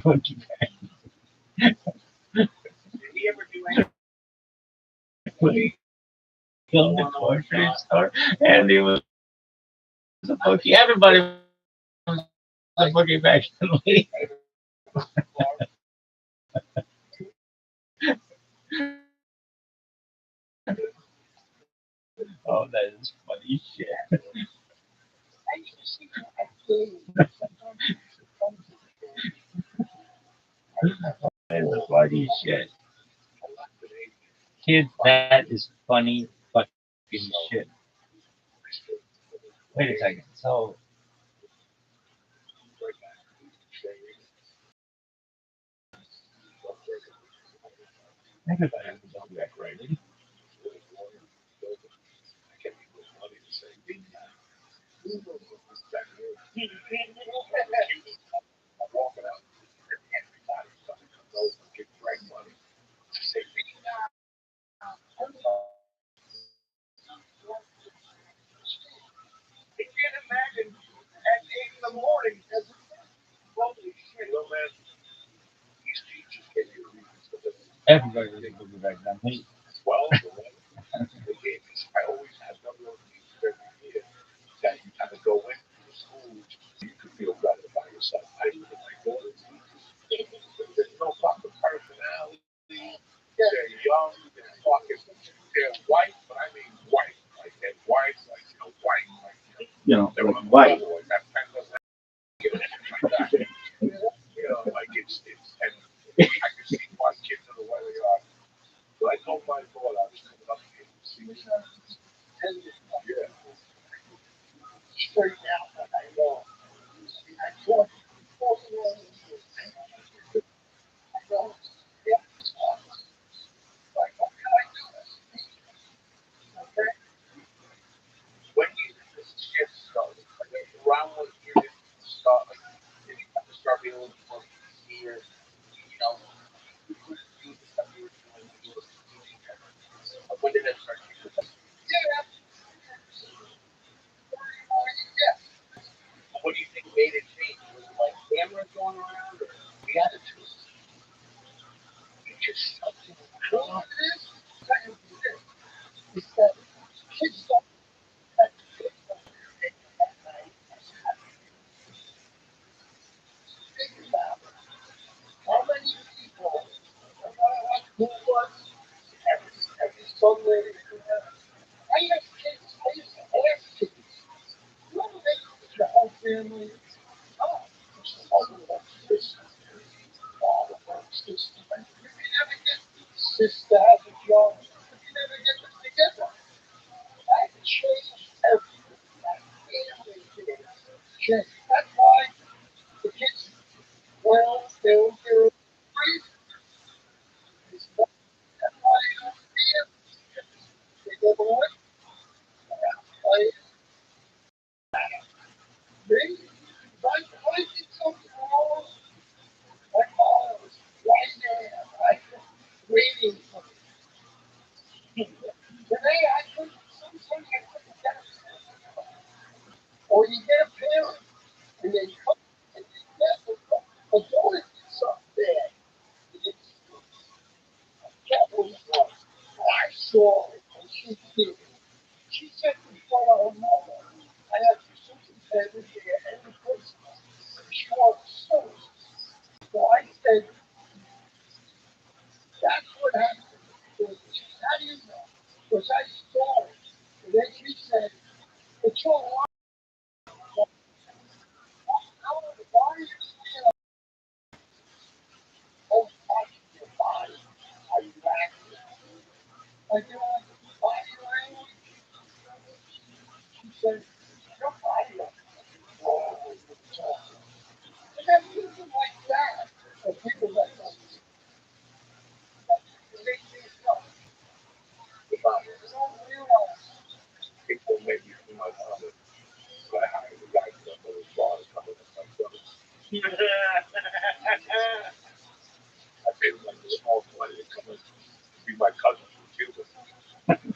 Monkey when he killed the grocery store, and he was a bookie. Everybody was a bookie back then. Oh, that is funny shit. That is funny shit. Kids, that is funny fucking shit. Wait a second. So everybody was on that, right? Everybody was a boogie back then. Me. You know, like white.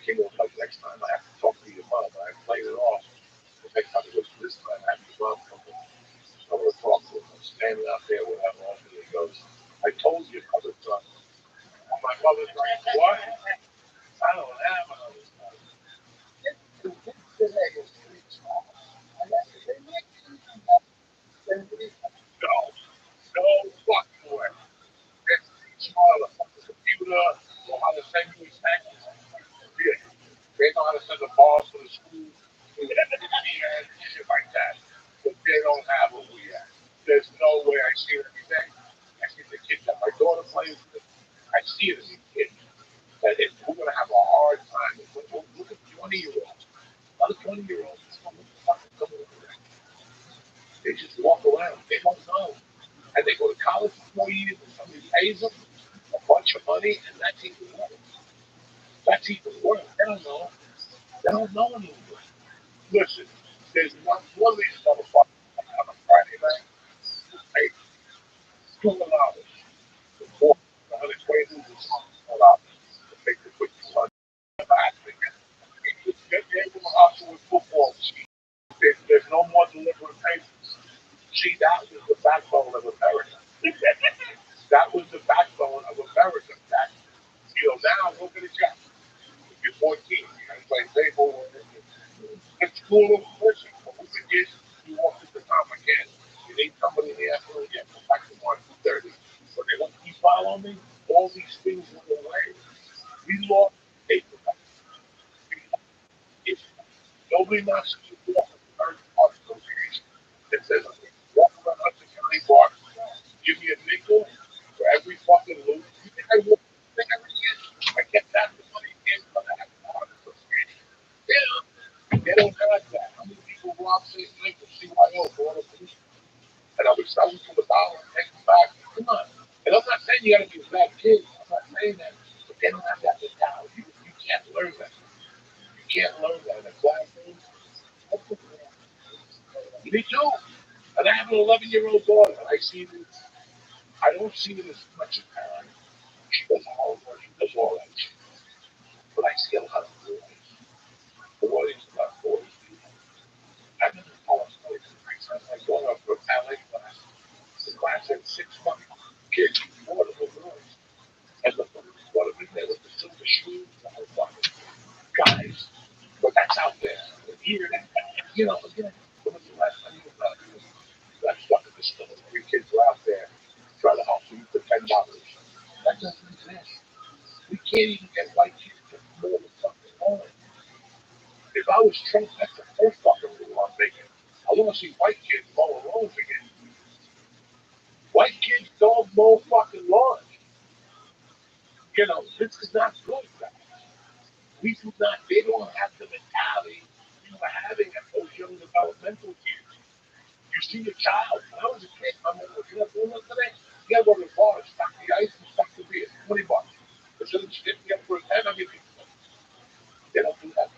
King was like, next time I have to talk to your mom. I played it off. The next time he goes, this time I have your mom come in. I want to talk to him. I'm standing out there with him off, and he goes, I told you another son. And my mother's like, what? I don't have another son. No, no fucking way. It's teach you how to fucking computer, or how to send you a text. Yeah. They know how to send the balls to the school, and shit like that. But they don't have what we have. There's no way I see it every day. I see the kids that my daughter plays with. I see it in the kids. That if we're gonna have a hard time. Look at 20-year-olds. A lot of 20-year-olds just come with fucking come with it. They just walk around. They don't know. And they go to college for 4 years and somebody pays them a bunch of money and that's even worse. That's even worse. They don't know. They don't know anymore. Listen, there's one of these motherfuckers on a Friday night who paid $2 for 120 $2 to make the quick fun. They will hustle with football. There's no more deliberate payments. See, that was the backbone of America. That was the backbone of America. That, now look at the job. You're 14, you gotta play baseball. It's school, listen, when we were kids, you walked into Tom again, you need somebody in the afternoon, you have to go back to 1, 2:30. But they don't keep following me, all these things were away. We lost paper. If nobody knocks at your door, very hard association that says, walk around Hudson County Park, give me a nickel for every fucking loot. You think I would? You think I would get? I kept that the money in, but I have a hard association. Yeah, they don't have that. How many people rob St. Michael, CYO, for all the police? And I was selling for $1 and take them back. Come on. And I'm not saying you gotta be a bad kid. I'm not saying that. But they don't have that mentality. You can't learn that. You can't learn that. And black things, me too. And I have an 11-year-old daughter. And I see this. I don't see it as much as parents. She does homework. She does all that shit. But I see a lot of boys, about 40 people. I've been in college. I sent my daughter up for a ballet class. The class had 6 months. Kids, four of them girls. And the one of them there with the silver shoes. The whole fucking guys. But that's out there. Here, again, when was the last time you were out here? That's fucking distillery. Three kids were out there trying to hustle you for $10. That doesn't exist. We can't even get white kids to mow the fucking lawn. If I was Trump, that's the first fucking rule I'm making. I want to see white kids mowing lawns again. White kids don't mow fucking lawns. This is not good, guys. We do not, they don't have the mentality we were having at those young developmental years. You see a child, when I was a kid, my mom was, doing that today? You gotta go to the bar, stock the ice and stock the beer, 20 bucks. Instead of stick me up for a 10, I'll give you 20. They don't do that.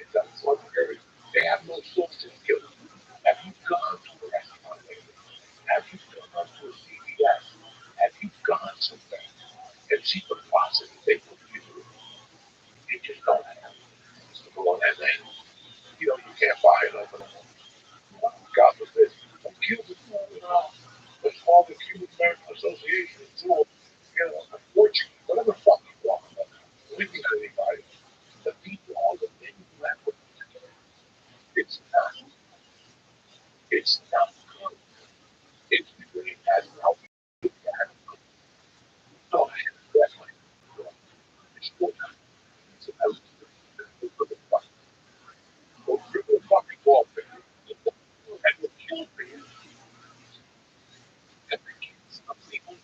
It's unfair. They have no social skills. Have you gone to a restaurant lately? Have you gone to a CVS? Have you gone somewhere and seen the process they put you through? You just don't have. So go on that name. You can't buy it over there. God forbid. A Cuban, let's call the Cuban American Association, unfortunately, whatever the fuck you want, anything at anybody, the people, all the things that put together, it's not, it's not good. It's really bad. How we do that. No, that's my it's good. It's about the fucking ball, and the kill me, and the kids, some people,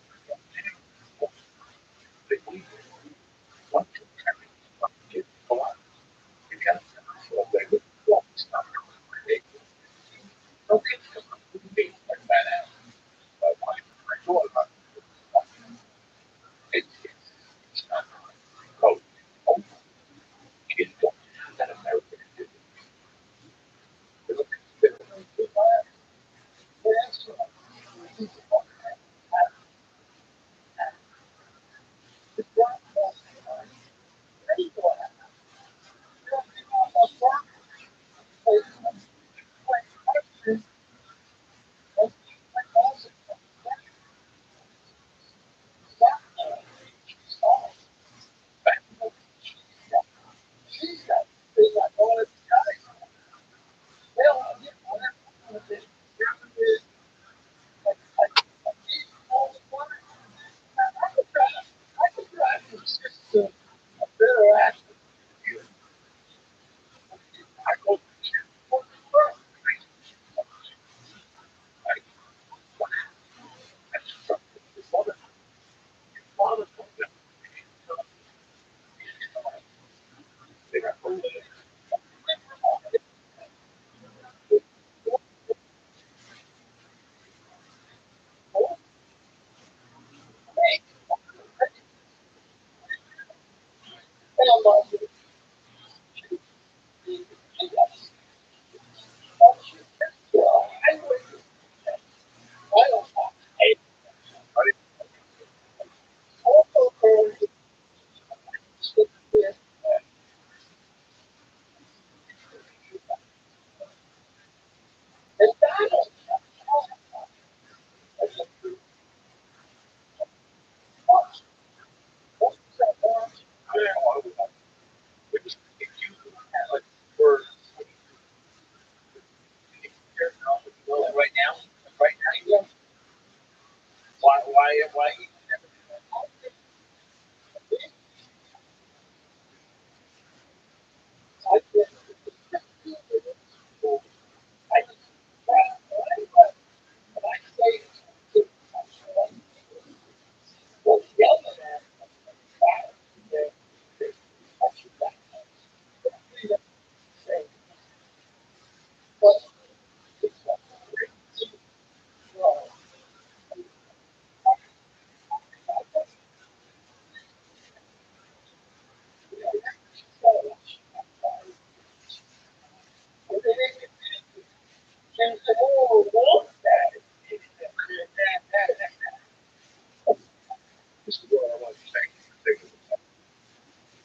This is what I want to thank you for taking the time.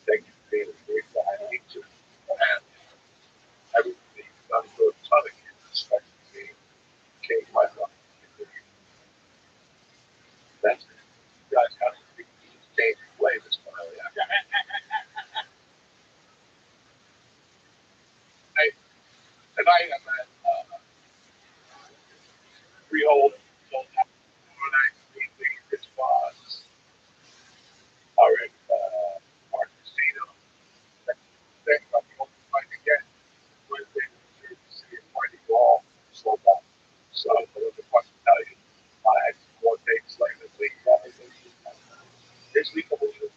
Thank you for being a great guy. I need to have everything done for a ton of kids, especially me. Changed my life. That's it. You guys have to change the flavors finally. Hey, tonight I'm at Freehold. This was all right. Park Casino. Then I'm going to fight again. Wednesday, Jersey City, Party Ball. So that. So I don't know what to tell you. I had 4 days like this week. This week I'm going to do.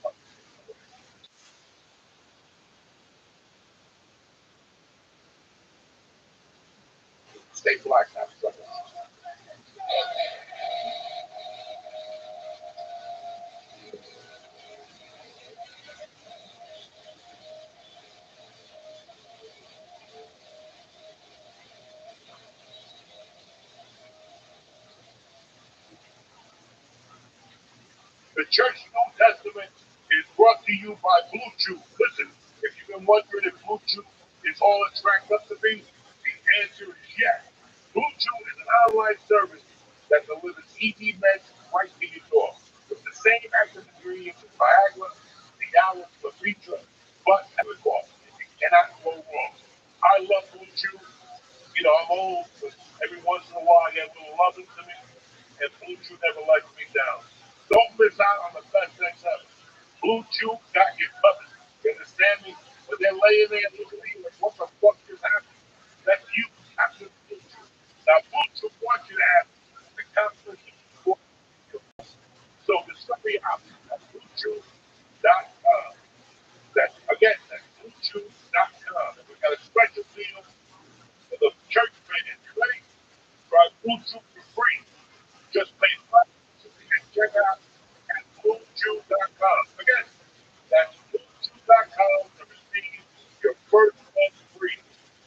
Stay black now. So. The Church New Testament is brought to you by Blue Chew. Listen, if you've been wondering if Blue Chew is all it's cracked up to be, the answer is yes. Blue Chew is an online service that delivers ED meds right to your door with the same active ingredients as Viagra, Cialis, Levitra, but at a cost. You cannot go wrong. I love Blue Chew. You know, I'm old, but every once in a while I get a little loving to me, and Blue Chew never lets me down. Don't miss out on the best things ever. Blue Chew got you covered. You understand me? When they're laying there looking at you like, what the fuck just happened? That's you after Blue Chew. Now, Blue Chew wants you to have the confidence of so discover your options at BlueChew.com. That's, again, that's BlueChew.com. We got a special deal for the church fans. You ready? Try Blue Chew for free. Just pay $5 and check out at BlueChew.com. Again, that's BlueChew.com to receive your first month free.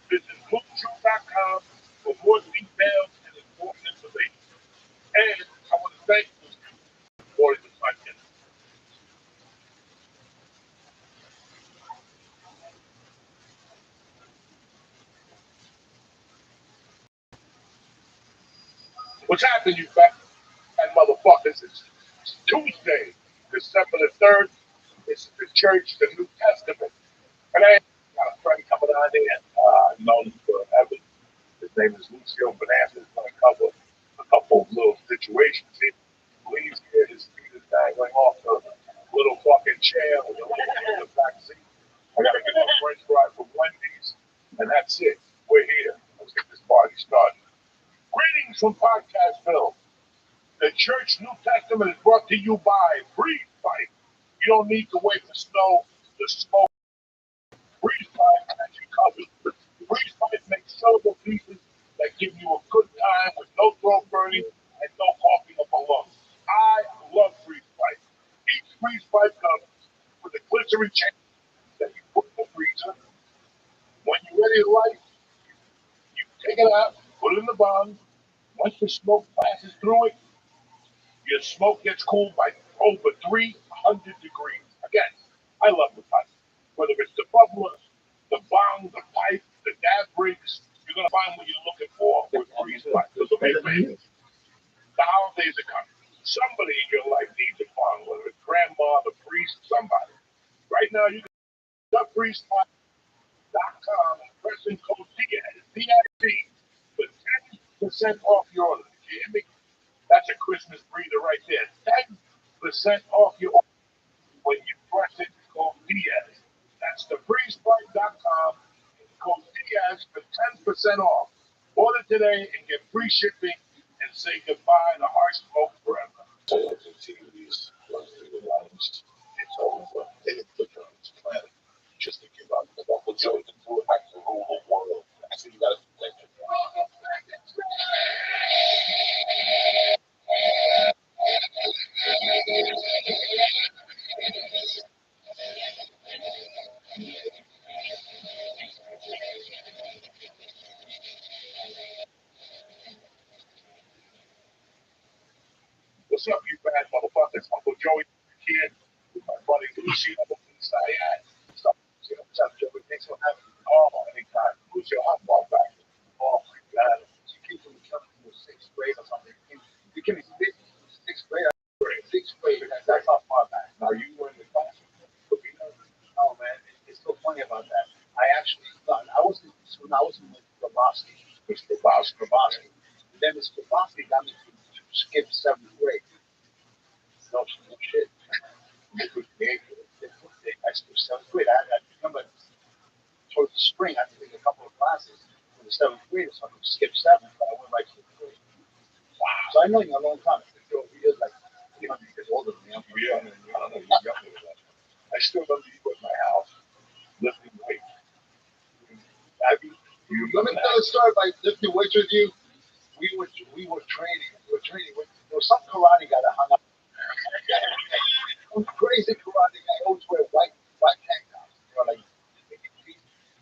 Visit BlueChew.com for more details and important information. And I want to thank you for supporting the podcast. What's happening, you fat motherfuckers? It's Tuesday, December the 3rd. This is the church, the New Testament. And I got a friend coming on in. I've known him forever. His name is Lucio Bonanza. He's going to cover a couple of little situations. He leaves here, his feet is dangling off the little fucking chair with the back seat. I got to get my french fry from Wendy's, and that's it. We're here. Let's get this party started. Greetings from Podcastville. The Church New Testament is brought to you by Freeze Pipe. You don't need to wait for snow to smoke. Freeze Pipe sellable pieces that give you a good time with no throat burning and no coughing up a lung. I love freeze pipe. Each freeze pipe comes with a glycerin chamber that you put in the freezer. When you're ready to light, you take it out, put it in the bong. Once the smoke passes through it, your smoke gets cooled by over 300 degrees. Again, I love the pipe. Whether it's the bubbler, the bong, the pipe, the dab bricks, you're going to find what you're looking for with freeze pipe. So do me a favor. The holidays are coming. Somebody in your life needs a bong, whether it's grandma, the priest, somebody. Right now, you can go to freezepipes.com and press in code DIAZ, DIZ, for 10% off your order. You hear me? That's a Christmas breather right there. 10% off your order when you press it, code Diaz. That's the freezeplant.com, code Diaz for 10% off. Order today and get free shipping and say goodbye to harsh smoke forever. Activities, it's over. They didn't put you on this planet just to give up. The local Joey can do it. I can rule the world. That's what you got to think. What's up, you bad motherfuckers? Uncle Joey here with my buddy Lucio inside. What's up, Lucio? What's up, Joey? Thanks for having me. Oh, anytime. Lucio, how far back? Oh, my God. You came from the sixth grade or something. You came in sixth grade. Sixth grade. That's how far back. Now, you were in the class. Oh, man. It's so funny about that. I actually thought, when I was in Grabowski. Mr. Grabowski. Then Mr. Grabowski got me to skip seventh grade. No shit. I skipped seventh grade. I remember towards the spring, I had to take a couple of classes for the seventh grade, so I could skip seventh, but I went right to the grade. Wow. So I know you a long time. You're like 300 years older than me. Yeah, I don't know. You're younger than that. I still remember you at my house lifting weights. Abby, let me tell a story about lifting weights with you. We were training. There was some karate guy that hung up. Some crazy karate guy always wear white tank tops. Like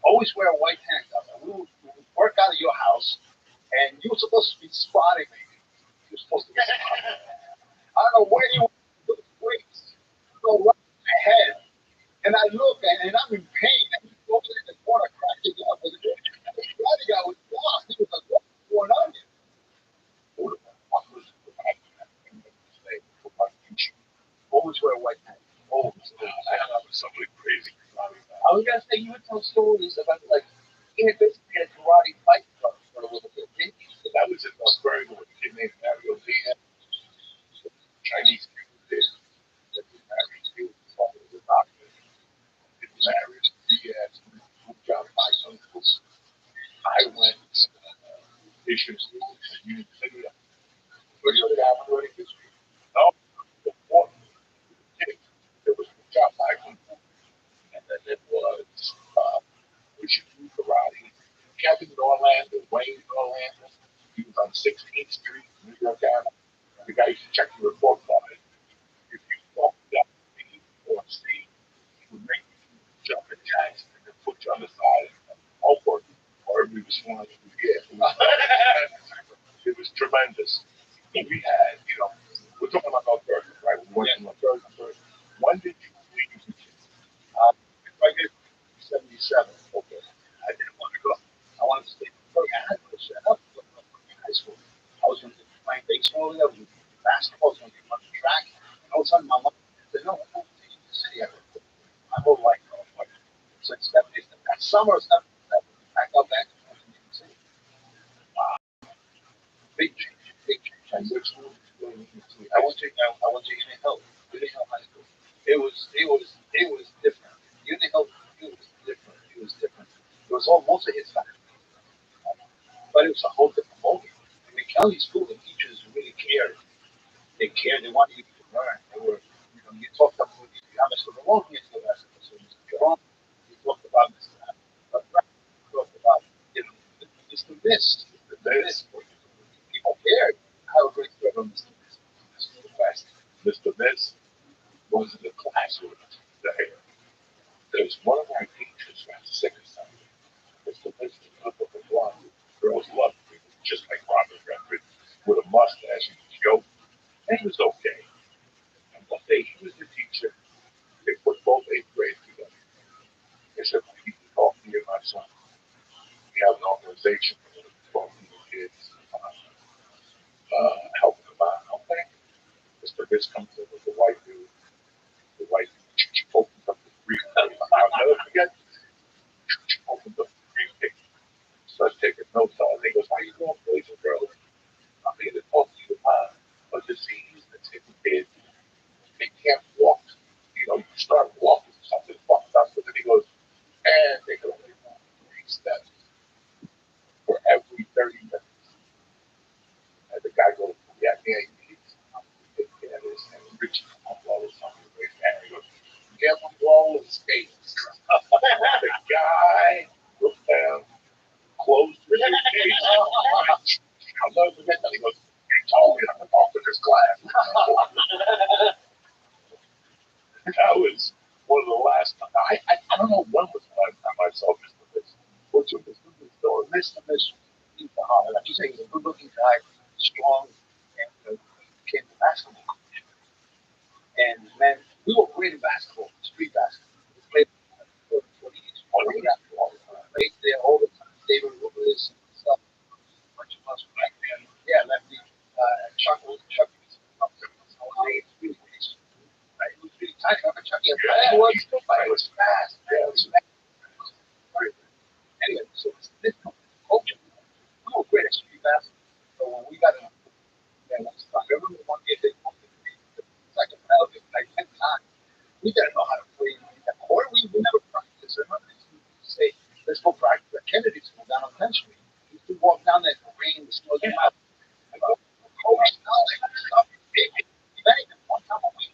always wear a white tank top. And we would work out of your house, and you were supposed to be spotting me. You were supposed to be spotting me. I don't know where you were with the weights. You go right in my head, and I look, and I'm in pain. And you go in the corner, cracking up with it. The karate guy was lost. He was like, "What's going on here?" Always wear a white hat. Always. I have somebody crazy. I was gonna say you would tell stories about like basically a karate fight club for a little bit. That was in Australia with a kid named Mario Diaz. Chinese people did. He was a doctor. Mario Diaz moved out by uncles. I went issues and you figured out. What do you have already history? No, the one kid that was moved out by uncle. And then it was we should do karate. Kevin in Orlando, Wayne in Orlando. He was on 16th Street, New York Avenue. The guy used to check the report card. If you walked up the fourth street, he would make you jump in jacks and then put you on the side and over or everybody was flying through the air. It was tremendous. But we had, we're talking about Thursday, right? We're working on Thursday. When did you leave? Right here, 77. Okay. I didn't want to go. I wanted to stay. I had to set up in high school. I was going to be playing baseball. I was going to be basketball. I was going to be running track. And all of a sudden, my mom said, "No, I'm going to take you to the city." My whole life, since that summer, I got back to the city. Big change, big change. I went to Union Hill, Union Hill High School. It was different. Union Hill, it was different. It was different. It was all most of his time, but it was a whole different ballgame. I mean, Kelly School, the teachers really cared. They cared. They wanted you to learn. They were, you talked about Mr. Ramon, you talked about Mr. Ramon, you talked about Mr. You talked about, the Mr. Miss. People cared. How great Mr. West. Mr. Miss was in the classroom today. There's one of our teachers who has sick or something. Mr. Miss was up with the blonde. Girls loved him, just like Robert Redford, with a mustache and a joke. And he was okay. And one day he was the teacher. They put both eighth grades together. They said, we need to talk to you, my son. We have an organization for 12 kids, helping them out. Okay. Mr. Miss comes in with the white dude. The white dude opens up the briefcase. I'll never forget. Opens up the briefcase. Starts taking notes on it. He goes, how you doing, boys and girls? I'm here to talk to you about a disease that's hitting kids. They can't walk. You start walking, something fucked up. But then he goes, and they can only walk 3 steps for every 30 minutes. And the guy goes, yeah, he's and Richie all this time. And he goes, get my roller skates. The guy looked down, closed the case. I'll never forget that. He goes, he told me not to talk to this class. That was one of the last times. I don't know when was the last time I saw Mr. Miss. Which was Mr. Miss, like you say, he's a good looking guy, strong, and became a basketball coach. And man, we were great in basketball, street basketball. We played for the East. Played there all the time. David Rubens and stuff. A bunch of us back then. Yeah, lefty. Chuck was Chuck. Really nice. Right? It was really tight. Remember Chuck? Yeah, it was fast. Yeah, it was fast. Anyway, so this coach, we were great at street basketball. So when we got in, yeah, let's talk. I remember one year they pumped the second ballot like 10 times. We got to know how to play that court. We never practiced. I remember they used to say, let's go practice at Kennedy School down on 10th Street. We used to walk down there in the rain, the snow. I go, coach, now they got stuff. If anything, one time a week.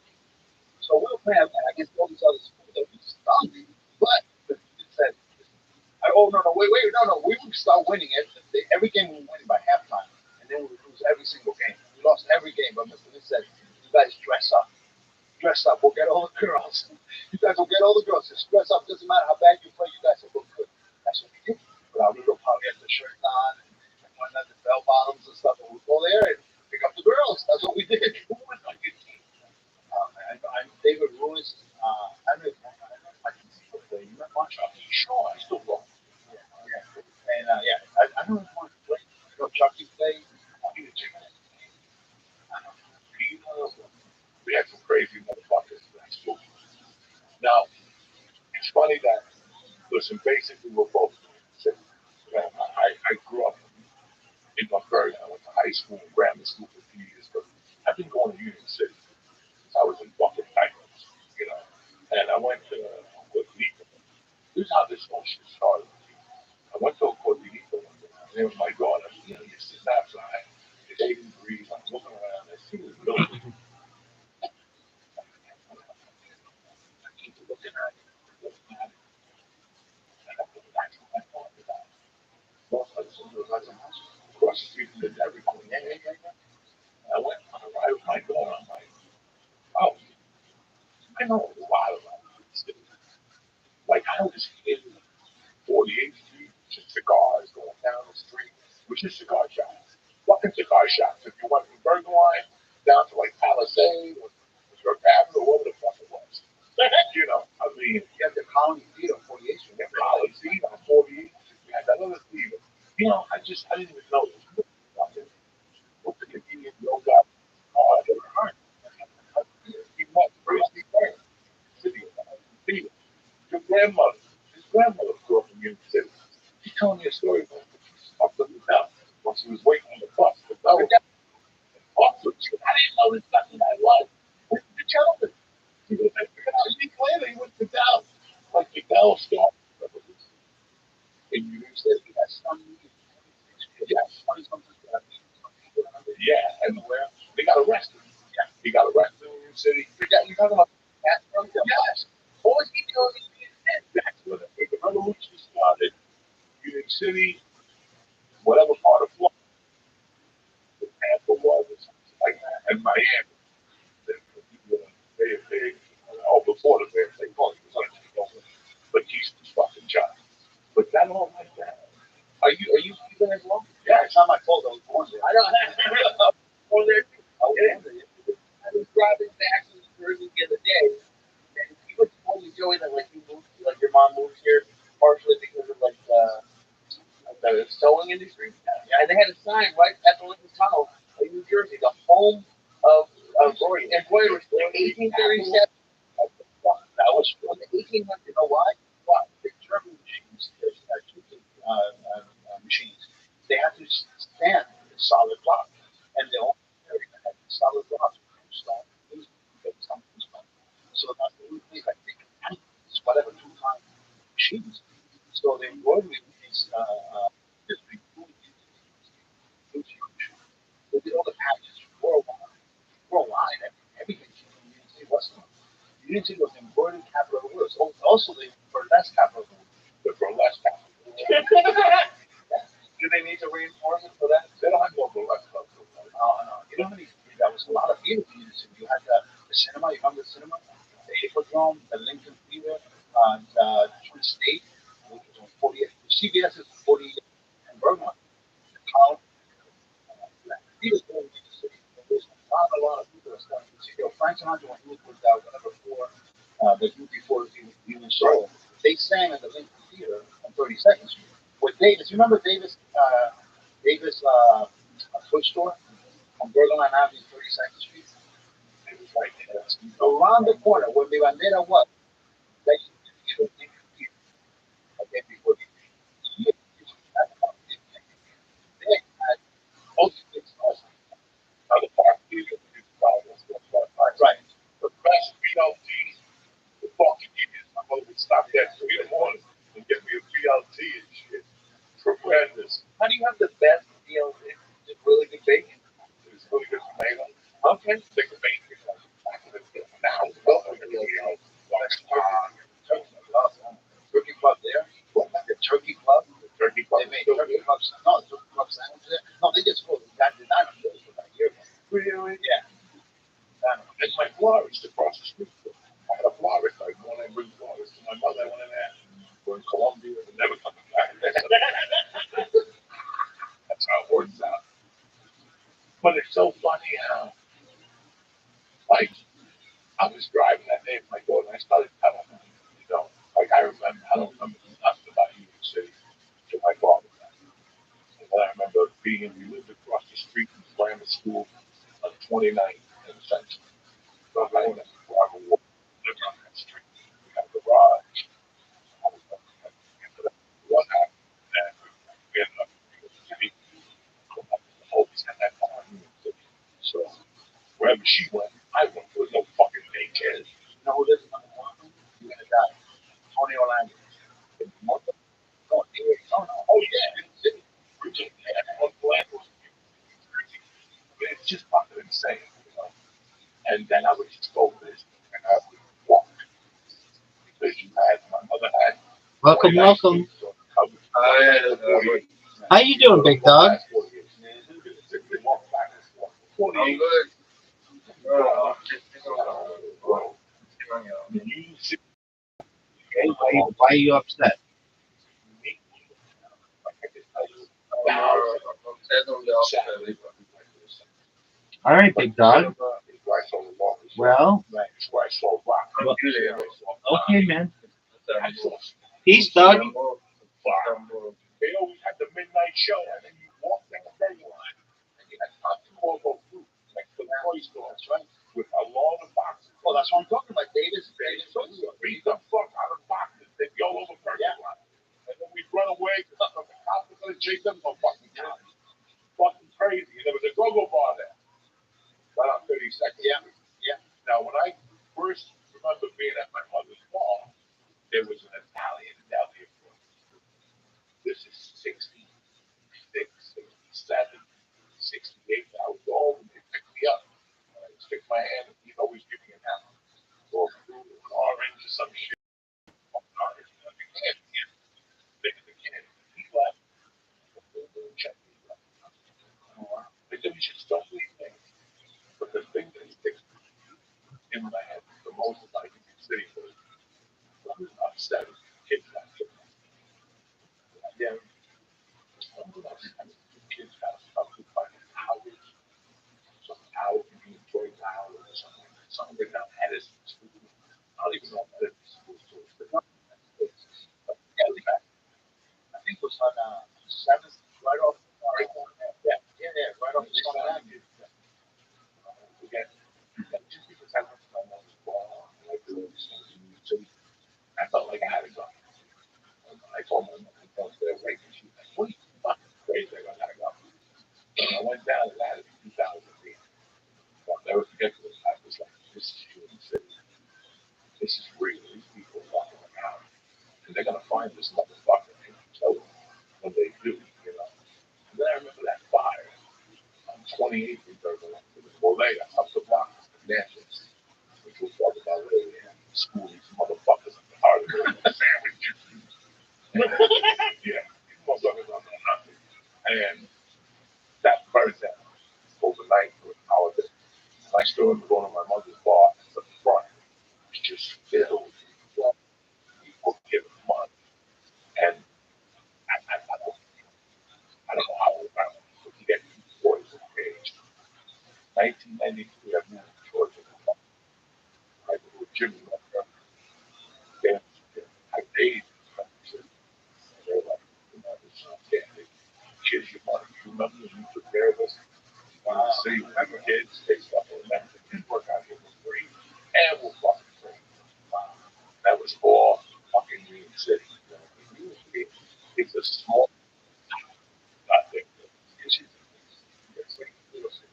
So we were playing against all these other schools that we stunk. But it said, oh, no, no, wait, no. We would start winning it. Every game we were winning by halftime. And then we would lose every single game. We lost every game. But Mr. Lee said, you guys dress up. Dress up. We'll get all the girls. You guys will get all the girls. Just dress up. Doesn't matter how bad you play. You guys will look good. That's what we did. Put our little polyester shirts on and whatnot, the bell bottoms and stuff. And we'd go there and pick up the girls. That's what we did. Who was on your team? I'm David Lewis. I don't know. I can still play. You met Marshall? Sure. I still go. Yeah. Yeah. And yeah, I don't know if I play. You know, Chucky played. He was chicken. We had some crazy motherfuckers in that school. Now, it's funny that, listen, basically we're both sick. I grew up in Montgomery. I went to high school and grammar school for a few years, but I've been going to Union City since I was in fucking diapers, you know. And I went to Cortinico. This is how this whole shit started. I went to Cortinico one day. I was there with my daughter. You're sitting outside. It's 80 degrees. I'm looking around. I see this building. I keep looking at it. Looking at it. And that's what I thought about. North Hudson, North Hudson House. Across the street from the Dairy Queen. Yeah. I went on a ride with my daughter. I'm like, oh, I know a lot about this city. Like, I know this kid 48th Street, just cigars going down the street, which is cigar shops. Fucking cigar shops. If you went from Burger Line down to like Palisade or York Avenue or whatever the fuck it was. I mean, you have the Colony Theater on 48th Street. You have Colony Theater on 48th Street. You had that other theater. I didn't even know this. Fucking, what the convenient yoga. Oh, I never heard. He must really be city theater. Your grandmother, his grandmother grew up in Union City. She told me a story about up to the bell when she was waiting on the bus. The bell was awesome. I didn't know this nothing I was. What did you tell me? She was like, a week later, he went to Dallas. Like the Bell Star Revolution. And Union City, that's something. Yes, yeah, and where they got arrested. Yeah, he got arrested in Union City. You talking about that? Yes. What was he doing in Union City? That's where the revolution started. Union City, whatever part of Florida. The Tampa was like in Miami. They all before the Bears, they call it but he's the fucking job. But that all like that. Are you there as well? Yeah, it's not my fault. I was born there. I don't have born there. I was born there. I was driving back from Jersey the other day, and you would told me, Joey, that like you moved, like your mom moved here partially because of like the sewing industry. Yeah, and they had a sign right at the Lincoln Tunnel in New Jersey, the home of embroidery, 1837. That was from the 1800s. You know why? Why? The German machines, there's two machines. They have to stand in solid rock, and they only carry that solid rock from stone to stone. So that's the only thing like they can whatever two-time machines. So the embroidery is just big huge. They did all the patches worldwide, and everything. You what's Unity was embroidered capital of the world. So also the burlesque capital of the world. The burlesque capital of the world. Do they need to reinforce it for that? They don't have no burlesque capital. Oh, no. You know how many? There was a lot of theater in the city. You had the cinema. You remember the cinema? The Hippodrome, the Lincoln Theater, the Twin State, which was on 48. CBS is 48 and Bergman. The Clown. He was going to the city. There's a lot of people that's going to the city. Frank Sinatra, when he was with whatever for the group before he was even solo, they sang at the Lincoln Theater on 32nd Street with Davis. You remember Davis food store on Bergman Avenue, 32nd Street? It was right there. Around the corner where the bandera was. That used to be the Lincoln Theater. Okay, before the they had most of the stores. Other parts, right. The best BLT, the fucking idiots. I'm going to stop there at 3 in the morning and get me a BLT and shit. Tremendous. How do you have the best BLT? It's really good bacon. It's really good tomato. Okay. Thick bacon. Now, turkey club there. The turkey club. The turkey club. They made turkey clubs. No, the turkey club sandwiches there. No, they just closed. That did not close for that year. Really? Yeah. And my florist across the street. I had a florist. I went and bring florist to my mother. I went in there. We're in Colombia and never coming back. That's how it works out. But it's so funny how, like, I was driving that day with my daughter and I started telling her, like I remember, I don't remember nothing about New York City till my father died. And then I remember we lived across the street from Grammar School on 29th and Central. So I went to Bravo Walk, lived on that street. We had a garage. I was like, what happened? And we ended up in New York City. Always had that time. So wherever she went, I went. There was no fucking daycare. You know who lives in the corner? You're gonna die. Tony Orlando. Mother, no, oh yeah, in the city. We just had one Orlando. It's just fucking insane. And then I would just go this and I would walk because you had my mother had Welcome, welcome. How you doing, big dog? I'm good. Why are you upset? All right, big dog. Well, well okay, man. Peace, dog. They always had the midnight show, and then you walk down the line, and you had Costco fruit, like the toy store, that's right, with a lot of boxes. Oh, that's what I'm talking about, Davis. Beat the fuck out of boxes. They'd be all over Burger Line. And then we'd run away because the cops were going to chase them for fucking cops. Fucking crazy. And there was a go-go bar there, right on 32nd. Yeah. Yeah. Now, when I first remember being at my mother's bar, there was an Italian deli. This is 66, 67, 68. I was old and they picked me up. I stick my hand and he'd always give me an apple or fruit or an orange or some shit. Orange, you can't, bigger than can. He left. Check me. on 7th, right off, yeah, right off the Southern Avenue. Again, just because I went to my mother's bar, like doing things in New York City, I felt like I had to go. I told my mom, I was there waiting. She was like, "What are you fucking crazy? I gotta go." And I went down and had it in 2008. I'll never forget this. I was like, "This is Human City. This is real. These people are walking around, and they're gonna find this motherfucker and kill him when they do, you know." And then I remember that fire on 28th and Berkeley. It was Bolea up the block, Nantes, which was talking about where we had school these motherfuckers at the heart of the sandwiches. Yeah, these motherfuckers don't know nothing. And that burned down overnight for a holiday. And I still remember going to my mother's bar at the front. It's just filled with people giving money. And I don't know how old I was, but you get these boys of age. 1992, I moved to Georgia. I go with Jimmy, my brother. Then I dated my sister. And they're like, you know, this is family. Kids, your money. You remember when you took care of us? See, when we were kids, they stuff on that. The kids work out here for free. And we're fucking free. Wow. That was all fucking New York City. You know, New York City is a small, not big. It's just, it's like New York City.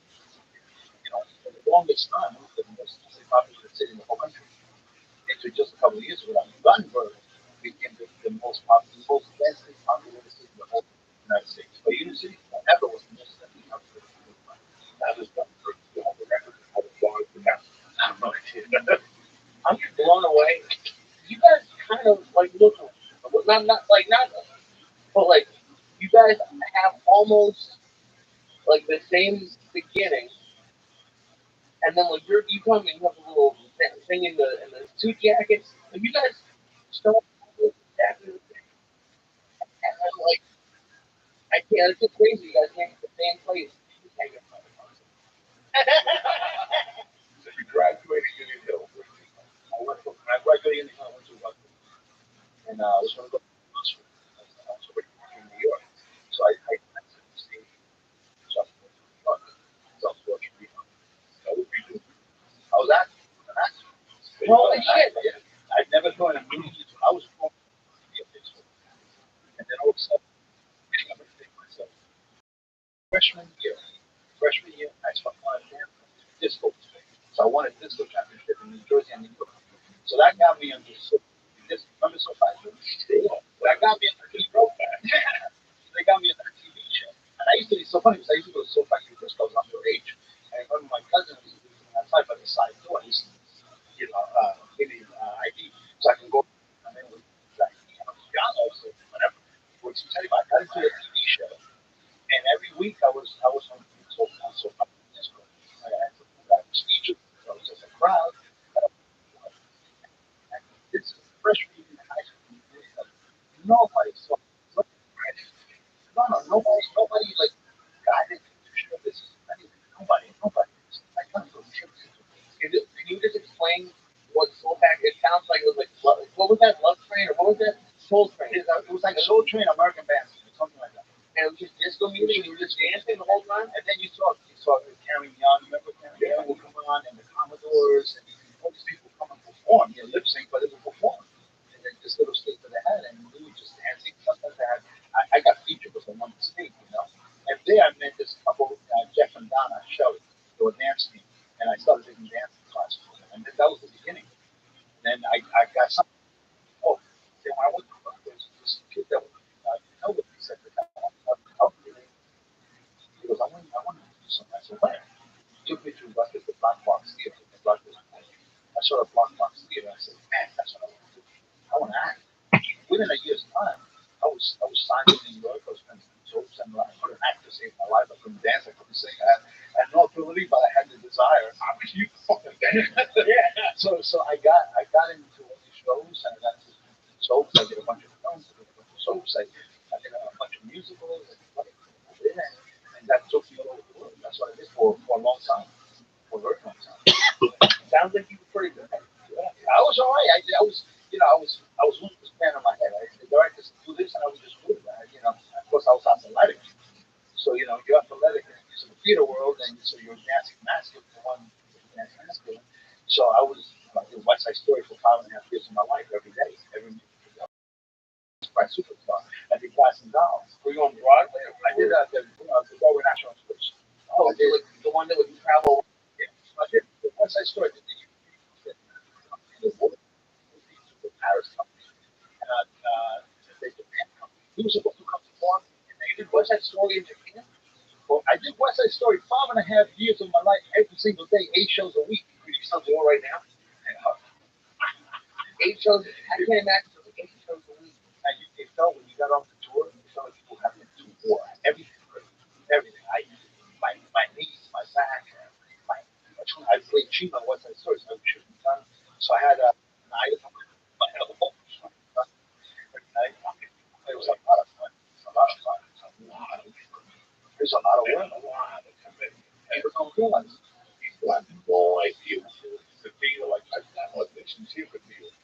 For the longest time, it was the most populated city in the whole country. Until just a couple of years ago, Gothenburg became the most popular, most densely populated city in the whole United States. But Union City ever was the most densely populated city. That is Gothenburg. You have the record of the bars we have. I have no idea. I'm just blown away. You guys kind of like look, not like not, but like you guys have almost like the same beginning. And then when you come and you have a little thing in the suit jackets, and you guys start with exactly the same. And I'm like, I can't. It's just crazy. You guys came to the same place. You can't get another person. So you graduated Union Hill. I graduated Union Hill. I went to Rutgers, and I was going to go to Oxford. I was already working in New York, so I said, "See, self-torture. That would be good." I was acting. Holy shit! Yeah. I'd never joined a movie. I was born to be a physical. And then all of a sudden, I'm going to think myself. Freshman year. Freshman year, I wanted to dance disco. So I won a disco championship in New Jersey and New York. So that got me into this. Remember So Fast? That got me into this road band. They got me into a TV show. And I used to be so funny because I used to go to So Fast Disco. I was underage. And I remember my cousin was outside by the side door. He used to, give me ID so I can go. And then like, young also, whatever. Which tell you, I got into a TV show, and every week I was on so disco. I had to got speeches. I was just a crowd. And this freshman year in high school, nobody saw me. No, nobody like guided me to show this. I mean, nobody. I can't believe it. Can you just explain what Soul Pack? It sounds like it was like what was that Love Train or what was that Soul Train? It was like a Soul Train American band or something like that. And it was just disco music. And you were just dancing the whole time. And then you saw Karen Young. Remember Karen Young would come on and the Commodores and all these people come and perform. Lip sync, but it was perform. And then just little skits that they had, and we were just dancing. Sometimes I got featured because I wanted to sing. And there I met this couple, Jeff and Donna Shelley. They were dance team, and I started taking dancing classes with them. And then that was the beginning. And then I got something. Oh, then when I went to this kid that was, with me said, "I want to help you." He goes, I want to do something. I said, "Where?" He took me to Rutgers, the Black Box Theater in Rutgers. I saw the Black Box Theater. I said, "Man, that's what I want to do. I want to act." Within a year's time, I was signed in New York. I was spending soaps, and I couldn't act to save my life. I couldn't dance. I couldn't sing. I had no ability, but I had the desire. Obviously, you fucking dance. Yeah. So I got into all these shows, and I got into soaps. I did a bunch of films. I did a bunch of soaps. I did a bunch of musicals. And that took me all over the world. That's what I did for a long time. For a very long time. Sounds like you were pretty good. Yeah. I was all right. I was, I was losing this plan in my head. The director said, "Do this," and I was just doing that. my superstar. I did Glass and Dolls. Were you on Broadway? Or I did the Broadway National Tours. oh, I did the one that would travel. yeah, I did the West Side Story. Did the Paris company. They Japan company. He was supposed to come to Boston. And they did West Side Story in Japan. Well, I did West Side Story 5.5 years of my life, every single day, 8 shows a week. Are you still doing right now? And, 8 shows. I can't imagine doing 8 shows a week. and it felt when you got off the tour, it felt like people having to war. Everything, everything. My knees, my back, my. I played Chino West Side Story, so I should be done. So I had a knife, my elbow. Every night. It was a lot of fun. It was a lot of fun. There's a lot of work. People don't realize. People have no idea the deal. Like I've done auditions here for deals.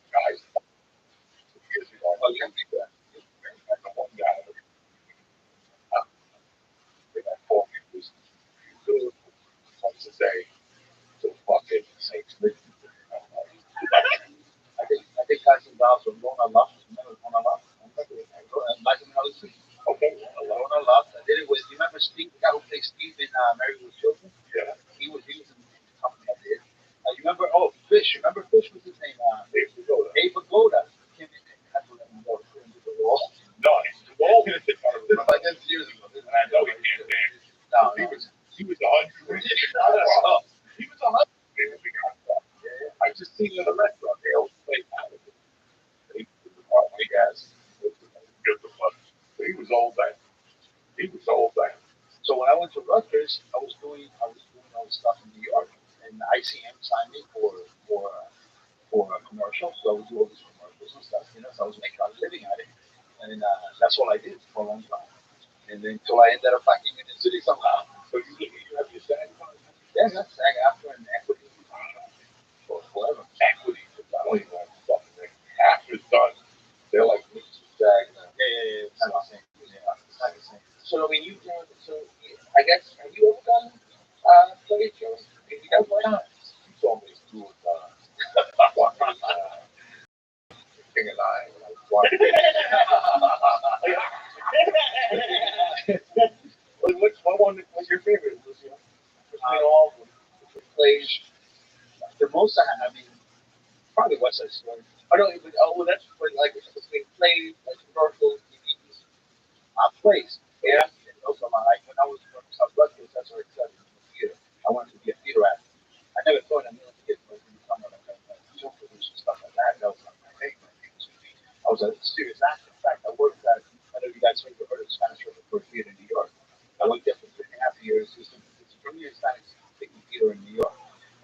Guys, years ago, I was the one guy. They got 4 people. Good. Once a day. So fucking Saints. I think Guys and Dolls with Lona Love. Remember Lona Love? And Liza Minnelli. Okay. Lona Love. I did it with. You remember Steve, the guy who plays Steve in Married with Children? Yeah. He was in the company I did. You remember? Oh, Fish. Remember Fish? What's his name? Dave Pagoda. Dave Pagoda. Came in and had to let him go. Couldn't do the role. No, he's too old. This is like this years ago. And I know he can't dance. No, He was 100. He was 100. I just seen him in a restaurant. They always play out of it. They Broadway guys. Get the fun. But he was old then. He was old then. So when I went to Rutgers, I was doing all the stuff in New York, and ICM signed me for a commercial. So I would do all these commercials and stuff. So I was making a living at it, and that's all I did for a long time. And then until I ended up back in the city somehow. So you have your SAG card? Yeah, that's SAG after and equity for forever. Equity. I don't even want fucking thing. After it's done, they're like, this is SAG now. Yeah. It's not the same. Yeah, it's not the same. So I mean, you done. So I guess have you ever done play shows? If you guys like, you told me to do it. King and I, when I was watching. What one was your favorite? Was between all of them, between plays? The most I mean, probably West Side Story. I don't even. Oh, well, that's what, like between plays, like commercials, TVs. Plays. Yeah. And those are my like when I was growing up Rutgers, that's what I studied in the theater. I wanted to be a theater actor. I never thought I knew to get to become like a film producer and stuff like that. That was like my favorite. I was a serious actor. In fact, I worked at, I don't know if you guys ever heard of Spanish Repertoire Theater in New York. I worked there for 3.5 years. It's the premier Spanish speaking theater in New York.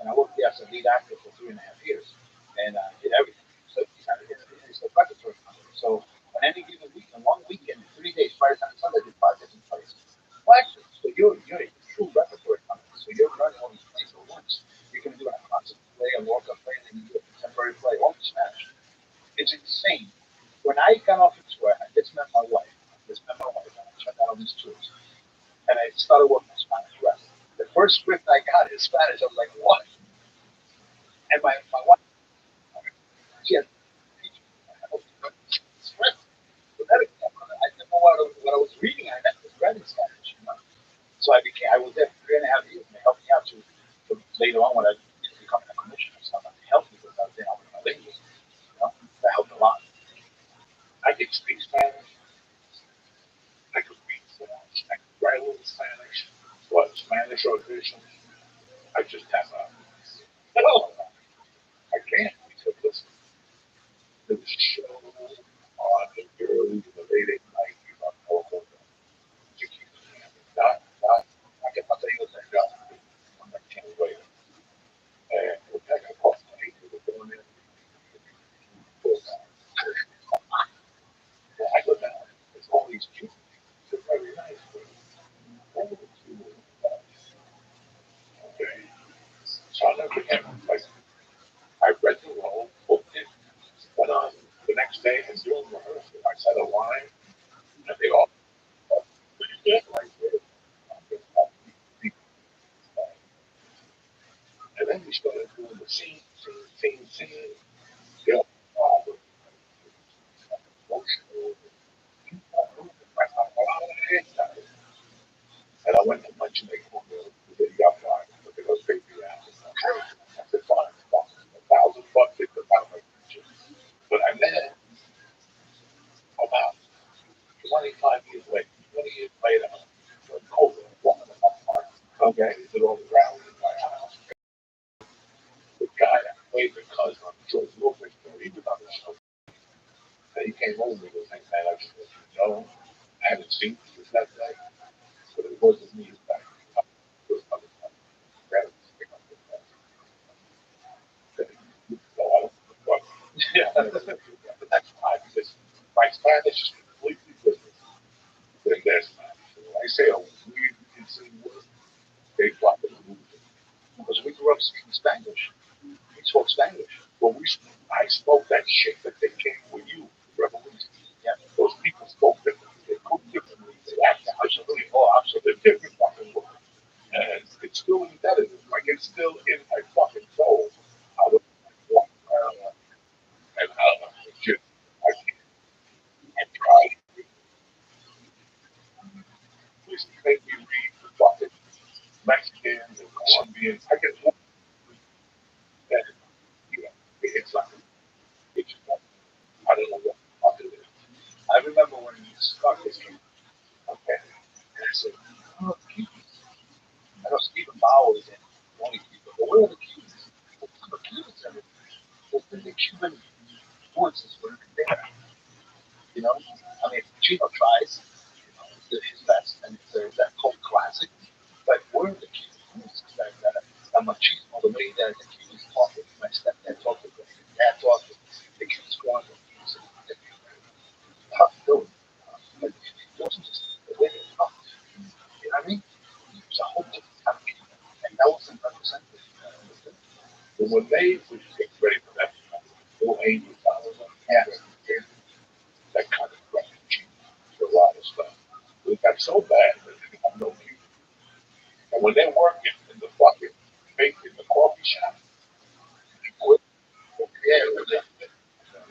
And I worked there as a lead actor for 3.5 years. And did everything. So it's a repertoire company. So on any given weekend, one weekend, 3 days, Friday, Saturday, Sunday, I did 5 different plays. Well, actually, so you're a true repertoire company. So you're running all these plays at once. You can do a concert play, a walk-up play, and then you do a contemporary play, all in Spanish. It's insane. When I got off the tour, I just met my wife. And I checked out on these tours. And I started working on Spanish rest. The first script I got in Spanish, I was like, what? And my wife, she had teach me. I was script. But that, I didn't know what I was reading. I was read in Spanish. So I was there for 3.5 years, and it helped me out to later on when I becoming a commissioner and stuff. It helped me because I was there with my language. That helped a lot. I can speak Spanish. I could read Spanish. I could write a little Spanish. But Spanish audition, I just have a. No, I can't. Because listen, there was a show on the early in the late '80s on local. Not. I can tell you what that got. I'm not can't wait. And we're not gonna cost money. We're going in. I go down. There's all these people. They're very nice. But okay. So I'll never forget. Like I read the role, booked it, went on the next day and doing rehearsal. I said a line, and they all. Right there. then we started doing the scene. You know, all the emotional, and I went to lunch and they called me the young guy, but they go pay me out. I said, fine, $1,000, it's about my future. But I met about 25 years later, 20 years later, when COVID was walking in my park. Okay, he did all the ground in my house. The guy that played the cousin on George Lucas, he was on the show. And he came over and was like, man, I just want you to know, I haven't seen you since that day, but it wasn't me back. It was other time. Rather than pick up the phone. So I don't know. Yeah, but that's why, because my Spanish is completely different than their Spanish. And when I say a weird, insane word, they drop it and lose it. Because we grew up speaking Spanish. We spoke Spanish. Well, I spoke that shit that they came with you, revolution. Yeah, those people spoke differently. They cooked differently. They acted absolutely. Oh, absolutely different fucking world. And it's still embedded. Like it's still in my fucking soul. How to walk around and how to just I tried. Please make me read the fucking Mexicans and Colombians. I get one that you know it's like it's just like, I don't know what the fuck it is. I remember when you started this. Okay. And I said, oh, I know Stephen Bauer is in one of Cuba, but where are the Cubans? The Cubans are the Cuban influences were there. You know, I mean, Chino tries, you know, his best, and there's that cult classic. But where are the Cuban influences that I'm machismo, the way that the Cubans talk, my stepdad talked to them, dad talked to them, the Cubans go on to tough dude. But it wasn't just the way they talked. You know what I mean? It was a whole different kind of people. And that wasn't represented. But when they would get ready for that, no angels following them. Yeah. That kind of refugee to a lot of stuff. It got so bad that they have no people. And when they're working in the fucking in the coffee shop, people, yeah,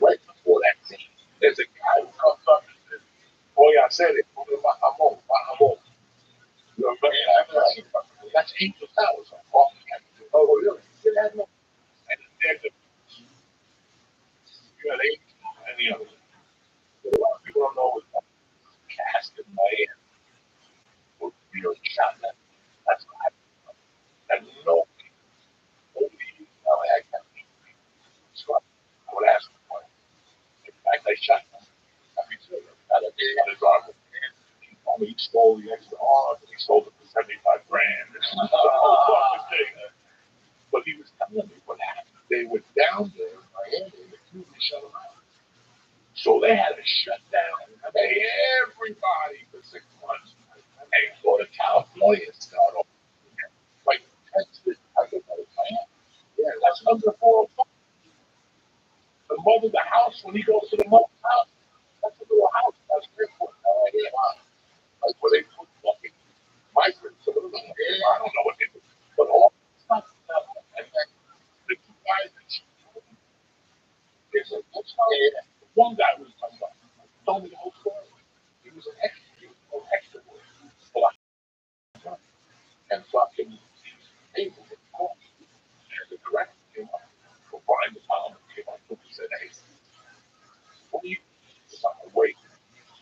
right before that scene, there's a guy who comes up and says, oh yeah, I said it, Mahamon. You know, that's Angel Towers on coffee shop. Oh really? It had no and they're the you know, they and the other. A lot of people don't know what cast in Miami was shot that. That's what I and no over the years now I got so I would ask him why. In fact I shot him. I mean so I had a dog he told me he stole the extra arm and he sold it for 75 grand. The whole fucking thing. But he was telling me what happened. They were down there in Miami and the Cubans shut them out. So they had to shut down and pay everybody for 6 months and go to California and start over. Like Texas, I think that was Miami. Yeah, that's under 405. The mother, the house, when he goes to the mother's house, that's a little house. That's airport. Like where they put fucking migrants. I don't know what they do. But all stuff. And then the two guys that she there's a one guy was talking about. Told me the whole story. He was an extra. He was an extra. Well, and fucking able to call. And the director came up. For Brian De Palma came up and said, hey, what do you wait?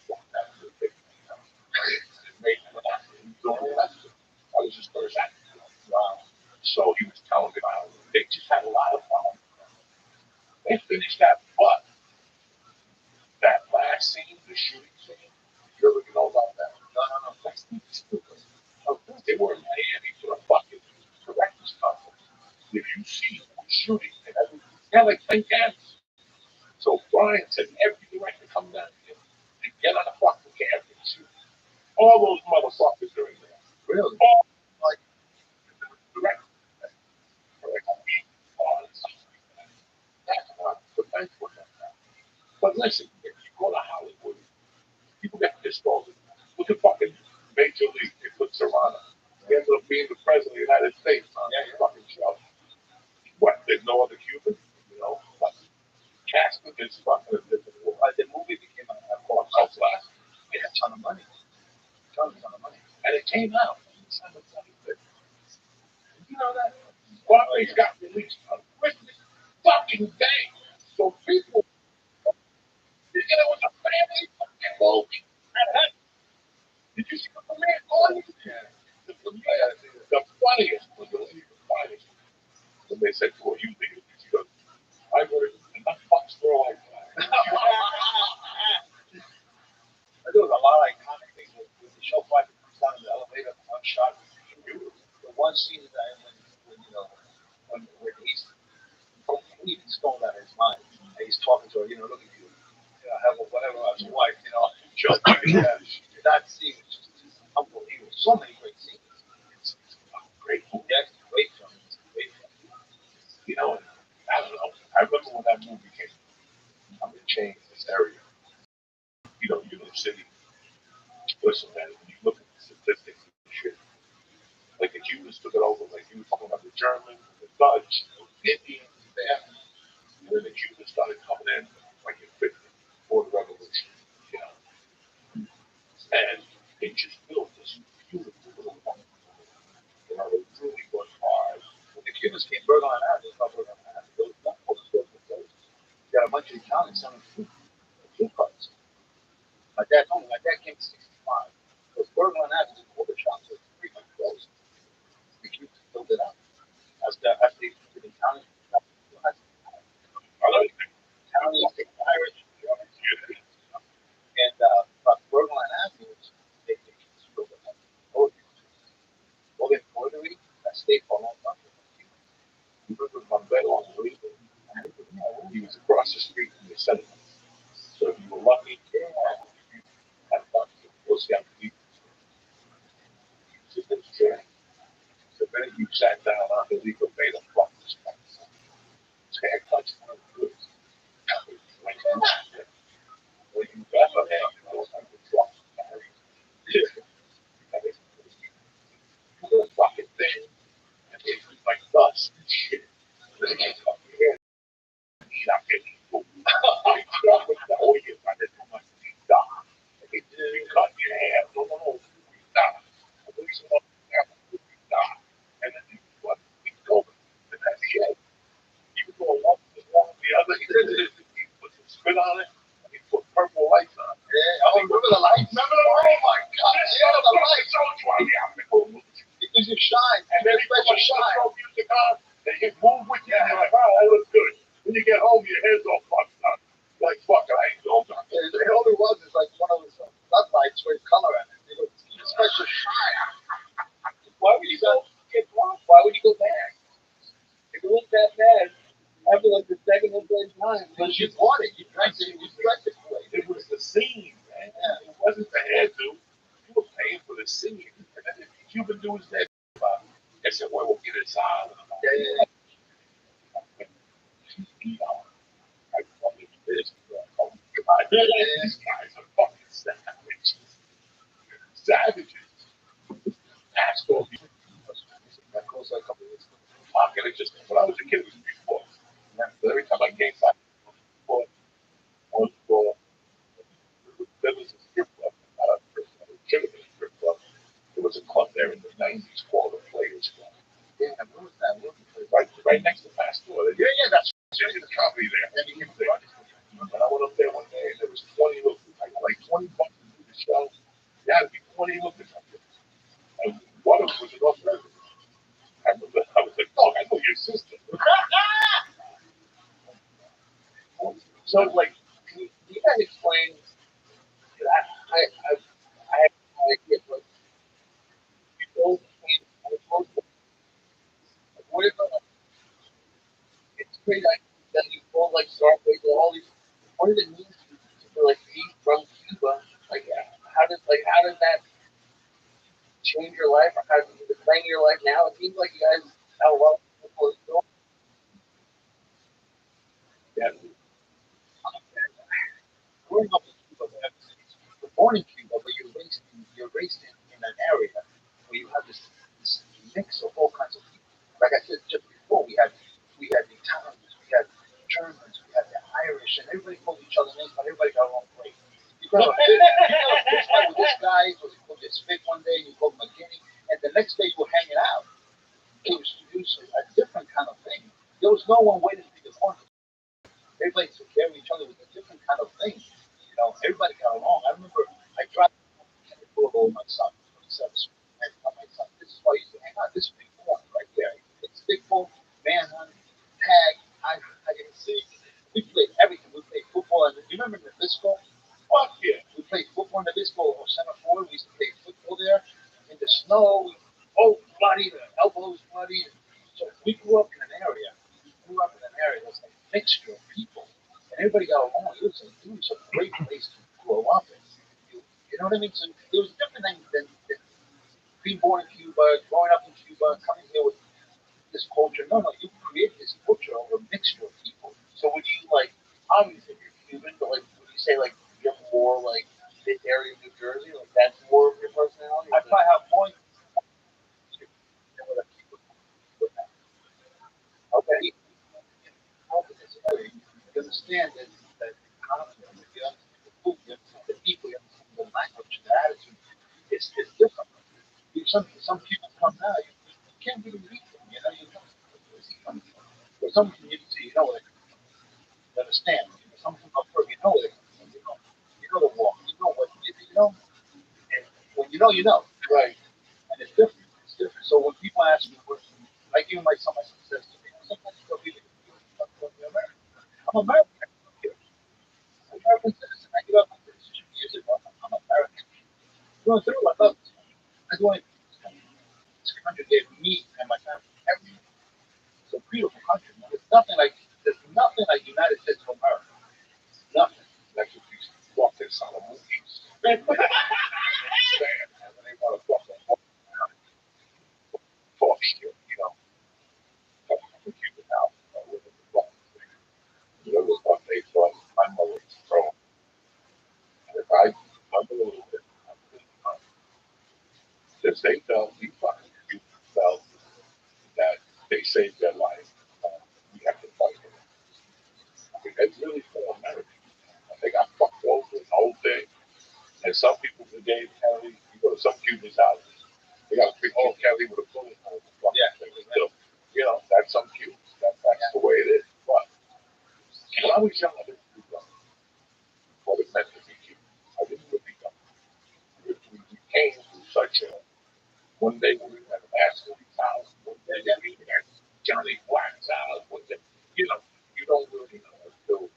That's the big thing. It made him laugh. He was doing the lesson. I was his first actor. Wow. So he was telling me about they just had a lot of fun. They finished that, but that last scene, the shooting scene, you ever know about that? No. That's stupid. They were in Miami for a fucking director's conference. If you see who's shooting, and they're like 10 cameras. So Brian said every director come down here and get on a fucking camera and shoot. All those motherfuckers are in there. Really? All like the director. Like, that's what the bench was at. But listen, if you go to Hollywood, people get pissed off. Look at fucking Major League. They put Serrano. He ended up being the president of the United States on that fucking show. it's fucking the movie became a cult classic. It had a ton of money, ton of money, and it came out on December 25th. You know that? Finally, it got released on Christmas fucking day. So people, it was a family fucking movie. Did you see the premiere on it? Yeah. The premiere, the funniest was the funniest. When they said, "Well, you think it?" She goes, "I heard enough fucks for a lifetime." There was a lot of iconic things with the show fight that comes down in the elevator, one shot. The one scene that when he's going out of his mind, and he's talking to her, look at you, have whatever as a wife, joking, that scene is just unbelievable. So many great scenes. It's great. Yeah, it's a great film. It's a great film. I don't know. I remember when that movie came. I'm gonna change this area. New York City. Listen, man, when you look at the statistics and shit, like the Cubans took it over, like you were talking about the Germans, the Dutch, the Indians, there. And then the Cubans started coming in like in 50 before the revolution, you know. And they just built this beautiful little country. They really worked hard. When the Cubans came, Bergen Island, they thought Bergen Island, there was one place to go. You got a bunch of Italians selling food carts. My dad came to 65. Because Bergen Island is an older shop, so it's pretty much closed. The Cubans built it up. As they did Italian shop, Italian, Irish, German, and but Bergen Avenue is they built it up. Golden Embroidery, that stayed for a long time. You remember Bombello on the way? He was across the street from the center. So if you were lucky, you had fun. Go see how people sit in his chair. So then you sat down on the legal made a fuck this place. His haircut's one of the goods. When you got a hair, it was like a truck. You fucking thing. And it was like dust and shit. Then it came up your hair. Eat up any food. I truck with the oil. I didn't know much to eat. You cut your hair. No. Stop. At least one half of it. Stop. And then you go. And that's the end. You can go one to the other. He put some spit on it. And he put purple lights on it. Yeah. Oh, remember the lights? Remember the lights? Oh my God. Yeah, the lights. It gives you shine. And then he lets you shine. Music on. And you move with you. You're like, oh, that looks good. When you get home, your hair's all fucked up. Like, fuck it, I ain't no time. It only was is like one of those floodlights with color in it. It was special shine. Why would you go get drunk? Why would you go back? If it was that bad, after like the second or third time, because you bought it, you drank it, you drank it. It was the scene, man. Yeah. It wasn't the hairdo. You were paying for the scene. And then the Cuban dudes there, they said, well, we'll get it out. Yeah. I fucking this. Oh, God. These guys are fucking savages. Savages. Asshole. That goes like a couple of years ago. Pocket, it just, when I was a kid, it was before. Every time I came back, for there was a strip club, not a strip club, it should have been a strip club. There was a club there in the 90s called the Players Club. Yeah, where was that? Right next to Pastor. Yeah, that's the company there. And he was there. And I went up there one day and there was 20 lookers, like 20 bucks to do the show. There had to be 20 lookers up there. And one of them was an off resident. I was like, dog, I know your sister. So, like, you guys explain that I have no idea, but you go what if it's great that you go like Starbucks or all these, what does it mean to like be from Cuba? Like, how does that change your life, or how does it explain your life now? It seems like you guys have a lot of people still. Yeah. Growing up in Cuba, you're born in Cuba, but you're raised in an area where you have this mix of all kinds of people. Like I said just before, we had the Italians, we had the Germans, we had the Irish, and everybody called each other names, but everybody got along great. You got a fist fight with this guy, so you called this Vic one day, and you called McKinney, and the next day you were hanging out. It was a different kind of thing. There was no one waiting to be the corner. Everybody took care of each other. It was a different kind of thing. Everybody got along. I remember I drive with my son, 27. I tell my son, this is why you used to hang out. This is big ball right there. It's big ball, manhunt, tag, hide and seek. We played everything. We played football. And you remember Nabisco? Fuck yeah. We played football in Nabisco or center forward. We used to play football there in the snow. Oh, bloody, the elbows bloody. So we grew up in an area. That was like a mixture of people. And everybody got along. It was a great place to grow up in. You know what I mean? So it was different than being born in Cuba, growing up in Cuba, coming here with this culture. No, you create this culture of a mixture of people. So would you like, obviously you're Cuban, but like, would you say like you're more like this area of New Jersey? Like that's more of your personality? I probably have more than what I keep with that. Okay. You understand that conflict, you understand the food, you understand the people, you understand the language, the attitude. It's different. Some people come now, you can't really read them, you know where they come from. But some you can see, you know where they come from. You understand? Some people come from, you know where they come from. You know the walk, you know what you know. And when you know. Right. And it's different. It's different. So when people ask me, like even my son says to me, sometimes you go, you're American. I'm American. I'm American citizen. I grew up in this years ago. I'm American. Going through, I love this country. I do anything for this country. This country gave me and my family everything. It's a beautiful country. Man. There's nothing like United States of America. Nothing. Like if you walk inside of movies, stand, and they want to fucking talk shit, Cuban house, with the fucking thing. The stuff they thought my mother was throwing. And if I hung a little bit, I couldn't hunt. Because they felt, we fucking Cubans felt that they saved their life. We have to fight for them. I mean, that's really for America. They got fucked over the whole thing. And some people today, Kelly, you go to some Cubans' houses, they got a picture of Kelly with a bullet hole in the fucking thing. Still, that's some Cubans. That's the way it is. But when I was young, I didn't really know what it meant to be Cuban. I didn't really know. We came through such a, one day we were at Ashley's house, one day we were at Johnny Black's house, one day, you know, you don't really know until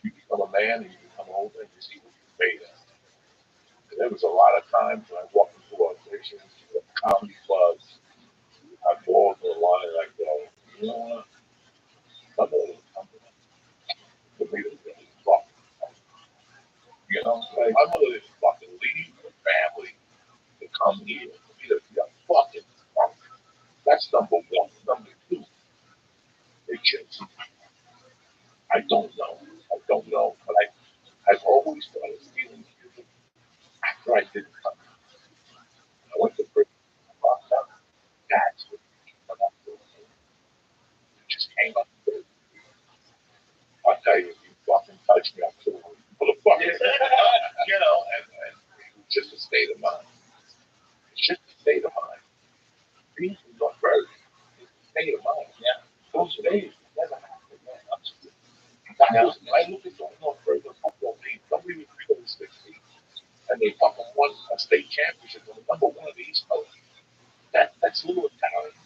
you become a man and you become older and you see what you're made of. And there was a lot of times when I walked into auditions, comedy clubs, I go over the line and I go, you know what? I'm older. For me to really fuck. Like, my mother didn't fucking leave her family to come here for me to be a fucking punk. That's number one. Number two, they just, I don't know. I don't know. But I've always started feeling guilty after I did come. I went to prison. Locked up. That's what it just came up. I'll tell you, if you fucking touch me, I'll kill you. Motherfucker. And it was just a state of mind. It's just a state of mind. These are very state of mind. Yeah. Those days never happened, man. I look at those North Bergen football team. Somebody was 360, and they fucking won a state championship. They were number one in the East Coast. That's little talent.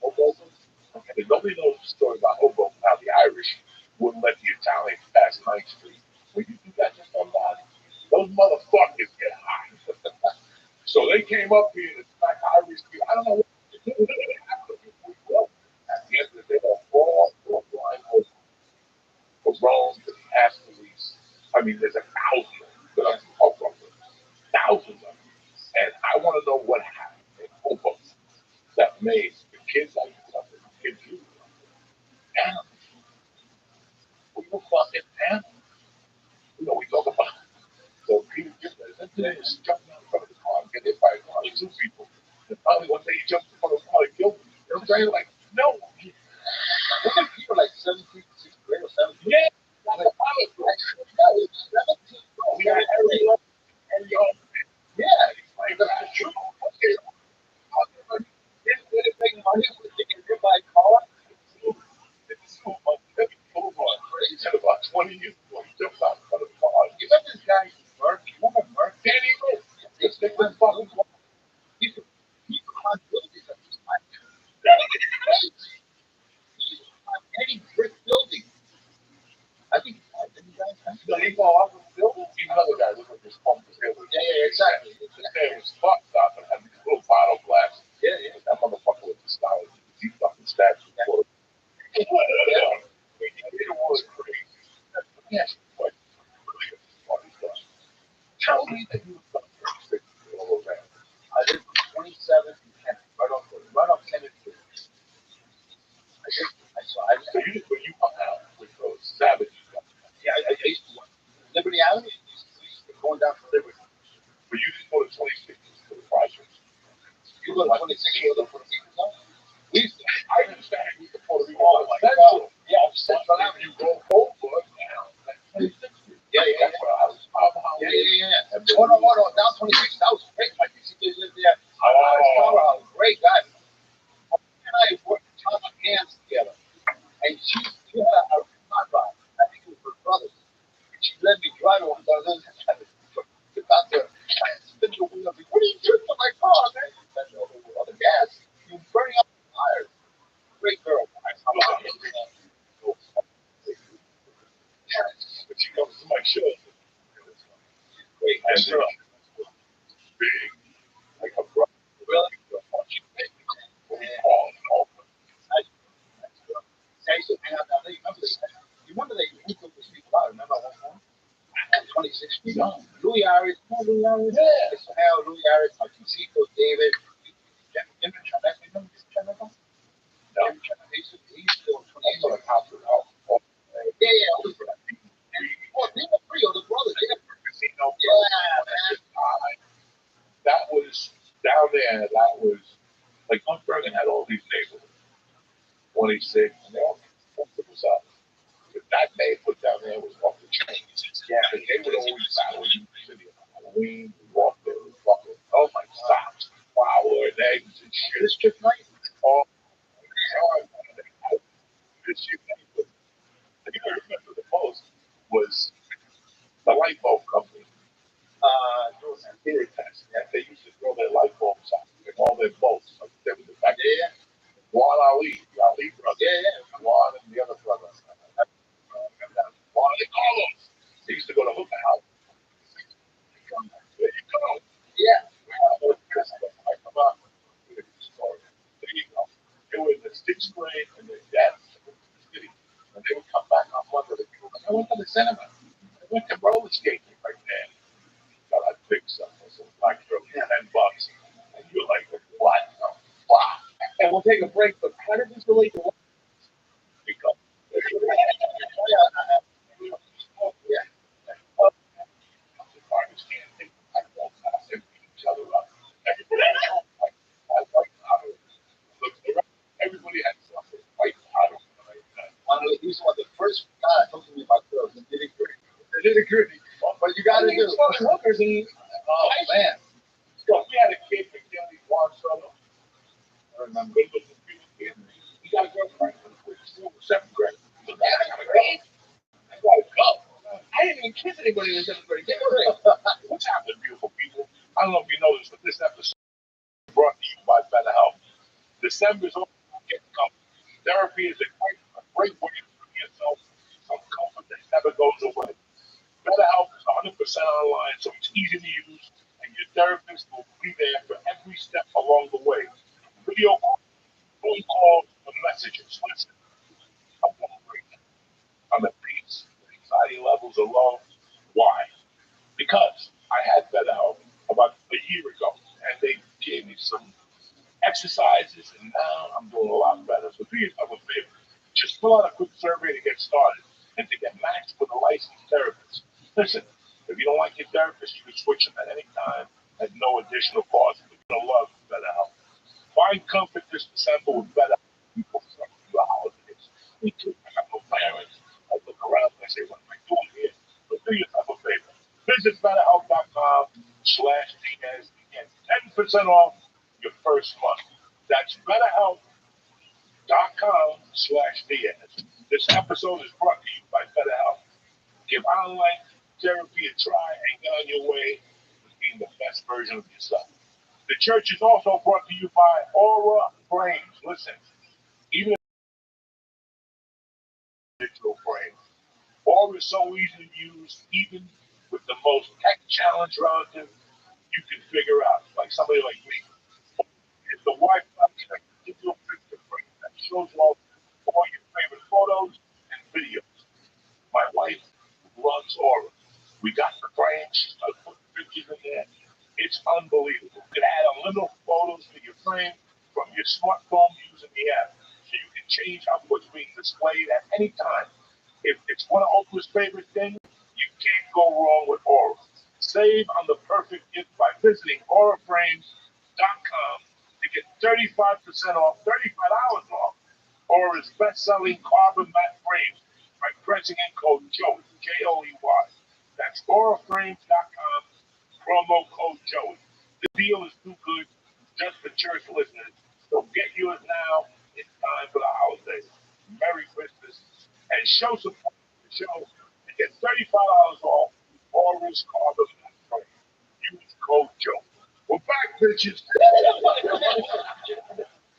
Hoboken. And nobody knows the story about Hoboken, how the Irish wouldn't let the Italians pass 9th Street. When you do that to somebody, those motherfuckers get hot. So they came up here and attacked Irish people. I don't know what to do. At the end of the day, all blind for Rome, to the Astley's. I mean, there's a thousand that I'm Hoboken. Thousands of them. And I want to know what happened in Hoboken that made the kids like something, the kids you animals. We were fucking animals. We talk about so people just jumping out in front of the car and get hit by a car, two people. And finally one day he jumped in front of the car and killed me. You know what I'm saying? Like, no. Wasn't people like 7 feet, 6 grade or 7 feet? Yeah. 20 years ago, he jumped out in front of the car. You remember this guy, Burke? You remember Burke? Danny Rose. Yes, they couldn't fucking car. He could climb buildings at this time. He used to climb any brick building. I think didn't you guys think? No, he fell off of the building? Even other guys look like this pump was able to. Yeah, exactly. His name was fucked up and had these little bottle glass. Yeah, yeah. That motherfucker was the style. He fucking statue. Yeah. It was crazy. Yes. Tell me that you were 36 all around. I lived from 27 to 10, right off Kennedy. So you hung out with those savages. Yeah, I used to work. Liberty Island, going down to Liberty. But you just go to 26 for the project. You go to 26 for the Puerto We used to, I understand we used to Puerto Rico. Oh, my God. Yeah, Central Avenue. You go over now. 26th Street. Yeah. That's where I was. Yeah. Down 26th. That was great. My PCK lived there. I was great guy. And I worked on my hands together. And she had a ride. I think it was her brother. And she let me drive it one time. Then I got there. I spin the wheel. What are you doing to my car, man? The gas. You're burning up the tires. Great girl. But she comes to my show. Great girl. Big. Like a brother. Really? You remember they took these people out? Remember that one? 26 feet. Louis Arias. Louis Arias? Yeah. It's how Louis Arias, Martincito, David. Remember Chemical? No. He's still 28. On the top of the house. Yeah. Oh, they were three of the brothers. They were casino. Yeah, man. That was down there. That was like North Bergen had all these neighborhoods. 26, and they all was up. But that neighborhood down there was off the chain. Yeah, and they would always battle in the city on Halloween. We walked there with fucking, oh my socks, flour and eggs and shit. This trip night? Oh, this shit. The thing I remember the most was the light bulb company. Doing that theory test. Yeah, they used to throw their light bulbs out and all their bolts. Like they were the back. Yeah. Juan Ali, the Ali brother. Yeah. Juan and the other brother. Juan de Carlos. They used to go to Hooker House. There you go. Yeah. I come out. There you go. They were in the sixth grade and their dad was in the city. And they would come back on Monday. I went to the cinema. I went to roller skating right there. Got a big stuff. So I threw $10. And you're like, what? Wow. And we'll take a break, but how did this relate to what? Because everybody had something white powder. He's one of the first guys talking to me about girls. They did it gritty. But you got to do fucking hookers and oh man. So we had a kid from Kelly Juan Soto. I remember. He got a girlfriend. Seventh grade. I got a girl. I gotta go. I didn't even kiss anybody in the seventh grade. What's happening, beautiful people? I don't know if you know this, but this episode is brought to you by Better Health. December's over. Getting comfort. Therapy is a great way to give yourself some comfort that never goes away. Better Health is 100% online, so it's easy to use, and your therapist will be there for every step along the way. Video calls, phone calls, and messages. Listen, I'm going great. I'm at peace. Anxiety levels are low. Why? Because I had Better Health about a year ago, and they gave me some exercises, and now I'm doing a lot better. So do yourself a favor. Just fill out a quick survey to get started and to get matched with a licensed therapist. Listen, if you don't like your therapist, you can switch them at any time at no additional cost. You're going to love Better Health. Find comfort this December with Better Health. People from the holidays. Me too. I got no parents. I look around and I say, what am I doing here? But do yourself a favor. Visit betterhealth.com/Diaz to get 10% off your first month. That's betterhealth.com/Diaz. This episode is brought to you by Better Health. online therapy and try and get on your way to being the best version of yourself. The church is also brought to you by Aura Frames. Listen, even digital frames, Aura is so easy to use, even with the most tech-challenged relative you can figure out, like somebody like me. It's the Wi-Fi digital picture frame that shows all your favorite photos and videos. My wife loves Aura. We got the frames. I put pictures in there. It's unbelievable. You can add unlimited photos to your frame from your smartphone using the app. So you can change how what's being displayed at any time. If it's one of Oprah's favorite things, you can't go wrong with Aura. Save on the perfect gift by visiting auraframes.com to get 35% off, $35 off, Aura's best-selling carbon matte frames by pressing in code Joey, Joey. That's auraframes.com, promo code Joey. The deal is too good just for church listeners, so get yours now in time for the holidays. Merry Christmas, and show support to the show and get $35 off Aura's carbon matte frame. Use code Joey. We're back, bitches.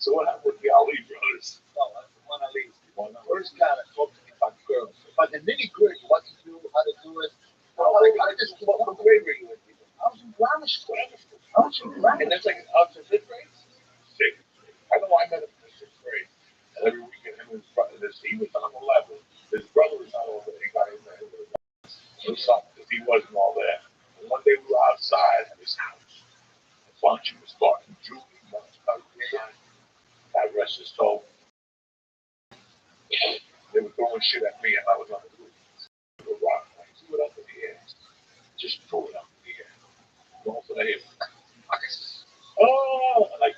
So what happened with the Ali brothers? No, one of these. First guy that talked to me about girls. But the nitty gritty, what to do, how to do it. I just came up with grade were you in people. I was in grammar school. And that's like up to fifth grade? Sixth. I know I met him in sixth grade. And every weekend, him and his brother, he was on the level. His brother was on over there. He got him there. Or something, because he wasn't all there. And one day we were outside at his house. The function was starting. Julie, God rest his soul. They were throwing shit at me, and I was on the roof. The rock, like, threw it up in the air. Just threw it up in the air. Going for the hip. Oh, like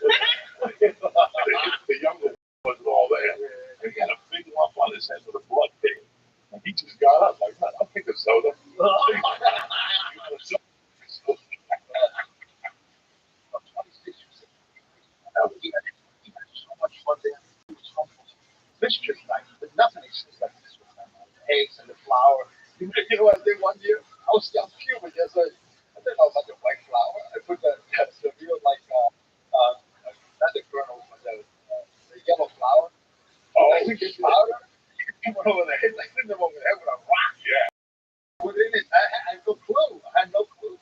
the younger wasn't all there. And he had a big lump on his head with a blood thing. And he just got up, like, I'll take a soda. He had so much fun there. It was fun. Fish trip night, but nothing exists like this one. The eggs and the flour. You know what I did one year? I was still Cuban. I didn't know about the white flour. I put the real not the kernels, but the yellow flour. Oh, I took this powder. He went over the head. I hit him over the head with a rock. yeah. Within it, I had no clue. I had no clue.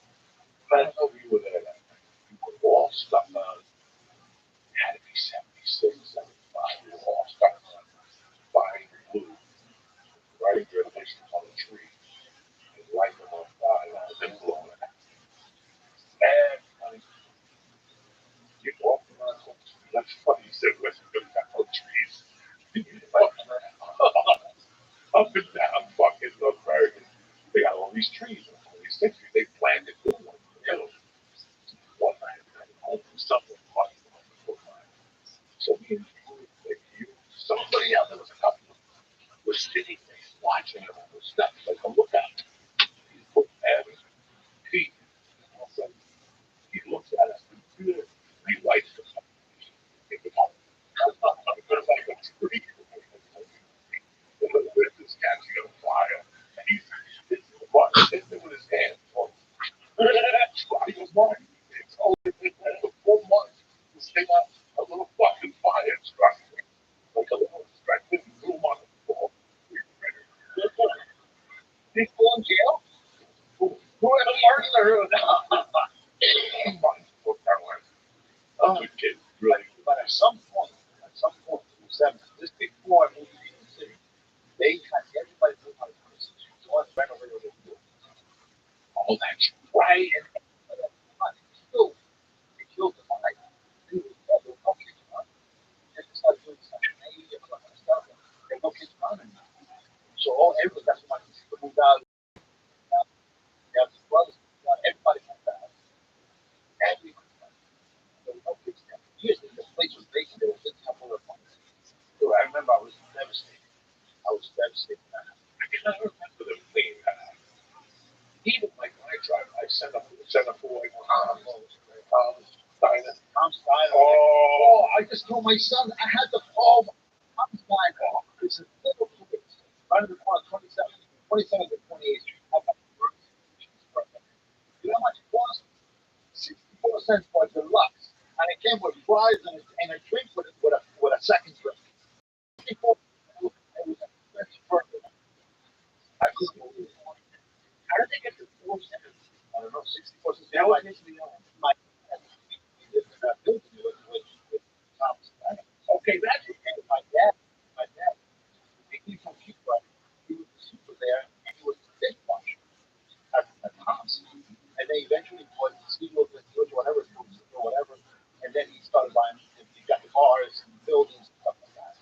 I don't know if you were there that night. You were all stuck on. It had to be 76, 75. We were all stuck on buying glue, writing your initials on the tree, and lighting them on fire, and then blowing it out. And honey, you walk around. That's funny. You said West Philly got no trees. Up and down fucking North American. They got all these trees, all these things. They planted good ones. You know, one night, home from somewhere, so me and you, somebody else, there was a couple of them, was sitting there watching it on the steps like a lookout. He's putting Abby, Pete, and all of a sudden, he looks at us and he lights us up. It's like a tree. This cat's on fire. And he's hitting it with his hands. He goes, Mark, it's only for 4 months to stay out a little fucking fire struck. Like a little distracted and threw him on the floor. He's still in jail? Who had a murder? Oh, good kid, really. But at some point, in the 70s, this big boy moved to the city. They had everybody knew how to put it. So I ran over to the door. Oh, that's right. And they killed the guy. There were no kids around. They started doing Section 80 and all that kind of stuff. There were no kids around anymore. So that's why people moved out. They have brothers, everybody moved out. Everybody. There were no kids there. Years ago, the place was vacant. There was a couple of months. So I remember I was devastated. I cannot remember them cleaning that out. Even like when I drive, I send up for like Tom's Diner. Oh, I just told my son I had to call Tom's Diner. It's a little place right in the corner, 27th and 28th. Have came with fries and a drink with a second drink. Before it was a French burger. I couldn't believe it. How did they get to 4 cents? I don't know, 64 cents. That was my building with Thomas. Okay, that's okay. My dad, he came from Cuba. He was the super there, and he was the dishwasher at Thomas. And they eventually put Steele and George, whatever, or whatever. And then he started buying, he got the bars and buildings and stuff like that.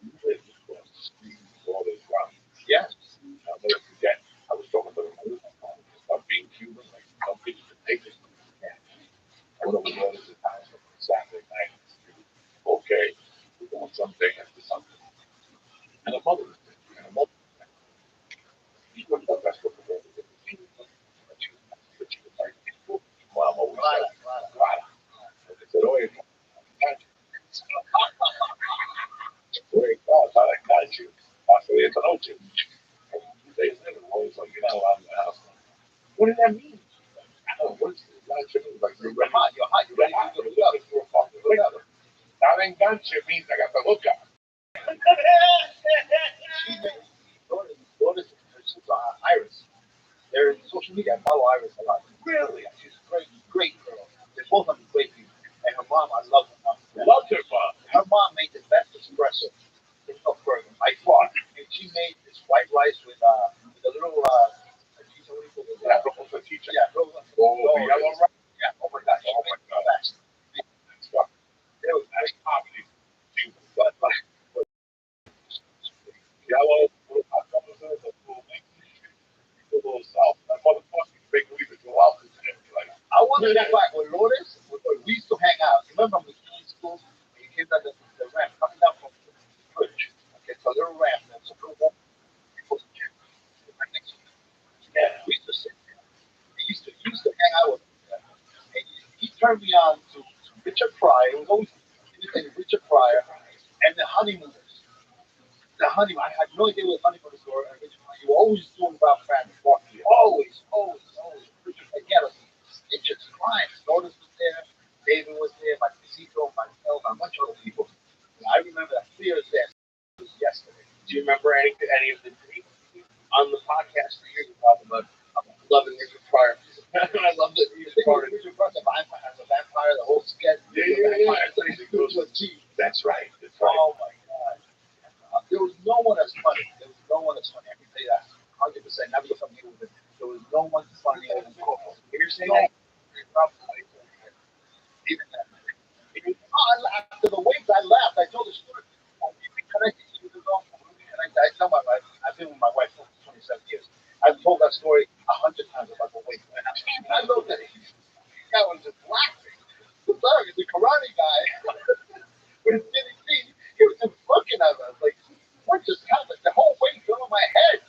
You lived across the street with all those rocks. Yes. I'll never forget. I was talking to them about being Cuban, like some people could take it. Yeah. I went over to his house on Saturday night. Okay, we're doing something after something. And a mother was there. And a mother was there. She wasn't the best looking girl in the team. But she was like, Mom always said, Clara. And they said, oye, oye, Clara, I got you. Paso de esta noche. And 2 days later, the boys like, you're not allowed in the house. What did that mean? I don't know. What's the last thing? Like, you're hot, you're ready to go to the other. You're fucking together. Now, enganche means I got the hookup. She made daughters, Iris. They're in social media. I follow Iris a lot. Really? She's a great, great girl. They're both of them great people. And her mom, I love her mom. Loved her mom. Her mom made the best espresso in North Bergen by far. And she made this white rice with a little Yeah, from teacher. yeah, Oh, the yellow rice. yeah. Oh my God. Oh my God. Best. That's fucking. It was That's poverty. but Yellow, little hot dogs, a little a little salt. That motherfucker make me even go out with him. Like, I want to get back with Lourdes. We used to hang out. Remember when we came to school? We came down the ramp coming down from the bridge. Okay, so a little ramp. There's a little walk. People's gym. Right next to it. yeah. We used to sit there. He used to hang out with me. And he turned me on to Richard Pryor. It was always Richard Pryor and the Honeymooners. The honeymoon. I had no idea what honeymooners were. And you were always doing about family. Always, always, always. Again, stitches, clients. Lotus was there. David was there. My Casito, myself, a bunch of other people. And I remember that clear as day. It was yesterday. Do you remember any of the on the podcast for years about them? I'm loving Richard Pryor. I love that Richard Pryor. Richard Pryor as a vampire, the whole sketch. Yeah. To a T. That's right. That's right. Oh my God. There was no one as funny. There was no one as funny. I can tell you that 100%. Not because I'm here with it. There was no one funnier than Coco. You're saying that? Even that. After the wings, I laughed. I told the story. Oh, we reconnected years ago. I tell my wife, I've been with my wife for 27 years. I've told that story 100 times about the wings. And I looked at it. I was just laughing. The karate guy with his skinny feet, he was just looking at us like, what just happened? The whole weight fell on my head.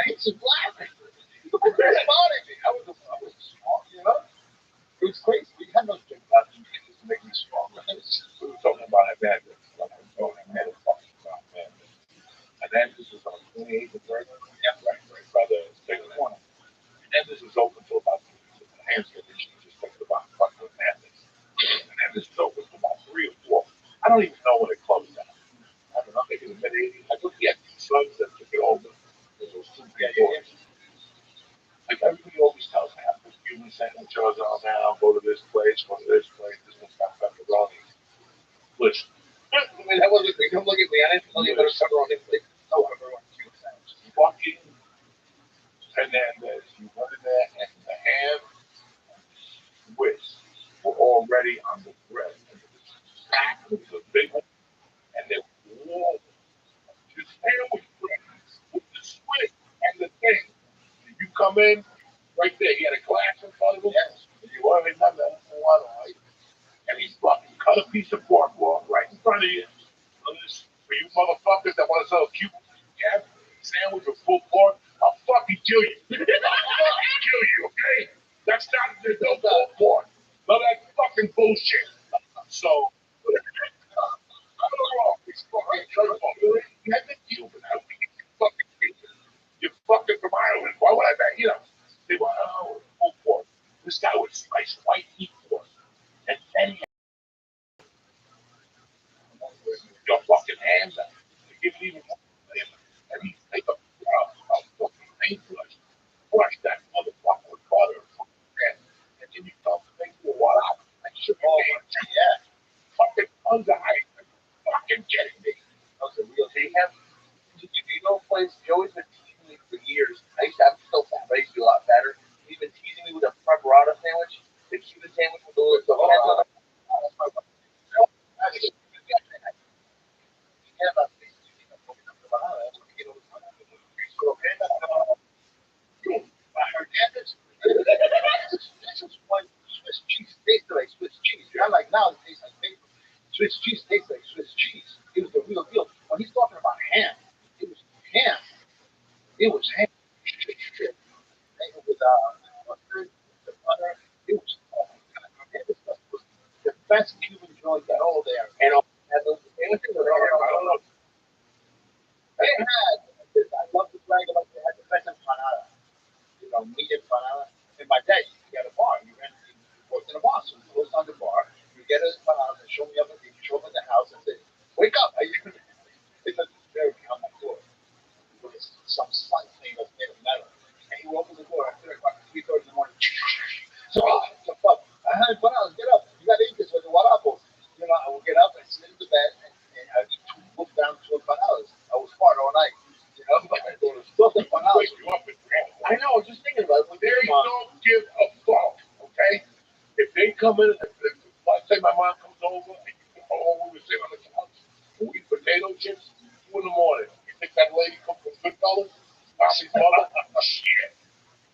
He's just laughing. He was responding to me. I was strong, you know? It was crazy. We had no strength left to make me strong. We were talking about Hernandez. Like I'm talking fucking about Hernandez. Hernandez was on 28th and 3rd. Yeah, right by the second corner. Hernandez was open till about the hamster issue. Just thinking about fucking Hernandez. Hernandez was open till about 3 or 4. I don't even know when it closed down. I don't know. Maybe in the mid 80s. I think he had 2 sons that took it over. There was 2 big doors. Like everybody always tells me, I put Cuban sandwiches on now, go to this place, this one's got pepperoni. Listen, I mean, that wasn't, don't look at me. I didn't tell you about a pepperoni. No pepperoni. fucking Hernandez, you went in there and the ham twists were already on the bread. And it was packed, it was a big one, and they were warm. The sandwich bread with the Swiss and the thing. You come in right there. He had a glass in front of him. Yes. And you want to remember right? And he's fucking cut a piece of pork raw right in front of you. For you motherfuckers that want to sell a cute sandwich with full pork, I'll fucking kill you. I'll fucking kill you, okay? That's not the no full pork. None of that fucking bullshit. So, I'm wrong. It's fucking trouble. You had the deal, but I think you fucking people. You're fucking from Ireland. Why would I bet? You know, they want full pork. This guy would slice white meat for us. And then he ham. It was ham. It was ham. Shit. It was mustard, the butter. It was oh my god. Man, this stuff was the best Cuban joint at all there. And anything with I don't know. They had. I love to brag about they had the best empanada. You know, meat empanada. In my day, you had a bar. You worked in a bar, so you closed on the bar. You get a empanada and show me up at the show up at the house and say, "Wake up!" It's a very on my door. With some slight thing of metal. And he opened the door at 3:30 in the morning. So, the fuck? I had empanadas. Get up. You got to eat this with the guarapo. You know, I would get up and sit in the bed and I'd eat look down two empanadas. I was smart all night. You know, those empanadas. I know. I was just thinking about it. They don't give a fuck. Okay, if they come in, let's say my mom comes over and you come over, we sit on the couch, we eat potato chips, 2 in the morning. You think that lady comes from Goodfellas? She's mother?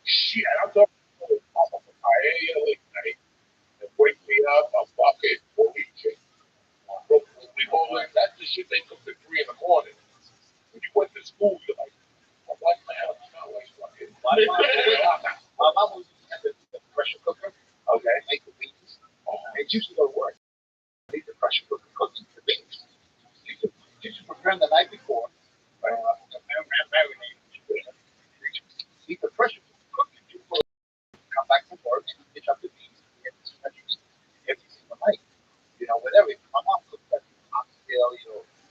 Shit. I'm talking about paella late night and wake me up, a bucket, holy shit. That's the shit they cooked at 3 in the morning. When you went to school, you're like, well, what the hell? It's not like fucking. My mom was used to have the pressure cooker. Okay. Make the beans. And she used to go to work. Make the pressure cooker cooking the beans. She used to prepare them the night before. Marinate. Eat the pressure cooker cooking. Come back from work and get up the beans and get this every single night. You know, whatever. My mom cooked that oxtail,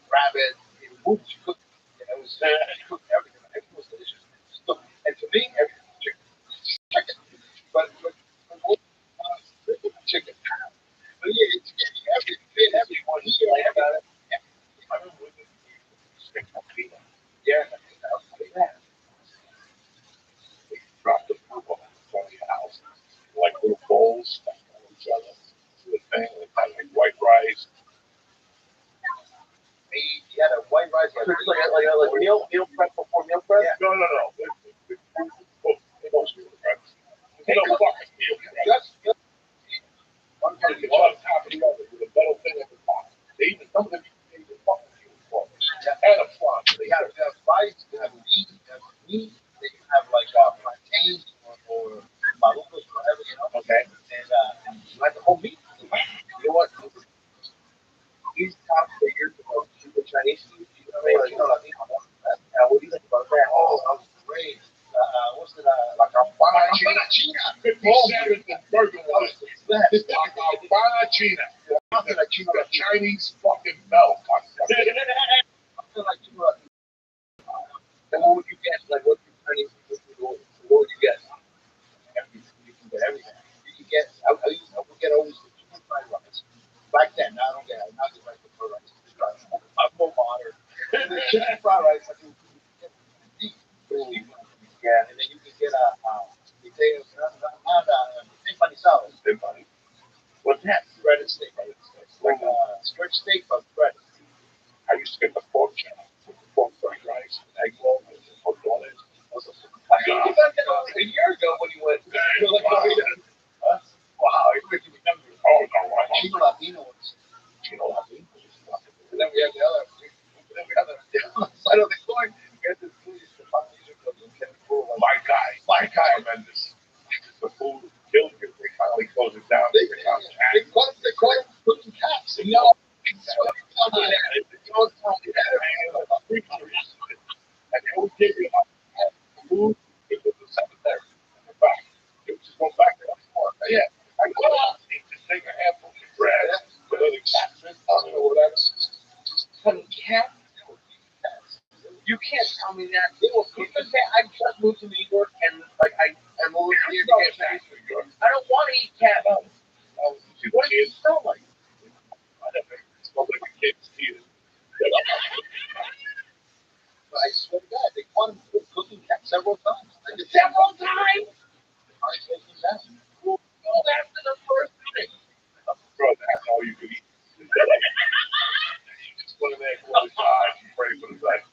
rabbit, moved. She cooked. It was she cooked everything. Everything was delicious. So, and to me, everything was chicken. Chicken. But chicken. But yeah, it's everyone here. I got it. I remember when yeah, They dropped the poop on the front of your house. Like little bowls stacked on each other. The thing, like white rice. yeah, the white rice, like meal prep before meal prep. Yeah. No. Most people are no fucking meal. Just One time it's on top of the other with a metal thing at the top. They even some of them even fucking uniform. And a flan. they have rice, they have meat, they have like plantains or malucos, whatever, Okay. and like the whole meat. You know what? These top figures of Cuban Chinese food, Latino. And what do you think about that? Oh, that was great. What's it? Like Albana China. 57th and Bergen was. Like Albana China. Nothing like Chino The Latino. Chinese fucking belt. Nothing like Chino Latino. And what would you get? Like, what Chinese food would you get? You can get everything. You can get. I would get always the chicken fried rice. Back then, now I don't get it. Now they like the fried rice. I'm more modern. The chicken fried rice, I think you can get beef. Yeah, and then you can get potatoes, not empanizado. What's that? Breaded steak. Like stretch steak, but breaded. I used to get the pork chop, pork fried rice, egg roll, and pork donuts. You got that a year ago when you went. Huh? Wow, you make you remember. Oh, no, I Chino Latino was. Chino Latino. And then we have the other. Then we have the other side of the coin. We had this food used to find My guy, tremendous. The food killed you. They finally closed it down. They caught him cooking cats. No. And they would give you food. It was the cemetery. It was just going back there. Yeah. I go out and just take a handful of bread with other cats or whatever. Cutting cats? You can't tell me that. I just moved to New York and like I moved here to get back. I don't want to eat cat. What does it smell like? It smells like a kid's teeth. I swear to God, they caught him cooking cat several times. Several times? I closed him down. Well, after the first time. Bro, that's all you could eat. You just put it there, close your eyes, and pray for the best.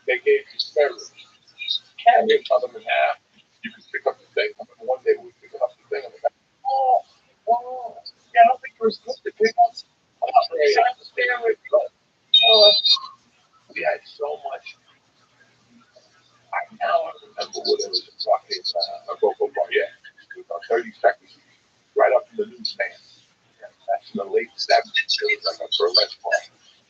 They gave you sparrows. And they cut them in half. You could pick up the thing. I remember one day we were picking up the thing and the guy, yeah, I don't think you were supposed to pick up. We had so so much. I now remember what it was fucking a Coco Bar. Yeah, it was about 30 seconds, right up from the newsstand. That's in the late 70s. It was like a burlesque bar.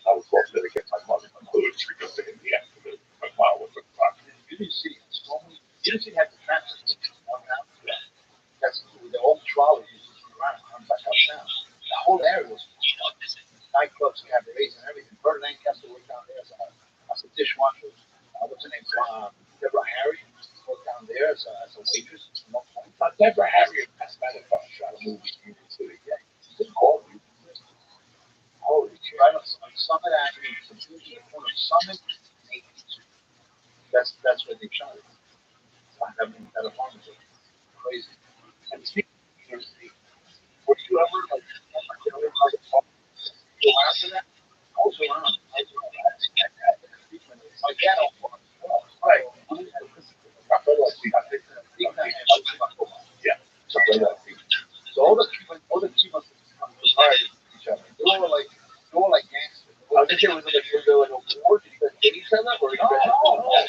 I was going there to get my mother my food because in the afternoon, my mom was a fuck. You didn't see it. You didn't see it had the traffic. Yeah. That's the old trolley used to run back uptown. The whole area was nightclubs, cabarets, and everything. Bert Lancaster worked down there as a dishwasher. What's her name? Deborah Harry worked down there as a waitress. Deborah Harry, as a matter of fact, shot a movie in Union City. Yeah, it's called you. Holy shit. Right on Summit Avenue, completely in the corner of Summit and 18th. That's where they shot it. That apartment. Crazy. And speaking of New York City, were you ever like, you know, how the fuck you go after that? I was around. My dad owned one. Right. I feel like we got this. Yeah. So I feel like So all the Cubans compared each other. They were like gangsters. I think it was like they were like a war. Did you guys hit each other, or you guys? No.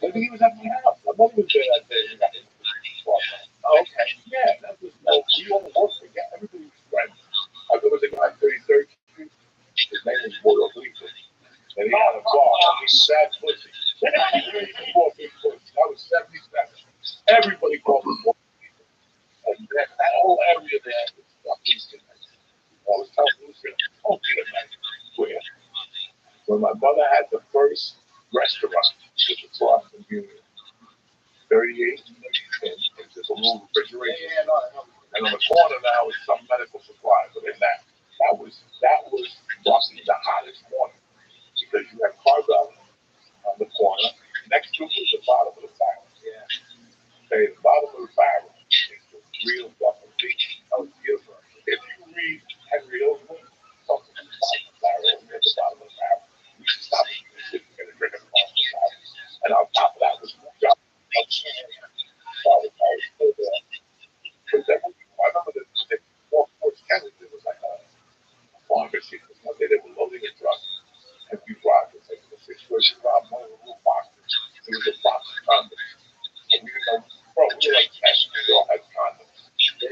Maybe he was at my house. My mother was there that day. Oh, okay. Yeah, that was no. We all worked together. Everybody was friends. There was a guy 33rd Street. His name was Boyle Weaver. And he had a bar. I mean, sad pussy. That was 77. Everybody called him Boyle Weaver. And that whole area there was fucking nice. I was telling Lucy, oh, nice. Where? When my mother had the first restaurant, which was across the Union, 38, and there's a little refrigeration. And on the corner now is some medical supplies. But in that was roughly the hottest corner because you had Carvel on the corner. Next to it was the bottom of the barrel. Yeah. Okay, the bottom of the barrel is the real fucking beach. That was beautiful. If you read Henry Osmond, something at the bottom of the barrel, near the bottom of the barrel, we should stop it and get a drink at the bottom of the barrel. And on top of that was John. I remember the Fort Kennedy, there was like a pharmacy. One day they were loading a truck and we robbed it. Like the situation robbed one of the little boxes. It was a box of condoms. And we didn't know, bro, we were like testing. We all had condoms. Shit.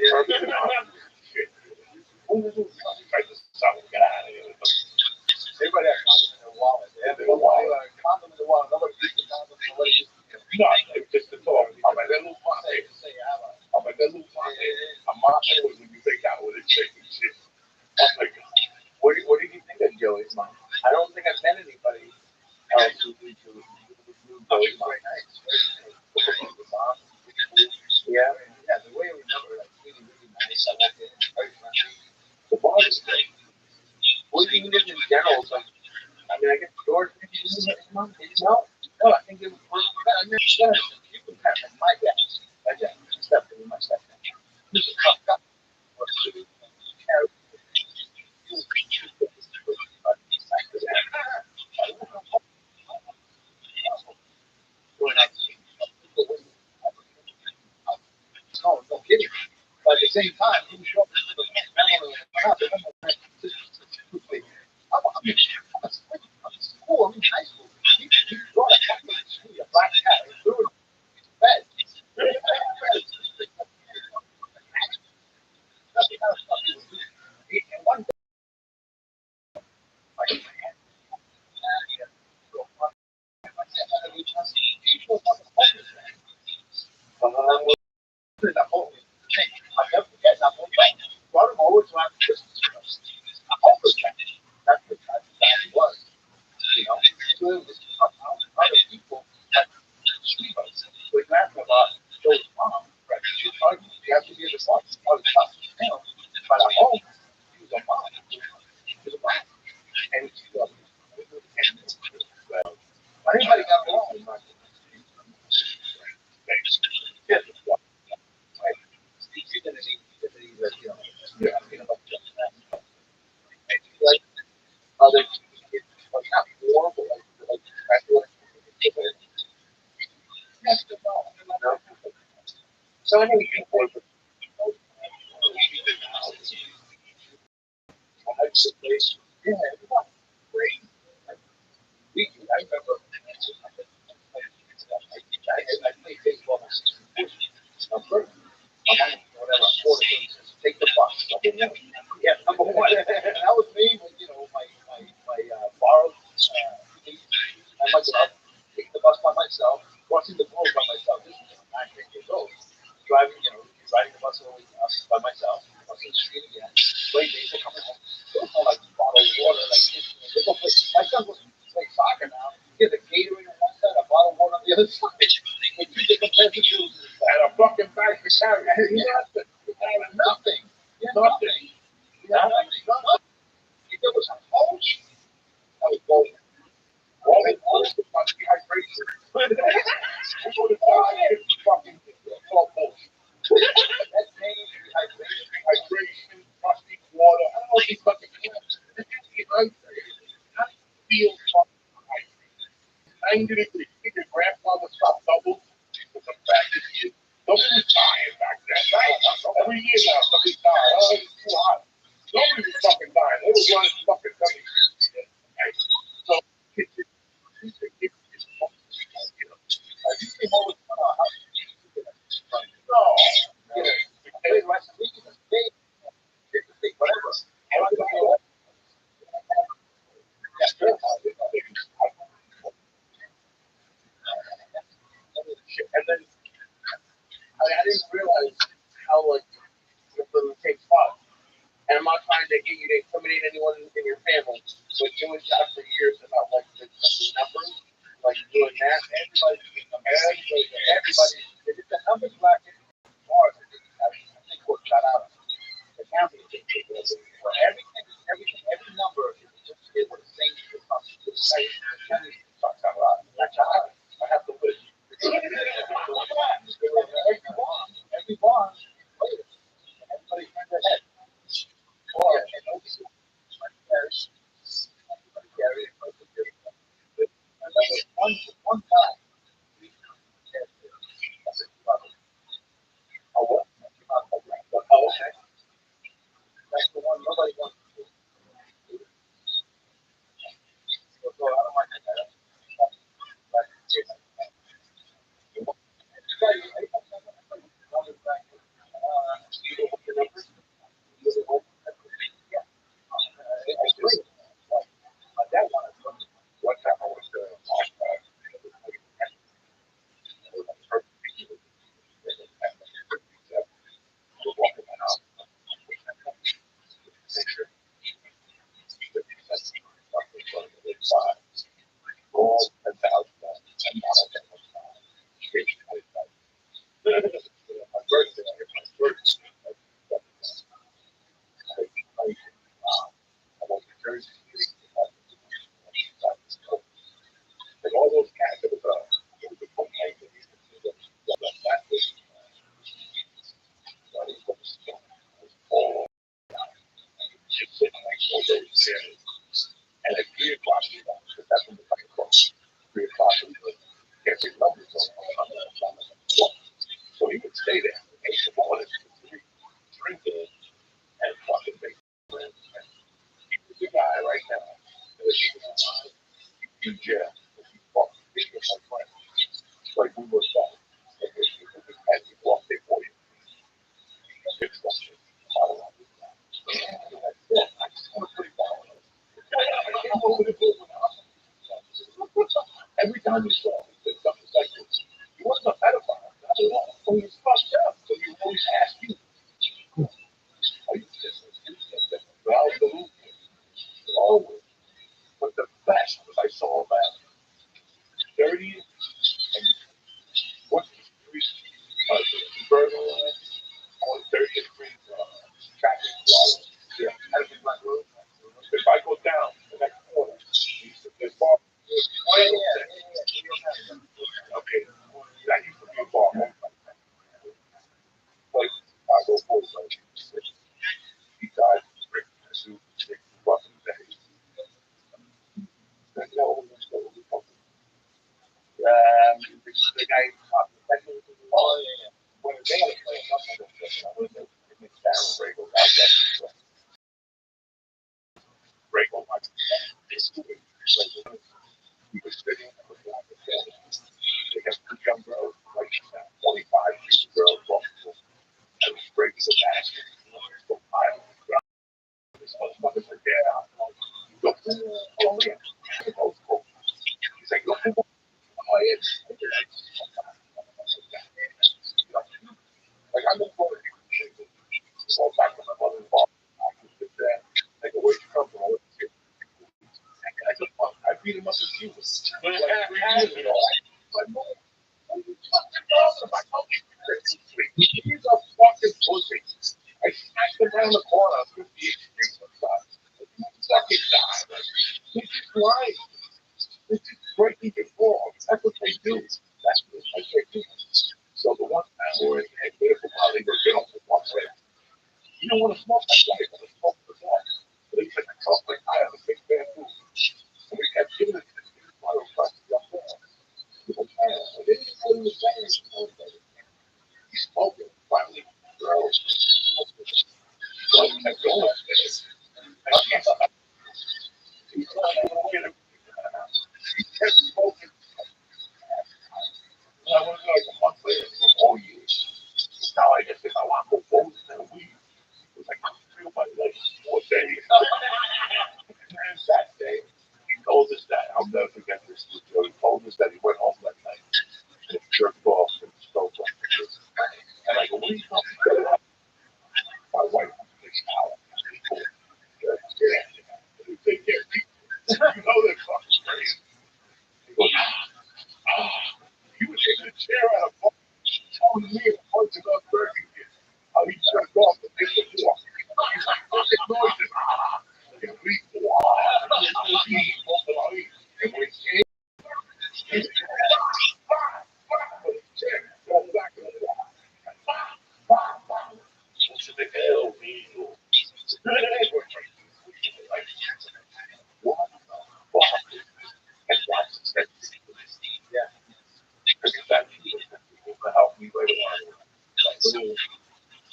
What was it? We tried to stop and get out of here. Everybody had condoms in their wallet. They had their wallet. Condom in their wallet. Nobody used the condom. Nobody used no, it was just the talk. I'm like, that little party. I'm like, that little party. I'm marching with when you make out with a chick and shit. I'm like, What did you think of Joey's mom? I don't think I've met anybody else who knew Joey's mom. Very nice. The mom, yeah, the way I remember, like really, really nice. I walked in, very friendly. the bar is great. Well, even in general, like, I mean, I guess George, maybe you knew his mom. No, I think they were first. I mean, you can have my dad. My dad, stepdad, my stepdad. He's a tough guy. No kidding. But at the same time, he was showing me the I'm in school, I'm in high school. He brought a couple of school, a black cat, and threw it on his bed. And one day, I got my hand. He was on the homeless man. The homeless. I never forget that one day. Brought him over to our Christmas house. A homeless man. That's what that was. You know, so it was other people that sweep us. We laughed about Joe's mom, right? She thought she had to be the one. All the stuff was him. But at home, he was a mom. He was a mom. And she was but anybody got along with my yeah, right. He didn't need that, you know. Yeah, you know, like other kids, like not horrible, like yes, no. So anyway, yeah, it was great. I remember myself, watching the world by myself. This is 9, 10 years old. Driving, riding the bus by myself, watching the street again. Late days, they're coming home. They'll smell like bottled water. Like they go play. My son goes play soccer now. He has a Gatorade on one side, a bottle of water on the other side. With two different pairs of shoes. And a fucking bag to carry. Nothing. Nothing. Nothing. Nothing. If there was a coach, I would go. All they want is about dehydration. We're going to die if you fucking all bullshit. That pain, dehydration, rusty water, I don't know if he's fucking camps. Dehydrated. How do you feel fucking dehydrated? 90 degrees. You think your grandfather stopped double? With some bag this year? Nobody was dying back then, right? Every year now, somebody's dying. Oh, it's too hot. Nobody was fucking dying. They were running fucking dummies. Okay? So, and then I didn't realize how like the takes fun. And I'm not trying to get you to incriminate anyone in your family, but doing that for years about like the numbers, like doing that, everybody, if it's a number black, bars, I think what got out of the county, for every number, it was the same. I have to put every bond, everybody turns their head. One time. Oh, what? Oh, okay. That's the one nobody wants to go out of my head. One time I was walking around. All 10,000. My birthday, I went to Jersey City. And all those cats that was the cocaine. That was and at 3 o'clock, because that's when the fight closed. 3 o'clock, can't see numbers. So he would stay there, 8 in the morning, drinking and fucking making friends. He's the guy right now. In jail. He's my friend. Like we were done. And he walked there for you. Fix something. I don't know. I just want to put it down. Every time you saw him, he said something like this. He wasn't a pedophile. I don't know. So he's fucked up. So he always ask you, are you this? Well, always. But the best was I saw that 30 and what street, burger on 30th Street, traffic light. Yeah, had a big black road. If I go down the next corner, this bar. Oh, yeah. Okay. That used to be a bar. Like, I go for it. He died. Two, six, fucking days. And no, the guy, oh, yeah. When they had a play, Regal, Regal, this he was sitting on the block of bed. They got two young girls, like 25 years girls, and breaks the basket. So I this motherfucker's like, yeah, go, oh, yeah. He's like, look, oh, yeah. beat him up in Cuba like 3 years ago. Like, no, what are you fucking talking about? How you He's a fucking pussy. I smacked him around the corner on 58th Street one time. You fucking die. He's just lying. This is breaking your fall. That's what they do. That's what they do. So the one time where it's beautiful, how they go down for one way. You don't want to smoke that guy. You want to smoke the dog. So they took a chocolate high on a big bamboo. And we kept giving it to him. He was one of us. They didn't know he was saying. He smoked it. Finally, girls. So he kept going. He kept smoking. I was like a month later for 4 years. Now I guess if I want to go vote in a week, it was like I feel my legs 4 days. And that day, he told us that I'll never forget this. He told us that he went home that night and jerked off and stole something. And I go, what are you talking about? My wife was in the shower. Yeah. They get people. You know they're fucking crazy. He goes, he was in a chair at a bar telling me a bunch of other Burger King how he jerked off the day before. He's like, fucking noises. And we go, and when he came, he's going back to the bar. What's the hell, man? And that's yeah. Because that will help me later on.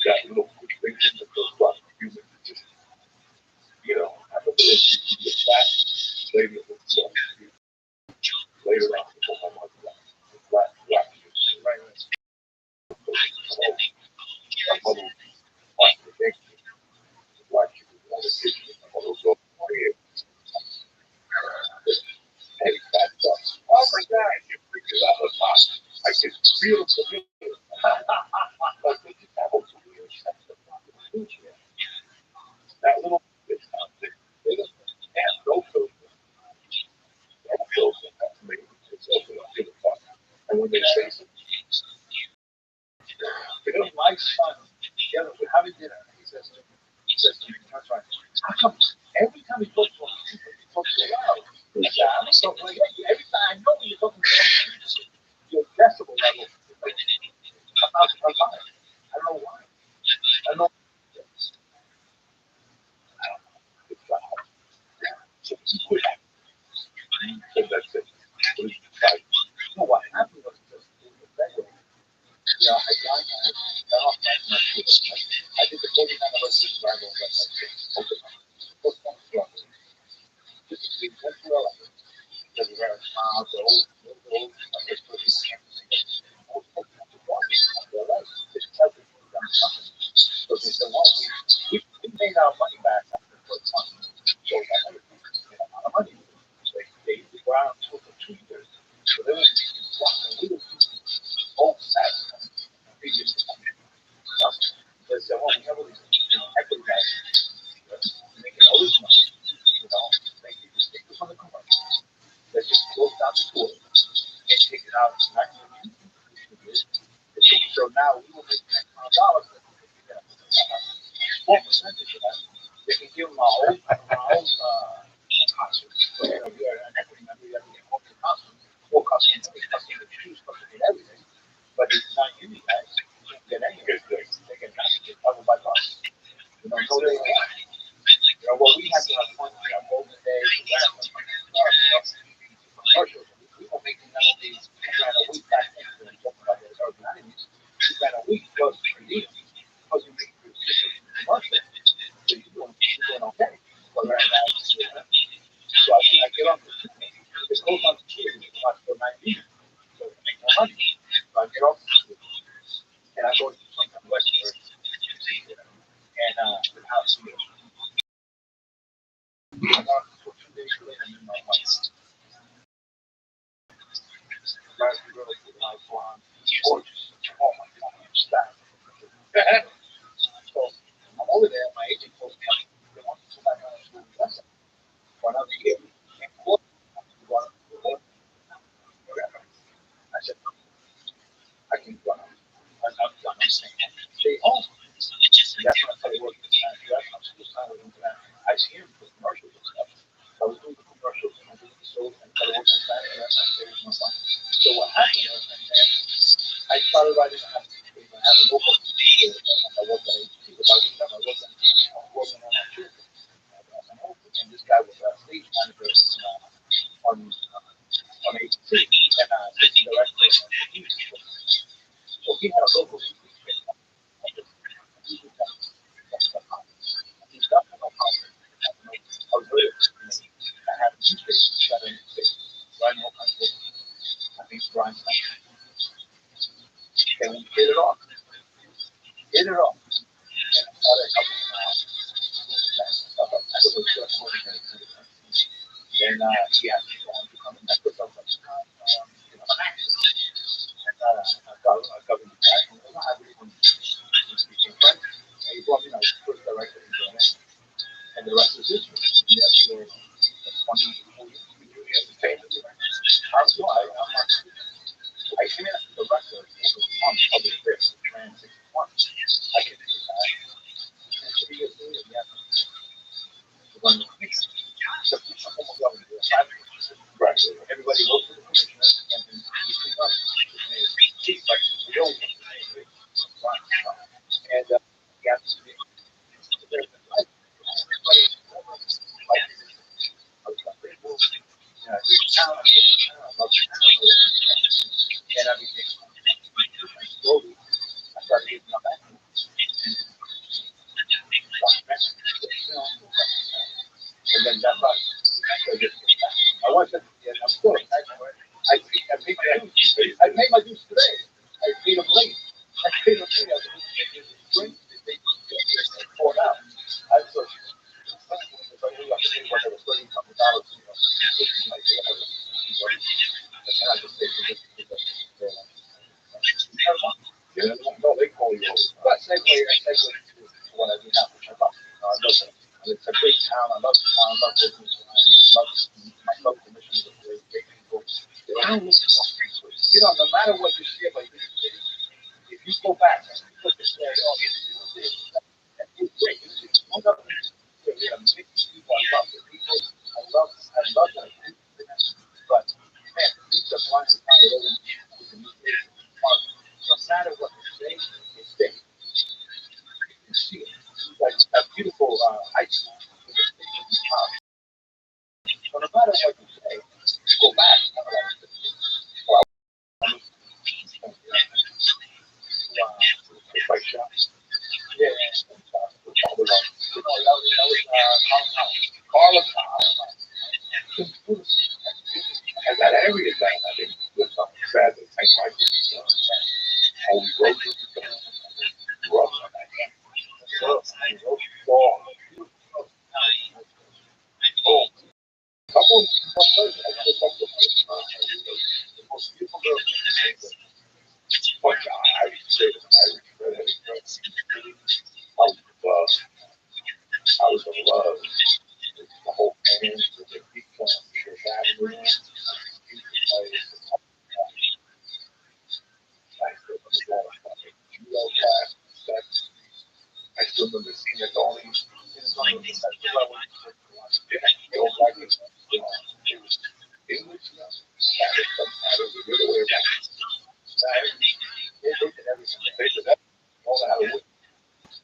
That little quick thing that goes off you just, I don't know if you can get that later later on. My mother would be watching the game, watching the kitchen. My mother would go, oh, yeah. Hey, that's oh my God, you figured out the pot. I can feel the familiar. Like they just have a weird sense of that little bit of it. They don't have no filter. No filter. That's amazing. It's also don't give a fuck. And when they say something, they don't like fun. Yeah, we're having dinner. He says to me, that's right. How come every time he talks to people, he talks so loud? Yeah, I'm so like, every time I know you're talking to someone, your decibel level is like a thousand times higher. I don't know why. I don't know. It's loud. So he quit. So that's it. So he's like, no, what happened was just I got off my I did the 40th anniversary survival website. Okay. This is the intentional because we were the old so they said, well, we made our money back after the first month. So I had to made a lot of money. They were out for 2 years. So they were making old fat previous because well, we have all these equity guys making all this money, they just take this on the commercial. They just close down the school and take it out back to the so now we will make X amount of dollars. Small percentage of that, they can give them our old concert. So we are an equity member, we have to get more concert, more customers, customers choose, customers everything. But it's not you guys. You can't get anything. They get nothing. It's covered by us. So they, well, we have to have one, golden days, commercials. We were making nowadays 2 grand a week back then. When we talking about the urban entities, 2 grand a week plus per year. Because you make your commercial, so you're doing okay. But right now, so I get on the it goes on to kids, it's not for 19. So I make more money. So I get off and I go to some Western and the house here. I got for 2 days later, and then my wife. Last girl was like blonde, gorgeous. Oh my God, stop. So I'm over there. My agent told me they want to go back on to the website for another year. started writing. I had a notebook. I worked at AT. About this time, I was working on my children. And this guy was a stage manager on AT and assistant director of the music. So he had a local music station. He got to know how I was very, I had a music station, got a music station, right now, I think Brian, and we hit it off. Hit it off. And I started helping him out. I was a chef coordinator. Then he asked me to come and I put up an actor. And I got him back. And I really wanted to speak in French. And he brought me my first director in German. And the rest is history. And after 20 years, we do the entertainment. I'm not. I came in as the director of the fifth, ran 61. I can do that. And 3 years later, we have to run the commission. So it's a form of government. Right. Everybody goes to the commissioner and then you speak up. But we don't. And he has to be. Everybody. Yeah, it's talent. I love talent. And I became slowly. I started getting my back. And then that's why I wasn't, and I'm still, I paid my dues. I paid my dues today. I paid them late. I paid them late. I was in the spring. They poured out. I was, if I knew I could pay whatever, $30 something, like whatever. And then I just paid for this. Yeah, no, they call you. But segue to what I do now, which I love. I love it. It's a great town. I love the town. I love working with them. I love the mission of the great people. No matter what you say about your city, if you go back and you put the story on, it's great. It's one of the people. I love the people. I love that. But man, these are blind and tired over no matter what you say, it's there. You can see it. It's like a beautiful ice with a stick in the top. So no matter what you say, you go back. Wow. Like shots. Yeah. That was Carlton. And that area down, I think, was something bad. St. Michael's Holy Road. Rough. Long. Oh, couple one person. I just talked to the most beautiful girl in the neighborhood. But I would say that I was in love. I was in love. The whole band, the people, the gathering, I still remember seeing it all these English, the other way around. They did everything. They did that. All that.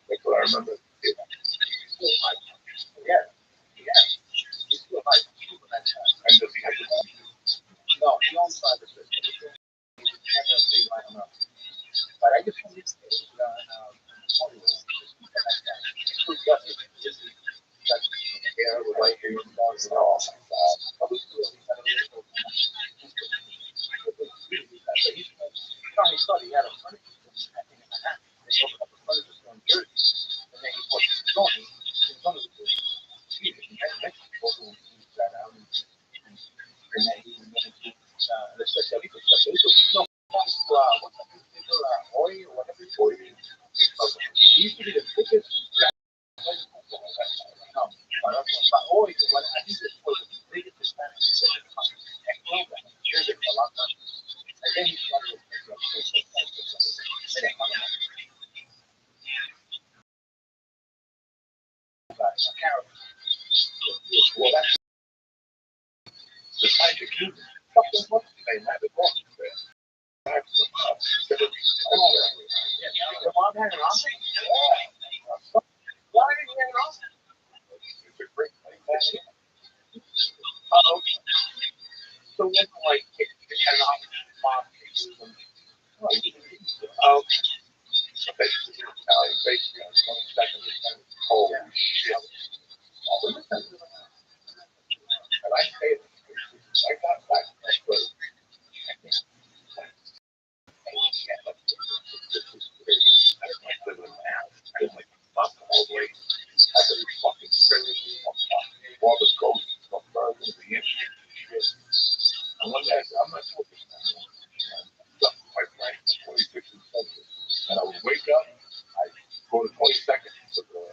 That's what I remember. Still like, yeah. He's still like, and does he have to? No, he owns Cybersecurity. He's never stay right enough. But I just want to say, Hollywood, who does it? Just that hair with white hair and dogs and all. I was really kind of he started, he had a furniture store in Manhattan. They opened up a furniture store in Jersey. And then he bought Sony in front of the building. Mexico, who got out and then he went into the specialty. No, what's that newspaper, Oi, or whatever it's called. He used to be the biggest no, but Oi, what I think this was the biggest Hispanic newspaper in the country. And Colombia, shared it for a long time. And then he started a character. Well, that's the scientific. Fucking what they had it wrong. my friend, 26th and Central. And I would wake up, I'd go to 22nd for the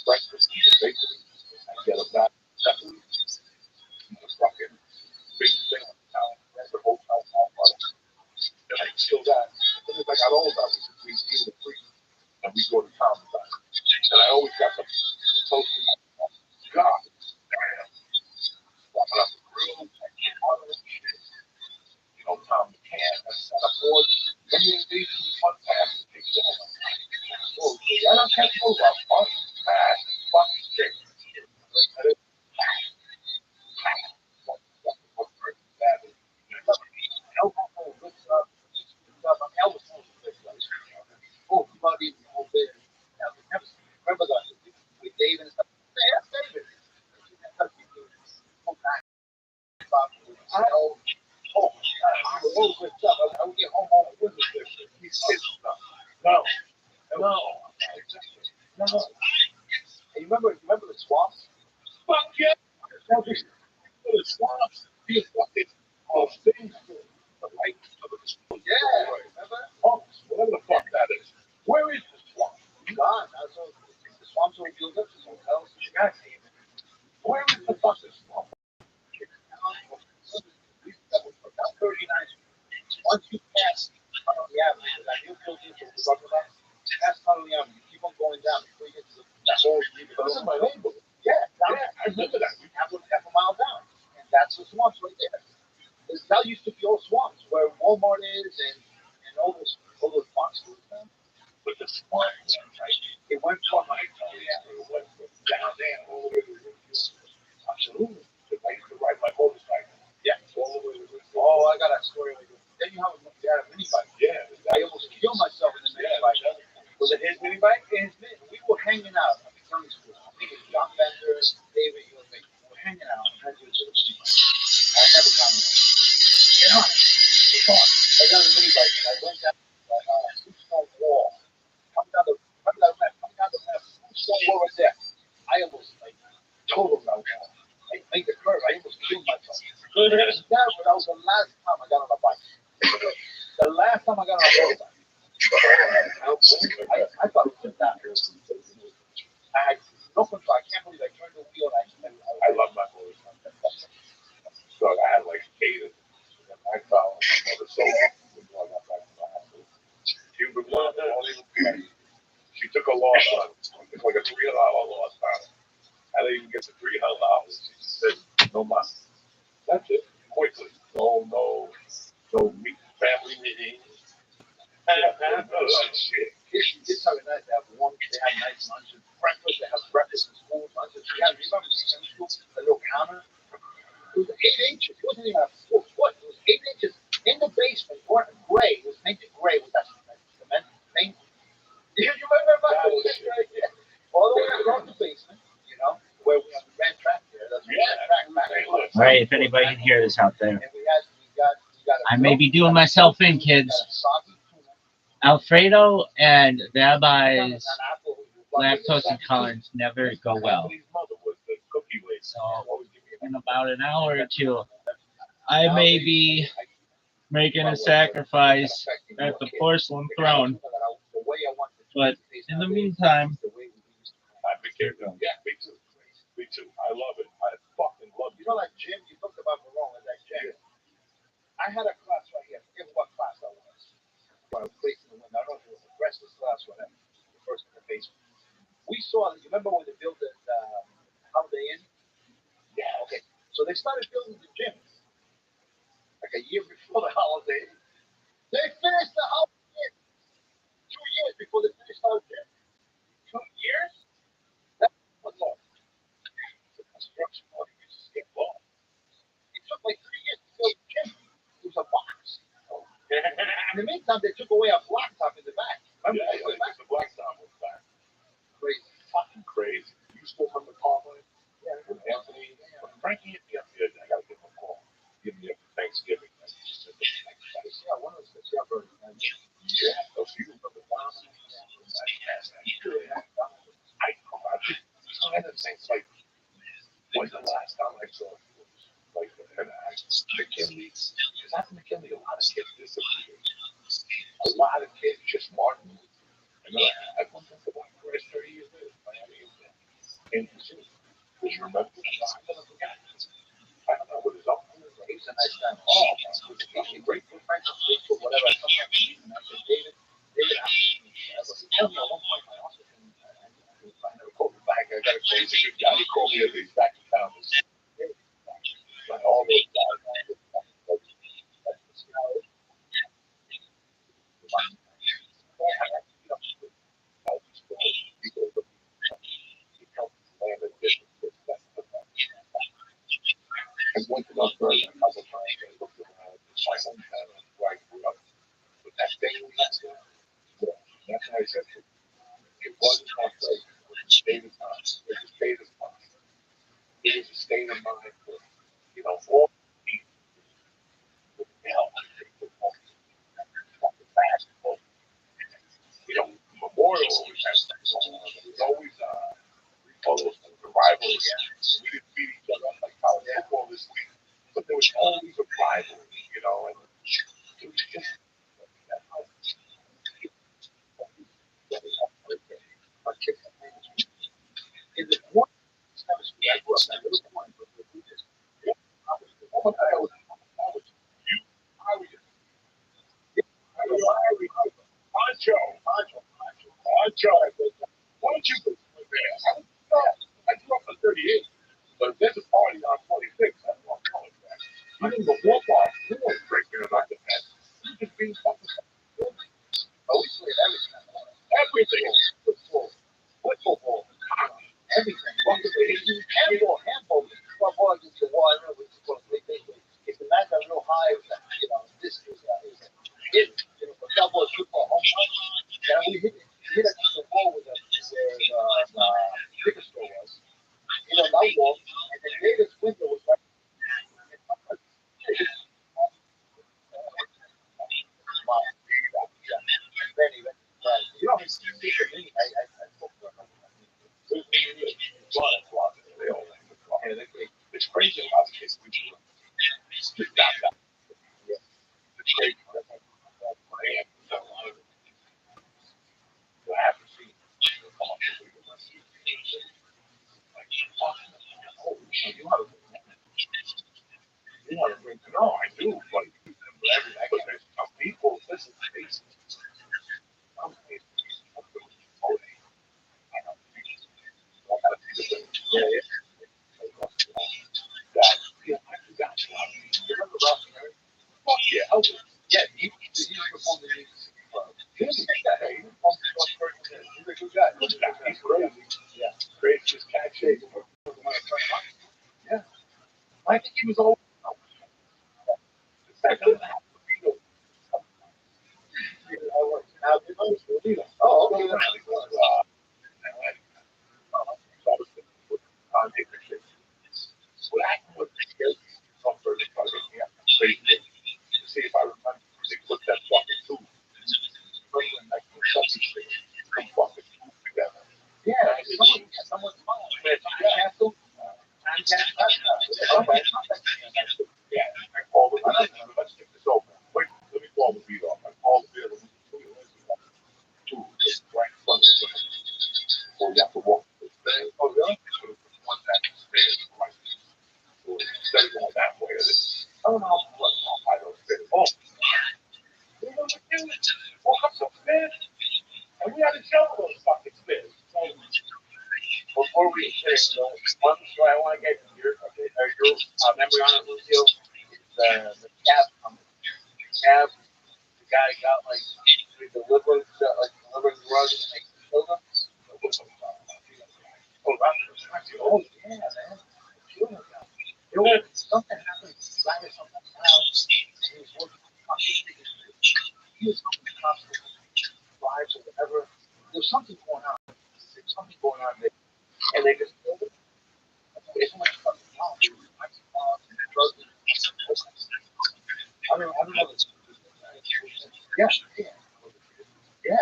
breakfast in the bakery. I'd get a bag of peppery, the fucking big thing on the town. That's the hotel hall butter. Then I'd steal that. As soon as I got older, I was between 2 and 3. And we'd go to town with that. And I always got the toast in my mouth. God, damn. Walking up the grill, Tom the Can, that's not a board. Then you need some fun passes. Oh, I don't catch those up. Fun pass, fucking shit. Oh, buddy, remember that with Dave and stuff. Yeah, David. Oh, with stuff. I would get home with this. These kids stuff. No. No. No. And you remember the swamps? Fuck yeah. The swamps. These fucking things. The light of the swamp. Yeah. Remember? Swamps. Whatever the fuck that is. Where is the swamp? God, the swamps will build up to hotels. You guys see it. Where is the fucking swamp? 39. Once you pass Tunnel Avenue, that new building that we're talking about, past Tunnel Avenue, you keep on going down before you get to that whole neighborhood. This is my neighborhood. Yeah, I remember that. Half a mile down. And that's the swamps right there. That used to be all swamps where Walmart is and all those parks. But the swamps, right? It went from it went down there all the way to the absolutely. I used to ride my motorcycle. Yeah. All the way to the Oh, I got a story. Then you had a mini bike. Yeah. I almost killed myself in the mini bike. Was it his mini bike? Yeah, his mini. We were hanging out at the county school. I think it was John Bender, David, you and me. We were hanging out. I had to do a mini bike. I never got on it. Get on it. Come on. I got a mini bike and I went down a stone wall. Come down the stone wall right there. I almost totaled that wall. I made the curve. I almost killed myself. That was the last time I got on a bike. The last time I got on a motorbike. I thought it was that. I had no control. I can't believe I turned the wheel. I love my motorcycle. So I had like 8 of them. I fell on my motorcycle before I got back to my house. Cuban love, she took a loss on it. It's like a $300 loss on it. I didn't even get the $300. She just said, no money. That's it. Quickly. No family meeting. Shit. Kids are nice. They have nice lunches. Breakfast. They have breakfast in school. Lunches. Yeah, remember in school, the little counter? It was 8 inches. It wasn't even a full foot. It was 8 inches in the basement. Gray. It was painted gray with that cement paint. You remember about that? All the way across the basement, where we ran track there. That's All right, if anybody can hear this out there, I may be doing myself in, kids. Alfredo and Rabbi's lactose intolerance never go well. So in about an hour or two, I may be making a sacrifice at the porcelain throne. But in the meantime, Me too. I love it. I fucking love it. Like Jim, you talked about Verone, that Jim. I had a class right here. I forget what class that was. I was placing the window. I don't know if it was a breakfast class or whatever. The first in the basement. We saw, you remember when they built the Holiday Inn? Yeah. Okay. So they started building the gym like a year before the Holiday Inn. They finished the Holiday Inn 2 years before they finished the gym. 2 years? That's what's up. The construction money just get lost. It took like 3 years to build the gym. It was a box. In the meantime, they took away our blacktop in the back. Remember? Yeah, the blacktop was back. Crazy. Fucking crazy. You still from the Conway? Yeah. With Anthony? Frankie, yeah, I gotta give him a call. Give me a Thanksgiving. Yeah, one of those. Yeah, bro. Yeah, those you remember the last time. I had to think, like, when's the last time I saw like the McKinley? Is that the McKinley? family, a lot of kids disappeared. A lot of kids just marked. And I couldn't think about the first 30 years later. And just remember, I never forgot. I don't know what his uncle was. He's a nice guy. Oh, he's a great friend on Facebook, whatever. I sometimes meet him. I said, David, I tell me at one point my uncle I never called him back. I got to call him. He's a good guy. He called me as he's back in town. Like all those guys. I went to North Carolina a couple times. I looked around. My hometown where I grew up. But that thing we had there, that's what I said. It wasn't my place. It was a state of mind. It was a state of mind. It was a state of mind for, all people. Hell, basketball. Memorial always has things going on. There was always all those things, the rivalry. We didn't beat each other up like college football this week, but there was always a rivalry, and it was just our kids. In the one, I grew up in a little corner, but we just, I was the woman I was you, I was Poncho. Why don't you go there? I grew up in 38, but there's a party on 26. I don't know how it's that. You didn't go walk off. You weren't breaking it like that. You just being fucking. Oh, we played everything. Everything. Football. Hockey. Everything. Handball. Football against the wall. I remember if the man got real high, this is hit, for double or triple home run. And we hit against the wall with liquor store was. That wall. And the latest window was right. Benny, it's crazy about the kids. We just got that. It's crazy. You have to see. You want to bring. No, I do, but there's some people. Listen, yeah, that. I forgot. You remember Rothschild? Fuck yeah, Elvis. Yeah, he's performed in the he's a good guy. He's crazy. Yeah, crazy. Just can't shake him. Yeah, I think he was old. Oh, okay. What happened was some sort of to see if I remember. They put that fucking tube. Like some fucking tube together. Yeah, someone's phone. Castle. Okay. Yeah, I called him. Let's get this over. Wait, let me call the beat off. I called the beat. Two, right in front of the so you have to walk the stairs. Oh, really? So one that stairs, right? So instead of going that way, I don't know how those stairs. Oh, we know what to do. Walk up some stairs, and we had to jump those fucking stairs. So, before we finish, one story I want to get your memory on it, Lucille, is the cab. The guy got he delivered drugs and they killed him. Oh yeah, man. Killed him. Something happened. Guy or something else. And he was working. He was something hospital, lives or whatever. There was something going on. There's something going on there, and they just killed him. It's like fucking wow. Drugs. I don't know. Yeah, yeah, yeah.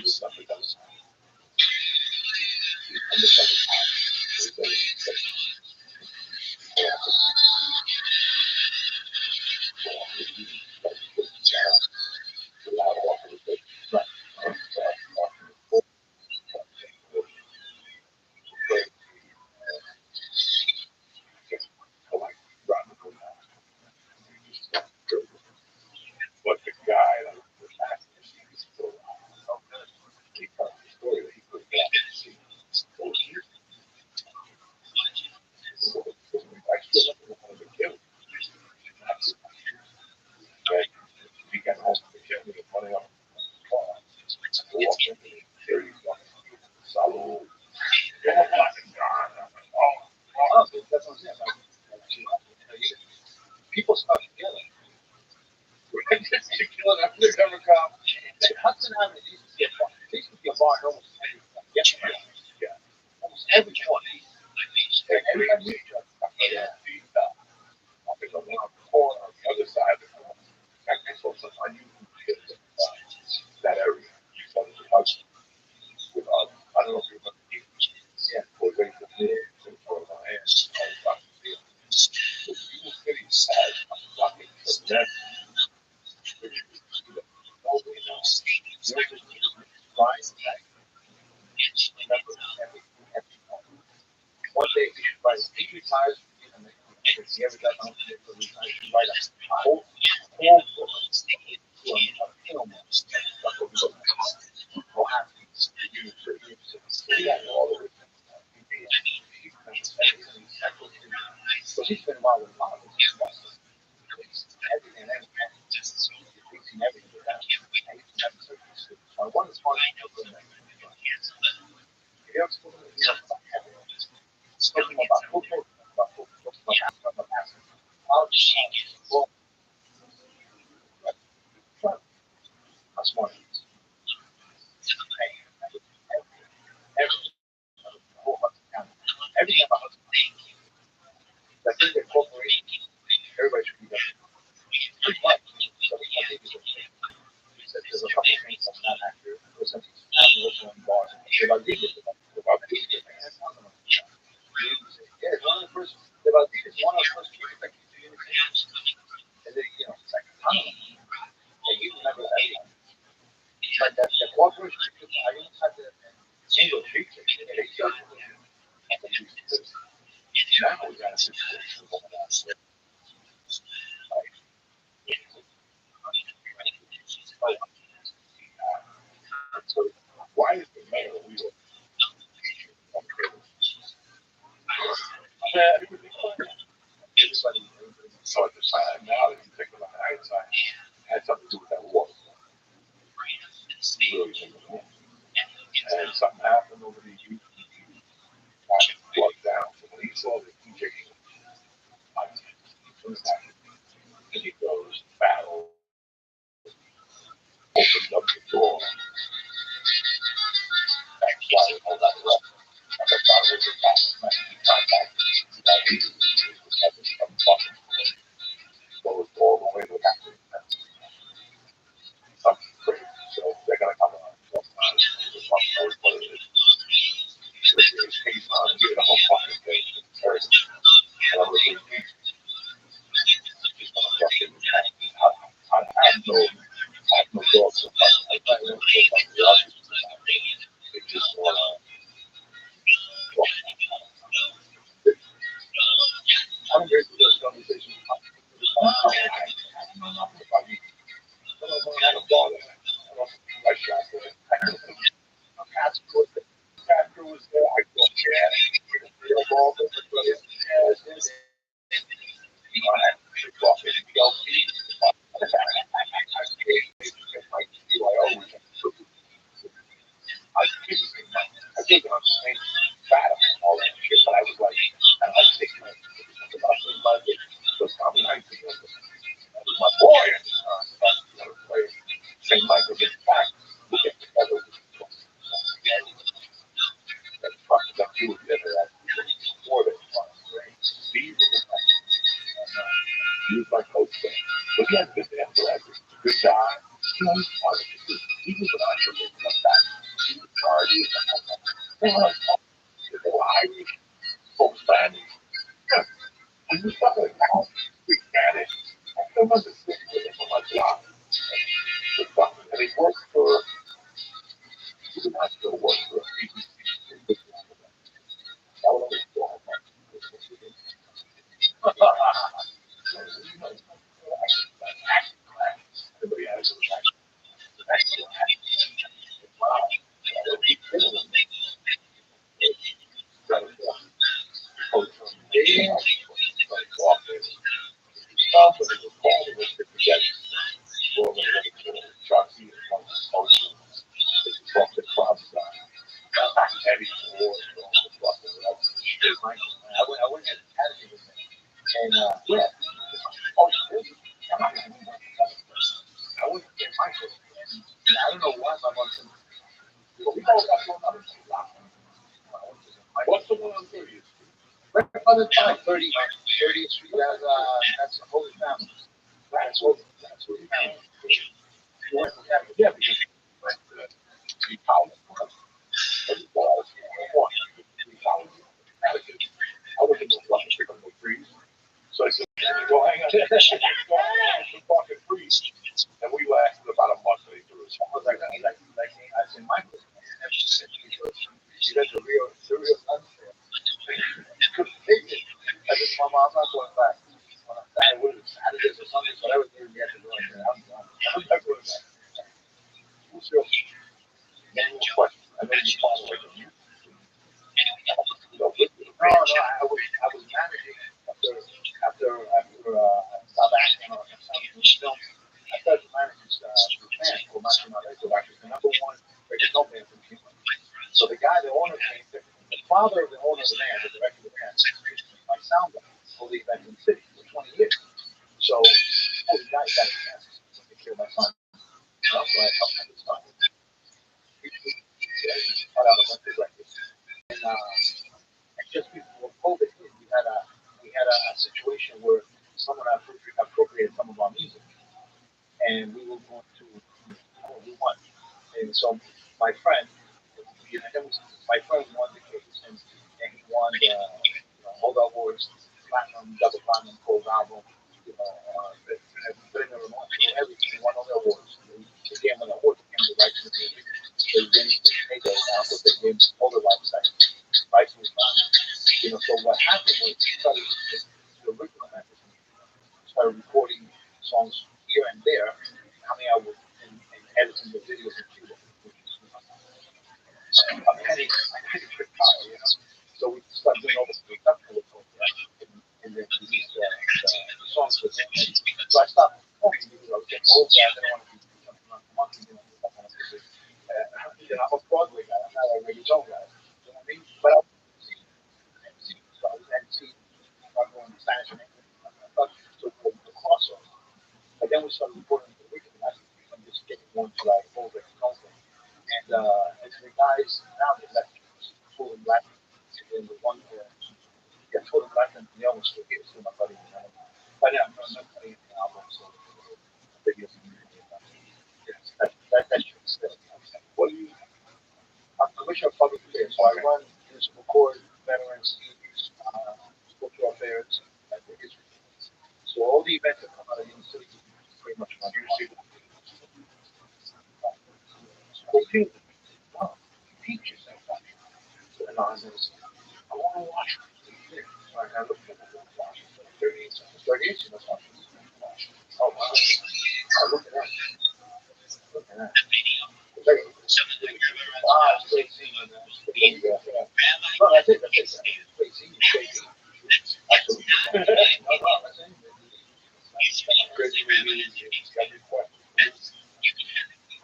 Stuff that does. And the second time, Just to kill an undercover cop. Hudson Avenue used to be a bar. There used to be a bar in almost every corner. Yes, yeah. Almost every corner. And everybody knew each other. Yeah. There's a one on the corner on the other side of the corner. I saw some unusual shit that area. So it was Hudson. With, I don't know if you remember the yeah, for the for my hands, all across the field. So People City has a fucking tremendous pictures. Nobody knows. There's this Brian Jack. Remember every moment. One day he retires from being a man. He ever got on the retires, he write a whole book to a film stuff over the will happen. He had all the so he's been involved with a lot of this stuff. Everything and everything. He's seen everything with that. And he's never surfaced. So one is hard to do. He also spoken about heaven. Spoken about football, about the past. How well, how smart he is. Everything about Hudson. I think that corporation, everybody should be done. Pretty much. So I think it's a there's a couple of things I'm not accurate. For instance, I'm also in bars. If I read it, if I read it, I don't know. Yeah, it's one of the first. If I read it, one of the first people that keeps doing it. And then, it's like a ton of them. And you remember that. But that the corporation, I don't have the single feature. They just now we got a situation going on where, like, so why is the mayor we were everybody saw at the time now that you think about hindsight had something to do with that war. Really think of it. And something happened over the youth got plugged down. So when he saw the DJ and he goes, battle, opened up the door. That's why they hold that up. And I thought it was a contact. That he was having some fucking goes all the way to happen. Something crazy. So they're gonna come on. So just one knows what it is. He's on here the whole fucking thing. And I'm looking he's gonna fucking I have no dogs. I don't know what the others they just wanna I'm ready for this conversation. I don't know nothing about you. I don't know how to ball it. I don't know I shot there. Pastor was there. I don't care. Real ball, everybody else. I had to walk in the LP. I think I'm saying fat and all that shit, but I was like, I like taking it. Was probably nice to go. That was my boy. St. Michael gets back. We get together. That's fucking up to it. Before that, Steve was he was my coach then. But he had been there forever. Good guy. He's part of it. He was an entrepreneur. He was charged. They were Irish, folks, family. Yeah. And we stuff like that. We got it. I still understand it for my job. And he worked for, he did not still work for BBC. That was everybody has a I don't know why my mom said, well, we all got one other thing. What's the one on 30th? Right by the time 30th Street, that's the Holy Family. That's Holy Family. Yeah, because we college. I was in the fucking pick up no trees. So I said, go hang out. Go hang out with some fucking trees. And we lasted about a month. They threw us. I was like I said, Michael, she got the real unfair. Couldn't take it. I said, Mama, I'm not going back. I would have Saturdays or Sundays, whatever day we had to go. I'm not going back. Who's your question? I know you follow it. No, I was managing after South Africa or some films. I started managing the band for National Record, which is the number one reggaeton band from Cuba. So the guy, the owner, the father of the owner of the band, the director of the band, my sound guy for the event in the city for 20 years. So the guy got a chance to take care of my son. So I helped him with his son. Put out a bunch of records. And just before COVID hit, we had a situation where someone appropriated some of our music, and we were going to we won. And so my friend, my friend won the case, and he won the all the awards, platinum, double platinum, gold album, putting the remote, everything. He won all the awards. They gave him an award, they gave him the rights to the music. They didn't pay those now, but they gave him all the rights. Rights was so what happened was he started the original method, started recording songs here and there, coming out with and editing the videos in Cuba. A penny per power, So we started doing all this production with them, and then released the songs with him. And so I stopped performing because I was getting older. I didn't want to be jumping around the monkey, stuff on music. I'm a Broadway guy. I'm not a reggaeton guy. You know what I mean? But I was MC, so I was MC. I was going Spanish and English. So the crossover. But then we started recording the weekend and just getting one to like over and over. And the guys now they left full and black. And the one full and black and the other was still here, still my buddy. But yeah, I'm not putting the album, so videos and yes, that should still. What do you? I wish I probably clear. So I run municipal court, veterans, cultural affairs, and the history. So all the events that come out of the city, pretty much my team. Wow, teach yourself that. And I was, I want to watch it. So I looked at it, watch it. 30 inches, that's watching. Oh, wow. I look at that. Look at that. It's like, wow, it's great seeing you, man. No, that's it. It's great seeing you. Absolutely. No, that's it. Great reviews, discovery questions.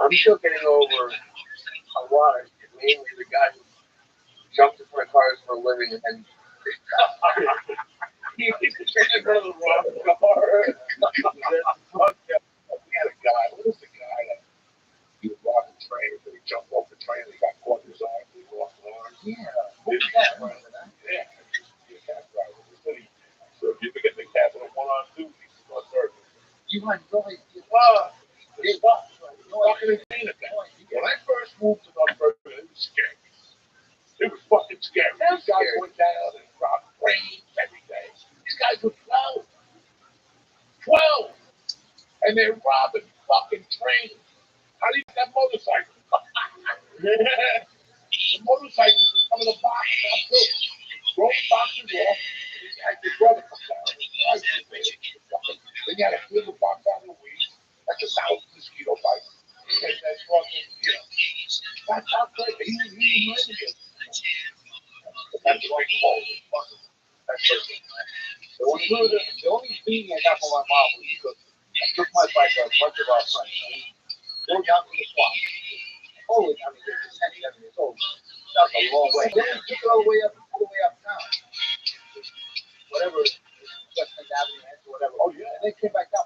I'm still getting over a lot of mainly the guy who jumps in front of cars for a living and he can go to the wrong car. We had a guy, what was the guy that he was walking trains and he jumped off the train and he got caught in his arms and he lost an arm? Yeah. Yeah. He's a cab driver. So if you forget the capital one on two, he's going to you had really well, it was fucking insane at that. When I first moved to North Bergen, it was scary. It was fucking scary. These guys went down and robbed trains every day. These guys were 12. 12! And they're robbing fucking trains. How do you get that motorcycle? Yeah. The motorcycles are coming to box now too. Throw the boxes off. And you had your brother come down. Then you had to clear the box out of the weeds. That's a 1,000 mosquito bites. And that's fucking, that's how crazy. He was murdered. That's like holy fucking. That's crazy. The only feeling I got from my mom was because I took my bike to a bunch of our friends. And we go down to the swamp. Holy, I mean, they're 10, 11 years old. That's a long way. Then we took it all the way uptown. Whatever, Western Avenue, or whatever. Oh, yeah. And they came back down.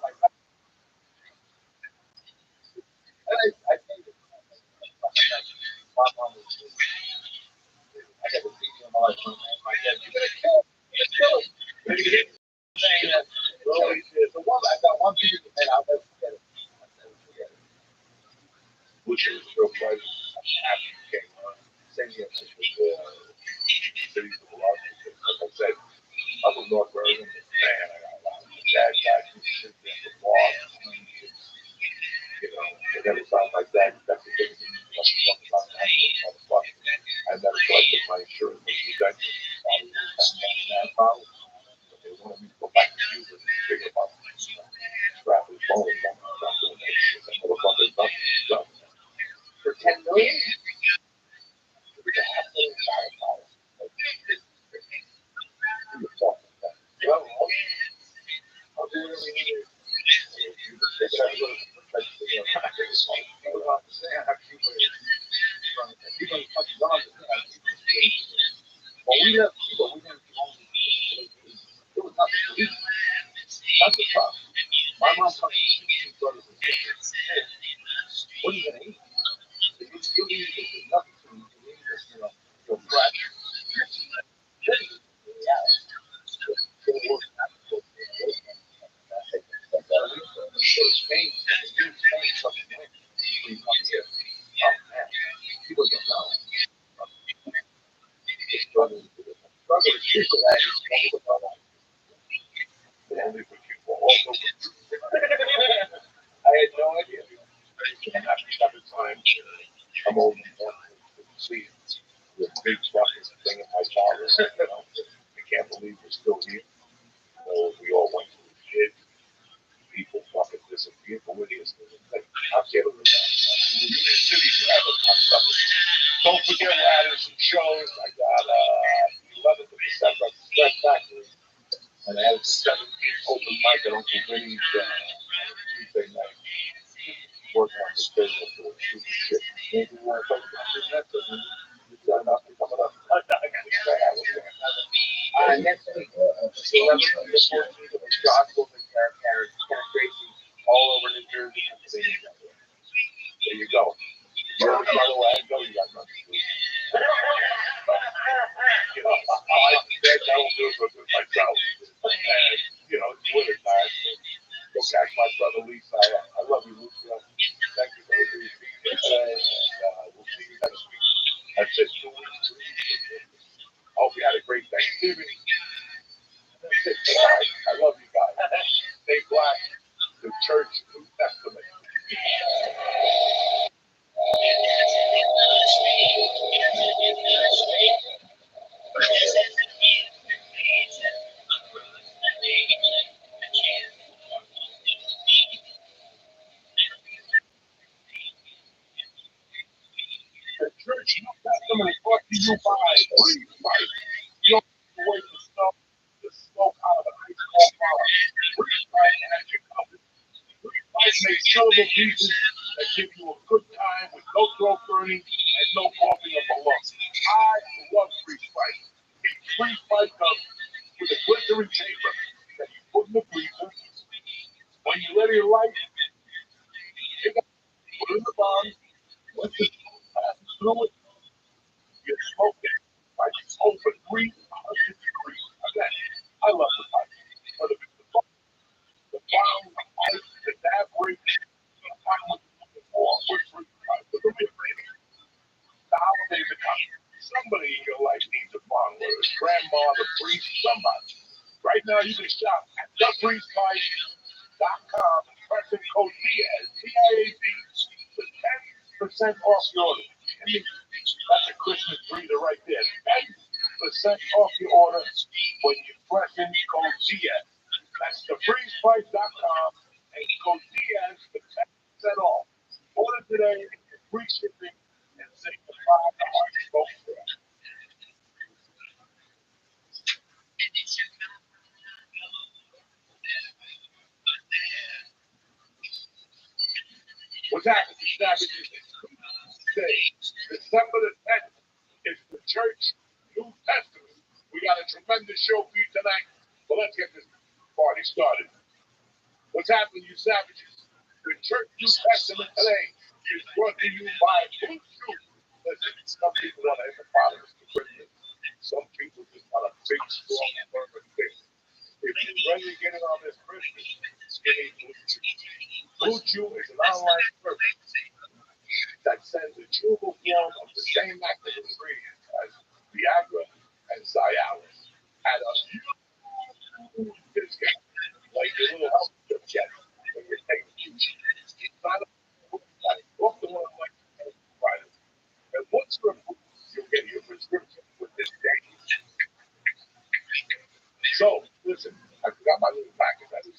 which is real pleasant after you came on. Same here with cities of love. Because, like I said, up in North Bergen, man, I got a lot of bad guys who sit there for walks. You know, it never sounds like that. That's the thing. Let's talk about that motherfucker. I never collected my insurance when you got that problem. But they wanted me to go back to Cuba and figure out scrap his phone and stop doing that shit. That motherfucker's done. For 10 million? It was a $500,000. Like, who you talking about? Well, I'll do whatever you need. When we left Cuba, we didn't own there was nothing to eat. That's the problem. My mom comes from 16 brothers and sisters. What are you going to eat? You eat if there's nothing to eat. You eat this, you're fresh. Spain, something like when you come here. Oh man, people don't know. It's struggling to do it. Struggle is people that is struggle with our life. Only for people, also for people. I had no idea. And after time, I'm old enough to see the big fucking thing in my childhood. I can't believe we're still here. We all went through shit. People fucking disappeared, but we're here still. I can't believe that. We're in the city forever. Don't forget we're adding some shows. I got 11th of December at the Sweat Factory. And I added the 17th open mic at Uncle Vinny's Tuesday night. Working on this business doing stupid shit. Anything you want to talk about that? You've got nothing coming up. Next week, 11th and the 14th of Joshua and Karen Tracy all over New Jersey, Pennsylvania. There you go. By the way, I know you got nothing to do. I bet I will do it with myself. And, it's winter time. Go catch my brother Lisa. I love you, Lisa. Thank you for everything you did today. And we'll see you next week. That's it. I hope you had a great Thanksgiving. That's it. I love you guys. Stay black. The Church New Testament. The Church New Testament is brought to you by Breathe Life. You don't have to wait for stuff to smoke out of an ice cold bar. Breathe Life has you covered. Breathe Life makes chillable pieces that give you a good time with no throat burning and no coughing up a lung. I love Breathe Life. Breathe Life comes with a glycerin chamber that you put in the freezer. When you let it light, you got to put it in the bottom. Once the smoke passes through it, you smoke it like it's over 300 degrees. Again, I love the pipe. Whether it's the bomb, the pipe, the dab break, the find what you're looking for with Breathe Life. But the holidays are coming. Somebody in your life needs a bond, whether it's grandma, the priest, somebody. Right now, you can shop at thepriestlife.com and press in code DIAZ, DIAZ, for 10% off your order. That's a Christmas breather right there. 10% off your order when you press in code DIAZ. That's thepriestlife.com and code DIAZ for 10% off. Order today, free shipping, and save the $5 smoke for us. What's happening, savages? Today, December the 10th, is the Church New Testament. We got a tremendous show for you tonight, but let's get this party started. What's happening, you savages? The Church New Testament today is brought to you by Bluetooth. Listen, some people want to hippopotamus for Christmas. Some people just want a big, strong, perfect thing. If you're ready to get it on this Christmas, get a Bluetooth. Bluetooth is an online service that sends a chewable form of the same active ingredient as Viagra and Cialis at a huge discount, like your little health tip gets when you take each. It's not a book the one like providers. And once you're approved, you'll get your prescription with this day. So, listen, I forgot my little package. I take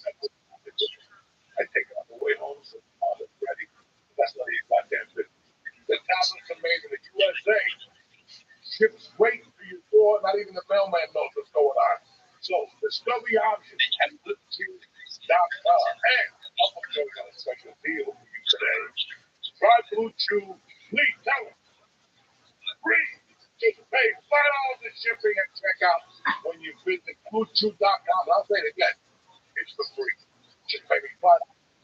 it on the way home, so it's ready. That's not even goddamn business. The tablets are made in the USA, shipped straight to your door. Not even the mailman knows what's going on. So, discover your options at BlueChew.com. And I'm going to got a special deal for you today. Try Blue Chew. Please tell them. Free. Just pay $5 in shipping and checkout when you visit BlueChew.com. I'll say it again. It's for free. Just pay me $5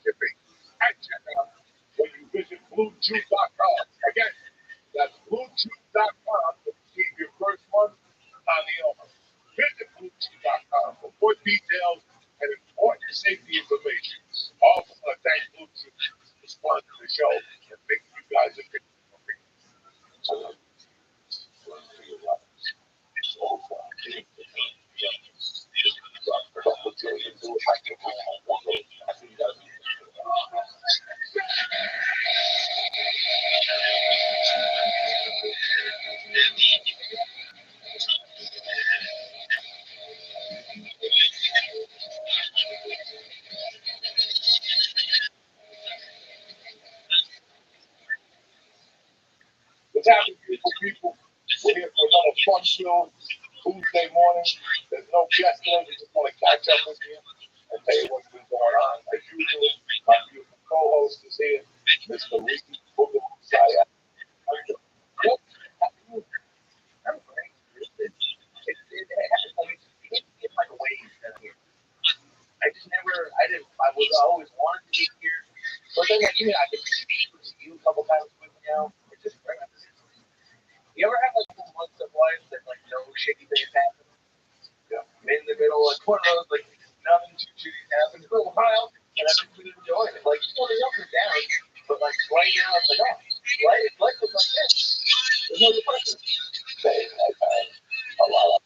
shipping and checkout when you visit BlueChew.com. Again, that's BlueChew.com to receive your first month on the offer. Visit BlueChew.com for more details and important safety information. Also, want to thank Blue Chew for sponsoring the show and making you guys a big What's happening, beautiful people? We're here for another fun show Tuesday morning. There's no guest today. We just want to catch up with you and tell you what's been going on. As usual, my beautiful co-host is here, Mr. Ricky Booger Saya. I was always wanted to be here. But then, I could see you a couple times with me now. It's just great. You ever have like months of life that like no shaky things happen? Yeah. In the middle, like one of those, like nothing too shitty happens for a while, and I just really enjoy it. Like it's going up and down, but like right now it's like, oh, life is like this. There's no depression. A lot of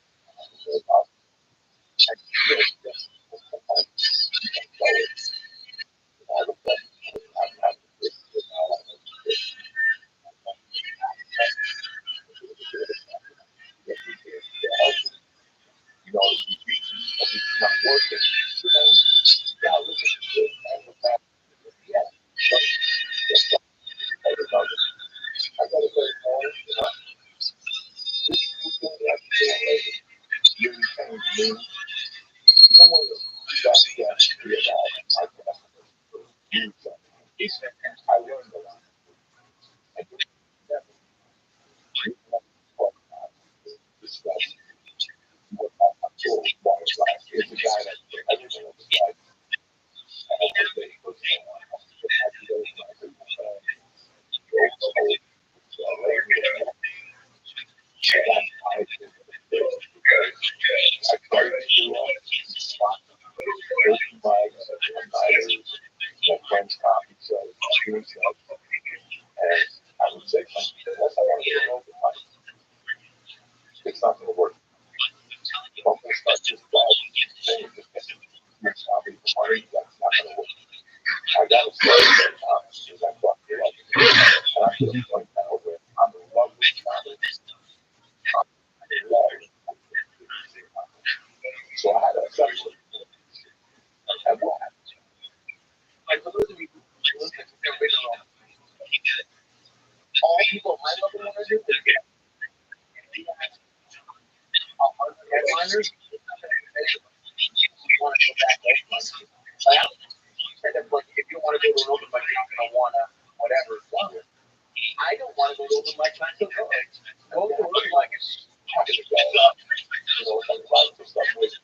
not working. Yeah, look at this. Yeah. I gotta go home. Really changed me. You don't want to just realize I learned a lot. I discussed what I'm sure is the guy that I didn't know this guy. Friends copy, so and I would say unless I want to get over it's not going to work. That's just bad. Next copy, that's not going to work. I got to say that because I thought and I feel like now where I'm in love with copy. I'm in love. So I had a session. And what happened? Like for those of you who listen to the original, all people I love want to do is get headliners. You want to go back and like, if you want to go to an open mic, you're not going to want to whatever. I don't want to go to open mic. I don't go. Go to open mic is talking about like life or stuff with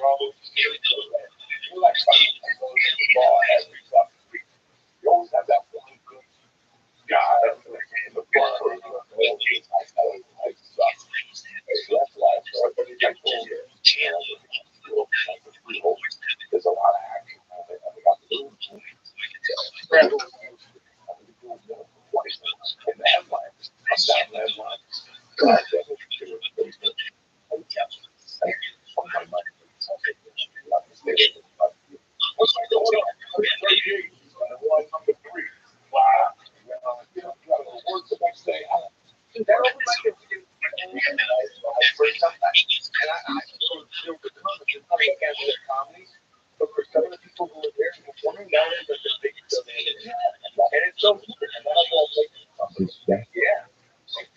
always you're like fucking going to the bar every fucking week. You always have that one good guy in the bar or the like sucks. So that's why I started. But it's like, oh yeah, there's a lot of action. I got the in the headlines. I'm down the headlines. God damn it. Oh my mind. What's my going on? 38. One number three. Wow. You gotta go to work the next day. Dude, that opened my computer. For sometimes, and I there were comments, there's nothing against their comedy, but for some of the people who were there performing, that was like the biggest donation. And it's so weird. And then I go, like, yeah. Like,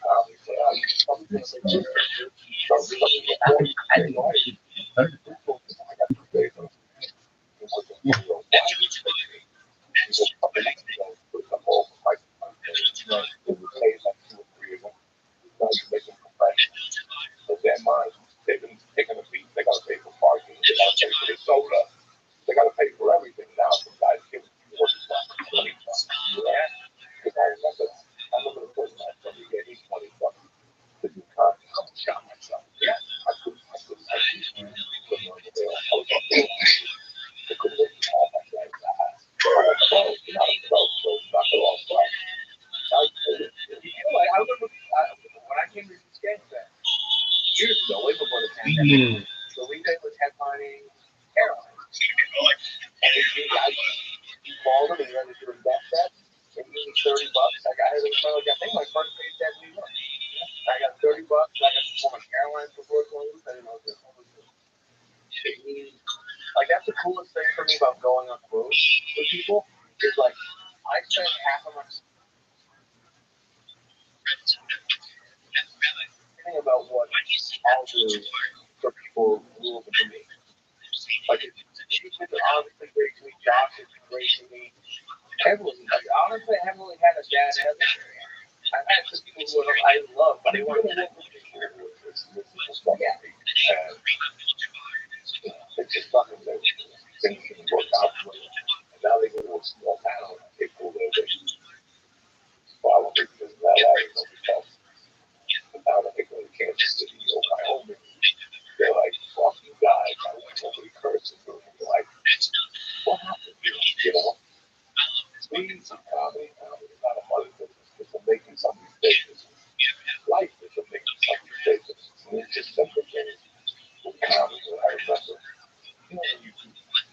But their mind, they've been taking a beat. They gotta pay for parking. They gotta pay for their soda. They gotta pay for everything now. Some guys give $40, $20. Yeah. Because I remember the first time somebody gave me $20 to do content. I shot myself. Yeah. I couldn't understand. I was up there. I couldn't look at all my guys. I was pro. You're not a pro, so knock it off. I remember when I came to this game years ago, way before the pandemic, the weekend was headlining airlines. And he called him and he had to do a death set. And he gave me $30. Like I think my first paycheck in New York. I got $30. I got to perform an airline before it's going to lose. I didn't know what like that's the coolest thing for me about going on the road with people is like I spend half of my thinking about what I'll do for people who listen to me. Like you guys are obviously great to me, Josh is great to me. Everyone, like honestly, I haven't really had a bad ever. I've had some people who I love, but they weren't work with me. Yeah. It's just fucking things didn't work out for them. And now they go to a small town and they pull their weight. Well, because now that is because now that they go to Kansas City or Wyoming, they're like, fuck you guys. I want nobody cursing. You're like, what happened? You know? Please, comedy is not a money business. It's a making somebody's business. Life is a making somebody's business. And it's just simple things with comedy that I remember. You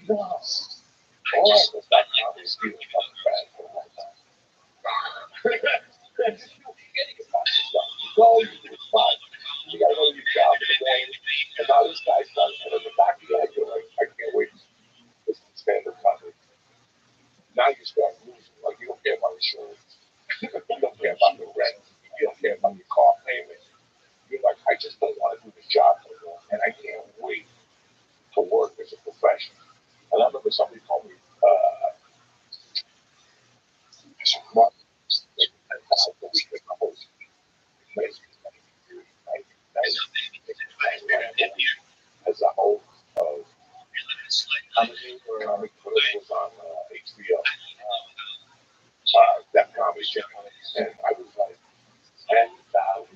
know, all of us got comedy feeling fucking bad for a long time. Go, you do it fine. You gotta go to your job in the morning. And now this guy's done. And in the back of your head, you're like, I can't wait to listen to stand-up comedy. Now you start losing. Like, you don't care about insurance. You don't care about the rent. You don't care about your car payment. You're like, I just don't want to do this job anymore. And I can't wait to work as a professional. And I remember somebody told me, Mark, the week of the host, as a host of comedy or was on HBO, that comedy channel, and I was like, $10,000.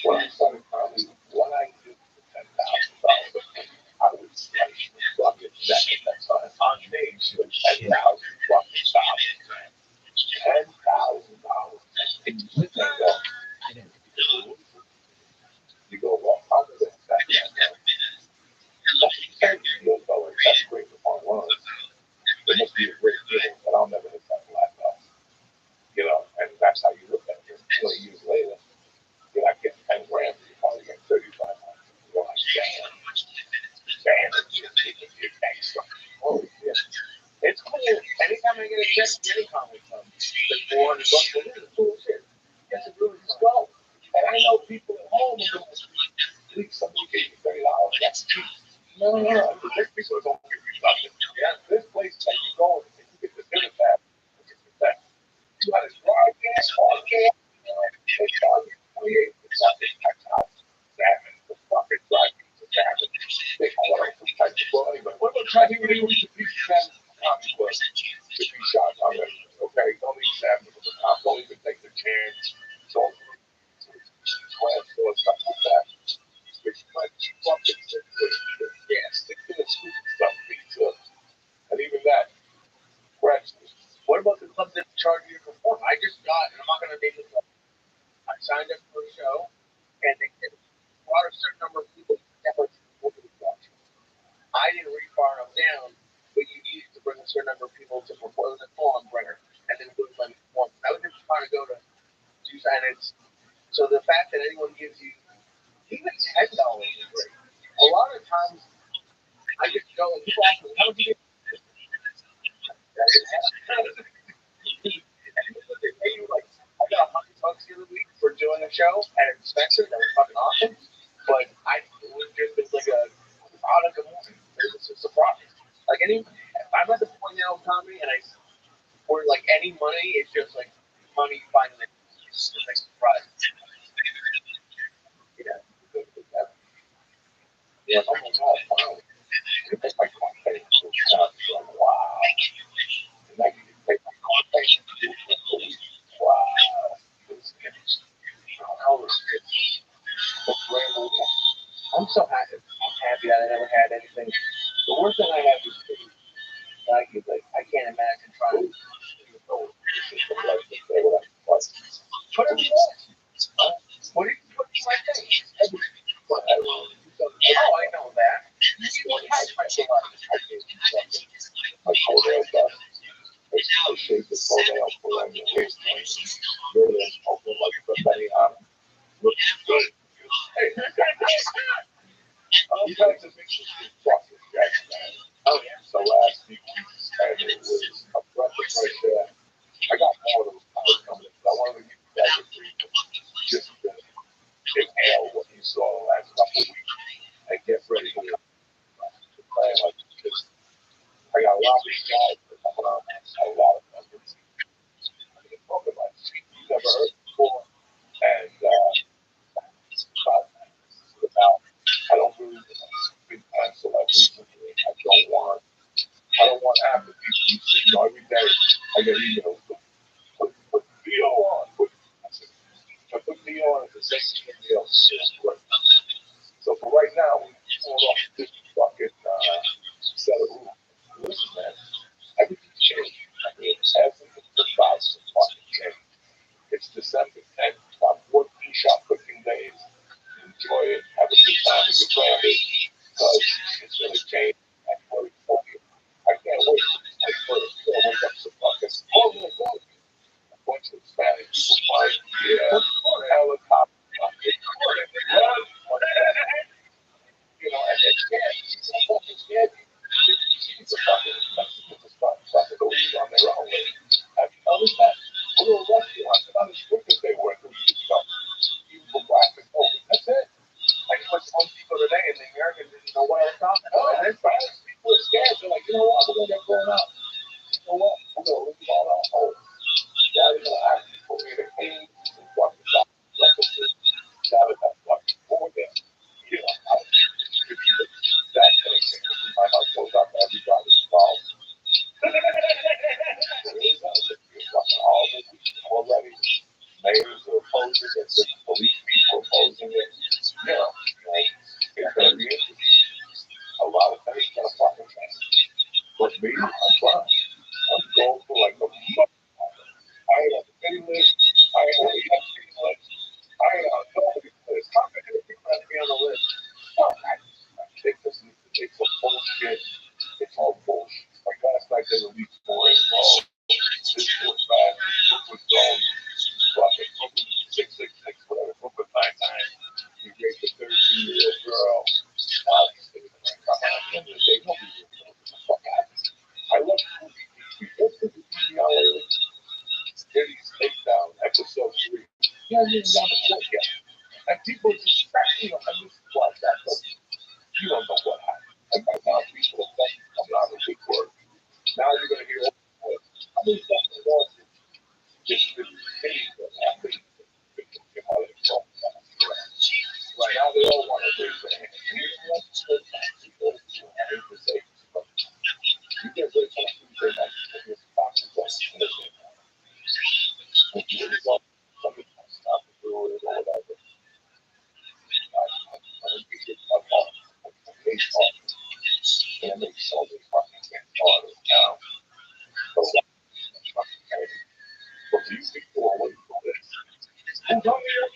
When I started comedy, what I did for $10,000, I would slice the bucket that time on stage with $10,000. $10,000. You go, well, how did that that's great for part one. It must be a great deal, but I'll never hit that black belt. You know, and that's how you look at it. 20 years later, you're not getting 10 grand, you're probably getting 35. You're like, damn, you're extra. Holy shit. it's cool. Anytime I get a check, any comedy comes. It's $400. It is cool shit. It's a really swell. And I know people at home are going, please, somebody gave me $30. That's cheap. No. There's people that don't give you nothing. Yeah, this place that you go and you get the dinner tab. You got a broadcast, podcast, they charge you 28 for something. That's how salmon, the fucking driving, the salmon. They try to really reach the piece of Sam Tommy was if he shot on it. Okay, don't even Sam from the top. Don't even take the chance. Don't glance or stuff like that. Which might be fucking sick with gas. Stick to the stupid stuff, pizza. And even that, pretzels. What about the club that charge you to perform? I just got, and I'm not going to name the club. I signed up for a show, and they brought a certain number of people that were to watch. I didn't read far enough down, but you needed to bring a certain number of people to perform the form bringer, and then go to my perform. I was just trying to go to do signings. So the fact that anyone gives you even $10 is great. A lot of times, I just go and people ask me, how would you get? They pay you like I got $100 the other week for doing a show at a Spencer. That was fucking awesome. But it was just like a product of movie. It was just a surprise. Like I'm at the point now of comedy, and where like any money, it's just like money finding it. It's like surprise. Yeah. Yeah. Oh my God! Wow. That's my content. Wow. And I can take my content. Wow. I'm so happy. I'm happy that I never had anything. The worst thing I have is like I can't imagine trying to. Put it in. What do you put in my thing? Oh, I know that. You see what I special on My toenail dust. I shaved the toenail for like the waist. Really, open like the belly up. Looks good. Hey, you guys have been fucking Jackson, man. Oh yeah. So last week, and it was a breath of fresh air. I got more of those powers coming in. I wanted to give you guys a brief just to inhale what you saw the last couple of weeks and get ready to plan like this. I got a lot of these guys that come around and a lot of numbers. I mean, talking about shit you never heard before. And about, I don't really big time celebrities. I don't want half the people you see, every day I get emails. Put Theo on. Put Theo on at the same email. So for right now, we pulled off this fucking set of rules. Listen, man, everything's changed. I mean, everything's about to fucking change. It's December 10th. About 14 shot cooking days. Enjoy it. Have a good time with your family. Because it's going to change. January 20th. I can't wait. I first wake up to fucking a bunch of Spanish people flying helicopter. And they're scared. They're fucking scared. It's a fucking Mexicans are starting to leave on their own. Have you noticed that? A little restaurant, not as quick as they were 3 years ago. Even for black and open. That's it. I went to Home Depot today, and the Americans didn't know what I was talking Oh, about. that's right. People are scared. They're like, you know what? We're going to get blown out. You know what? We're going to leave all our home. Yeah, they're going to ask people in the cage and fucking stop. That is that fucking forward. You know, that thing. My heart goes up to everybody involved. Already, mayors are opposing it, the police people are opposing it. You know, it's going to be interesting. A lot of things going to fucking change. But me, I'm fine. I'm going for like a month. I ain't on the pay list. I ain't on the EFT list. I ain't on nobody's list. How many people have to be on the list? Fuck, I think this is some bullshit. It's all bullshit. Like last night they released more info. This was bad. This book was gone. Fucking Brooklyn 666, whatever. Brooklyn 99. He raped a 13-year-old girl. Come on, at the end of the day, nobody really knows what the fuck happened. I love the movie. We just did the TV on lately. Diddy's Takedown, episode 3. He hasn't even done the court yet. And people just, I just watch that. But you don't know what happened. And right now, people are fucking coming out of the woodwork. Now you're going to hear all the words. I mean, fucking lawsuits. Just the things that happen. Right now, they all want to raise their hand. And you know what? I hate to say this, but And they sold it fucking get started now. So but these people are waiting for this. Who's on here?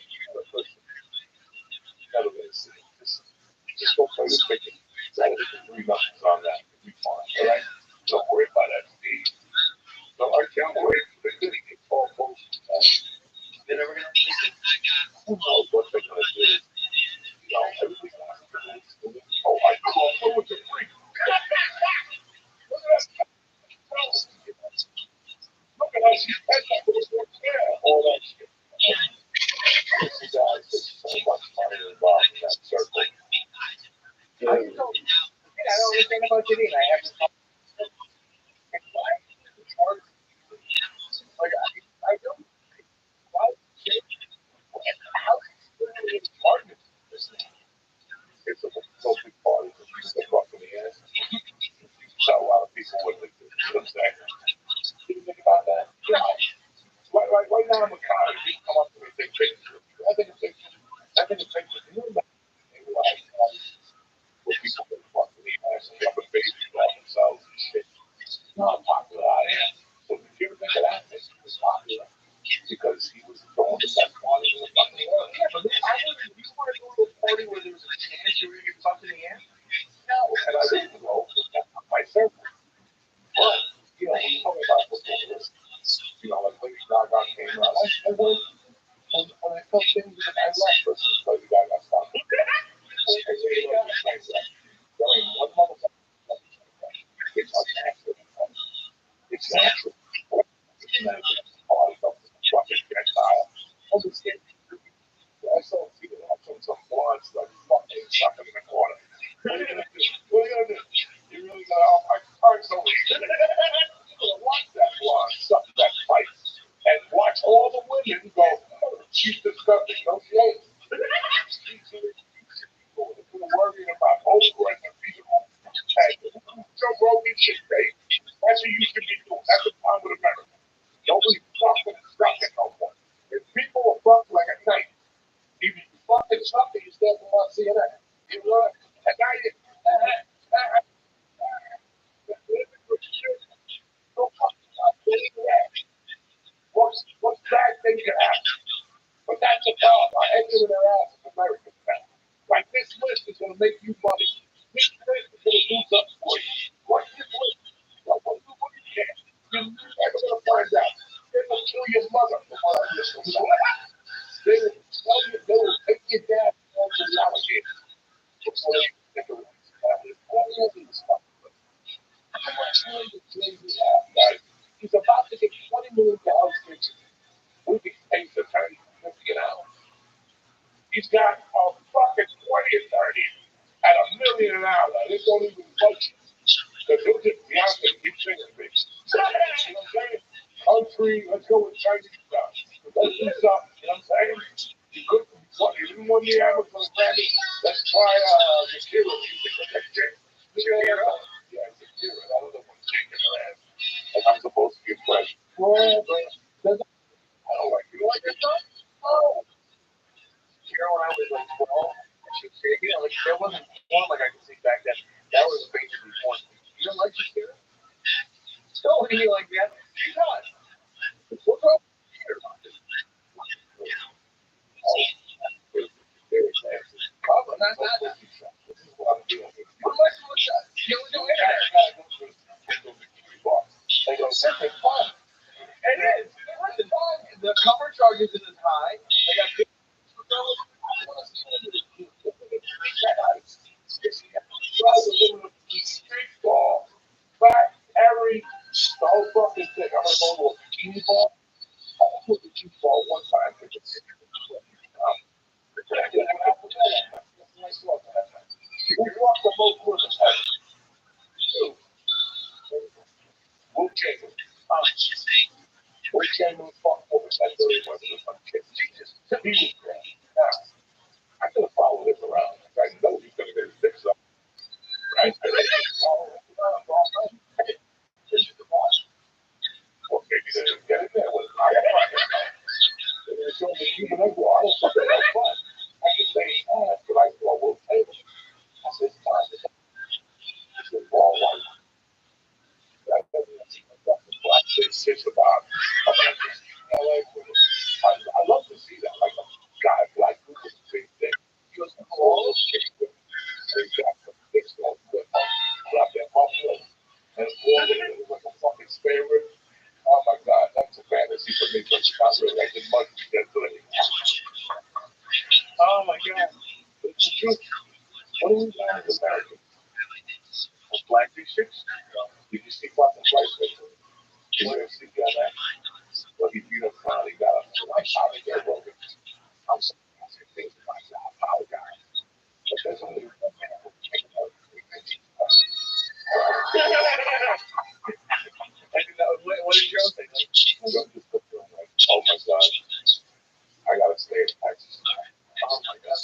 Never gonna see it. Just go play the ticket. That is the 3 nothings on that. You'll be fine. All right? Don't worry about that, Steve. No, I can't wait. They're gonna get all close. They're never gonna release it. Who knows what they're gonna do? You know, everything has to be. Oh, I call it with the freak. Look at that. Look at that. She's all that shit. You guys, there's so much money involved in that circle. I don't understand about Janine. I have to talk. Like, I don't. Why? How can you partner? It's a totally party. It's a fucking ass. So a lot of people would think this. You know what I'm saying? Did you think about that? Yeah. Right now, I'm a car. People come up to me and take pictures. I think it's pictures. You know that? Where people can fucking ass and have a baby by themselves and shit. You know how popular I am. So did you ever think of that? He was popular because he was throwing the best party in the fucking world. Yeah, but I wouldn't. You want to go to a party where there was a chance you were going to get fucked in the ass? No, and I didn't go myself. But, you know, when you talk about football, you know, like Lady Gaga came out, I went, and when I felt things, I left versus Lady Gaga stopped. I say, you know, it's nice that there ain't one motherfucker. It's unnatural. It's natural. It's natural. Party of the fucking Gentile. Understand? I saw people watching some blondes like fucking sucking in the corner. What are you gonna do? You really gotta, oh, my car's over here. You're gonna watch that blonde suck that pipe and watch all the women go, oh, she's disgusting, don't she? You're worrying about Oprah and the people. Joe Rogan shit, Dave. That's what you should be doing. That's the problem with America. Nobody fucking sucking no more. If people are fucking like a knife, if you fucking sucking, you stand from on CNN. You know what? And now you. Don't fucking stop getting your ass. What's bad thing to happen? But that's the problem. I hate giving their ass in America now. Like this list is going to make you money. This list is going to do something for you. What's this list? What do you get? You're never going to find out. They're going to kill your mother for what I just said. They will tell you, they will take your dad and to the alligator. Before you think of it. All the other stuff. How much money does Jay-Z have, guys? He's about to get $20 million richer. We can pay the attorney $50 an hour. He's got a fucking 20 attorneys at $1 million an hour. They don't even budget. Because he'll just be out there and keep singing things. You know what I'm saying? Country, let's go with Chinese stuff. Let's do something. You know what I'm saying? You didn't win the Amazon Grammy. Let's try Shakira. You think of that shit? Shakira? Yeah, Shakira. That was the one shaking her ass. And I'm supposed to get fresh. Well, but I don't like it. You like it, though? Oh. You know, when I was like 12, you know, like, there wasn't porn like I could see back then. That was basically porn. You don't like Shakira? Still looking like that? She's not. What's up here? Probably not that. What am I supposed to do? You know, They go, this is fun. it is. Listen, the cover charges isn't high. They got good. Street ball, fat, hairy, the whole fucking thing. I'm gonna go to a bikini ball. I went to a bikini ball one time. Who walked the most with us? Will Chambers. Will Chambers fucked over that very much with some chick. Jesus, he was great. Now, I could have followed this around. I know he's gonna get his dicks up. Right? I didn't follow it around. This is the boss. Well, maybe they didn't get it there. Well, I got they didn't show me Cuban egg water. I don't fucking know fun. I just say, but I thought, well, hey. I said, fine. He said, well, 36. Did you see what the flight victim? Did you see that? Well, he beat up finally got up to my shot and get broken. I'm sorry, I said things like that. I apologize. But there's only one man who can make another what did Joe say? Joe just looked at him like, oh my God, I gotta stay in Texas. Oh my God.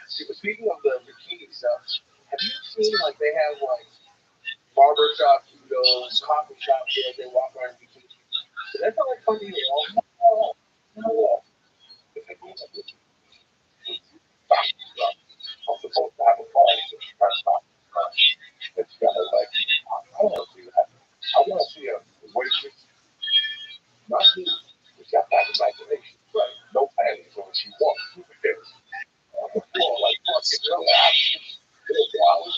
Speaking of the bikini stuff, have you seen like they have like barber shop photos, coffee shop there, they walk around in bikini? So that's not like funny at all. No. If they move up, I'm supposed to have a party. It's gotta like, I don't want to see that. I want to see a waitress, not me. She's got that imagination. Right. No panties on she wants. Who cares? On the floor, like fucking real action. Little flowers.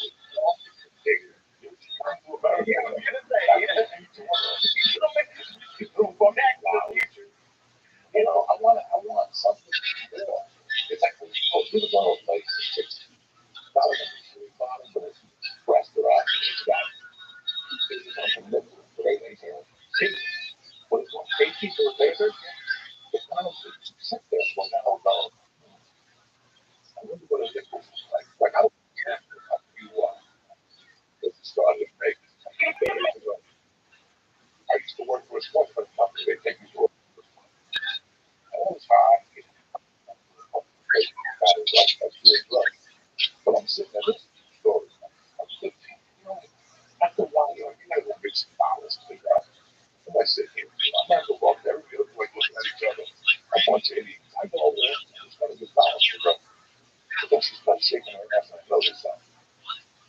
You know, I want something more. It's like when you go to the bottle place, it's not like a bottle, but it's restaurant. It's got pieces on the middle, right? See, what is one? 8 people a paper? It's not a sit there for an hour. I wonder what a difference is like. Like, I don't care how you are. It's started to make. I used to work for a small company. They take me to a all the time. But I'm sitting there listening to stories. I'm 15, you know, after a while, you know, you gotta go make some dollars to figure out. And I sit here, I'm not gonna walk there, everybody looking like looking at each other. A bunch of idiots. I go over there, I'm trying to get dollars to go. But then she starts shaking her ass and I notice something.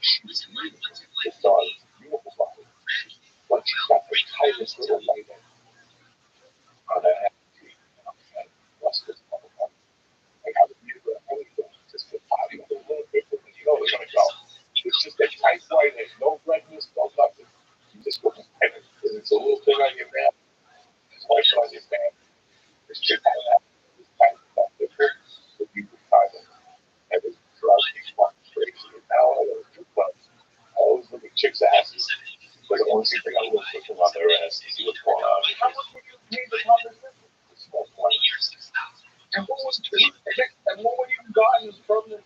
She's beautiful. This daughter is a beautiful body. But she's got the tightest little white on her head. And I'm like, what's this motherfucker? Like, I would be able to just the body with a little bit, but you know they're gonna go. It's just a tight white and no redness, no nothing. You just look at it. And it's a little thing on your back. It's white on your back. It's just like that. It's kind of stuff different. But you can try them. And it's drugs, these fucking crazy. And now I don't do clubs. I always look at chicks' asses. But the only thing I look at them on their ass to see what's going on. How much would you pay the public? It's no point. And what would you gotten from this?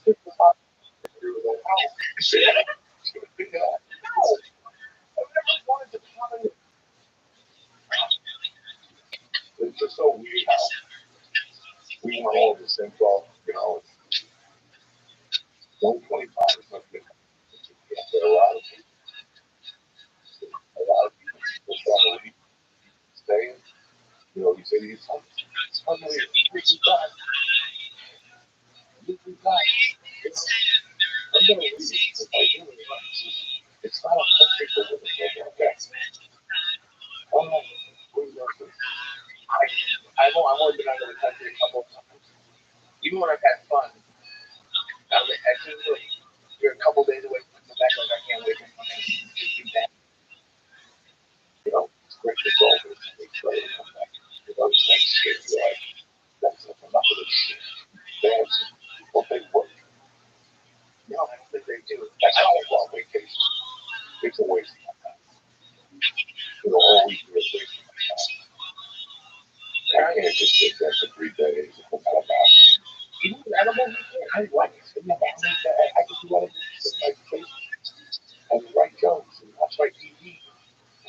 I Never wanted to comment. It's just so weird how we were all the same club, you know. 125 is not good. But a lot of people probably staying. You know, these idiots. It's unbelievable. This is God. You know, I'm gonna leave. If I do it, it's not a country for women. Okay. Where's that? I've only been out of the country a couple of times. Even when I've had fun, I think like you're a couple days away from coming back. Like I can't wait for my just be back. You know, it's great to go. It's ready to come back. You know, it's like shit. You're like, that's enough of this shit. That's what they work. No, I don't think they do. That's how I go on vacation. It's a waste of my time. It'll always be a waste of my time. I can't just sit there for 3 days and forget about it. Even with animals, I like it. I can do other things in my face and write jokes and watch my TV,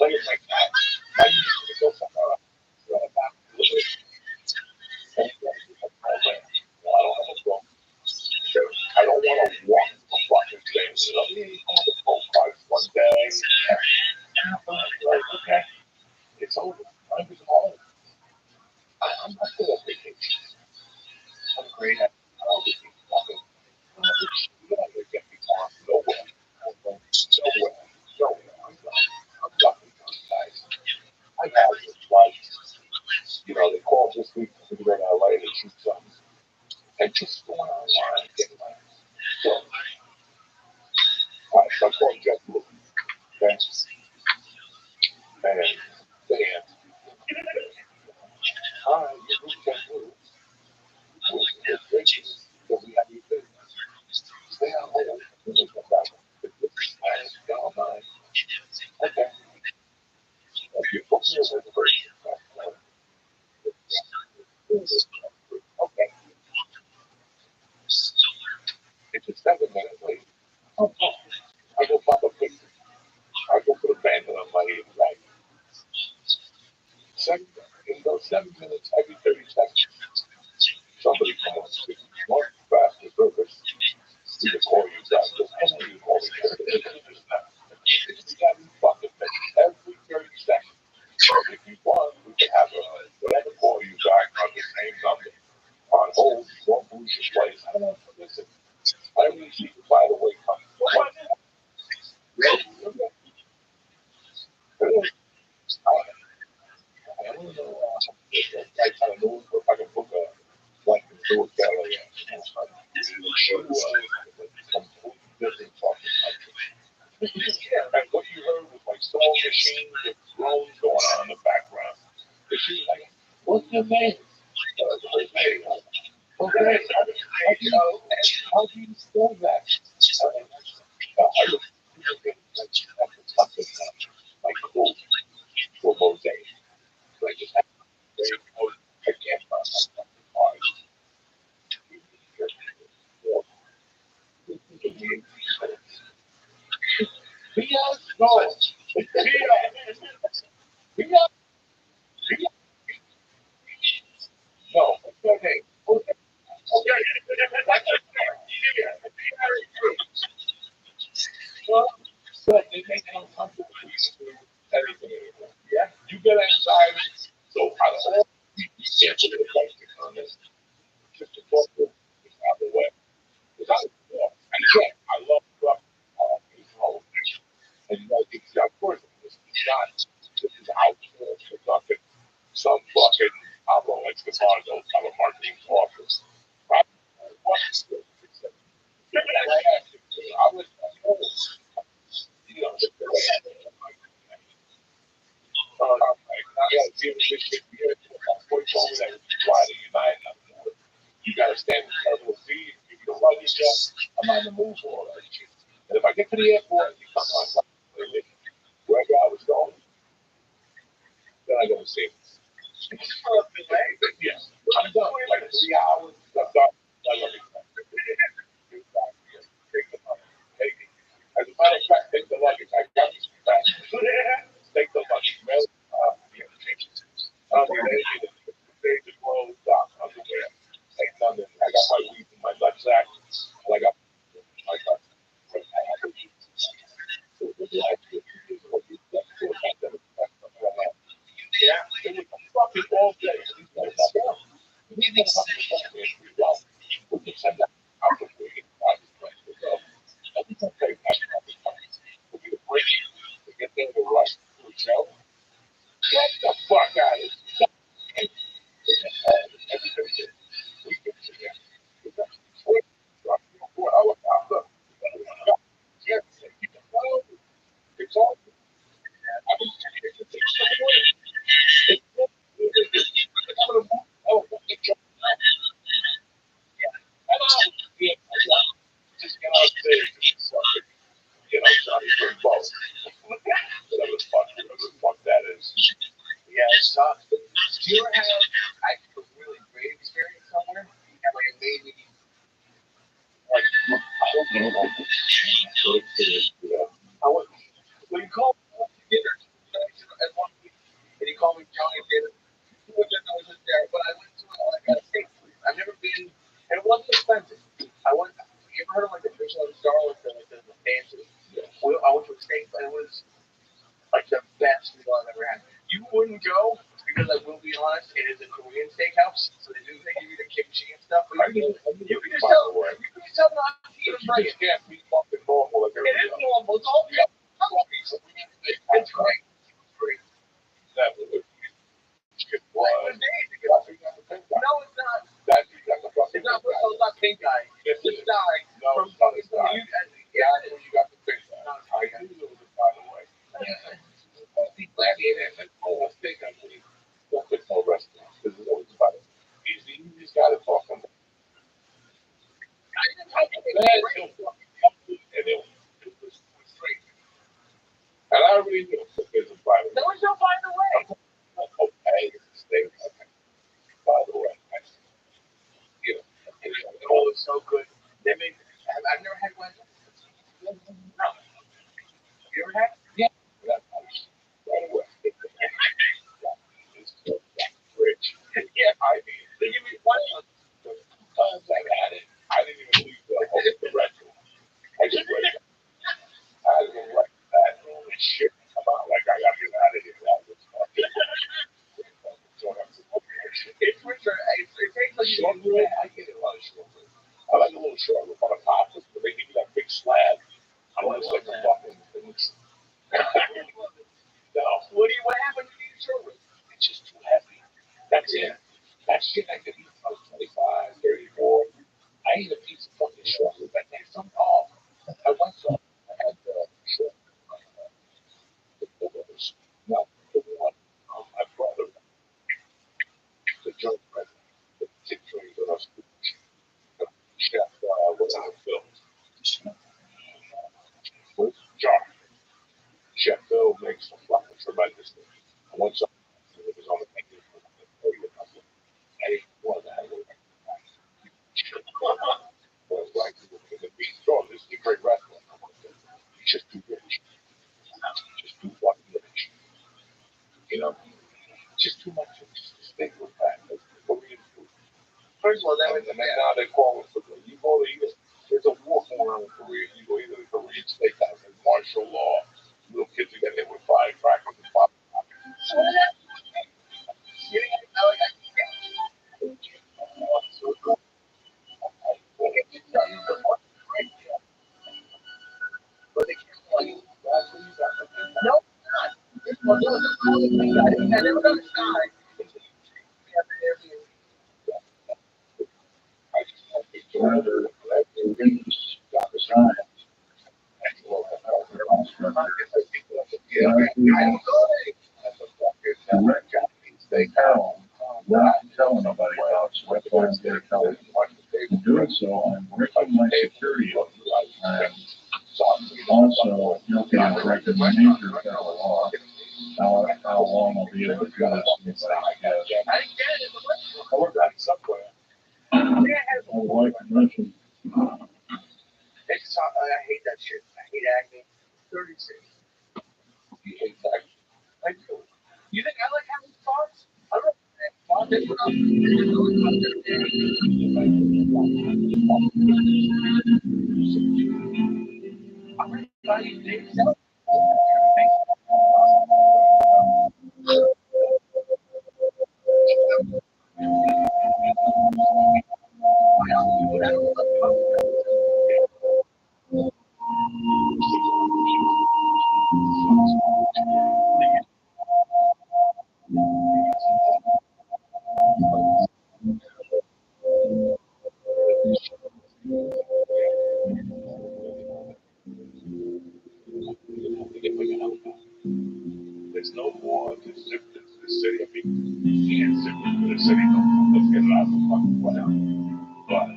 play it like that. Now you need to go somewhere else. You know, about to do it. And you gotta do that program. You know, I don't have a book. So I don't want to walk the fucking things. You know, I have a phone card one day. Like, okay, it's over. I'm just home. I'm not good at vacation. I'm great at fucking. You know, they get me on nowhere. I'm going nowhere. Nowhere. I'm ducking those guys. I have this twice. You know, they called this week to figure out LA to shoot something. And just going online and getting my so I called Jeff Blue. Okay? And they answered. Hi, you're with Jeff Blue. We're drinking. So we have you been. Stay on hold. And they come back. This is down mine. 7 minutes every 30 seconds. Somebody come on, one faster service. We can call you back. Just come on, you call me. You got me fucking minutes every 30 seconds. If you want, we can have whatever call you back on the same number. On hold, you won't lose your place. I don't want to listen. I really see you, by the way, come. I don't know. I kind of know if I can book a flight to Philadelphia. Sure, completely different fucking country. And what you heard was like sewing machines with drones going on in the background. And she was like, "What's your name?" Hey, okay. How do you spell that? I looked something like cool for mosaic. Like just very cool. I can't find my fucking card. Yes, no. Yes, no. Okay. Okay. Well, but they make it uncomfortable for you to do everything anymore. Yeah. You get anxiety. So out of all people, you can't put a question on this. Just to talk to is out of the way. Because and again, I love truck control. And you know, it's of course this is not this is outsourced for fucking some fucking Pablo Escobar telemarketing office. Right? What's the I was you know, yeah, this shit here. My boy told me that why the United. You got to stand in terminal C. If you don't luggage up, I'm not in the mood for all that shit. And if I get to the airport, you come on, wherever I was going, then I go to see. Yes, I'm done. Like 3 hours. I'm done. I love it. Take the money. Take it. As a matter of fact, take the luggage. I got you back. Take the luggage. Mail it. I don't need anything. The clothes, socks, underwear. Ain't nothing. I got my weed in my nutsack. And I got my yeah, it was fucking all day. We need to we can send that out of the way. I think I'll take that. We'll get a break to get there to rush to a show. Get the fuck out of here. Everything. We can see it. It's all. I mean, oh, just get out there. Johnny Football. Whatever the fuck that is. Yeah, it's tough. Do you ever have a really great experience somewhere? Have like a maybe like I don't know. I was when you called me dinner at one week and you called me Johnny dinner. I was there, but I went to a steak place. I've never been, and it wasn't expensive. I went. You ever heard of like the fish on Charlotte, the fancy? I went to a steak, but it was like the best meal I've ever had. You wouldn't go because I will be honest, it is a Korean steakhouse, so they give you the kimchi and stuff. But you can just tell not to eat them right. Can't be fucking normal like It is normal. It's all good. It's great. It's great. It's amazing. No, it's not. It's not. It's not pink eye. It's the guy from fucking you. Yeah, You got the pink eye. I knew it was a by the way. I think I believe. Don't pick no restaurant. This is always about it. You just got to talk on that. And it was straight. And I already knew it's a private. There was no by the way. Okay, it's a steak. By the way, you know, Oh, it's so good. They make. I've never had one. No. You ever had? yeah, that's right away. shit I could eat when I was 25, 34. I ate a piece of fucking shrimp with that next some call. I went to, I had shrimp. No, the one, my brother, the joke president, the particularly with us, Chef, what's our film? With John. Chef Bill makes some fucking tremendous things. And once it was on the menu, I ate one of that. Well, like, the beef, oh, this is a great restaurant. He's just too rich. Just too fucking rich. You know? Just too much. Just to stay with that. Korean food. First of all, that was now they call it for you go to either there's a war going on in Korea. You go either to the Korean steakhouse and martial law. Little kids are getting hit with firecrackers and pop. Nope, not. This one was a cool thing. I didn't have never done a sky. I just hope it's rather that the rings got the sign. We're not telling nobody about websites they're telling. In doing so, I'm breaking my security and also looking at breaking my major federal law. How long I'll be able to do this? I work on somewhere. My wife mentioned. I hate that shit. I hate acne. 36. You hate that? I do. You think I like having thoughts? I don't know. There's no more to zip to the city. I mean, you can't zip to the city. No, let's get it out of the fucking whatever. But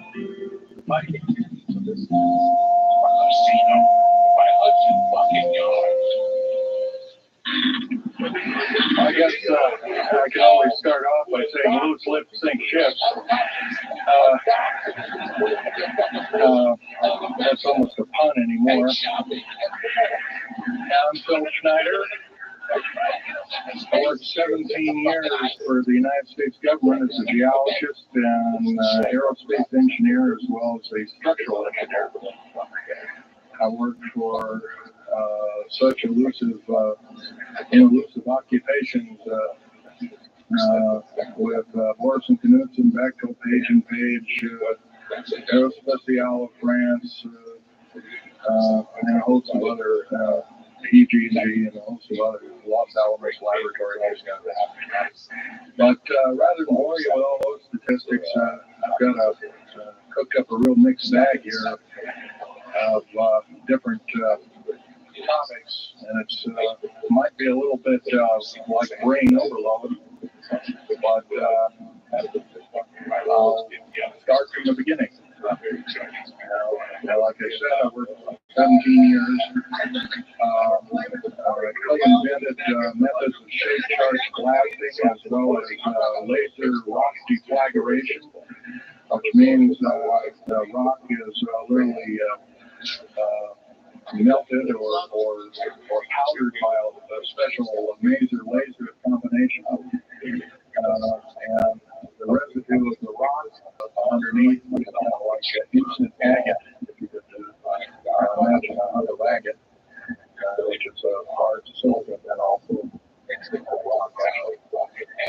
my intention to this casino by Hudson fucking yards. I guess I can always start off by saying loose lips sink ships. That's almost a pun anymore. I'm Phil Schneider. I worked 17 years for the United States government as a geologist and aerospace engineer as well as a structural engineer. I worked for such elusive occupations with Morrison Knudsen, Bechtel, Page and Page, Aerospatiale of France, and a host of other EGG and a host of other Los Alamos Laboratory. But rather than bore you with all those statistics, I've got cooked up a real mixed bag here of different topics, and it might be a little bit like brain overload, but I'll start from the beginning. Like I said, I worked 17 years. I invented methods of shape charge blasting as well as laser rock deflagration, which means the rock is literally melted or powdered by a special laser combination. And the residue of the rock underneath, like instant agate, if you could imagine a hunk of agate, which is a hard silicon and also rock.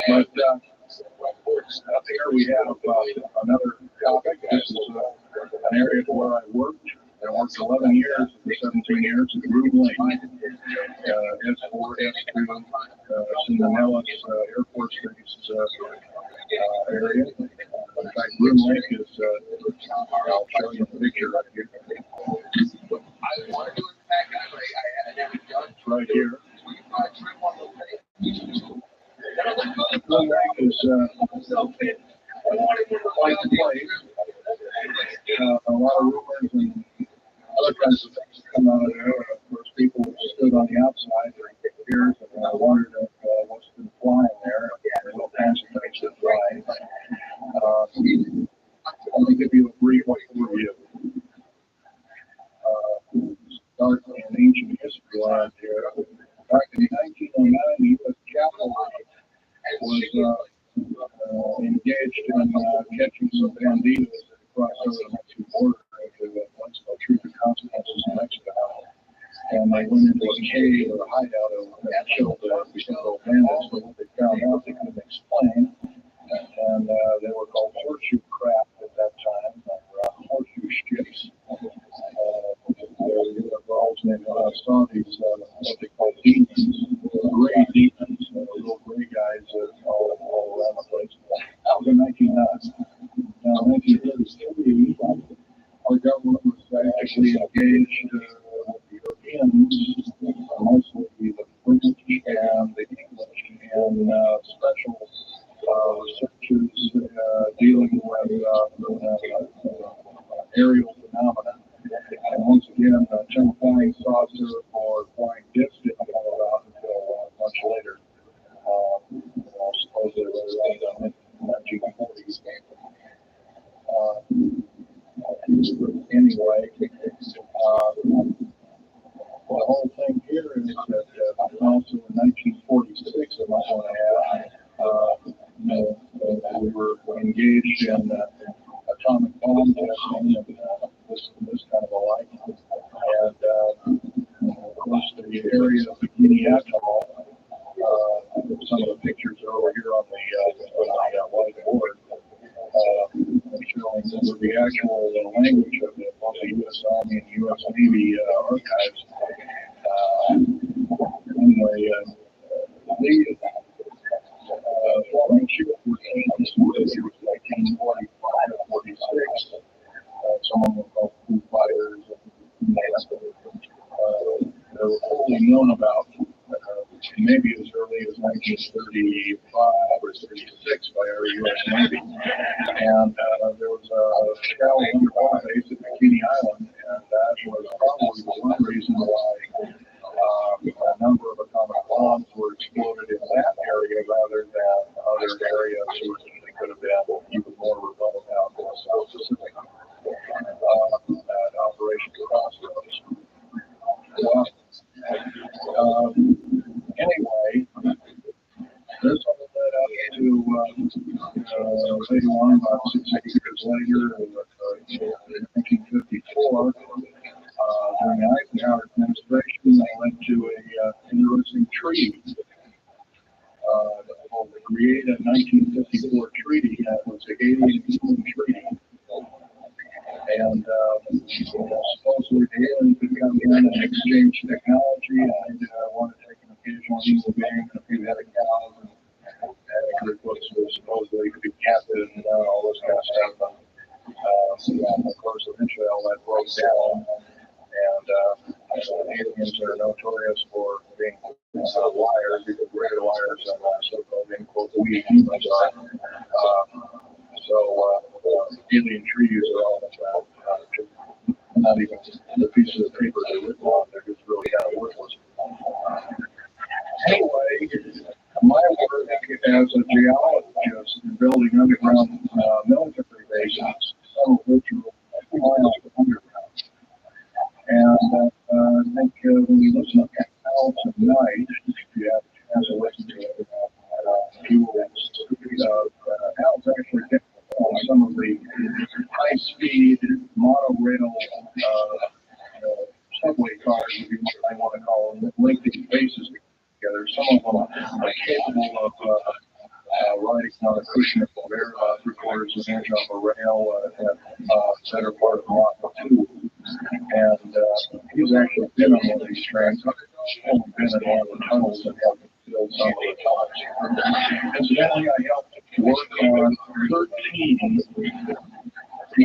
But here we have another topic. This is an area where I worked. I worked 11 years for 17 years at Groom Lake, S4, S2, Cinnamon Air Force Base area. In fact, Groom Lake is, I'll show you a picture right here. It's right here. Groom Lake is quite the place. A lot of rumors and other kinds of things come out of there. Of course, people stood on the outside for years and wondered what's been flying there. There's all kinds of things that fly. Let me give you a brief overview. Start in ancient history land here. Back in 1909, the U.S. cavalry was engaged in catching some banditos that crossed over the Mexican border into Mexico, through the consequences of Mexico. And they went into a cave or a hideout and killed several bandits. But what they found out, they couldn't explain. And they were called horseshoe craft at that time, or horseshoe ships. The UFOs, and they saw these, what they call demons, gray demons, little gray guys all around the place. That was in 1909. Now, in 1933, our government was actually engaged with the Europeans, mostly the French and the English, in special researches dealing with aerial phenomena. And once again, flying saucer or flying disc didn't come about until much later. Supposedly around the 1940s. Anyway, the whole thing here is that also in 1946, I might want to add, we were engaged in atomic bomb testing and this kind of a life. And of course, the area of Bikini Atoll, some of the pictures are over here on the whiteboard, showing the actual language of the U.S. Army and U.S. Navy archives. Anyway, these flying ships were changed in 1945 to 46. Some of them called Foo Fighters. They were fully known about maybe as early as 1935 or 36 by our U.S. Navy. And there was a shallow underwater base at Bikini Island, and that was probably the one reason why a number of atomic bombs were exploded in that area rather than other areas which could have been even more remote out in the South Pacific. At Operation Crossroads. Anyway, this all led up to later on, about 6 years later, in 1954, during the Eisenhower administration, they went to an interesting treaty. Create a 1954 treaty that was the Alien Human Treaty. And supposedly the aliens could come in and exchange technology, and want to take an occasional human being and a few head of cows, and it was supposedly to be captive and all this kind of stuff. And of course, eventually all that broke down, and aliens are notorious for being liars, because great liars, and so-called we humans are. So alien treaties are all not even the pieces of paper they're written on, they're just really kind of worthless. Anyway, my work as a geologist in building underground military bases, some of which are miles underground. And I think when you listen to Al tonight, if you have a chance to listen to it, you will Al's actually picked some of the high-speed monorail subway cars, if you might want to call them, link these bases together. Some of them are capable of riding on a cushion of air, 3/4 of an inch off a rail at the center part of Mach 2. And he's actually been on one of these trains. I've only been in one of the tunnels and helped build some of the tunnels. Incidentally, I helped work on 13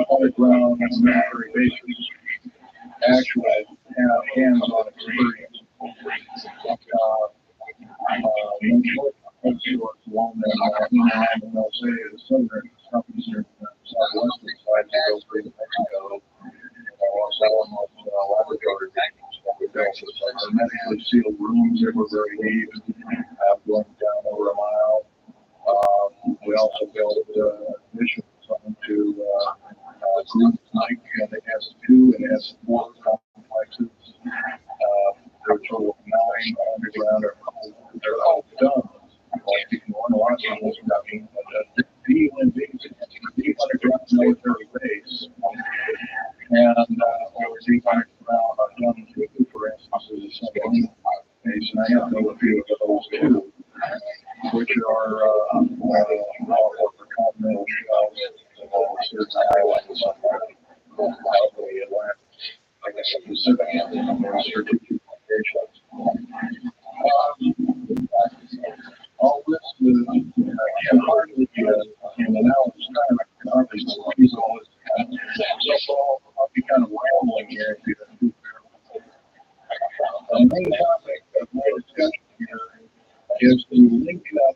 on-the-ground military bases, actual hands-on experience. One that they'll say is southern, southeastern, southwestern side of the Gulf of Mexico. Also, almost laboratory that we built. Hermetically sealed rooms that were very deep, going down over a mile. We also built mission to group like the S2 and S4 complexes. There are a total of 9 underground or they're all done. Like you can learn a lot from this ducking, but the underground military base and over deep underground done too, for instance, is a submarine base, and I have to know a few of those too, which are for continental shelves and certain islands out the Atlantic, like the Pacific, and strategic locations. All this is hardly in an hour's time. I can hardly squeeze all this. So I'll be kind of rambling here. The main topic of my discussion here is to link up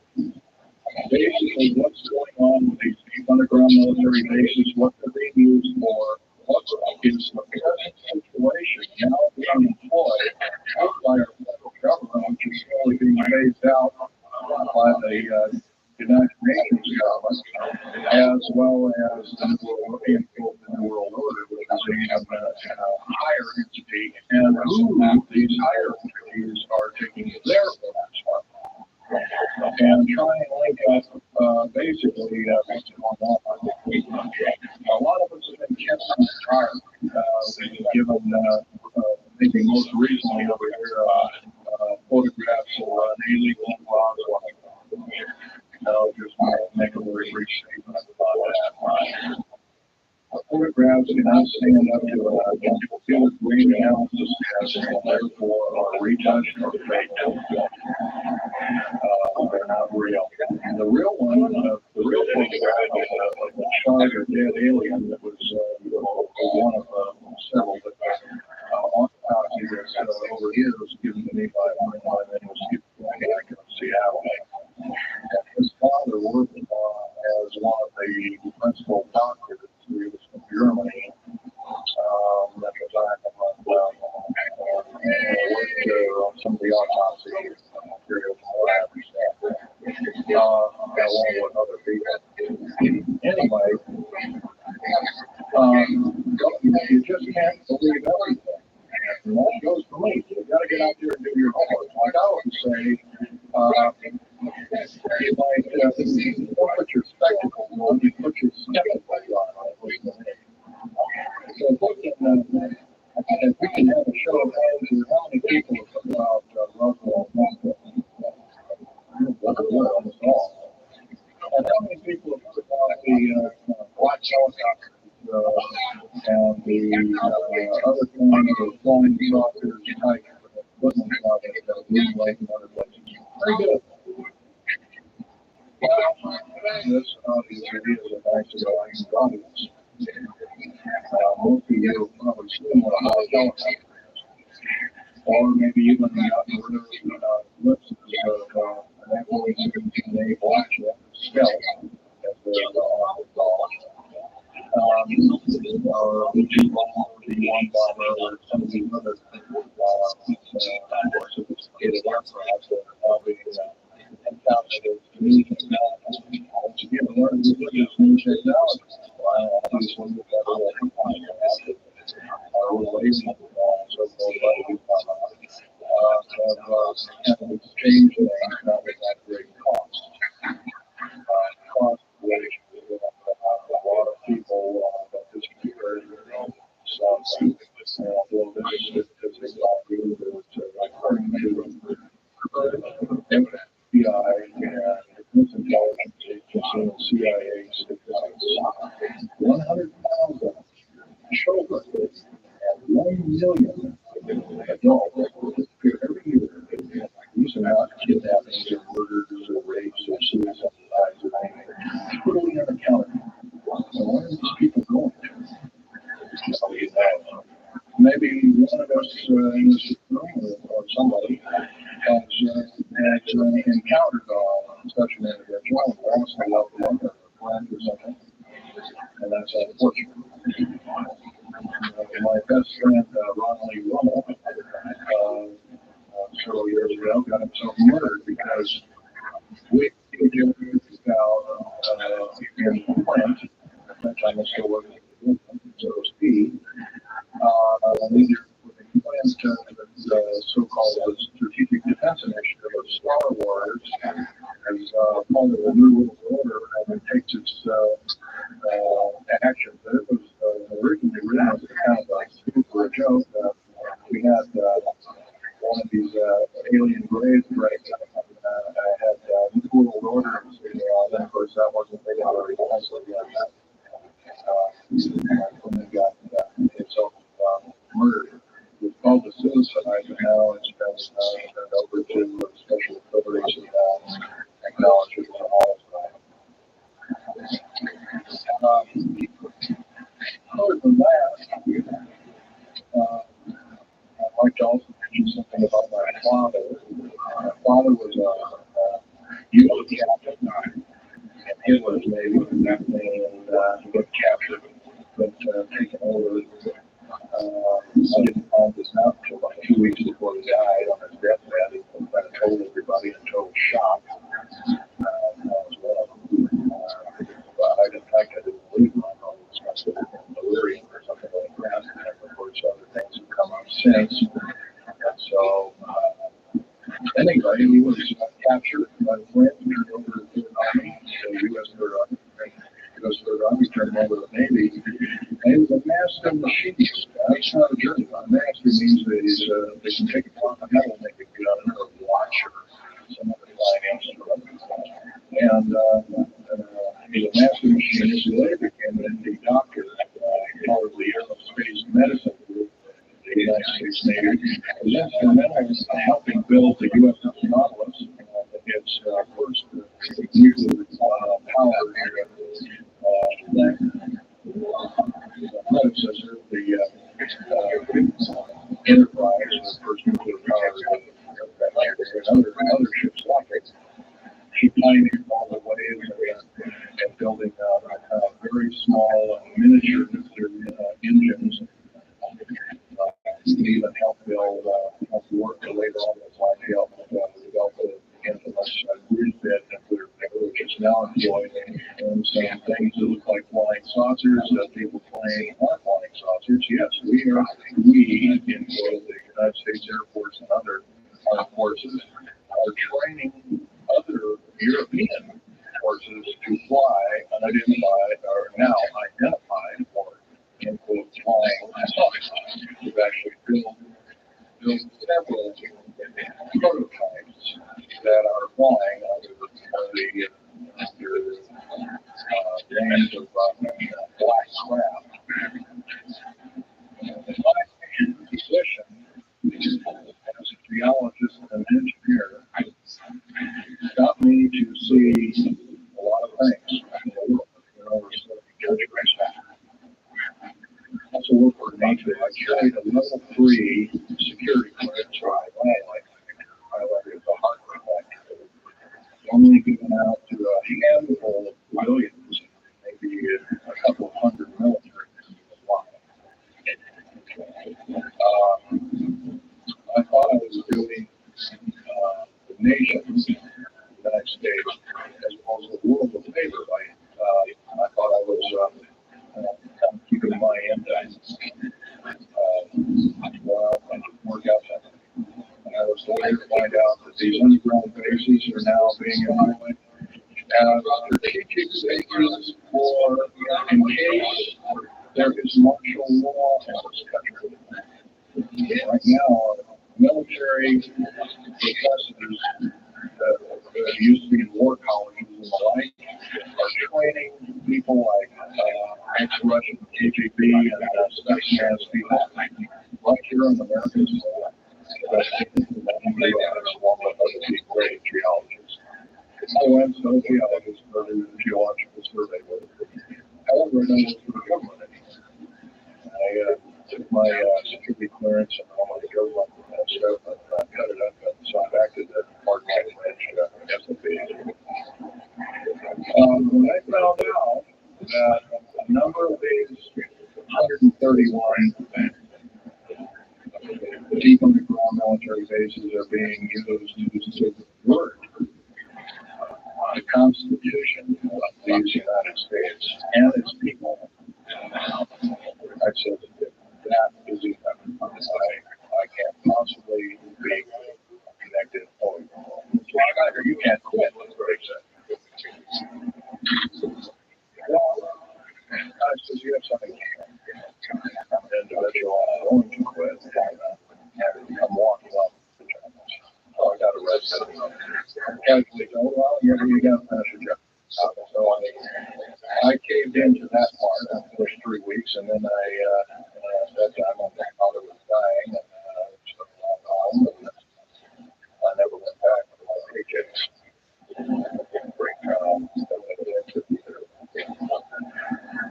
basically what's going on with these deep underground military bases, what they're being used for, what is the present situation now being employed by our federal government, which is slowly being phased out by the United Nations government, as well as the world order, which is a higher entity, and who these higher entities are taking their place. And try and link up basically based on that. A lot of us have been kept on track, given maybe most recently over here photographs of an illegal laws. Just make a very brief statement about that. Photographs cannot stand up to a field green analysis test, and therefore are retouched or fake. They're not real. And the real one, the real photograph of a charred or dead alien that was one of several that autopsy that's over here was given to me by one of my men was given to me back in Seattle. His father worked as one of the principal doctors. He was from Germany. At the time, and worked on some of the autopsy materials along with other people. Anyway, you just can't believe everything. And that goes for me. You've got to get out there and do your homework. Like I would say, you might don't put your spectacles on, you put your spectacles on. So if we can have a show of how many people have put about Roswell, and how many people have put about the black helicopters and the other forms of flying saucers type equipment out at Blue Lake and other places. Very good. This obviously is a nice audience. Most of you have probably seen what a high helicopter is, or maybe even the glimpses of an F-117A Black Jet stealth, as they're often called. Or B-1 bomber, or some of these other more sophisticated aircraft that are now being encountered as new technology. Once again, learn to look at new technology. Obviously, we've got a lot of relations have exchanged things now at great cost. Cost relations a lot of people that this year, some well, this is not good. According to FBI and Defense Intelligence Agency and CIA statistics, 100,000 children and 1 million adults disappear every year. These are not kidnappings or murders or rapes or suicides or anything. encountered such an individual and lost a loved one or a friend or something, and that's unfortunate. My best friend, Ron Lee Rummel, several years ago, got himself murdered because we figured out in Flint, at that time I still working with him, so it was P. These are the so-called Strategic Defense Initiative, or Star Wars, as part of the New World Order, and it takes its actions. It was originally written as a kind of a joke. We had one of these alien graves, right? I had New World Order, then of course that wasn't taken very nicely yet. When they got himself murdered. It was called the suicide, and now it's been turned over to special authorities and technology and all of that. Other than that, I'd like to also mention something about my father. My father was a youth captain, and he was maybe and he got captured, but taken over. I didn't find this out until like 2 weeks before he died on his deathbed. He kind of told everybody in total shock. In fact, I didn't believe him. I thought it was kind of delirium or something like that. And of course, other things have come up since. And so, anyway, he was captured by the Flint, turned over to the Army, the U.S. Third Army. U.S. Third Army turned him over to the Navy. And he was a master machinist. That's not a journey. A master means that they can take a block of metal and make a gun or a watch or some other fine instrument. And he's a master machinist. He later became an MD doctor, part of the aerospace medicine group of the United States Navy. He was instrumental in helping build the USS Nautilus, its first nuclear power predecessor, the Enterprise, the first nuclear power and other ships like it. He pioneered all the ways of building very small miniature nuclear engines. He even helped work later on in his life. He helped develop the infamous grid-fed nuclear power, which is now employed in some things that look like flying saucers that people claim are flying saucers. Yes, we in both the United States Air Force and other armed forces are training other European forces to fly unidentified or now identified or in quote flying saucers. We've actually built several prototypes that are flying under the names of black craft. In my position as a geologist and engineer, got me to see a lot of things in the world. I also work for NATO. I carried a level 3 security clearance for my highlighted the hardware factor. Normally given out to a handful of civilians, maybe a couple of hundred military I thought I was doing the nation, the United States, as well as the world of labor. I thought I was kind of keeping my end well, I didn't work out that way. And I was later to find out that these underground bases are now being employed as strategic bases for in case there is martial law in this country. Right now, military professors that used to be in war colleges and the like are training people like ex-Russian KGB and Spetsnaz people right here in America. Along with other people, great geologists. I went to a geologist for the geological survey work. However, I don't work for the government anymore. I took my security clearance and all my government and stuff, and cut it up and signed back to the Department of Defense. goes to the word. The Constitution of the United States and its people. I said that is enough. I can't possibly be connected. You can't quit. That's what I said. I said, you have something. Individual going to quit. I'm walking up. Oh, I got arrested. Casually go, well, you got to finish your job. So I caved into that part. I finished 3 weeks, and then at that time, my father was dying, and so home, and I never went back to my paychecks.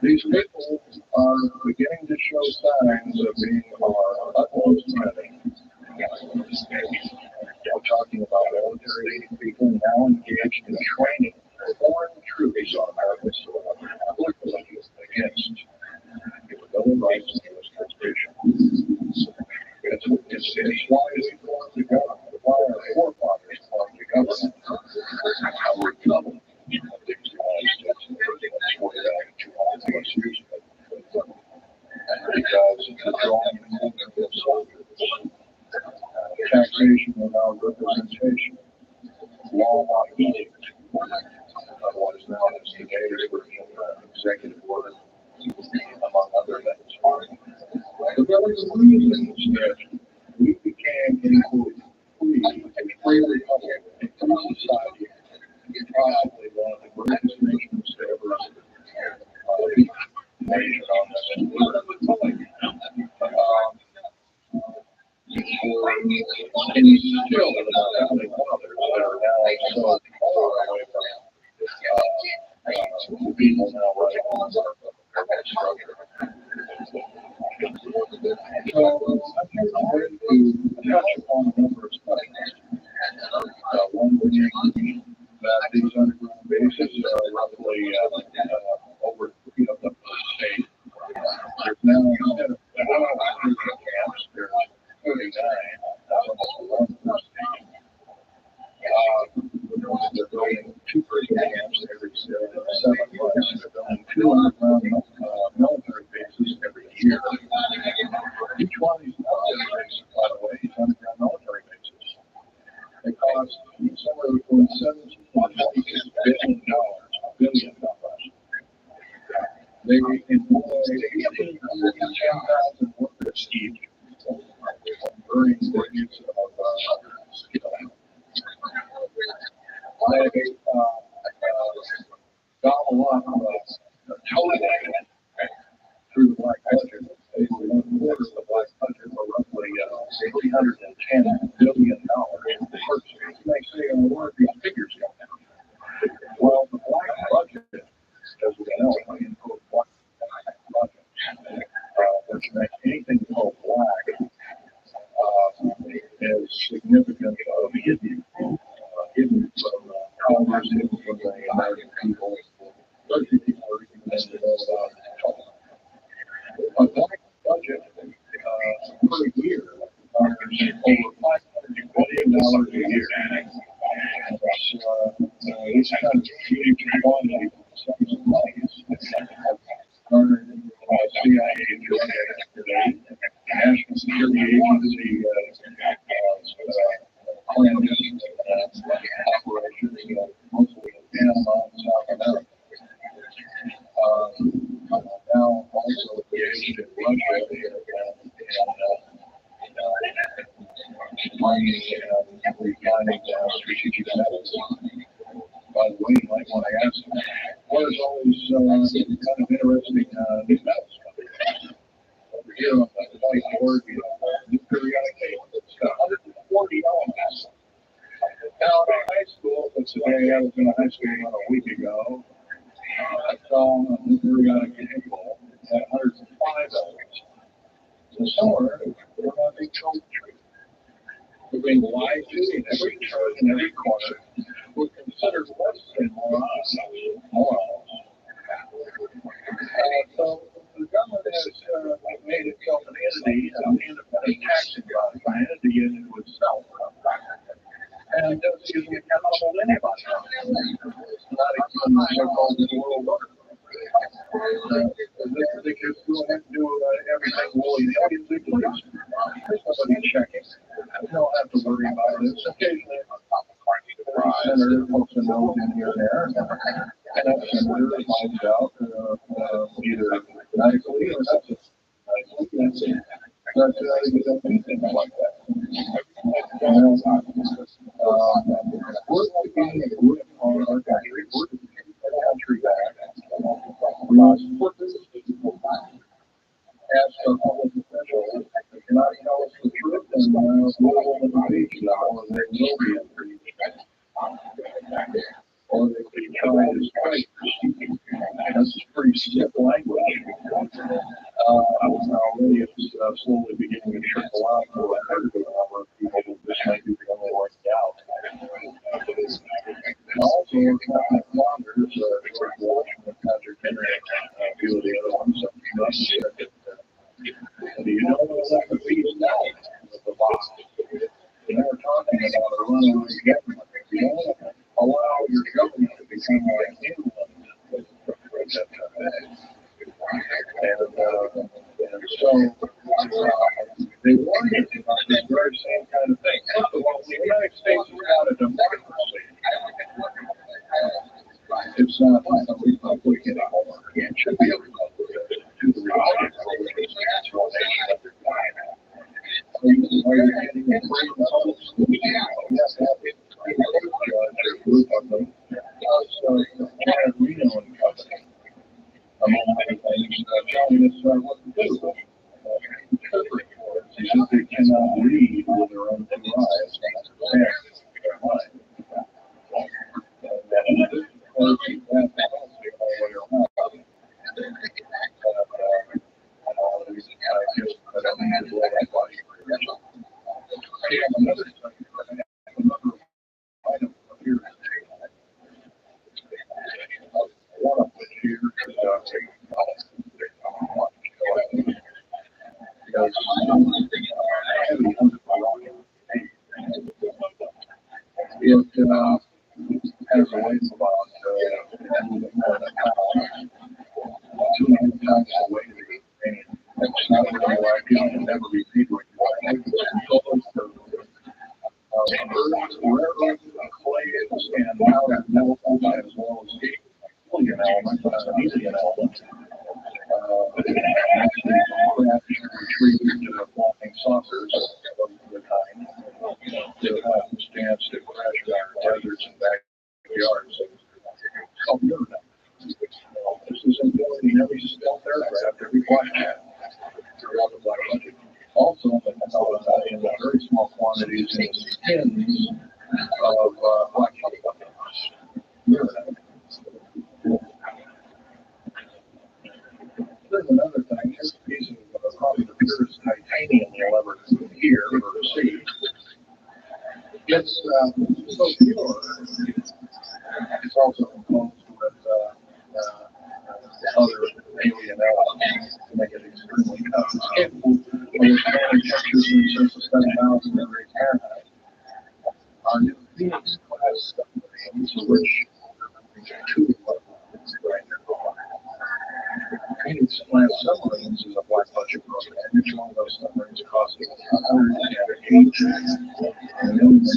These people are beginning to show signs of being our utmost enemy. We're talking about military people now engaged in training foreign troops on American soil against the Bill of Rights and the U.S. Constitution. It's why we formed the government, why our forefathers formed the government. Our republic of the United States was 200 plus years ago. Because the drawing of soldiers, taxation without representation, law on edict, what is known as today's version of executive order, among other things. The very reasons that we became a free republic, a free society, possibly one of the greatest nations to ever be nation on this earth. And you still have about how many fathers that are now so far away from people now running on their structure. So I'm going to touch upon a number of studies. One being that these underground bases are roughly over 3 of them per state. There's now, instead of 3 camps, there's 39, almost 1 per state. They're building 2 prison camps every 7 months. They're building 2 underground military bases every year. Each one of these military bases, by the way, is underground military bases. They cost somewhere between $17 and $26 billion. They employ 1,810,000 workers each, earning the use of skill. They gobble up totally through the black budget. They were 1/4 of the black budget, or roughly $310 billion. You may say, well, where are these figures going? Well, the black budget, as we know, black budget, which makes anything called black is significant hidden from Congress, hidden from the American people. 30 people are even listed as a black budget per year over $500 billion a year. It's kind of huge quantity of money. Garnered CIA today, National Security Agency clandestine operations, mostly in Panama and South America. Now also engaged in Russia and mining and refining strategic metals. By the way, you might want to ask, what is all these kind of interesting new metals coming? Over here on the whiteboard, we have new periodic table. It's got 140 elements. Now, in high school, today I was in a high school a week ago. I saw a new periodic table at 105 elements. So somewhere, we're on a big code tree. We're being lied to in every turn, in every corner. We're considered less than morons. So the government has made itself an entity, an independent taxing body, an entity in itself. and doesn't usually accountable to anybody. Not even the so-called world order. They just go ahead and do everything willy-nilly as they please. Somebody checking. They don't have to worry about this. Occasionally, senator pokes a nose in here and there, and that senator finds out either nicely or not just nicely, but he doesn't do things like that. We're beginning to work on our country. We're country back. We put this as a public official cannot tell us the truth, and we'll hold the beach now, and they will be impeached. Or they could try to strike. That's pretty stiff language. Already it's slowly beginning to trickle out for a number of people who this might be the only way out. And also, it's not that long, there's George Washington, Patrick Henry, a few of the other ones. Do you know what the fees now with the box? You know, we're talking about a run on the government. You don't allow your government to become like England. And so they wanted the very same kind of thing. First of all, the United States is not a democracy. It's not a republic anymore. It should be a republic. To the republic. Why you're getting a freedom votes? You have to have a group of them. So, Reno and Company, among many things, telling us what to do. Interpret words because they cannot read with their own two eyes and understand their mind. And this policy, that policy all the way around. I don't need to let anybody another item here. One of which here is it has a weight of about 200 times the weight of the uranium. It's not radioactive and never repeat radioactive. Rare earth clays and now that metal as well as helium element, helium element. Actually, retrieved flying saucers of the kind that have stands to crash our deserts and backyards. Oh, no. This is in every stealth aircraft, every flight path throughout the Black Country. Also, in very small quantities in the skins of black There's another thing. Here's a piece of probably the purest titanium you'll ever hear or see. It's so pure. It's also composed with other alien elements to make it extremely tough. It's capable of withstanding temperatures in excess of 7,000 degrees Fahrenheit. Our new Phoenix class submarines, which two levels right there. Phoenix class submarines is a black budget program. Each one of those submarines costing $108 million.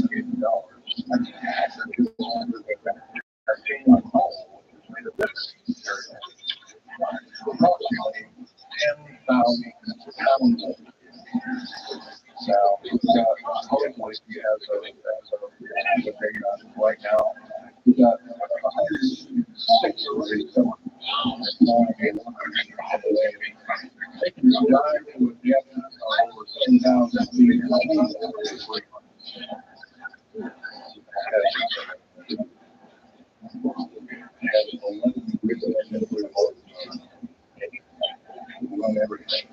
Approximately 10,000 pounds. Now, hopefully, he has a big right now. We've got 106 of these taking a dive to a depth of over 10,000 feet. Has 11 nuclear motors. Run everything.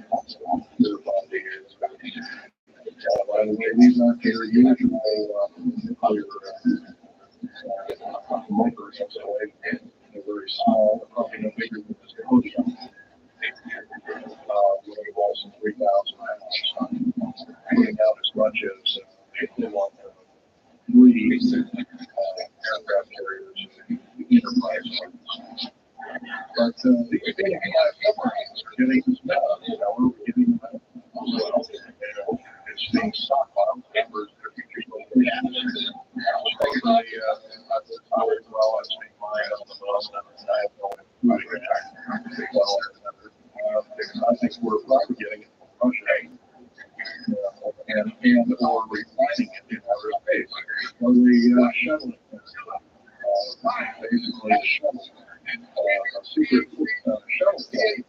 By the way, these aren't your usual nuclear motors. They're very small, probably no bigger than this ocean. Weighing less than 3,000 pounds. Putting out as much as 3 aircraft carriers, enterprise ones. But the submarines are getting this metal. We're getting metal. It's being stockpiled for future locations. Especially, well, I've seen mine on the most, and I have no I think we're probably getting it from Russia. And or refining it in outer space. Or the shuttling. Basically, the shuttle. A secret shuttle flight.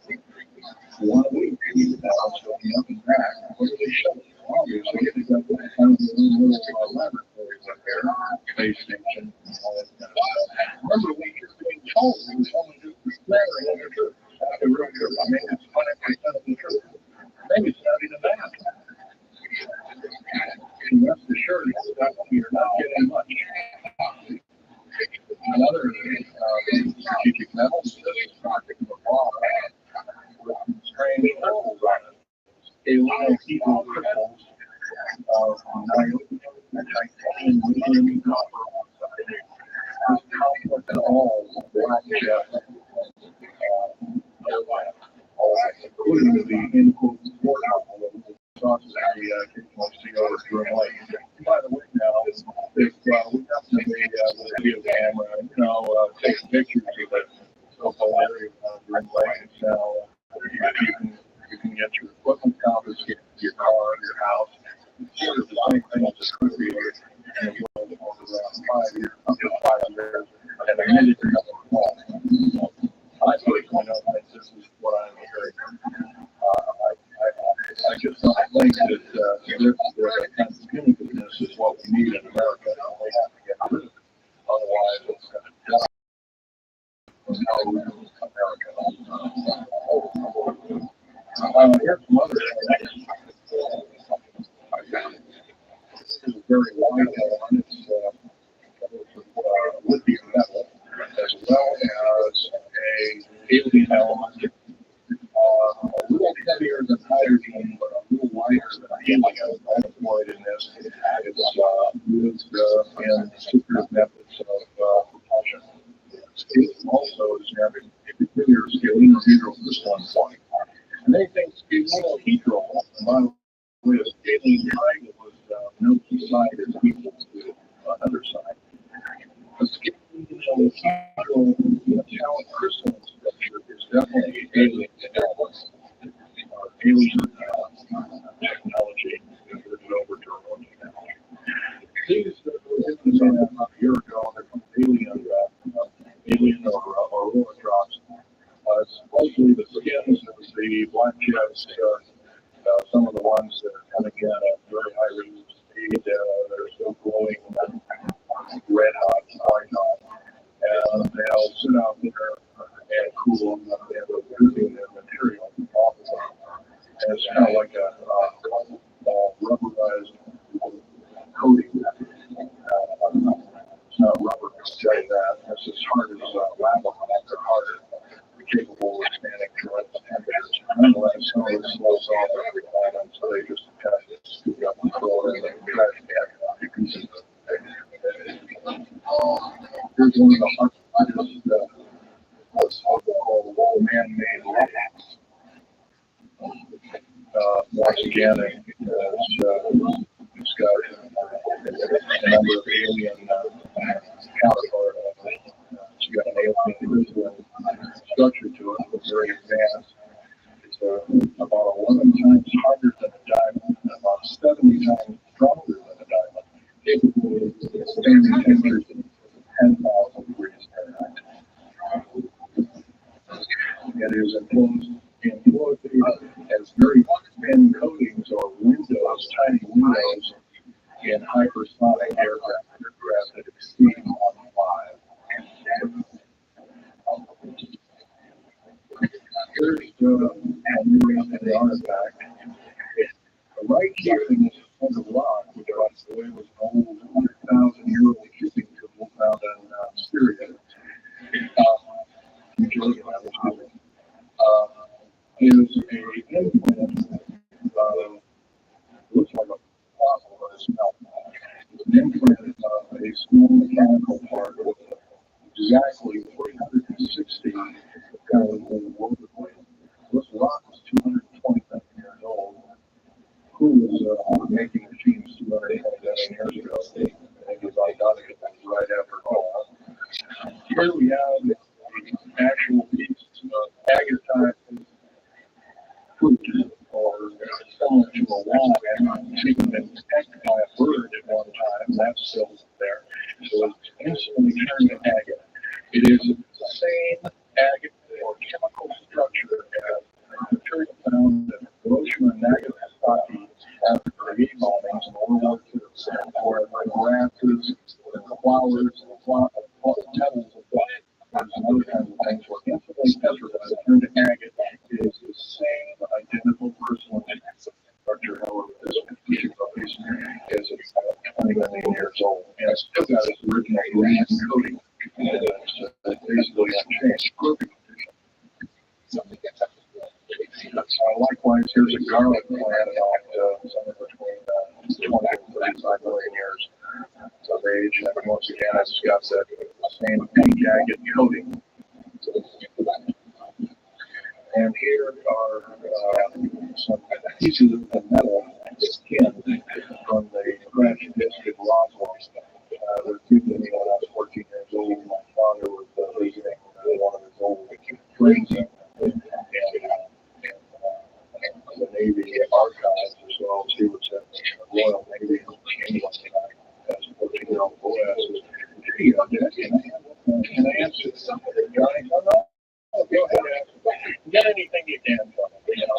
For 1 week, now it's going up and back. What do they shuttle? Obviously, they've got kind of their own little laboratories up there, space station, and all that kind of stuff. Remember, we were being told it was only just the smattering of the truth. Not the real truth. I mean, it's 100% of the truth. Maybe it's not even that. And rest assured, you're not getting much. Another strategic metal system project of law with strange holes on it. A lot of people crystals of niobium, titanium, lithium, and copper oxide. This complex and all black jet, including the in-quote sport alcohol sauces we occasionally see over Groom Lake. By the way, now, if we got somebody with a video camera, take pictures of it, so area around Groom Lake, now you can get your equipment confiscated, your car, your house. It's sort of the same thing as a country and it will over around 5 years, up to 5 years, and the ministry of the law. I personally don't think this is what I'm hearing. I just don't think that this kind of punitiveness is what we need in America, and we have to get rid of it. Otherwise, it's going to die. Here's some other things I found. This is a very wide element. It's lithium metal, as well as a alien element. A little heavier than hydrogen, but a little lighter than helium. Employed in this. It's used in secret methods of propulsion. It also is having a peculiar scalene-hydral crystalline point. And they think scalene-hydral, by the way, the scalene triangle was no two side is equal to another side. The scalene-hydral metallic crystalline structure is definitely alien technology. Alien technology converted over to our own technology. These were given about a year ago. They're called alien or roller drops. Supposedly the skins of the black jets, some of the ones that are coming in at very high rates of speed, they're still glowing red hot, white hot, and they'll sit out there and cool them, and they're dripping their material off of them. And it's kind of like a rubberized coating. It's not rubber, I'll tell you that. It's as hard as lava, they're harder, capable of withstanding tremendous temperatures. Nonetheless, some of this slows off every time, so they just kind of scoop up and throw it in the trash can. Here's one of the hardest so-called man-made rocks. Once again, it's got a number of alien counterpart. It's got an alien structure to it, it's very advanced. It's about 11 times harder than a diamond, and about 70 times stronger than a diamond, capable of withstanding temperatures of 10,000 degrees Fahrenheit. It is employed as very thin coatings or windows, tiny windows in hypersonic aircraft that exceed Mach 5. Here's the artifact. Right here in this point of rock, which by the way was an old 100,000-year-old shipping tool found in Syria, is a implant. Looks like a fossil, but it's not. It's an implant of a Here we have the actual piece of agatized fruit, or similar to a log, and it's even been pecked by a bird at one time, and that's still there. So it's instantly turned to agate. It is the same agate or chemical structure as material found in Hiroshima and Nagasaki after grenade bombings in World War II, where the grasses, the flowers, and petals of flowers and other kinds of things were instantly petrified, turned to agate. It is the same identical crystalline structure, however, this particular piece is 20 million years old, and it's still got its original green coating. It's basically unchanged. Perfect condition. Likewise, here's a garlic plant about somewhere between 20 and 35 million years of age. And once again, it's got that same pink agate coating. And here are some pieces of metal skin from the French district Roswell. They're keeping me when I was 14 years old. My father was visiting one of his old friends and the Navy archives as well. She was at the Royal Navy in England as a 14-year-old boy. I said, "Hey, can I answer something, Johnny?" "No, no. Go ahead, get anything you can from it, you know."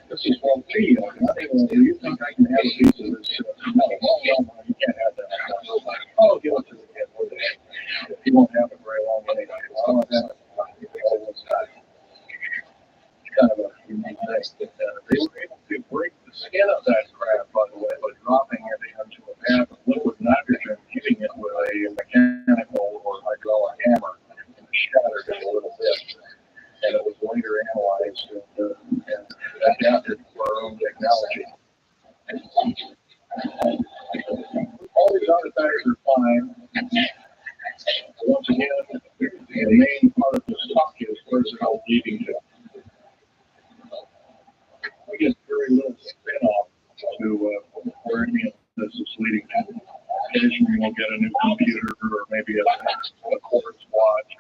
This is from tea. Do you think I can have a piece of this? No, you can't have that. Oh, give it to the kid. He won't have it very long anyway. I don't have it. Kind of a unique thing. They were able to break the skin of that crab, by the way, by dropping it into a bath of liquid nitrogen, hitting it with a mechanical or hydraulic hammer, and shattered it a little bit. And it was later analyzed and adapted for our own technology. All these artifacts are fine. Once again, the main part of the stock is where's it all leading to. We get very little spin-off to where any of this is leading to. Occasionally we'll get a new computer or maybe a quartz watch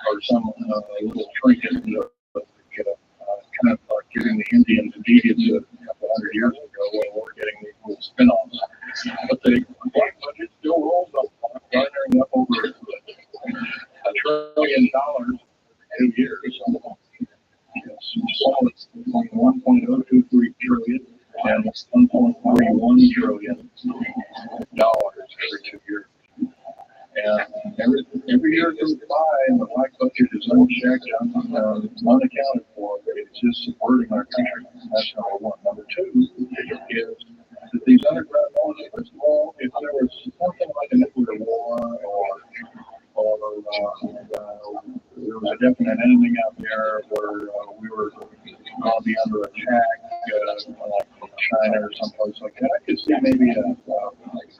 or some little trinket to get a kind of like giving the Indians deeds a couple hundred years ago when we're getting these little spin-offs. But the black budget still rolls up, garnering up over $1 trillion in 2 years. It's between 1.023 trillion and 1.31 trillion dollars every 2 years. And every year goes by and the black budget is unchecked, unaccounted for. It's just subverting our country. That's number one. Number two is that these underground laws, first of all, if there was something like a nuclear war or there was a definite enemy out there where we were going to be under attack, like from China or someplace like that, I could see maybe a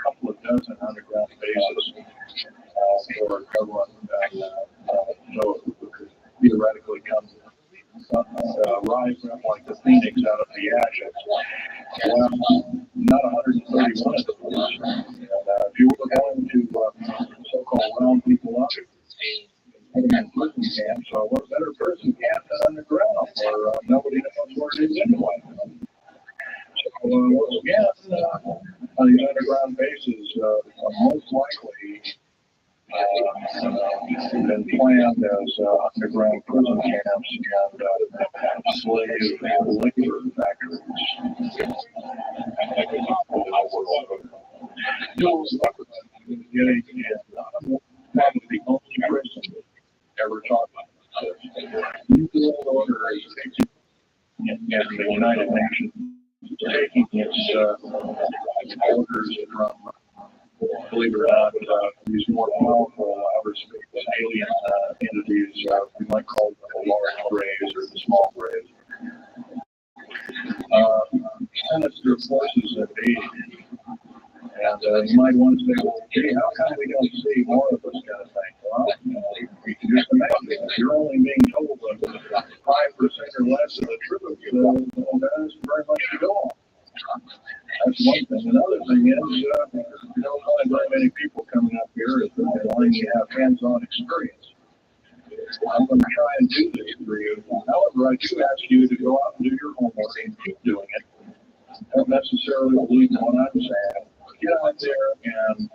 couple of dozen underground bases for government, so it could theoretically come rise up like the phoenix out of the ashes. Well, not 131 of those. And if you were going to so-called round people up, put them in prison camps, so what better prison camp than underground, where nobody knows where it is anyway. So once again, these underground bases are most likely been planned as underground prison camps and slave labor factories. Getting probably the only person ever talked about this. New World Order is taking the United Nations taking its orders from, believe it or not, these more powerful outer space alien entities, we might call them the large rays or the small rays. Sinister forces invading. And you might want to say, well, gee, how come we don't see more of this kind of thing? Well, we can just imagine if you're only being told that 5% or less of the truth, there isn't very much to go on. That's one thing. Another thing is, you don't find very many people coming up here as they wanting to have hands-on experience. I'm going to try and do this for you. However, I do ask you to go out and do your homework and keep doing it. Don't necessarily believe in what I'm saying. Get out there and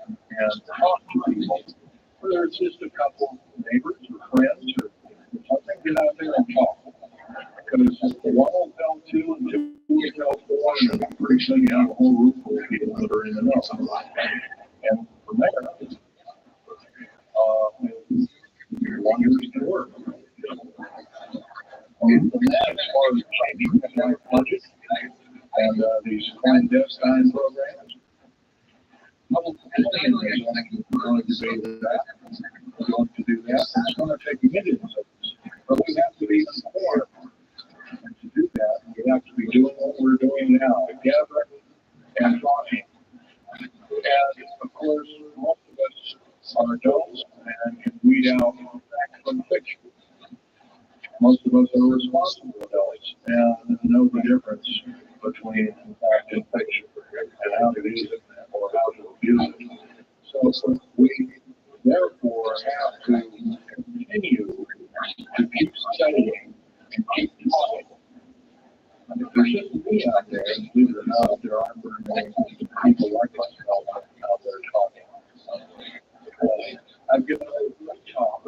talk to people. Whether it's just a couple neighbors or friends or something, get out there and talk. Because one will tell two and two will tell four, and pretty soon you have a whole room full of people that are in the know. And from there, wonders can work. And that, as far as changing the budget and these clandestine programs, public opinion is going to say that we're going to do that. It's going to take millions of us. But we have to be informed. And to do that, we have to be doing what we're doing now, together and talking. And of course, most of us are adults and can weed out fact from fiction. Most of us are responsible adults and know the difference between fact and fiction and how to use it or how to abuse it. So we therefore have to continue to keep studying and keep talking. If there's just me out there, and believe it or not, there aren't very many people like myself out there talking. I've given a great talk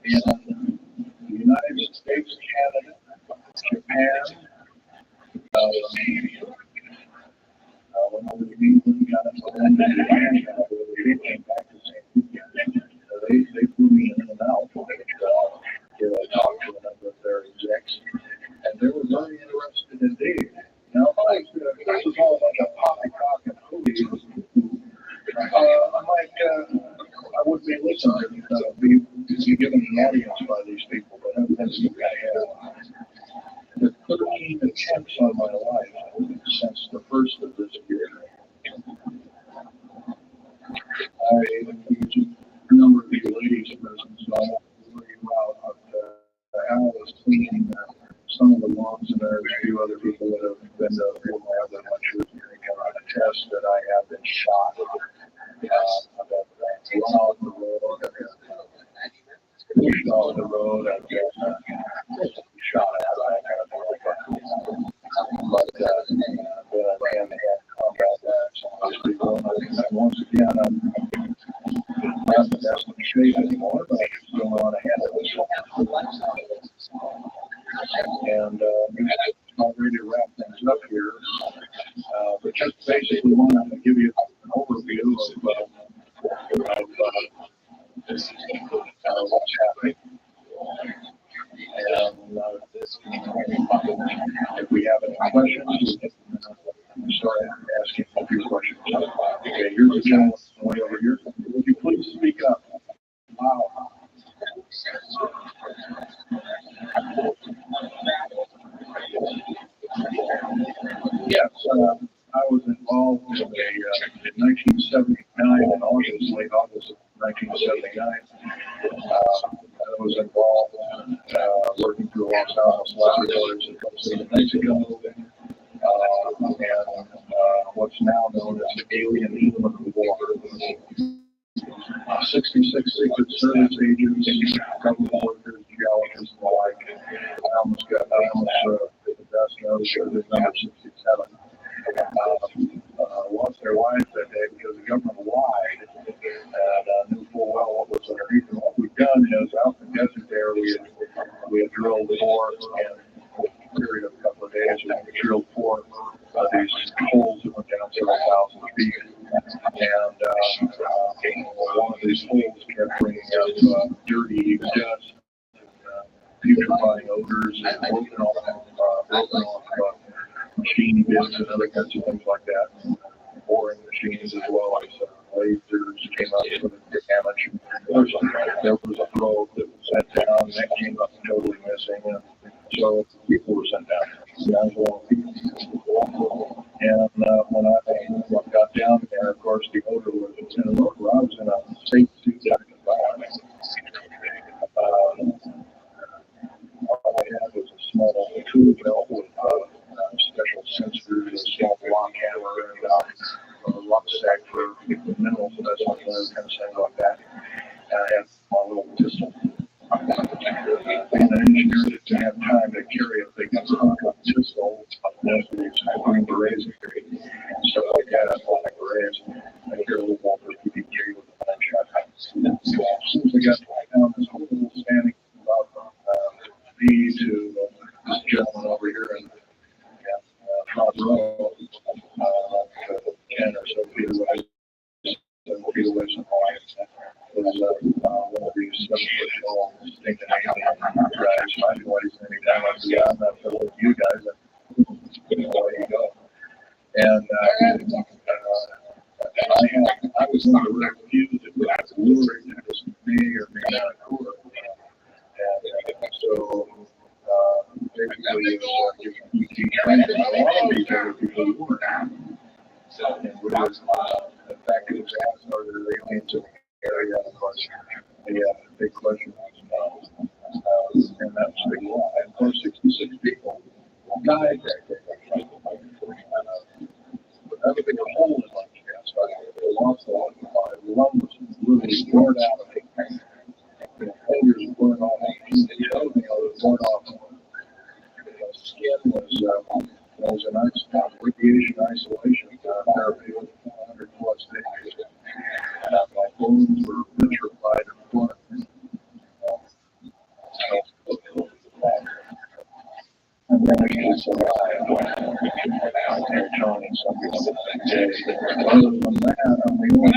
in the United States, Canada, Japan, when I was in England, and they came back to St. Petersburg. They flew me in and out to talk to a number of their execs, and they were very interested indeed. Now, this is all like a poppycock and hooey. I would be listening, be given an audience by these people, but that's the way I have. The 13 attempts on my life since the first of this year. A number of these ladies' prisons, so I won't worry about Al was cleaning some of the lawns, and there's a few other people that have been to field lab that went through a test that I have been shot. I've been run off the road, I've been pushed off the road, I've been shot at, that kind of thing like that. But I've been in hand-to-hand combat with these people, and once again, I'm not in the best of shape anymore, but I still know how to handle this. And I'm ready to wrap things up here, but just basically wanted to give you an overview of what's happening. And if we have any questions, we can start asking a few questions. Okay, here's the gentleman way over here. Would you please speak up? Wow. Yes, I was involved in 1979, in August, late August of 1979. I was involved working through Los Alamos laboratories in the state of Mexico, and what's now known as the alien human war. 66 Secret Service agents, government workers, geologists, and the like. I almost the best knows there's number 67. Lost their lives that day because the government lied and knew full well what was underneath. And what we've done is out in the desert there, we had drilled 4, and in a period of a couple of days, we drilled 4 of these holes that went down several thousand feet. And one of these holes kept bringing up dirty dust, putrefying odors, and broken off machine bits and other kinds of things like that. Boring machines as well as lasers came up with damage. There was a probe that was sent down, and that came up totally missing. And so people were sent down. And when I got down there, of course, the odor was in an odor. I was in a safe suit environment. All I had was a small tool belt with special sensors, a small block hammer, and a rucksack for mineral specimens and other kind of things like that. I had my little pistol. And I engineered it to have time to carry a big pistol with green berets and stuff like that. I felt like berets. I hear a little more for PPK with a gunshot. So as soon as I got down, this whole standing about me to this gentleman over here in front row, 10 or so feet away. Feet away, something like that. Was one of these 7-foot tall stinking guys. I knew what he's saying. I'm like, yeah, I'm not going with you guys. There you go. And I was in the rear view that was luring that was me or me not a cooler. And so basically, you keep trying to follow each other because you were not. And with the fact that his ass started aliens in the area, of course, the big question was, and that was the big law. And of course, 66 people died that day. But everything was holding like gas. They lost a lot of life. The lung was really worn out of it. The fingers weren't off. The clothing was worn off. The skin was an radiation isolation therapy with 100 plus days. My bones were vitrified and blood. And then I survived. They're telling something other than that, I'm the only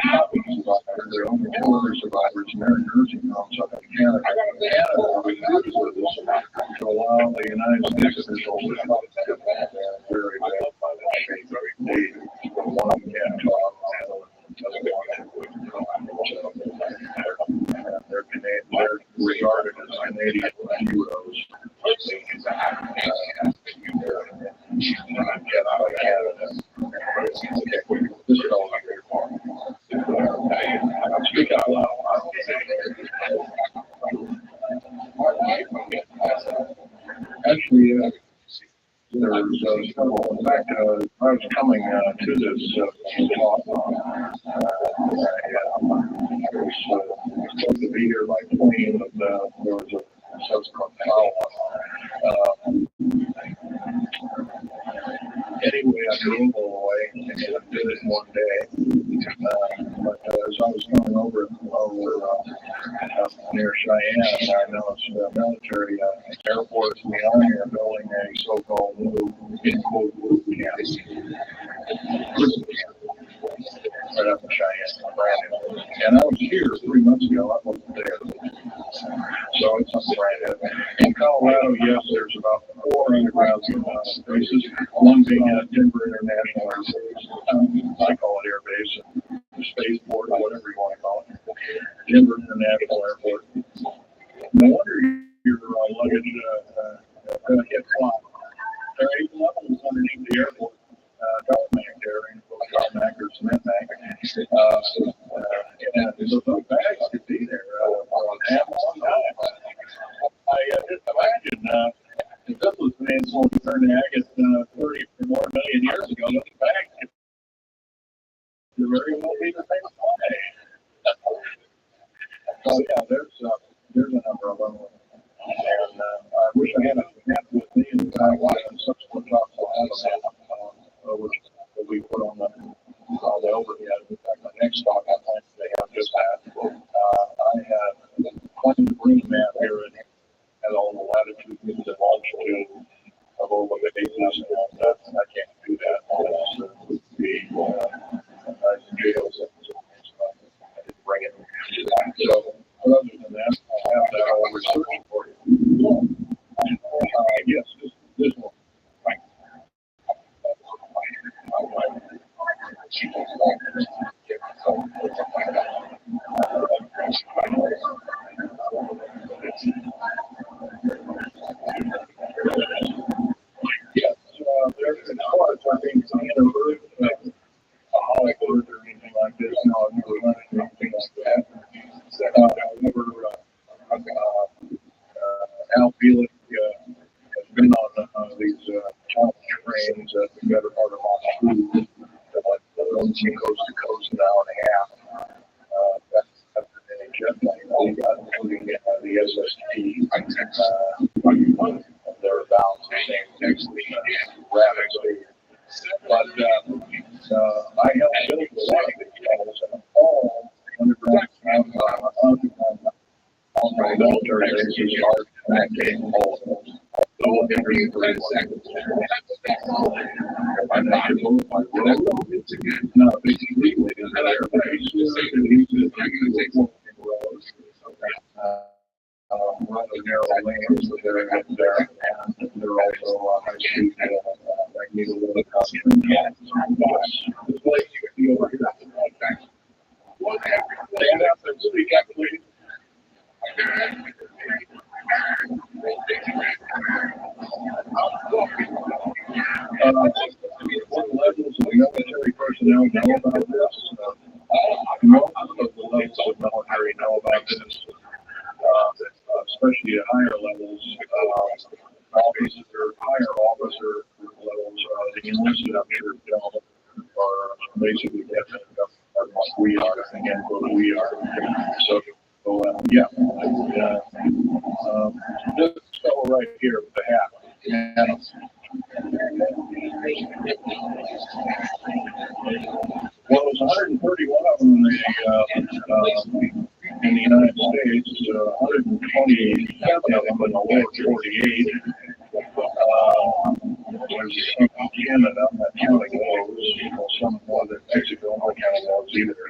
survivor. There are only 2 other survivors, and they're in nursing homes up in Canada. Canada refused with this to allow the United States officials to come. They're very bad by that shape. They want to get talk. They're Canadian. They're regarded as Canadian heroes. Get out of Canada. This is all I'm here for. I'm speaking out loud. Actually, there's in fact, I was coming to this talk. I was supposed to be here by plane, but there was a subsequent follow-up. Anyway, I drove all the way and did it in one day. But as I was coming over near Cheyenne, I noticed the military airports in the Army are building a so-called new boot camp. Right up in Cheyenne, brand new. And I was here 3 months ago. I wasn't there. So it's not brand new. In Colorado, yes, there's about 4 underground bases. One being at Denver International Air Base. I call it Air Base, spaceport, or whatever you want to call it. Denver International Airport. No wonder your luggage gets flying. There are 8 levels underneath the airport. Tarmac there, tarmac or cement bank. And so those bags could be there for an ample time. I just imagine if this was made so we turned agate 30 or more million years ago, those bags could very well be the same way. So yeah, there's a number of them. And I wish I had a map with me and I wanted subsequent talks to have a map. Which will be put on the overhead. In fact, my next talk I plan to have just that. I have planned to bring a map here and at all the latitude and the longitude of all the bases, and I can't do that. It would be jail sentence. I didn't bring it. So, other than that, I have that all researched for you. Yes, this one. Yes, there's parts I think bird, a Hollywood or anything like this. No, I've never done anything like that. I never the SST, they're about the same next week, rapidly. But I helped build a lot of these tunnels and all underground military bases are connecting all of them. So every 10 seconds, I mentioned both my road, not basically within the airbase, run the narrow lanes that they're in there, and they're also high speed magneto custom. This place you can be over here. Stand up and speak up, please. What levels of military personnel know about this? Most of the levels of military know about this, especially at higher levels. Higher officer levels, the enlisted up here don't, are basically definite like we are, again, what we are. So, this fellow right here with the hat, well, there's 131 of them in the United States, 127 of them in the lower 48. There's Canada, not counting those, some more than Mexico, not counting those either.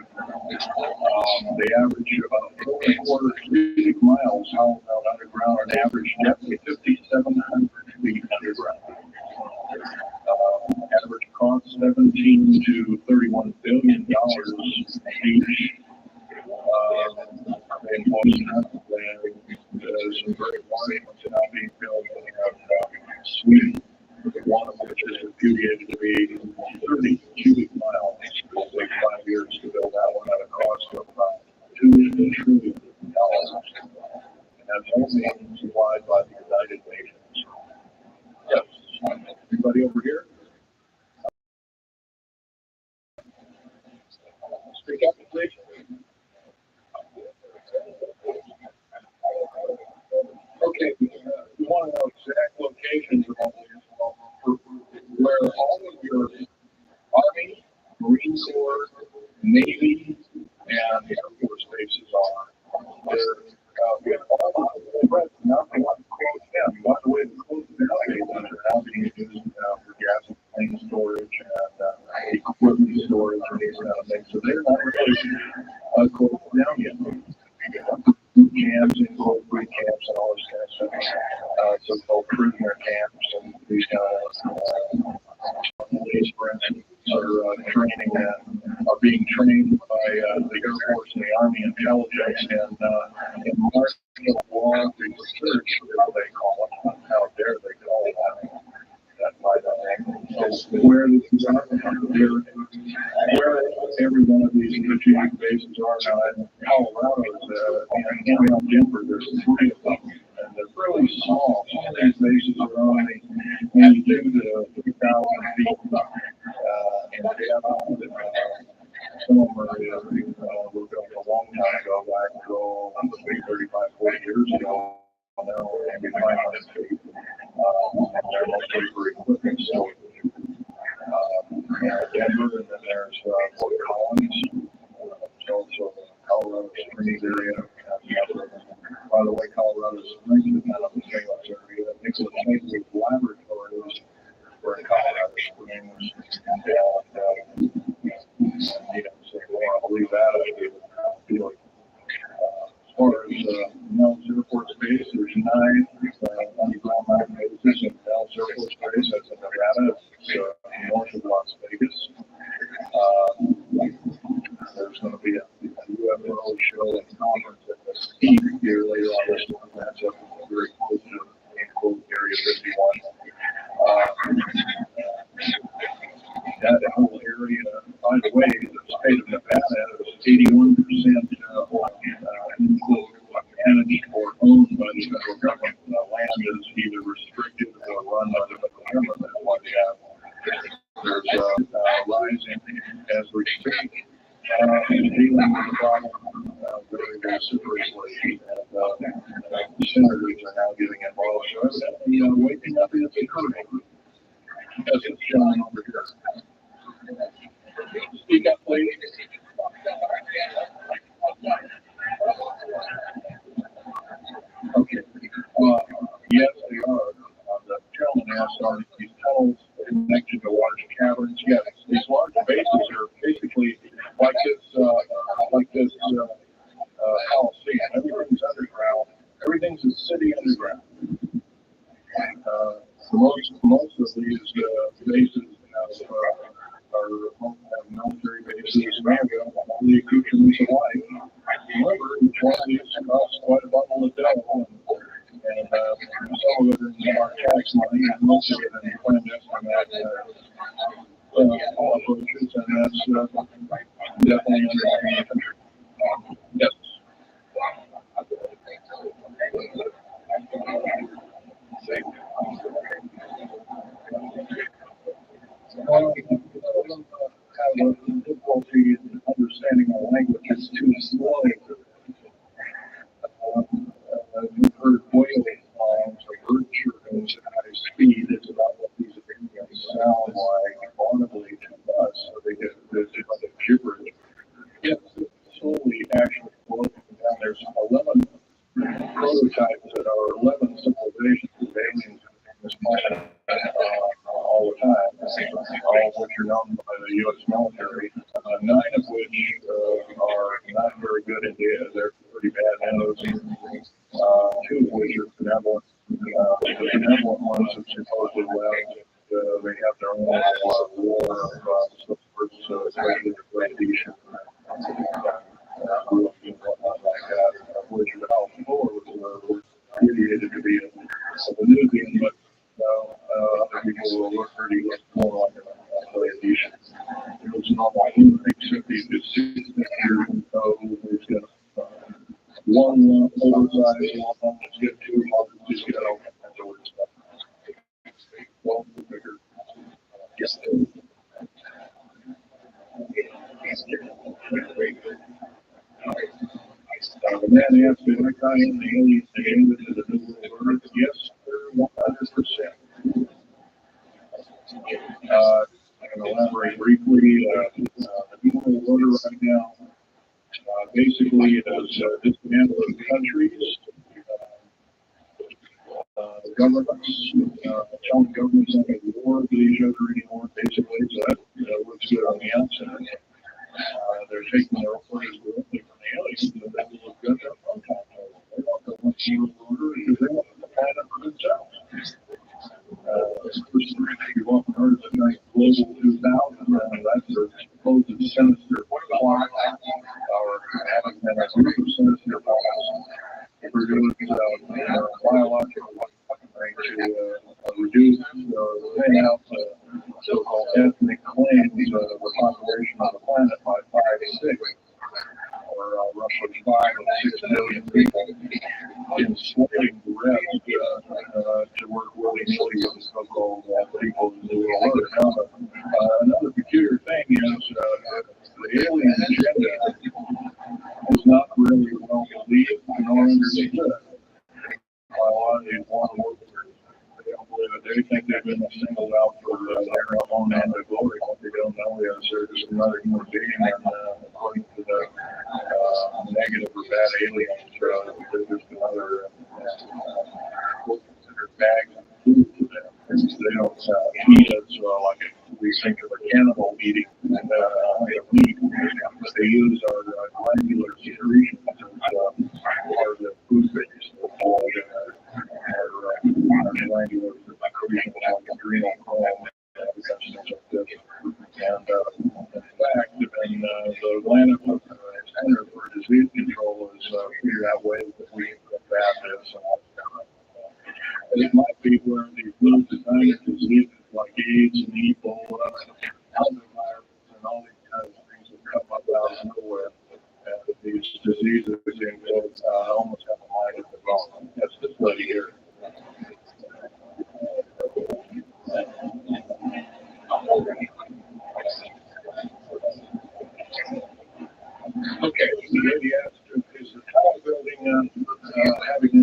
They average about 4.25 cubic miles hauled out underground, an average depth of 5,700 feet underground. Average cost $17 to $31 billion each. And most of the land is very large ones now being built in Sweden, one of which is repudiated to be 30 cubic miles. It will take 5 years to build that one at a cost of about $2 trillion. And that's only supplied by the United Nations. Yes. Anybody over here? Speak up, please. Okay, we want to know exact locations of all these, where all of your Army, Marine Corps, Navy, and Air Force bases are. We have all of them. Now they want to close down. You want the way to close down, they want to now being used for gasoline storage and equipment storage and these kind of things. So they're not really closed down yet. Boot camps and cold free camps and all this kind of stuff. So-called prisoner camps and these kind of police, for instance, are being trained by the Air Force and the Army intelligence and martial law research, as they call it. How dare they call it that? Where these are, where every one of these strategic bases are now in Colorado and Denver, there's 3 of them, and they're really small. Some of these bases are only 2 to 3,000 feet in depth. Some of them were built a long time ago, back 35, 40 years ago. Now maybe 500 feet. They're mostly for equipment storage. Denver, and then there's Fort Collins, also Colorado Springs area. By the way, Colorado Springs is kind of the famous area. Nicholas Mason Laboratories were in Colorado Springs. So I'll leave that up to you. As far as Nellis Air Force Base, there's 9 underground mine bases in Nellis Air Force Base. That's in Nevada. It's north of Las Vegas. There's going to be a UFO show and conference at the peak here later on this month. That's up very close to Area 51. That whole area, by the way, the state of Nevada is 81% managed or owned by the federal government. Land is either restricted or run by the federal government. That's why they have. There's rising as we speak, and dealing with the problem very, very seriously. And senators are now getting involved. So evidently, waking up is occurring. Yes, it's John over here. Speak up, please. Okay. Yes, they are. The gentleman asked, are these tunnels connected to large caverns? Yes, these large bases are basically like this Coliseum. Everything's underground. Everything's a city underground. Most of these bases have military bases, all the accoutrements of life. However, each one of these costs quite a bundle of dough, and some of it is our tax money, and most of it is clandestine operations, and that's definitely under the country. Yes. Have a difficulty in understanding the language. It's too slow. You've heard whaling songs or bird chirping at high speed. It's about what these Indians sound like audibly to us. So they get like gibberish. Yes, it's slowly actually floating down. There's 11 prototypes that are 11 civilizations of aliens on this planet all the time, all of which are known by the U.S. military, 9 of which are not very good in data. They're pretty bad in those. 2 of which are benevolent. The benevolent ones have supposedly left. They have their own war of supports, especially the radiation. Whatnot like that, which Al Fuller was created to be a Venusian, but other people will look pretty more like a radiation. It was normal human, except he's just 6 years and so he's got one oversized one, he's got 2 others, he's got all kinds of weird stuff. Well, bigger. Yes. The man asked me, "Am I trying the aliens to end into the New World Earth?" Yes, sir, 100%. I can elaborate briefly. The New World Order right now basically is dismantling countries, governments, telling governments not to war with each other anymore, basically. So that looks good on the outside. They're taking their orders directly from the aliens, and that will look good on the outside. They want the New World Order because they want the planet for themselves. You've often heard of the night Global 2000, that's a supposed sinister plot, or having been a group of sinister plots produced biological weaponry to reduce thin out so-called ethnic claims of the population of the planet by 5 to 6, or roughly 5 or 6 million people, enslaving the rest to work willy-nilly with the so-called people in the world order. Now, another peculiar thing is the alien agenda is not really well believed nor understood by a lot of these warm workers. They don't believe it. They think they've been singled out for their own end of glory. What they don't know is they're just another human being, and according to the negative or bad aliens, they're just another considered bags of food to them. They don't feed us like we think of a cannibal eating meat, but they use our glandular secretions as part of the food base. Our glandular secretions like adrenal gland, and in fact, in the Atlanta Center for Disease Control has figured out ways that we can combat this. It might be where these little designer diseases like AIDS and Ebola, alzheimer's, and all these kinds of things that come up out of nowhere. And these diseases almost have a mind of their own. That's this lady here. Okay, the lady asked, is the tall building having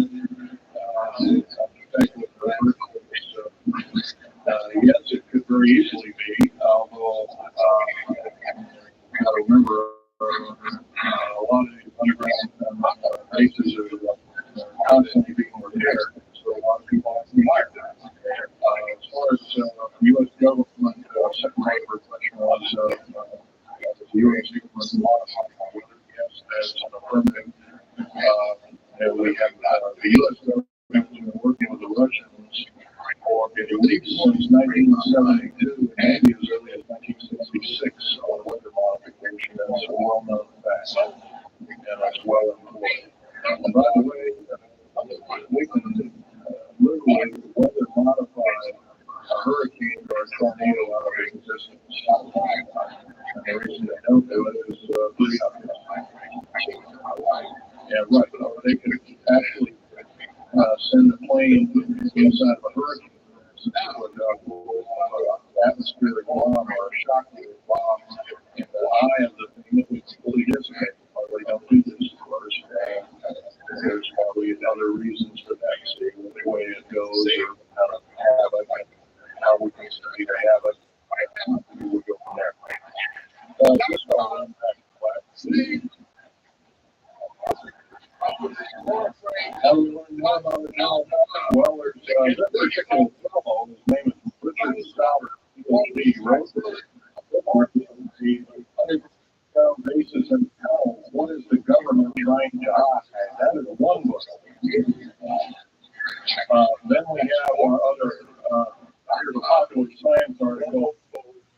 underground bases are constantly being repaired. So a lot of people have to be hired. As far as U.S. government, second part of the question was the U.S. government modifying whether yes, that's an affirmative. And we have the U.S. government has been working with the Russians for at least since 1972 and maybe as early as 1966 on weather modification. That's a well-known fact, and that's well employed. And by the way, we can literally weather modify a hurricane or a tornado out of existence. And the reason they don't do it is pretty obvious. Yeah, right. They could actually send a plane inside of a hurricane. Atmospheric bomb or a shock wave bomb in the eye of the thing that would fully dissipate. They don't do this first. There's probably other reasons for that, see the way it goes or how to have it, how we can study to have it. We'll go from there. Just on that, how do we learn more about it now? Well, there's that particular fellow, his name is Richard Sauer, PhD, wrote the basis and how, what is the government trying to hide? That is one book. Then we have our other, here's a popular science article.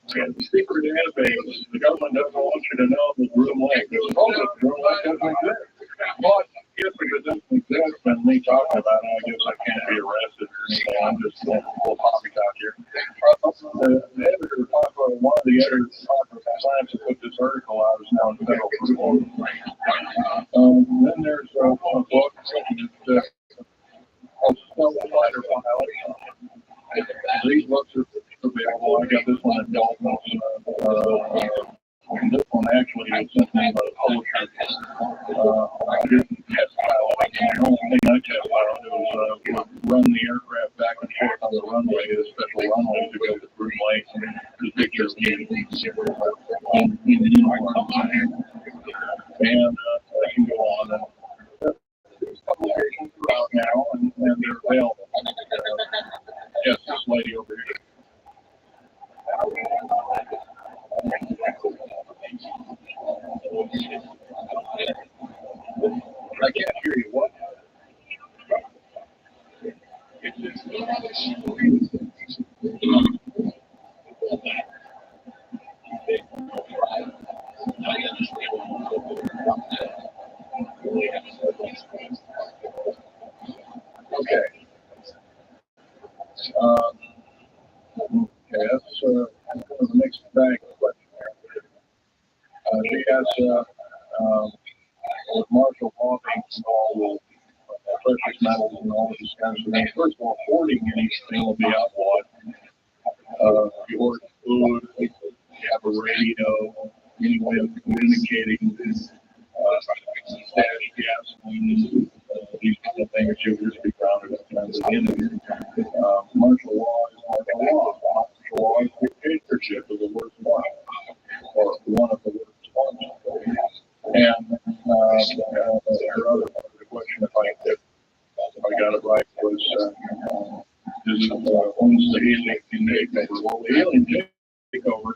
The secret database, the government doesn't want you to know the Groom Lake. It's called the Groom Lake doesn't exist. But if it doesn't exist, then me talking about it, I guess I can't be arrested or anything. I'm just a little poppycock here. The editor talked about, one of the editors talked about science that put this article out is now in federal court. Then there's a book that called Fighter File. These books are available. I got this one at Dalton. This one actually is something about a publisher. I didn't test pilot. The only thing I test pilot was run the aircraft back and forth on the runway, a special runway to go to Groom Lake and the pictures and I can go on. These publications are out now and they're available. Yes, this lady over here. I can't hear you. What? Okay. Okay, that's a mixed bag question. She has with martial law being involved with precious metals and all these kinds of things. First of all, hoarding anything will be outlawed. You hoard food, you have a radio, any way of communicating, stash gasoline, these kind of things you'll just be grounded up as an enemy. Martial law is martial law. Martial law is dictatorship of the worst one, or one of the worst ones. And her other part of the question, if I got it right, was this is owns the alien takeover. Well, the alien takeover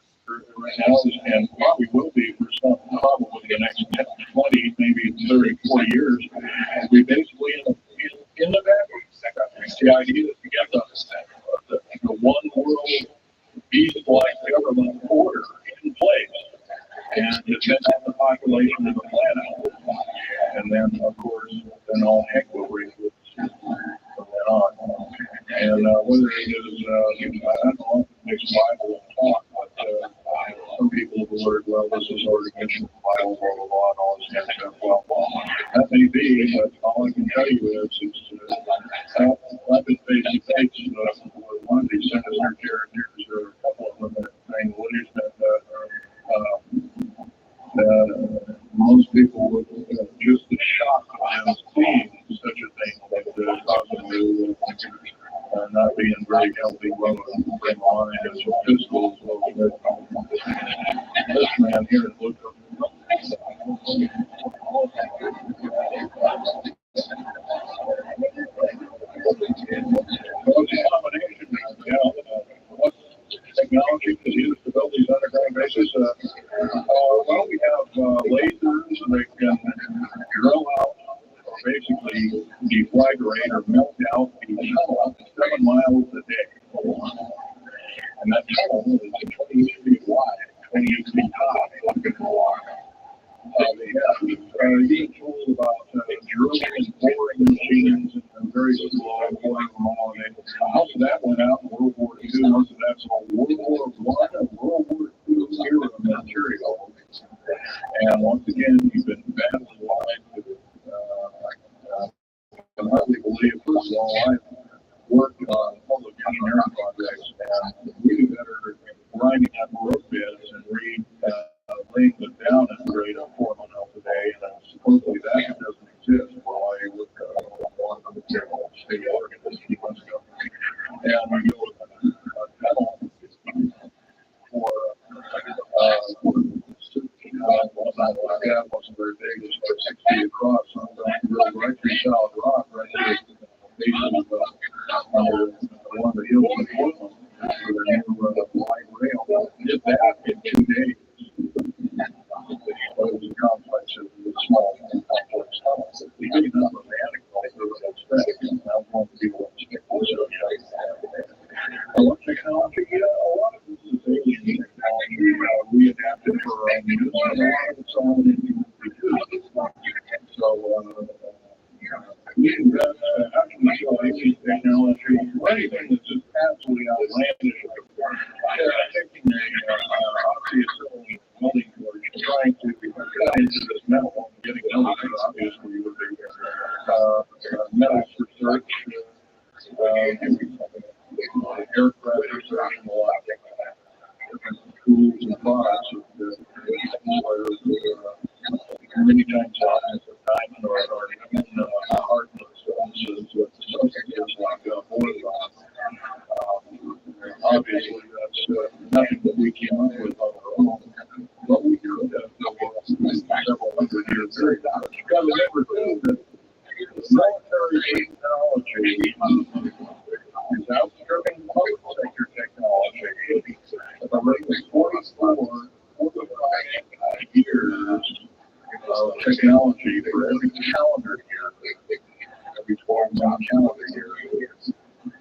right now is, and probably will be for some, probably the next 10, 20, maybe 30, 40 years, we basically in the background. The idea that we get the one world beast-like government order in place, and it depends on the population of the planet. And then, of course, then all heck will break loose from then on. And whether it is, I don't know if it makes Bible talk, but some people have learned, well, this is already mentioned in the Bible, blah, blah, blah, and all this kind of stuff. Well, that may be, but all I can tell you is I've been face to face with one of these sinister characters, or a couple of them named Williams, and most people would just the shock of them seeing such a thing that causing them to not be in very healthy frame of mind as a physical as well as mental. This man here in Luca. drill out, or basically deflagrate or melt out a tunnel 7 miles a day. And that tunnel is 28 feet wide, 28 feet high. They have being told about drilling and boring machines and very slow boring them all. And most of that went out in World War II. Most of that's all World War I and World War II era material. And once again, you've been badly lied to. I can hardly believe, first of all, I've worked on public engineering projects, and we do better grinding up road beds and laying them down at the rate of 4 miles a day, and supposedly that doesn't exist. Well, I worked on the material state of Oregon a few months ago, and we go with a tunnel for that wasn't very big, it was about 6 feet across, so right through solid rock, right through the base of one of the hills in Portland, for their new light rail. Did that in 2 days. It was a complex of small complex tunnels. We didn't have a manifold for the expect, and I want people to expect this. A lot of technology, a lot of this is alien technology. We adapted for our own use, and a lot of it's all in we do. So, we invest actually show alien technology, anything that's just absolutely outlandish. Taking obviously welding torch, trying to cut into this metal, getting metal obviously with the metals research, aircraft research, and a lot of different tools and products many times as a diamond or hardness substances with substances like boron. Obviously, that's nothing that we came up with on our own, but we do have several hundred years very much. You got to remember too that the military technology is outstripping public sector technology. At the rate of 45 years of technology for every calendar year, every 12-month calendar year. This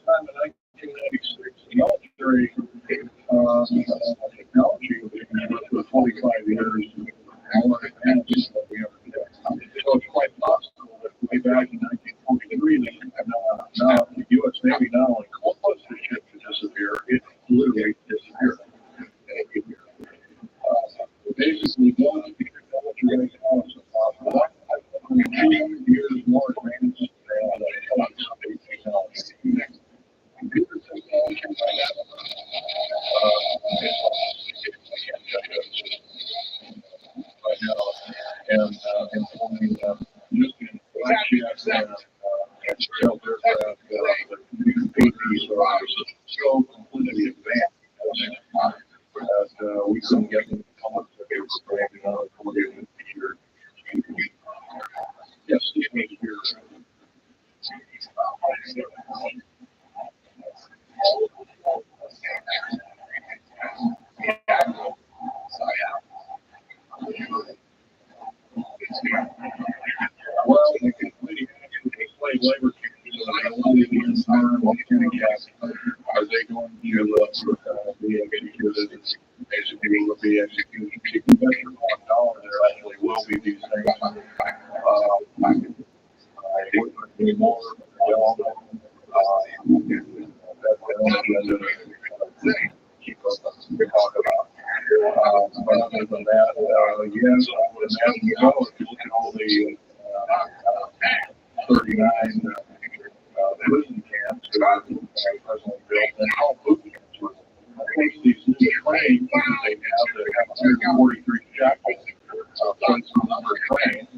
time in 1996, the military technology was 45 years more advanced than we ever did. So it's quite possible that way back in 1943, now the U.S. Navy not only caused the ship to disappear, it literally disappeared. Basically, those technology right now is possible. 2 years more advanced than space technology. Computer technology right now, and employing just in flagships and stealth aircraft, the communications are so completely advanced that we couldn't get them to come up to be expanding on for the year. Yes, this was here. Well, they can really slave labor only the entire cast. Are they going to be executed? Basically, will be executed. Keep investors on dollar. There actually will be these things. It would be more. Keep us to talk about. But other than that, yes, I would imagine so. If you look at all the 39 prison camps that are presently built, and all boot camps were. Of course, these new trains they have 143 shackles points on number of trains.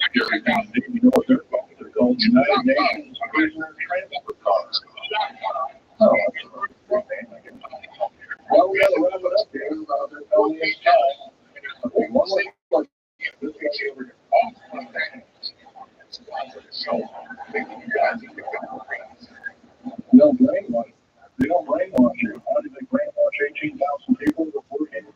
Scary thing, you know what they're called? They're called United Nations Prisoner Transport Cars. Oh, well, we got to wrap it up here. There's only a time. Okay, one more question. This guy's over here. They don't brainwash you. How did they brainwash 18,000 people before it came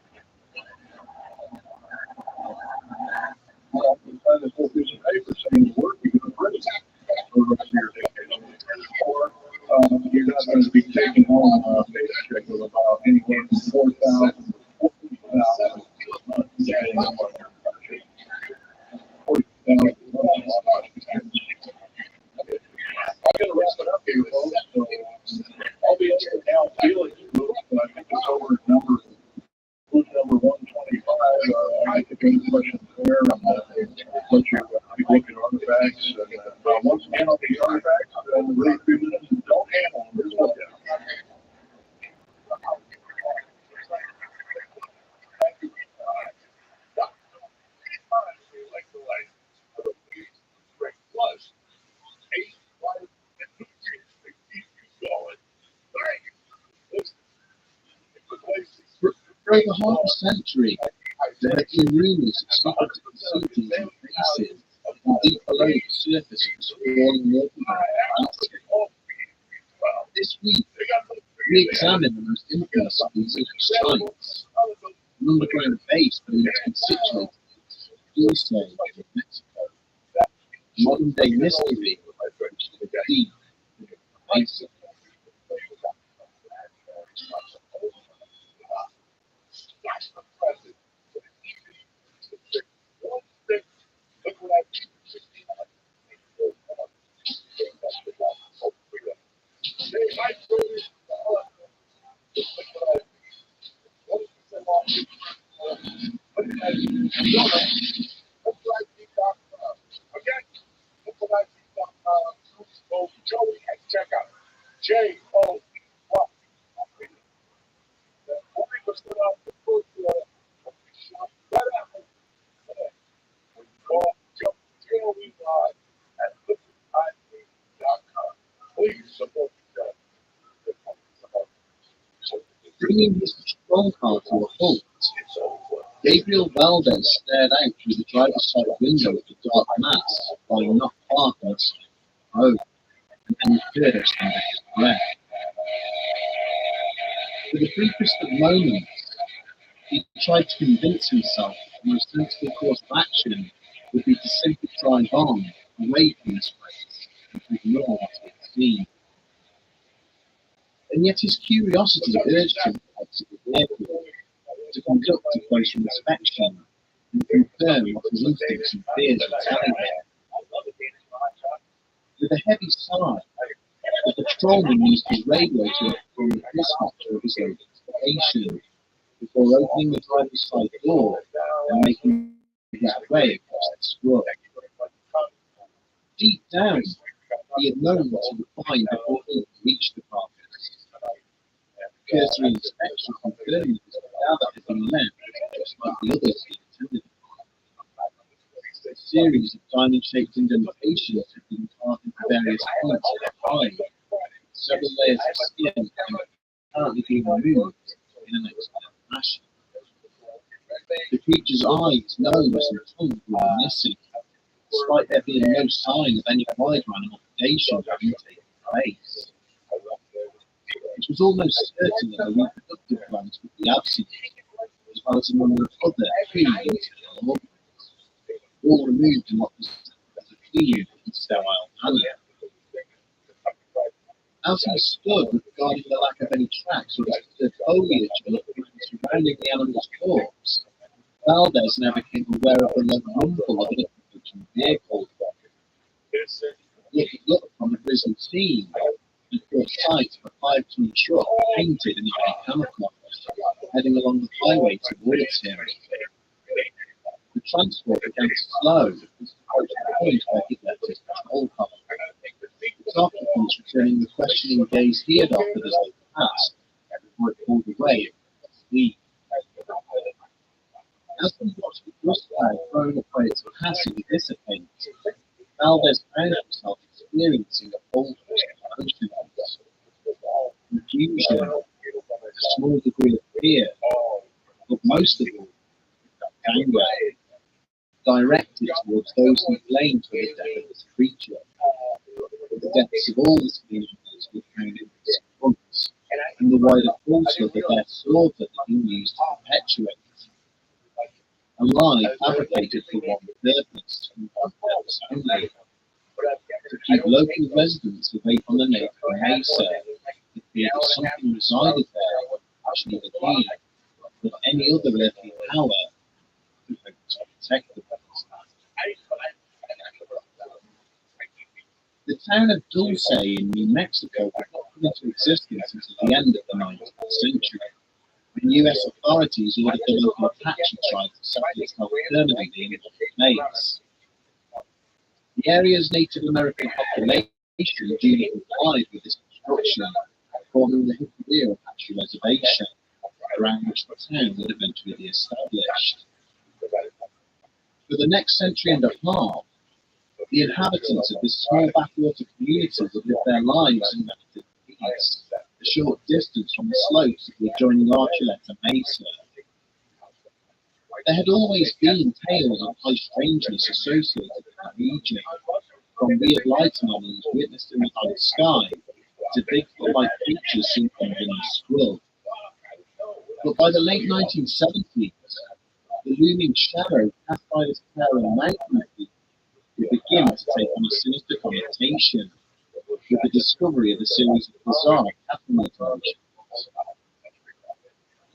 to wrap it up here, folks. So I'll be asking now Felix, I think it's over number 125. I think any questions there, let you look at artifacts. Once again, on these artifacts, really 3 minutes, don't handle them. Just look at them. For over half a century, there have been rumours of secretive facilities and bases deep below the surface of the sprawling waterway. This week, we examine the most infamous of these sites, an underground base beneath constituted also in Mexico. Modern day mystery, which is the deep basic. Bringing his patrol car to a halt, Gabriel Valdez stared out through the driver's side window at the dark mass while not far from us. Oh, and then he cursed under his breath. For the briefest of moments, he tried to convince himself that the most sensible course of action would be to simply drive on, away from this place, and to ignore what he had seen. And yet his curiosity urged him to exit the vehicle, to conduct a closer inspection, and confirm what his instincts and fears were telling him. With a heavy sigh, the patrolman used his radio to inform the dispatcher of his identification before opening the driver's side door and making his way across the scrub. Deep down, he had known what he would find before he reached the carcass. Cursory inspection confirmed that the cadaver had been left just like the others he attended upon. A series of diamond-shaped indentations had been carved into various points of the thigh. Several layers of skin had apparently been removed in an expert fashion. The creature's eyes, nose, and tongue were missing, despite there being no sign of any wider animal predation having taken place. It was almost certain that the reproductive glands would be absent, as well as a number of other key internal organs, all removed in what was a clean and sterile manner. As he stood regarding the lack of any tracks or disturbed foliage or surrounding the animal's corpse, Valdez now became aware of the low rumble of an approaching vehicle. Looking up from the grisly scene, he caught sight of a 5-ton truck painted in the camouflage, heading along the highway towards him. The transport began to slow as it approached the point where he'd left his patrol car. Its occupants returning the questioning gaze he had offered as they passed, before it pulled away and leave. As we watched the dust cloud thrown up by its passing dissipate, Valdez found himself experiencing a whole host of emotions: confusion, a small degree of fear, but most of all, anger, directed towards those who blamed for the death of this creature. The deaths of all the civilians were found in his fronts, and the wider falsehood that their sword had been used to perpetuate. A lie fabricated for one purpose, and one purpose only: to keep local residents away from the native mesa. It feared that something resided there which neither he nor any other earthly power could protect the place. The town of Dulce in New Mexico did not come into existence until the end of the 19th century, when U.S. authorities ordered the local Apache tribe to settle itself permanently in the place. The area's Native American population duly complied with this construction, forming the Hickory Apache Reservation, around which the town would eventually be established. For the next century and a half, the inhabitants of this small backwater community would live their lives in relative peace, a short distance from the slopes of the adjoining Archuleta Mesa. There had always been tales of high strangeness associated with the region, from weird light anomalies witnessed in the night sky to Bigfoot-like creatures seen from the squirrel. But by the late 1970s, the looming shadow cast by this towering mountain would begin to take on a sinister connotation with the discovery of a series of bizarre cattle mutilations.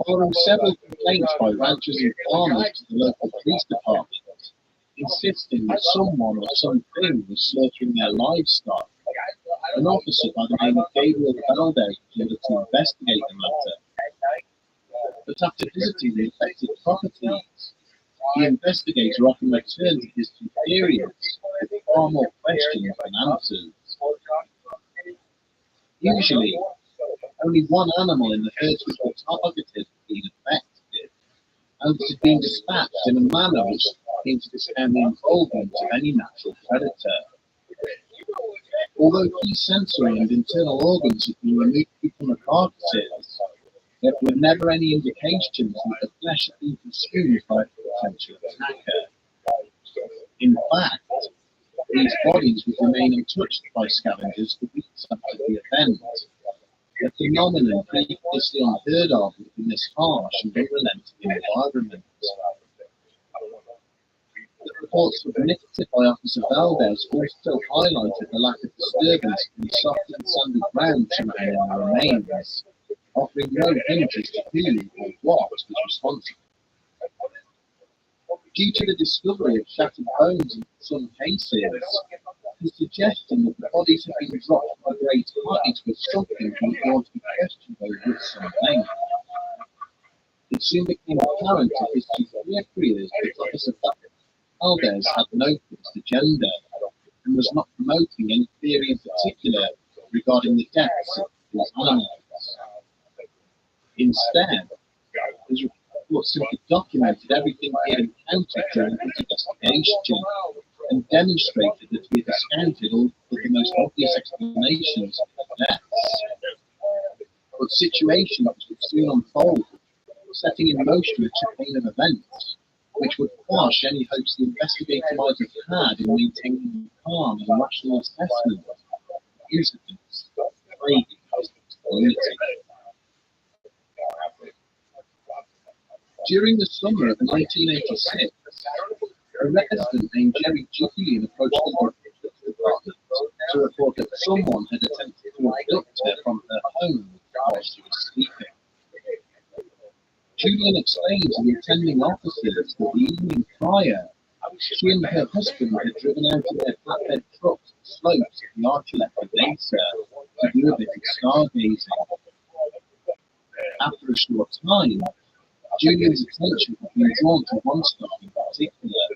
Following several complaints by ranchers and farmers to the local police department, insisting that someone or something was slaughtering their livestock, an officer by the name of Gabriel Valdez was ordered to investigate the matter. But after visiting the affected properties, the investigator often returned to his superiors with far more questions than answers. Usually, only one animal in the herds which were targeted had been affected, and it had been dispatched in a manner which seemed to discount the involvement of any natural predator. Although key sensory and internal organs had been removed from the carcasses, there were never any indications that the flesh had been consumed by a potential attacker. In fact, these bodies would remain untouched by scavengers for weeks after the event, a phenomenon previously unheard of in this harsh and unrelenting environment. The reports submitted by Officer Valdez also highlighted the lack of disturbance in the soft and sandy ground surrounding the remains, offering no hint as to who or what was responsible. Due to the discovery of shattered bones in some cases, the suggestion that the bodies had been dropped from a great height was something that would want to be questioned over at some length. It soon became apparent to his superiors that Officer Valdez had no fixed agenda and was not promoting any theory in particular regarding the deaths of these animals. Instead, his report simply documented everything he had encountered during his investigation and demonstrated that he had discounted all of the most obvious explanations of the deaths. But situations would soon unfold, setting in motion a chain of events which would quash any hopes the investigator might have had in maintaining calm and rational assessment of incidents plaguing his community. During the summer of 1986, a resident named Jerry Julian approached the local police department to report that someone had attempted to abduct her from her home while she was sleeping. Julian explained to the attending officers that the evening prior, she and her husband had driven out in their flatbed truck to the slopes of the Archuleta Mesa to do a bit of stargazing. After a short time, Julian's attention had been drawn to one star in particular,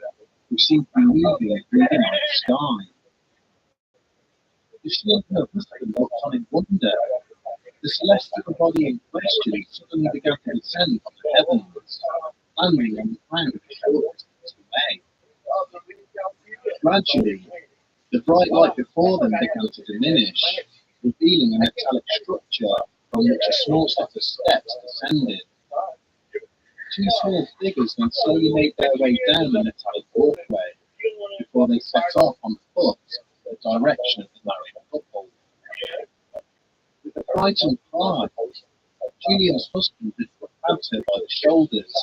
which seemed to be moving through the night sky. As she and her husband looked on in wonder, the celestial body in question suddenly began to descend from the heavens, landing on the ground a short distance away. Gradually, the bright light before them began to diminish, revealing a metallic structure from which a small set of steps descended. Two small figures then slowly made their way down the metallic walkway before they set off on foot in the direction of the married couple. With a frightened cry, Julian's husband had grabbed her by the shoulders,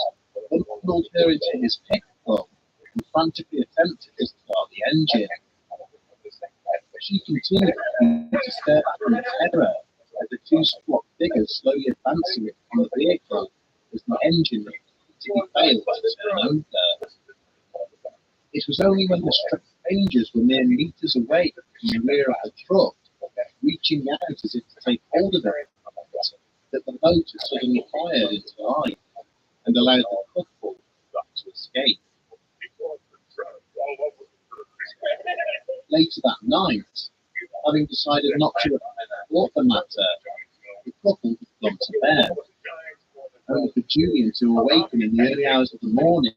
pulled her into his pickup, and frantically attempted to start the engine. She continued to stare back in terror as the two squat figures slowly advancing from the vehicle as the engine repeatedly failed to turn over. It was only when the strangers were mere meters away from the rear of the truck, reaching out as if to take hold of it, that the motor suddenly fired into life and allowed the couple to escape. Later that night, having decided not to report the matter, the couple had gone to bed, only for Julian to awaken in the early hours of the morning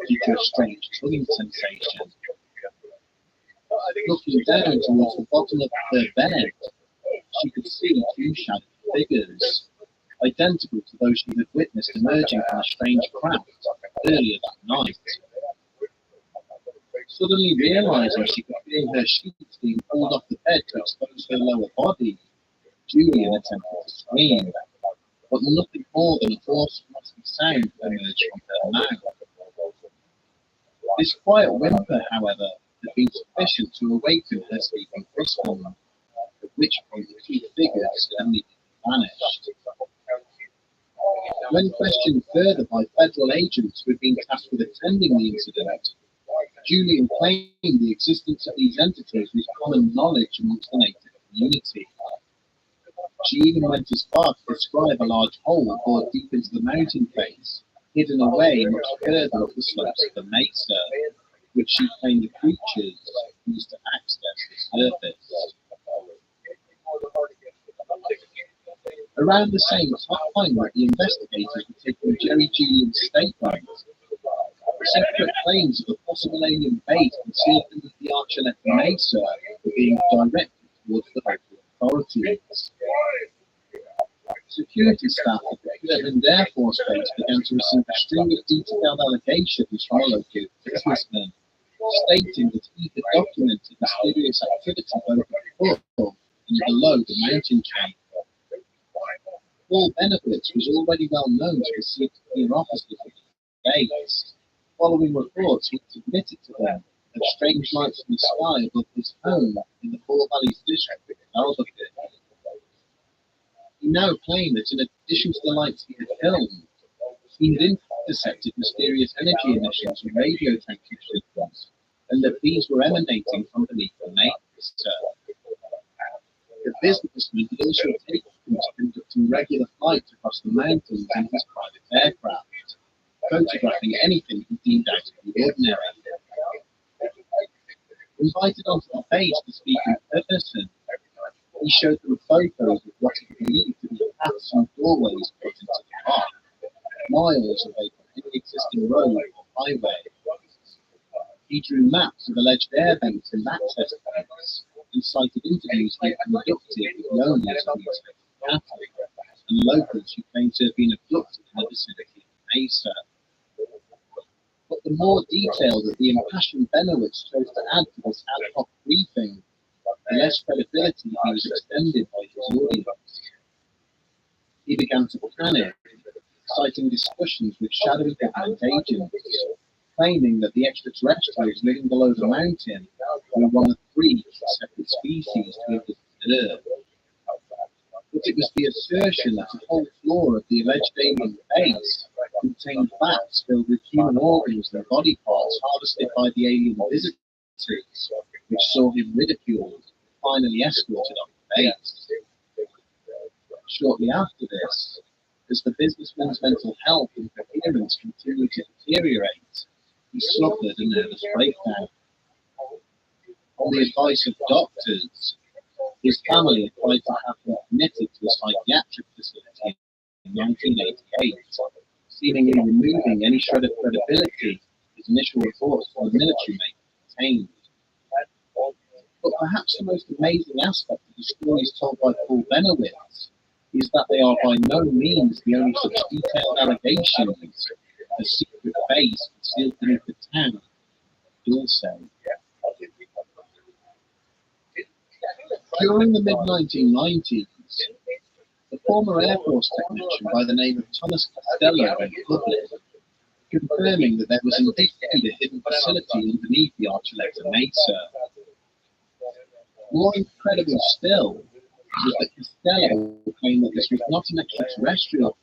due to a strange tugging sensation. Looking down towards the bottom of her bed, she could see two shadowy figures, identical to those she had witnessed emerging from a strange craft earlier that night. Suddenly realizing she could feel her sheets being pulled off the bed to expose her lower body, Julian attempted to scream, but nothing more than a hoarse, raspy sound emerged from her mouth. This quiet whimper, however, had been sufficient to awaken her sleeping husband, at which point the two figures immediately vanished. When questioned further by federal agents who had been tasked with attending the incident, Julian claimed the existence of these entities was common knowledge amongst the native community. She even went as far to describe a large hole bored deep into the mountain face, hidden away much further up the slopes of the mesa, which she claimed the creatures used to access the surface. Around the same time that the investigators were taking Jerry Julian's statement, separate claims of a possible alien base concealed beneath the Archuleta Mesa were being directed towards the local authorities. Security staff at the Kirtland Air Force Base began to receive a string of detailed allegations from a local businessman, stating that he had documented mysterious activity both above and below the mountain chain. Paul Benefits was already well known to the senior officers of the base. Following reports, he admitted to them of strange lights in the sky above his home in the Four Valleys district of Albuquerque. He now claimed that in addition to the lights he had filmed, he had intercepted mysterious energy emissions and radio transmissions, and that these were emanating from beneath the mesa. The businessman had also taken to conducting regular flights across the mountains in his private aircraft, photographing anything he deemed out of the ordinary. Invited onto the base to speak in person, he showed them photos of what he believed to be paths and doorways put into the rock, miles away from any existing road or highway. He drew maps of alleged air vents and access points, and cited interviews he had conducted with the owners of these paths and locals who claimed to have been abducted in the vicinity of the mesa. But the more detail that the impassioned Benowitz chose to add to this ad hoc briefing, the less credibility he was extended by his audience. He began to panic, citing discussions with shadowy government agents, claiming that the extraterrestrials living below the mountain were one of 3 separate species to have visited Earth. But it was the assertion that a whole floor of the alleged alien base contained vats filled with human organs and body parts harvested by the alien visitors, which saw him ridiculed and finally escorted off the base. Shortly after this, as the businessman's mental health and coherence continued to deteriorate, he suffered a nervous breakdown. On the advice of doctors, his family applied to have him committed to a psychiatric facility in 1988, seemingly removing any shred of credibility his initial reports from the military may have contained. But perhaps the most amazing aspect of the stories told by Paul Benowitz is that they are by no means the only such detailed allegations of a secret base concealed beneath the town of Dulce. During the mid-1990s, the former Air Force technician by the name of Thomas Costello went public, confirming that there was indeed a hidden facility underneath the Archuleta Mesa. More incredible still was that Costello claimed that this was not an extraterrestrial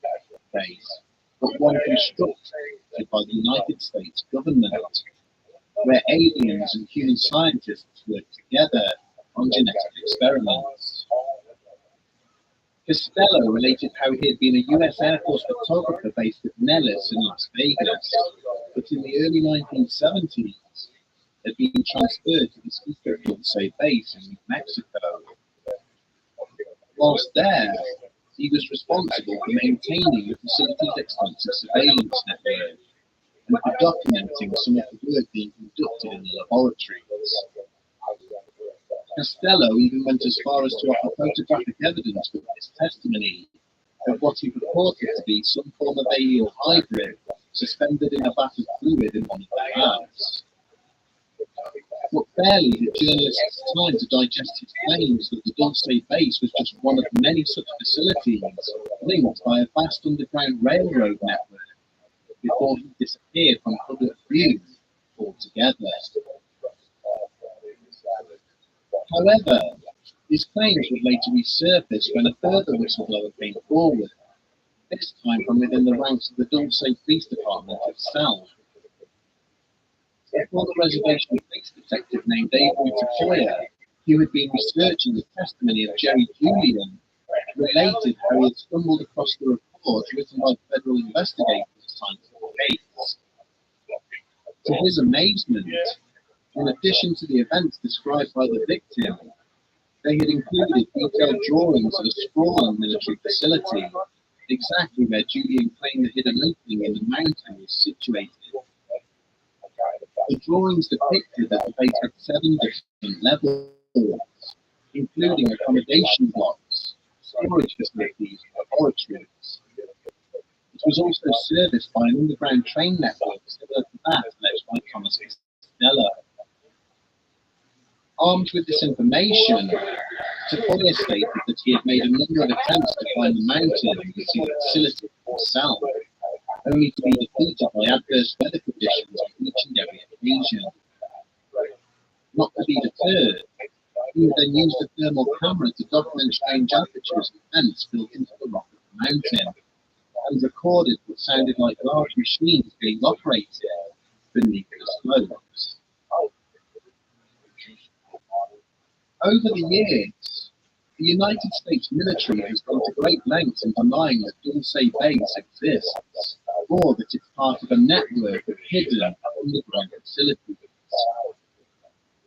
base, but one constructed by the United States government. where aliens and human scientists worked together on genetic experiments. Costello related how he had been a US Air Force photographer based at Nellis in Las Vegas, but in the early 1970s had been transferred to the secret Dulce base in New Mexico. Whilst there, he was responsible for maintaining the facility's extensive surveillance network and for documenting some of the work being conducted in the laboratories. Costello even went as far as to offer photographic evidence with his testimony of what he purported to be some form of alien hybrid suspended in a vat of fluid in one of the labs. But barely had journalists time to digest his claims that the Dulce base was just one of many such facilities linked by a vast underground railroad network before he disappeared from public view altogether. However, his claims would later resurface when a further whistleblower came forward, this time from within the ranks of the Dulce Police Department itself. A former reservation police detective named Avery Tafoya, who had been researching the testimony of Jerry Julian, related how he had stumbled across the report written by federal investigators assigned to the case. To his amazement, in addition to the events described by the victim, they had included detailed drawings of a sprawling military facility, exactly where Julian claimed the hidden opening in the mountain was situated. The drawings depicted that the base had 7 different levels, including accommodation blocks, storage facilities, and laboratories. It was also serviced by an underground train network similar to that alleged by Thomas Costello. Armed with this information, Tafoya stated that he had made a number of attempts to climb the mountain and see the facility himself, only to be defeated by adverse weather conditions on each and every occasion. Not to be deterred, he would then use the thermal camera to document strange apertures and vents built into the rock of the mountain, and recorded what sounded like large machines being operated beneath the slopes. Over the years, the United States military has gone to great lengths in denying that Dulce base exists, or that it's part of a network of hidden underground facilities.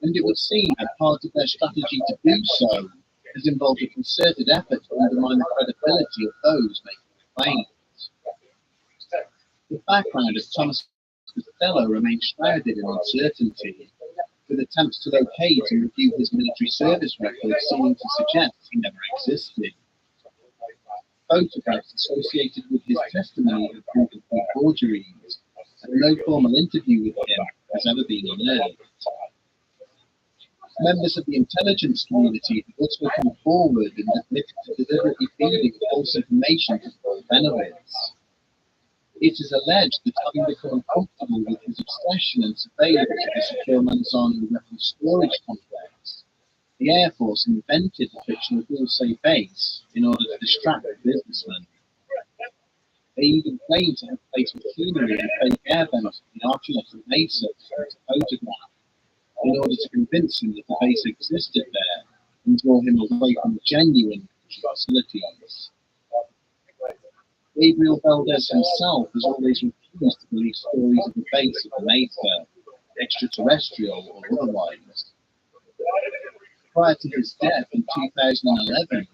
And it would seem that part of their strategy to do so has involved a concerted effort to undermine the credibility of those making the claims. The background of Thomas Costello remains shrouded in uncertainty, with attempts to locate and review his military service record seeming to suggest he never existed. Photographs associated with his testimony have proven to be forgeries, and no formal interview with him has ever been unearthed. Members of the intelligence community have also come forward and admitted to deliberately feeding false information to Paul Benowitz. It is alleged that having become uncomfortable with his obsession and surveillance of the secure Manzano weapons storage complex, the Air Force invented the fictional Dulce base in order to distract the businessmen. They even claimed to have placed machinery and fake air vents in the Archuleta Mesa to photograph, in order to convince him that the base existed there and draw him away from the genuine facilities. Gabriel Valdez himself has always refused to believe stories of the base of the Mesa, extraterrestrial or otherwise. Prior to his death in 2011,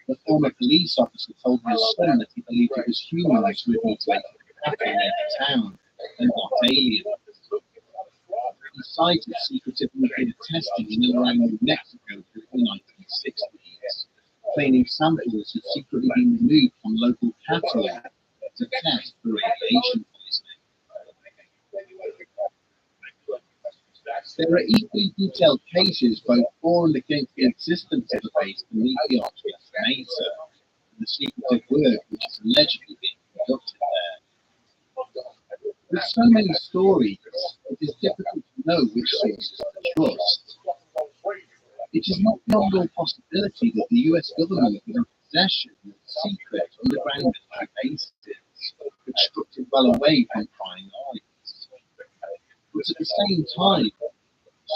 the former police officer told his son that he believed it was humans who had mutilated the cattle near the town, and not aliens. He cited secretive nuclear testing in and around New Mexico through the 1960s, claiming samples had secretly been removed from local cattle to test for radiation poisoning. There are equally detailed cases both for and against the existence of the base beneath the Archuleta Mesa, and the secretive work which is allegedly being conducted there. With so many stories, it is difficult to know which sources to trust. It is not beyond all possibility that the US government was in possession of secret underground military bases, constructed well away from prying eyes. But at the same time,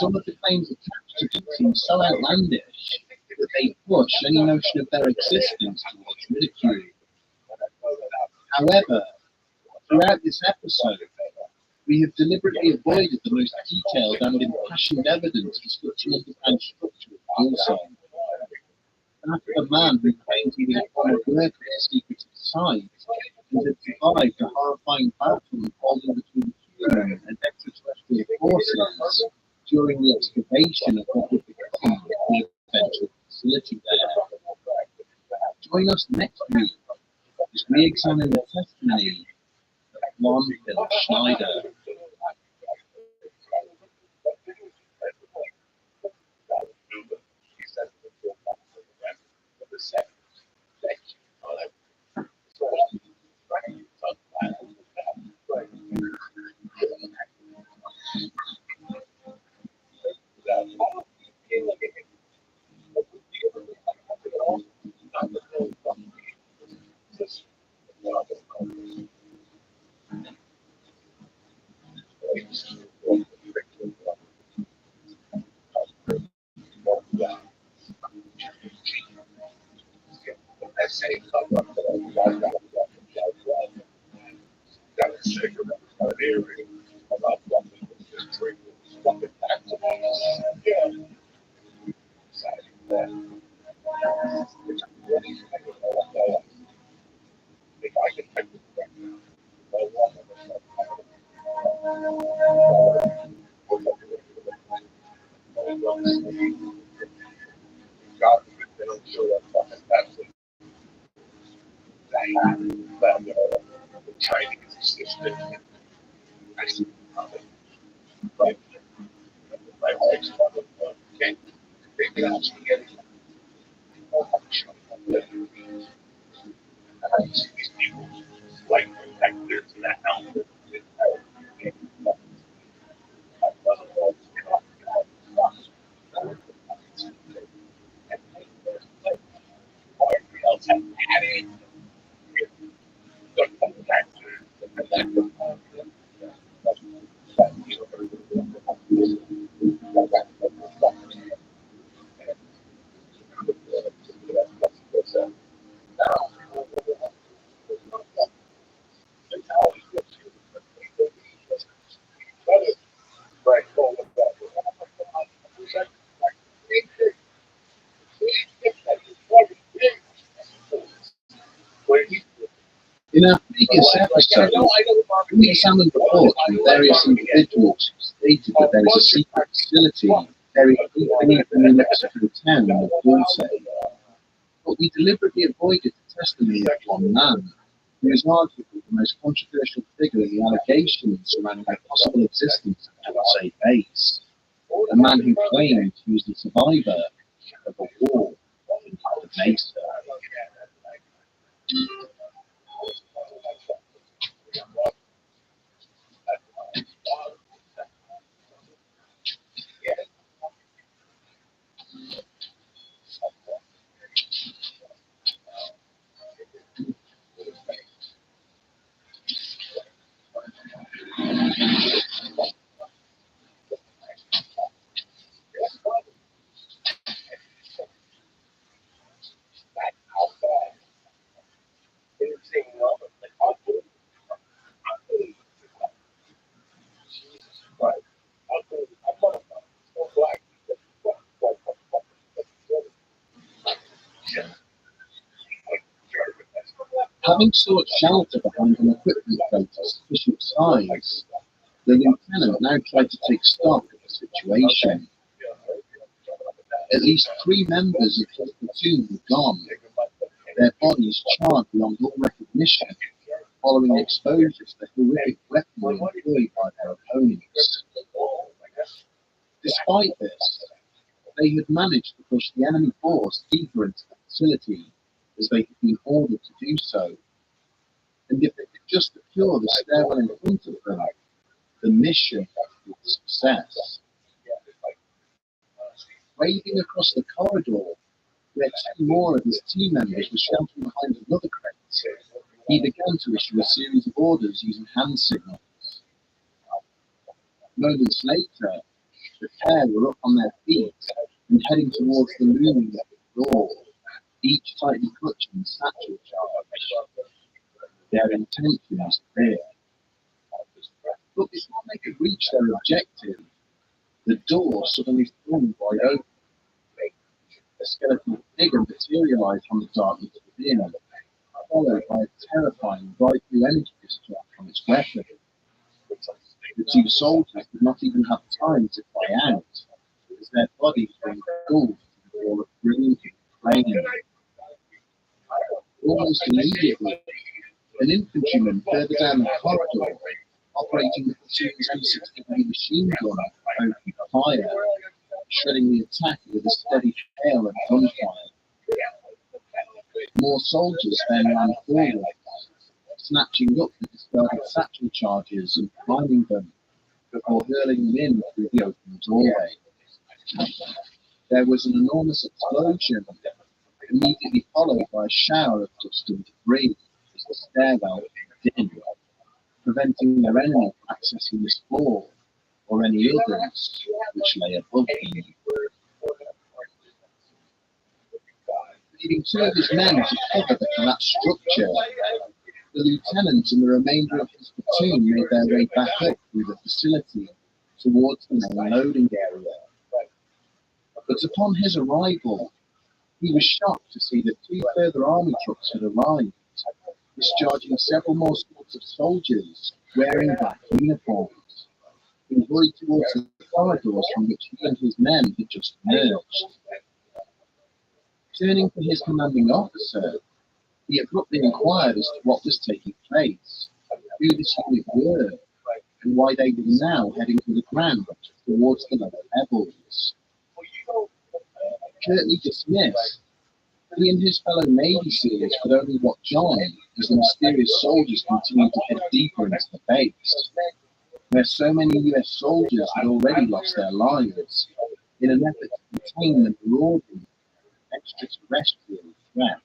some of the claims attached to them seem so outlandish that they push any notion of their existence towards ridicule. However, throughout this episode, we have deliberately avoided the most detailed and impassioned evidence for such an underground structure of also. That of a man who claimed he was a former worker of the secret society and had survived a horrifying battle unfolding between human and extraterrestrial forces during the excavation of what would become the eventual facility there. Join us next week as we examine the testimony of one Phil Schneider. In our previous episode, we examined reports from various individuals who stated that there is a secret facility buried deep beneath the New Mexico town of Dulce. But we deliberately avoided the testimony of one man, who is arguably the most controversial figure in the allegations surrounding the possible existence of Dulce base. A man who claimed he was the survivor of a war in the Mesa. Having sought shelter behind an equipment crate of sufficient size, the lieutenant now tried to take stock of the situation. At least 3 members of his platoon were gone, their bodies charred beyond all recognition, following exposure to the horrific weaponry employed by their opponents. Despite this, they had managed to push the enemy force deeper into the facility, as they had been ordered to do so. And if they could just secure the stairwell in front of them, the mission would be a success. Waving across the corridor, where 2 more of his team members were sheltering behind another crate, he began to issue a series of orders using hand signals. Moments later, the pair were up on their feet and heading towards the looming door, each tightly clutching the satchel charge. Their intention was clear. But before they could reach their objective, the door suddenly flung wide open. A skeletal figure materialized from the darkness within, followed by a terrifying bright blue energy discharge from its weapon. The two soldiers did not even have time to cry out, as their bodies were engulfed in a wall of brilliant flame. Almost immediately, an infantryman further down the corridor, operating the platoon's V60 machine gun, opened fire, shredding the attacker with a steady hail of gunfire. More soldiers then ran forward, snatching up the discarded satchel charges and priming them before hurling them in through the open doorway. There was an enormous explosion, immediately followed by a shower of dust and debris as the stairwell caved in, preventing their enemy from accessing this floor or any others which lay above them. Leaving two of his men to cover the collapsed structure, the lieutenant and the remainder of his platoon made their way back up through the facility towards the main loading area. But upon his arrival, he was shocked to see that two further army trucks had arrived, discharging several more squads of soldiers wearing black uniforms, who hurried towards the corridors from which he and his men had just emerged. Turning to his commanding officer, he abruptly inquired as to what was taking place, who this unit were, and why they were now heading to the ground towards the lower levels. Curtly dismissed, he and his fellow Navy SEALs could only watch on as the mysterious soldiers continued to head deeper into the base, where so many US soldiers had already lost their lives in an effort to contain the marauding extraterrestrial threat.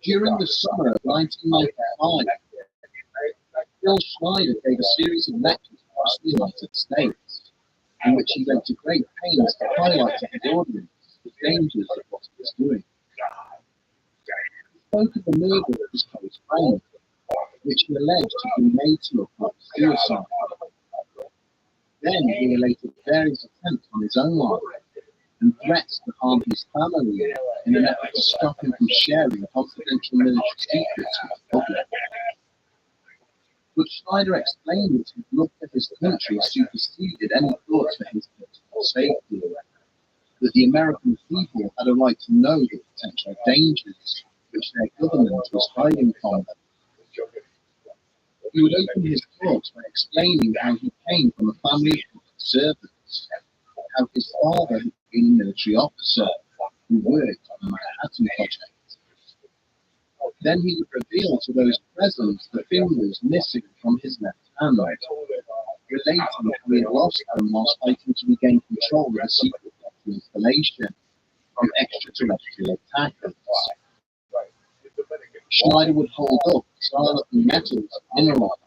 During the summer of 1995, Bill Schneider gave a series of lectures across the United States, in which he went to great pains to highlight to his audience the dangers of what he was doing. He spoke of the murder of his close friend, which he alleged had been made to look like suicide. Then he related various attempts on his own life and threats to harm his family in an effort to stop him from sharing confidential military secrets with the public. But Schneider explained that his love for his country superseded any thoughts for his personal safety, that the American people had a right to know the potential dangers which their government was hiding from them. He would open his talks by explaining how he came from a family of public servants, how his father had been a military officer who worked on the Manhattan Project. Then he would reveal to those present the fingers missing from his left hand, relating how he had lost them whilst fighting to regain control of a secret installation from extraterrestrial attackers. Schneider would hold up silent metals and minerals,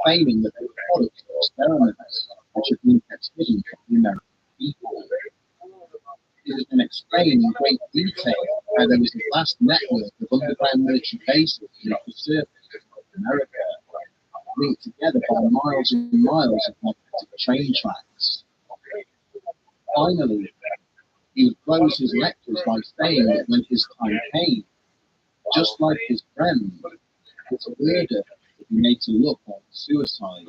claiming that they were products of experiments which had been kept hidden from the American people. It has been explained in great detail how there was a vast network of underground military bases beneath the surface of North America, linked together by miles and miles of magnetic train tracks. Finally, he would close his lectures by saying that when his time came, just like his friend, his murder would be made to look like suicide,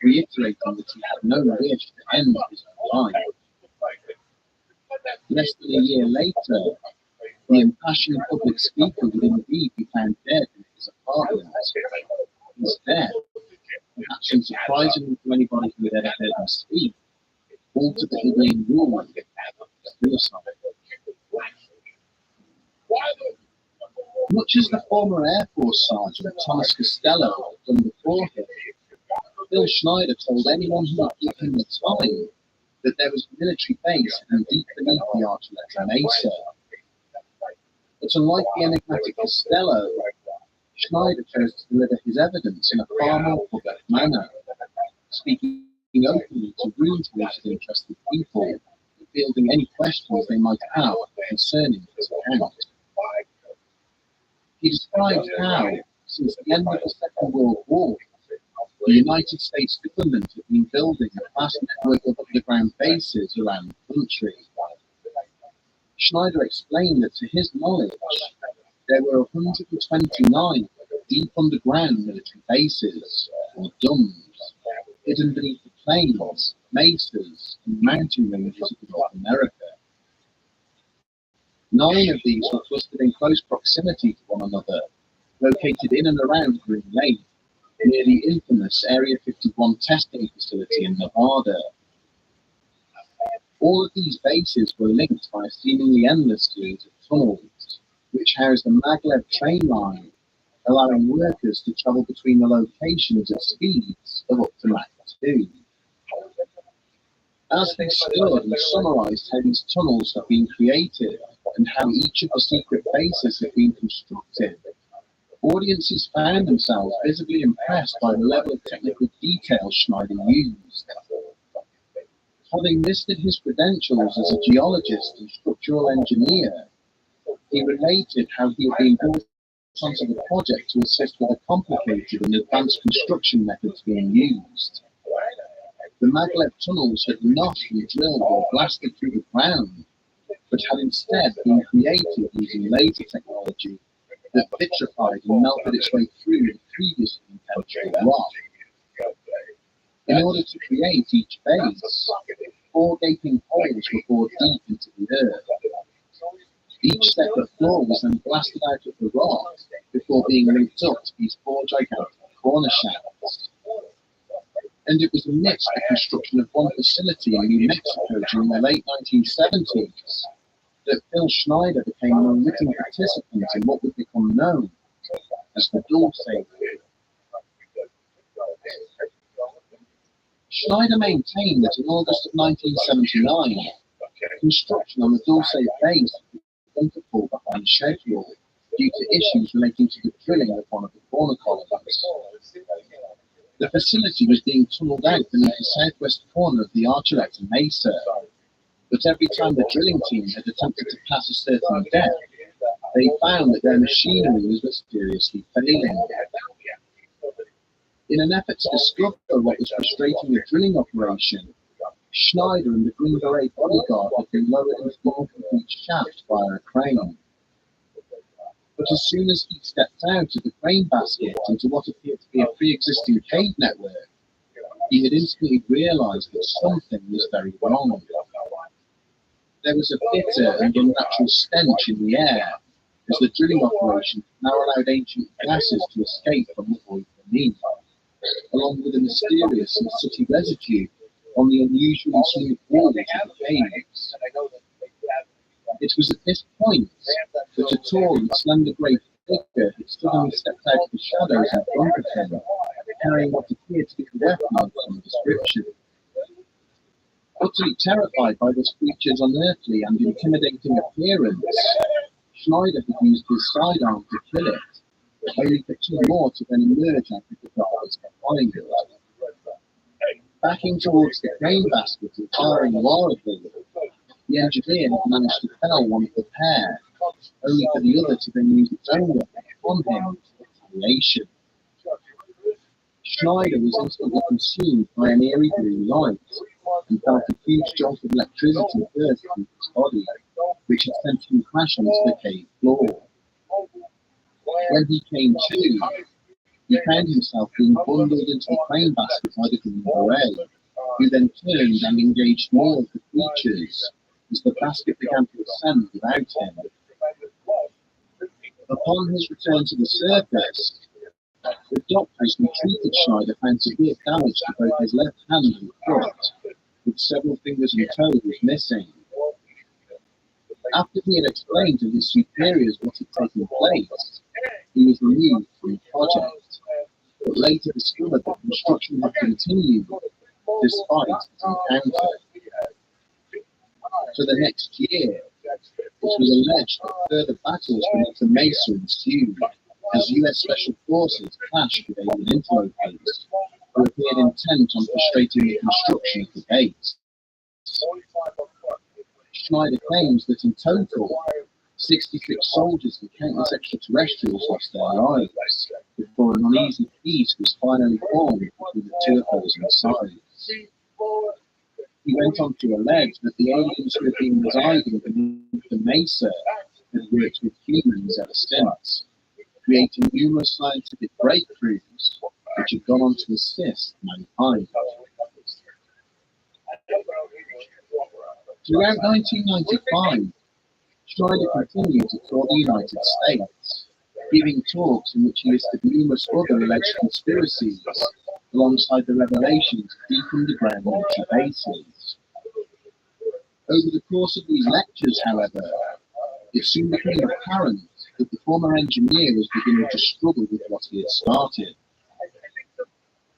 reiterating that he had no wish to end his life. Less than a year later, the impassioned public speaker would indeed be found dead in his apartment. His death, perhaps unsurprisingly to anybody who had ever heard him speak, ultimately being ruled suicide. Much as the former Air Force Sergeant Thomas Costello had done before him, Bill Schneider told anyone who would give him the time that there was a military base hidden deep beneath the Archuleta Mesa. But unlike the enigmatic Costello, Schneider chose to deliver his evidence in a far more public manner, speaking openly to rooms full of interested people, fielding any questions they might have concerning his account. He described how, since the end of the Second World War, the United States government had been building a vast network of underground bases around the country. Schneider explained that to his knowledge, there were 129 deep underground military bases, or DUMBs, hidden beneath the plains, mesas, and mountain ranges of North America. 9 of these were clustered in close proximity to one another, located in and around Green Lake, near the infamous Area 51 testing facility in Nevada. All of these bases were linked by a seemingly endless series of tunnels, which housed the maglev train line, allowing workers to travel between the locations at speeds of up to Mach 2. As they stood and summarized how these tunnels have been created and how each of the secret bases have been constructed, audiences found themselves visibly impressed by the level of technical detail Schneider used. Having listed his credentials as a geologist and structural engineer, he related how he had been brought onto the project to assist with the complicated and advanced construction methods being used. The maglev tunnels had not been drilled or blasted through the ground, but had instead been created using laser technology that vitrified and melted its way through the previously impenetrable rock. In order to create each base, 4 gaping holes were bored deep into the earth. Each separate floor was then blasted out of the rock before being linked up to these 4 gigantic corner shafts. And it was amidst the construction of one facility in New Mexico during the late 1970s that Phil Schneider became an unwitting participant in what would become known as the Dulce. Schneider maintained that in August of 1979, construction on the Dulce base began to fall behind schedule due to issues relating to the drilling of one of the corner columns. The facility was being tunneled out beneath the southwest corner of the Archuleta Mesa, but every time the drilling team had attempted to pass a certain depth, they found that their machinery was mysteriously failing. In an effort to discover what was frustrating the drilling operation, Schneider and the Green Beret bodyguard had been lowered into the incomplete shaft via a crane. But as soon as he stepped out of the crane basket into what appeared to be a pre-existing cave network, he had instantly realized that something was very wrong. There was a bitter and unnatural stench in the air, as the drilling operation now allowed ancient gases to escape from the void beneath, along with a mysterious and sooty residue on the unusually smooth walls of the caves. It was at this point that a tall and slender grey figure had suddenly stepped out of the shadows in front of him, carrying what appeared to be a weapon of some description. Utterly terrified by this creature's unearthly and intimidating appearance, Schneider had used his sidearm to kill it, only for 2 more to then emerge out of the darkness behind it. Backing towards the crane basket and firing wildly, the engineer had managed to fell one of the pair, only for the other to then use its own weapon on him for retaliation. Schneider was instantly consumed by an eerie blue light and felt a huge jolt of electricity burst through his body, which had sent him crashing to the cave floor. When he came to, he found himself being bundled into the crane basket by the Green Beret, who then turned and engaged more of the creatures as the basket began to ascend without him. Upon his return to the surface, the doctors who treated Schneider found severe damage to both his left hand and foot, with several fingers and toes missing. After he had explained to his superiors what had taken place, he was removed from the project, but later discovered that construction had continued despite his encounter. For the next year, it was alleged that further battles beneath the mesa ensued, as US Special Forces clashed with alien interlopers who appeared intent on frustrating the construction of the base. Schneider claims that in total, 66 soldiers and countless extraterrestrials lost their lives before an uneasy peace was finally formed between the two opposing sides. He went on to allege that the aliens who had been residing beneath the mesa had worked with humans ever since, creating numerous scientific breakthroughs which have gone on to assist mankind. Throughout 1995, Schneider continued to tour the United States, giving talks in which he listed numerous other alleged conspiracies, alongside the revelations of deep underground military bases. Over the course of these lectures, however, it soon became apparent that the former engineer was beginning to struggle with what he had started.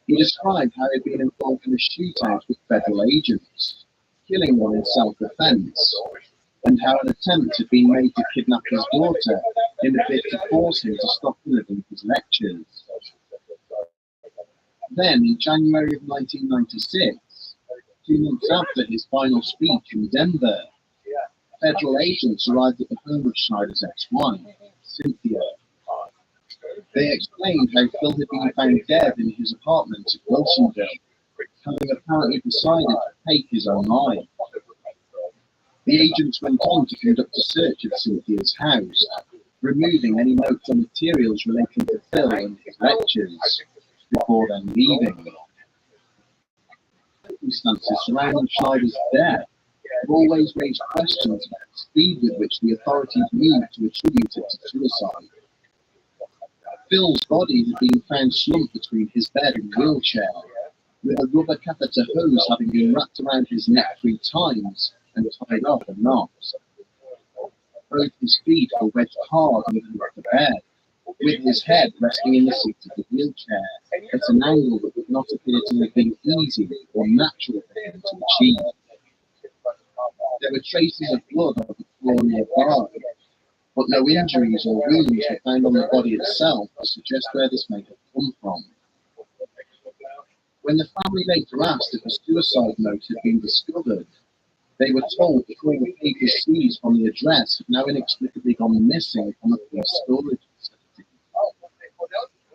He described how he had been involved in a shootout with federal agents, killing one in self-defense, and how an attempt had been made to kidnap his daughter in a bid to force him to stop delivering his lectures. Then, in January of 1996, 2 months after his final speech in Denver, federal agents arrived at the home of Schneider's ex-wife, Cynthia. They explained how Phil had been found dead in his apartment at Wilsonville, having apparently decided to take his own life. The agents went on to conduct a search of Cynthia's house, removing any notes or materials relating to Phil and his lectures, before then leaving. Circumstances surrounding Schneider's death have always raised questions about the speed with which the authorities moved to attribute it to suicide. Phil's body had been found slumped between his bed and wheelchair, with a rubber catheter hose having been wrapped around his neck 3 times and tied off a knot. Both his feet were wedged hard underneath the bed, with his head resting in the seat of the wheelchair at an angle that would not appear to have been easy or natural for him to achieve. There were traces of blood on the floor nearby, but no injuries or wounds were found on the body itself to suggest where this may have come from. When the family later asked if a suicide note had been discovered, they were told that all the papers seized from the address had now inexplicably gone missing from a police storage facility.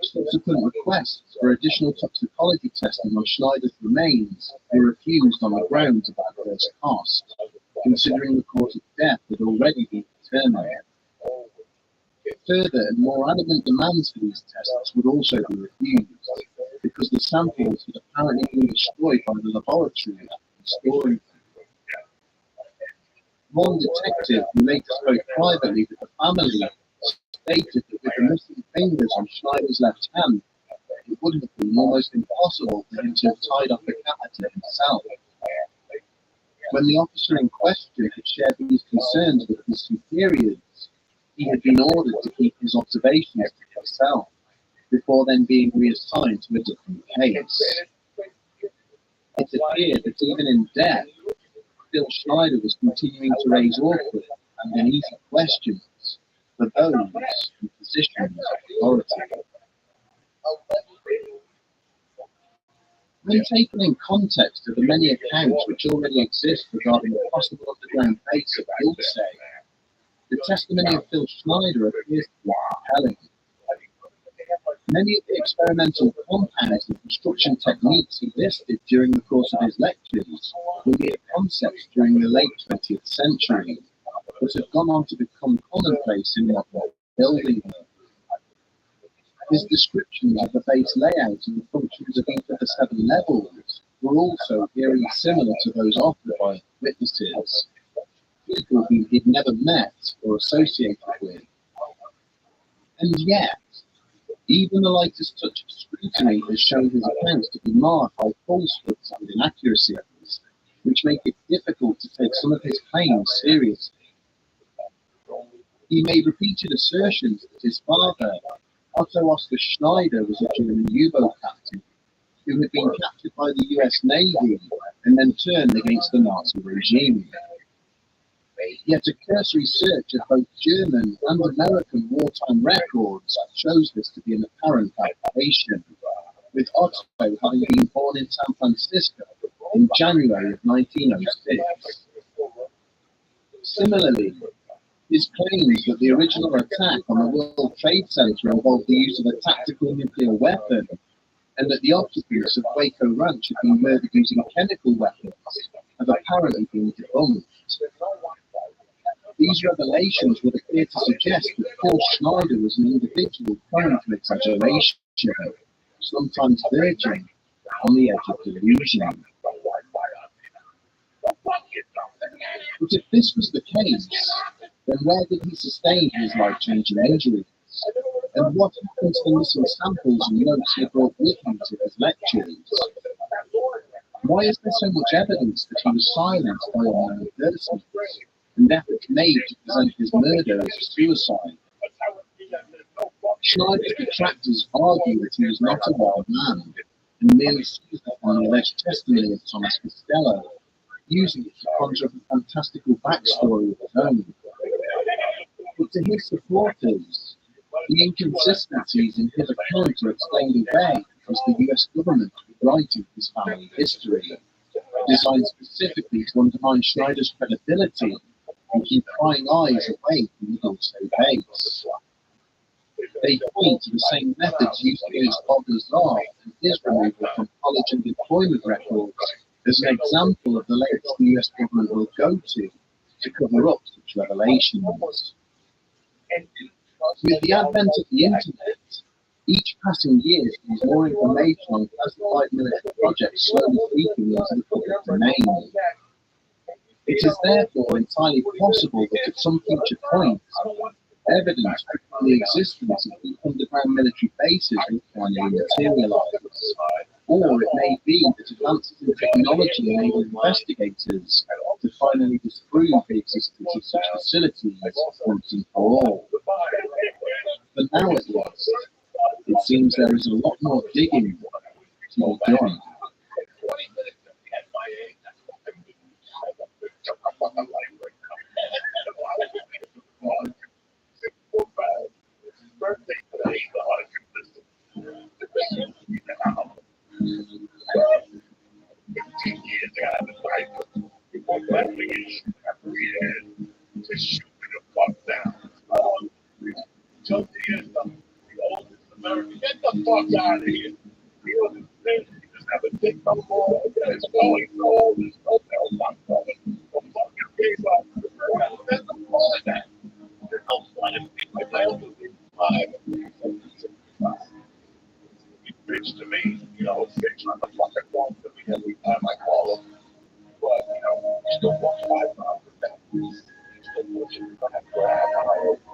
Subsequent requests for additional toxicology testing on Schneider's remains were refused on the grounds of adverse cost, considering the cause of death had already been determined. Further and more adamant demands for these tests would also be refused, because the samples had apparently been destroyed by the laboratory after storing them. One detective who later spoke privately with the family stated that with the missing fingers on Schneider's left hand, it would have been almost impossible for him to have tied off the catheter himself. When the officer in question had shared these concerns with his superiors, he had been ordered to keep his observations to himself, before then being reassigned to a different case. It appeared that even in death, Phil Schneider was continuing to raise awkward and uneasy questions for those in positions of authority. When taken in context of the many accounts which already exist regarding the possible underground base of Ilse, the testimony of Phil Schneider appears to be compelling. Many of the experimental compounds and construction techniques he listed during the course of his lectures were mere concepts during the late 20th century, but have gone on to become commonplace in modern building. His descriptions of the base layout and the functions of each of the 7 levels were also eerily similar to those offered by witnesses, people whom he'd never met or associated with. And yet, even the lightest touch of scrutiny has shown his accounts to be marked by falsehoods and inaccuracies, which make it difficult to take some of his claims seriously. He made repeated assertions that his father, Otto Oskar Schneider, was a German U-boat captain who had been captured by the US Navy and then turned against the Nazi regime. Yet a cursory search of both German and American wartime records shows this to be an apparent fabrication, with Otto having been born in San Francisco in January of 1906. Similarly, his claims that the original attack on the World Trade Center involved the use of a tactical nuclear weapon and that the occupants of Waco Ranch had been murdered using chemical weapons have apparently been debunked. These revelations would appear to suggest that Paul Schneider was an individual prone to exaggeration, sometimes verging on the edge of delusion. But if this was the case, then where did he sustain his life-changing injuries? And what happened to the missing samples and notes he brought with him to his lectures? Why is there so much evidence that he was silenced by unknown persons, and efforts made to present his murder as a suicide? Schneider's detractors argue that he was not a wild man, and merely seized upon the alleged testimony of Thomas Costello, using it to conjure up a fantastical backstory of his own. But to his supporters, the inconsistencies in his account are explained away because the US government was writing his family history, designed specifically to undermine Schneider's credibility and keep prying eyes away from the Goldstone base. They point to the same methods used against Bob Lazar and his removal from college and employment records as an example of the lengths the US government will go to cover up such revelations. With the advent of the internet, each passing year sees more information on classified military projects slowly leaking into the public domain. It is therefore entirely possible that at some future point, evidence of the existence of the underground military bases will finally materialize. Or it may be that advances in technology enable investigators to finally disprove the existence of such facilities once and for all. For now at least, it seems there is a lot more digging to be done. Get the fuck out of here. You understand? You just have a dick no more. It's going cold. There's no hell not going. The fucking people. There's no point in that. There's no point in people. I only live he bitch to me, bitch on the fucking phone to me every time I call him. But, he still wants 5 pounds of that. He still wants you to have to have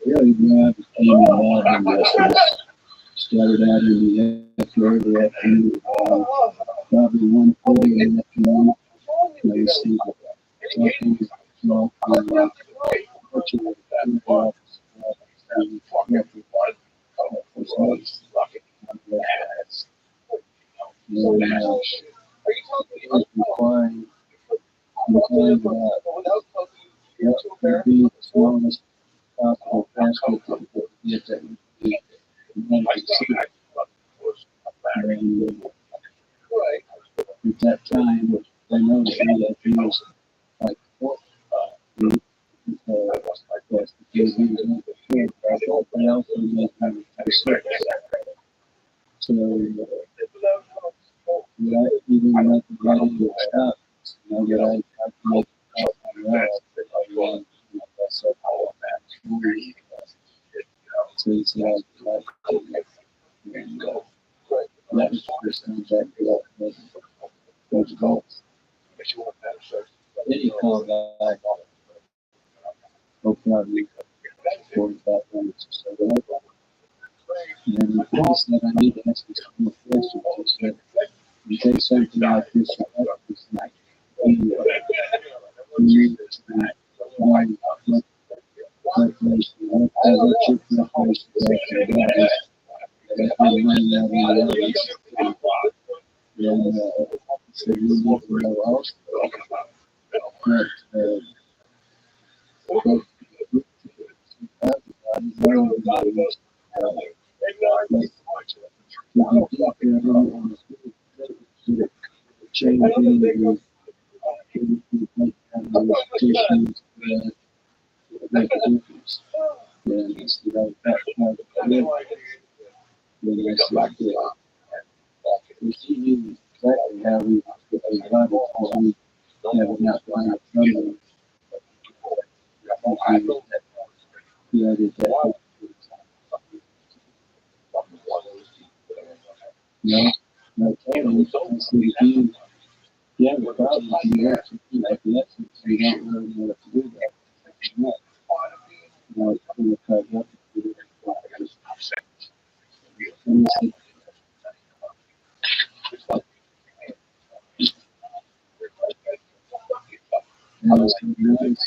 really glad that came involved in this. Started out in the early afternoon, probably 1:30 in the afternoon. I received a talking call from fortunately the office and inquiring about what would be the smallest possible basket that we could get that would be and at that time, they noticed me that he was like 4 feet, because he was not the kid, but they also made him a 6. So, even at the ready to stop, that I could make up on that, that's up all that. So it's like, and, that was the first time that those goals. Then he called back, probably 45 minutes or so later. And he said, I need to ask you some more questions. He said, in case something like this should happen this night, you need to what preparation, what your preparation is. And so you need to know also that she knew exactly how we got it, because we have not found it from them. Yeah, I did that. No, no, I said, if you have a problem, you have something like that, you don't really know what to do about it. No, it's going to cut up. And he said, and I was going to notice,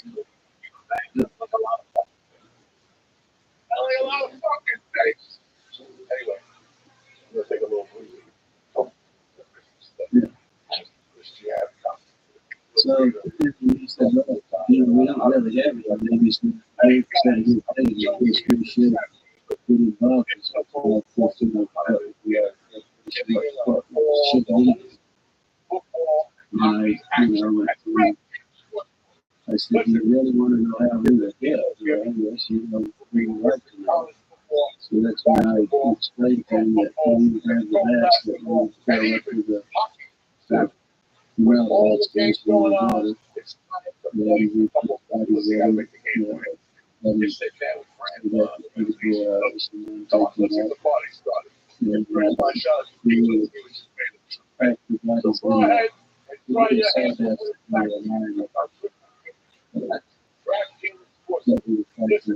so he said, well, we don't really have it. Maybe it's not great, said he was paying it. It's pretty sure pretty involved in something like this, I went through. I said, you really want to know how we would get? Yes, you know, we would like to know. So that's when I explained to him that when we had the mask that we would go up to the well, that's basically the water. And we put the body there, and we did 24 hours, and then taking that. And we would crack the bodies in there. We just saw that by a line that we would come to.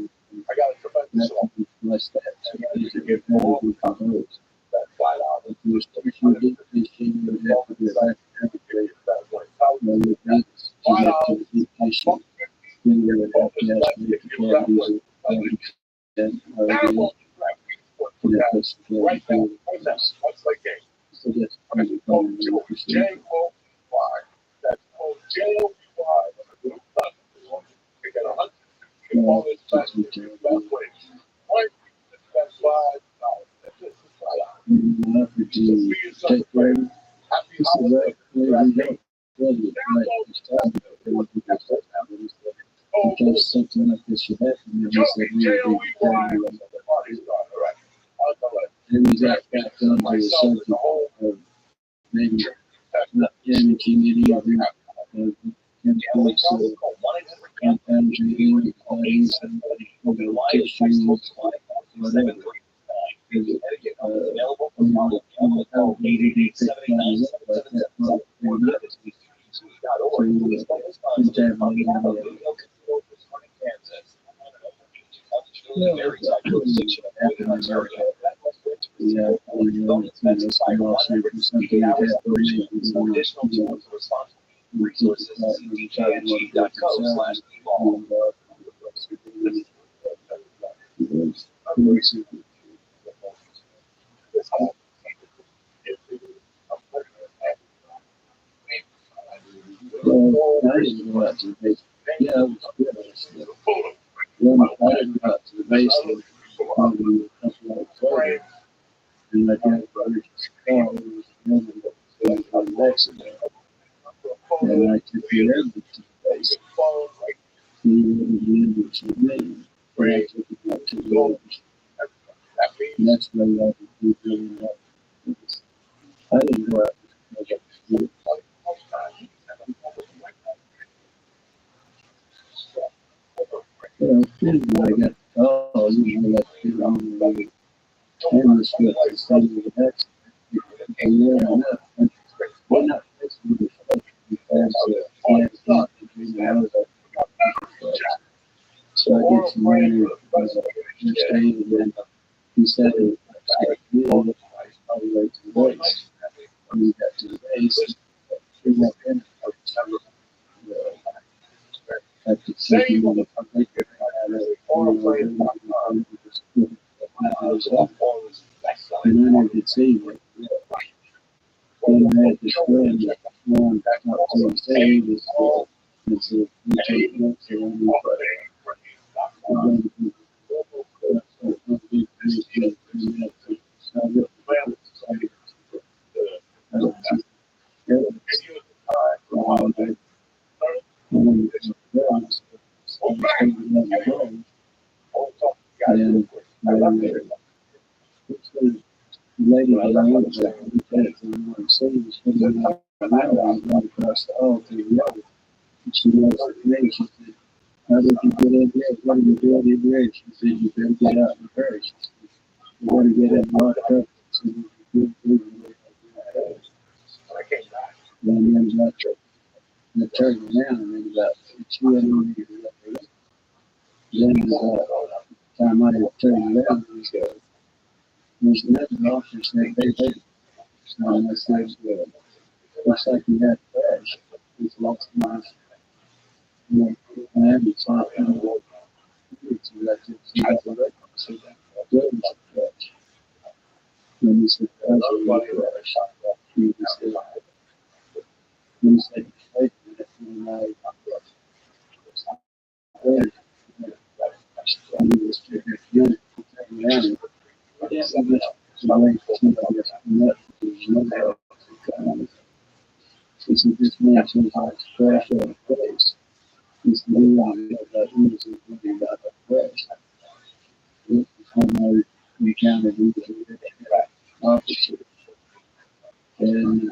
That would be less that. So these are good people who come out. If you did fishing, you would have to be back every day. When you did, you have to be fishing. Then you would have to ask me to carry these and that was very cool. So that's pretty fun and interesting. Offer to take care. This is right where we don't really like this time, but they would be just in case something like this should happen, then he said we would be prepared. Then we got back onto the subject of maybe not damaging any of the chemicals or compounds in the bodies and tissues, whatever. How maybe they pick bodies up like that, but they're not to contaminate any of it. Well, happened in America. Yeah, it's a lawsuit for something that happened to me. Well, I didn't go out to the basement. Yeah, I was good. Well, I didn't go out to the basement. Probably a couple of hours later, and my dad brother just called. It was a woman that was an accident, and I took the ambulance to the basement. He wouldn't be able to me, but I took it back to the office. And that's where I could do really well. I didn't go out to the basement. Well, then when I got the call, I got to get on the ambulance with the state of the accident. And yeah, we're not fixing the stuff because can't between the hours of so I get some minor understanding, and then he said it was all the way to the base. When we got to the base, we went in I could see him on the public. And then I could see that then I had this friend that wanted to talk to him, say he was and so we take notes and we lady that I went to, we saying was coming out across the hall to the road. And she was me. She said, "How did you get in here? What are you doing in here?" She said, "You better get out in a hurry." She said, "You want to get in locked up." So you and then I turned around and then about she went on me. Then the time I had turned around, there's another officer that they did. So I said, looks like you had a crash. It's lost my, I haven't saw it. It's like it's got the record. So that was a crash. And he said, that's a crash. He said, wait a minute. And I went, and he was figuring, around. Yeah, so much. So I went to somebody else. And that was another. He said, this man seems like to crash out of place. He said, we want to know that he was thinking about the crash. I encountered him officer and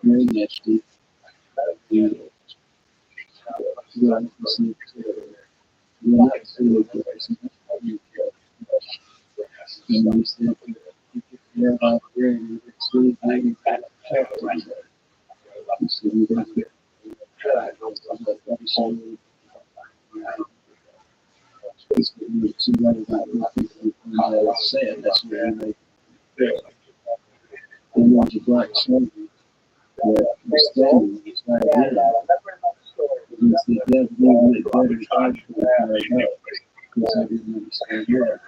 very nasty. And well, you're not seeing the person. And he said, you're out there and you can see hanging back. He said, you don't get somebody about what I said. That's what I made. And there's a black soldier that was standing beside him. He said, that movement better start to right up. Because I didn't understand that.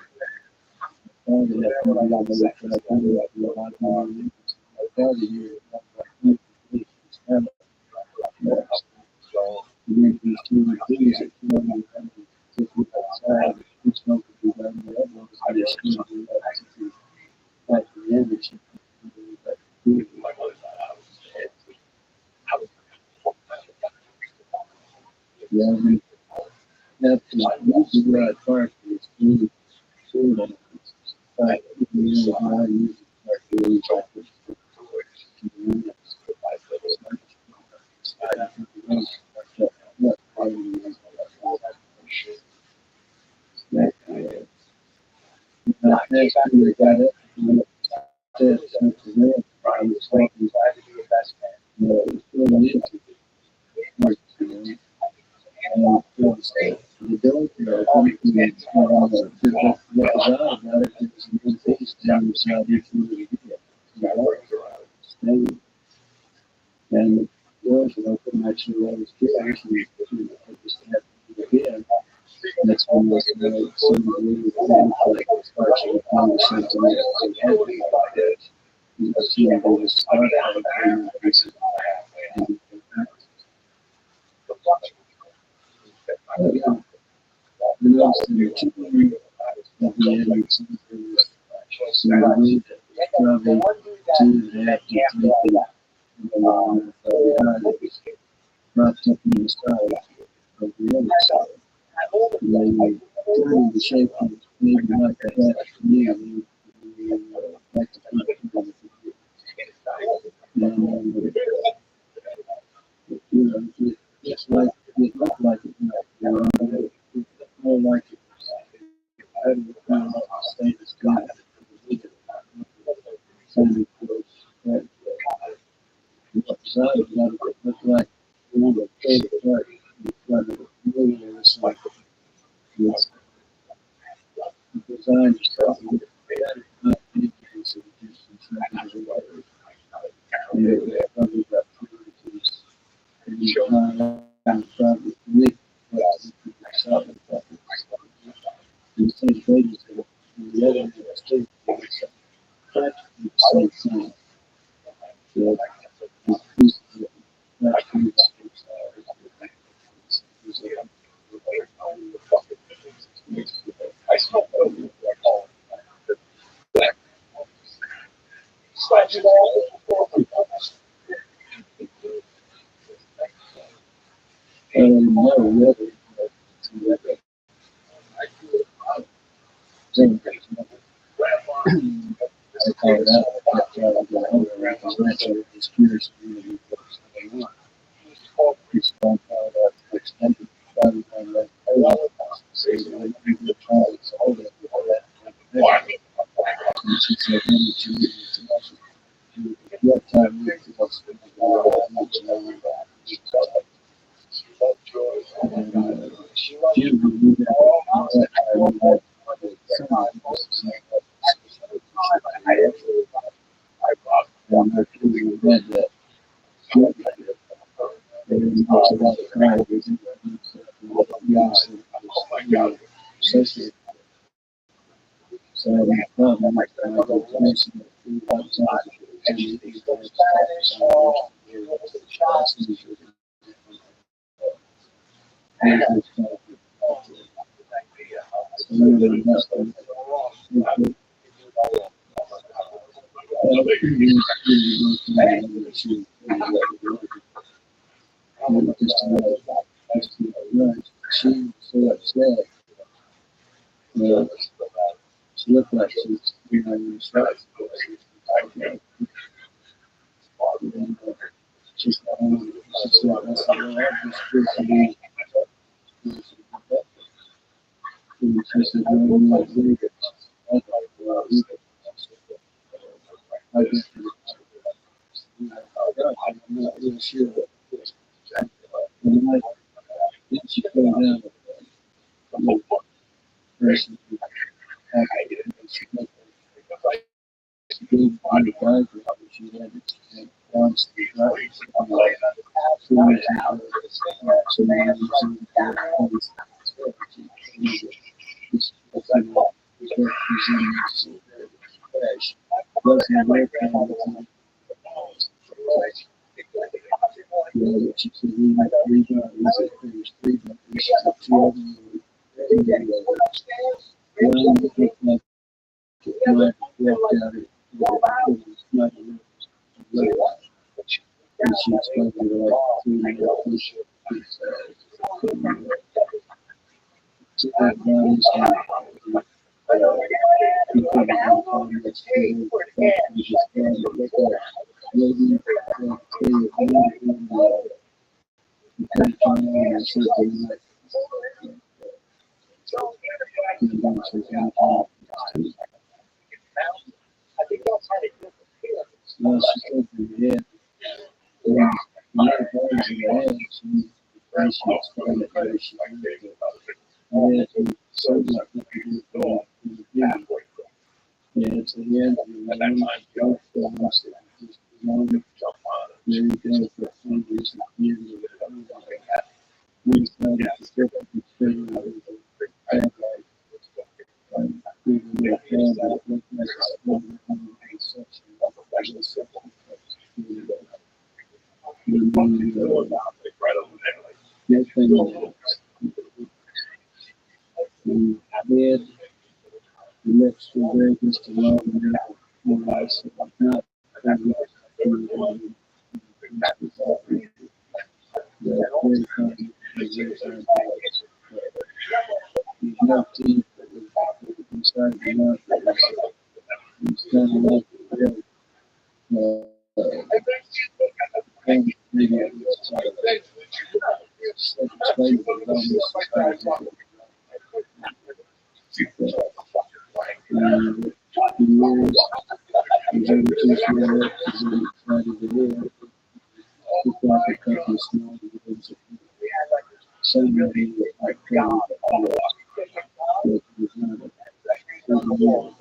I thought it had to be on the left, but I thought it had to be on the right. I thought it here, and then these two things that come on and took it outside, which one could be done, the other one was just going to be like the energy. Yeah, I mean, after the right park is really cool. Like, you know, how I use it, like, really like this. Next time we got it, said something there. I was talking it's really into it. The dog what was odd about it, it was the one piece down inside each one of the video. And the girls were open, actually, I was curious, and I just had to again. That's when some of the really conflict actually found something that had to be like that. You see, there was start out and pieces and the notes in the two of the edits and things. So I read probably 2.5 to 3 feet. And then it wrapped up in the side of the other side. And then turning the shape of maybe like a hat for me, like the front of the and it's like it looked like it, it looked more like it. I didn't know how to say this guy. And that upside about it looked like one of the favorite part in front of the movie. It was like it's the design just something that not indicates it just something that probably got priorities and probably with solid topics. And the same pages and the other state is practically the same thing. So increase the practically I still feel no, really, I call it out, but the owner is naturally just curious to really what's going on. It's one part of extended body and like, so when you try to hold it, all that, and she said, when did you need to measure? What time you feel something much longer and Jim, we got all that time, we had some of us, and I feel read that. And much of that crowd was in the associated. So the problem is I go place in the 3 outside and these guys she was so upset. She looked like she was, shocked. And she said, I said, well, I'm just supposed to be. And she said, no, I'm not doing it. I thought, well, I guess I'm not really sure. And then she came down with the person who acted and she got the big diagram that she had announced the drivers. So now had to so much to do in the beginning. And so the end of the morning, both films, just one, there you go for fundraising, community, we started to get up and figure out the bad life. We were found out what necessary section of the section. Get things we had the extra Vegas to love and realize that I'm not there's no team that was inside the mouth that was kind of like maybe it was explained it almost the years was over 2 years inside of the world. We thought the country was small because so many like God that was not a world.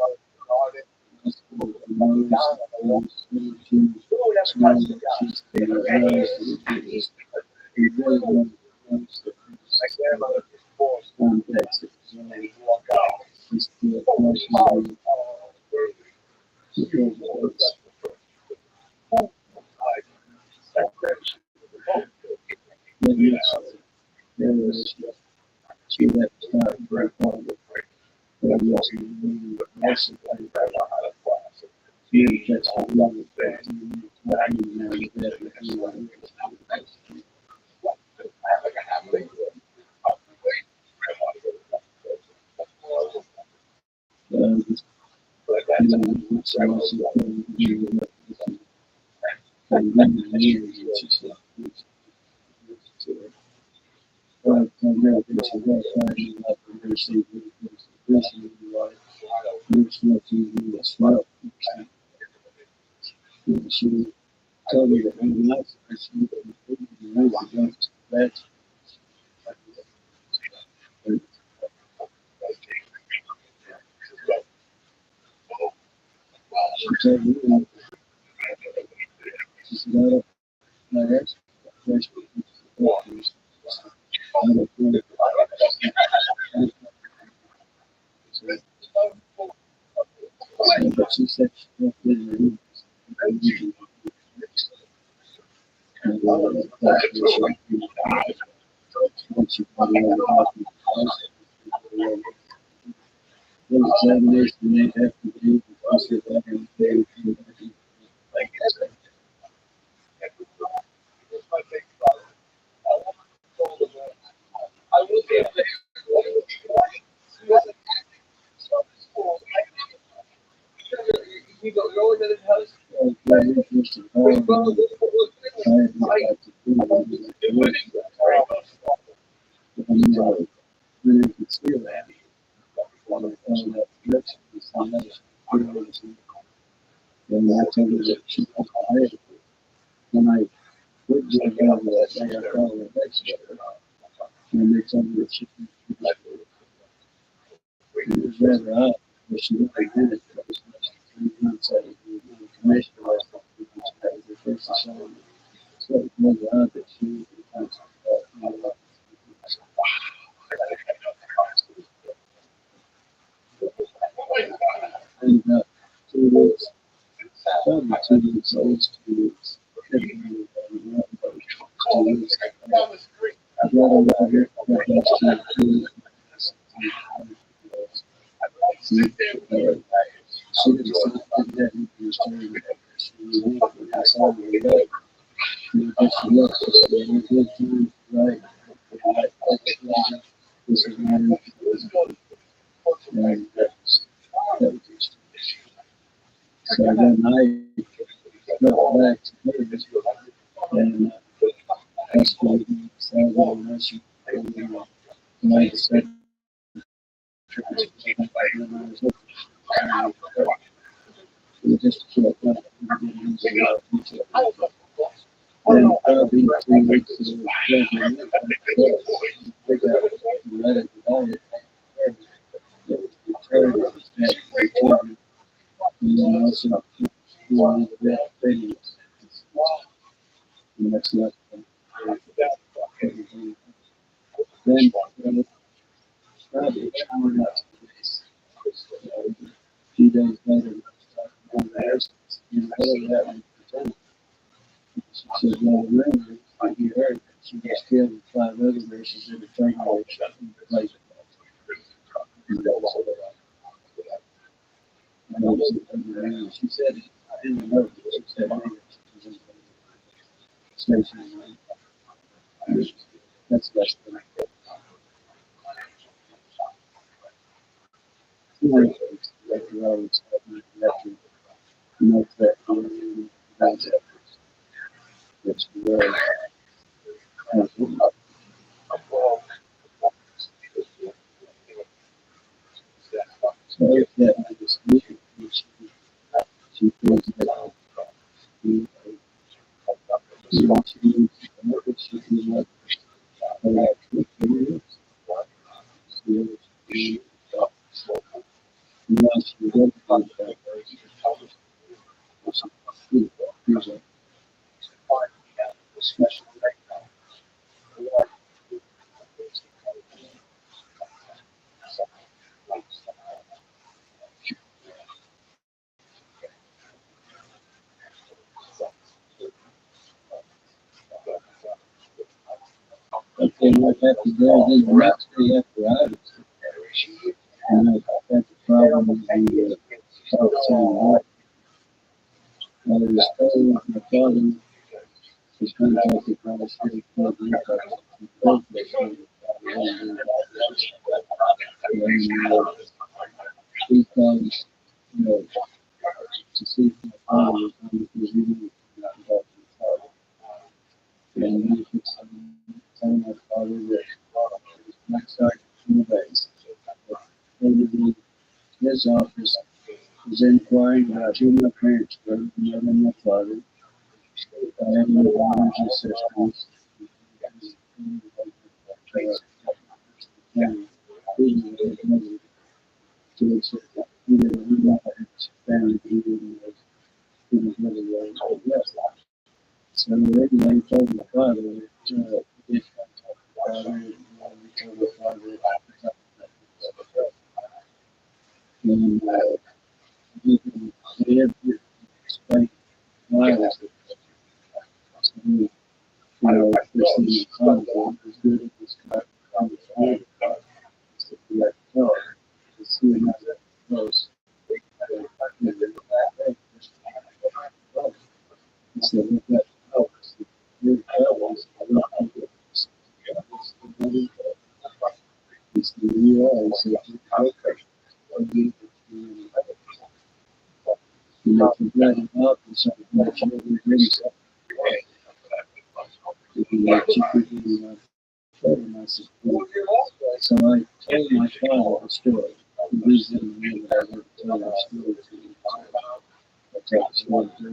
She told me that when I that she told me she said, I asked question. But she said she don't really examination they have to do because of that and they and I told her that she when I would get down that day, I called her next day, and they told me that she it was rather odd, but she really did it. It was 3 months out of the commission last week, that was the first assignment. So it was rather odd that she and about 2 weeks, probably 2 weeks, at least 2 weeks. I got over here, got those 2 weeks. She didn't have interest in she was all the way up. She looked, she said, "You're good time, right? This is not interesting." And that was just, so then I got back to her and asked her to say, well, I should make a second and I was looking just to keep up and probably 2 weeks of graduation, I got let it also doing the radio. And that's not then Friday, showing up to the base. A few days later, one of the airstations, you know, that one pretended. She said, well, the rumor, like you heard, she was killed with 5 other nurses in the train wreck in the place. She said, I didn't know, she said, maybe she was in the station. That's less than like the roads, electric, no threat, that's it. Which the road, so that I just knew she feels that she should be like electric videos. She wants to go to that person. Special. Okay, what happened there, then the next day after I was, and I had the problem with the South China. I was told my father was contacted by the state club and he comes, you know, to see if my father was on the review about his father. And he keeps telling my father that my son in the base. Maybe his office was inquiring about who my parents were, other than my father. If I had any energy systems, so anyway, I told my father that if I told my father and he can explain why I was to me, you know, this thing is good at this kind of thing. So we have to tell her to see another close. He said, look at helps. Your fellows, I don't think it's it's the real, so you know, to get it up and something that you really really stuff. If you like cheaper than and I said, well, so I told my father the story. The reason that I would tell the story to you. I tell the story to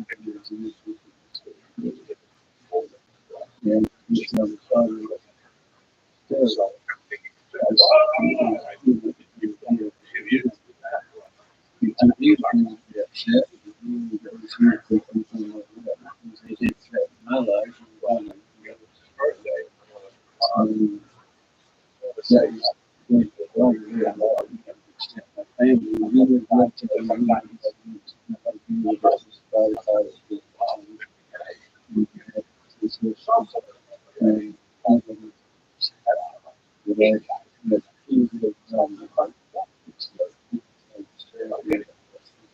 you. And he told the father the story. You can be upset. They did threaten my life. That is going to go my family. We would like to be and but he would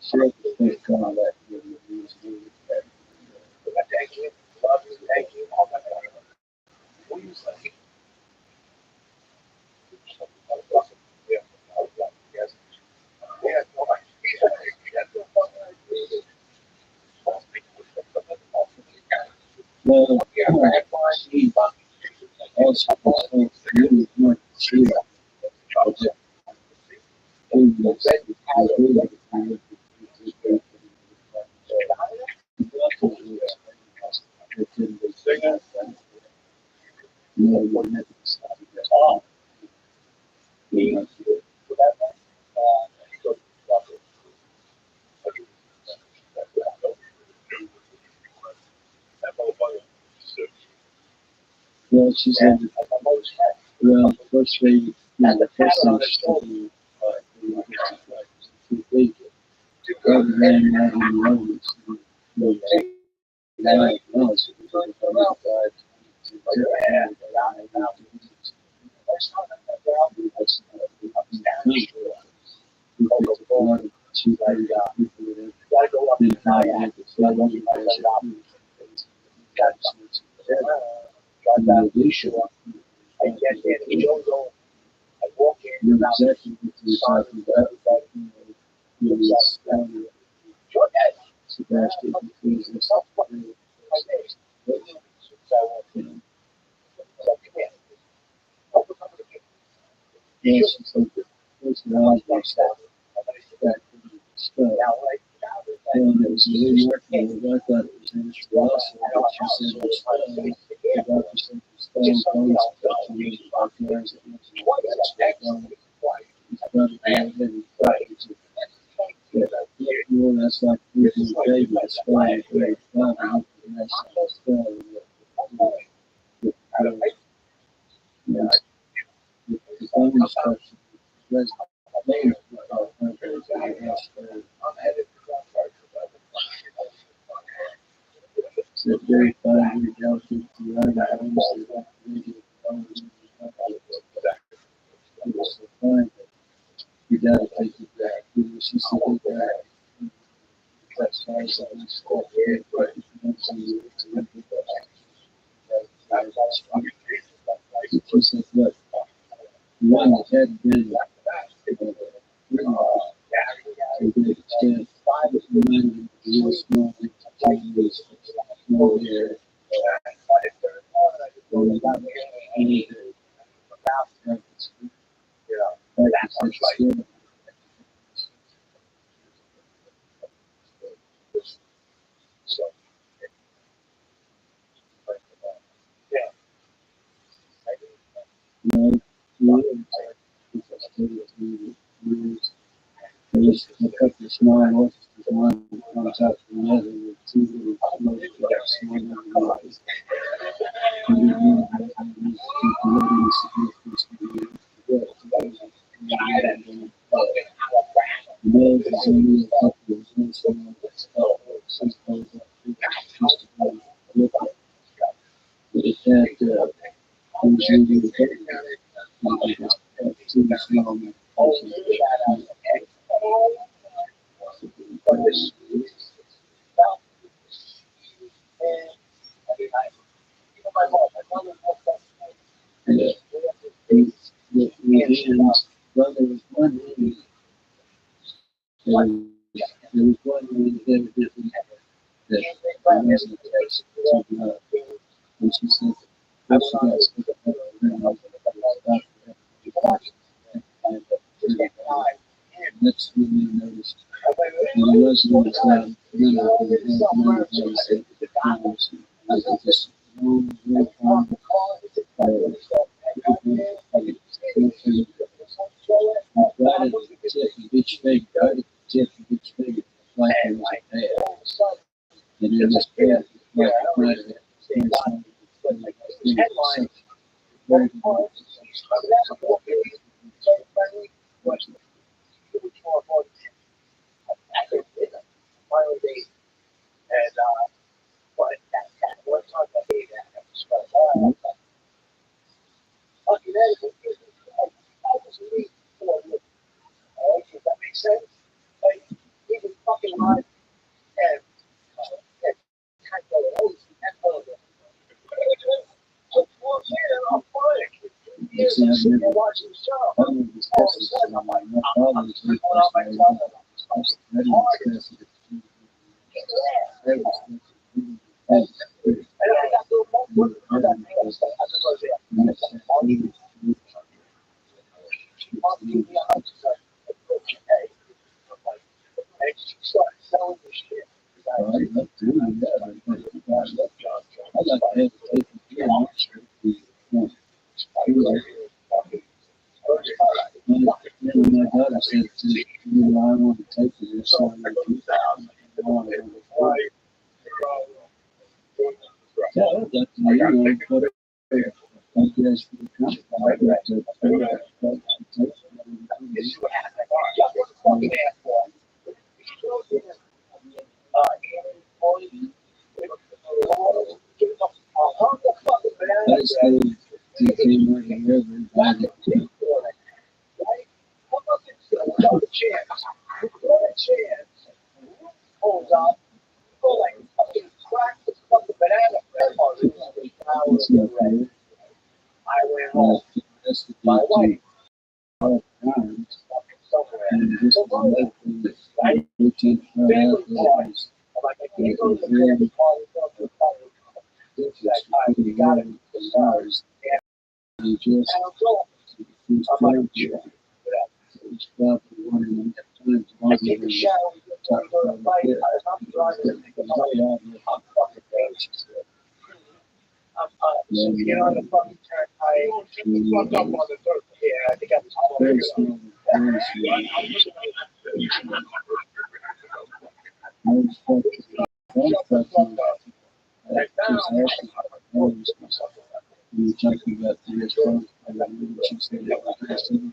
share the thing coming back here. Well, she also really want to share Well, she said, well, first they, the first thing she told me, like, too big. Rather than having loads, like us, because if I got to you're exactly what you're talking about. You know, Sebastian, because it's, you know, yes, it's like, it's not like stuff. Back stuff. And it was really working. I thought it was interesting also, but she said it's the doctor said it's stone cold, and it's like there's it's probably heavy factors. Well, that's like losing a baby, it's fine, very fine, and that's fine. The family structure, that's main, so very fine, very delicate, the other homes, the really, it's so fine, you gotta take it back, you know, she said that, that's why something stuff, but if you don't see it, it's a good she said, look, one that had been, to the extent, it reminded me of the real small things, small hair, any practice, practice, skill. No, there's a couple of small orchestras, one on top of the other, with two little small orchestras. It had usually two small the hands, well, there was one hand, there was one hand evidently that wasn't attached to the, and she said, first you guys pick up the ground, that's when you noticed. And it wasn't on the cloud, none of them said, it was just one real calm, right at the tip of each finger, right at the tip of each finger, like there was a pad. And in this pad, like right at the very see, I've never, I don't discuss this, my father was very personal, I didn't discuss it. I was I'd love to, yeah, but I'd like to have it taken care of, make sure we, and my daughter said, you know, I want to take it, so I want to yeah, I'd like to, you know, whatever. guys for the company. Basically, the team working here, everybody. It's not fair. That's the DT. Times, and this is another thing that we tend to find out that is a very difference between them and ours. They just use therapy. It's probably one of the times longer than the top of the pit. Very small, very small. Most fucking we were talking about the response and the leadership state of the person.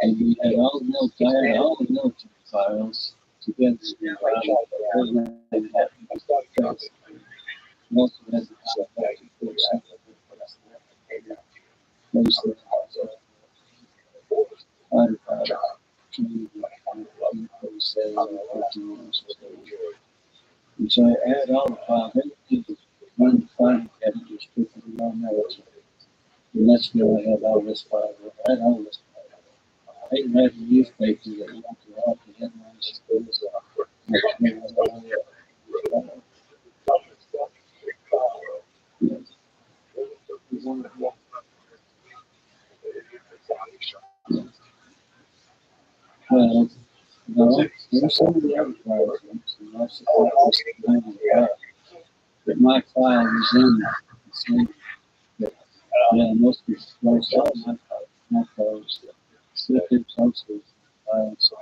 And we had all the military files together. Most of them and so I add all the files. Everything one file cabinet is strictly all military. And that's where I have all this file. I had all this file. I even had the newspaper that went to all the headlines. Well, no, there's some of the other files, and that's the file. But my file is in the same. Yeah, most all my files, slippage also files.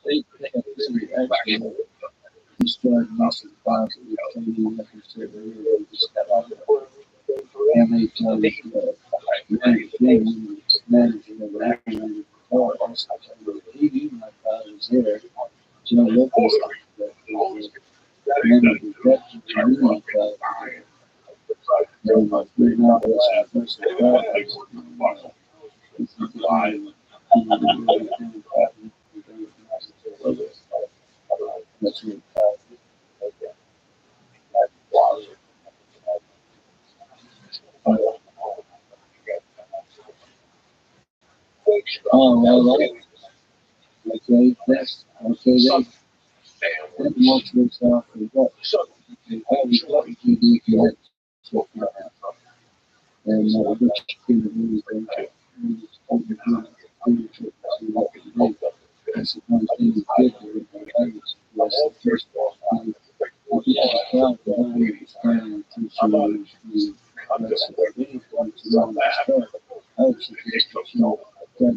They have really actually destroyed most of the files that we training records that we really just got out of. And they tell you, manager of the animated car also told me he knew my father was there. Joe Lopez, that was the member of the deputy community club. And we're not the first club. That's it. Oh, well, okay, that's okay. That much looks off the book. What would you do if you had to check that out? And what you do the movies don't check. That's the one thing you could do with the others. That's the first thing. If you have a crowd behind you, it's trying to teach you the rest of the video to know the stuff. I would suggest that you get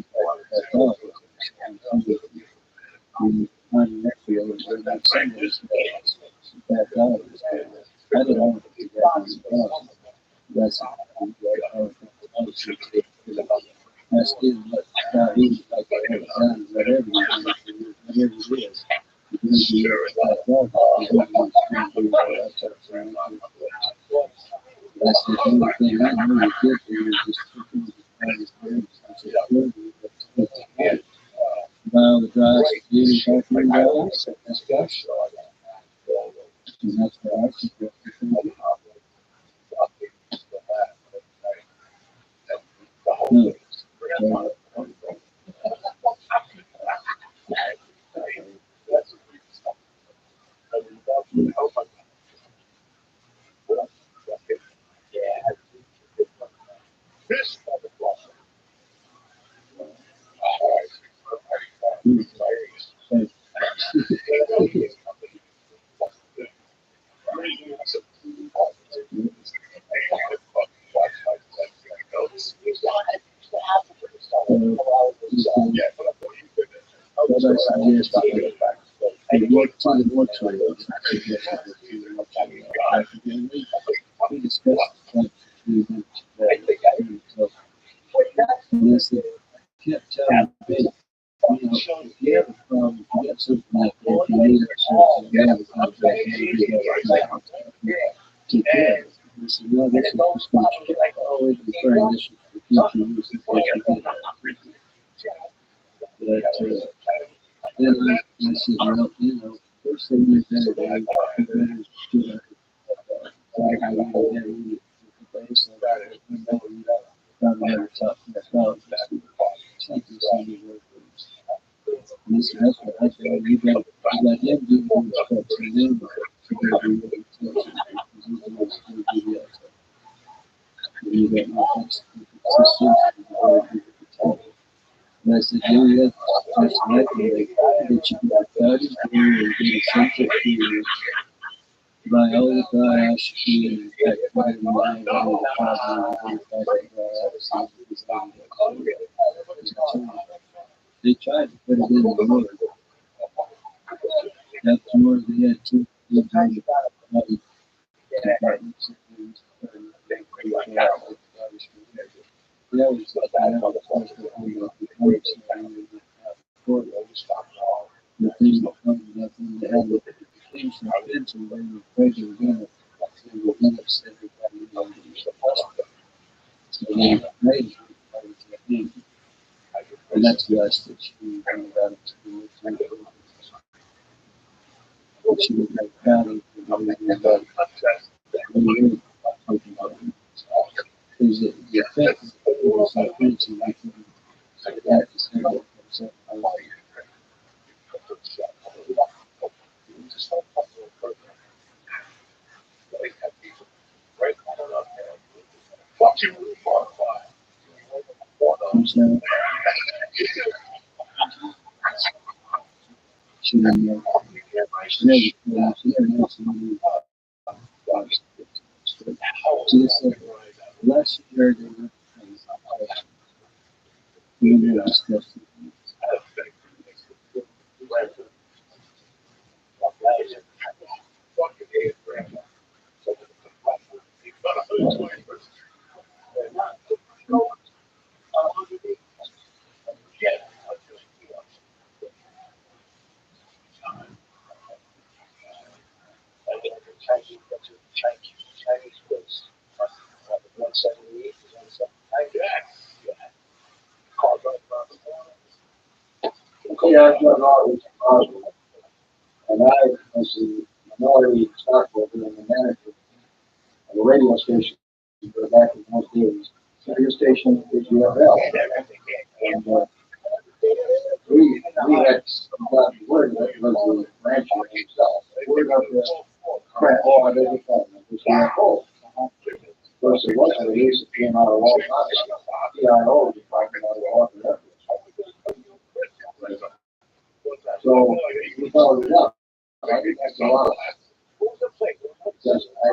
that thought. You find that field and not somebody's bad dollars. I don't know if you got any problems. That's that's still what God is like I have done, whatever you do, whatever it is. You're going to be like God, you're going to be that's the only thing I know you did here is just taking the Christ grace. It's a good while the God's really helping us, that's gosh. And that's what I suggest to do. No. What I suggest is work to the rothschild. We discussed the and I said, kept telling me, if you have a problem, if you got something like that, if you need a service, you have a contract, take care of it. I said, no, this is just going to always be trying this for future use in case you get it. But then I said, well, first thing you better do, you better do it. I really had really place, so I know you probably never talked to myself. Something seemed to work. And this, that's what I said. You got him do those steps, and then you got to do what he tells you. Because he's the one who's going to do the outside. You got no consistency. And I said, yeah, that's right. That you got that is the way you get a sense of feeling. By all the guy I should be in that part of my they tried to put it in the word. Afterwards, they had two departments. That was the thing that comes up in the end. Things from Spencer, they were afraid they were going to end up sending everybody in the hospital. So they made it. And that's the last that she got it to do. She was like proud of the because the effect was like preaching, like that is how she didn't know. She didn't know somebody. She just said, last year they were discussing. I drug all these positive. And I was the minority stockholder and the manager of a radio station for back in those days. Radio station is UFL. And we had gotten word that it was the rancher himself. Word of the crap all of everything. It was UFO. Of course, it wasn't a release that came out of all times. PIO was talking about it all the So we followed it up. I think that's a lot. Because I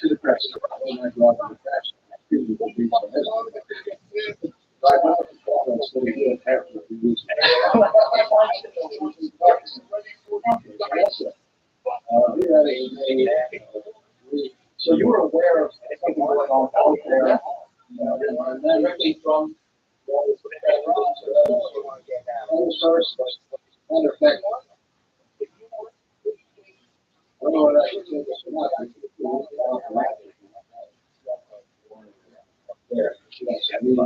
to the press. I went out to the press. People will be so hesitant. So I went to the call and said, "You don't have to release it." So you were aware of something going on out there, and then really from all sources. Matter of fact, I don't know what I should say this or not. I think it was there. Yes, I mean,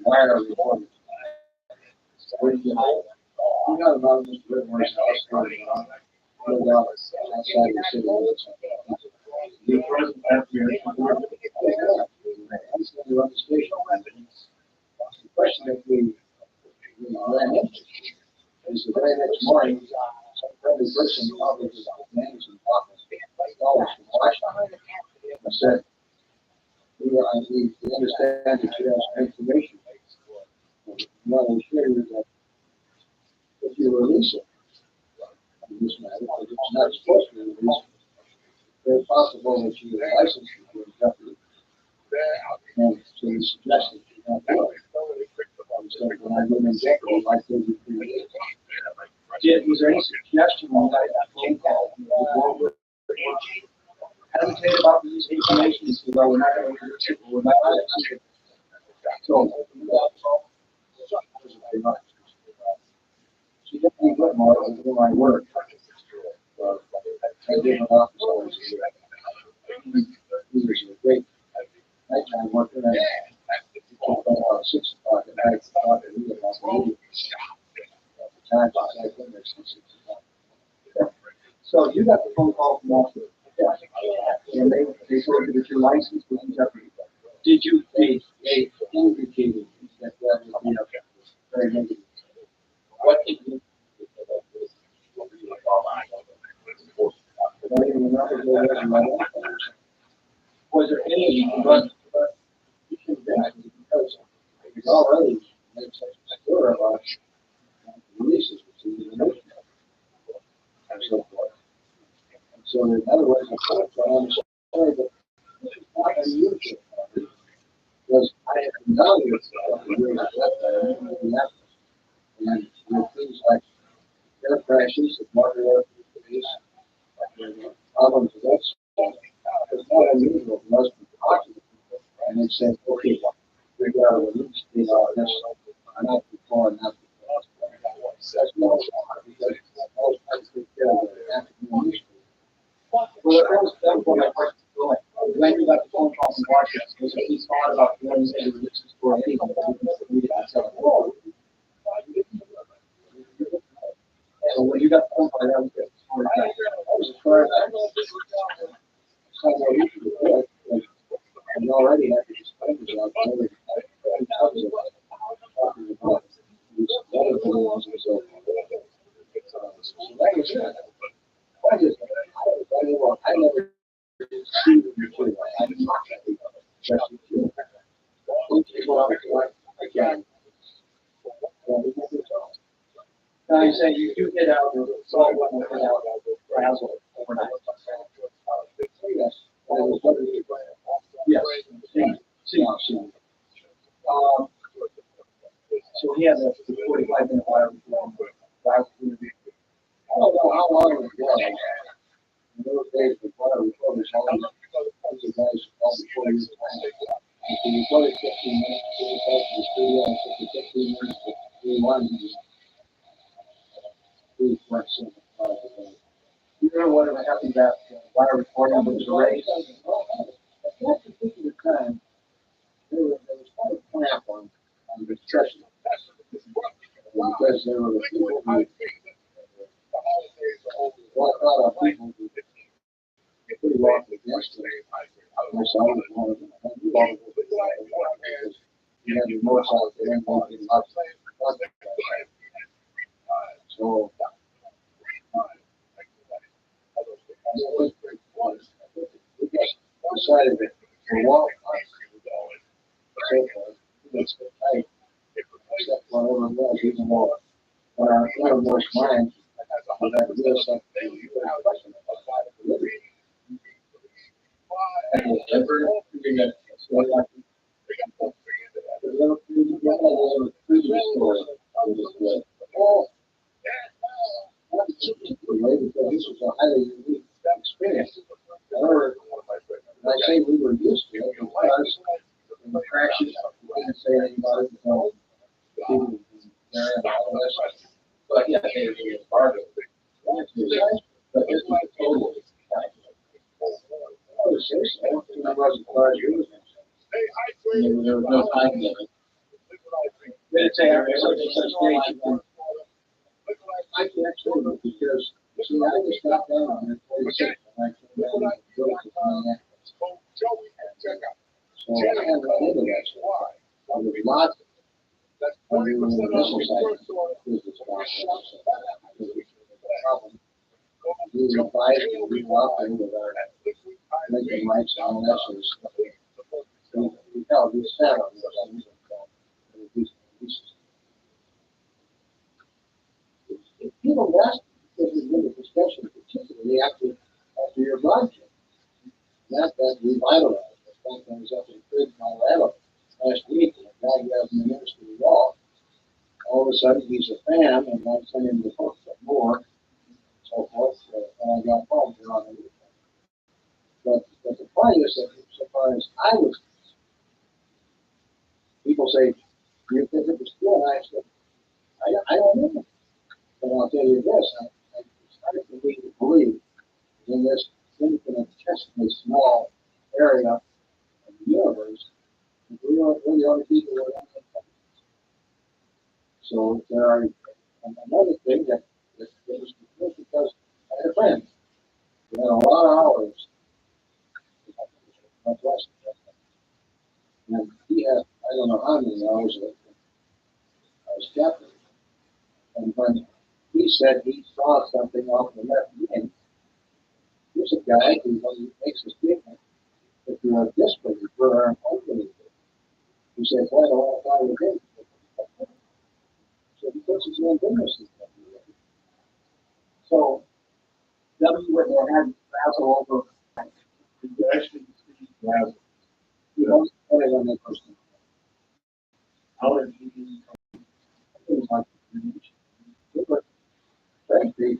wire reporting. We got about this river starting on. Pulled out outside the city limits. The president after your run the station. The question that we ran into is the very next morning, some friendly person probably was managing office dollars from Washington. I said, we understand that you have some information. What I share is that if you release it, in this matter, because it's not supposed to be released, it's very possible that your license will be jeopardy. And so you suggest that you not do it. So when I go in jeopardy, like they would be. Was there any suggestion on that phone call? Hesitate about this information and say, well, we're not going to release it, we're not going to release it. So, she definitely put more into my work. I gave an office hours a year. He was a great nighttime worker. And about 6 o'clock at night, talking to me about the meeting. At the time, I was there since 6 o'clock. So you got the phone call from Washington. And they told you that your license was in jeopardy. Did you, they indicated that that would be a very negative. What did you? Was there any, but you should have because it's already made such a stir about releases, which is the nation and so forth. And so, in other words, I'm sorry, but this is not unusual because I have been down here for a couple of years and with things like air crashes, the water air police, problems with that stuff. It's not unusual for most people talking to people and they say, okay, we got to release this, not before, not before. That's no because most people take care of it after the release. Well, that was one of my questions. When you got the phone call from Washington, was it he thought about doing any releases for anyone? So when you got the phone call, that was good. I was afraid and you already had the disclaimers out there. Talking about these medical laws and so forth. So that was it. I never see the material. I didn't just the people out there again. Now you say you do get out of the soil when you get out of the frazzle overnight. Yes. Yes. See. So he has a 45-minute wire reform. I don't know how long it was. In those days, the wire reform was always the guys all before you if you recorded 15 minutes, you go back to the studio and took the 15 minutes to rewind and just do for you remember whatever happened that wire recording was erased? At that particular time, there was quite a clamp on successful. Because there were people who walked out on people who pretty walked against them. Myself was one of them. I knew all of them because you had your north out there and walking lots of so we just decided that for walk it's tight, except whatever it was, even more. But our innermost mind had that real stuff. Because this was a highly unique experience. However, I say we were used to it because in the crashes, we didn't say anybody, people there and all this. But yeah, they were part of it. But this was a total. I was serious. I wasn't part of it. There was no time limit. It's such a stage. I can't say it because, see, I just got down on it 46 and I came down and built it on that. So I had to think of that. There was lots of when we were in the missile site, business problem. We revised and we walked in with our making lights on that sort of stuff. We held this sat on this. People ask because we did a discussion, particularly after your broadcast. That revitalized. The fact that I was up in Crib, Colorado last week, and a guy who hasn't been interested at all of a sudden he's a fan, and I sent him the book and more, and so forth, and I got home here on everything. But the point is that so far as I was, people say, do you think it was good? I said, I don't know. But I'll tell you this, I started to believe in this infinitesimally small area of the universe, that we're the only people who are in it. So there are another thing that was because I had a friend who had a lot of hours, much less than that. And he had, I don't know how many hours that I was captain. And when he said he saw something off the left wing, here's a guy who, when he makes a statement, if you're a discipline, you put our opening. He said, why do I fly with him? So he puts his own business in there. So, W. Whitmore had Basil over. You actually see Basil. You know, better than that person. How did he it was like we were frankly,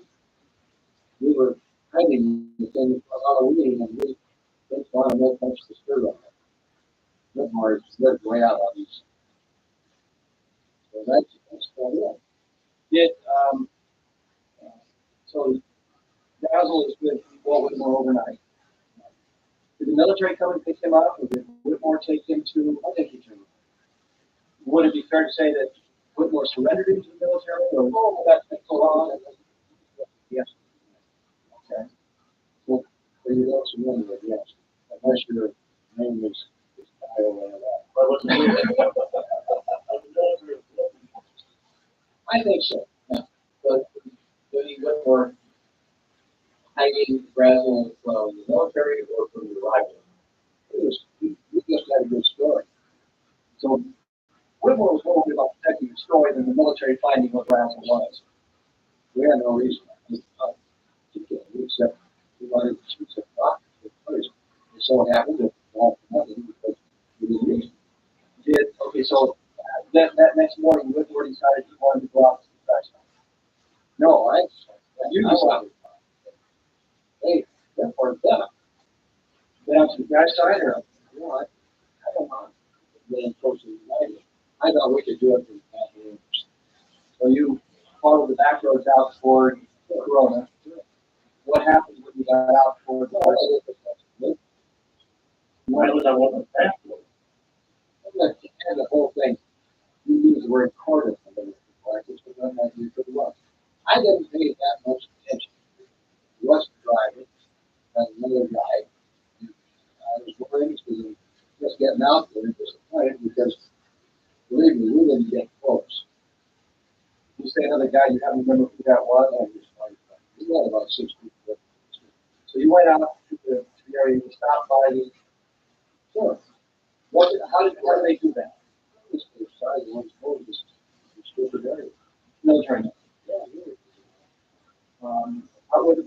we were hiding within a lot of meeting and we didn't want to make much disturbance on it. Whitmore lived way out on these. So that's about it. Did so Basil is with Walt Whitmore overnight. Did the military come and pick him up, or did Whitmore take him to? I think he took him. Would it be fair to say that Whitmore surrendered him to the military, or that's been so long? Yes. Okay. Well, you don't surrender it, yes, unless your name is Kyle or that. I think so. Yeah. But when you went for hiding Brazil from the military or from the rival, we just had a good story. So Whitmore was more about protecting the story than the military finding what Brazil was. We had no reason to kill him, except we wanted to shoot some rockets. It so happened that all nothing because we didn't use it. Okay, so that next morning, Whitmore decided he wanted to go out to the crash site. No, you decided. Hey, Whitmore, then out to the crash site, or you know, I don't mind getting close to the United. I thought we could do it for the rooms. So you followed the back roads out toward Corona. What happened when you got out toward the why was I wasn't back road? And the whole thing. You use the word quarter for those people. I just remember that you could look. I didn't pay that much attention. He wasn't driving, and another guy. I was worried because of just getting out there and disappointed because, believe me, we didn't get close. You say another guy, you haven't remember who that was, I just like, we had about 6 people. So you went out to the area, you stopped by the, sure. How did they do that? This was sorry, the one's told this stupid area. Military. Yeah, really. How would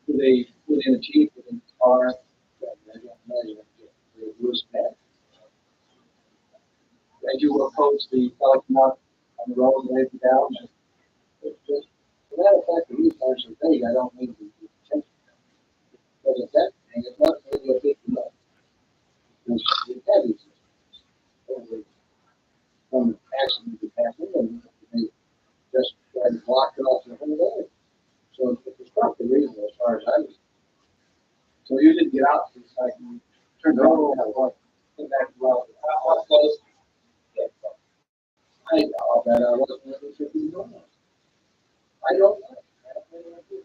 they put in a chief within the car? Yeah, I don't imagine it was bad. As you approach the telecom on the road and laid down, it's just, as a matter of fact, the these cars are vague, I don't mean to be attention. Because it's that thing, it's not really a big deal. Because it's heavy. Some accident that happened, and they just tried to block it off the whole area. So it was probably the reason as far as I was. So you didn't get out to the site and turned over and came back well. How close? I know that I wasn't really thinking normal. I don't know.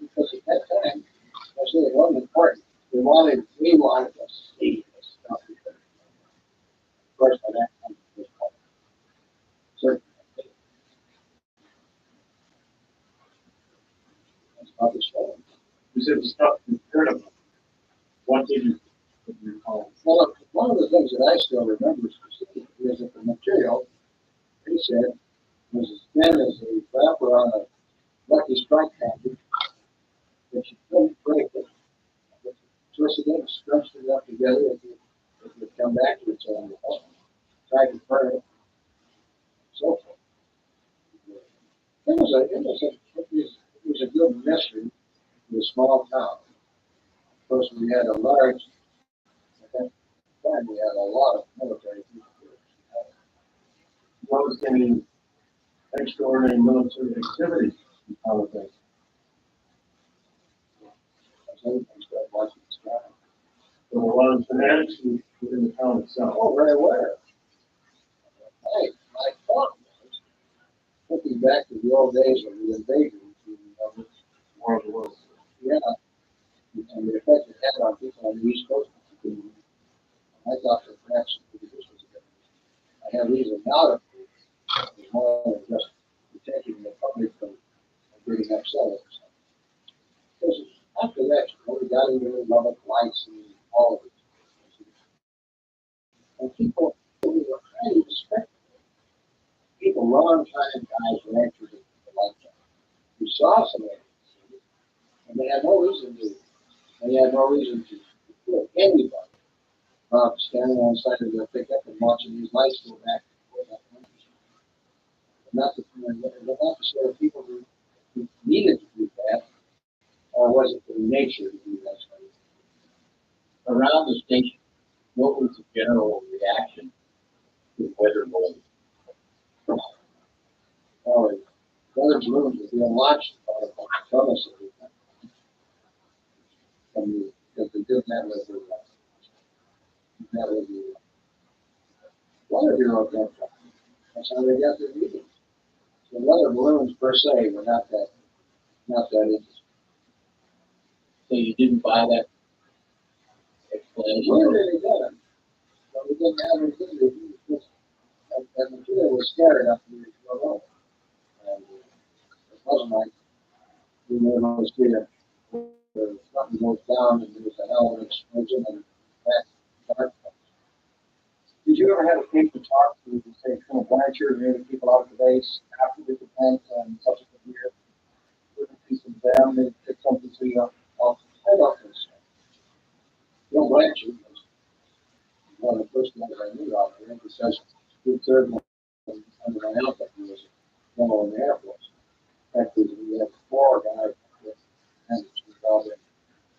Because at that time, I said it wasn't important. We wanted to see this stuff. Of course, by that time, it was called certain. That's about the story. You said the stuff you heard about. What did you recall? Well, one of the things that I still remember specifically is that the material, he said, was as thin as a wrapper on a Lucky Strike package, that you couldn't break it. But you twisted it, scrunched it up together, it would come back to its own level. Tried to burn it, so forth. It was a good mystery in a small town. Of course, we had a large, at that time, we had a lot of military people. What was any extraordinary military activities in politics? Everything started watching the sky. There were a lot of fanatics within the town itself. Oh, very aware. Hey, my thought was, looking back to the old days of the invasion, World War. yeah, and the effect it had on people on the East Coast. I thought that perhaps this was a good. I have reason now to believe it was more than just protecting the public from getting upset. Because after that, we got into the Lubbock lights and all of it. And people who were highly respected, people, long time guys who answered the light. We saw some of it, and they had no reason to kill anybody. Standing on the side of their pickup and watching these lights go back and forth. Not the sort of people who needed to do that, or was it their nature to do that? Around the station, what was the general reaction to weather balloons? Or weather balloons were being launched by the Thomas because they didn't have the weather bureau got from. That's how they got their meetings. So weather balloons per se were not that interesting. So you didn't buy that explanation? We really didn't. But we didn't have anything to do with this. And the kid was scared after we drove over. And it wasn't like we were on the street where something goes down and there's a hell of an explosion and that dark. Did you ever have a case to talk to, say, Colonel Blanchard or any people out of the base after the event and subsequent year? With a piece of them, they did something to you off the head of this. Colonel Blanchard was one of the first guys I knew out there, and says, good third one under my outfit, he was a general in the Air Force. In fact, we had 4 guys and we all been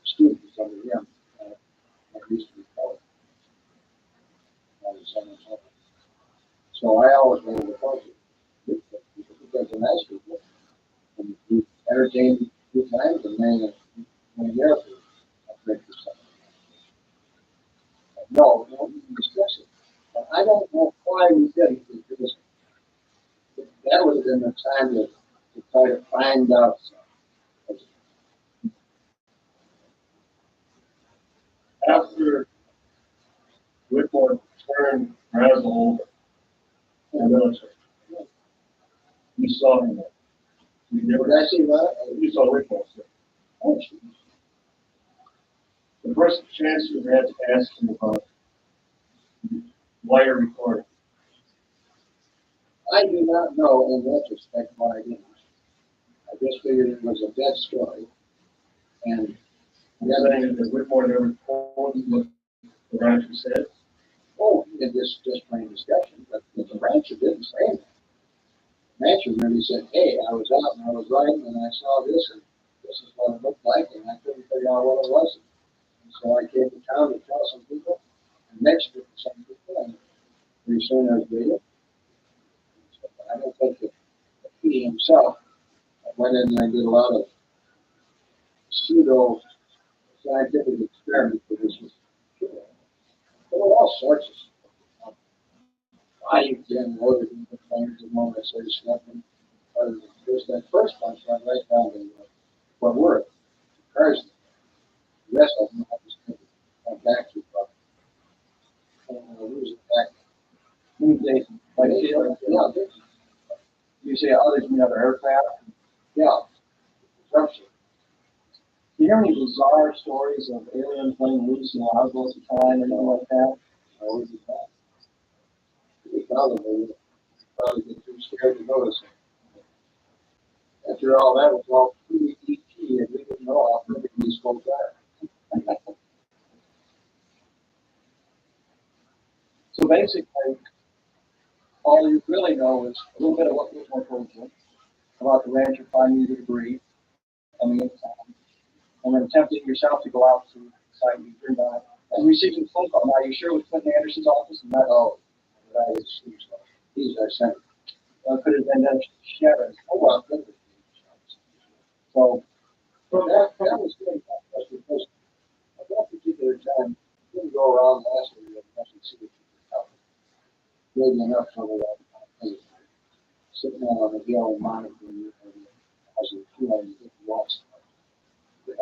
students under him, at least we call it. So I always made it a point because the nice people, and we entertained good times and made air food. No, we didn't discuss it. But I don't know why we did it because in the time to try to find out. After Whitmore turned Razzle in the military, you saw him there. You never Did I see that? you saw Whitmore, sir. Oh, geez. The first chance you had to ask him about wire recording. I do not know in retrospect why I didn't. I just figured it was a dead story. And You're saying that Whitmore never told you what the rancher said? oh, in this just plain discussion, but the rancher didn't say that. The rancher really said, hey, I was out and I was riding and I saw this and this is what it looked like and I couldn't figure out what it was. And so I came to town to tell some people and mentioned it to some people and pretty soon I was waiting. I don't think that he himself went in there and did a lot of pseudo scientific experiments with this. There were all sorts of stuff. I again loaded in the claims and all that sort of stuff. And there's that first bunch went right down to Fort Worth, Carson. The rest of them I just went back to. Who was it back? Yeah, You say others mean other aircraft? yeah. Construction. Do you hear any bizarre stories of aliens playing loose in Roswell at the time or anything like that? Or was it that? Probably get too scared to notice it. After all, that was all pre-ET, and we didn't know how perfect these folks are. So basically, all you really know is a little bit of what Whitmore told you about the rancher finding the debris coming into town, and then tempting yourself to go out to the site you turned on, and receiving a phone call. Now, are you sure it was Clinton Anderson's office and not all? That is, he's our senator. Could have been Dennis Shevers. Oh, well, good. So, That was good because at that particular time, you didn't go around last week and actually see what you could tell. Maybe enough trouble that sitting down on a hill and monitoring as a 250 watts. to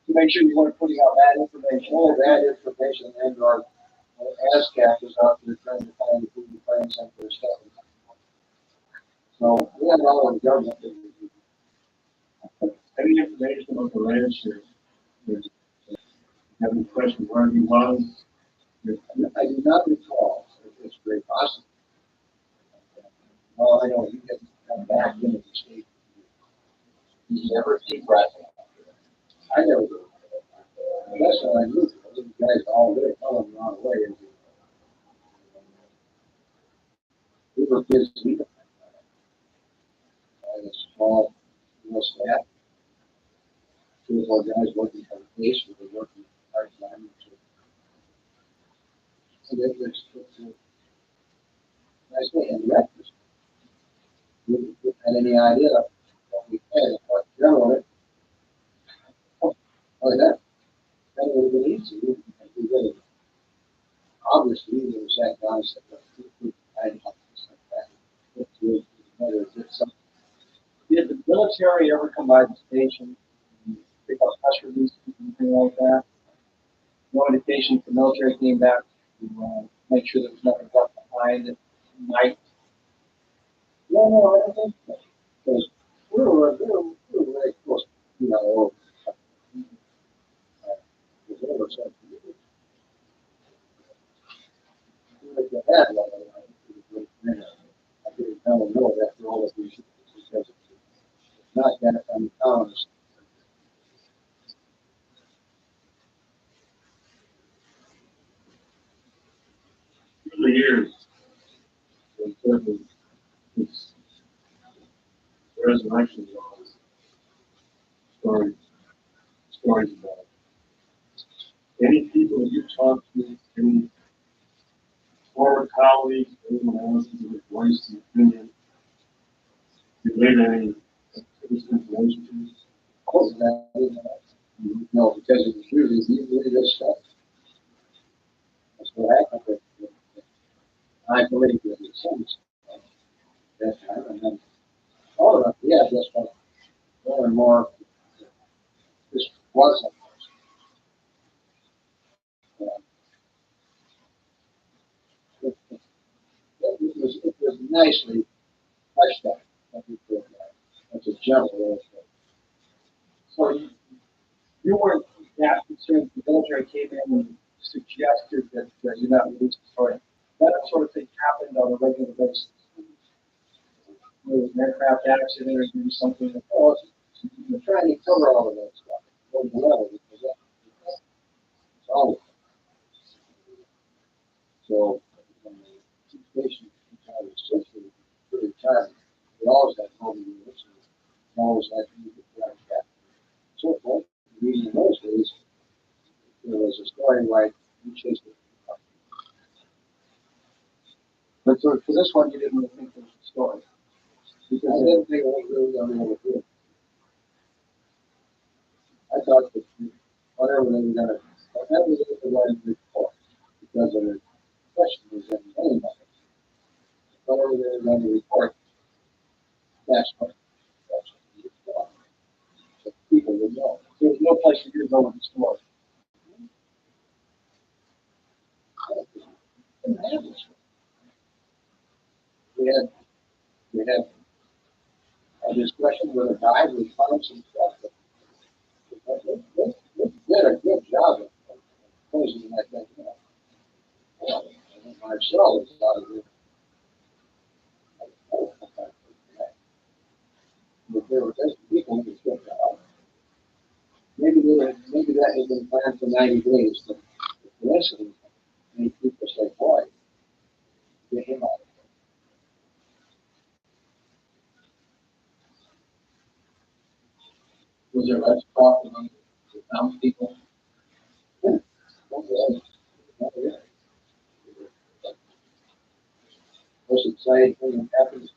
make sure you weren't putting out bad information. All that information and our ASCAP was out there trying to find the food and find some for stuff. So we had all of the government that we do. Any information about the rancher? Have any question where he was? I do not recall. It's very possible. Well, I know he didn't come back into the state. He never came back. I never did. That's what I knew. These guys all there telling me on the way. We were kids either. I had a small, staff. 2 or 4 guys working for the case. We were working part time. So that was nice way. And the rest we didn't have any idea what we had. But generally, oh, that would have been easy. We really, obviously, they were sat down and said, I didn't have to step back. Did the military ever come by the station and pick up press releases or anything like that? No indication the military came back to make sure there was nothing left behind that might. No, I don't think so. Because we were very close, you know, because they were so like they had one of them. I didn't tell them no after all of these years because it's not that uncommon. Through the years, it's resurrection laws, stories about it. Any people you talk to, any former colleagues, anyone else who has voiced an opinion, relate any this information to you? Oh, that, no, because it was really this stuff. That's what happened. I believe that it was that time, and then was a it was nicely fleshed out. That's a general way of saying it. So you weren't that concerned. The military came in and suggested that you not release the story. That sort of thing happened on a regular basis. There was an aircraft accident or do something that you're trying to cover all of that stuff. Level, because it's always so. Education was associated with good time. We always had home units, and always had to use the that. So forth. In those days, there was a story like you chased it. But for this one, you didn't really think there was a story. Because I didn't think it was really going to be able to do it. I thought that whatever they were going to, whatever they were going to report, because of the question was in anybody, whatever they were going to report, that's what you thought. So people would know. There was no place for you to go with the story. We had a discussion with a guy who found some stuff that did a good job of posing that thing up. And Marcel is out of it. But there were just people who took it out. Maybe that had been planned for 90 days, but eventually, many people say, boy, get him out. Was there less talk among the townspeople? Yeah. Most exciting thing that happens,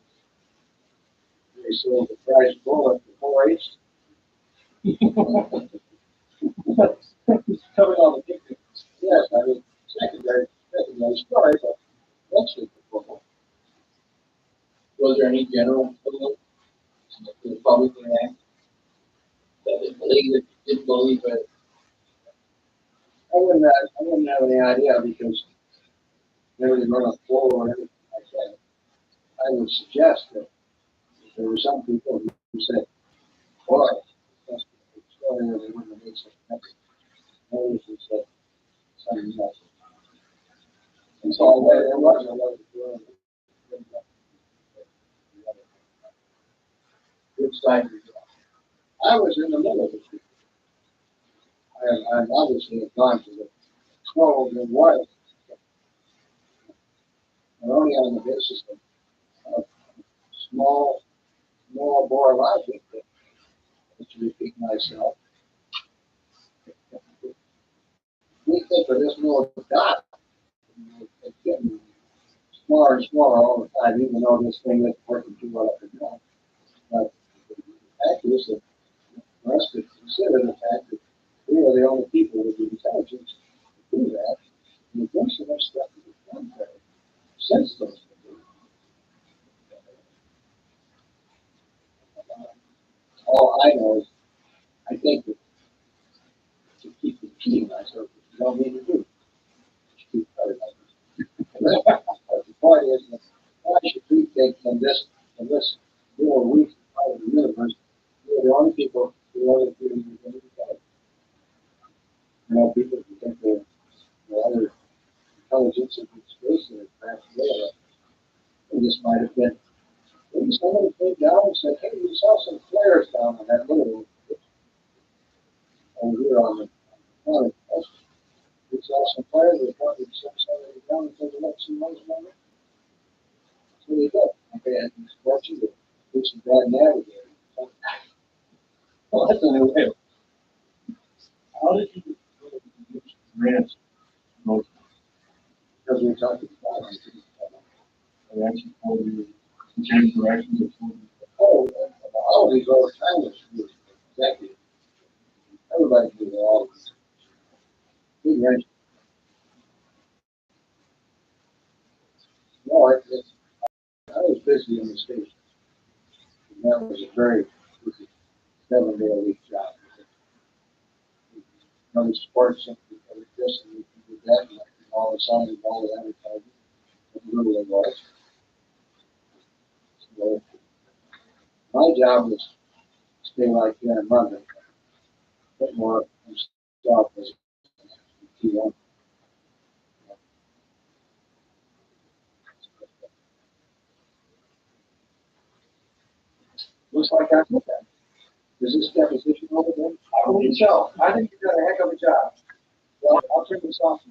they sold the prize bullet for 4-H. Covered all the pictures. Yes, I mean, secondary story, but eventually football. Was there any general feeling to the public react that they believed it, didn't believe it? I wouldn't have any idea because they were going to flow or anything like that. I would suggest that there were some people who said, boy, that's a story where they wouldn't have made such a message. Others who said something else. And so there was a lot of good side of it. I was in the middle of it. I obviously had gone to the 12 and was, and only on the basis of small bore logic that, to repeat myself, we think of this little dot, it's getting smaller and smaller all the time, even though this thing isn't working too well up and down. But the fact is that for us to consider the fact that we are the only people with the intelligence to do that, and there's been so much stuff that we've done there since those days. All I know is I think that to keep repeating myself, you don't need to do. Just keep cutting myself. But the point is that why should we think from this little weak part of the universe, we're the only people who are doing anything today. You know, people who think they're other intelligence in space and perhaps they just might have been. Maybe somebody came down and said, hey, we saw some flares down on that little over here on the planet. We saw some flares, we thought we'd send somebody down and take a look, see what's going on. So they did. Okay, and he's fortunate to do some bad navigating. Well, that's a new way. How did you use grants? Because we talked about it. They actually told you to change directions. Oh, all these other kindness executives. Everybody knew all this. Big range. No, I was busy in the station. And that was a very busy 7-day-a-week job. another sports center because of this and we did that, and all of a sudden, all the advertising, it really was. So my job was to stay right there in London, a bit more stuff was too young. Looks like I did that. Is this deposition over there? I believe so. I think you did a heck of a job. Well, I'll turn this off.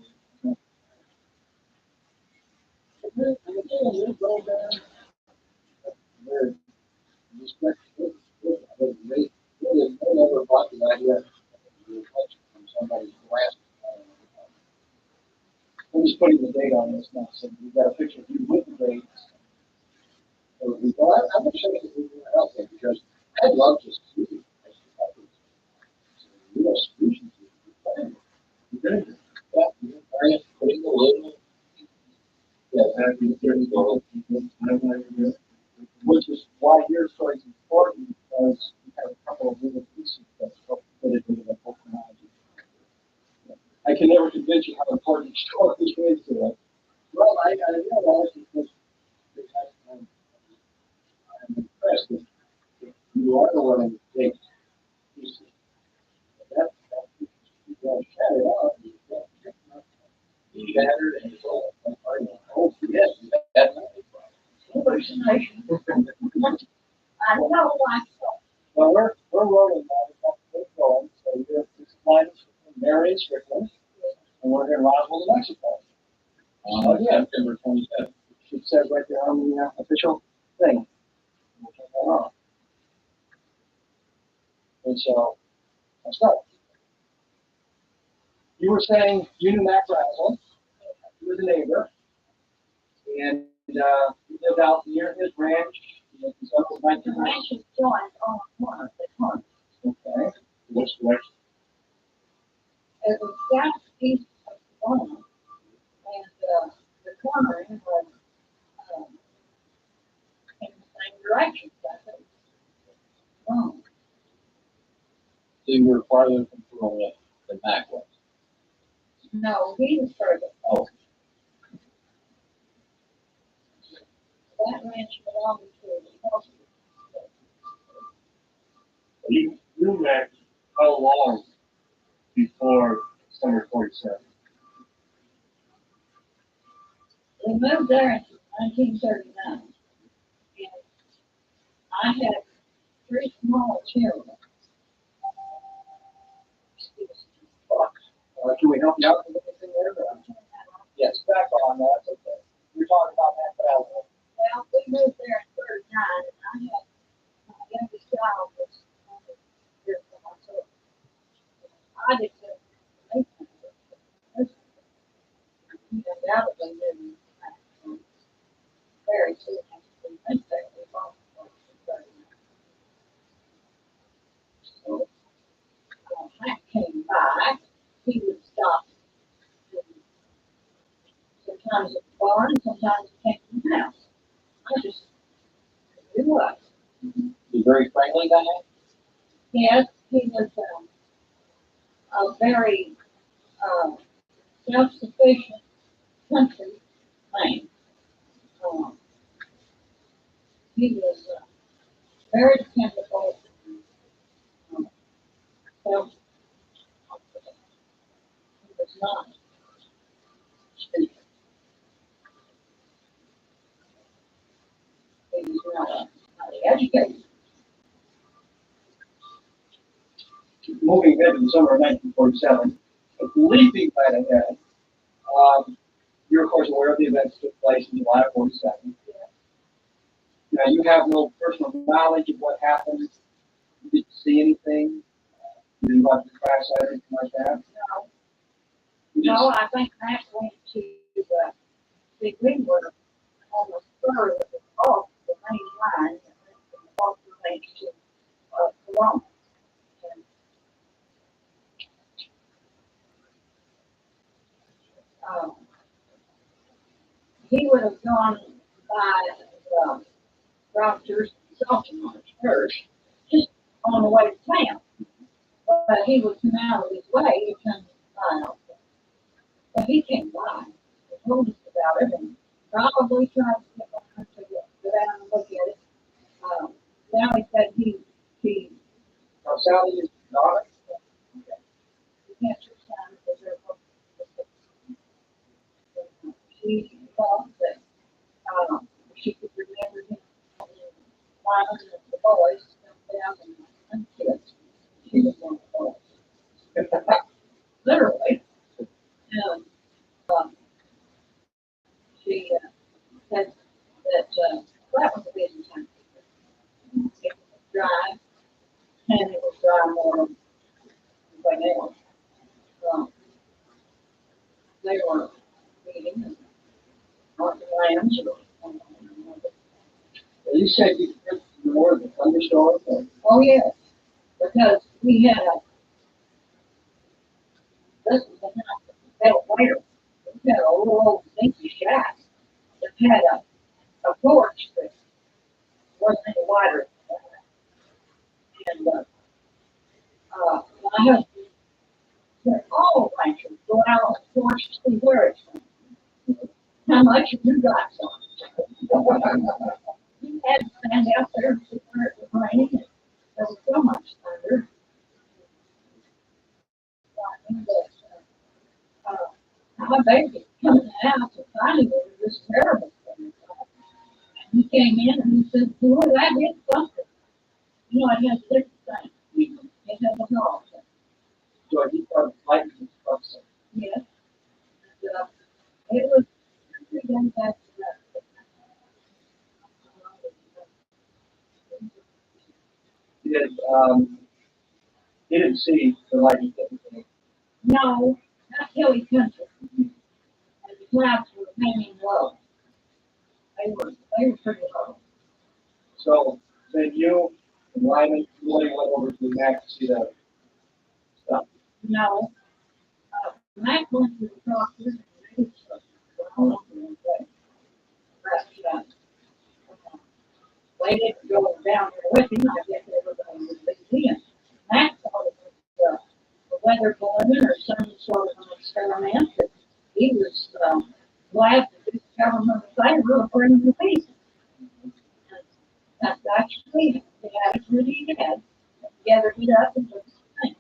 Never bought the idea from somebody's glass. I'm just putting the date on this now, so we've got a picture of you with the date. So I'm not sure if we can help it because I'd love to see it. You know, solutions. Putting the little, yeah, which is why your story is important because you have a couple of little pieces that help fit it into the whole chronology. I can never convince you how important story is to it. Well, I realize because I'm impressed that you are the one who takes pieces. That you got to shut it out. You battered and it's all. Oh, yes, that's hallucination. I don't know why. Well, we're rolling now. We're going. So this is mine, Marion Strickland, and we're in Roswell, New Mexico. Yeah, September 27th. It says right there on the official thing. We'll turn that on. And so, that's not. You were saying you knew Mac Razzle. You were the neighbor. And you lived out near his ranch. The ranch is joined on one of the corners. Okay. What's the ranch? It was southeast of the corner. And the corner was in the same direction. So you were farther from the back was? No, he was further. Oh. That ranch belonged to the hospital. You met how long before summer 47? We moved there in 1939. And I had 3 small children. Can we help you out with anything there? Yes, back on that. Okay. You're talking about that travel. Well, we moved there in 39, and I had my youngest child was 100 years old myself. I didn't get anything. He undoubtedly didn't very soon after we went there. We bought the so Hank came by. He would stop. Sometimes at the barn, sometimes he came to the house. I just knew what. He's very friendly guy. Yes, he was a very self-sufficient country man. He was very dependable, self-confident. He was not stupid. He was not highly educated. Moving ahead to the summer of 1947, a leaping right ahead. You're, of course, aware of the events that took place in July of 47. Now, you have no personal knowledge of what happened. You didn't see anything. You didn't watch the crash site or anything like that. No, I think Matt went to see Greenwood on the spur that was off the main line that went from the Walker Range to Corona. He would have gone by the Rogers Salton first, just on the way to town. but he would come out of his way to come by. But he came by and told us about it and probably tried to get my to go down and look at it. Sally said he Now, Sally is not. can't just sign because they're she thought that she could remember him one of the boys come down and kids. She was one of the boys. Literally. And she said that that was a busy time. It was dry, and it was dry more than anything else. They were eating and walking lambs. You said you took more of the thunderstorm. Oh, yes, because we had this was a house that felt later. We had a little old dinky shack that had a porch that wasn't any wider than that. And my husband said, all ranchers go out on the porch to see where it's from. How much have you got some? You had to stand out there and see where it was raining. There was so much thunder. My baby coming in the house and finding it was this terrible thing. And he came in and he said, boy, that is something. You know, it has different things. It has a dog. So he started fighting his person. Yes. And, it was 3 days after that. He didn't see the lightning hit. No, not hilly country. And the clouds were hanging low. They were pretty low. So then you and Lyman really went over to Mac to see the stuff. No. Mac went to the doctor and they did something. But they didn't go down there with him. I guess everybody was busy. And Mac thought it was a weather balloon or some sort of an experiment. But he was glad to do the government a favor of bringing the peace. That's actually the attitude he had. Gathered it up and took the thing.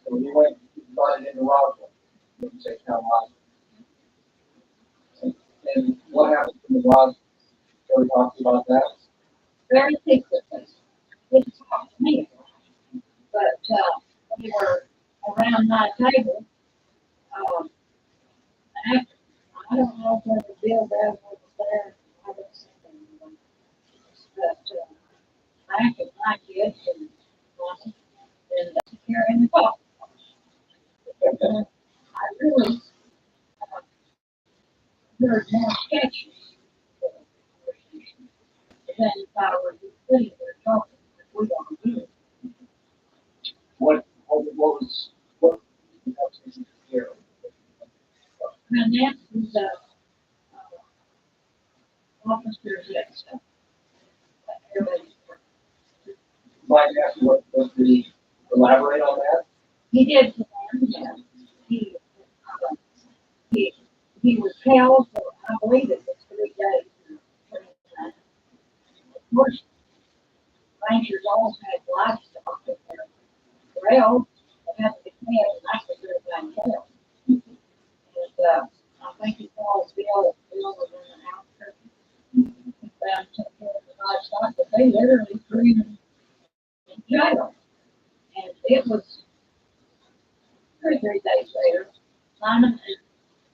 So we went and brought it into Rothschild. Didn't say how long. And what happened to the Rothschild? So we talked about that. Very secretly. Didn't talk to me. But we were around my table. After, I don't know whether Bill Bev was there. I don't know. But after my kids and mommy and carrying the coffee. I really heard more sketches than if I were sitting there talking. We don't do it. What was here? And that's the officers that stuff. Might ask what the elaborate on that? He did for them, yeah. He, he, he was held for, I believe it was 3 days. Of course, rangers always had livestock in their corral. They had to be fed, and I could do it myself. And, I think he called Bill was in the outskirts. He found some kind of livestock, but they literally threw him in jail. And it was 2 or 3 days later, Simon and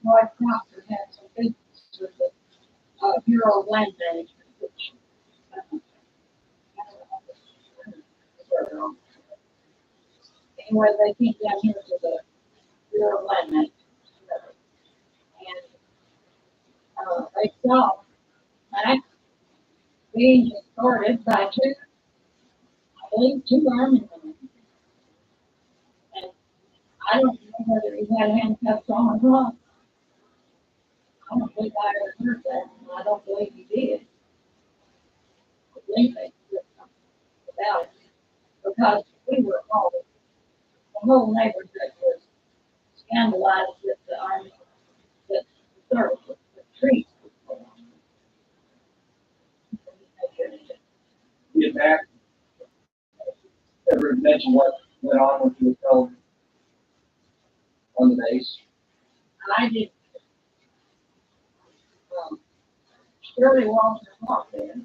Roy Proctor had some business with the Bureau of Land Management, which anyway, they came down here to the Bureau of Land Management. And they saw Max being escorted by 2, I believe, 2 army men. And I don't know whether he had handcuffs on or not. I don't believe I ever heard that, and I don't believe he did. I believe they did something about it because we were all whole neighborhood was scandalized with the army, that the service, the trees. Get back, ever mention what went on when you were held on the base? I did, Shirley Walter Hawk there.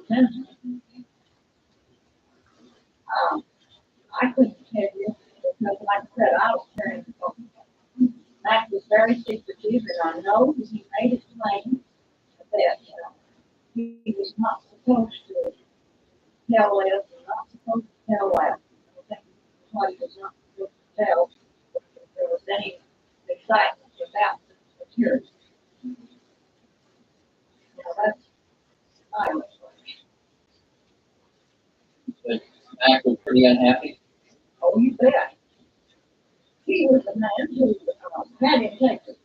Lieutenant. I couldn't tell you, because like I said, I was carrying the phone. Mac was very secretive, and I know that he made it plain that he was not supposed to tell us, and not supposed to tell us. I think what he was not supposed to tell if there was any excitement about the security. Now that's my reflection. But Mac was pretty unhappy. Oh, you bet. He was a man who had integrity.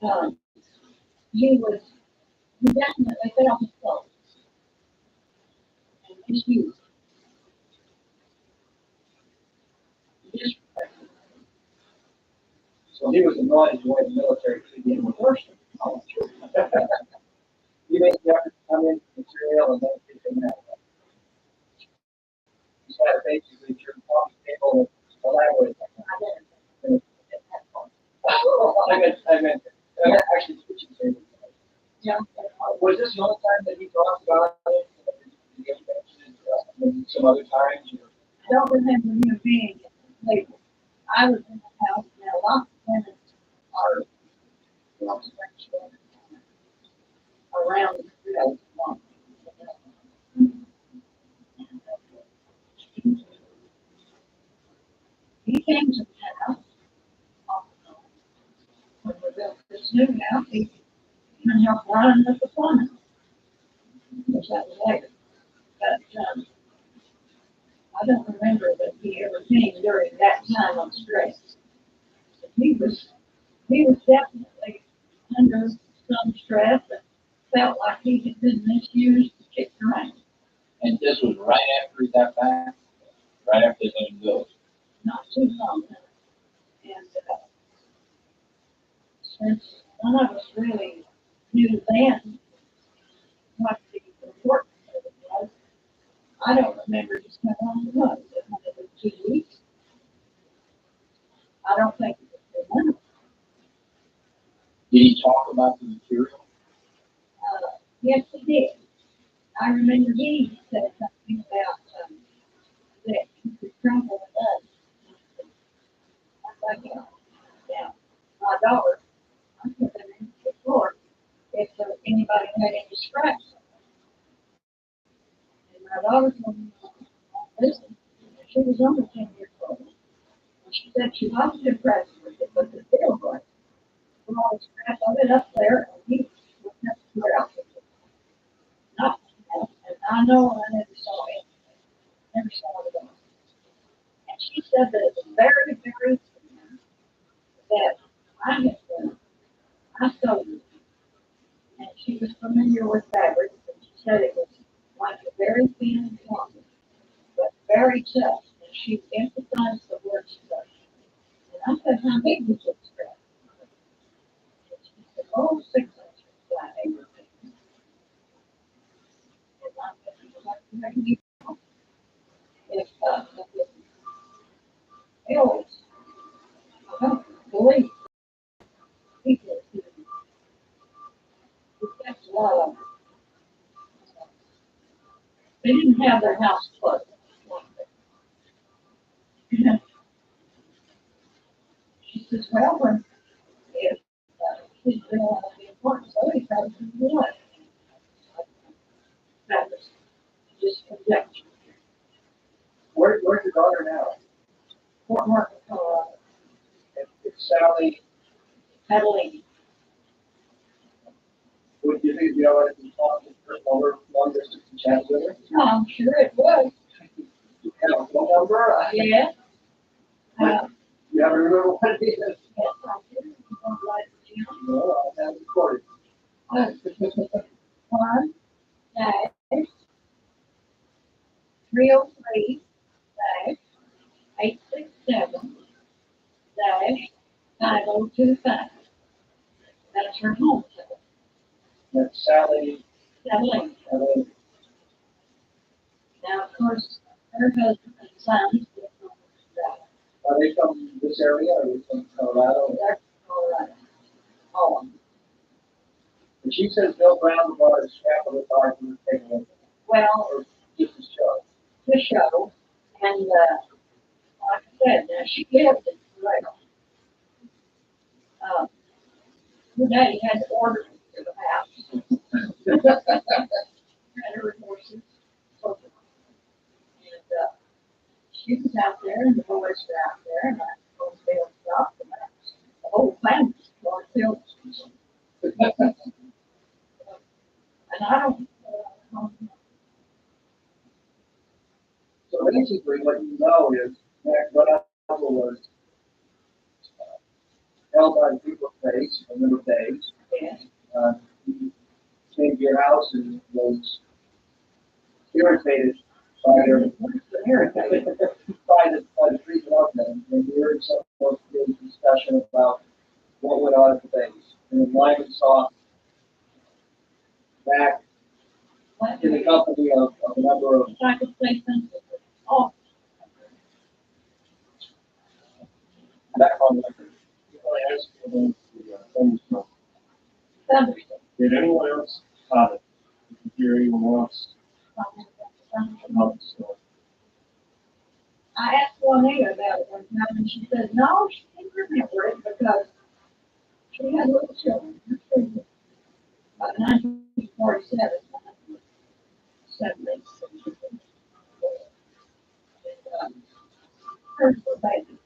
Um, he definitely felt his soul and his youth. So he was annoyed the way the military treated him with worship. You make the effort to come in with material and then take him out. You had to basically your coffee table and elaborate that. I meant actually switching tables. Yeah. Was this the only time that he talked about it? Did he mention it maybe some other times? I don't remember him being at the table. I was in the house, now lots of women are, around the grill. He came to the house, when we built this new house, he even helped run the plumbing, which that was later. But, I don't remember that he ever came during that time of stress. He was definitely under some stress and felt like he had been misused and kicked around. And this was right after he got back, right after they let him go. Not too long. And since none of us really knew then what the importance of it was, I don't remember just how long it was. It might have been 2 weeks. I don't think it was 3 months. Did he talk about the material? Yes, he did. I remember he said something about that he could crumble with us. I think, yeah, my daughter, I put them in the floor if anybody had any scratch. And my daughter told me, listen, she was only 10 years old. And she said she wasn't impressed with it, but the feel was. From all the scratch of it up there, and he was never clear out with it. Not, and I know I never saw it. Never saw it at all. And she said that it was very, very thin, that I had done. I sewed it. And she was familiar with fabric, and she said it was like a very thin cloth, but very tough. And she emphasized the word tough. And I said, how big was this strap? And she said, oh, 6 inches flat. And I said, what do you know? If else, I don't believe people who kept love. They didn't have their house closed. She says, well, when if he's realized the importance of it, he probably would. That was just conjecture. Where's your daughter now? Fort Martin, Colorado, It's Sally. Abilene. Would you think you know what you talk to her over long distance and chat with her? No, I'm sure it was. You have a phone number? Yeah. You ever remember what it is? Yes, I do. I'm glad you know. No, I have recorded. 1 dash 303 -867-5025. That's her home cell. That's Sally. Sally. Sally. Now, of course, her husband and sons live on this drive. Are they from this area? Or are they from Colorado? They're from Colorado. All of them. And she says Bill Brown bought a scrap of the car from the table. Well, Or just a show. the show, and like I said, now she lived in Colorado. Her daddy had to order him to the house. Had her horses, so forth. And she was out there, and the boys were out there, and I was Bill stopped, and the whole family was going to and I don't. So basically, what you know is that what Apple was held by the people of faith for a number of days. Yes. He came to your house and was irritated by their by the treatment of them. And we heard some of the discussion about what went on at the base. And then Lyman saw back in the company of a number of. If I could say something. Oh, Back on the record. I asked for the thunderstorm. thunderstorm. Did anyone else comment? Did you hear anyone else about the storm? I asked Juanita about it one time, and she said, no, she didn't remember it because she had little children. Her children, about 1947, 1970. Hers were babies.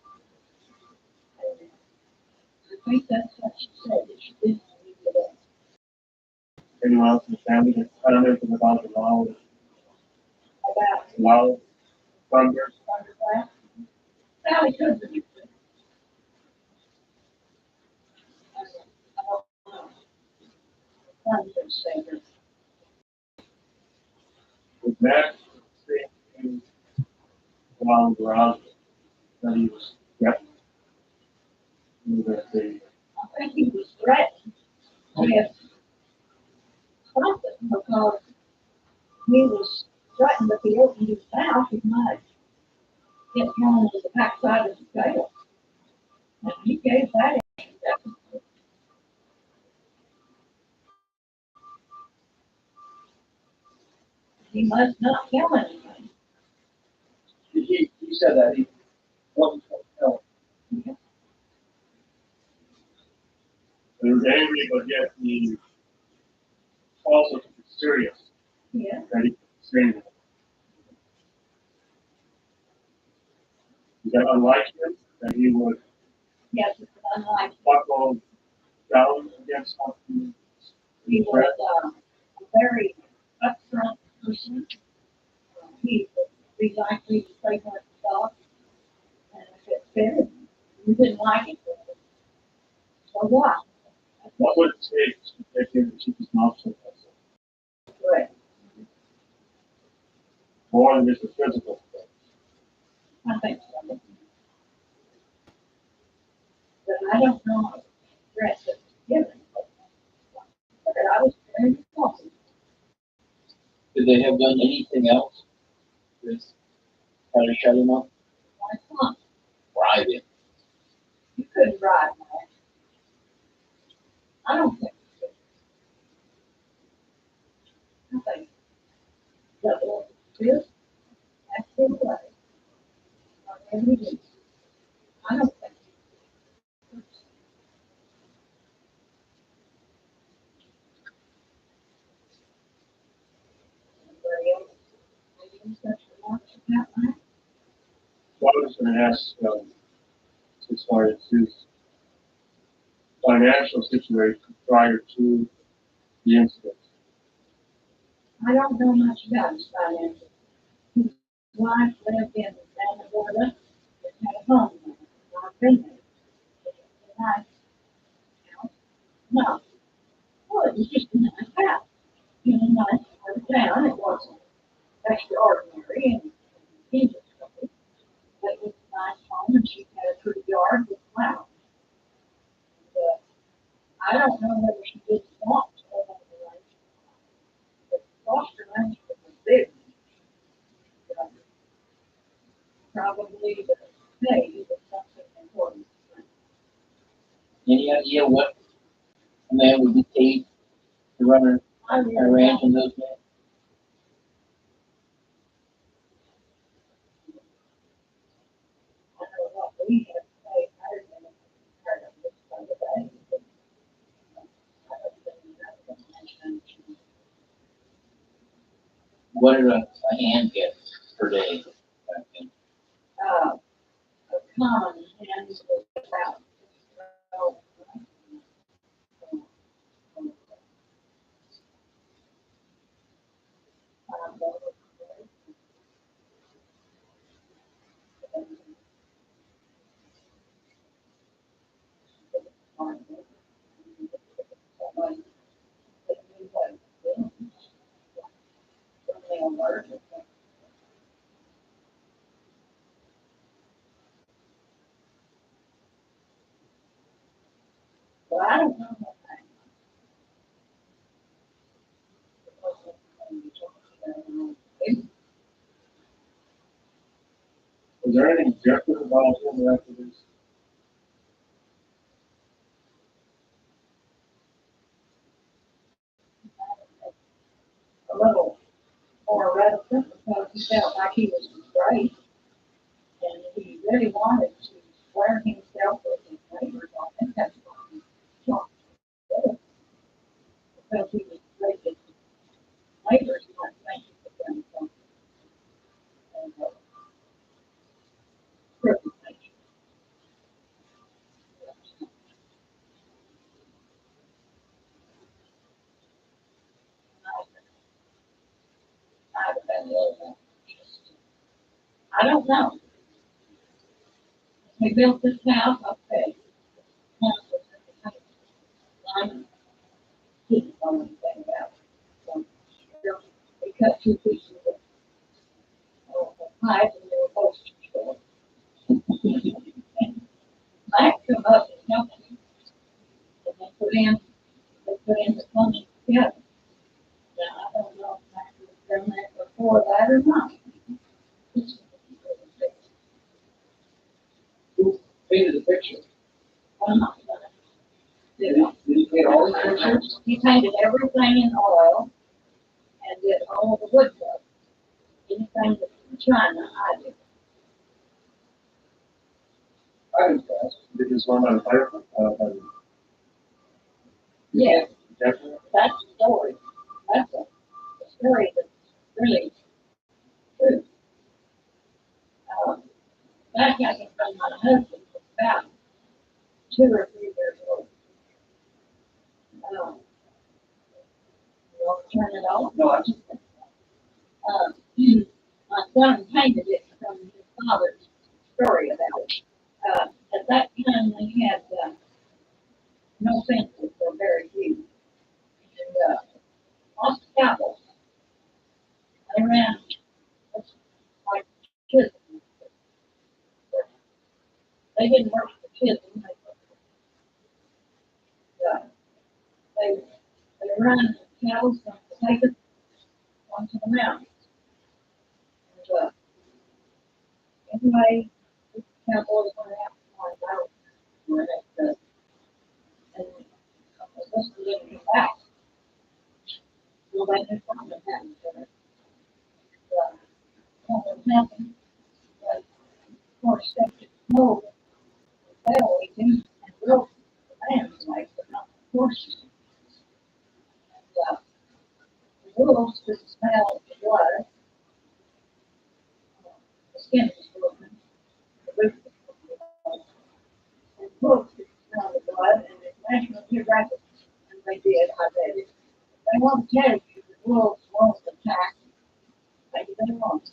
And I think that's what she said, that she didn't remember that. Anyone else in the family that found anything about the About loud thunder? thunderclap. Sally could remember it. I don't know. Thunder singer. Was that saying while around that he was threatened? That they I think he was threatened with something because he was threatened if he opened his mouth, he might get thrown to the backside of the jail. And he gave that answer. He must not tell anything. he said that he wasn't going to tell. He was angry, but yet he also took it serious Yeah. that he could say that. Is that unlike him that he would Yes, it's unlike buckle down against something? he was a very upfront person. He would be likely to say what he thought. And if it fit him, you didn't like it. So what? What would it take to make him keep his mouth shut? Correct. More than just a physical thing. I think so. But I don't know the threat that was given. But I was very responsible. Could they have done anything else? Just try to shut him up? My son, Bribe him. you couldn't drive that. I don't think you could. I think that was this, that's the way. Whatever it is. I don't think you could. Anybody else? Any such remarks about that? So I was going to ask, as far as his financial situation prior to the incident. I don't know much about his finances. His wife lived in Santa Barbara and had a home there. I've been there. It was a nice house. No. Well, it was just a nice house. In a nice part of town. It wasn't extraordinary and industry. nice home, and she had a pretty yard with flowers. But I don't know whether she didn't want to live on the ranch, but foster ranch was a big one. Probably the pay was something important. Any idea what a man would be paid to run I a really ranch don't. in those days? I know what we have to pay higher than part of this kind of thing. I don't think that's mentioned. What did a hand get per day back then? A common hand was about 12. But I don't know what that. Was there anything objective about him after this? A little more reticent because he felt like he was afraid, and he really wanted to square himself with his neighbors. I think that's why he talked to us, because he was afraid that his neighbors might think he was done something. And crippled nature. I've been a little, I don't know. We built this house up there. House was in the country. I didn't know anything about it. So, we cut two pieces of pipe and they were both short. Mac come up and helped me. And they put in the plumbing together. Now, I don't know if Mac was done that before that or not. Who painted the picture? I'm not sure. Did he paint all the pictures? He painted everything in oil and did all the woodwork. Anything that from China, I did. I was impressed. Did this one on fire? Yeah, Definitely. that's the story. That's a story that's really true. Um, that happened from my husband was about 2 or 3 years old. Um, you want to turn it off? No, I just. Um, my son painted it from his father's story about it. At that time, we had no fences or very few. And lots of cowboys. They ran like kids. They didn't work for kids. Uh, they they run cattle from the paper onto the mountains. And anyway, the cowboys went out to find out where that and was supposed to live in the back. Well, they knew something happened to it. Something happened. But of course, they know the eating and broke the man's leg, but not the horse's. And the wolves could smell the blood. The skin was broken. The roof was broken. And the wolves could smell the blood, and it's National Geographic. And they did, I read it. They want to tell you the wolves won't attack. Maybe they won't.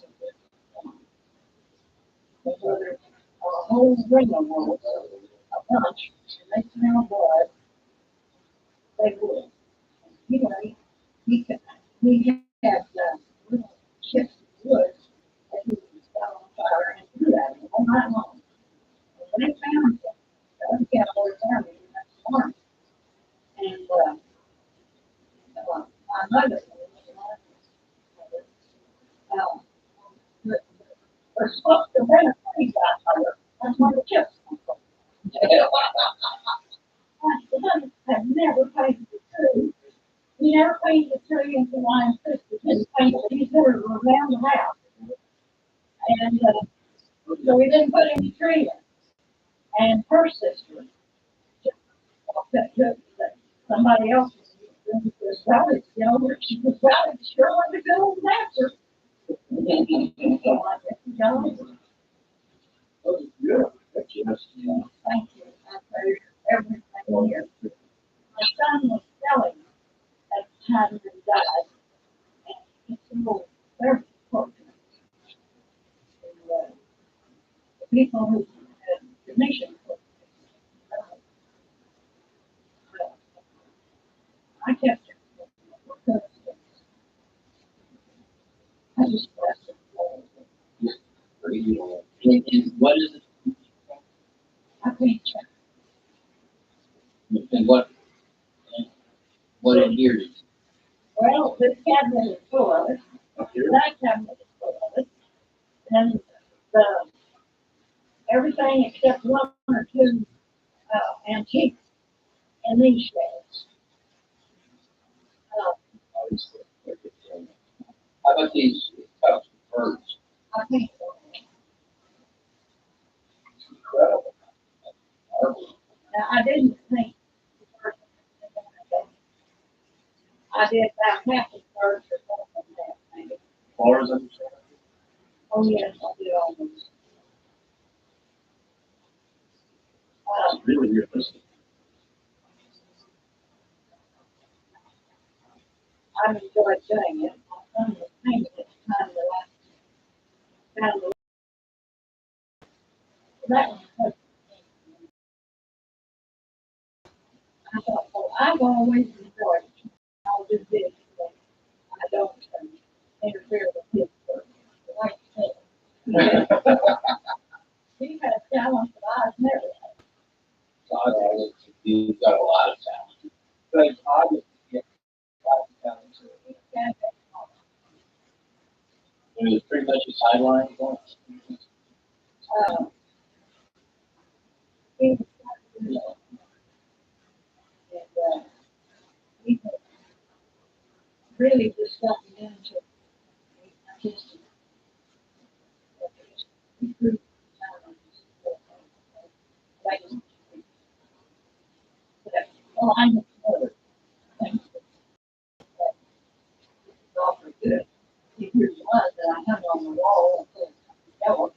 But whether a whole ring of wolves, a bunch, and they smell blood, they would. You know, he had little chips of wood that he would set on fire and threw at them all night long. they found the cowboys army next morning. And my mother, they're supposed to rent a tree out there. That's where the chips come from. My son had never painted the tree. He never painted the tree until I insisted he paint it. He said it was around the house. And so we didn't put any tree in. And her sister just walked up to it and said, somebody else was routed, you know, she was routed, sure wanted to go and answer. So I said, John, thank you. I pray everything here. My son was selling at the time that he died. And it's a little very fortunate. And, the people who had the mission, I kept it because I just blessed it. And what is it? I can't check. And what adhered it? Well, this cabinet is full of it. That cabinet is full of it. And the everything except one or two antiques in these shelves. How about these cups and birds? I think Incredible. now I didn't think the first I did about half the first or something like that maybe. Floors and Oh yes, I did almost. really realistic. I enjoyed doing it. My son was painting at the time that I found the that was I thought, well, I've always enjoyed it. I'll do this, but I don't interfere with his work. Like I said, he has talent that I've never had. God, you've got a lot of talent. But obviously, you have a lot of talent. He can be It was pretty much a sideline going. he was and he really just got me into artistic. He grew talent. Like, well, I'm a mother. Thanks. It's awfully good. Here's one that I hung on the wall and yellow,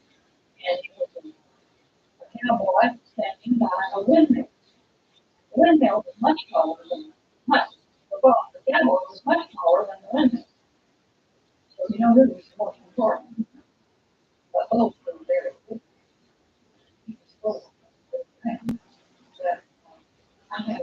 and it was a cowboy standing by a windmill. The windmill was much taller than much. The cowboy was much taller than the windmill. So you know who was the most important. But both were very good. He was full of good things. But I have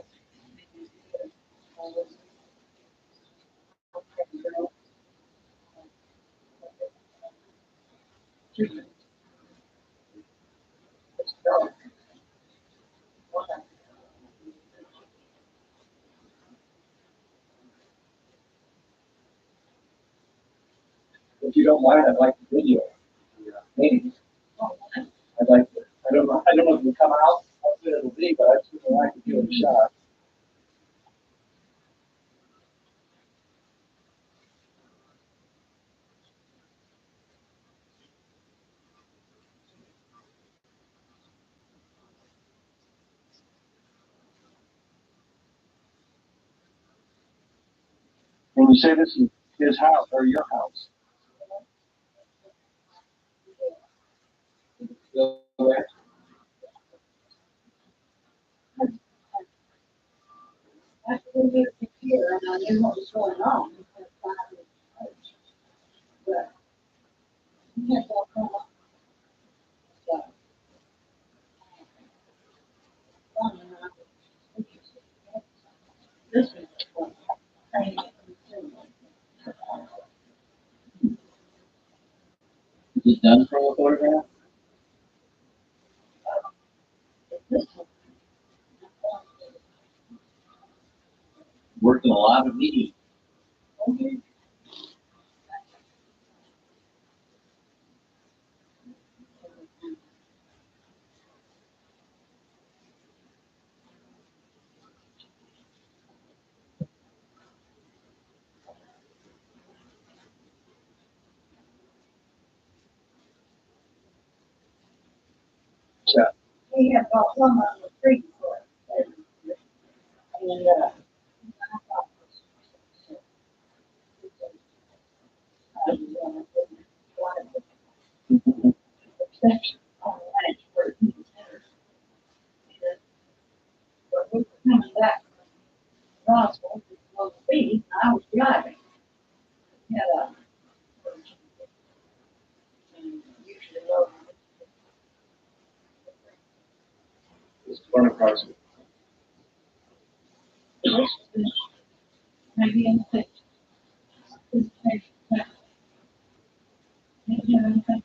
If you don't mind, I'd like to video. Maybe. I'd like to. I don't know if it'll come out. How good it'll be, but I'd certainly like to give it a shot. When you say this is his house or your house, after we moved to here and I knew what was going on. But he had all come up. So, this is what training is it done from a photograph? Worked in a lot of meetings. He had bought some on the street for it. And, I thought, section on the ledge where he was there. But we were coming back from Roswell, to Los Beach, I was driving. He had a, usually low. This corner across. Maybe in the picture. Maybe in the picture.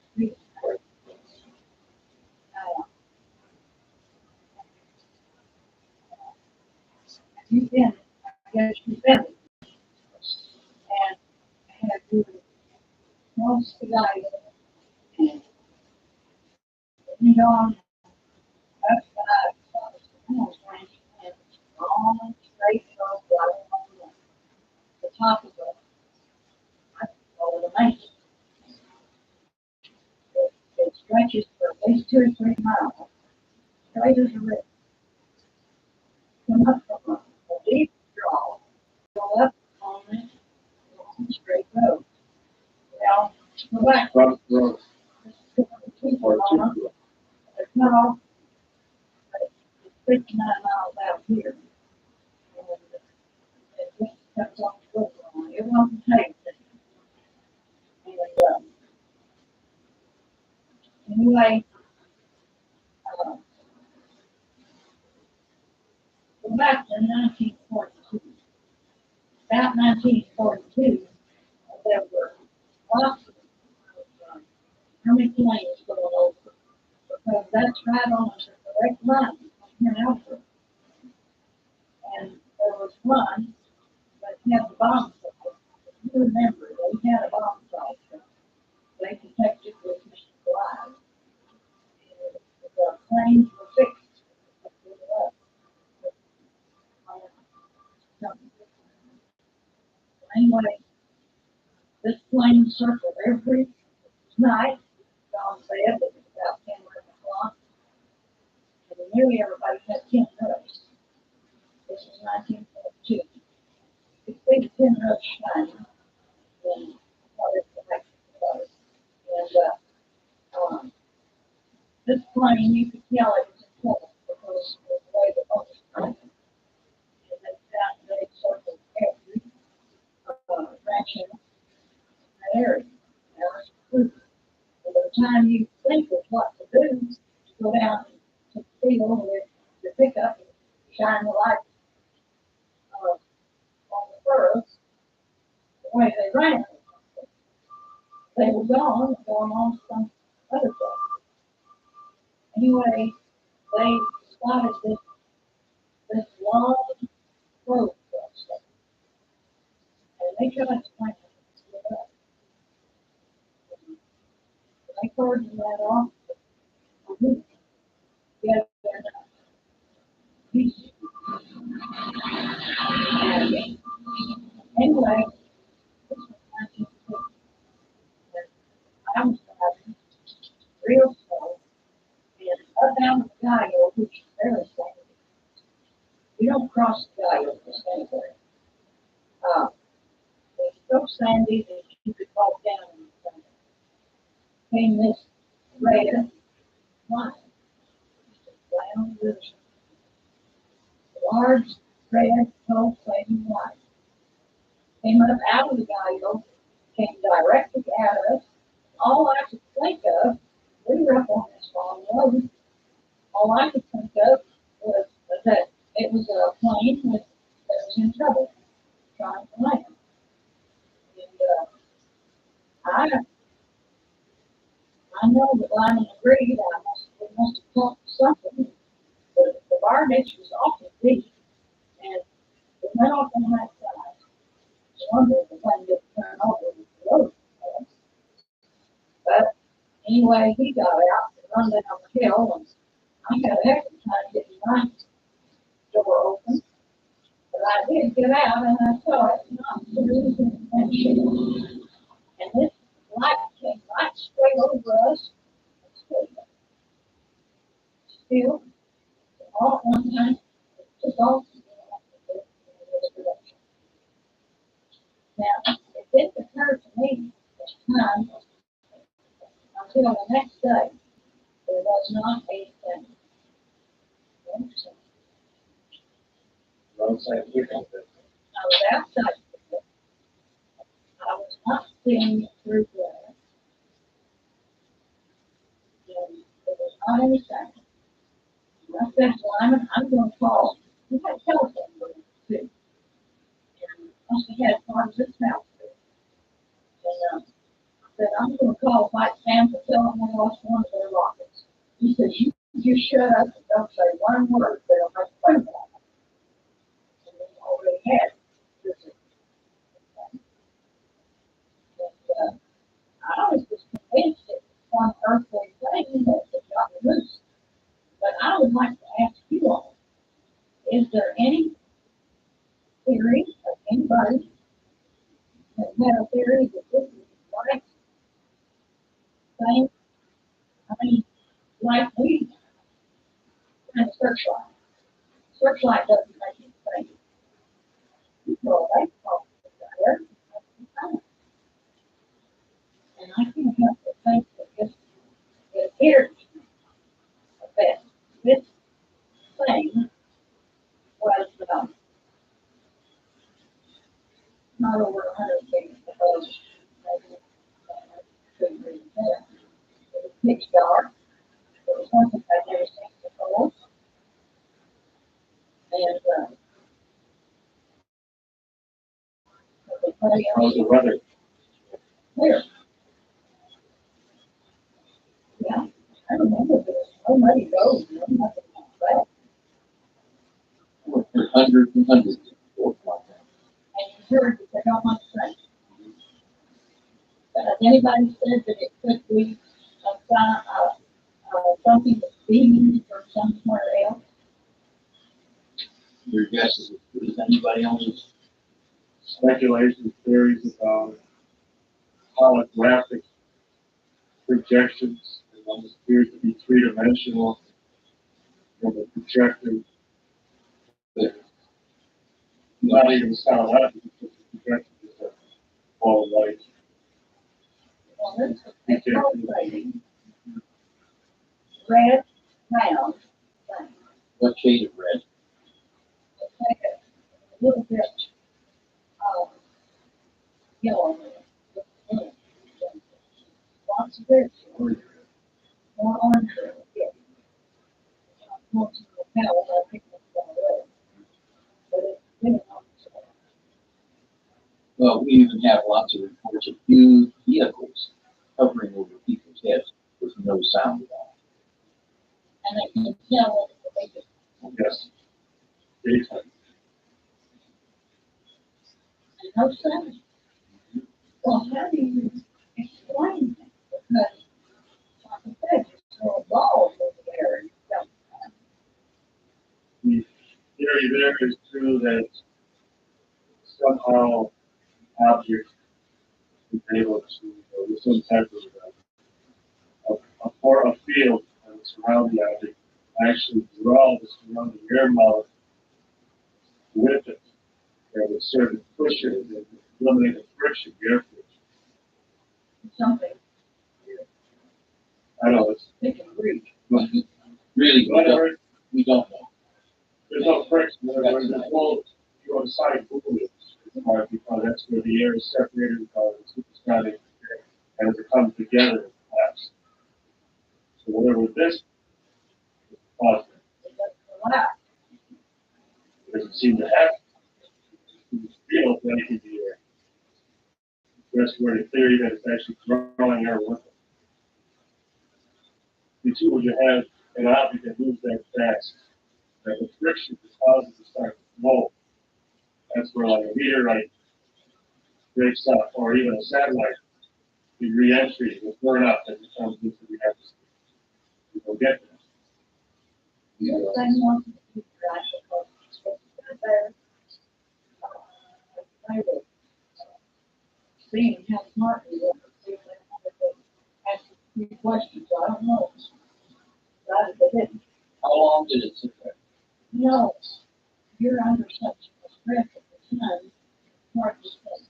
You've been, I guess you've been. And had you most of the guys, you know, that's what I was long, straight, road, right on the top of the main. It stretches for at least 2 or 3 miles. Straight as a river. Come up from a deep draw, go up on it, long, straight road. Now, go back. Across the road. It's not all, it's 59 miles out here. And it just kept on going on. It wasn't paved. And, anyway, go back to 1942. About 1942, there were lots of Army planes going over because that's right on a direct line from here in Alfred. And there was one that had the bomb sight. You remember, they had a bomb sight. They detected with mission alive. The planes were fixed. Anyway, this plane circled every night. John said it was about 10 or 11 o'clock. And nearly everybody had 10 rush. This was 1942. It's big 10 rush time. And what it was. And this plane, you could tell it was important because of the way the boat was running. And they circled every fraction of that area. Now it's cruising. And by the time you think of what to do, you go down to the field with your pickup and shine the light on the furrows. The way they ran it, they were gone, going on to some other place. Anyway, they spotted this long road cross, and they tried to find it up. They cordoned that off. Yeah, anyway, this was 1960. I was driving real slow, and up down the Gallo, which is very sandy. You don't cross the Gallo just anywhere. It's so sandy that you could walk down and came this red line, round with large red pulsating light. Came up out of the Gallo, came directly at us. All I could think of, we were up on this long road, all I could think of was that it was a plane that was in trouble trying to land. And I know that Lyman agreed we must have talked something. The bar ditch was awfully deep, and we went off on that side. Wondered if I could turn over the road. But anyway, he got out and run down the hill, and I had a heck of a time getting my door open. But I did get out, and I saw it not losing attention. And this light came right straight over us. Still, all at one time, it took off. Now, it didn't occur to me at the time until the next day. There was not a thing. Roadside pickup. I was outside. I was not seeing through glass. And there was not any sound. And I said, Lyman, I'm going to call. We had telephone booths too. And must have had part of this house there. And I said, I'm going to call White Sam to tell them we lost one of their rockets. He said, you shut up and don't say one word. They'll make fun of it. And they already had this. And I was just convinced it was some earthly thing that got loose. But I would like to ask you all, is there any theory of anybody that had a theory that this is the right thing? I mean, like we kind of searchlight. Searchlight doesn't make anything. Well, they call it there. And I can't help but think that it appears that this thing was not over 100 feet above maybe couldn't read that. It was pitch dark. It was something I'd never seen before. And everybody How's else the was weather? clear. Yeah, I remember this. No muddy roads, no nothing like that. There's hundreds and hundreds of people like that. And you heard that they don't want to say. But has anybody said that it could be something that's beaming from somewhere else? Your guess is as good as anybody else's. Speculation theories about holographic projections, and one appears to be three-dimensional from the projector. Not even sound out because the projector is a ball of light. Well, this is a pulsating, red, round thing. What shade of red? It's like a little bit yellow in it. Lots of red, more orange. Yeah. Most of the petals are picking up on red. But it's really not. Well, we even have lots of reports of huge vehicles hovering over people's heads with no sound at all. And I can tell that they just Yes. Daytime. no sound. Well, how do you explain that? Because, like I said, you throw a ball in the air and you don't. The theory there is true that somehow object is able to, with some type of a field that is surrounding the object, actually draw the surrounding air molecule with it. That would serve as pusher and eliminate the friction, the air friction. Something I know it's they can reach. But really, we don't know. there's no friction. Whenever it's full, you go to side boom, it's hard because that's where the air is separated because it's not in and as it comes together, it collapses. So whatever this is positive, It doesn't allow. it doesn't seem to happen. It's field making the air. That's where the theory that it's actually drawing air with it. You see when you have an object that moves that fast, that the friction causes it to start to flow That's where like a meteorite breaks up, or even a satellite, the re-entry will burn up and becomes into the atmosphere. You will get that. Yes, I want to be right because it's there. I would seeing how smart you are, seeing that ask you questions. I don't know. Right at the end. How long did it take her? No, you're under such a stress at the time. It's hard to say.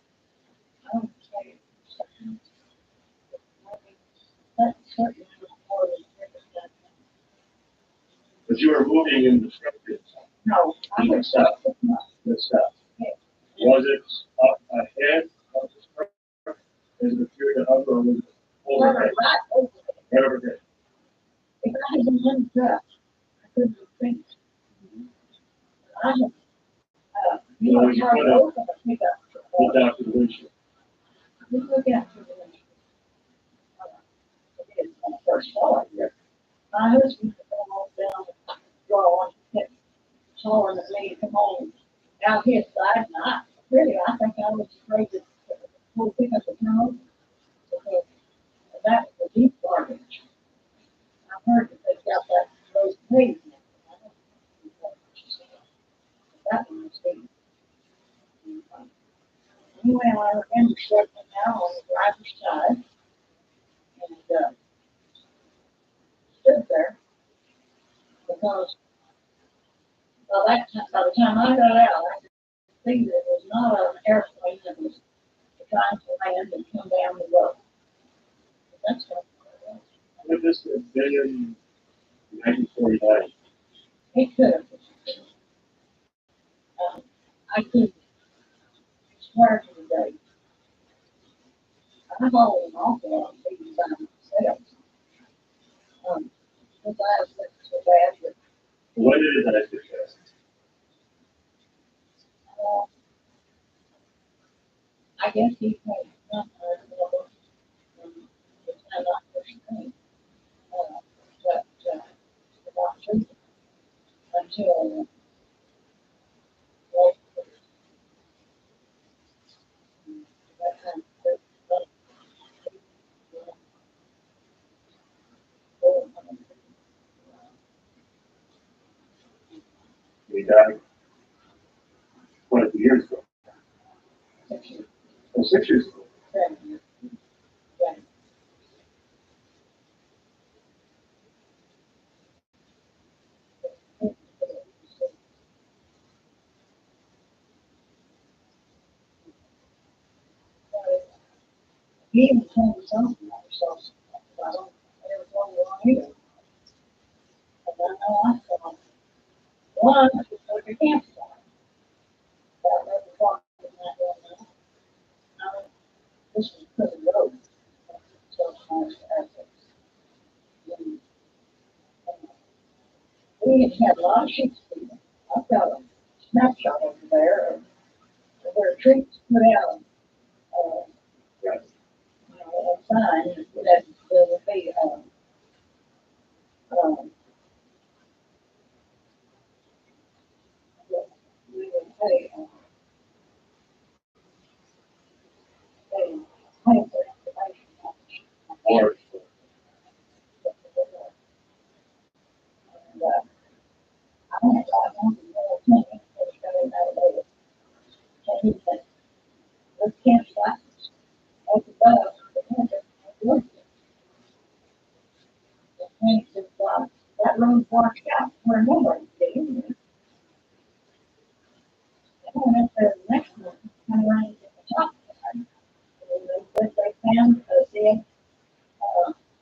I would say something. That's certainly more than everything. But you are moving in the structure. No, I would say Good stuff. Was it up ahead of the structure? Is it appear to hover or was it overhead? right over there. Right overhead. If I had one truck, I couldn't have finished. I have, you know, it's hard to open a pickup. Look out to the windshield. We look out to the window. It's my first thought here. My husband would come on down the draw and kept hollering at me to come on out his side. And I think I was afraid to pull pickup the turn because that was a deep garbage. I heard that they got that those things. That one was big. Anyway, I remember stepping out on the driver's side and stood there because by the time I got out, I could see that it was not an airplane that was trying to land and come down the road. But that's what it was. Would this have been in 1949? It could have. I could swear to the day. I'm all an awful lot of things by myself. Because I was so bad with What did it suggest? uh, I guess he had not heard more it's not first thing. But about treatment until well, that time. He died 20 years ago. Oh, 6 years ago. He even told me something about himself. I don't ever go wrong either. And I know I saw one like a campsite. That never fought in that one. Now, this was Prison Road. So nice assets. And, we had a lot of sheep stealing. I've got a snapshot over there of where troops put out, a sign that there would be, um, we would pay, pay for information. Or And, I want to know something that's going to that those campsites up above the winter, the things that road washed out for a number of days. I went up there the next one, kind of running at the top side. And they said they found a dead,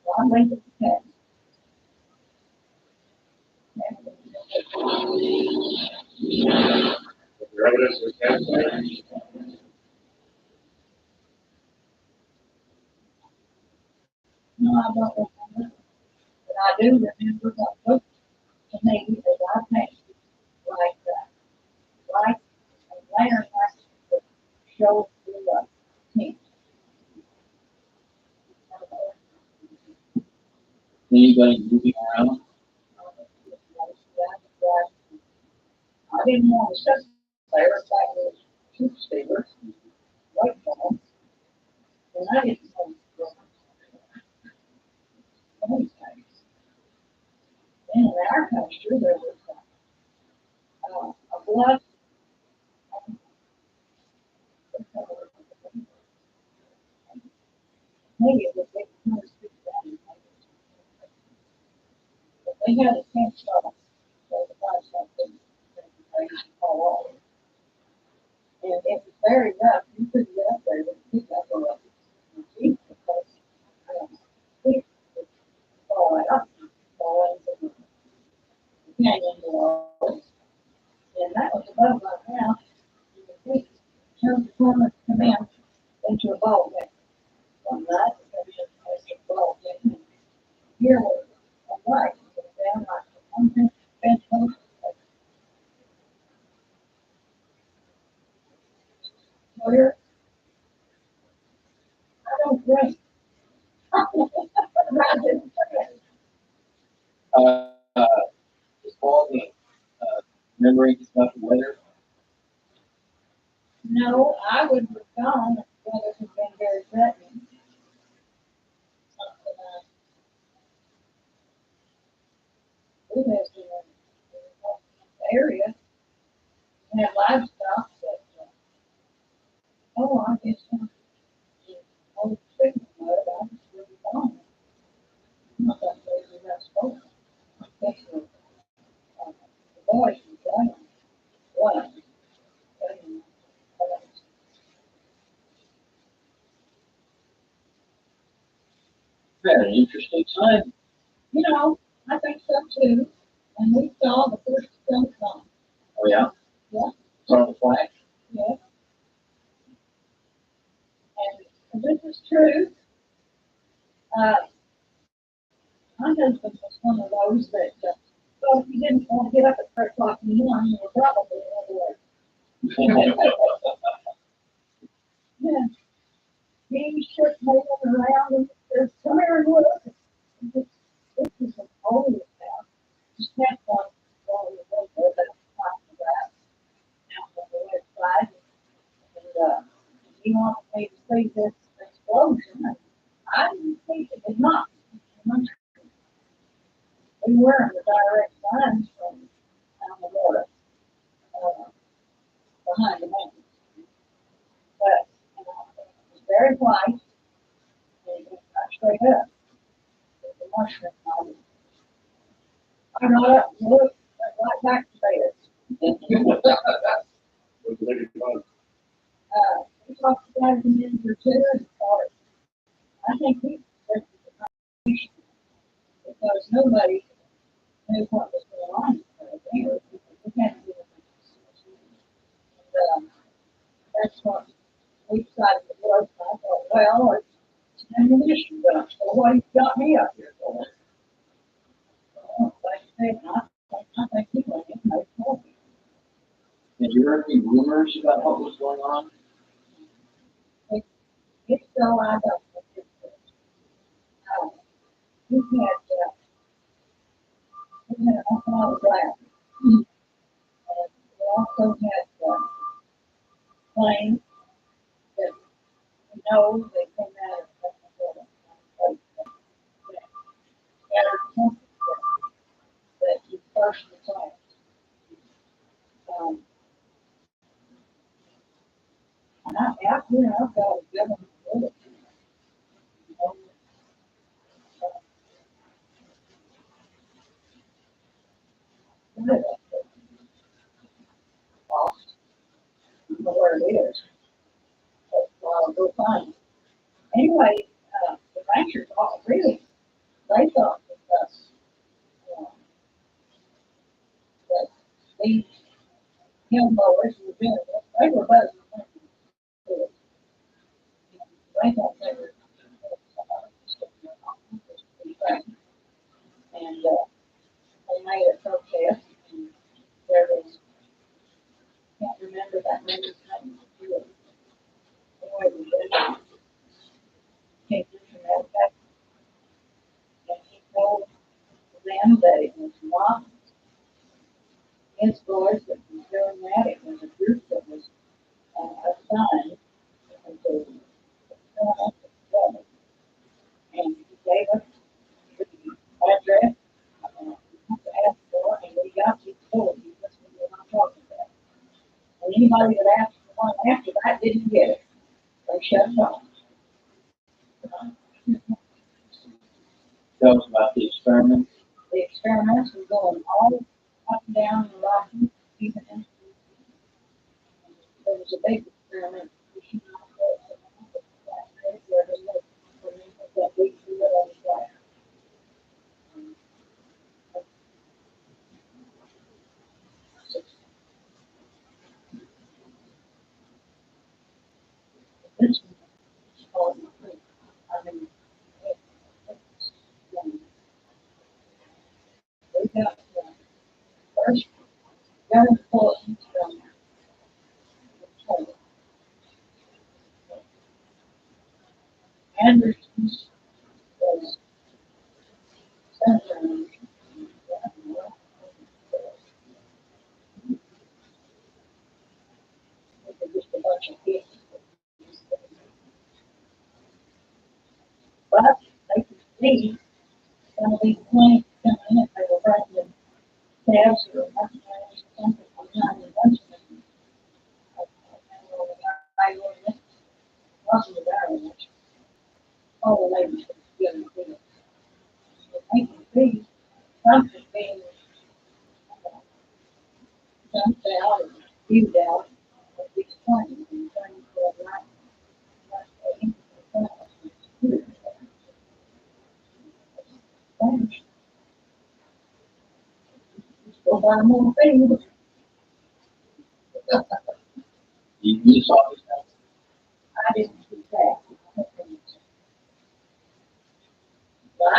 one way to the fence. the evidence was campsite? No, I don't remember, but I do remember what looked to me as I passed like light and lantern lights that showed the tent. Anybody moving around? I didn't want to sit there, but truth stealer, white guy, and I didn't know those things. Then in our country, there was a blood, maybe it was 860, but they had a 10 shot, so the guy something they fall off. And it was very rough. You couldn't get up there with pick up or a feet because feet would fall out, fall into the canyon walls. And that was above my house. You could see, turned the corner, come in, into a ball game. One night, come in, into a ball game. Here was a light, down like one bench post. Where I don't drink. Just all the memories about the weather. No, I wouldn't have gone if the weather had been very threatening. We lived in an area, we had livestock, but, I guess, old chicken mud, I just really gone. I'm not that crazy about sports, especially, the boys were playing, one, Very interesting time. I think so too, and we saw the first sun come, Oh yeah. yeah, Saw the flag. yeah, and this is true. Uh, My husband was one of those that, well, if you didn't want to get up at 3 o'clock in the morning, you were probably overweight. Yeah, he shook me around and says, "Come here and look." This is an old house. Just had one going about top of that out on the west side. And he wanted me to see this explosion. And I didn't see it. It did not. We were in the direct lines from down the water, uh, behind the mountains. But it was very white, and it got straight up. The mushroom mountain. I got up and looked right back to bed. Was it any fun? We talked about it in for 2 hours. I think we expected the conversation because nobody knew what was going on. We had to do it. And that's what we decided to do. I thought, well, it's an ammunition gun. So what you got me up here for? Like I said, I think he went in and told me. Did you hear any rumors about what was going on? If so, I don't think it's good. We had an awful lot of glass. And we also had planes that we know they came out of the scattered something that you first attacked. And out here, I've got a government bullet. Lost. I don't know where it is. But I'll go find it. Anyway, the ranchers all really, they thought uh, that these hill mowers were doing it. They were buzzing. They thought they were and they made a protest. And there was, I can't remember that lady's name. Anyway, came from that fact, and he told them that it was not his boys that was doing that. It was a group that was son, and to, and he gave us the address, to ask for, and we got the authority, that's what we're talking about. And anybody that asked for one after that didn't get it, they shut it off. Tell us about the experiment. The experiments were going all up and down the rocky, even in. There was a big experiment. Where they looked for that big field on the flat. This one is called the creek. I mean, we got the first young important from Anderson's was center. Just a bunch of kids. But they could see some of these planes coming in, they were writing tabs or something behind the bunch of them. I wasn't very much. All the ladies were getting big. They could see something being dumped out and spewed out of these planes and trying to write. Go buy more food. You saw this now. I didn't see that. But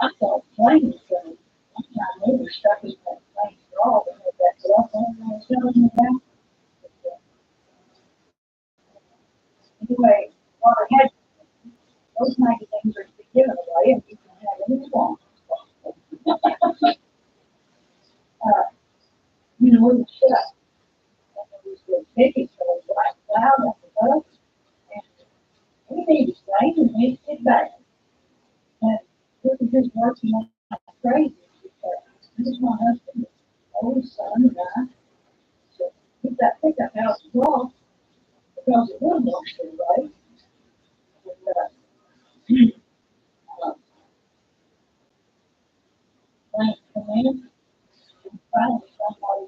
I saw planes coming. They were stuck in that plane draw and had that bluff on I was telling you about. Anyway, what I had, those magazines are to be given away and you can have any you want. You know, it was shut. And it was the tickets for the black cloud on the bus. And we need to stay and we need to get back. And we were just working like crazy. This is my husband, oldest son, and I. So get that pickup house off because it was on the right. And plants come in, and finally somebody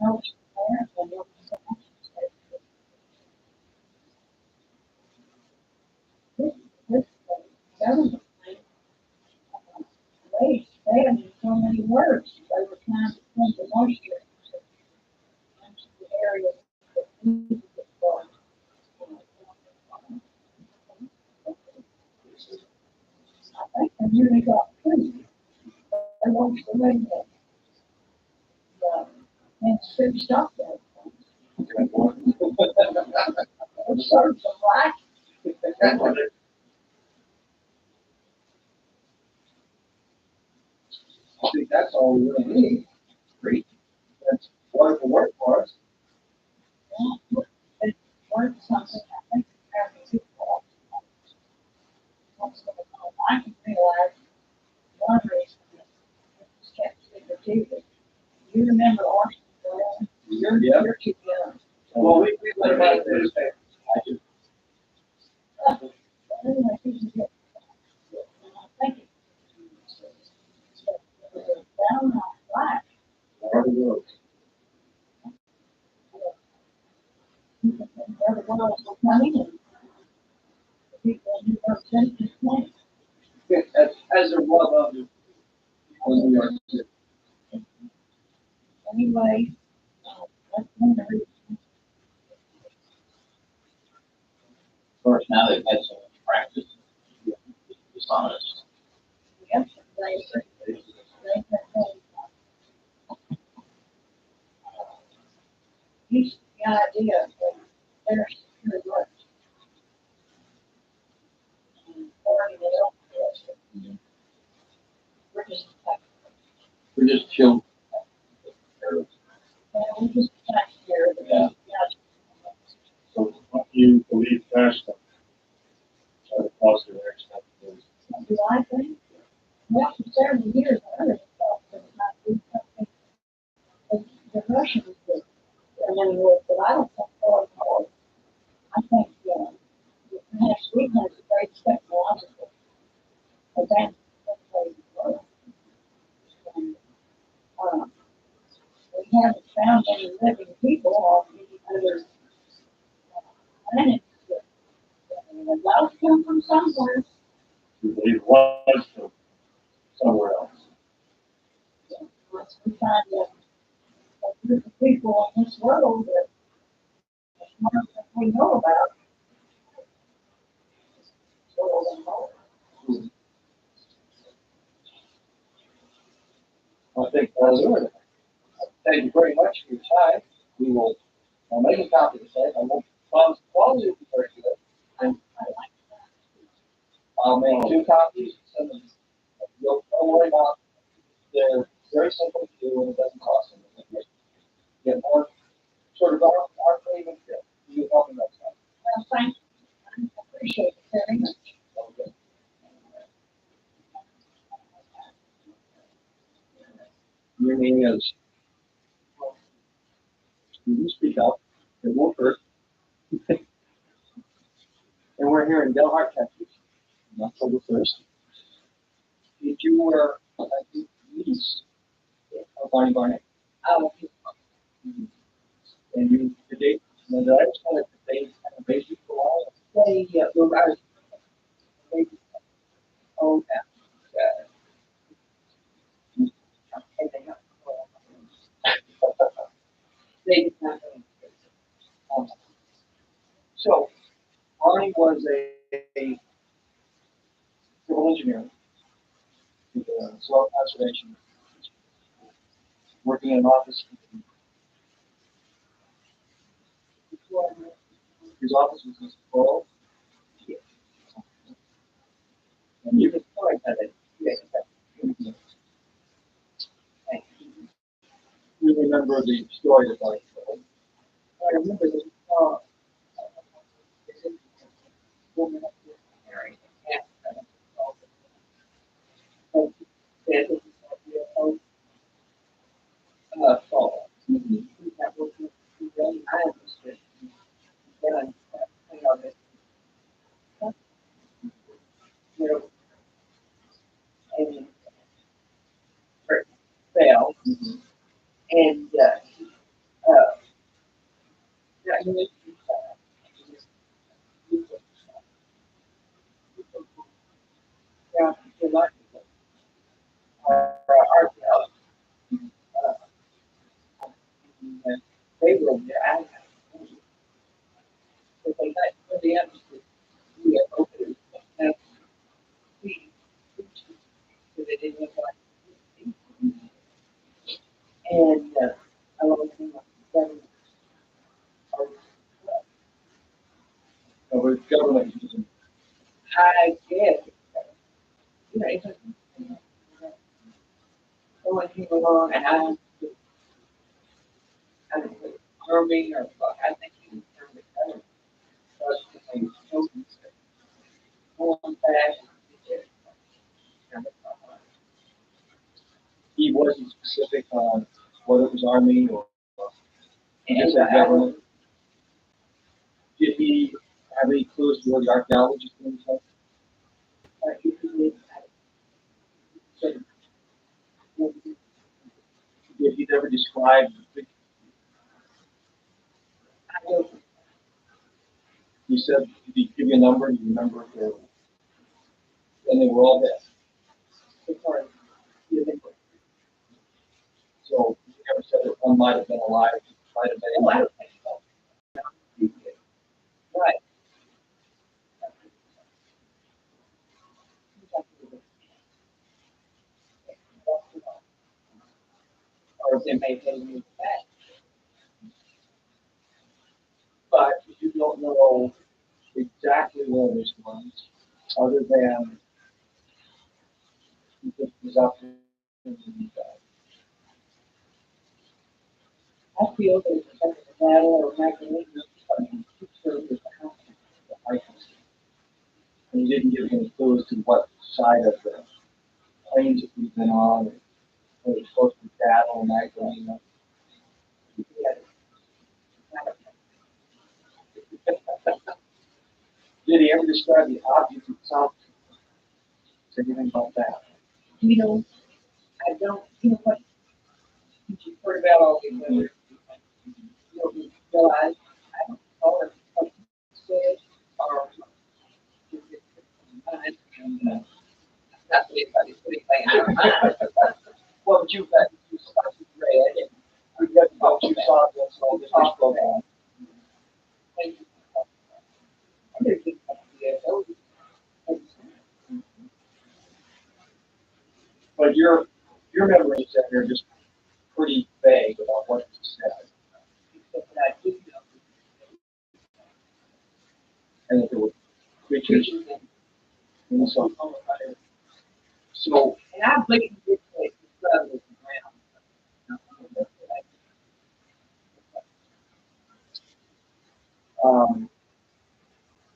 noticed there, and there was so much this government thing, they said in so many words, they were trying to send the moisture into the area that needed it for. I think they nearly got through. They watched the radio. And Sue stopped that. It serves them right. I think that's all we really need. Great. That's wonderful work for us. It worked something, I think, after people. I can realize one reason that it's kept secretive. You remember Austin, Brown? You're too young. Well, we let about this. I do. Anyway, he can get, I think it was down on black. There we go. Everyone else was coming in. People who were sent this way. As there was others, when we are too. Anyway, that's one of the reasons. Of course, now they've had so much practice. It's dishonest. Yes, they used the idea that there's secure work. We're just like, We're just children. we just taxpayer. Yeah. their stuff. Or the cost of their stuff. Do I think? Well, for several years, I heard stuff that it might be something that the Russians did. And then but I don't think so at all. I think, perhaps we have a great technological advance. That's way to go. And, we haven't found any living people on any other planets. And those come from somewhere. It was from somewhere else. Once we find a group of people in this world that are smarter than we know about, world and more. I think that's it. Thank you very much for your time. We will make a copy of the site. I will promise the quality will be very good. And I'll make 2 copies. Send them. Don't worry about. They're very simple to do and it doesn't cost anything. Get more sort of our favorite fit. You help me next time. Well, thank you. I appreciate it very much. Okay. Your name is. You speak up. It won't hurt. And we're here in Delhart, Texas, on October 1st. Did you niece of Barney Barnett? Oh, And you, the date, and I just wanted to say, kind of basic for all. they, Oh, they, um, so, Barney was a civil engineer with soil conservation, working in an office. His office was in Seattle. And you can find that at you remember the story that I told. I remember this woman up there married fall. That was really interesting. Then I know that you know, and fell, and yeah, yeah, you like our they were there. I but they got for the emphasis. We had opened and we so they didn't look like and I love them like seven or government using I guess it's someone came along and I don't know, army or I think he was trying to cut it. But they told me one fast. He wasn't specific on whether it was army or just the government. Did he have any clues to where the archaeologist was? So, did he ever describe? He said, did he give you a number? Do you remember? And they were all dead. So he never said that one might have been alive, might have been alive. Right. Or they may have moved back. But you don't know exactly where this was, other than he just was up there and he died. I feel that it's a battle or magazine. I to what side of the planes that we've been on, and whether it's supposed to be battle, Magdalena. Did he ever describe the object itself? Say anything about that? You know, I don't, you know what, you've heard about all these other, you realize, I don't know if what you said, or not that anybody's putting anything. Well, but you've read, and you've got what you saw this all this program. But your memories that are just pretty vague about what you said. And that there were creatures and so. So And I believe this place is rather than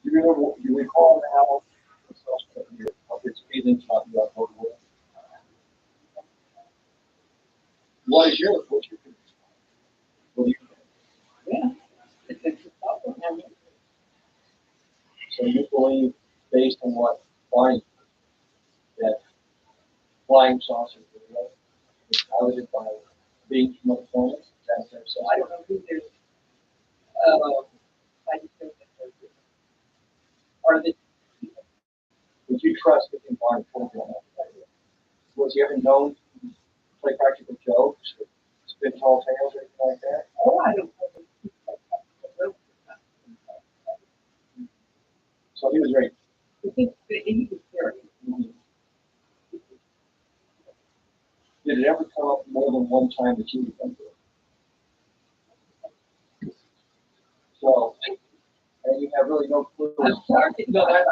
you remember, you recall now of his feelings about the outward world. What's your feelings? What do you think? yeah, it's a problem. So you believe, based on what Barney, that flying saucers were real, was piloted by beings from other planets? That's their I don't know who they're, I just think that they're part of it. would you trust that in Barney told you on that idea? Was he ever known to play practical jokes or spin tall tales or anything like that? Oh, I don't know. So he was very. He was very. Did it ever come up more than one time that you remember? So, and you have really no clue. I'm sorry. No, that's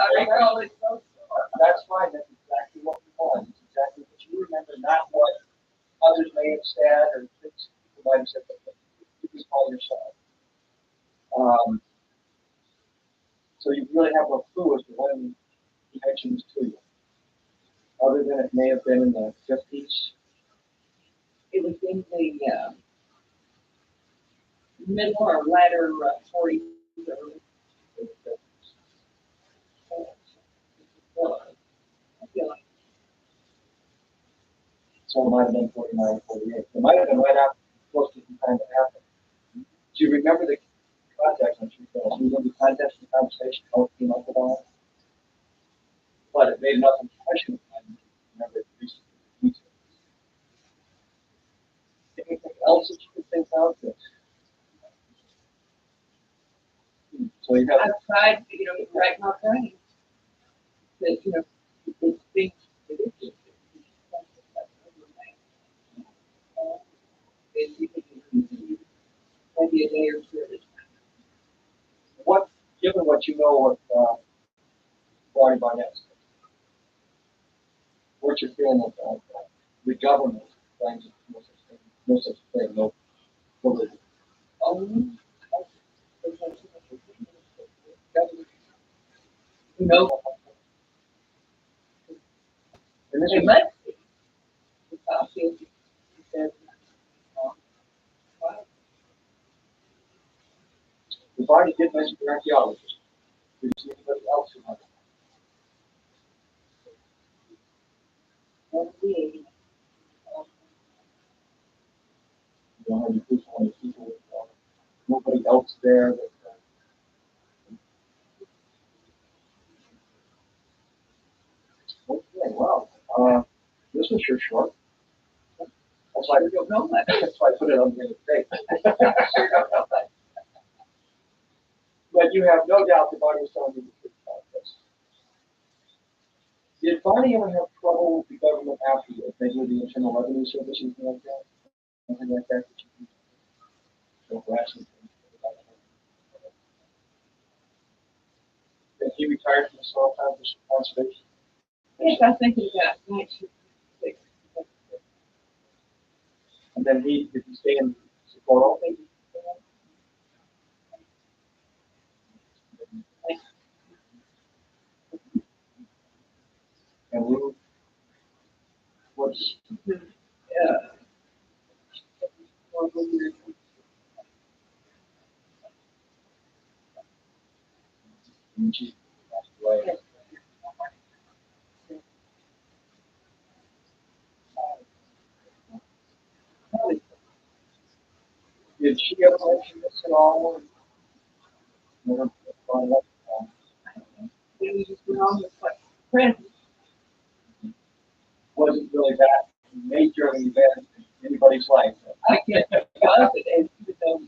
That's fine. That's exactly what we want. It's exactly what you remember, not what others may have said or things people might have said, but you just call yourself. So you really have no clue as to when he mentioned this to you, other than it may have been in the 50s. it was in the middle or latter 40s. I feel like So it might have been 49, 48. It might have been right after, close to the time that happened. Do you remember the context? I'm sure you do. Do you remember the context of the conversation? How it came up with all that? But it made enough impression on you. Remember it recently. Anything else that you could think of? So you have. I've tried, to write my brain. That, it's things that it is. Maybe a day or two at a time. What, given what you know of Barney Barnett, what's your feeling of the government claims no such thing, no validity? No, And this they is, must be. Because he says, the Barney did mention the archaeologist. Did you see anybody else who might? You don't have any proof on any people, nobody else there that. Okay, well, this was sure short. That's why I don't know that. That's why I put it on the tape. But you have no doubt that Barney was telling you the truth about this. Did Barney ever have trouble with the government afterwards? Maybe with the Internal Revenue Service, anything like that? Something like that? Don't harass him. If he retired from the soil conservation? yes, I think it's about 1966. And then did he stay in Socorro? course. Yeah. And she passed away. Did she ever mention this at all? Never brought it up at all. We just went on with like presents. Wasn't really that major an event in anybody's life. I guess it was, and even though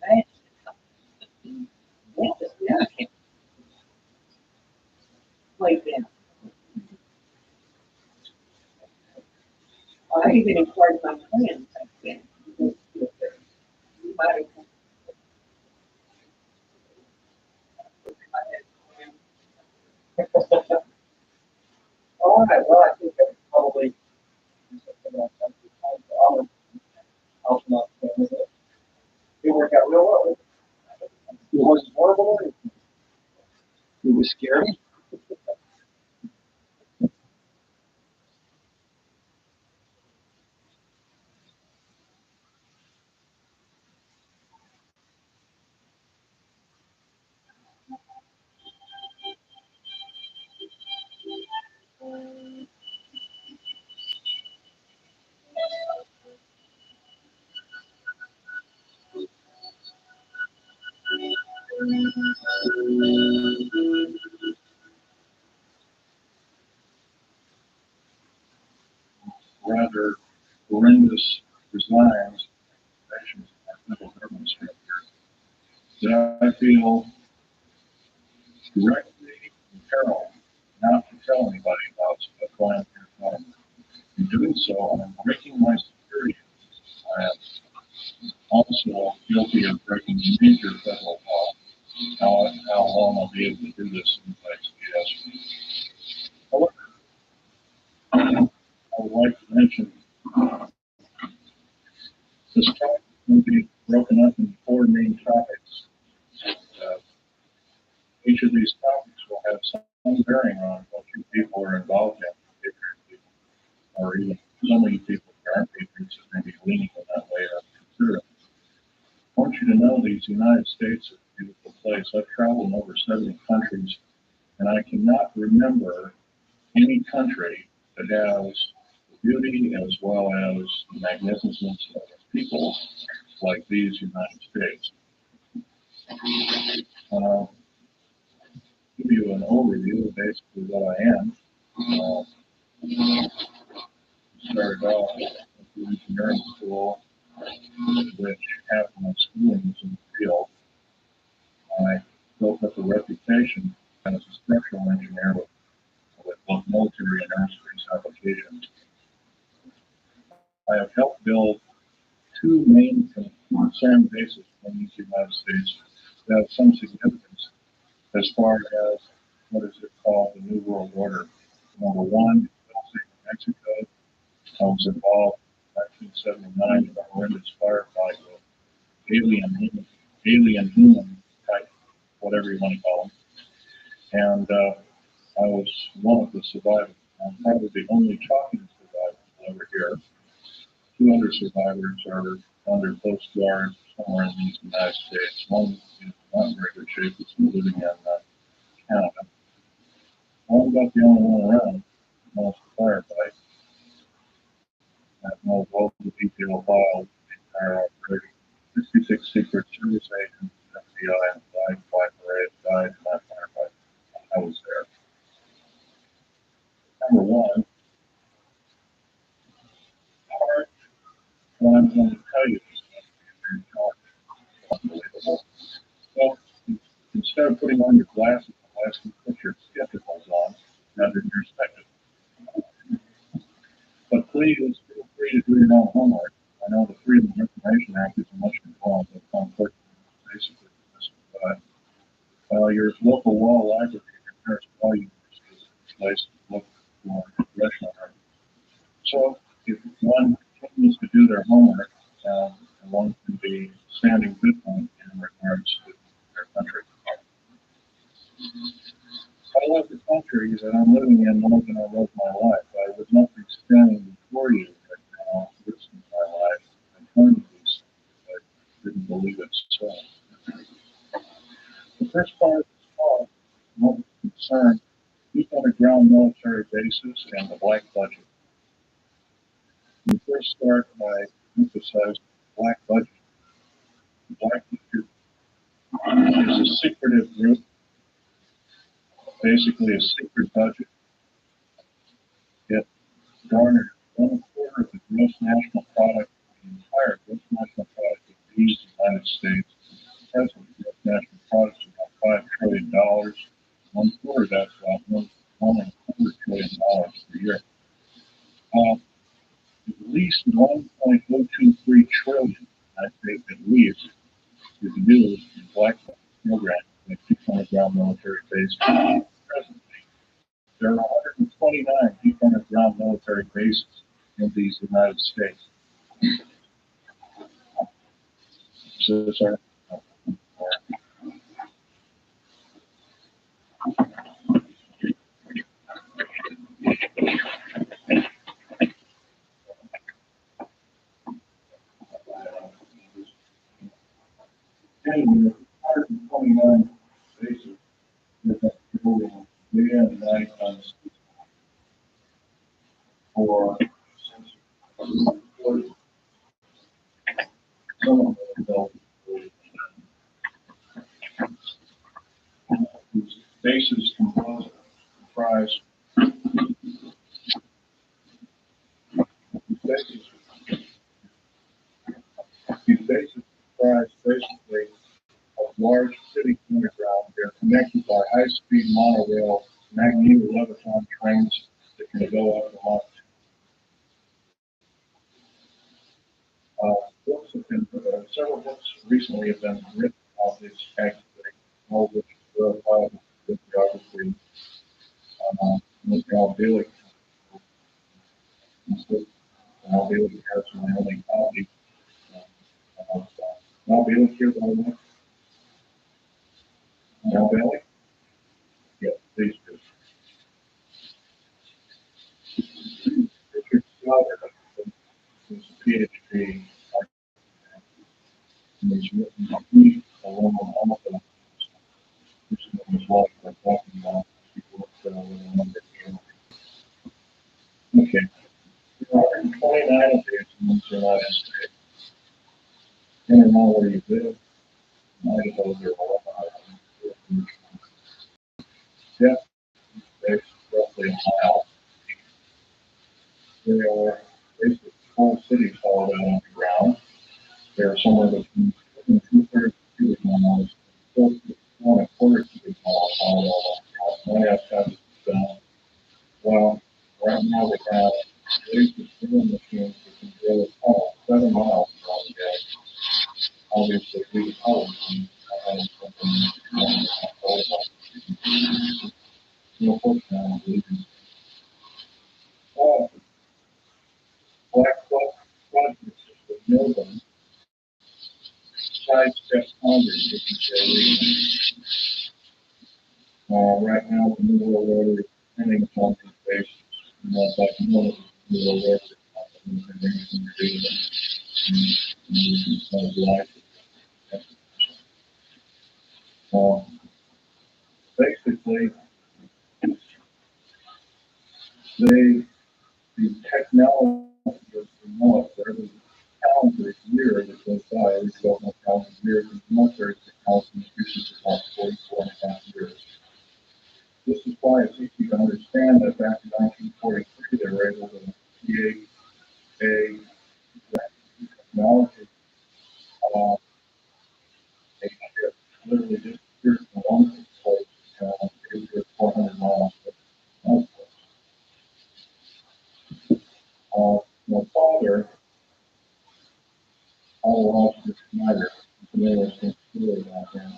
imagine. Yeah, I can't play them. I even encouraged my friends back then. Might have All right, well, I think that's probably something else. I'll not with it. It worked out real well. It wasn't horrible or anything. It was scary. Rather horrendous designs and federal government structure that I feel directly imperiled not to tell anybody about what's going on. In doing so, I'm breaking my security. I am also guilty of breaking major federal law. How long I'll be able to do this in yes. However, I would like to mention this talk will be broken up into four main topics. Uh, each of these topics will have some bearing on what you people are involved in, or even some of you people who aren't patriots that may be leaning in that way or consider it. I want you to know these United States is a beautiful place. I've traveled in over 70 countries, and I cannot remember any country that has the beauty as well as the magnificence of its people like these United States. Uh, give you an overview of basically what I am. Started off at the engineering school, which half of my schooling was in the field. I built up a reputation as a structural engineer with both military and aerospace applications. I have helped build two main concern bases in the United States that have some significance as far as what is it called the New World Order. Number one, Mexico. I was involved in 1979 in a horrendous firefight with alien human type, whatever you want to call them. And I was one of the survivors. I'm probably the only talking survivor you'll ever hear. Two other survivors are under Coast Guard somewhere in the United States. One is not in very good shape. He's living in Canada. I'm about the only one around. Most firefight. I have no global detail file of the entire operation. 66 Secret Service agents, FBI, and five parades died in that firefight. I was there. Number one, part what I'm going to tell you is unbelievable. Well, instead of putting on your glasses and asking to put your skepticals on, rather than your spectacles. But please feel free to do your own homework. I know the Freedom of Information Act is a much involved with conflict, basically, but your local law library, your nearest law university is a place to look for congressional records. So if one continues to do their homework, one can be standing good in regards to their country. I love the country that I'm living in more than I love my life. I would not be standing first part of this talk will concern deep underground military bases and the black budget. We first start by emphasizing the black budget. The black budget is a secretive group, basically a secret budget. It garnered 1/4 of the gross national product, the entire gross national product of these United States. Present gross national product is about $5 trillion. 1/4 of that's about $1.25 trillion per year. At least 1.023 trillion, I think at least, is used in black programs like 600 ground military bases. Presently, there are 129 deep underground military bases in these United States. So, sorry. Anyway, 129 bases that building day and night on for some of these bases comprise these bases comprise basically of large city underground. They're connected by high-speed monorail, magneto-leviton trains that can go up the mountain. Several books recently have been written about this activity, all of which is verified with geography. Al Bailey. Al Bailey has my only colleague. Al Bailey here, by the way. Al Bailey? Yeah, please do. Richard Schroeder is a PhD and he's written a brief along with all which is what we're talking about. People with a number of okay. There are 129 of these in the United States. In and out where you live, might as well do all about depth is roughly a mile. There are basically whole cities all down underground. There are somewhere between 2/3 cubic miles, 1/4 cubic miles all underground. 1.5 times well, right now we have laser drilling machines that can drill a tunnel 7 miles around the edge. Obviously, we power machines are having something no horse now, black projects with no one sidestep Congress, if you say. Right now, the New World Order is depending upon these bases. Like one of the New World Order basically, the technology of the military, calendar year that goes by, every 12-month calendar year, the military technology increases about 44.5 years. This is why it's easy to understand that back in 1943 they were able to create a technology, a ship literally disappeared from one place and it 400 miles. My father, Aloysius Schneider, familiar with story about him.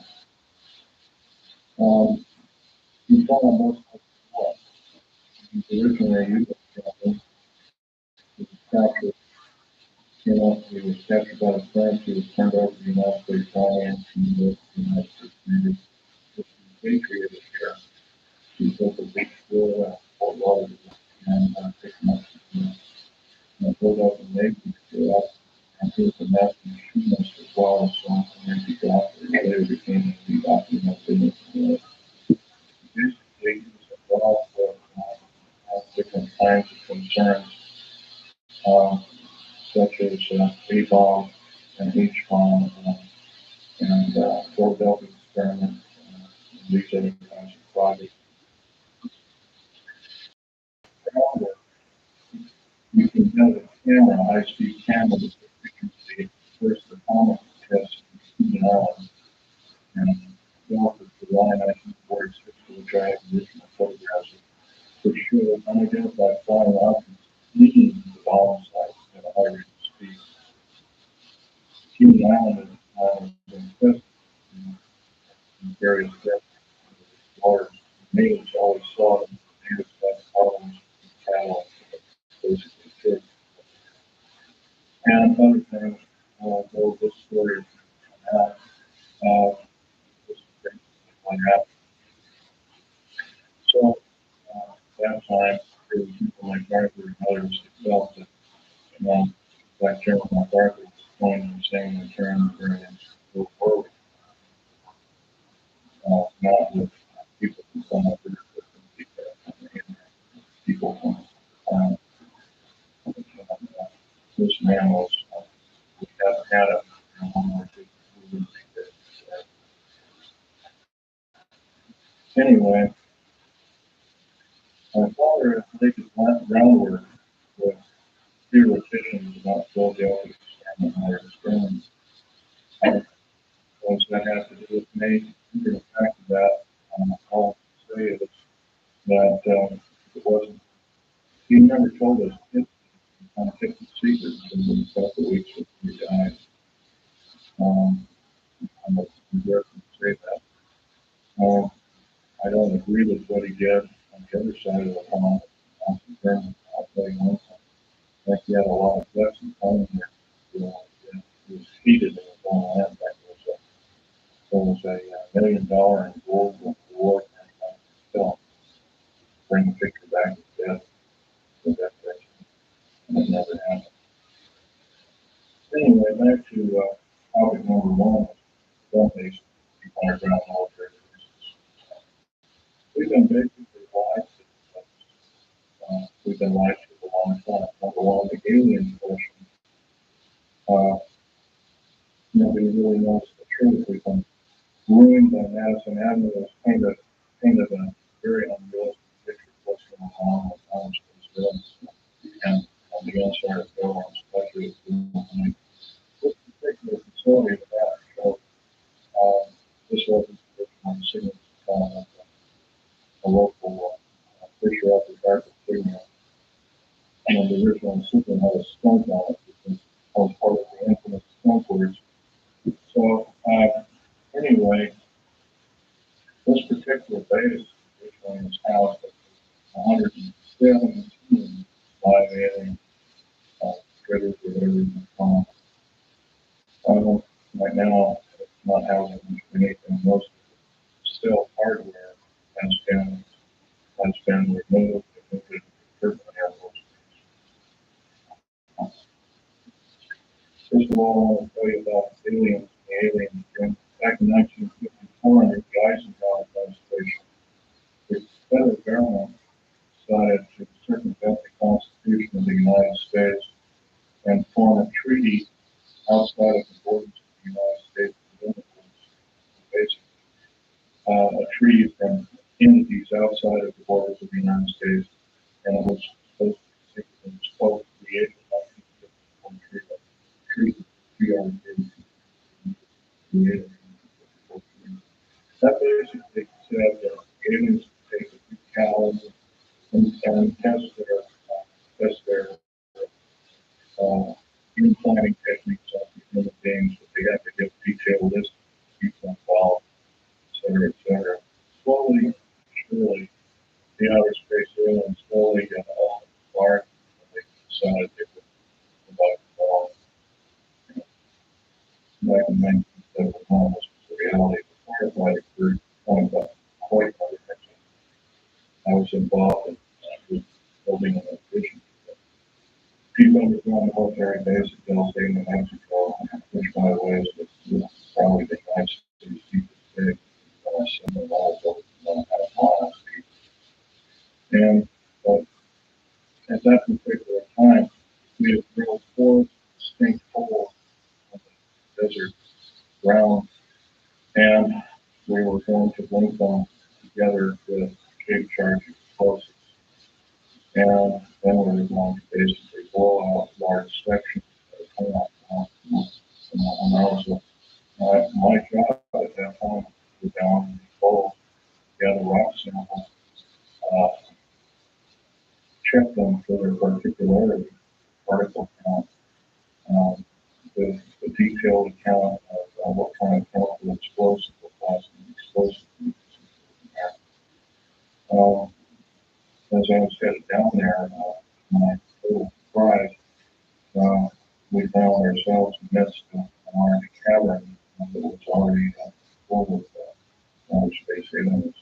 He's done almost what? He's originally a youth captain. He was captured. He was captured by the French. He was turned over to the United States Army and he was the United States Navy. He was repatriated here. He built a big school at Fort Lauderdale and 6 months ago. And built up the Navy school. And he was a master machinist as well, so when he got there, he later became a doctor in that business. kinds of concerns, such as A-bomb and H-bomb and Philadelphia experiment and these other kinds of projects. However, you can have a camera, high-speed camera, that you can see first the comet test in Island and developed the line action boards which I have additional photographs of, which show unidentified flying objects leaving the bomb site at a high rate of speed. Human Island has been tested in various depths of water. Natives always saw them. Natives had problems with cattle, basically pigs, and other things. Though this story is out, this is basically what happened. So, that time, there were people like Arthur and others who felt that, that General MacArthur was going and saying the term variance go forward, not with people from some other people from this man was, we haven't had a one more two. Anyway, my father had taken groundwork with theoreticians about Philadelphia and their experiments. What does that have to do with me? The fact of that, all I say is that it wasn't, he never told us, it kind of kept it secret until a couple of weeks before he died. I'm regret to say that. I don't agree with what he did on the other side of the pond. I'll tell you one thing. I think he had a lot of guts and time here. Yeah, he was heated in his own land. There was a $1 million in gold reward and still bring the picture back to death with that picture. And it never happened. Anyway, back to topic number one, gun-based underground military bases. We've been basically lied to. We've been lied to for a long time. Number one, the alien question. Nobody really knows the truth. We've been ruined by Madison Avenue as painted a very unrealistic picture of what's going on with knowledge space buildings. And on the inside of buildings, especially this particular facility that showed, this wasn't originally seen as a local fisher up the dark signal. And the original signal had a skunk on it because I was part of the infamous skunk words. So, anyway, this particular base originally was housed at 117 live alien critters or whatever you call them. Right now, it's not housing anything. Most of it still hardware has been removed and moved into certain airports. First of all, I want to tell you about aliens and the alien dream. Back in 1954, under the Eisenhower administration, the federal government decided to circumvent the Constitution of the United States and form a treaty outside of the borders of the United States. Basically, a treaty from entities outside of the borders of the United States, and it was supposed to create a treaty. That basically said that aliens take a few cows and test their implanting techniques on human beings, but they have to give detailed list of people involved, et cetera, et cetera. Slowly, surely, the outer space aliens slowly got all embarked, and they decided they would provide the ball. Back in 1971, this was the reality. The firefighter group point about quite other things. I was involved in building an addition. Few members on the military base at Del State, New Mexico, which, by the way, is probably the United States deepest state. Similar levels of 1.5 miles deep. And that particular time, we had drilled 4 distinct holes on the desert ground, and we were going to link them together with shape charge explosives. And then we were going to basically blow out large sections of the plant. And that was my job at that point, to go down and both gather rock samples, uh, check them for their particularity, particle count, the detailed account of what kind of chemical explosive or plastic explosive we used in there. As I was headed down there, my total surprise, we found ourselves amidst a large cavern that was already full of large space aliens,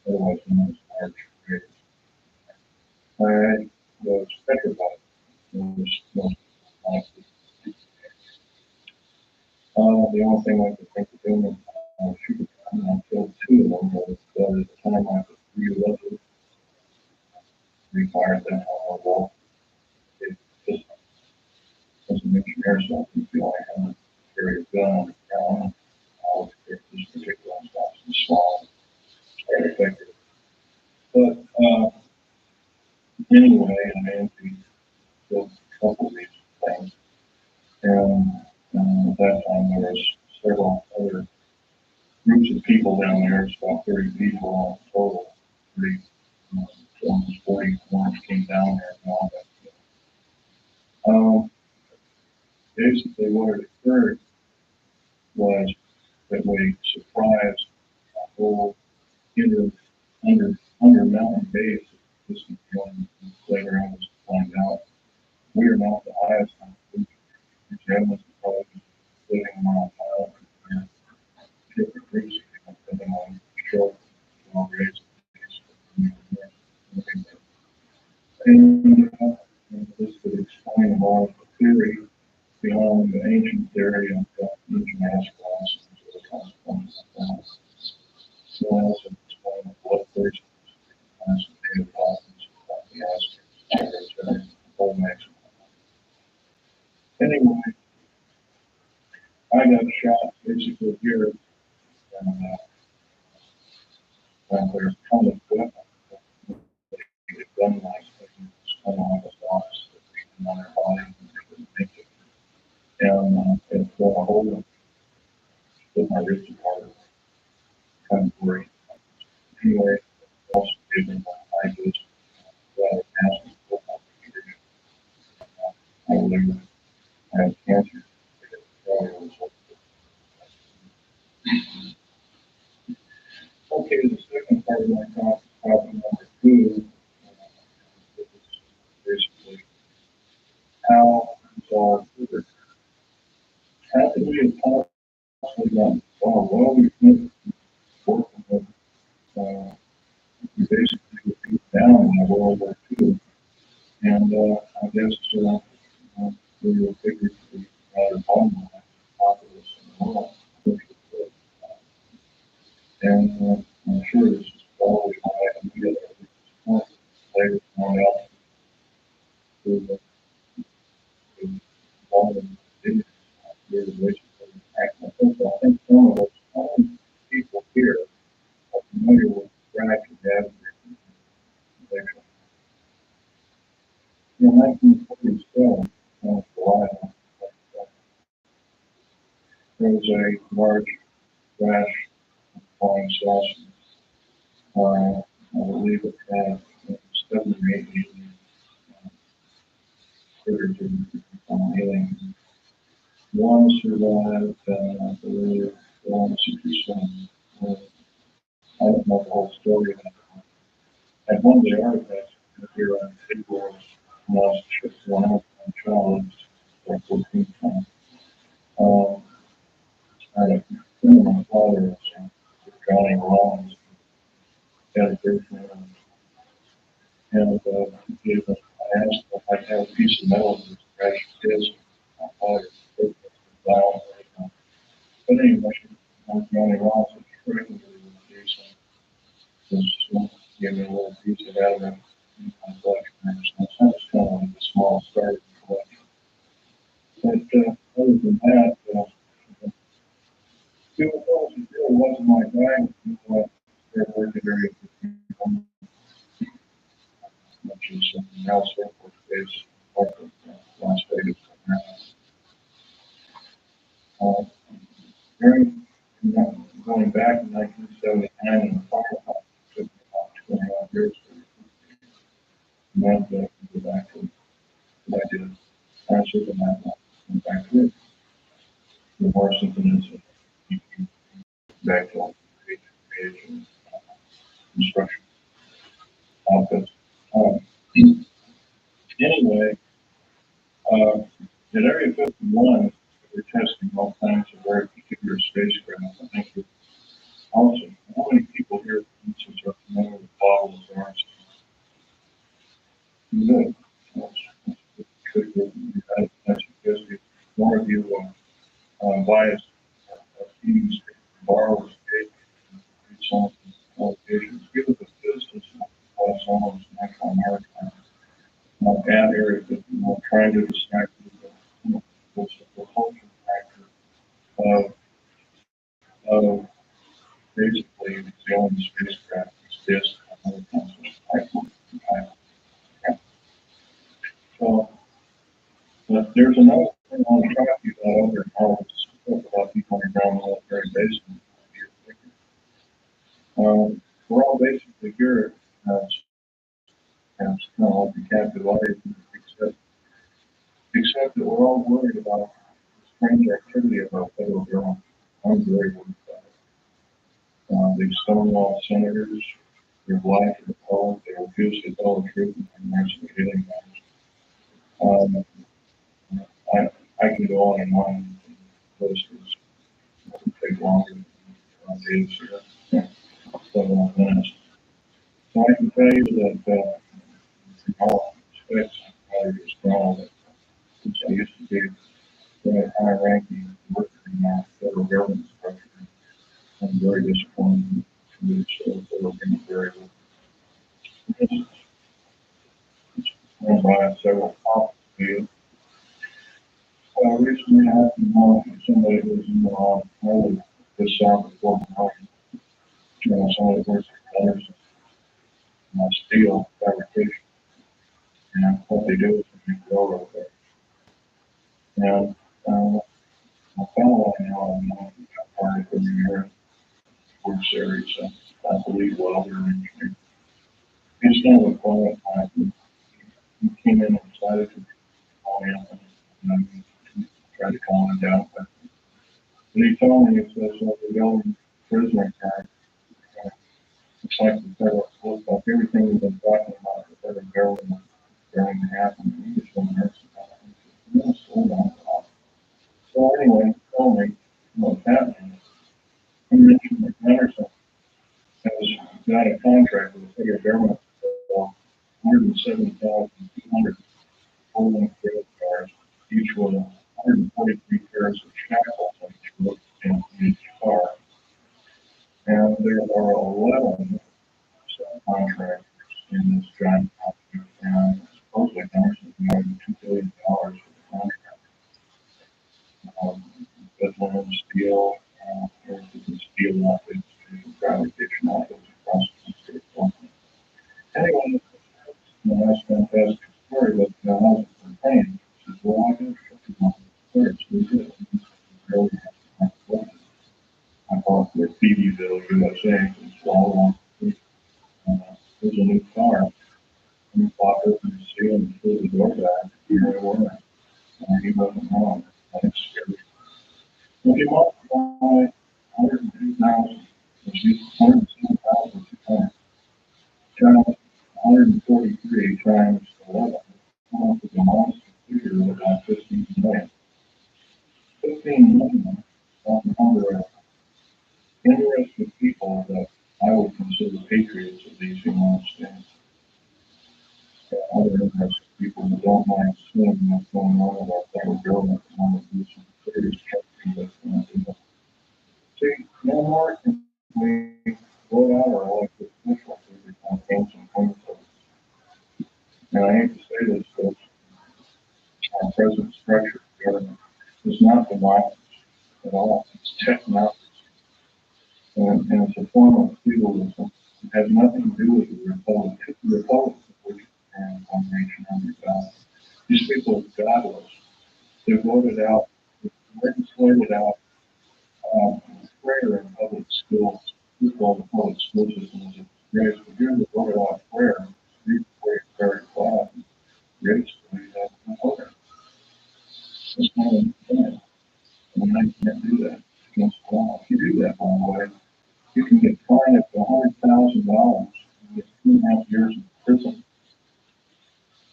otherwise known as large creators. I was petrified. It was most likely. The only thing I could think of doing shoot I killed 2 of them, but at the time I was reloaded, refired them on the wall. It just doesn't make you airsoft. You feel like I had to carry a gun on the ground. I was this particular stuff and small, very effective. But anyway, I emptied a couple of these things, and at that time there was several other groups of people down there. It's about 30 people total. 30, almost 40 ones came down there and all that. Basically, what had occurred was that we surprised a whole under mountain base. This is going later on to find out. We are not the highest mountain. The Germans are probably living on a island and different groups depending on short long race. And this would explain a lot of the theory beyond the ancient theory of ancient mass class and the consequences of that. So I also explain the blood thirst, concentrated problems about the aspects of the whole maximum. Anyway, I got shot basically here, and there's a ton of weapons. The gun like things come on the box that we on our body and they couldn't make it. And it got a hold of with my wrist apart, kind of worried. Anyway, also given my ideas, asking for help. I believe I had cancer. Okay, the second part of my talk, problem number 2, is basically how resolve order. How could we have possibly done well? Well, we went working with, we basically were beat down in World War II, and I guess we were figured to be rather vulnerable and populous in the world. And I'm sure this is always my idea at this point. Later on out to all the things here the ways of acting. I think some of us, people here are familiar with crack and data. In 1947, July, there was a large crash of flying saucers. I believe it had 7 or 8 critters on aliens. One survived, I believe, 167. I don't know the whole story of that. And one of the artifacts here on the table was lost ship one out on child for 14 times. I had a friend of my father was Johnny Rollins, had a girlfriend, and he gave us, I asked if I had a piece of metal that was crashed his. My father was down. But anyway, Johnny Rollins was frightened of the piece and just gave me a little piece of that. And I collection. So that's kind kind of like a small starting collection. But other than that, it really wasn't my guy. Their working area for much as something else Air Force Base, Las Vegas. Uh, during going back in 1979 in the firefight, it took me about 2.5 years to go back to what I did. Actually, then I went back to it. The more something is back to creation, construction outfits. Um, anyway, at Area 51, we're testing all kinds of very particular spacecraft. I think that also, how many people here, for instance, are familiar with bottles of orange? Good. That's good. That's because more of you bias teams borrow escape and some qualifications. Give us a business plus almost national maritime. That area that we're trying to distract the propulsion factor of basically the only spacecraft is this and other kinds of so but there's another thing I want to talk to you about other knowledge about people on the ground military bases. We're all basically here as kind of like the captive audience, except that we're all worried about the strange activity of our federal government. I'm very worried about it. These Stonewall senators, they're black and cold, they refuse to tell the truth and they're actually getting that. I can go on and on. Those will take longer than days here. Yeah. So I can tell you that in all respects, I'm rather strong that since I used to be very high ranking worker in our federal government structure, I'm very disappointed to do so federal government very well. It's run by several topics. Recently I had somebody who was in the early this summer before my life. Somebody works at others steel fabrication. And what they do is they make railroad cars. And my fellow I know, part of the year World Series, I believe welder engineer. He's kind of a quiet type. He came in and decided to call me up and I tried to calm him down. But he told me, he says, well, the building prisoner car, it's like the federal, looks like everything we've been talking about, the federal government going to happen. He just went nuts about it. He said, slow down. So anyway, he told me what's happening. He mentioned that Henderson has got a contract with the federal government for 107,200 full-length rail cars, each with 143 pairs of shackles on each car. And there are 11 subcontractors in this giant contract, and supposedly Henderson is more than $2 billion for the contract. Bedlam, steel, steel outfits, fabrication outfits across the country. Anyway, that's a fantastic story, but I was paying. He says, well, I got $51 we did. Really I bought the Phoebeville, USA, it's all on the there's a new car. And he popped open the seal and pulled the door back. Here it was. And he wasn't wrong. That's scary. If you multiply 102,000, which is 107,200, times 143 times 11, come up with a monster figure of about 15 million. 15 million on the number of interested people that I would consider patriots of these United States. Other interested people who don't mind seeing what's going on with our federal government and want to do some serious checking that's going to do that. See, no more can we vote out our elected officials every time things and things. And I hate to say this, but has nothing to do with the Republicans and formation on the ballot. These people are godless. They voted out, legislated out prayer in public schools. We call the public school system as a grace. But here they voted out prayer. Read prayer very class. Gracefully, that's the voter. That's not a thing. And I can't do that against the law. If you do that, by the way, you can get fined up to $100,000 and get 2.5 years in prison.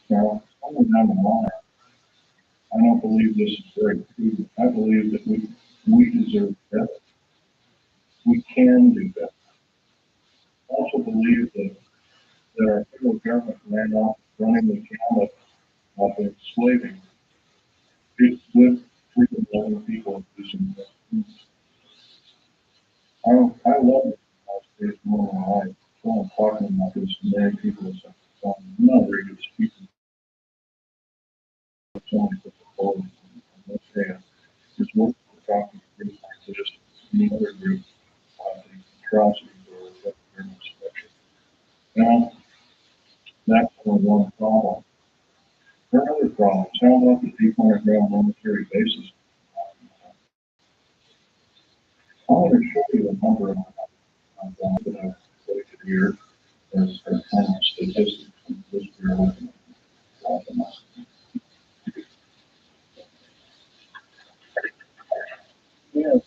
Now, only down the line. I don't believe this is very prudent. I believe that we deserve better. We can do better. I also believe that our federal government ran off running the gamut of enslaving. It's good freaking letting people abusing that. I love it. I say it's more than I. So I'm talking about this to many people. I'm not very good speaking. Someone put the forward. Let's say it's worth talking to groups like this, any other group, the atrocities or government inspection. Now, that's one problem. There are other problems. How about the deep underground military bases? I want to show you a number of that I've collected here as kind of statistics and just bear with me. Yes,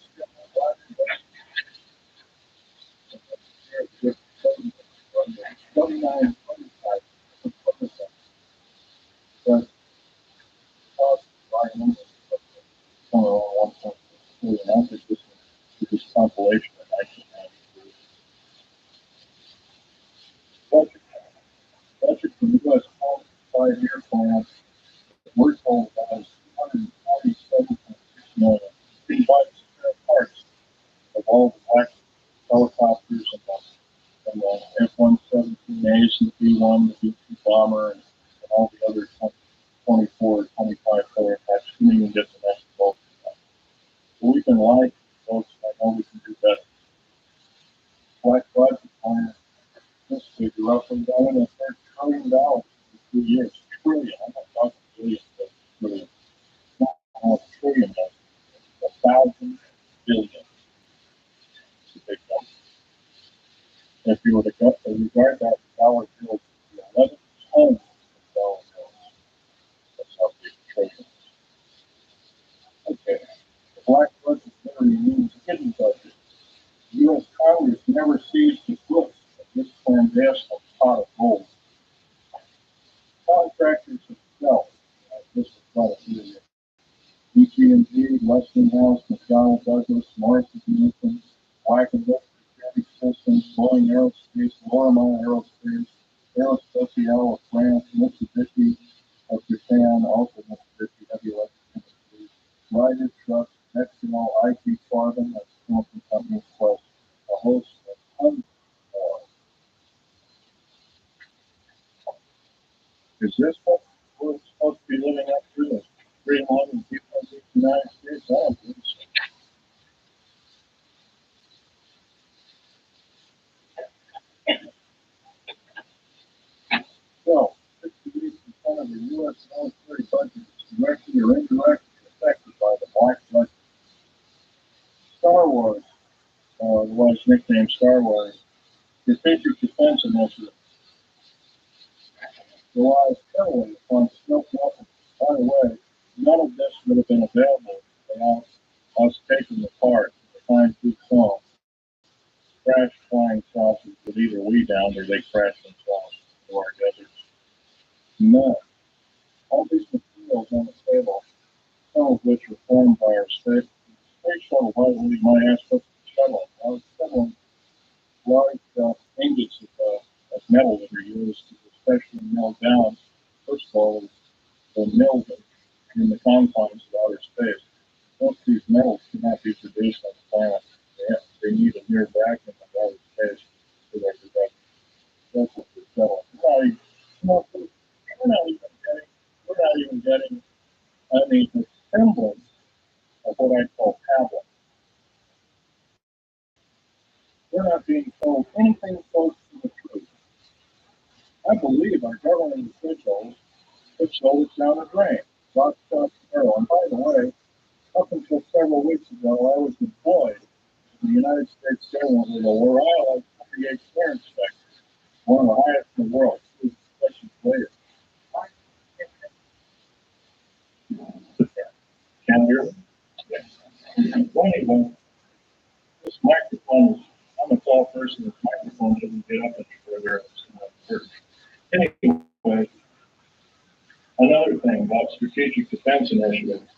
29, 25, but by number, one point two, and I think this compilation of 1993 budget from U.S. 5-year plan that we're told has 247.6 million widespread parts of all the black helicopters and the F-117As and the B-1, the B-2 bomber, and all the other 24, 25 player types. Couldn't even get the next vote. But we can lie, folks. I know we can do better. Black budget plan, this figure roughly $1.3 trillion in 2 years. Trillion. I'm not talking billion, but trillion. Not a trillion. 1,000 billion. It's a big number. If you were to regard that dollar bill to be 11 tons of dollar bills, that's how big a trillion is. Okay. The black budget literally means hidden budget. The U.S. Congress never sees the flip of this clandestine pot of gold. Contractors themselves, this is not a theory. ET&G, Westinghouse, McDonnell Douglas, Morrison Newton, Wackenbush Security Systems, Boeing Aerospace, Lorimer Aerospace, Aerospatiale of France, Mitsubishi of Japan, also Mitsubishi Heavy Electric Industries, Ryder Trucks, Nextel, IT Carbon, that's Company Companies, plus a host of hundreds more. Is this what we're supposed to be living up to as free loving people in the United States? I don't think so. So, 68% of the U.S. military budget is directly or indirectly affected by the black budget. Star Wars, otherwise nicknamed Star Wars, the Patriot Defense Initiative relies heavily upon stealth weapons. By the way, none of this would have been available without us taking apart the fine-tooth comb. Crash flying saucers would either we down or they crash themselves into our deserts. None. All these materials on the table, some of which were formed by our space shuttle. By the way, my ass took the shuttle. I was shuttling large ingots of metal that are used to especially mill down. First of all, the mills in the confines of outer space. Most of these metals cannot be produced on the planet. They need a near vacuum of outer space for their production. That's what we're selling. We're not even getting, I mean, the semblance of what I call tablet. We're not being told anything close to the government officials put shoulders down the drain. Rothschild. And by the way, up until several weeks ago, I was employed in the United States government with a viralrabbi 48 square inspector, one of the highest in the world. Two questions later. Can you hear me? Yes. Well, anyway, this microphone is, I'm a tall person, this microphone doesn't get up any further. Anyway, another thing about strategic defense initiatives,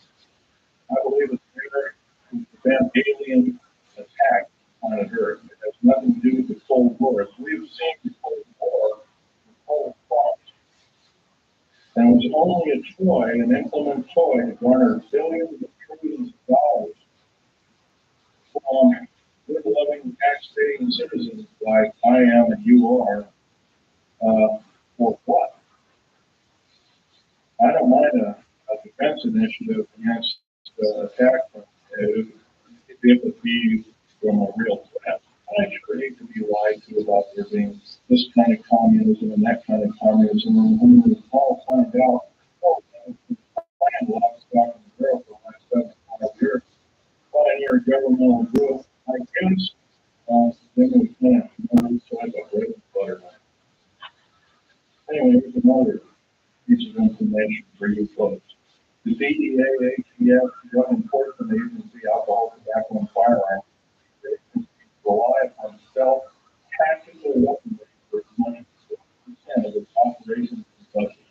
I believe it's there to prevent alien attack on Earth. It has nothing to do with the Cold War. As we've seen before the war, the Cold War, and it was only a toy, an implement toy, to garner billions of trillions of dollars from good-loving, tax-paying citizens like I am and you are. For what? I don't mind a defense initiative against attack from if it be from a real threat. I sure hate to be lied to about there being this kind of communism and that kind of communism, and when we all find out, oh, it's been planned lock, stock, and barrel for the last 75 years, pioneer governmental growth, I guess, then we can't, so I got bread and butter. Anyway, here's another piece of information for you folks. The DEA, ATF, Drug Enforcement Agency, Alcohol, Tobacco, and Firearms rely on self-tactical weaponry for as much as 50% of its operations and budget.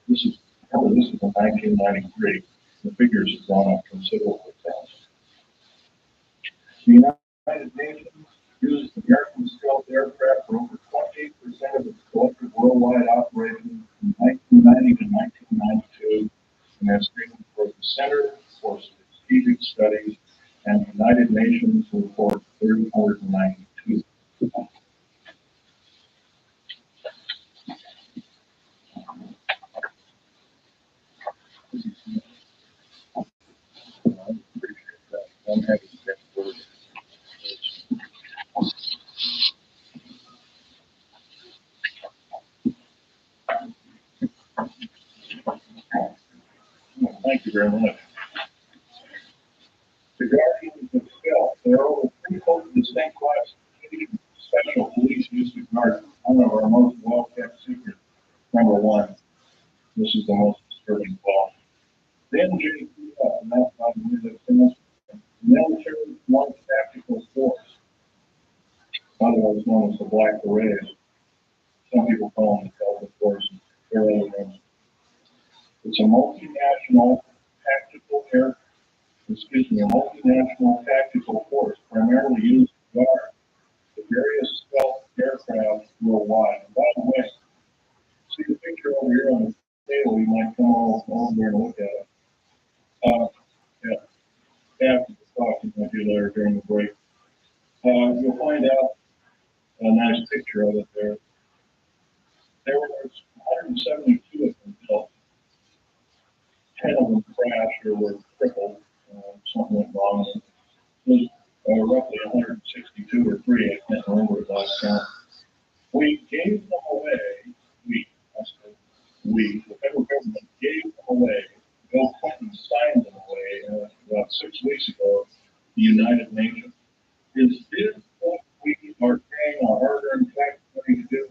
This is in 1993. The figures have gone up considerably. The United Nations used American stealth aircraft for over 28% of its collective worldwide operations from 1990 to 1992, and has taken for the Center for Strategic Studies and the United Nations report 392. I'm happy to get word. Thank you very much. The Guardians of Stealth. There are over 300 distinct classifications special police use to guard one of our most well-kept secrets. Number one, this is the most disturbing flaw. The NJTF, and that's not the way that's finished, military joint tactical force, otherwise known as the Black Berets. Some people call them the Delta Force. It's a multinational tactical a multinational tactical force primarily used to guard the various stealth aircraft worldwide. And by the way, see the picture over here on the table, you might come over there and look at it. Yeah, after the talk, you might be there during the break. You'll find out a nice picture of it there. There was 172 of them built. 10 of them crashed or were crippled. Something went wrong. It was roughly 162 or 3. I can't remember the last count. We gave them away. The federal government gave them away. Bill Clinton signed them away about 6 weeks ago. The United Nations. Is this what we are paying our hard-earned tax money to do?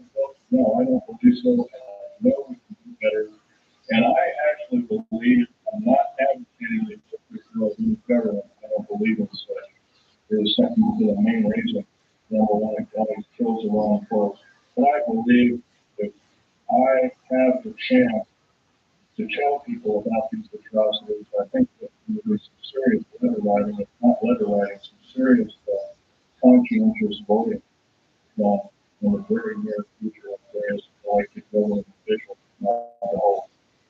No, I don't believe so. I know we can do better. And I actually believe, I'm not advocating the new government. I don't believe in such. There's something to the main reason. Number one, it always kills the wrong folks. But I believe that I have the chance to tell people about these atrocities. I think that there's some serious letter writing, if not letter writing, some serious conscientious voting in the very near future of various elected government officials, not the whole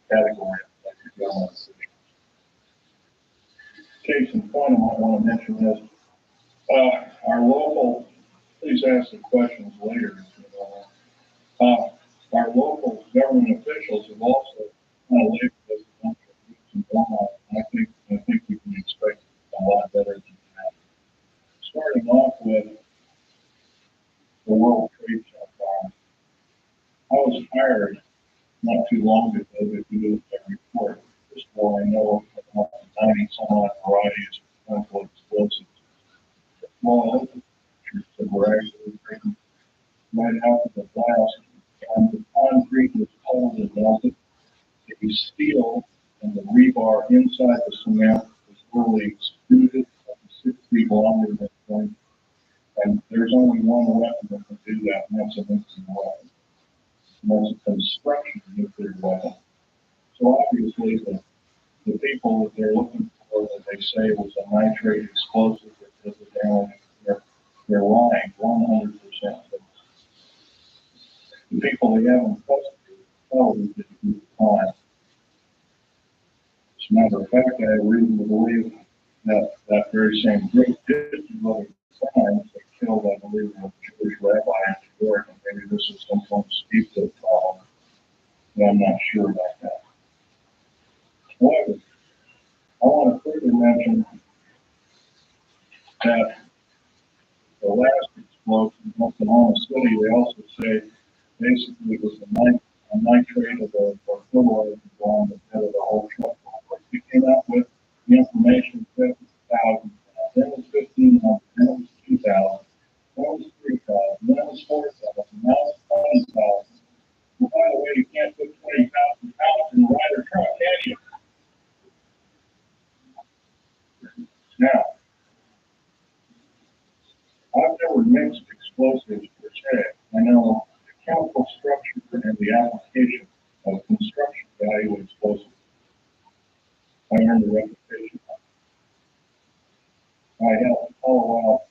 category of elected government officials. Case in point, I might want to mention this. Our local, please ask the questions later. Our local government officials have also kind of labeled us a bunch of roots and Belmont. I think we can expect a lot better than that. Starting off with the World Trade Center. I was hired not too long ago that we did a report. First of all, I know about 90 some odd varieties of chemical explosives. Small pictures that were actually written right out of the blast, and the concrete was cold and melted. The steel and the rebar inside the cement was literally extruded up to 6 feet longer than the thing. And there's only one weapon that can do that, and that's a nuclear weapon. And that's a construction nuclear weapon. So obviously, the people that they're looking for, that they say was a nitrate explosive that does the damage, they're lying 100%. The people they have in custody probably did a good time. As a matter of fact, I have reason to believe that that very same group did do other crimes. They killed, I believe, a Jewish rabbi in New York, and maybe this is some kind of scapegoat problem, but I'm not sure about that. However, I want to further mention that the last explosion in Oklahoma City, they also say basically it was a nitrate of a fertilizer bomb that had the whole truck. We came out with the information 50,000, then it was 1,500, then it was 2,000, then it was 3,000, then it was 4,000, now it's 20,000. Well, by the way, you can't put 20,000 pounds in a Ryder truck, can you? Now, I've never mixed explosives per se. I know the chemical structure and the application of construction value of explosives. I earned a reputation. I helped follow out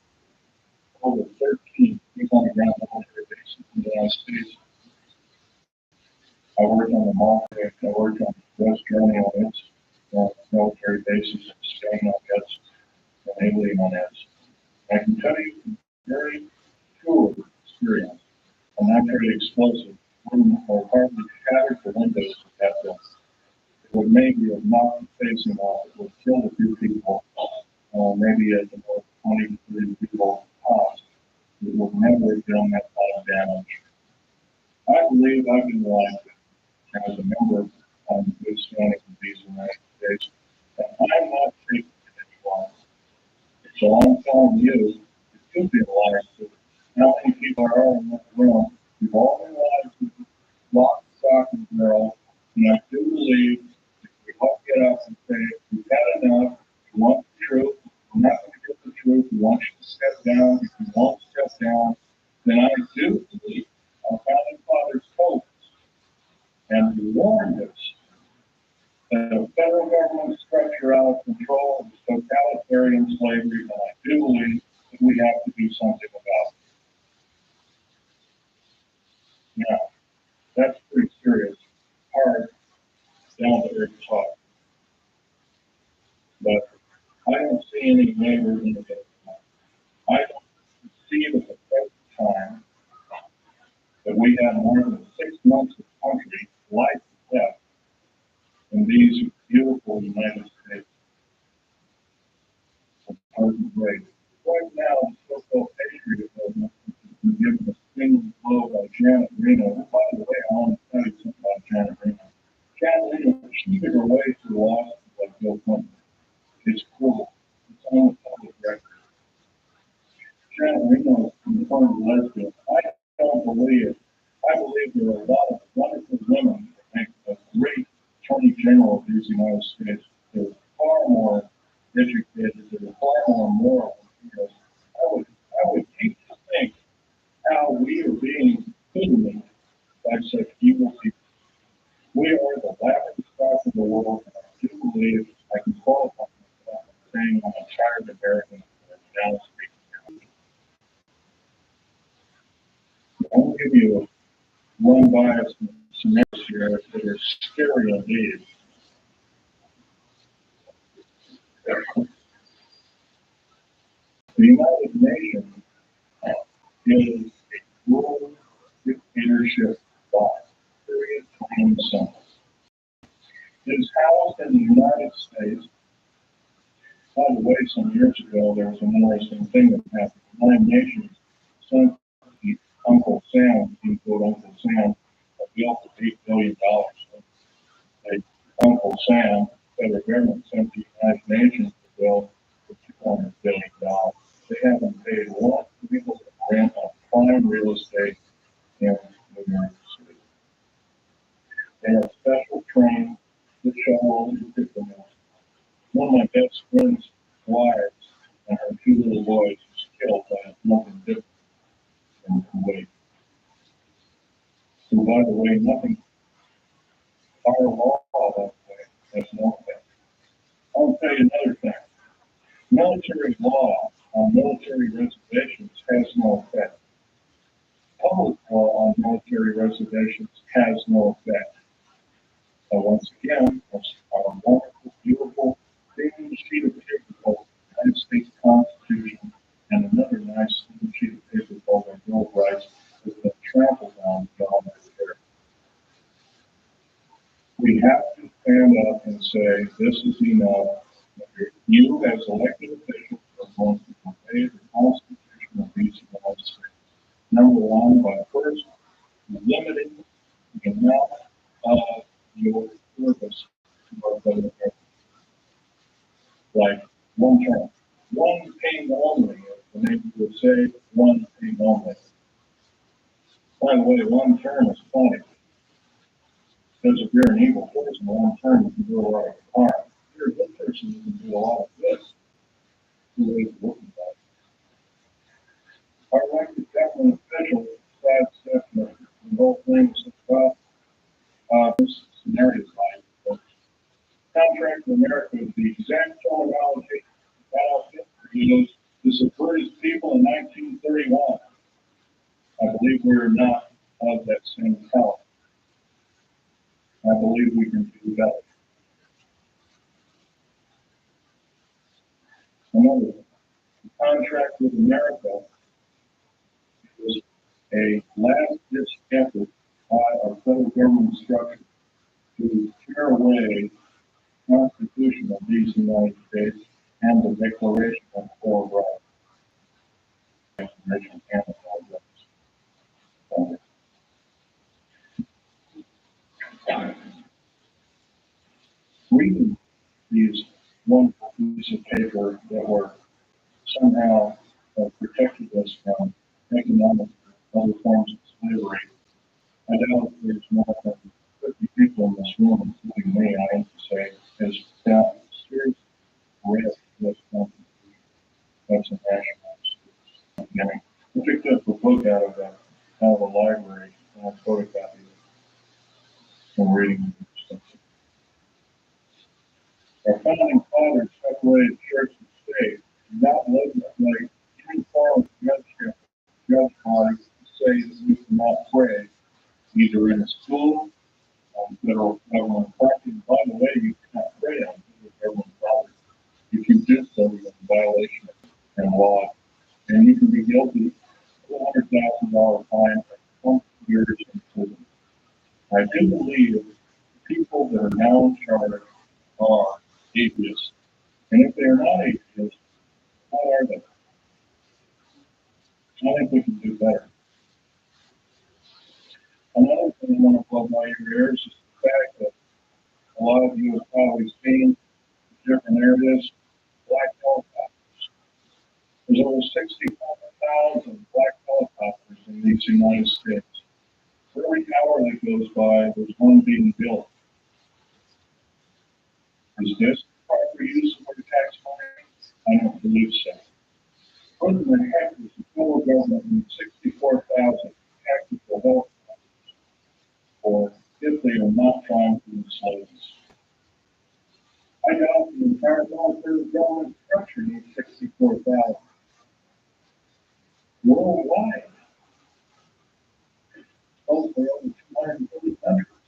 over 13 underground military bases in the United States. I worked on the Monterey, I worked on West Germany on its military bases, and Spain on its, and Italy on its. I can tell you from very cool experience, a nitrate explosive wouldn't or hardly shattered the windows of that building. It would maybe have knocked the facing off, it would kill a few people, maybe at the most 20, 30 people tops. It would never have done that kind of damage. I believe I've been lied to as a member of good standing with these United States, and I'm not taking it anymore. So I'm telling you, you've been lied to. How many people are in this room? We've all been lied to, lock, stock, and barrel, and I do believe if we all get up and say, we've had enough, we want the truth, we're not going to get the truth, we want you to step down, if you won't step down, then I do believe our founding fathers told us, and we warned us, that a federal government structure out of control is totalitarian slavery, and I do believe that we have to do something about it. Now, that's pretty serious, hard, down to earth talk. But I don't see any neighbors in the middle. I don't see it at the present time that we have more than 6 months of country, life and death, in these beautiful United States of present grade. Right now, the so-called patriot movement has been given a single blow by Janet Reno. And by the way, I want to tell you something about Janet Reno. Janet Reno cheated her way to the loss like Bill Clinton. It's cruel. It's on the public record. Janet Reno is confirmed lesbian. I don't believe it. I believe there are a lot of wonderful women that make a great attorney general of these United States. They're far more educated, they're far more moral than us. I would hate to think how we are being treated by such evil people. We are the laughing stock of the world, and I do believe I can qualify myself as saying I'm a tired American down the street. I'll give you one bias scenarios here that are scary indeed. The United Nations is a world dictatorship body. Period. Plain and simple. It is housed in the United States. By the way, some years ago, there was an interesting thing that happened. The United Nations sent Uncle Sam, quote Uncle Sam, a bill for $8 billion in New York City. They have special trains that shuttle and pick them up. One of my best friend's wives and her two little boys was killed by nothing different in Kuwait. So, by the way, nothing, our law, by the way, has no effect. I'll tell you another thing. Military law on military reservations has no effect. Public law on military reservations has no effect. So once again, that's our wonderful, beautiful, thin sheet of paper called the United States Constitution and another nice thin sheet of paper called our Bill of Rights has been trampled on beyond repair. We have to stand up and say, this is enough. You as elected officials are going to obey the Constitution of these United States. Number one, by first limiting the amount of your service to our federal government. Like one term. One paying only, the neighbor would say, one paying only. By the way, one term is funny. Because if you're an evil person, one term you can do a lot of harm. If you're a good person, you can do a lot of good. Two ways of looking at it. Our elected government officials, sad stuff, the whole thing is about this scenario like Contract with America is the exact terminology that outfit used to subvert people in 1931. I believe we're not of that same caliber. I believe we can do better. Another contract with America is a last-ditch effort by our federal government structure to tear away the Constitution of these United States and the Declaration of Core Rights. Reading these wonderful pieces of paper that were somehow protected us from economic and other forms of slavery. I doubt there's more than 50 people in this room, including me, I have to say, has got serious risk to this country. That's a national beginning. I picked up a book out of a library and I photocopied it from reading it. Our founding fathers separated church and state, not letting like any form of judge body to say that we cannot pray either in a school, on federal government property. By the way, you cannot pray on federal government property. If you do so, you're in violation of law, and you can be guilty of a $100,000 fine and 20 years in prison. I do believe the people that are now in charge are atheists. And if they're not atheists, what are they? I think we can do better. Another thing I want to blow by your ears is the fact that a lot of you have probably seen different areas, black helicopters. There's over 65,000 black helicopters in these United States. For every hour that goes by, there's one being built. Is this proper use of our tax money? I don't believe so. Further than half is the federal government needs 64,000 tactical helicopters, or if they are not trying to enslave us. I doubt the entire military government structure needs 64,000. Worldwide, supposed to be over 230 countries.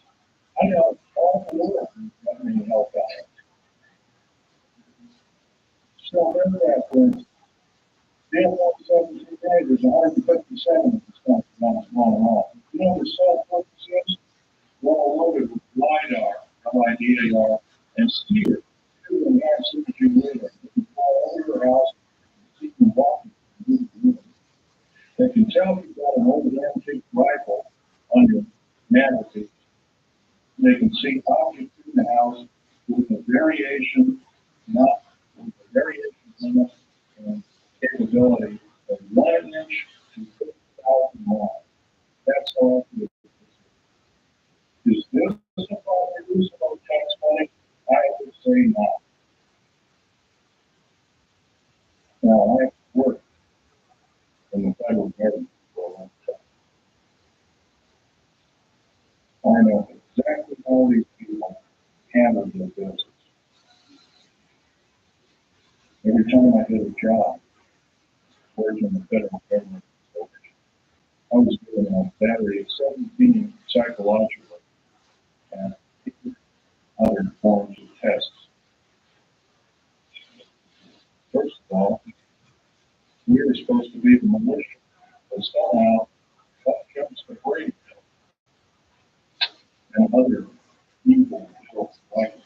I doubt all the world needs that many helicopters. So remember that, for instance, damn 117 days, there's 157 of this country that's going on. You know what the sole purpose is? Well loaded with LIDAR, LIDAR, and steer 2.5 imaging radar. They can fly over your house and see you walking from room to room. They can tell you've got an old antique rifle on your mantelpiece. They can see objects in the house with a variation, not with a variation limit and capability of 1 inch to 50,000 miles. That's call to the is this a problem use of tax money? I would say not. Now, I worked in the federal government for a long time. I know exactly how these people handle their business. Every time I did a job working in the federal government, I was given a battery of 17 psychological and other forms of tests. First of all, we were supposed to be the militia, but somehow that jumps the brake and other evil results like it.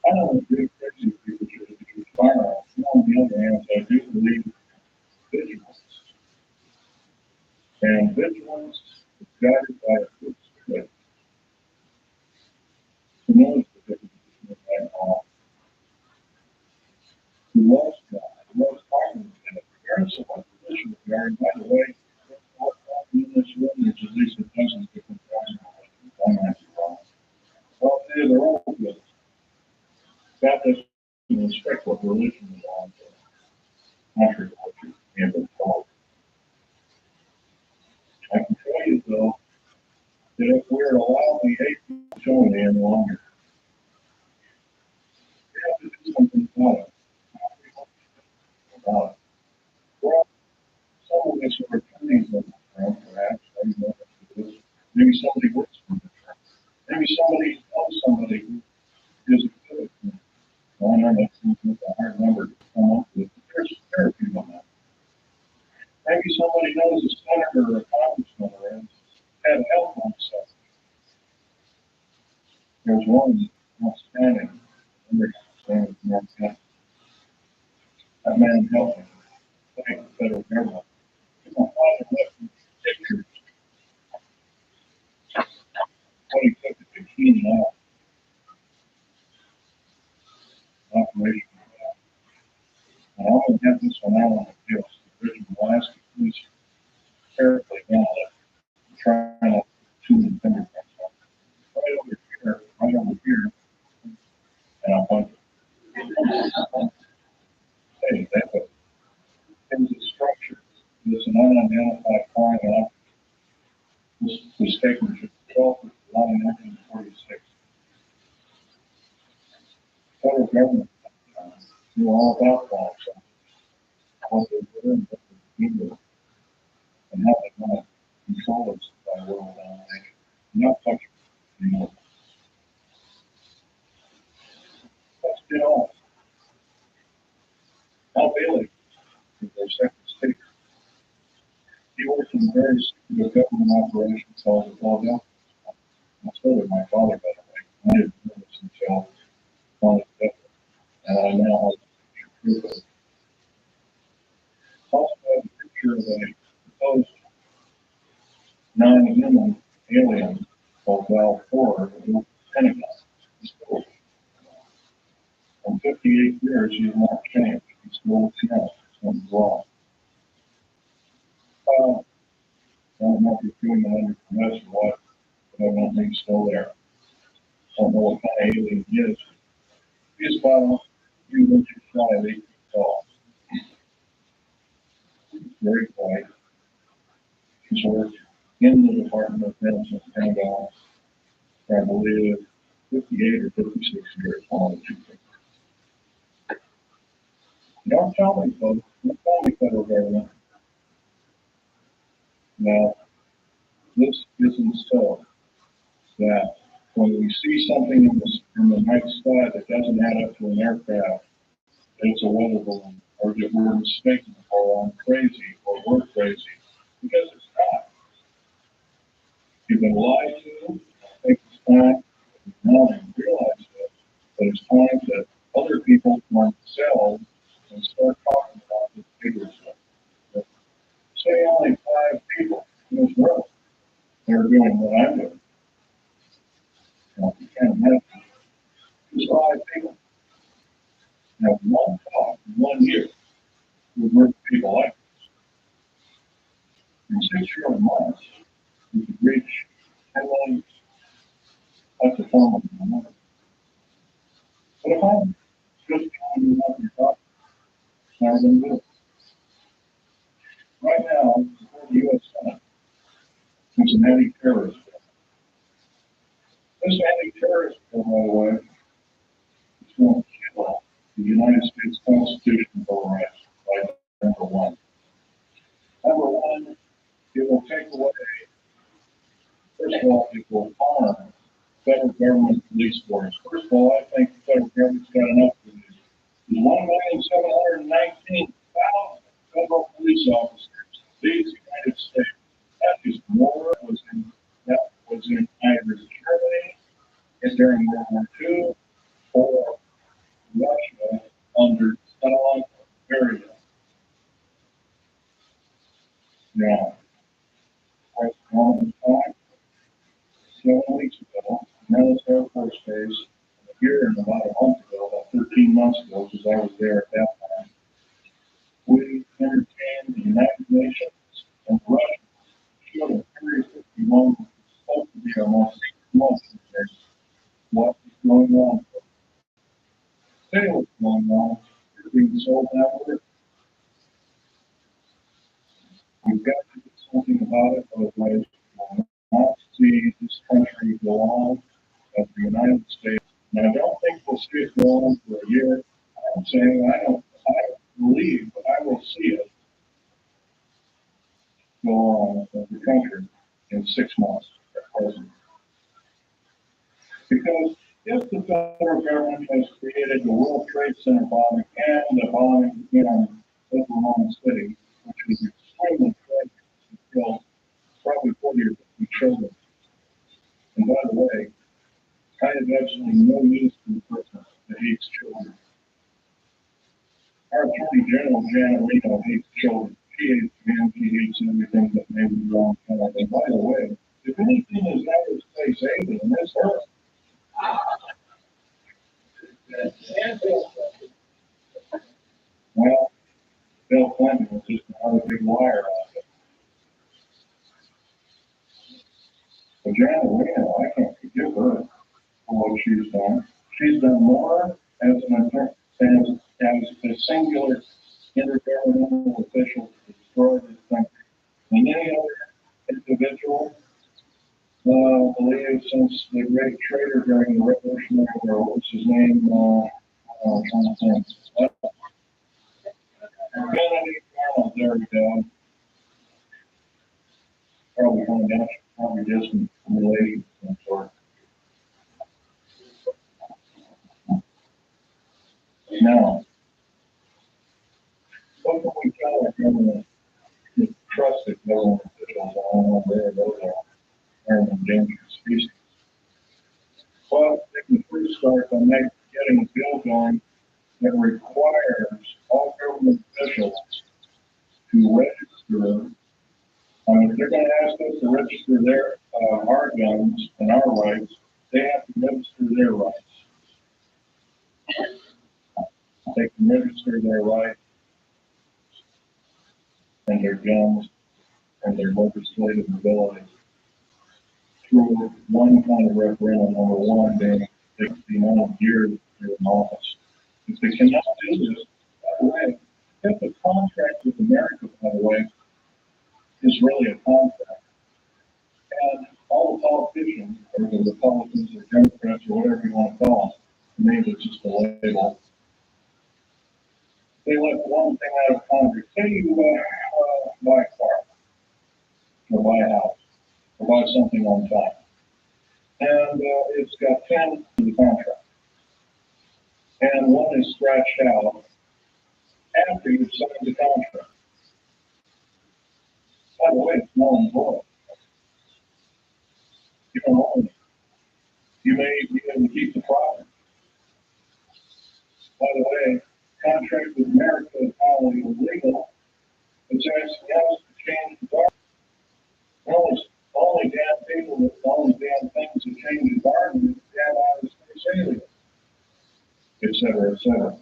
I don't agree crazy people should use firearms. On the other hand, I do believe vigilance. And vigilance is guided by a good spirit. Who knows the difference between right and wrong? Who loves God? Who loves harmony? And regardless of what position we are, and by the way, in this room, there's at least a dozen different kinds of religions. I might be wrong. Well, they're all good. God doesn't respect what religion is on, contrary to what you have been told. I can tell you, though, that if we're allowed the atheist show any longer, we have to do something about it. About it. Well, some of us are attorneys on the firm, perhaps. I don't know if it is. Maybe somebody works for the firm. Maybe somebody knows somebody who is a good attorney. I know that seems like a hard number to come up with. There are people on that. Maybe somebody knows a senator or a congressman or has had help on stuff. There's one outstanding understanding North Carolina. That man helped me thank the federal government. My father left me pictures what he took at the Keenan operation. And I would have this one out on the deal. The original last police carefully down it, trying to tune the fingerprints on. Right over here, and I went, hey, that was a structure. There's an unidentified flying object. This was taken to 12th of July, 1946. Federal government knew all about bombs, what they were and what they were, and how they want to control us by world domination. Not touching anymore. Let's get on. Al Bailey is their second state. He worked in a very secret government operation called the Philadelphia. I told him my father, by the way. I didn't know this until on his death, and I now have a picture of it. Also have a picture of a proposed non-human alien called Val Ford who Pentagon. In 58 years, he's not changed. He's still changed. Something's wrong. I don't know if you're doing it under permit or what, but I don't think he's still there. I don't know what kind of alien he is. He's about 3 inches shy of 8 feet tall. He's very quiet. He's worked in the Department of Defense and Pentagon for, I believe, 58 or 56 years. One of the two things. Don't tell me, folks. Don't tell me, federal government. Now, this isn't so that when we see something in the night sky that doesn't add up to an aircraft, it's a weather balloon, or that we're mistaken, or I'm crazy, or we're crazy, because it's not. You've been lied to. I think it's time now to realize that, but it's time that other people for themselves and start talking about this bigger stuff. Say only 5 people in this world that are doing what I'm doing. Now, you can't imagine. Just 5 people have one talk in 1 year with work people like this. In 6 short months, we could reach 10 million. That's a form of money. But if I'm just telling you what you're talking, it's never going to do it. Right now, before the U.S. Senate, there's an anti-terrorist bill. This anti-terrorist bill, by the way, is going to kill the United States Constitution Bill of Rights by number one. Number one, it will take away, first of all, it will harm federal government police force. First of all, I think the federal government's got enough to do. There's 1,719,000 federal police officers in the United States. That is more that was in either Germany during World War II or Russia under Stalin period. Now, at the moment in time, 7 weeks ago, Nellis Air Force Base, here and about a month ago, about 13 months ago, because I was there at that time, we entertained the United Nations and Russia showed a Area 51, which is supposed to be our most what is going on. Say what's going on. You're being sold that way. We've got to do something about it, otherwise we will not see this country go on as the United States. And I don't think we'll see it go on for a year. I'm saying I believe, but I will see it go on as the country in 6 months at present. Because if the federal government has created the World Trade Center bombing and the bombing in Oklahoma City, which is extremely tragic, to kill probably 40 or 50 children. And by the way, I have absolutely no use for the person that hates children. Our Attorney General, Janet Reno, hates children. She hates men, she hates everything that may be wrong. And by the way, if anything is ever space alien, it's her. Well, Bill Clinton was just another big liar out it. But Janet Reno, I can't forgive her for what she's done. She's done more as a singular intergovernmental official to destroy this country than any other individual, I believe, since the great traitor during the Revolutionary War. What's his name? I'm trying to think. Kennedy, Arnold, there we go. Probably coming down, probably distant relation of some sort. Now, what can we tell our government, the trusted government officials on where those are endangered species? Well, they can first start by getting a bill going that requires all government officials to register. If they're going to ask us to register our guns and our rights, they have to register their rights. They can register their rights and their guns and their legislative abilities through one kind of referendum, number one being the amount of years they're in office. If they cannot do this, by the way, if the contract with America, by the way, is really a contract, and all the politicians, or the Republicans or Democrats or whatever you want to call them, maybe it's just a label, they let one thing out of Congress. Say you buy a car, or buy a house, or buy something on time. And it's got 10 in the contract. And one is scratched out after you've signed the contract. By the way, it's null and void. You don't own it. You may be able to keep the profit. By the way, contract with America is not only illegal, it's actually has to change the government. Only damn people that only damn things that change the environment is damn out of space aliens, et cetera, et cetera.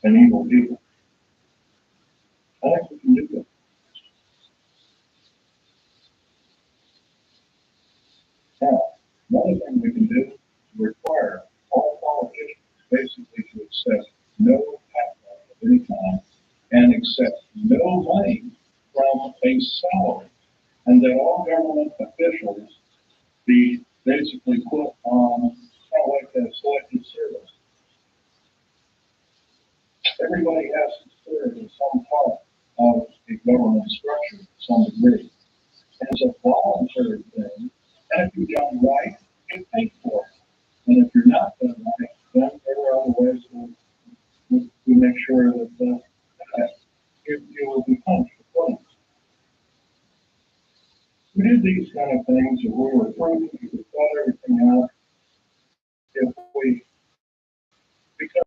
And evil people. I think we can do it. Now, another thing we can do is require all politicians basically to accept no tax of any kind and accept no money from a salary, and that all government officials be basically put on kind of like a selective service. Everybody has to serve in some part of a government structure to some degree. And it's a voluntary thing, and if you're done right, you get paid for it. And if you're not done right, then there are other ways to make sure that you will be punished accordingly. We did these kind of things, and we were proving we could thought everything out if we, because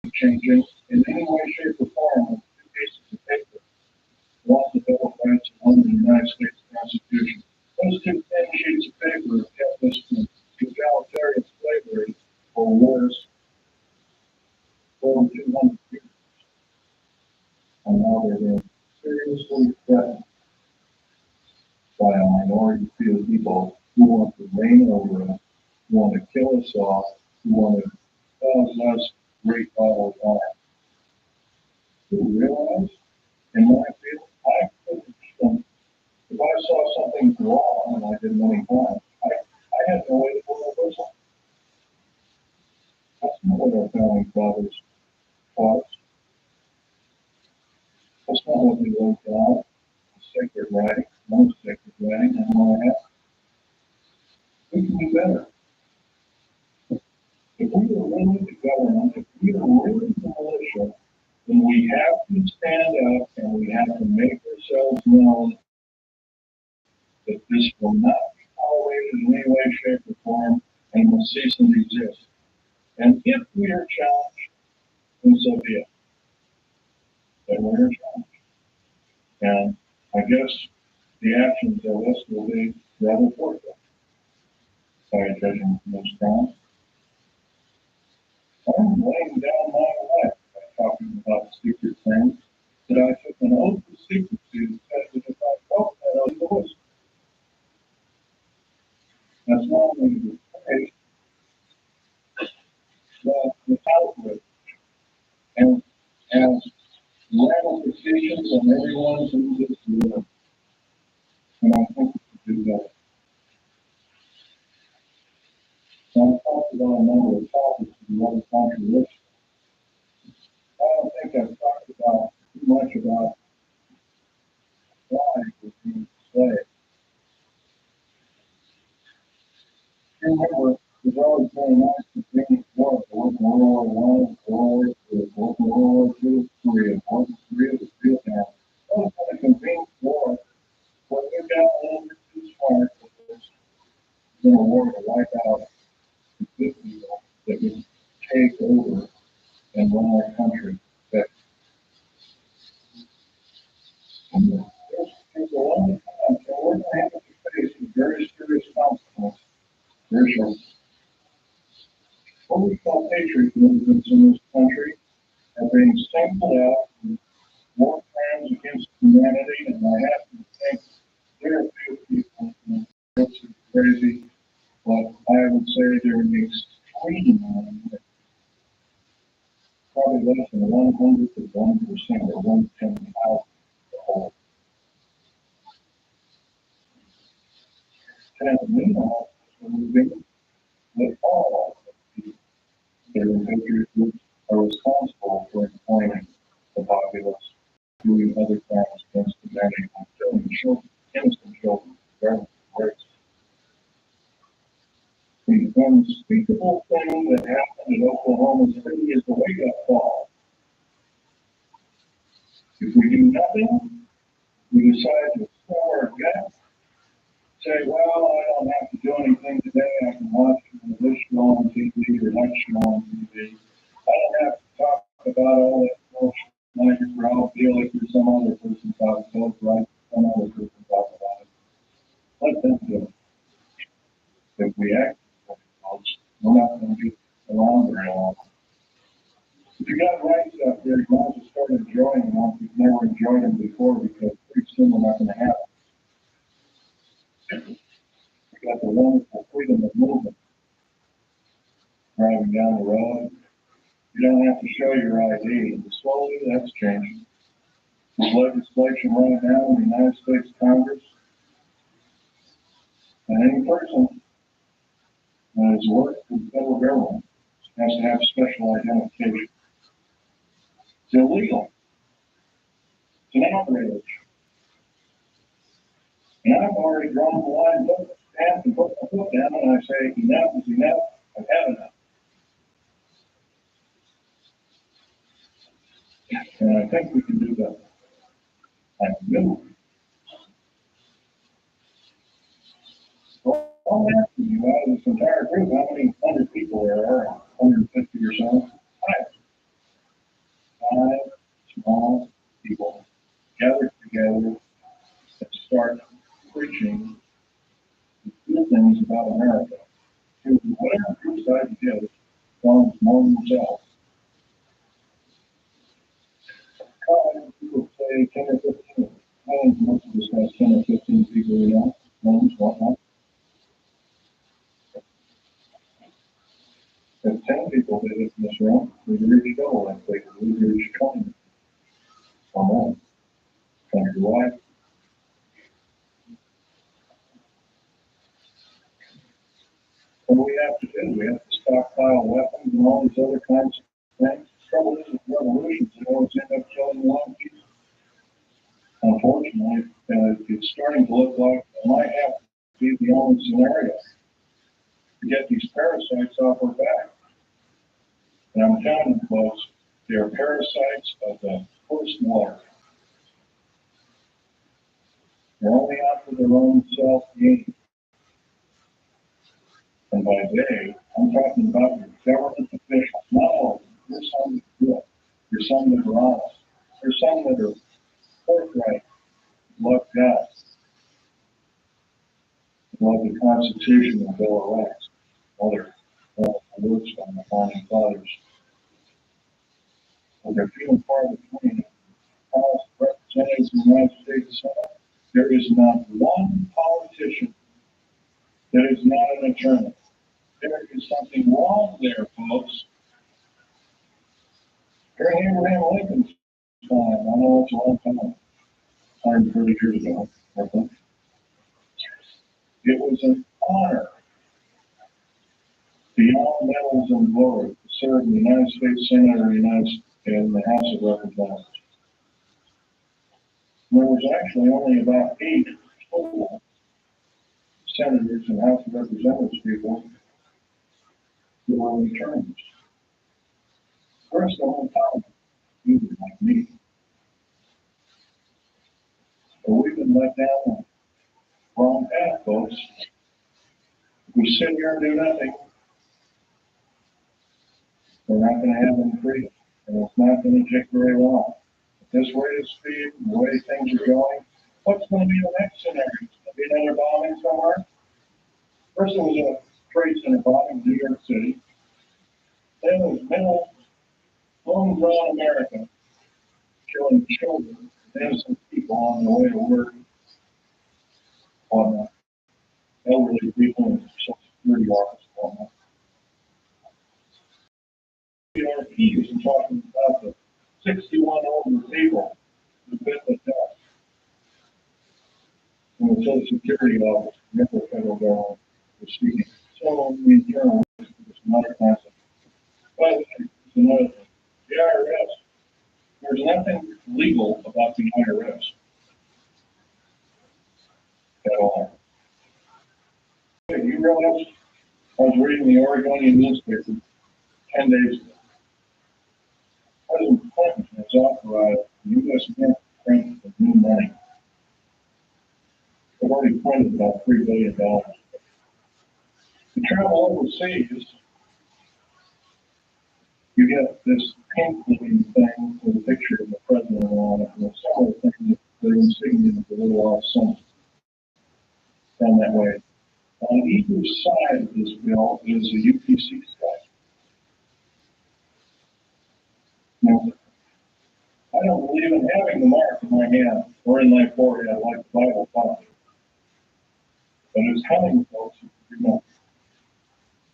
it's changing in any way, shape, or form with two pieces of paper, one the Bill of Rights and one the United States Constitution. Those two thin sheets of paper have kept us from totalitarian slavery for worse over 200 years. And now they're being seriously threatened by a minority few people who want to reign over us, who want to kill us off, who want to cause us great bodily harm. Do you realize, in my field, I couldn't think, if I saw something wrong, and I did many times, I had no way to pull a whistle. That's not what our founding fathers taught us. That's not what we wrote down. Sacred writing, most sacred writing, and all that. We can do better. If we were really the government, if we were really the militia, then we have to stand up and we have to make ourselves known that this will not be tolerated in any way, shape, or form and will cease and desist. And if we are challenged, then so be it. Then we are challenged. And I guess the actions of us will be rather forthright. By judging from those crimes. I'm laying down my life by talking about secret things that I took an oath of secrecy that if I felt that I was. That's not only the case, but without which, and as ramifications on everyone who lives here, and I think we should do that. Now, I've talked about a number of topics and rather controversial. I don't think I've talked about too much about why we're being enslaved. You remember, it was always very nice to bring war, World War I, World War II, World War II, Korea, World War Korea was Vietnam. That was kind of convenient war, but we got a little bit too smart because in a war to wipe out the good people that would take over and run our country. But there's a lot of times, and we're going to have to face some very serious consequences very shortly. What we call patriotism in this country are being sampled out in war crimes against humanity, and I have to think there are a few people who are crazy, but I would say they're in the extreme minority, probably less than 100 to 1% or 1/10,000 of the whole. And meanwhile, moving that all of the patriot groups are responsible for employing the populace, doing other crimes against humanity, and killing children, innocent children, regardless of race. The unspeakable thing that happened in Oklahoma City is the wake-up call. If we do nothing, we decide to throw our gut, say, well, I don't have to do anything today. I can watch this show on TV or that show on TV. I don't have to talk about all that bullshit. I'll feel like there's some other person talking about it, right? Some other person talk about it. Let them do it. If we act, we're not going to be around very long. If you got rights out there, you might as well start enjoying them if you've never enjoyed them before, because pretty soon they're not going to have them. You got the wonderful freedom of movement. Driving down the road, you don't have to show your ID. Slowly, that's changing. There's legislation right now in the United States Congress, and any person that has worked for the federal government has to have special identification. It's illegal. It's an outrage. And I've already drawn the line, look, and put my foot down, and I say, enough is enough. I've had enough. And I think we can do that. I knew. Well, I'm asking you out of this entire group, how many hundred people there are? 150 or so? Five small people gathered together and start preaching the good things about America to whatever group side you get from among themselves. People say 10 or 15. I think most of us have 10 or 15 people we know, friends, whatnot. If 10 people did it in this room, we'd reach goal, I think. We'd reach 20 or more. Wonder why? What do we have to do? We have to stockpile weapons and all these other kinds of things. The trouble is with revolutions, they always end up killing a lot of people. Unfortunately, it's starting to look like it might have to be the only scenario to get these parasites off our back. And I'm telling you, folks, they're parasites of the first water. They're only out for their own self-gain. And by they, I'm talking about your government officials. Not all of them. There's some that are good. There's some that are honest. There's some that are forthright, love God, love the Constitution and Bill of Rights, other words from the founding fathers. But they're few and far between. House of Representatives in the United States Senate, there is not one politician that is not an attorney. There is something wrong there, folks. During Abraham Lincoln's time, I know it's a long time, 130 years ago, I think. It was an honor beyond medals and glory to serve in the United States Senate or in the House of Representatives. There was actually only about 8 total senators and House of Representatives people who were attorneys. The rest of them were either like me. But we've been let down the wrong path, folks. If we sit here and do nothing, we're not going to have any freedom. And it's not going to take very long. At this rate of speed, the way things are going, what's going to be the next scenario? It's going to be another bombing somewhere? First, it was a trade center bombing in New York City. Then it was middle, homegrown America killing children, innocent people on their way to work on elderly people and Social Security office and whatnot. PRPs and talking about the 61 older people who've been with death in the Social Security office, remember federal government was speaking. So we internal is another concept. By the way, it's another thing. The IRS, there's nothing legal about the IRS at all. You realize I was reading the Oregonian newspaper 10 days ago. President Clinton has authorized the U.S. Mint to print of new money. They've already printed about $3 billion. To travel overseas, you get this pink-looking thing with a picture of the president on it, and a similar thing that the insignia of the little off center. Down that way. On either side of this bill is a UPC stripe. Now, I don't believe in having the mark in my hand or in my forehead like the Bible taught me. But it's coming, folks. If you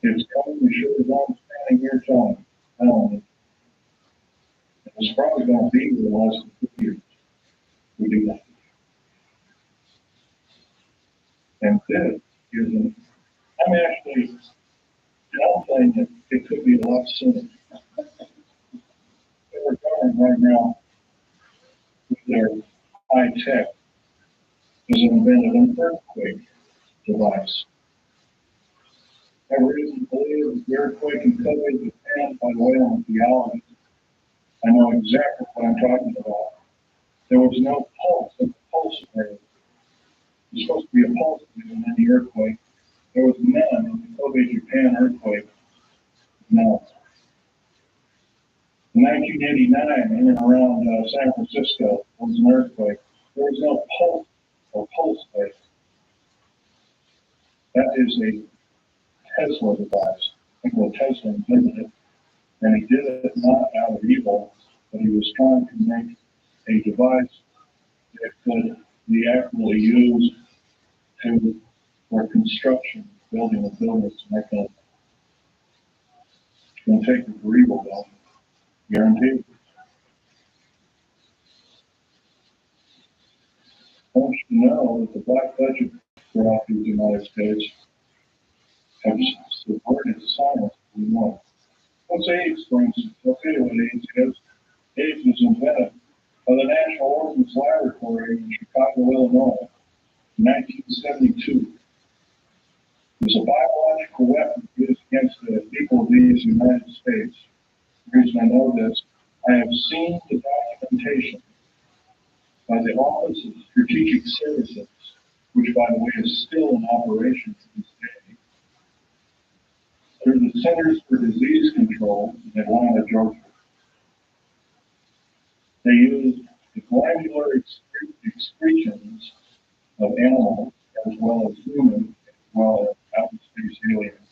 It's coming, we should have gone standing here telling. It's probably going to be in less than 2 years. We do that. And this is I'm actually saying that it could be a lot sooner. They're going right now with their high tech has invented an earthquake device. That reason believe the earthquake in Kobe, Japan, by the way, on theology. I know exactly what I'm talking about. There was no pulse of the pulse wave. There's supposed to be a pulse wave in any earthquake. There was none in the Kobe, Japan earthquake. No. In 1989, in and around San Francisco, there was an earthquake. There was no pulse or pulse wave. That is a Tesla device. I think Tesla invented it, and he did it not out of evil, but he was trying to make a device that could be actually used for construction, building of buildings, to make that. It's going to take the cerebral building, guaranteed. I want you to know that the black budget throughout the United States have subverted science. We know. What's AIDS, for instance? I'll tell you what AIDS is. AIDS was invented by the National Ordnance Laboratory in Chicago, Illinois, in 1972. It was a biological weapon used against the people of these United States. The reason I know this, I have seen the documentation by the Office of Strategic Services, which, by the way, is still in operation to this day, through the Centers for Disease Control in Atlanta, Georgia. They used the glandular excretions of animals as well as humans, as well as outer space aliens.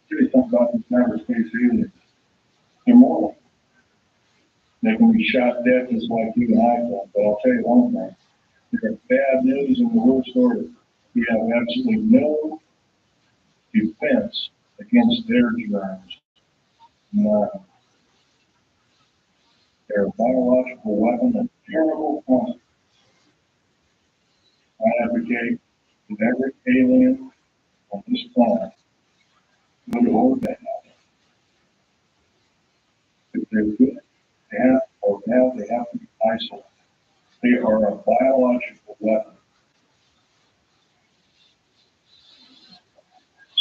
Here's something about these outer space aliens. They're mortal. They can be shot dead just like you and I can, but I'll tell you one thing. There's bad news in the worst order. We have absolutely no defense against their germs. None. They're a biological weapon of terrible consequence. I advocate that every alien on this planet, good or bad, if they're good, they have to be isolated. They are a biological weapon.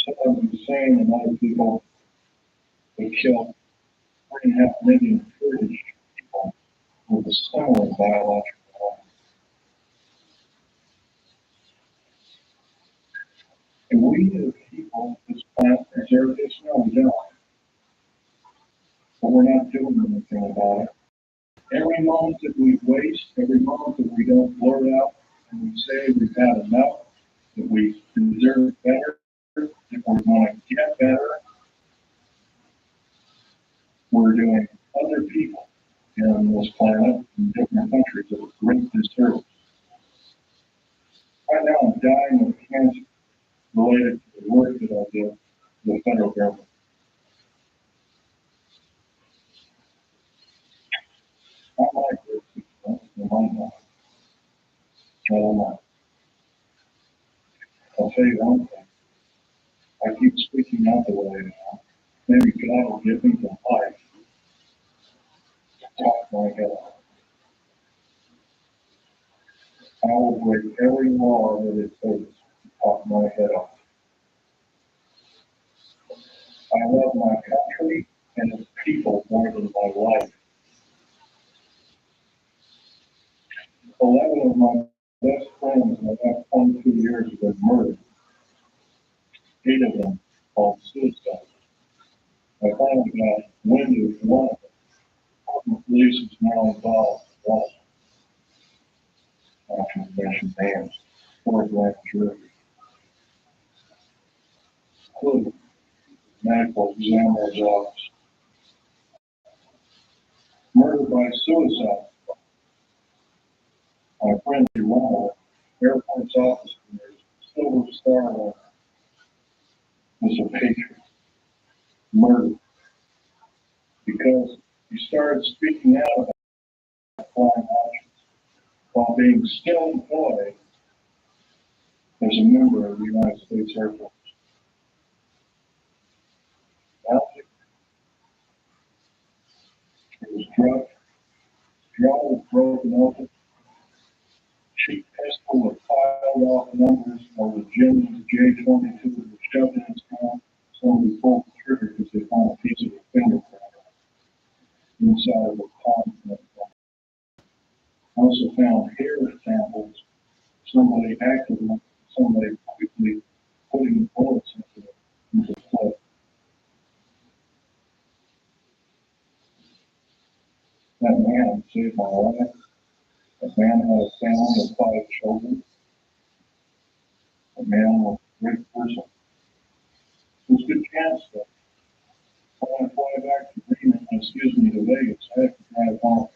Saddam Hussein and other people would kill 3.5 million Kurdish people with a similar biological weapon. And we as people, this planet, deserve this. No, we don't. But we're not doing anything about it. Every moment that we waste, every moment that we don't blurt out and we say we've had enough, that we deserve better, that we're going to get better, we're doing other people in this planet, in different countries, a great disservice. Right now, I'm dying of cancer related to the work that I did for the federal government. I like this. I might not. I don't know. I'll tell you one thing. I keep speaking out the way now. Maybe God will give me the life to talk my head off. I will break every law that it takes to talk my head off. I love my country and its people more than my life. 11 of my best friends in the last 22 years have been murdered. 8 of them called suicide. I finally got wind of one of them. The police is now involved in one of them. After mention names, 4 grand jury. Including medical examiner's office. Murder by suicide. My friend Ronald, Air Force officer, Silver Star, was a patriot. murder because he started speaking out about flying options while being still employed as a member of the United States Air Force. Alfie was drugged, jaw was broken open, cheap pistol with filed off numbers of the Jim's J-22 was shoved in his mouth. Somebody pulled the trigger because they found a piece of a fingerprint inside of a palm. Also found hair samples. Somebody quickly putting bullets into the clip. That man saved my life. That man had a family of 5 children. A man was a great person. It was a good chance that when I fly back to Greenland, to Vegas, I have to drive home.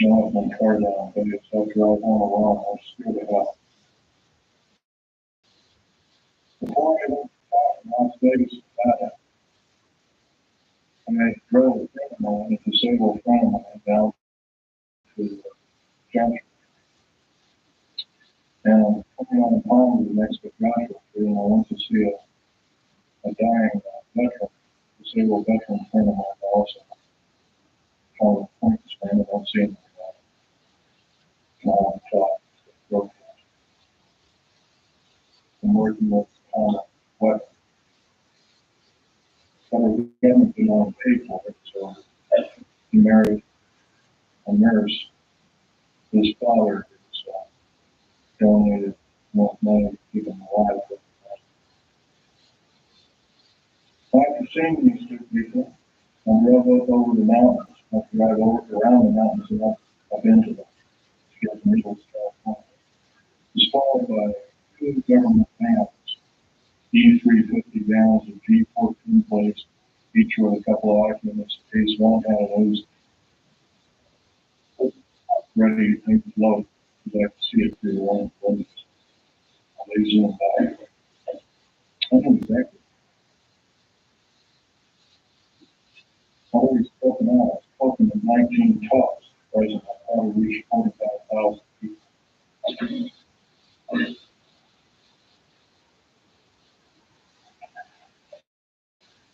I left my car down in Vegas. I'll drive home alone. I was scared to hell. Before I went to Las Vegas, Nevada, I drove a friend of mine, a disabled friend of mine, down to the junction. And coming on the palm of the next Joshua Tree, and I went to see a dying veteran, disabled veteran friend of mine also. Called a point friend, I don't see him now on top. I'm working with what federal government didn't want to pay for it, so he married a nurse. His father donated enough money to keep him alive. After seeing these 2 people, I drove up over the mountains. I drive around the mountains and up into them to get to Naples, California. It's followed by 2 government vans, E350 vans with G14 plates, each with a couple of occupants. In case one had a nose ready to take the load, because I could see it through the one place. They zoomed by. I know exactly. Always spoken out. I've spoken to 19 talks. Present, I probably reached 45,000 people.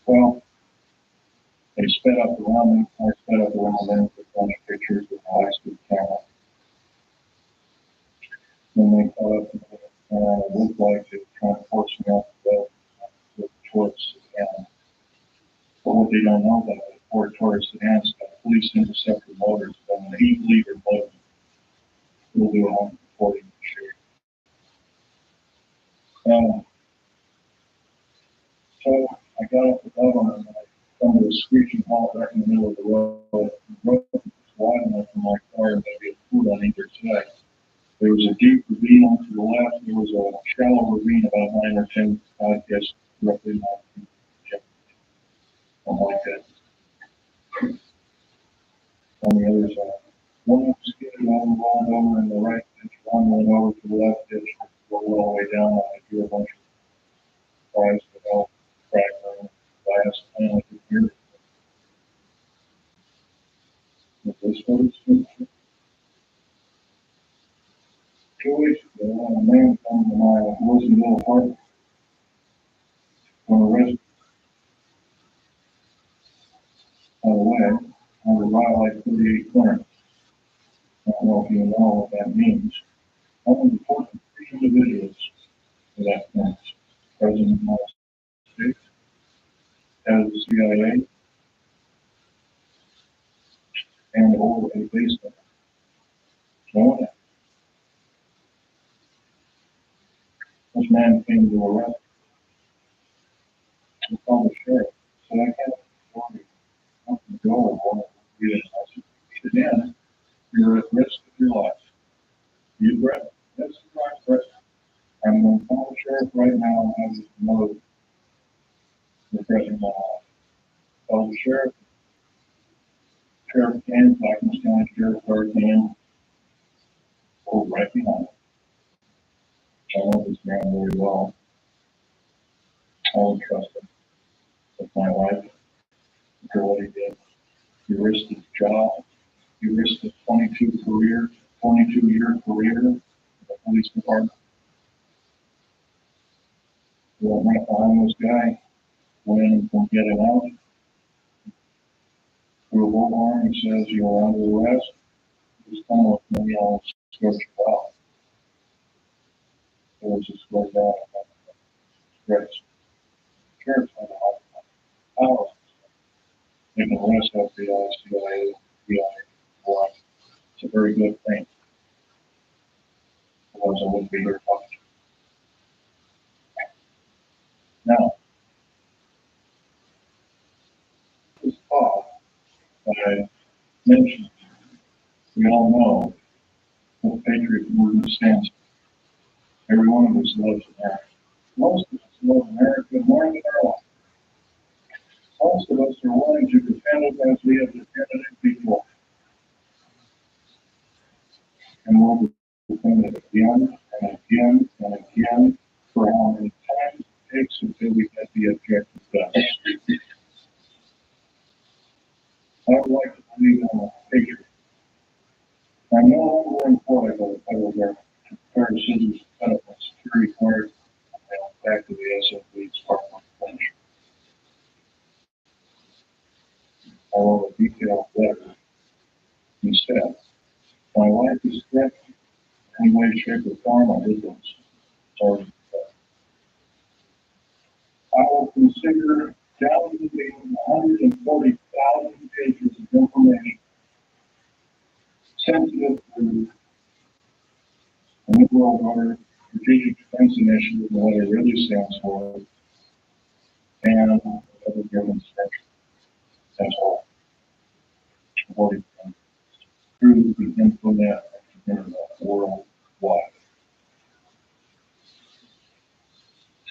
Well, they sped up around me. I sped up around them for 20 pictures with my high-speed camera. Then they caught up to me, and it looked like they were trying to force me off the road towards the town. But what they don't know about it, Ford Taurus sedans got police interceptor motors on an 8-liter motor. We'll do 140 in the shade. So I got up the bottom and I come to a screeching halt right in the middle of the road. The road was wide enough for my car and maybe a foot on either side. There was a deep ravine to the left. There was a shallow ravine about 9 or 10, I guess, roughly 9 feet. Something like that. On the other side. One was skidded, one rolled over in the right ditch, one went over to the left ditch, rolled all the way down. I drew a bunch of fries to help crack glass, and I could hear it. With this photo scripture, 2 weeks ago, a man came to my Wilsonville apartment on arrested. By the way, I was violate 38 clearance. I don't know if you know what that means. I was reporting 3 individuals for that clearance. President of the United States, head of the CIA, and over a basement. So this man came to arrest. He called the sheriff. Said, I can't afford you. I'm going to go or what? I said, sit down. You're at risk of your life. You breath. That's the right breath. I'm going to call the sheriff right now and have this mode for threatening my life. Call the sheriff. Sheriff came, Blackness County Sheriff car came, pulled right behind him. I know this man very well. I would trust him. with my wife for what he did. He risked his job. He risked a 22-year career in the police department. He went right behind this guy, went in and couldn't get him out. Threw a bullhorn, he says, "You're under arrest." He's coming with me, I'll escort you out. It was escorted out. Grace. Church had a lot of power. They can arrest FBI, CIA, FBI. It's a very good thing. Otherwise, I wouldn't be here talking. Now, this thought that I mentioned, we all know what the Patriot movement stands for. Every one of us loves America. Most of us love America more than our life. Most of us are willing to defend it as we have defended it before. And we'll defend it again and again and again for how many times it takes until we get the objective done. I would like to believe I'm a patriot. I'm no longer employed by the federal government. I prepared scissors to cut up my security card and back to the SOB Department of Finish. I wrote a detailed letter instead. My life is threatened in any way, shape, or form. I did those. Sorry. I will consider downloading 140,000 pages of information sensitive to the New World Order, Strategic Defense Initiative, and what it really stands for, and other government structure. That's all. What it can through the internet worldwide.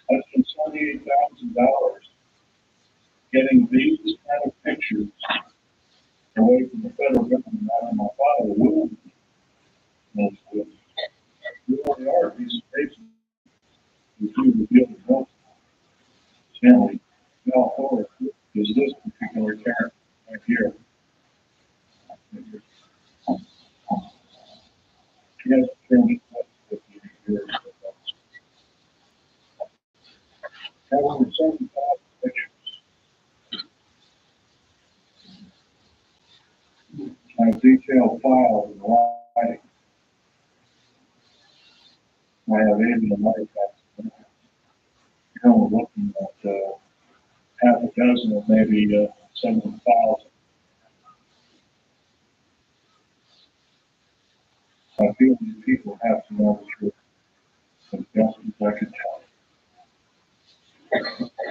I spent $78,000 getting these kind of pictures away from the federal government out of my father will. We already are these spaces. We do the deal with health. Stanley, Val Fuller is this particular character right here. He has changed what 50 years. However, 7,000 pictures. I have detailed files in writing. I have even a letter fax. Here we're looking at half a dozen or maybe 7,000. I feel these people have to know the truth. As best as I can tell.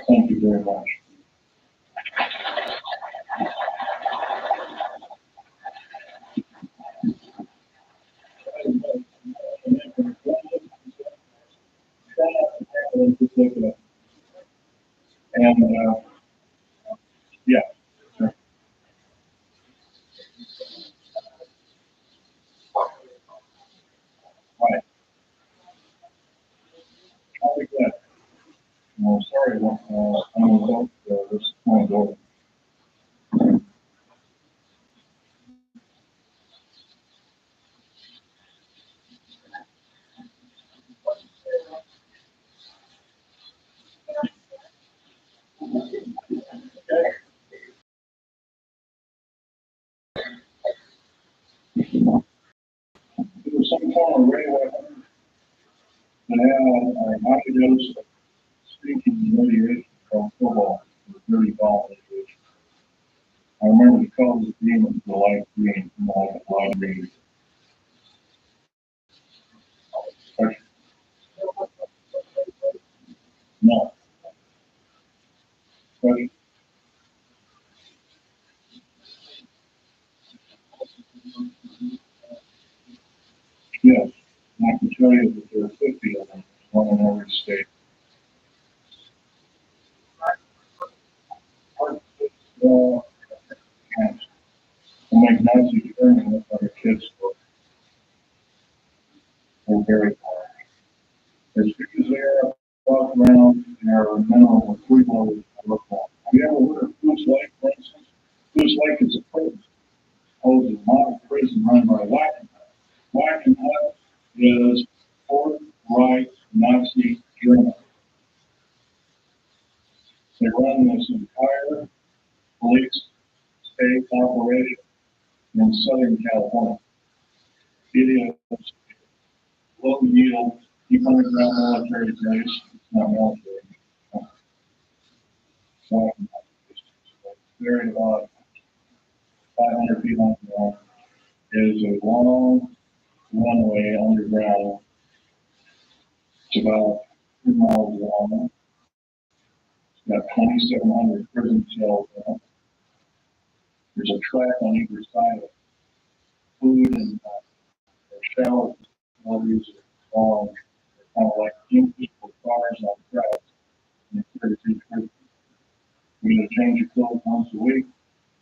Thank you very much. And yeah, sure. Right. I'll be glad. Sorry, I'm a vote this point over. Okay. It was some form of radio weapon that had a high dose of speaking radiation from football, or dirty ball radiation. I remember the color of the demon, the light green, the light green. No. Question? Yes. And I can tell you that there are 50 of them, one in every state. Camps. To make Nazi Germany look like a kid's book. We're very hard. As big as they are above ground, they are a minimum of 3 levels of look on. You ever heard of Goose Lake, for instance? Goose Lake is a prison. Oh, it's a model prison run by Wackenhut. Wackenhut is Fourth Reich Nazi Germany. They run this entire police state operation in Southern California. It is low yield, keep underground military base. It's not military. Very about 500 feet underground. It is a long runway underground. It's about 2 miles long. It's got 2,700 prison cells in it. There's a track on either side of it. Food and shower facilities are long. They're kind of like people cars on tracks. And it's 32 prisons. You gotta change your clothes once a week.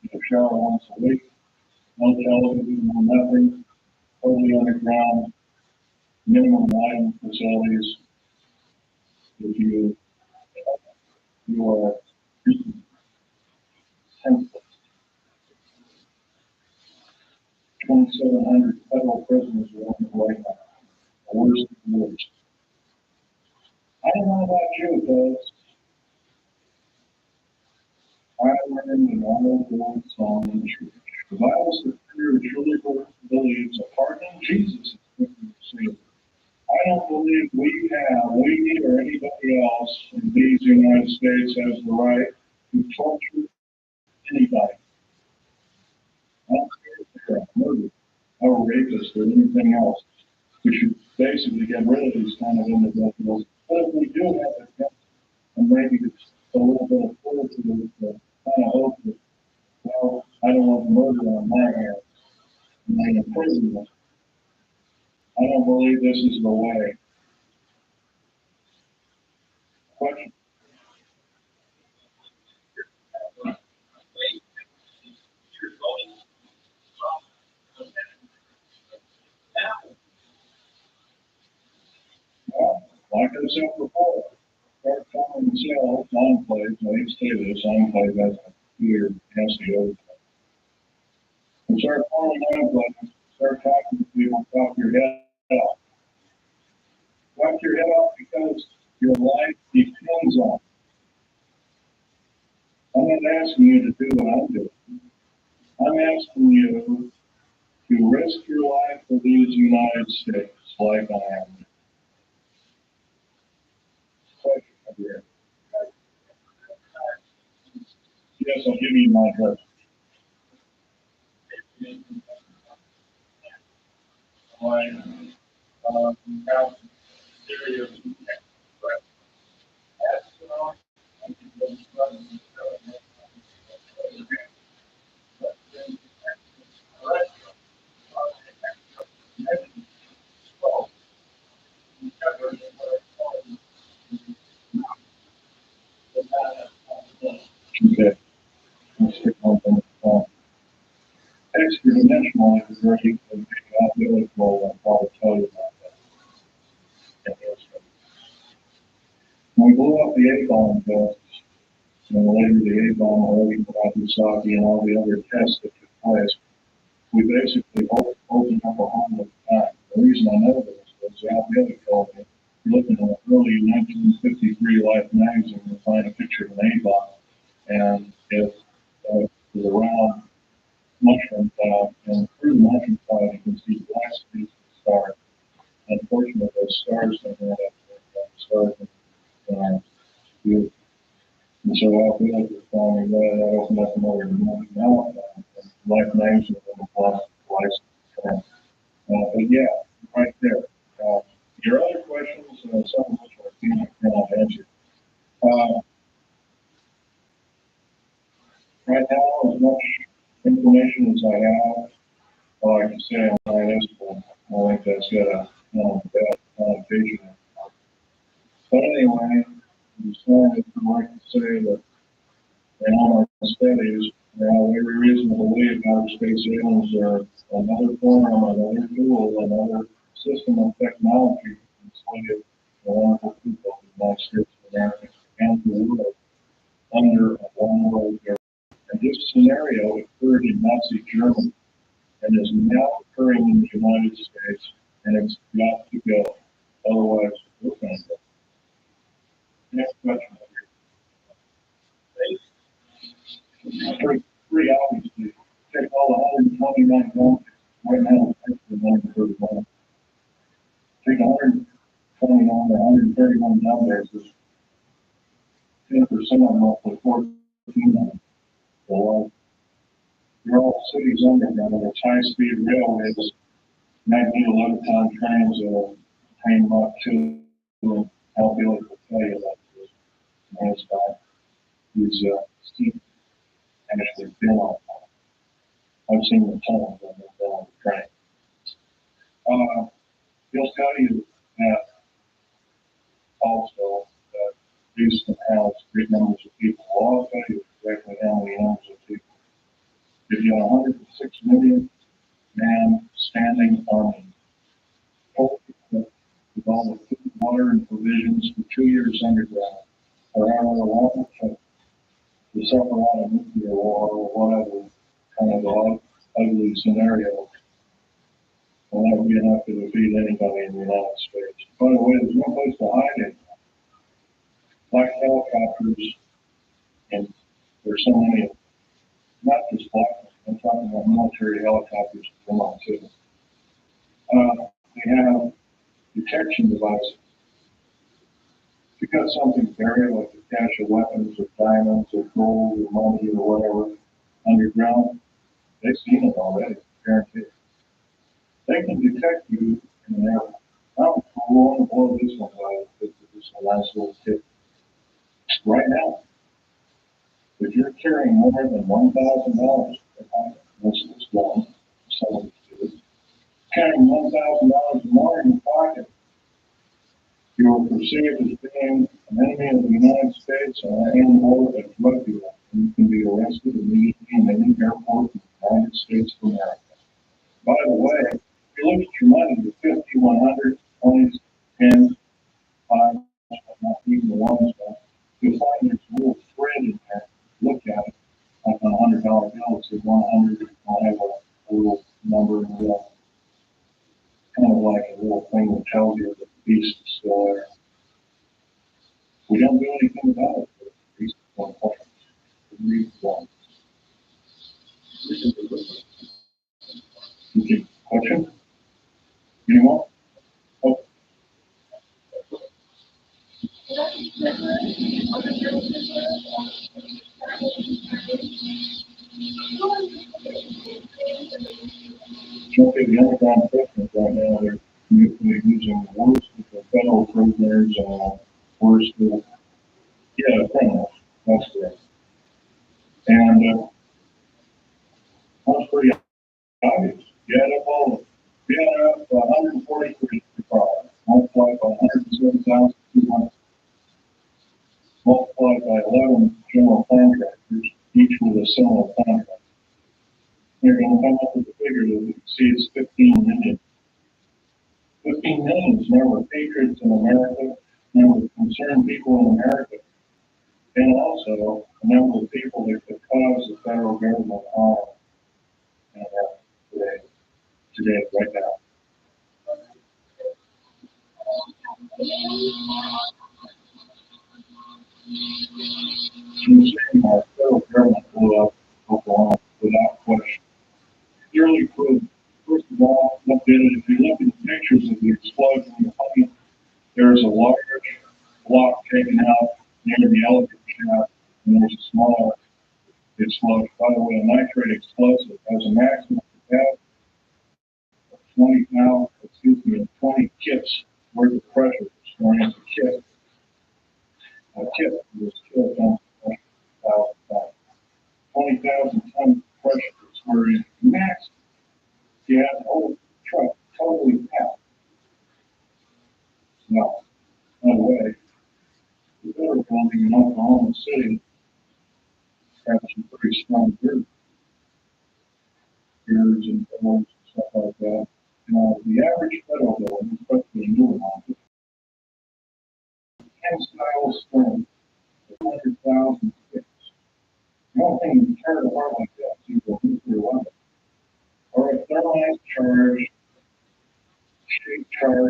You gotta shower once a week. No television, no nothing. Totally underground. Minimum lighting facilities. If you are 2,700 federal prisoners are on the way now. The worst of the worst. I don't know about you, folks. I learned an old song in church. The Bible says truly believes apart from Jesus is Savior. I don't believe we or anybody else in these United States has the right to torture anybody. I don't care if they're a murderer or a rapist or anything else. We should basically get rid of these kind of individuals. But if we do have it, and maybe it's a little bit of fortitude to kind of hope that, well, I don't want murder on my hands and then imprisonment. I don't believe this is the way. Question? Well, like I said before, start calling themselves enclaves. I hate to say this, enclave has a weird, nasty odor. And start calling enclaves, start talking to people, talk your head off. Talk your head off because your life depends on it. I'm not asking you to do what I'm doing. I'm asking you to risk your life for these United States like I am. Question here. Yes, I'll give you my address. Now, serious. Okay. Let's stick on the phone. Extra dimensional is where you can make out really cool. I'll tell you about that. When we blew up the A-bomb tests, and later the A-bomb, Oregon, Nagasaki, and all the other tests that took place, we basically opened up a whole of time. The reason I know this was Al Bailey told me, looking at an early 1953 Life magazine, to find a picture of an A-bomb, and it was around mushroom cloud, and through the mushroom cloud you can see black spaces of stars. Unfortunately, those stars don't have that stars and you. And so Al Bailey was telling me that opened up another dimension. Life magazine was a license. But yeah, right there. Your other questions, some of which I cannot answer. Uh, right now, as much information as I have, all I can say on my Instagram, I think that's got a bad connotation. But anyway, I'm just going to like to say that in all our studies, we have every reason to believe outer space aliens are another form, another tool, another system of technology enslaved the wonderful people of the United States of America and the world under a one Nazi Germany and is now occurring in the United States, and it's got to go. Otherwise, we're going to go. Next question. Pretty obviously, take all 129 guns right now, that's the 131. Take 129 or 131 gun bases, 10% of roughly 14 of them. So, you're all cities underground, and it's high-speed railways, magneto-low-ton trains, contain Mach 2, and I'll be able to tell you that man's guy who's Steve actually been on. I've seen the tunnels on the train. He'll tell you that also that Houston has great numbers of people. Well, I'll tell you exactly how many numbers of people. If you have 106 million man standing army, with all the food, water, and provisions for 2 years underground, or however long it takes to suffer out a nuclear war or whatever kind of ugly scenario, and that would be enough to defeat anybody in the United States. By the way, there's no place to hide it. Black helicopters, and there's so many, not just black ones, I'm talking about military helicopters in Vermont too. They have detection devices. If you've got something buried, like a cache of weapons or diamonds or gold or money or whatever underground, they've seen it already, guaranteed. They can detect you in an area. Oh, we want to blow this one out. This is a nice little tip. Right now, if you're carrying more than $1,000, this is one, some of it is, carrying $1,000 or more in your pocket, you are perceived as being an enemy of the United States and or a drug dealer, and you can be arrested immediately in any airport in the United States of America. By the way, if you look at your money, your 50, 100, 20s, 10s, 5s, not even the ones, you'll find there's a little thread in there. Look at it, like on a $100 bill, it says 100, I'll have a little number in the middle. Kind of like a little thing that tells you that the beast is still there. We don't do anything about it, but the beast is one point. Read one. Okay, question? Anyone? Oh. Okay, the underground equipment right now, they're using worse the federal prisoners, worse the, criminals. That's correct. And that's pretty obvious. You add up all of it. You add up 143 cars, multiplied by 107,200, multiplied by 11 general contractors, each with a similar contract. You're going to come up with a figure that exceeds 15 million. 15 million is the number of patriots in America, the number of concerned people in America, and also the number of people that could cause the federal government harm today, right now. Our federal government blew up Oklahoma without question. Clearly proved, first of all, what did it? If you look at the pictures of the explosion in the plane, there's a large block taken out near the elevator shaft, and there's a smaller explosion. By the way, a nitrate explosive has a maximum capacity of 20 kits worth of pressure stored into kit. A kit was killed on 20,000 ton pressure stored in max. You have the whole truck totally packed. No, no way. The federal building in Oklahoma City has some pretty strong gears and doors and stuff like that. The average federal building, especially a newer one, tensile strength of 100,000 kits. The only thing you can tear it apart like that is to a nuclear weapon, or a thermite charge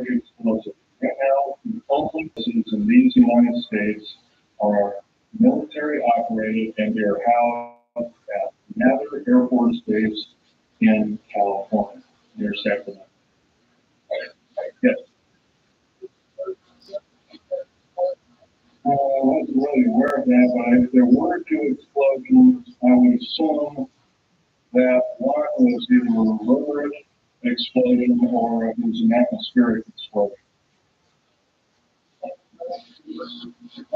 explosive. Right now, the only places in these United States are military operated, and they are housed at Mather Air Force Base in California, near Sacramento. Yes. I wasn't really aware of that, but if there were two explosions, I would assume that one was either a road explosion or it was an atmospheric explosion. I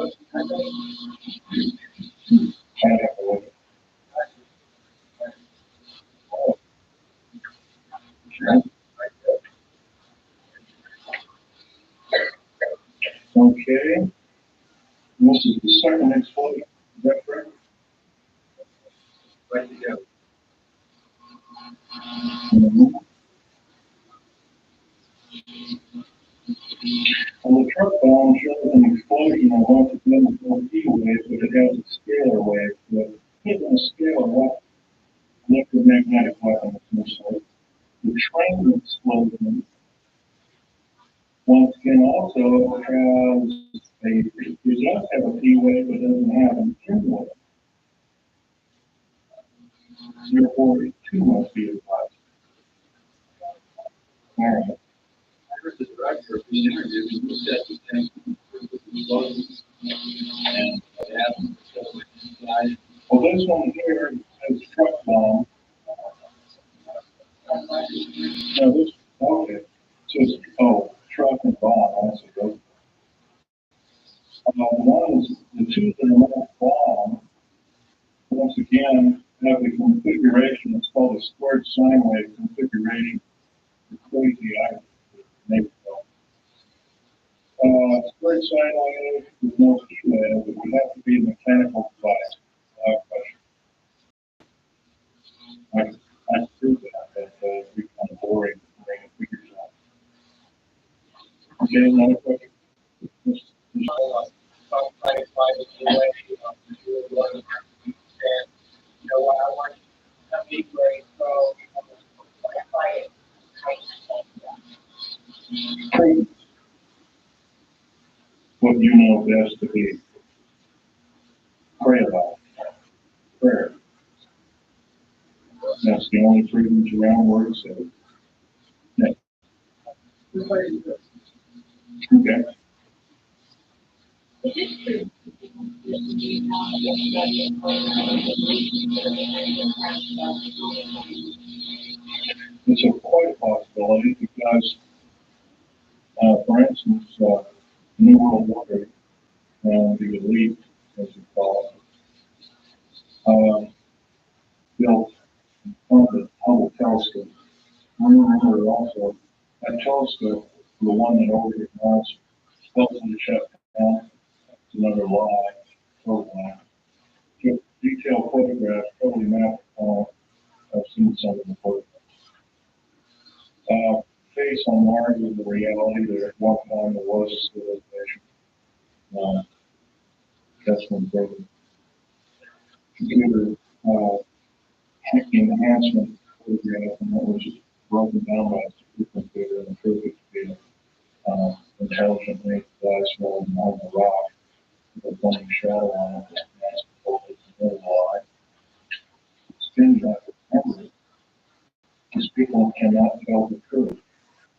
have to look. Okay. This is the second explosion. Is that correct? Right together. Mm-hmm. Well, the truck bomb shows an explosion of once again with no P wave, but it has a scalar wave. The hidden scalar weapon, electromagnetic weapon, essentially. The train explosion, once again, also has it does have a P wave, but doesn't have an N wave. Therefore, it too must be advised. All right. I heard the director of the interview, who said the tank explosions and what happened. Well, this one here says truck bomb. No, this, okay. It says, oh, truck and bomb. That's a good one is the two that are not bomb. Once again, have the configuration. It's called a squared sine wave configuration. The crazy item. Squared sine wave with no P wave, it would have to be a mechanical device. I proved that. That'd be kind of boring bringing figures out. Okay, another question. What you know best to be. Pray about. Prayer. That's the only prudence around word said. Next. Okay. It's a quite a possibility because, for instance, New World Order and the elite, as you call it, built and funded Hubble telescope. Remember also that telescope, the one that ordered Mars, supposedly shut down. It's another lie, total lie. Took detailed photographs, totally mapped on. I've seen some of the photographs. Face on Mars is the reality that at one time there was a civilization. That's been broken. Computer enhancement photograph, and that was just broken down by a supercomputer and proved it to be intelligently device rolling on the rock with a blank shadow on it. That's another lie. Things I remember is people cannot tell the truth.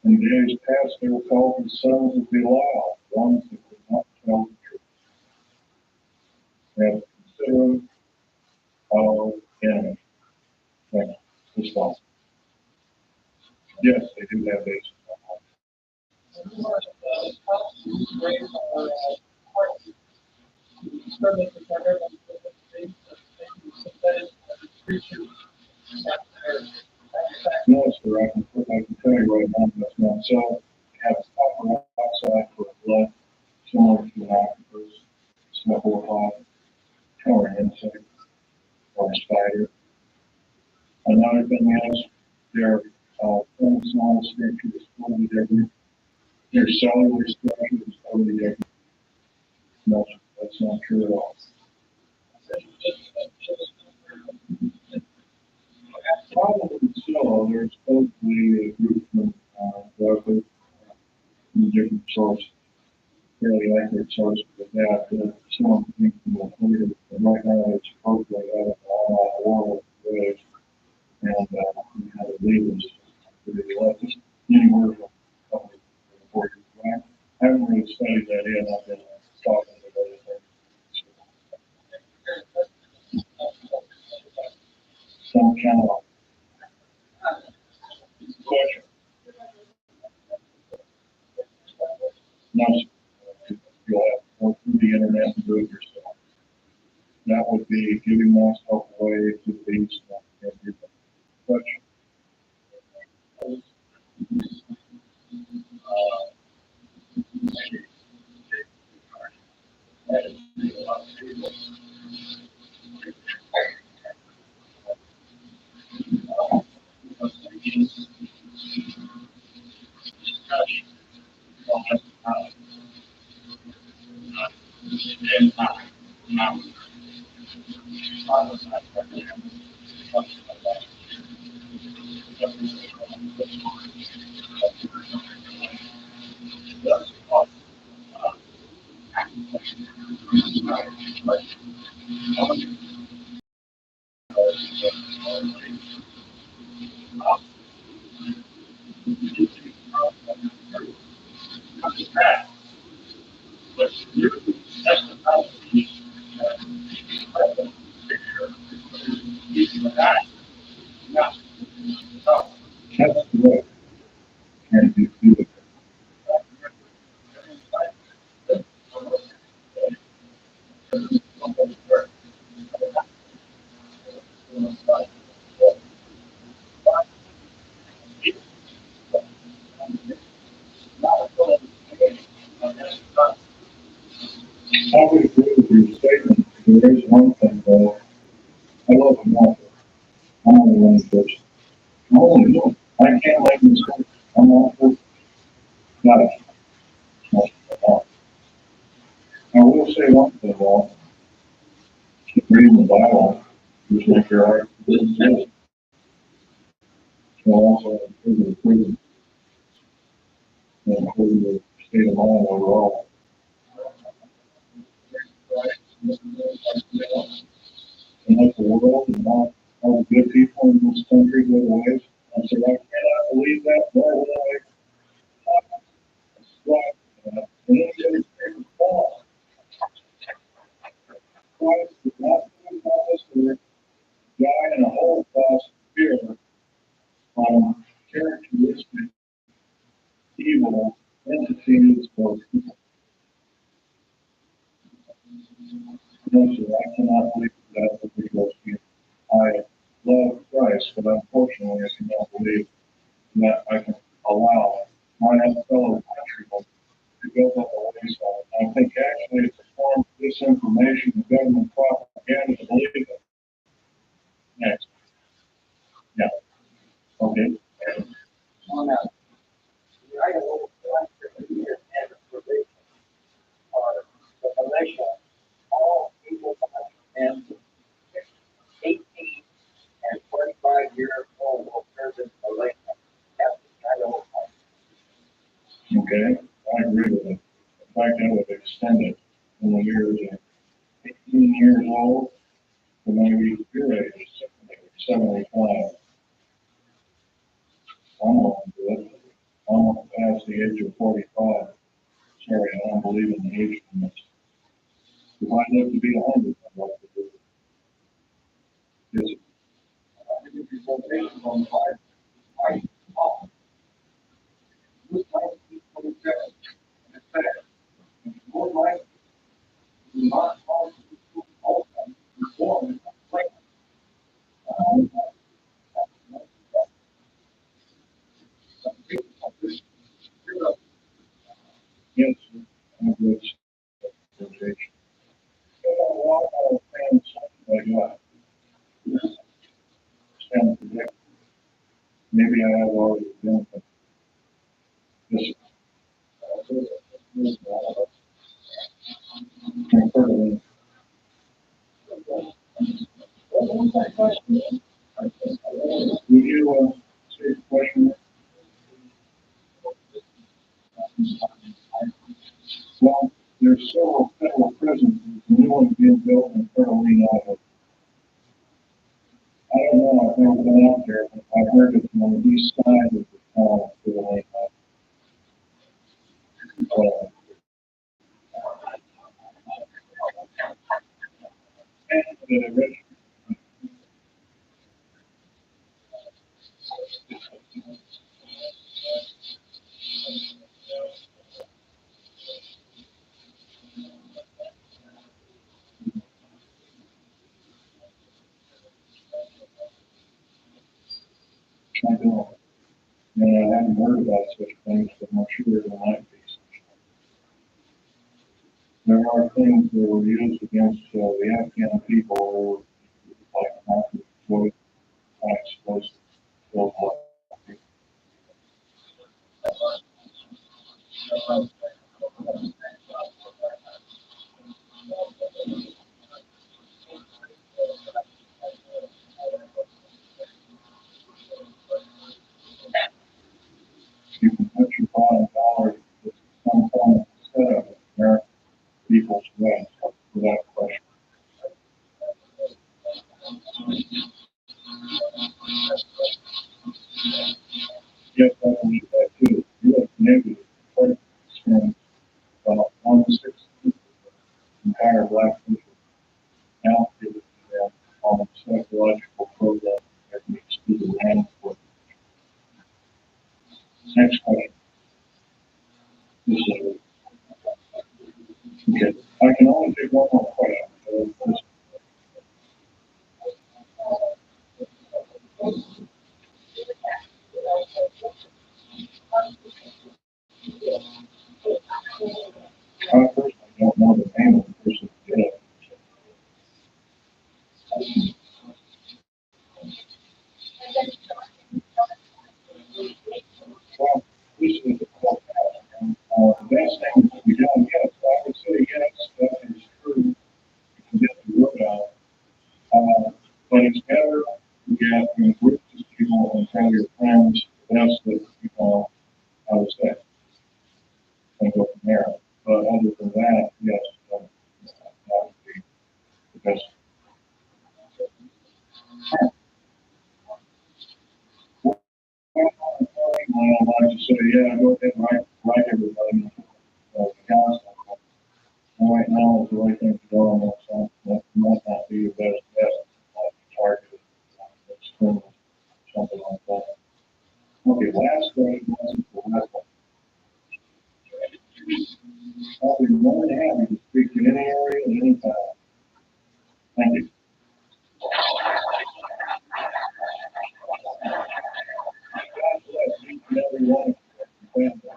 In days past, they were called the sons of Belial, ones that could not tell the truth. They had to consider our enemy. This one. Yes, they do have bases. No, sir, I can tell you right now that's not so. It has copper oxide for blood, similar to an octopus, small or an insect, or a spider. Another thing is, their chromosomal structure is totally different. Their cellular structure is totally different. No, that's not true at all. Probably so. There's supposedly a group from Berkeley, from different sources, fairly accurate sources of that. Some things will clear, but right now it's supposedly out of all world ways, and we have a leaders pretty left anywhere from a couple of 40 years back. I haven't really studied that in. I've been talking to other things. Some kind of question. No, you'll have to go through the internet and do it yourself. That would be giving myself away to these question. That's correct. And you do it. I would agree with your statement. There is one thing though. I love America. I'm only one person. I'm only one. I can't make mistakes. I'm not perfect. Not a I will say one thing though. Keep reading the Bible. Just make your heart good. Will also improve the prison and improve the state of mind overall. And like the world and all the good people in this country go away. I said, I cannot believe that. Nor will I. And then there's Paul. Christ did not put us to die in a Holocaust of fear on characteristic evil entities or people. No, sir, I cannot believe that would be those people. I love Christ, but unfortunately, I cannot believe that I can allow my fellow countrymen to go up the wayside. I think actually it's a form of disinformation and government propaganda to believe it. Next. Yeah. Okay. On a right over the year and probation are the militia, all people and 18 and 25-year old will serve in militia. That's the title. Okay. I agree with it. In fact, I would extend it when you're 18 years old to maybe your age, 75. I'm on to it. I'm past the age of 45. Sorry, I don't believe in the age limit. If I live to be 100, I'd like to do it. Yes. I think it's probation on 5. This might be 27. In fact, more likely to not also reform like Yes, I'm a good rotation. So I want to plan something like that. Stand project. Maybe I have already done it. Yes. Further, there's several federal prisons, and new ones being built in Carolina. I don't know, I've never been out there, but I heard it's on the east side of the town, Carolina. Uh, and the rich I don't. And I haven't heard about such things, but I'm sure there might be. There are things that were used against the Afghan people, like not exploit, explosives, those you can put your bottom dollar with some form of setup of American people's way without question. Yes, I believe that too. U.S. Navy spends about 1/6 of the entire black people allocated to them on a psychological program that needs to be ran for. Next question. This is, okay. I can only take one more question. This, I personally don't know the name of the person who did it. Well, this is the quote. The best thing to be done, yes, I would say yes, that is true. You can get the word out. But it's better to get in groups of people and tell your friends that's that, how to say, and go from there. But other than that, yes, that would be the best. I like to say, yeah, go ahead and write everybody. Guys, right now is the right thing to go on that site. That might not be your best bet. Might be targeted, external, something like that. Okay, last question, this is the last one. I'll be more than happy to speak to any area at any time. Thank you. God bless each and every one of you. Thank you.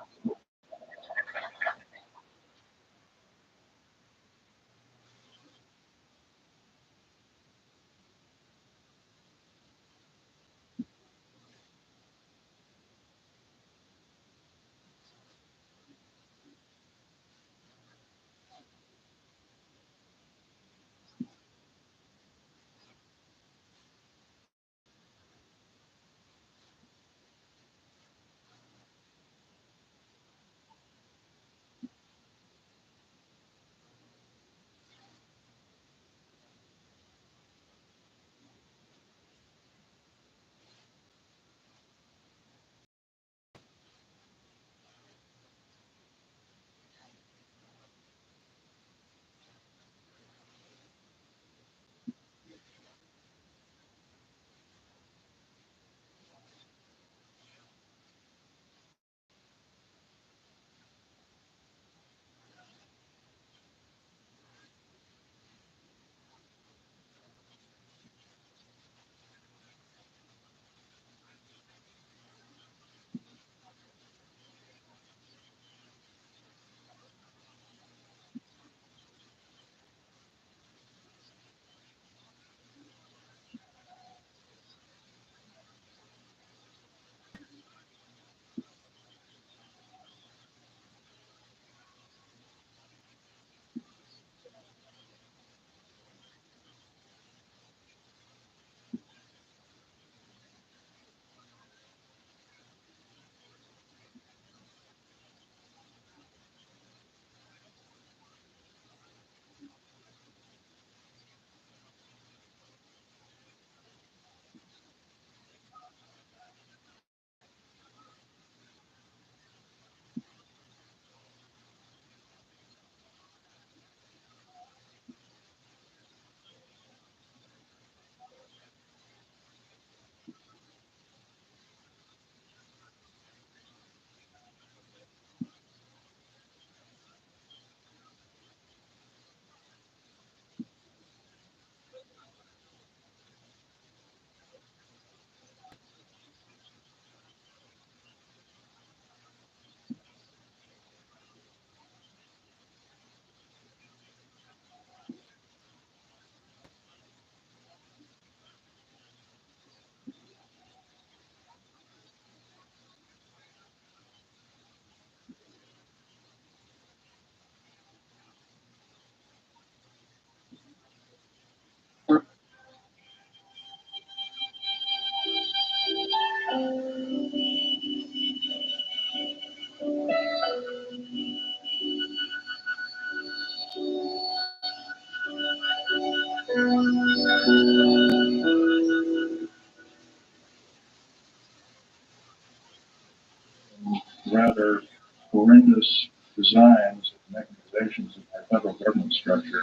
Rather horrendous designs and mechanizations of our federal government structure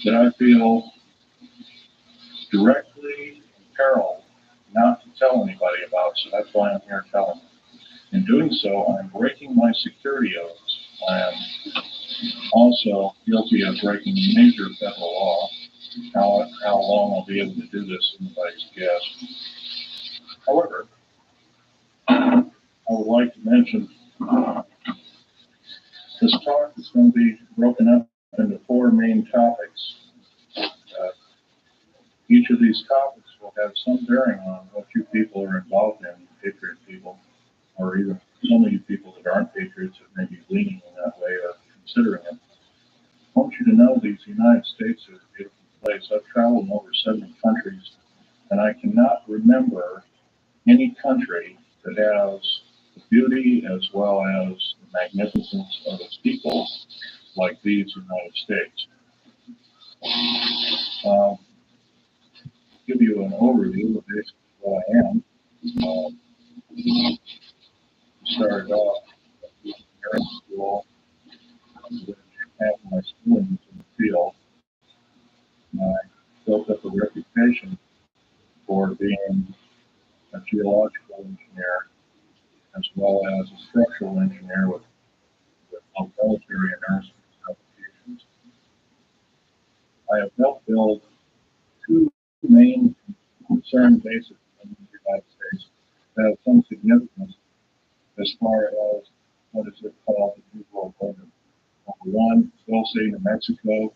that I feel directly imperiled not to tell anybody about, so that's why I'm here telling. In doing so, I'm breaking my security oaths. I am also guilty of breaking major federal law. How long I'll be able to do this, anybody's guess. However, I would like to mention this talk is going to be broken up into four main topics. Uh, each of these topics will have some bearing on what you people are involved in, patriot people, or even some of you people that aren't patriots that may be leaning in that way or considering it. I want you to know these United States is a beautiful place. I've traveled in over 70 countries, and I cannot remember any country that has the beauty as well as the magnificence of its people like these United States. Give you an overview of basically what I am. Started off in engineering school, which half of my schooling was in the field. And I built up a reputation for being a geological engineer as well as a structural engineer with both military and aerospace applications. I have helped build two main concern bases in the United States that have some significance as far as what is it called the New World Order. Number one, Dulce, New Mexico.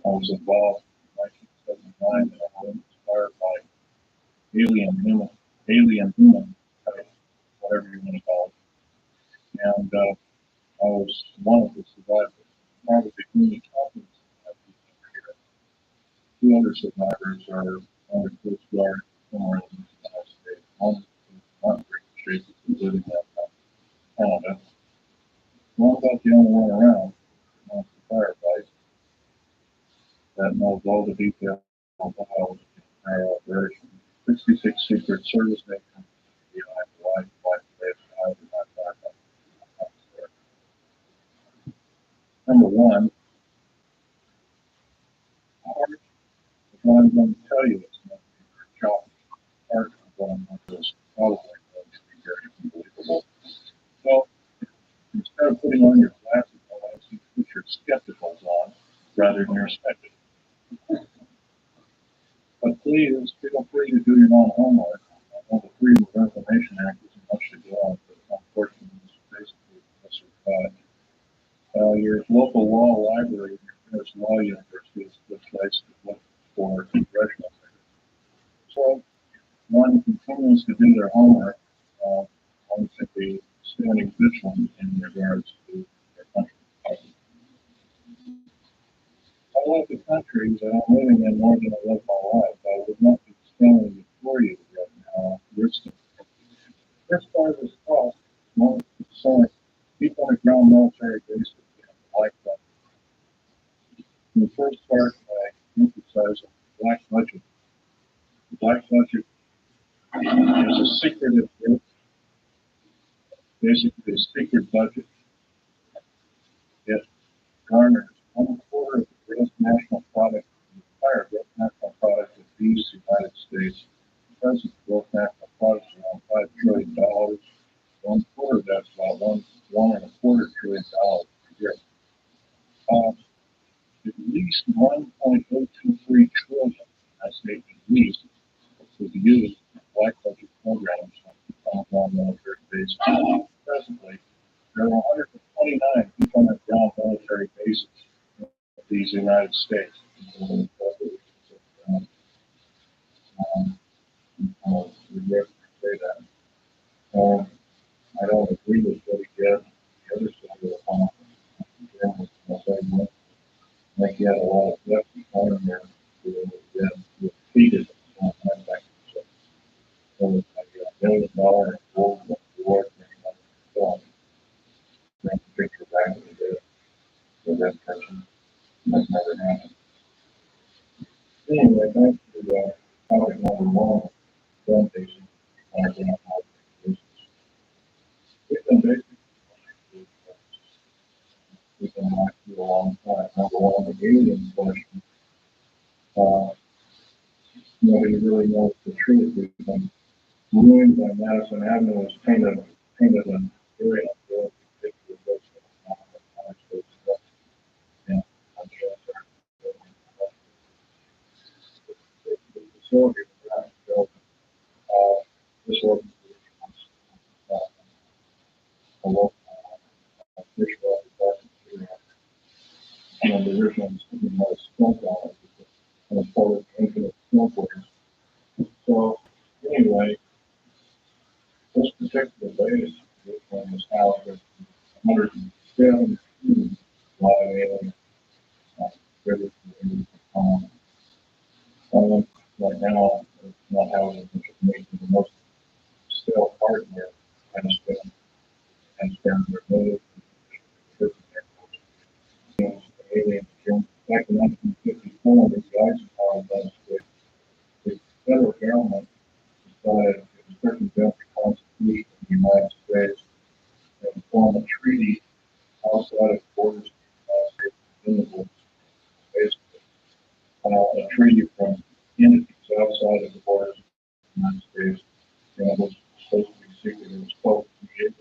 I was involved in 1979 in a home inspired by alien human type, whatever you want to call it. And I was one of the survivors. Probably only copies of here. Two other survivors are on the Coast Guard somewhere in the United States. One is not very shape is living in Canada. Well, about the only one around amongst the firefights that knows all the details of how our operation. 66 Secret Service agents behind the line, Number one, part of what I'm going to tell you is going to be very challenging. Part of what I'm going to do is probably going to be very unbelievable. So instead of putting on your glasses, I'll ask you to put your skepticals on rather than your spectacles. But please feel free to do your own homework. I know the Freedom of Information Act isn't much to go on, but unfortunately, it's basically this or that. Your local law library and your nearest law university is a good place to look for congressional records. So, one continues to do their homework. One should be standing vigilant in regards to their country. I love the country that I'm living in more than I love my life. I would not be standing before you right now risking. First part of this talk is more concerning people on the ground military bases and like that. In the first part, I emphasize the black budget. The black budget is a secretive group, basically a secret budget. It garners 1/4 of the gross national product, the entire gross national product of these United States. The present gross national product is around $5 trillion. 1/4 of that's about $1.25 trillion per year. At least 1.023 trillion, I say at least, was used in black budget programs on ground military bases. Presently, there are 129 people on ground military bases in these United States. Regret to say that. I don't agree with what he did. The other side of the phone, like he had a lot of depth on there to defeat it. So it's like $1 million gold reward for bring the picture back to the that person. That never happened. Anyway, back to topic number one, gun basic. We've been basically we've been actually a long time. Number one, the alien question. Uh, Nobody really knows the truth. We've been ruined by Madison Avenue was painted in very unrealistic picture of what's going on in the United States. And I'm sure the facility that built this organization was a local official back and the original was skunk on it and it's part of the infinite skunk ways. So anyway, this particular base was housed with 117 live aliens ready for the right now, it's not housing which is making the most still hardware has been removed from the aliens. Back in 1954, the Eisenhower administration, the federal government decided to circumvent the Constitution of the United States and form a treaty outside of the borders of the United States, within the borders, basically a treaty from entities outside of the borders of the United States, and it was supposed to be secret. It was called the treaty.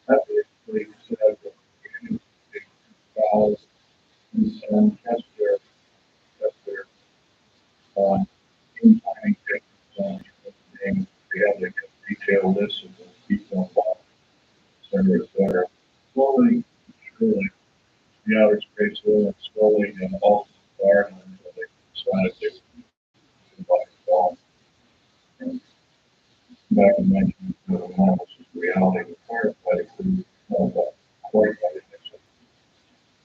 That basically said that you guys and test their in-planning techniques on things. They had like a detailed list of the people involved, et cetera. Slowly, surely, the outer space will slowly and ultimately environment until they decided they would invite it all. And back in 1971, which is the reality of firefighting, we know about firefighting.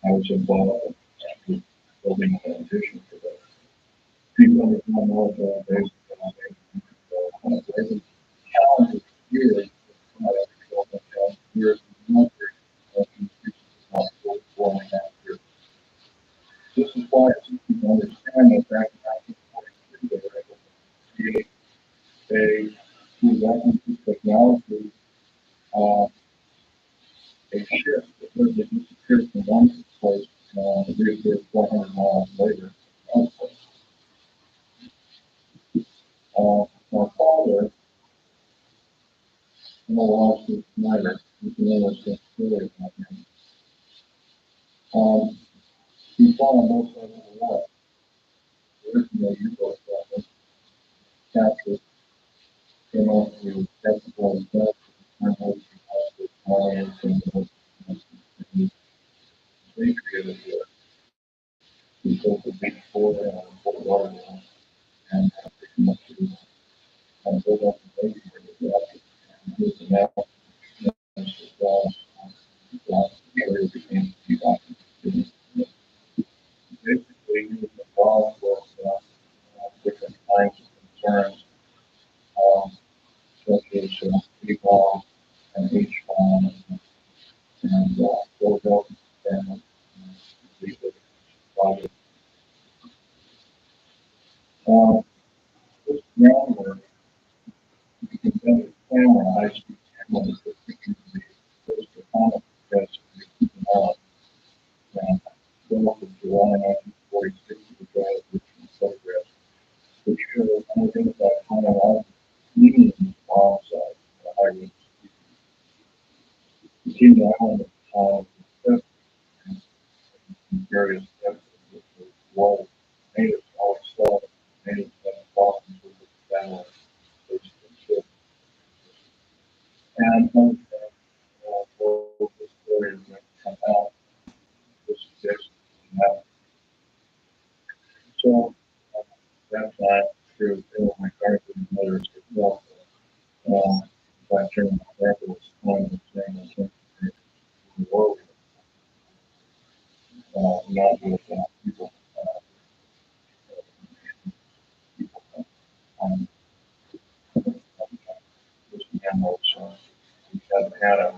I was involved in building an addition to that. People with my military base, every calendar year, years in the military, not for 4.5 years. This is why it's easy to understand that back in 1943, they were able to create through weapons and technology, a ship that literally disappeared from one place and reappeared 400 miles later. My father, in a lawsuit Snyder, who's an innocent story about him, he fought on both sides of the war. Originally, U-boat weapons captured, came out to technical and test, and they created we built a big fort and Fort Lauderdale, and pretty much built up the base for the capture. And here's the map. Area became basically he was involved with different kinds of concerns, such as people and H-bomb and Philadelphia and these projects. This groundwork, you can build a camera, high-speed camera that pictures the first atomic test of the on and built in July 1946 with the original photographs, which show unidentified final medium bomb size at high range. The King Island at the time was in various depths of the water. Natives always saw natives having bombs with the satellite ship. And this story is going to come out. This is basically now. So that's not true. My car didn't notice itself. By turning my back, it was going to say I think the world, not with people, people. Um, this memo, so we haven't had a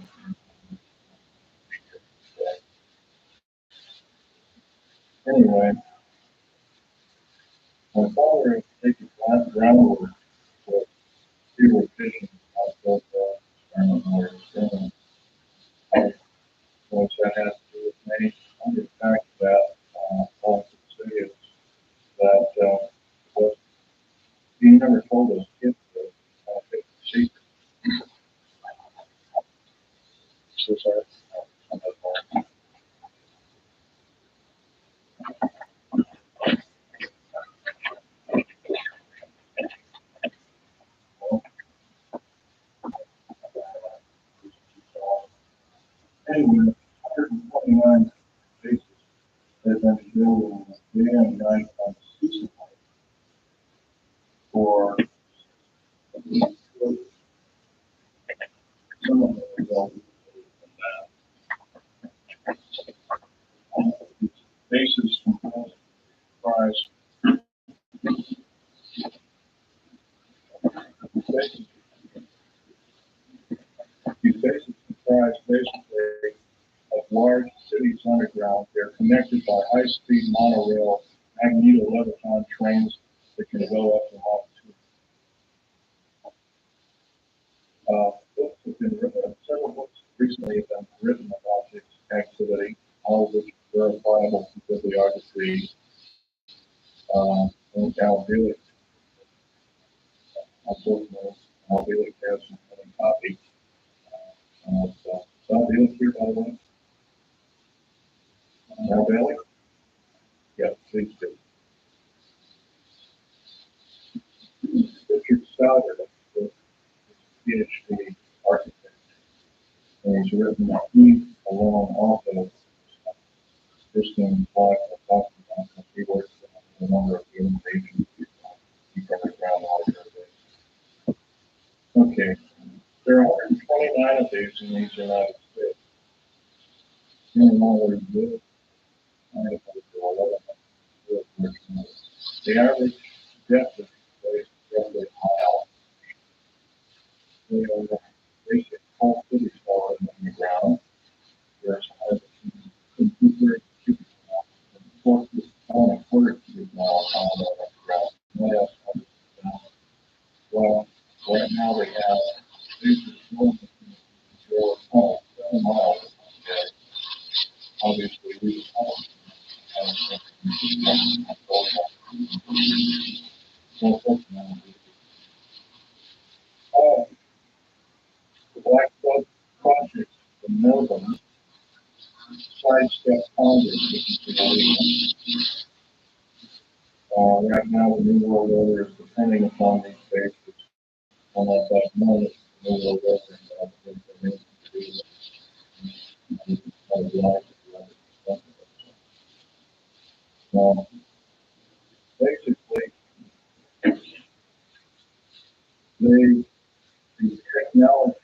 Anyway, my father had taken groundwork for fuel fishing outfit or experiment, which that has to do with me. I'm just back to that. All I can say is that what he never told us kids that it's a secret. So sorry. I'm not sorry. Well, anyway, 129 cases have been billed day and night consistently for some of them resulted in that. Bases comprise bases, these bases comprise basically of large cities underground. They're connected by high-speed monorail magneto-leviton trains that can go up to Mach 2. Books have been written, several books recently have been written about this activity, all of which are verifiable through bibliography and Al Bielek. Unfortunately, Al Bielek has a copy of Al Bielek here, by the way. Al Bielek? Yeah, please do. Richard Sauder, the PhD architect, and he's written a huge along also Christian Black talking about that he works on a number of organizations he covers around all organizations. Okay, there are 129 of these in these United States. In all where you live, I have to 11. The average depth of space is roughly a mile. They are basic whole cities falling in the ground. There's a two-thirds cubic mile, and a quarter cubic mile on the ground. What else? Well, right now they have bases going for 7 miles. Okay. Obviously, we the Black Belt Project in Melbourne sidestep Congress. Right now, the New World Order is depending upon these bases. Unless that's known as the New World Order, basically, they the technology.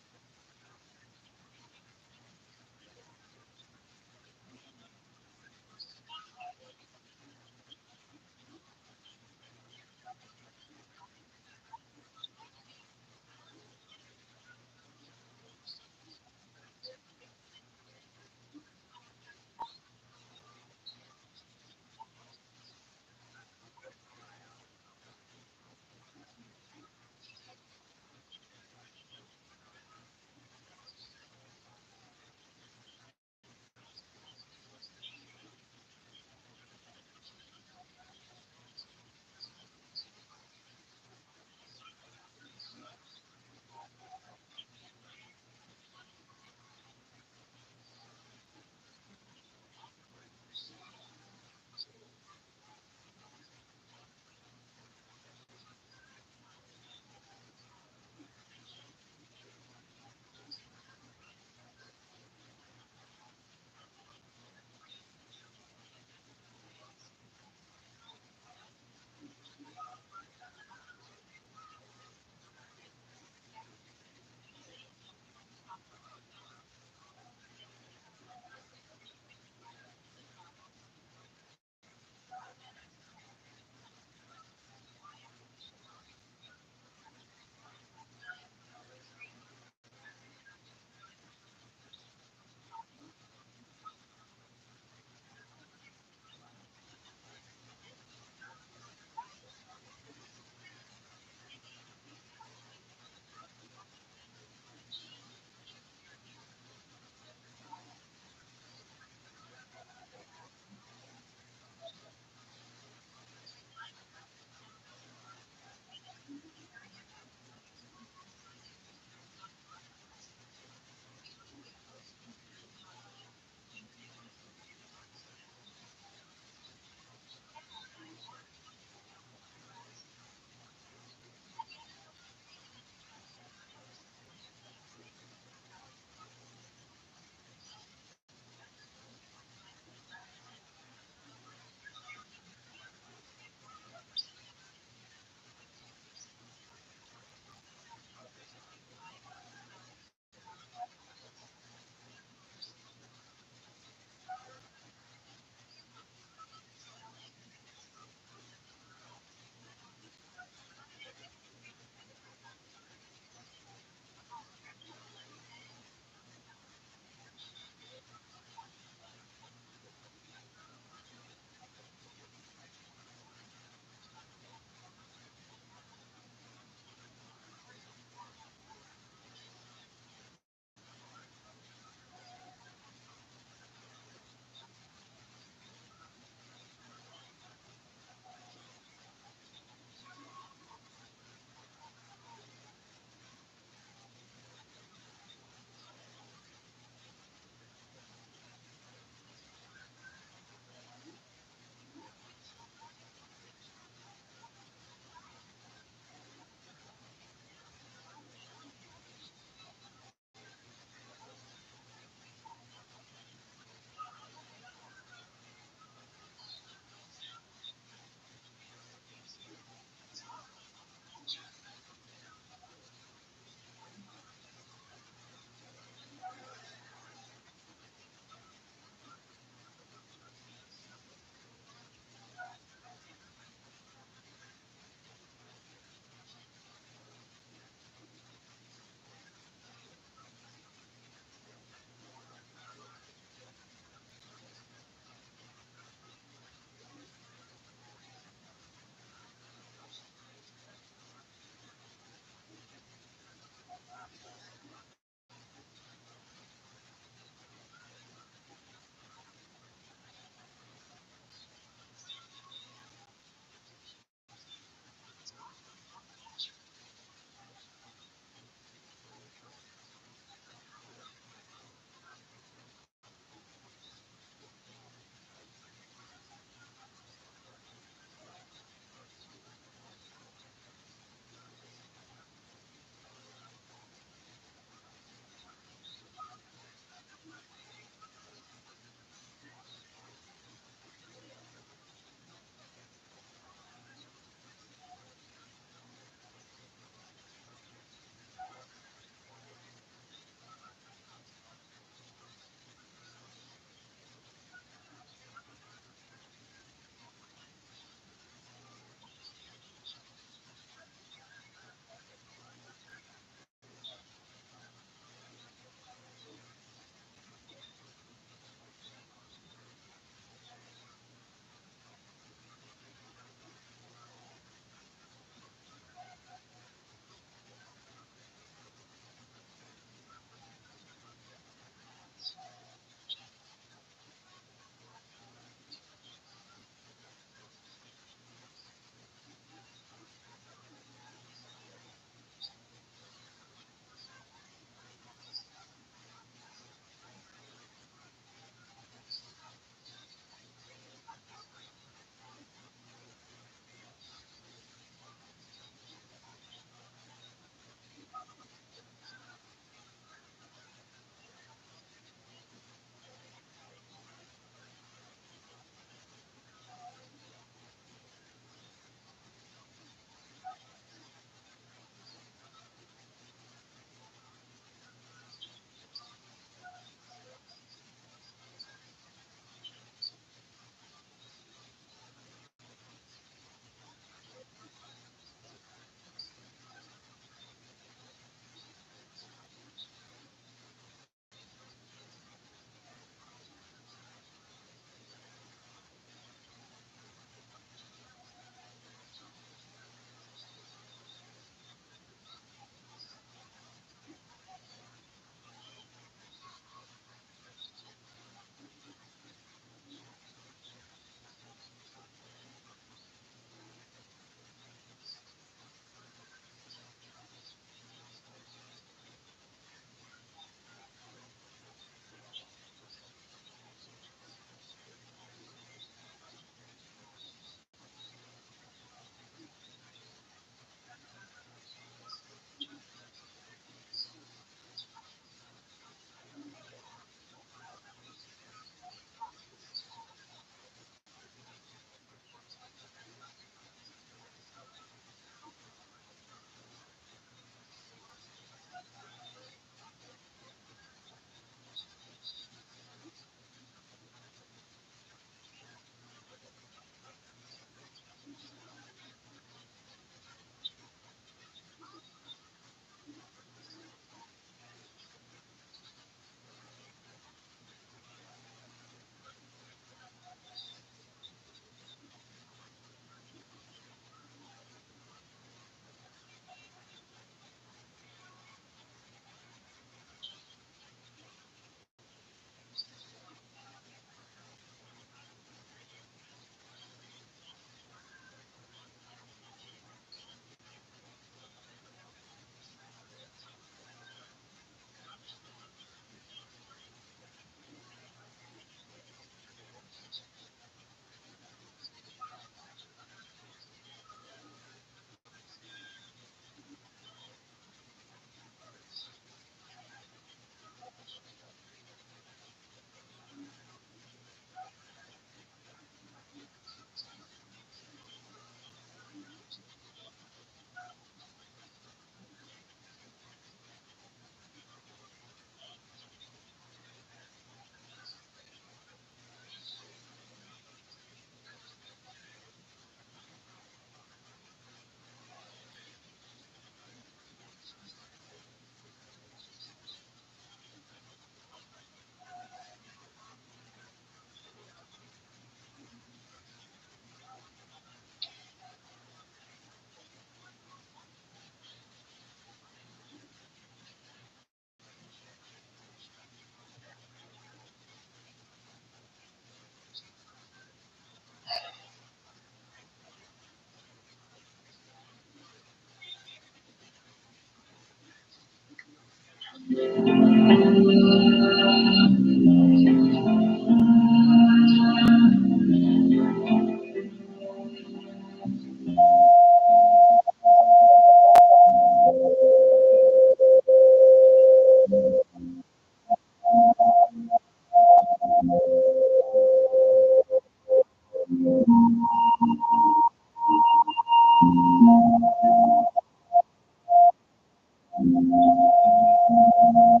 I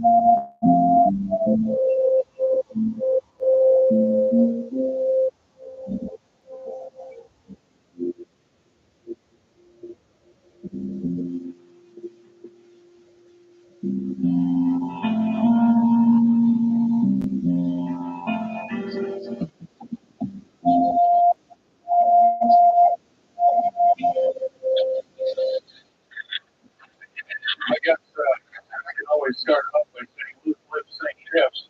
guess I can always start off by saying loose lips sink ships.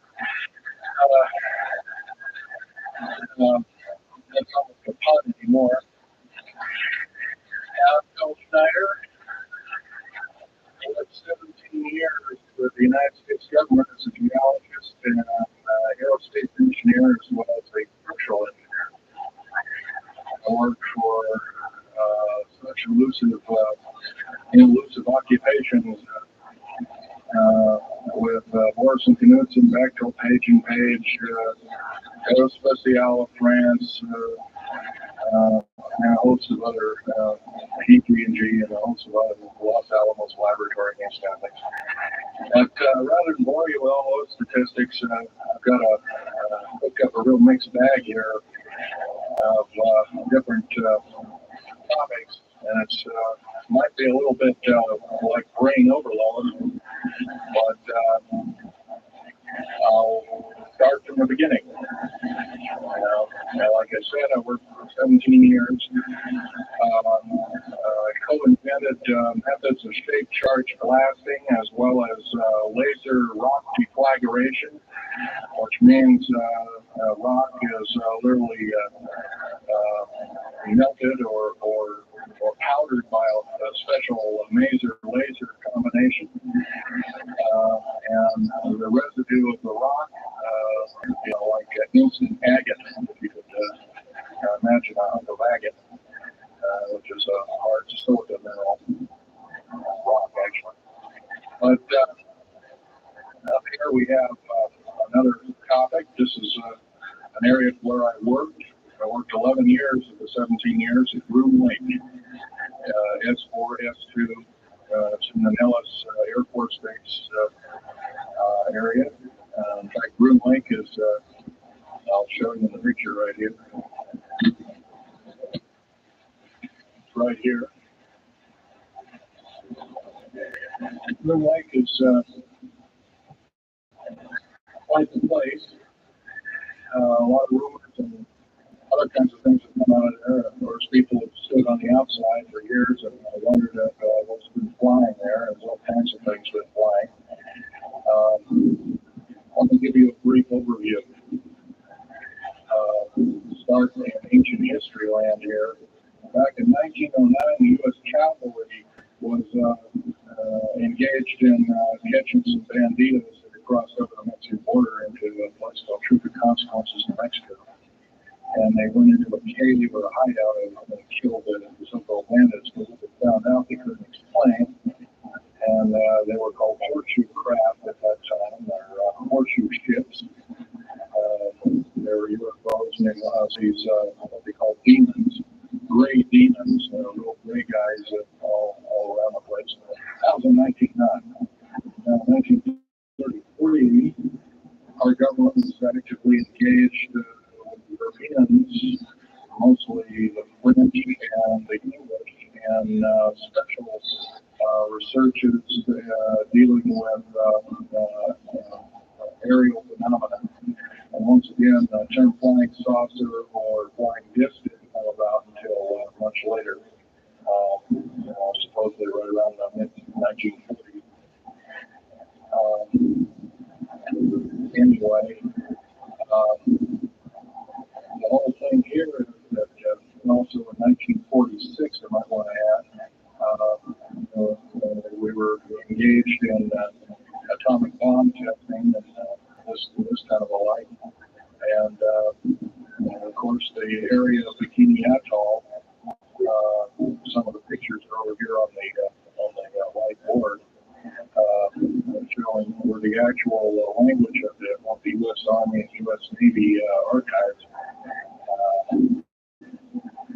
That's almost a pun anymore. Bill Snyder, I lived 17 years with the United States government as a geologist and aerospace engineer as well as a structural engineer. I worked for such elusive occupations with Morrison Knudsen, Bechtel, Page and Page, Aerospatiale of France, and a host of other P3G and a host of other Los Alamos Laboratory and these kind of things. But rather than bore you with all those statistics, I've got picked up a real mixed bag here of different topics, and it's might be a little bit like brain overload, but I'll start from the beginning. Like I said, I worked for 17 years. Co-invented methods of shape charge blasting as well as laser rock deflagration, which means rock is literally melted or powdered by a special laser combination. And the residue of the rock, like instant agate, if you could imagine a hunk of agate, which is a hard silica mineral rock, actually. But up here we have another topic. This is an area where I worked. I worked 11 years of the 17 years at Groom Lake, S4, S2. It's in the Nellis Air Force Base area. In fact, Groom Lake is, I'll show you in the picture right here. It's right here. Groom Lake is quite the place. A lot of rumors and other kinds of things have come out of there. Of course, people have stood on the outside for years and wondered what's been flying there and what kinds of things have been flying. Let me give you a brief overview. Start in ancient history land here. Back in 1909, the U.S. cavalry was engaged in catching some banditos that had crossed over the Mexican border into a place called Truth of Consequences, New Mexico. And they went into a cave or a hideout and killed the so-called bandits. But what they found out they couldn't explain, and they were called horseshoe craft at that time. They're horseshoe ships. They were UFOs, and they went these what they call demons, gray demons, little gray guys all around the place. That was in 1909. Now, in 1933, our government was actively engaged with the Europeans, mostly the French and the English, and special researches dealing with aerial phenomena. And once again, the term flying saucer or flying disc didn't come about until much later, supposedly right around the mid-1940s. Anyway, the whole thing here is that also in 1946, I might want to add, we were engaged in atomic bomb testing and this kind of a light. And of course, the area of Bikini Atoll, some of the pictures are over here on the white board, showing where the actual language of the U.S. Army and U.S. Navy archives.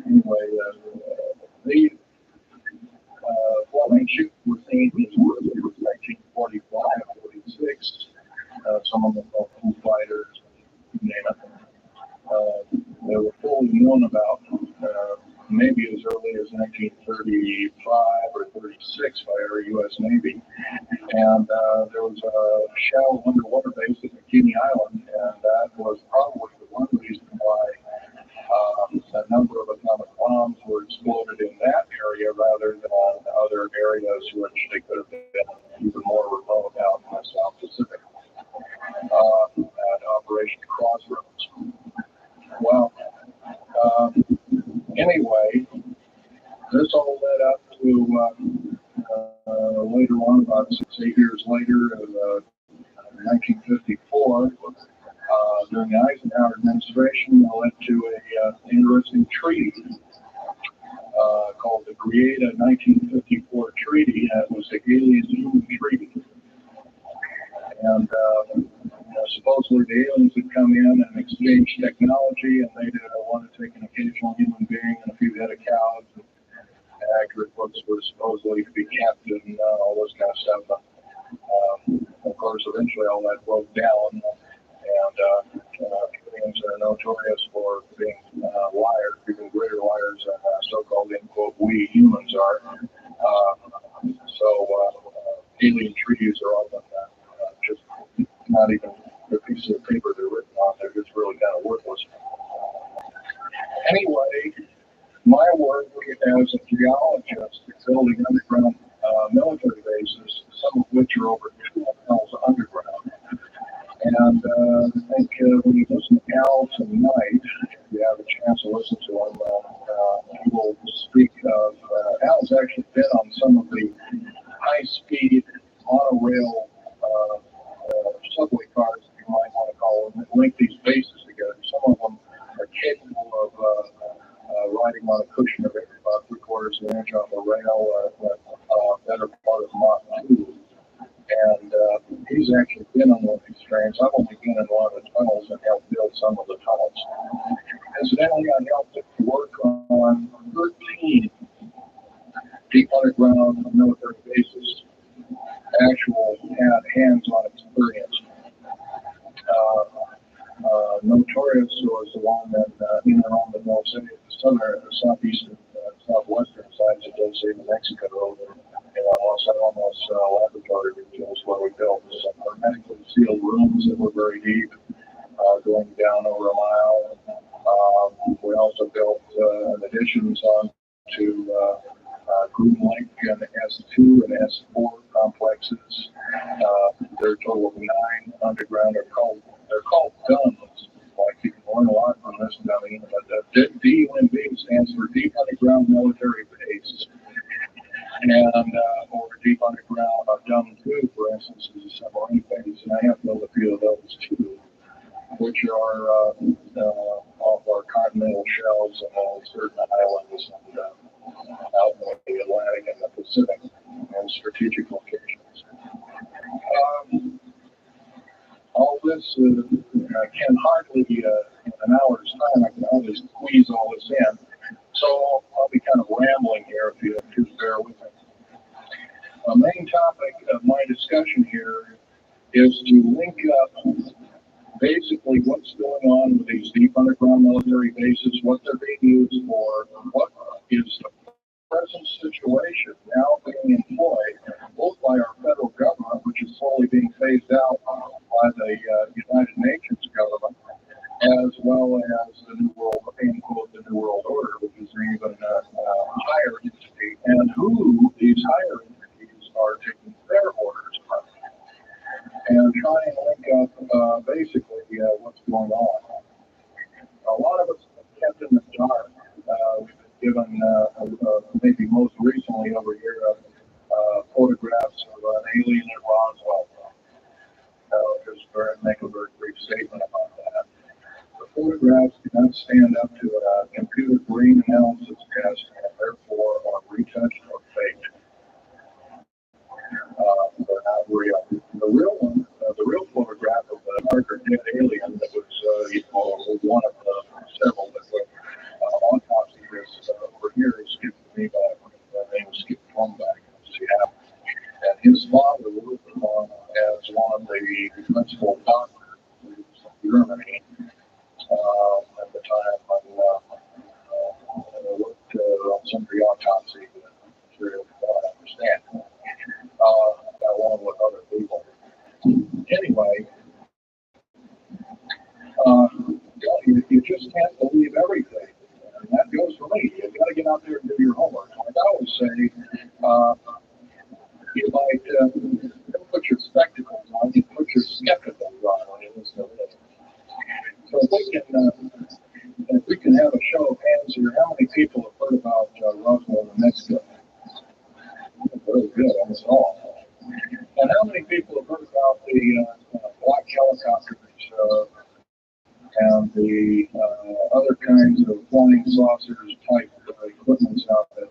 Anyway, the flying ship was seen in 1945, 46, Greeks, some of them called Foo Fighters, you name it. They were fully known about maybe as early as 1935 or 36 by our U.S. Navy. And there was a shallow underwater base at Bikini Island, and that was probably the one reason why a number of atomic bombs were exploded in that area rather than other areas which they could have been even more remote out in the South Pacific at Operation Crossroads. Well, anyway, this all led up to later on, about 6-8 years later, in 1954, during the Eisenhower administration, led to an interesting treaty called the Greada 1954 Treaty. It was the Alien-Human Treaty. And supposedly the aliens had come in and exchanged technology, and they'd want to take an occasional human being and a few head of cows. And accurate books were supposedly to be kept and all this kind of stuff. Of course, eventually all that broke down, and aliens are notorious for being liars, even greater liars than so-called, quote, we humans are. So alien treaties are often just not even a piece of paper they're written on. They're just really kind of worthless. Anyway, my work as a geologist is building underground military bases, some of which are over 2 miles underground. And I think when you listen to Al tonight, if you have a chance to listen to him, he will speak of, Al's actually been on some of the high-speed monorail subway cars, if you might want to call them, that link these bases together. Some of them are capable of riding on a cushion of about 3/4 of an inch off a rail, better part of Mach 2. And he's actually been on one of these trains. I've only been in one of the tunnels and helped build some of the tunnels. Incidentally, I helped work on 13 deep underground military bases, actual hands-on experience. Notorious was the one that in and around the North City, the southeastern, southwestern sides of those in Mexico, in Los Alamos laboratory regions where we built some hermetically sealed rooms that were very deep, going down over a mile. We also built additions on to Groom Lake and S2 and S4 complexes. There are a total of 9 underground. They're called DUNBs. Like you can learn a lot from this dummy. But DUNB stands for Deep Underground Military Base. And or Deep Underground DUN2, for instance, is a submarine base. And I have built a few of those too, which are off our continental shelves and certain islands and out in the Atlantic and the Pacific and strategic locations. All this can hardly, in an hour's time, I can hardly squeeze all this in. So I'll be kind of rambling here if you just bear with me. The main topic of my discussion here is to link up basically what's going on with these deep underground military bases, what they're being used for, what is the present situation now being employed both by our federal government, which is slowly being phased out by the United Nations government, as well as the New World, quote, the New World Order, which is an even higher entity, and who these higher entities are taking their orders from, and try and link up basically what's going on. A lot of us are kept in the dark. We've been given, maybe most recently over here, photographs of an alien at Roswell. Just make a very brief statement about that. The photographs do not stand up to a computer brain analysis test and therefore are retouched or faked. They're not real. The real one, the real photograph of the darker dead alien that was one of the several that were autopsy is over here is given to me by the name of Skip Plumback in Seattle. And his father worked on as one of the principal doctor in Germany at the time when I worked on some of the autopsy material from what I understand, along with other people. Anyway, you just can't believe everything. And that goes for me. You've got to get out there and do your homework. Like I always say, you might don't put your spectacles on, you put your skepticals on when you listen to this. So if we can have a show of hands here, how many people have heard about Roswell, New Mexico? Very good, almost all. And how many people have heard about the black helicopters and the other kinds of flying saucers type equipments out at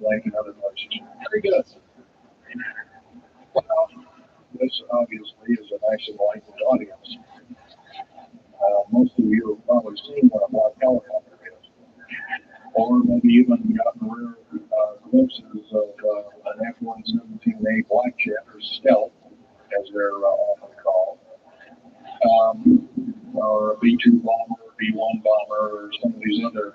Lake and other places? Very good. Well, this obviously is a nice enlightened audience. Most of you have probably seen what a black helicopter is, or maybe even gotten rare glimpses of an F-117A Black Jet, or Stealth, as they're often called, or a B-2 bomber, B-1 bomber, or some of these other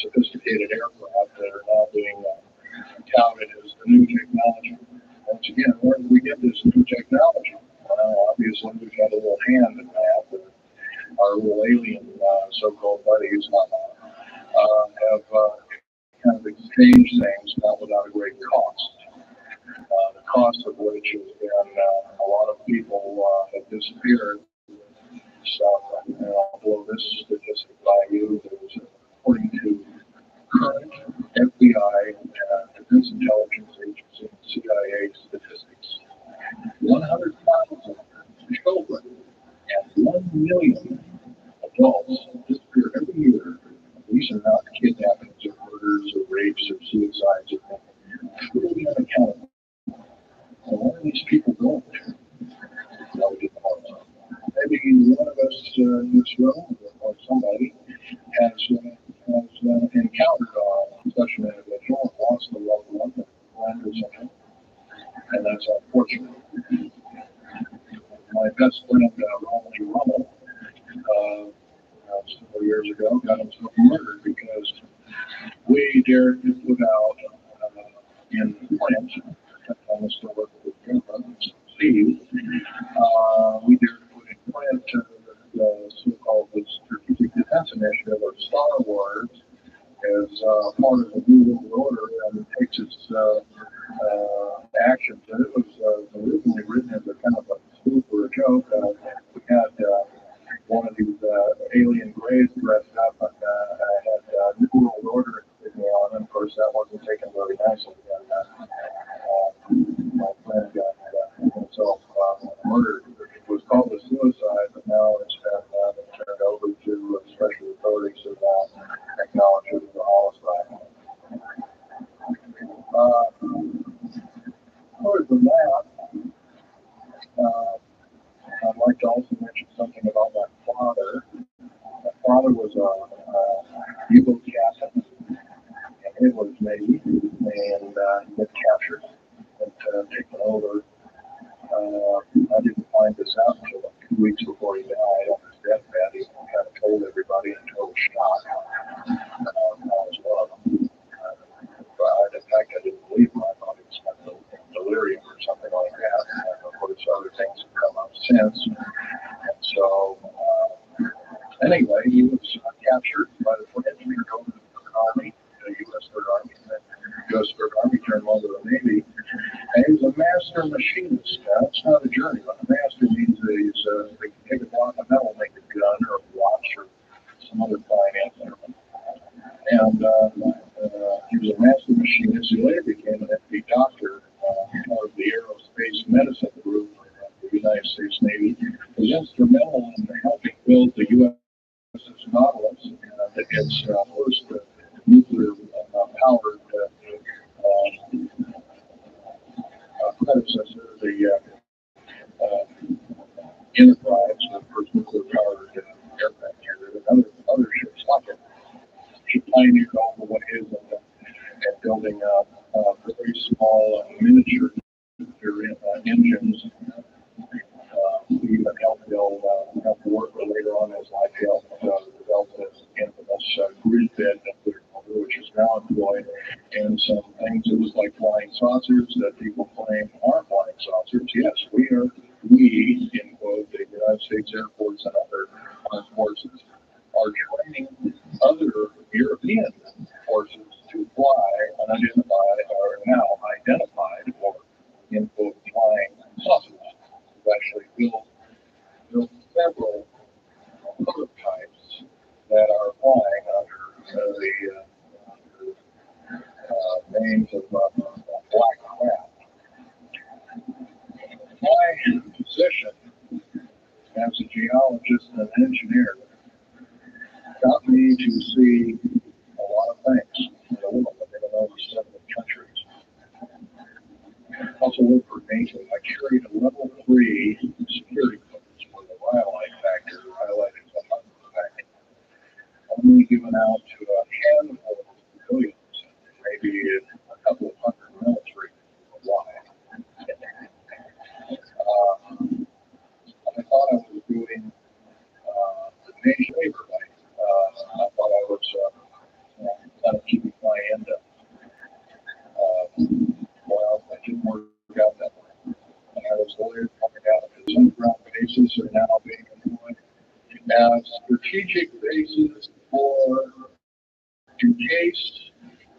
sophisticated aircraft that are now being touted as the new technology. Once again, where did we get this new technology? Well, obviously, we've got a little hand in that. Our little alien so-called buddies have kind of exchanged things, not without a great cost. The cost of which has been a lot of people have disappeared. So, I'll blow this statistic by you. There's, according to current FBI, Defense Intelligence Agency, CIA statistics, 100,000 children and 1 million adults disappear every year. These are not kidnappings or murders or rapes or suicides or truly unaccountable. So where are these people going to? No, we didn't know. Maybe one of us in this room or somebody has encountered such an individual and lost a loved one, a friend or something, and that's unfortunate. My best friend, Romney Rummel, several years ago, got himself murdered because we dared to put out in print, I was still working with him, Steve, we dared to put in print the so-called Strategic Defense Initiative, or Star Wars, as part of the New World Order, and it takes its actions. And it was originally written as a kind of a spoof or a joke. We had one of these alien grays dressed up and had New World Order on, and of course that wasn't taken very nicely. My friend got himself murdered. It was called a suicide, but now it's been turned over to special authorities who now acknowledge it as a homicide. Other than that, I'd like to also mention something about my father. My father was a U-boat captain in Edwards Navy, and he got captured and taken over. I didn't find this out until 2 weeks before he died on his deathbed. He kind of told everybody in total shock. I was one of them. In fact, I didn't believe him. I thought he was kind of delirium or something like that. And of course, other things have come up since. And so, anyway, he was captured by the French, turned over to the Army, the U.S. Third Army, and then the U.S. Third Army turned him over to the Navy. And he was a master machinist. It's not a journeyman. A master means that they can take a block of metal, make a gun or a watch or some other fine instrument. And he was a master machinist. He later became an MD doctor of the Aerospace Medicine Group of the United States Navy. He was instrumental in helping build the USS Nautilus and its first nuclear-powered predecessor, the Enterprise, the first nuclear-powered aircraft carrier, and other ships like it. She pioneered all the ways of building very small miniature engines saucers that people claim are flying saucers. Yes, we, in quote, the United States Air Force and other armed forces, are training other European forces to fly unidentified or now identified or, in quote, flying saucers. We've actually built several prototypes that are flying under the names of black craft. My position as a geologist and an engineer got me to see a lot of things in the world. I've been in over 70 countries. Also worked for NATO. I carried a level 3 security clearance for the rhyolite factor, highlighted the hunger factor, only given out to a handful of civilians, maybe a couple of hundred military worldwide. I thought I was doing the nation favor. I thought I was kind of keeping my end up. Well, that didn't work out that way. And I was later pointed out that underground bases are now being employed as strategic bases for, in case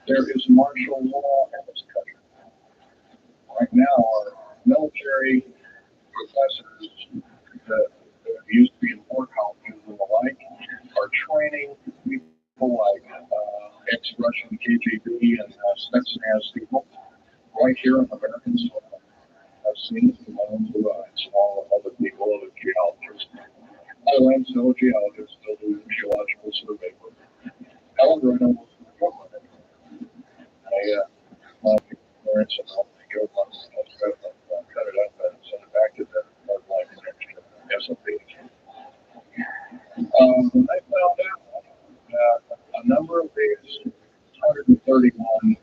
there is martial law in this country. Right now, our military professors that used to be in war colleges and the like are training people like ex-Russian KGB and Spetsnaz people right here in American soil. I've seen it with my own blue eyes, all other people, other geologists. I am still a geologist, still doing geological survey work. However, I don't work for the government anymore. My parents and all the government cut it up and send it back to the hardline connection SOP. I found out that a number of these 131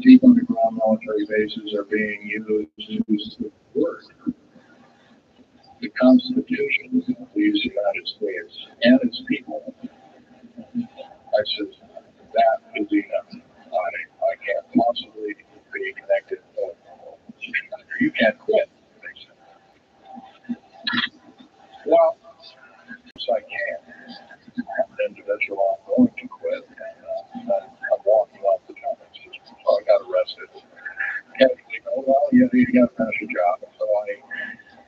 deep underground military bases are being used to subvert the Constitution of the United States and its people. I said, that is enough. I can't possibly be connected. You can't quit, they said. Well, yes, I can. As an individual, I'm going to quit. And I'm walking off the counting system. So I got arrested. Casually go, well, you got to finish your job. So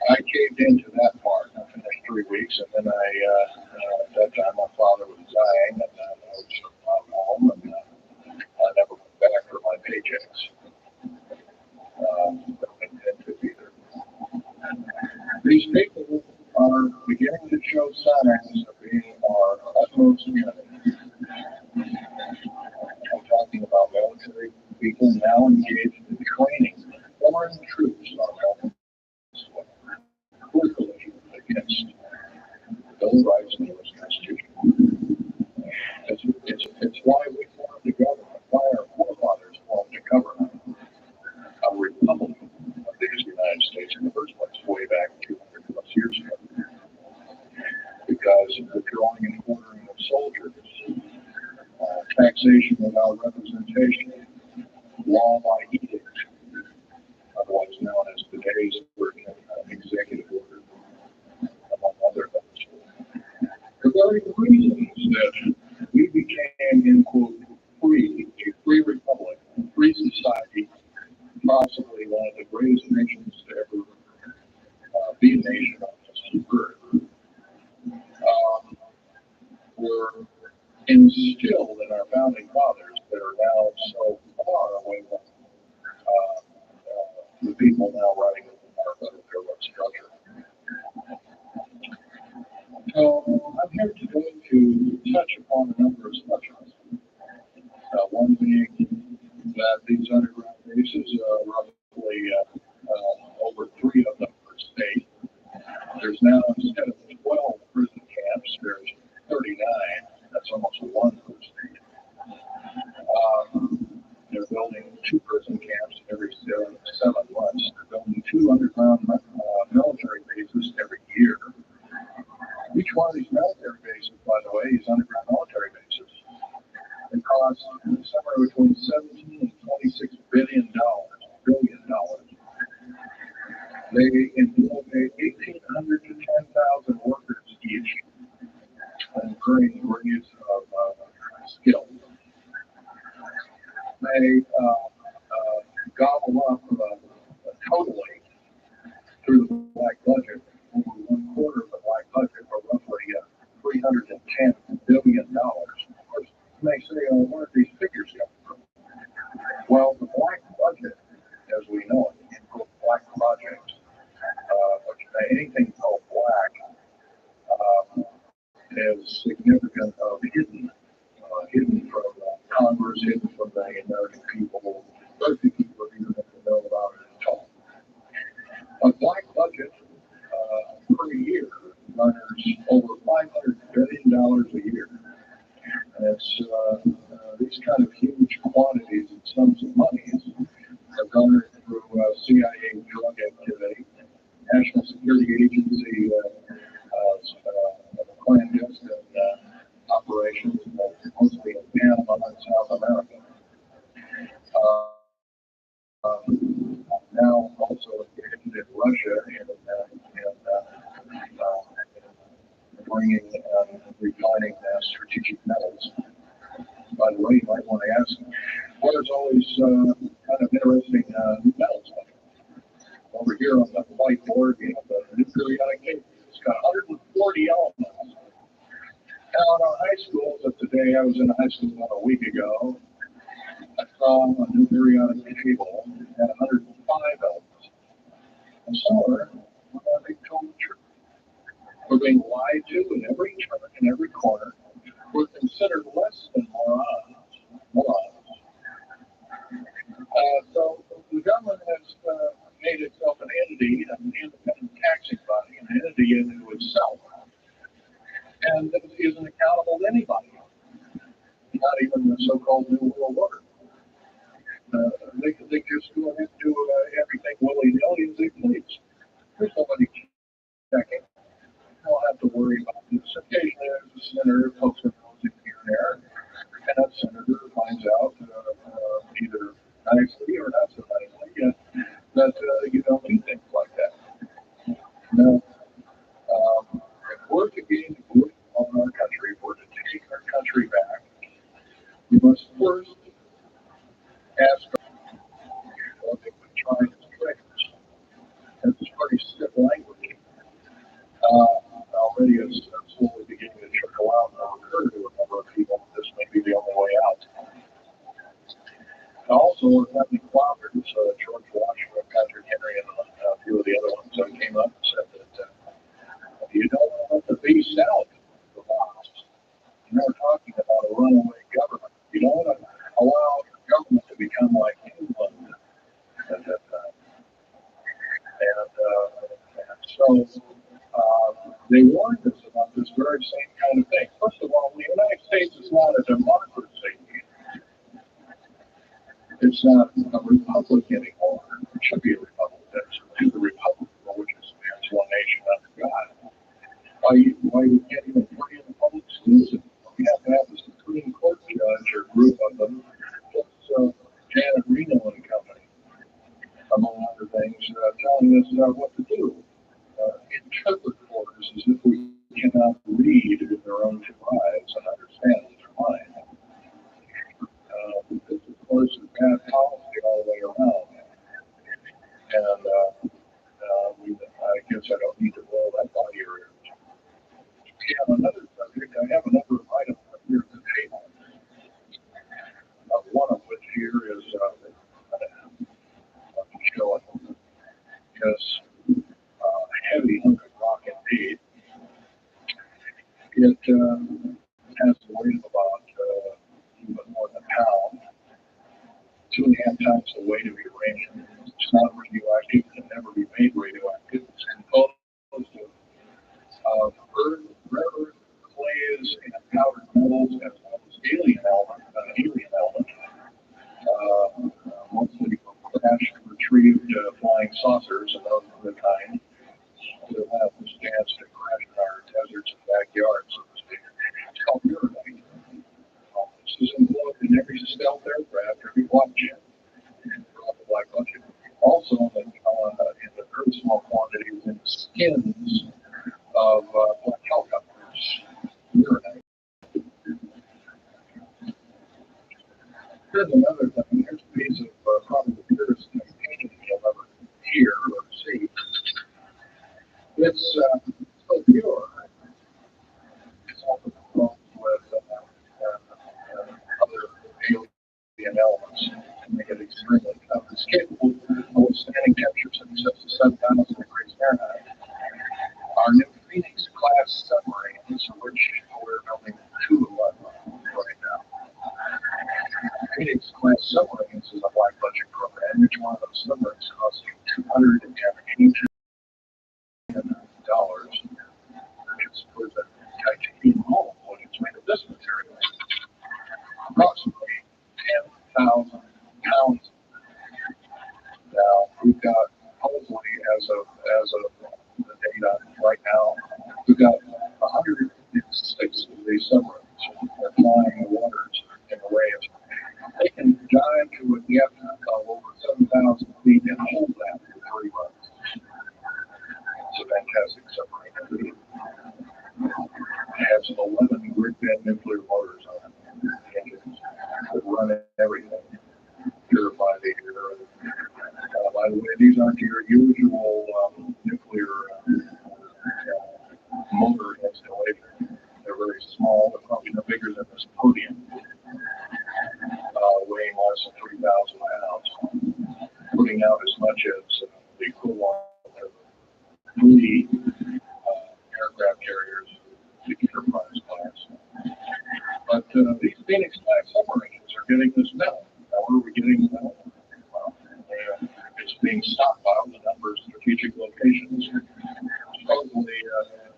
I caved into that part. I finished 3 weeks, and then at that time, my father was dying, and I was home, and I never went back for my paychecks. Don't intend to either. These people are beginning to show signs of being our utmost enemy. I'm talking about military people now engaged in training foreign troops on American soil, quickly against Bill of Rights and the U.S. Constitution. It's why we formed the government, why our forefathers formed the government, a republic of the United States in the first place, way back 200 plus years ago. Because the drawing and quartering of soldiers, taxation without representation, law by edict, otherwise known as today's version of executive order, among other things. Regarding the reasons that we became, in quote, free, a free republic, a free society, possibly one of the greatest nations to ever be a nation on this earth, were instilled in our founding fathers that are now so far away from the people now running our federal government structure. So I'm here today to touch upon a number of subjects. One being that these underground bases are roughly over 3 of them per state. There's now, instead of 12 prison camps, there's 39. That's almost 1 per state. They're building 2 prison camps every 7 months. They're building 2 underground military bases every year. Each one of these military bases, by the way, is underground military bases. They employ 1,800 to 10,000 workers each and bring range of skills. They gobble up totally through the black budget over 1/4 of the black budget, or roughly $310 billion. Of course, you may say, where are these figures coming from? Well, the black budget, as we know it, includes black projects, which anything called black is significant of hidden from Congress, hidden from the American people. Very few people are even going to know about it at all. A black budget per year garners over $500 billion a year. And it's these kind of huge quantities and sums of money are garnered through CIA drug activity, National Security Agency clandestine operations, mostly in Panama and South America. Now also engaged in Russia and bringing and refining strategic metals. By the way, you might want to ask, what is all these kind of interesting metals like? Over here on the whiteboard, you have the new periodic table. It's got 140 elements. Now, in our high schools of today, I was in high school about a week ago. I saw a new periodic table that had 105 elements. And some are being told the truth. We're being lied to in every turn, in every corner. We're considered less than morons. So the government has made itself an entity, an independent taxing body, an entity into itself, and it isn't accountable to anybody, not even the so-called New World Order. They just go ahead and do everything willy-nilly as they please. There's nobody checking. You don't have to worry about this. Occasionally there's a senator pokes their nose in here and there, and that senator finds out either nicely or not so nicely that you don't do things like that. No. If we're to gain good on our country, if we're to take our country back, we must first ask what they would try as traitors. That's pretty stiff language. Already it's slowly beginning to trickle out and occur to a number of people. This may be the only way out. And also, having fathers, George Washington, Patrick Henry, and a few of the other ones came up and said that you don't want the beast out of the box. You're not talking about a runaway government. You don't want to allow government to become like England at that time. And so they warned us about this very same kind of thing. First of all, the United States is not a democracy. It's not a republic anymore. It should be a republic. That's the republic for which it stands, one nation under God. Why we can't even put in the public schools? We have to have the Supreme Court judge or group of them. That's Janet Reno and Company, among other things, telling us what to do. Interpret for us as if we cannot read with our own two eyes and understand with our mind. This, of course, is bad policy all the way around. And I guess I don't need to blow that by your ears. We have another subject. I have a number of items up here at the table. One of which here is showing is heavy hunk of rock indeed. It has a weight of about even more than a pound, 2.5 times the weight of uranium. It's not radioactive, it can never be made radioactive. It's composed of earth, rare earth, clays, and powdered metals, as well as alien elements, mostly crashed, retrieved flying saucers and those of the kind that have this chance to crash in our deserts and backyards, so to speak. It's called uranite. This is included in every stealth aircraft, every watch, the black budget. Also, in the very small in the skins of black helicopters. Urinate. Here's another thing. Here's a piece of probably the purest painting you'll ever hear or see. It's so pure. It's often close with other alien elements to make it extremely tough. It's capable of withstanding temperatures in excess of 7,000 degrees Fahrenheit. Our new Phoenix class submarines, which we're building 2 of right now. Phoenix class submarines is a black budget program. Each one of those submarines costing $282 million. It's with a titanium hull when it's made of this material. Approximately 10,000 pounds. Now we've got hopefully as of the data right now, we've got 106 of these submarines that are flying the waters in the waves. They can dive to a depth of over 7,000 feet and hold that for 3 months. It's a fantastic submarine. It has 11 grid-fed nuclear motors on it. Engines that run everything. Purify the air. By the way, these aren't your usual nuclear motor installation. They're very small. They're probably no bigger than this podium, weighing less than 3,000 pounds, putting out as much as the equivalent of 3 aircraft carriers, the Enterprise class. But these Phoenix class submarines are getting this metal. Now, where are we getting the metal? Well, it's being stockpiled in a number of strategic locations. Supposedly,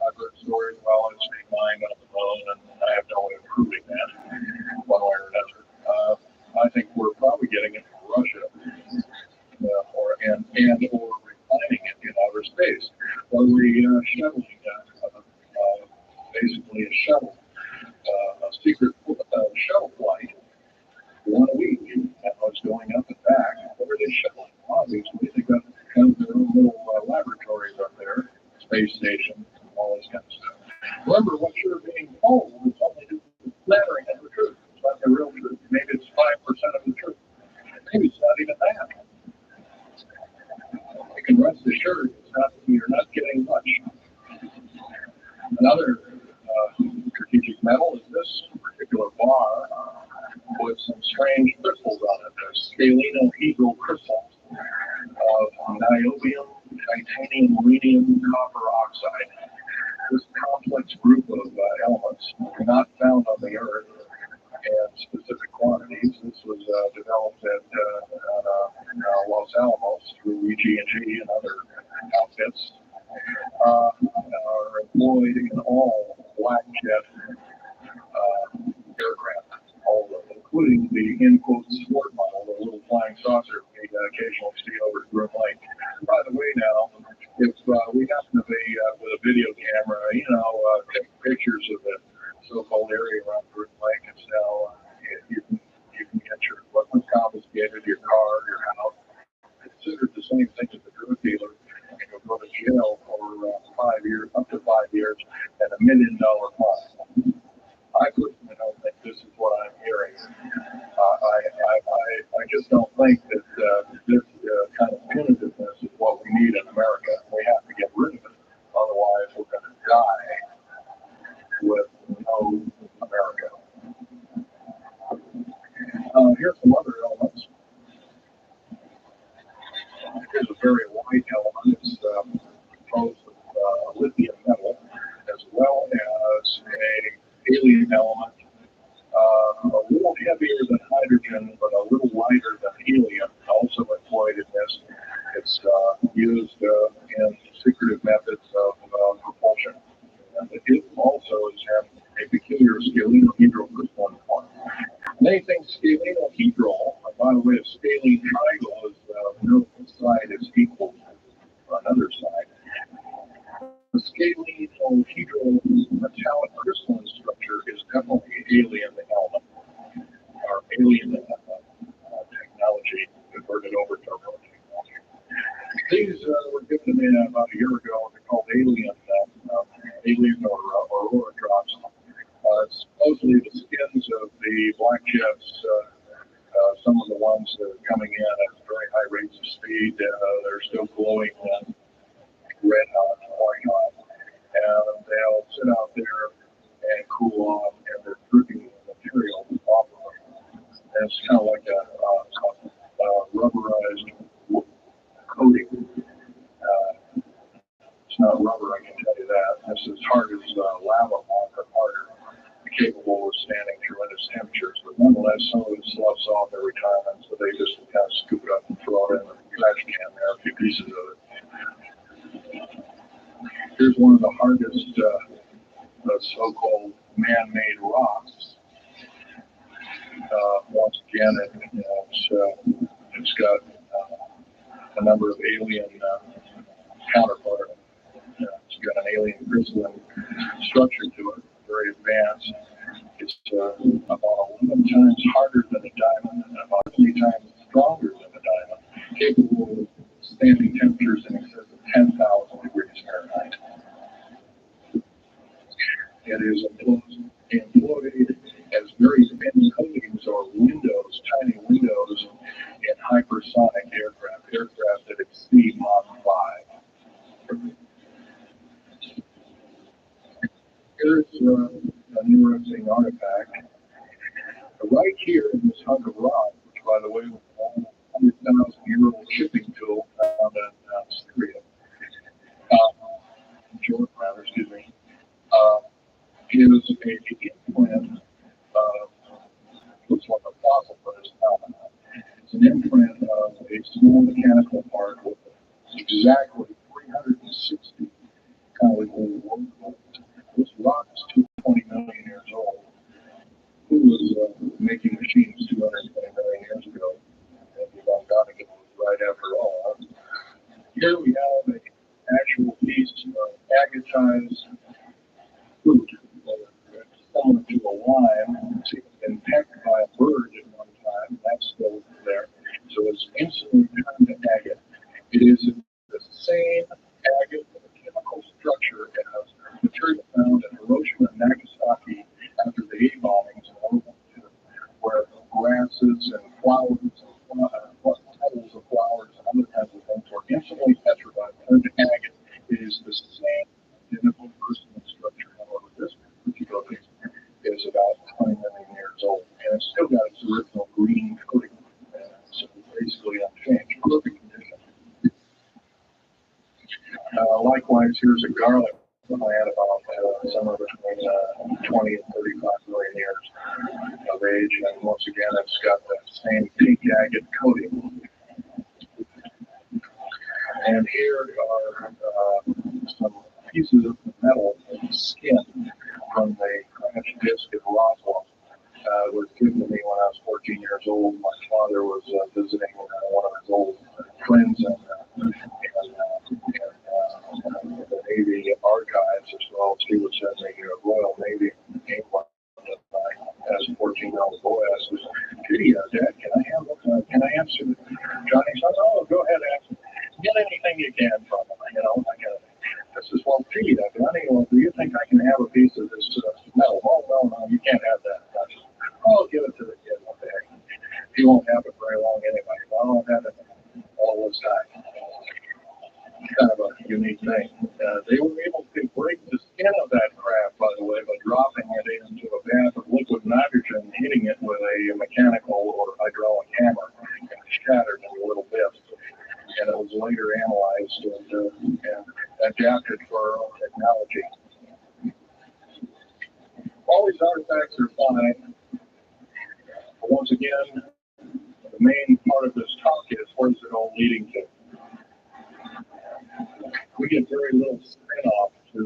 I've heard stories, well, it's being mined on the moon, and I have no way of proving that one way or another. I think we're probably getting it from Russia, or refining it in outer space. Or shuttling, basically a shuttle, a secret shuttle flight, 1 a week, and what's going up and back. What are they shuttling? Obviously, they've got kind of their own little laboratories up there, space station, all this kind of stuff. Remember, what you're being told is only the flattering of the truth. It's not the real truth. Maybe it's 5% of the truth. Maybe it's not even that. You can rest assured you're not getting much. Another strategigic metal is this particular bar with some strange crystals on it. There's scalenohedral crystals of niobium, titanium, rhenium, copper oxide. This complex group of elements are not found on the Earth in specific quantities. This was developed at Los Alamos through EG&G and other outfits. Are employed in all black jet aircraft, all of them, including the in-quote sport model, the little flying saucer we occasionally see over at Groom Lake. By the way, now, if we happen to be with a video camera, take pictures of the so-called area around Groom Lake, and so you can get your equipment confiscated, your car, your house, considered the same thing as the drug dealer. You'll go to jail for 5 years, up to 5 years, and $1 million fine. I personally don't think this is what I'm hearing. I just don't think that this kind of punitiveness is what we need in America. We have to get rid of it. Otherwise, we're going to die with no America. Here's some other elements. Here's a very light element. It's composed of lithium metal, as well as a alien element, a little heavier than hydrogen, but a little lighter than helium, also employed in this. It's used in secretive methods of propulsion. And it also is in a peculiar scalenohedral crystalline form. Anything scalenohedral, by the way, a scalene triangle is no side is equal to another side. The scalenohedral metallic crystalline structure is definitely alien element, or alien technology converted over to our own technology. These were given to me about a year ago. They're called alien or aurora drops. Supposedly the skins of the black jets, some of the ones that are coming in at very high rates of speed, they're still glowing red hot, white hot, and they'll sit out there and cool off, and they're dripping material off of them. And it's kind of like a rubberized coating. It's not rubber, I can tell you that. It's as hard as lava rock or harder, capable of standing tremendous temperatures. But nonetheless, some of it sloughs off every time, and so they just kind of scoop it up and throw it in the trash can there, a few pieces of it. Here's one of the hardest so-called man-made rocks. Once again, it's got a number of alien counterparts. It's got an alien crystalline structure to it, very advanced. It's about 11 times harder than a diamond and about 20 times stronger than a diamond, capable of standing temperatures in excess of 10,000 degrees Fahrenheit. It is employed as very thin coatings or windows, tiny windows in hypersonic aircraft that exceed Mach 5. Here's an interesting artifact. Right here in this hunk of rock, which by the way was an 100,000-year-old shipping tool found in Syria, Jordan, rather, excuse me, is an imprint, looks like a fossil, but it's not. It's an imprint of a small mechanical part with exactly 360 kind of old world. This rock is 220 million years old. Who was making machines 220 million years ago? Maybe Von Däniken was right after all. Here we have an actual piece of agatized fruit, similar to a lime. It's been pecked by a bird at one time. That's still there. So it's instantly turned to agate. It is the same agate with a chemical structure as material found in Hiroshima and Nagasaki after the A bombings in World War II, where grasses and flowers and petals of flowers and other kinds of things were instantly petrified, turned to agate. It is the same identical crystalline structure. However, this particular piece is about 20 million years old, and it's still got its original green coating. So basically unchanged, perfect condition. Likewise, here's a garlic plant about somewhere between 20 and 35 million years of age, and once again, it's got that same pink agate coating. And here are some pieces of metal skin from the crash disk at Roswell. It was given to me when I was 14 years old. My father was visiting one of his old friends in the Navy archives, as well as he was in the Royal Navy in England. As a 14-year-old boy, I said, "Gee, Dad, can I answer Johnny?" Said, "Oh, go ahead, answer. Get anything you can from him, This is, well, gee, Johnny, well, do you think I can have a piece of this metal? Oh, no, you can't have that. I'll give it to the kid one day. He won't have it very long anyway. I'll have it all this time." Kind of a unique thing. They were able to break the skin of that craft, by the way, by dropping it into a bath of liquid nitrogen, hitting it with a mechanical or hydraulic hammer, and it shattered into little bits. And it was later analyzed and adapted for our own technology. All these artifacts are fine. But once again, the main part of this talk is where's it all leading to? We get very little spin-off to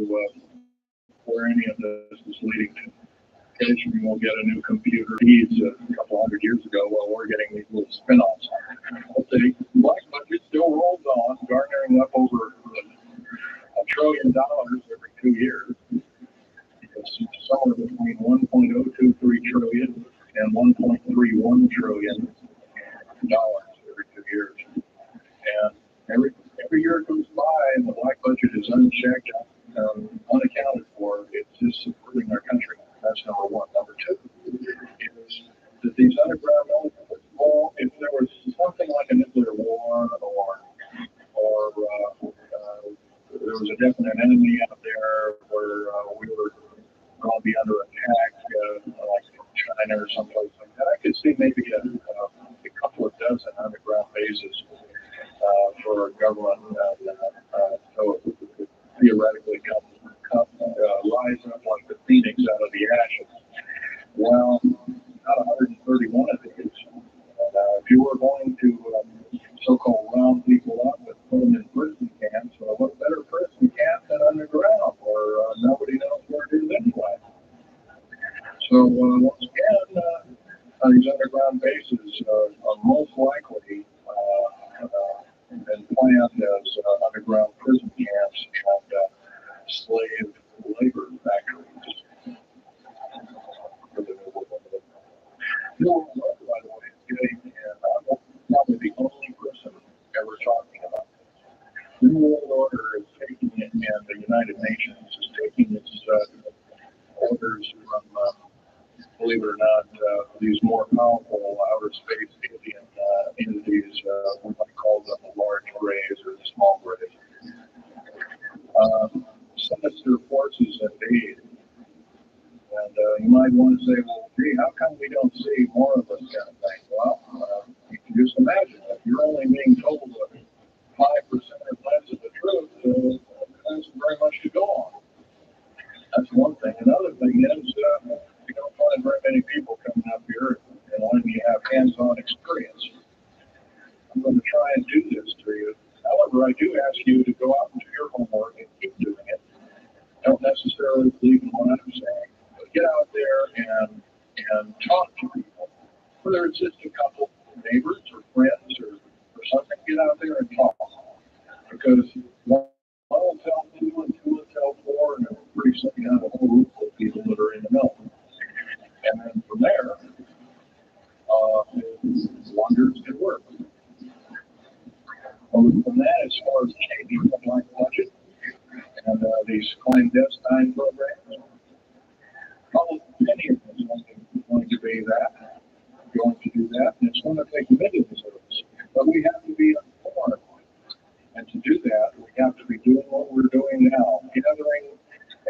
where any of this is leading to. Occasionally we'll get a new computer needs a couple hundred years ago. Well, we're getting these little spin-offs. But the black budget still rolls on, garnering up over $1 trillion every 2 years. It's somewhere between 1.023 trillion and 1.31 trillion dollars every 2 years. And every and the black budget is unchecked, unaccounted for, it's just supporting our country. That's number one. Number two is that these underground military, well, if there was something like a nuclear war or there was a definite enemy out there where we were going to be under attack, like China or someplace like that, I could see maybe a couple of dozen underground bases for our government, so it could theoretically rise up like the phoenix out of the ashes. Well, not 131 of these. And, if you were going to so-called round people up and put them in prison camps, well, what better prison camp than underground, where nobody knows where it is anyway. So once again, these underground bases are most likely been planned as underground prison camps and slave labor factories for the New World Order. New World Order, by the way, is getting, and I'm probably the only person ever talking about this. New World Order is taking it, and the United Nations is taking its orders from, believe it or not, these more powerful outer space alien entities, we might call them the large rays or the small rays. Sinister forces indeed. And you might want to say, well, gee, how come we don't see more of this kind of thing? Well, you can just imagine if you're only being told 5% or less of the truth, there's very much to go on. That's one thing. Another thing is, you don't find very many people coming up here and letting you have hands-on experience. I'm going to try and do this to you. However, I do ask you to go out and do your homework and keep doing it. Don't necessarily believe in what I'm saying, but get out there and talk to people. Whether it's just a couple neighbors or friends or something, get out there and talk. Because one will tell two and two will tell four, and pretty soon you have a whole group of people that are in the middle. And then from there, wonders can work. Other than that, as far as changing the black budget and these clandestine programs, probably many of them are going to be that, going to do that, and it's going to take millions of us. But we have to be informed. And to do that, we have to be doing what we're doing now, gathering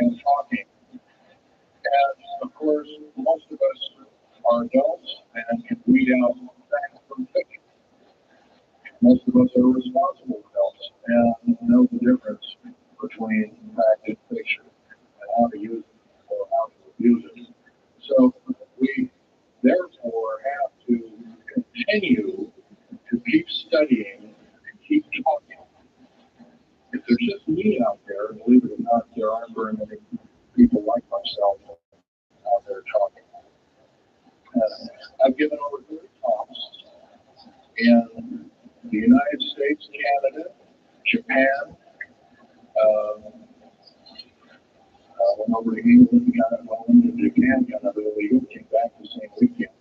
and talking. And of course, most of us are adults and can weed out fact from fiction. Most of us are responsible adults and know the difference between fact and fiction and how to use it or how to abuse it. So we therefore have to continue to keep studying and keep talking. If there's just me out there, and believe it or not, there aren't very many people like myself out there talking. I've given over 30 talks in the United States, Canada, Japan, went over to England, went to Japan, got another illegal, came back the same weekend.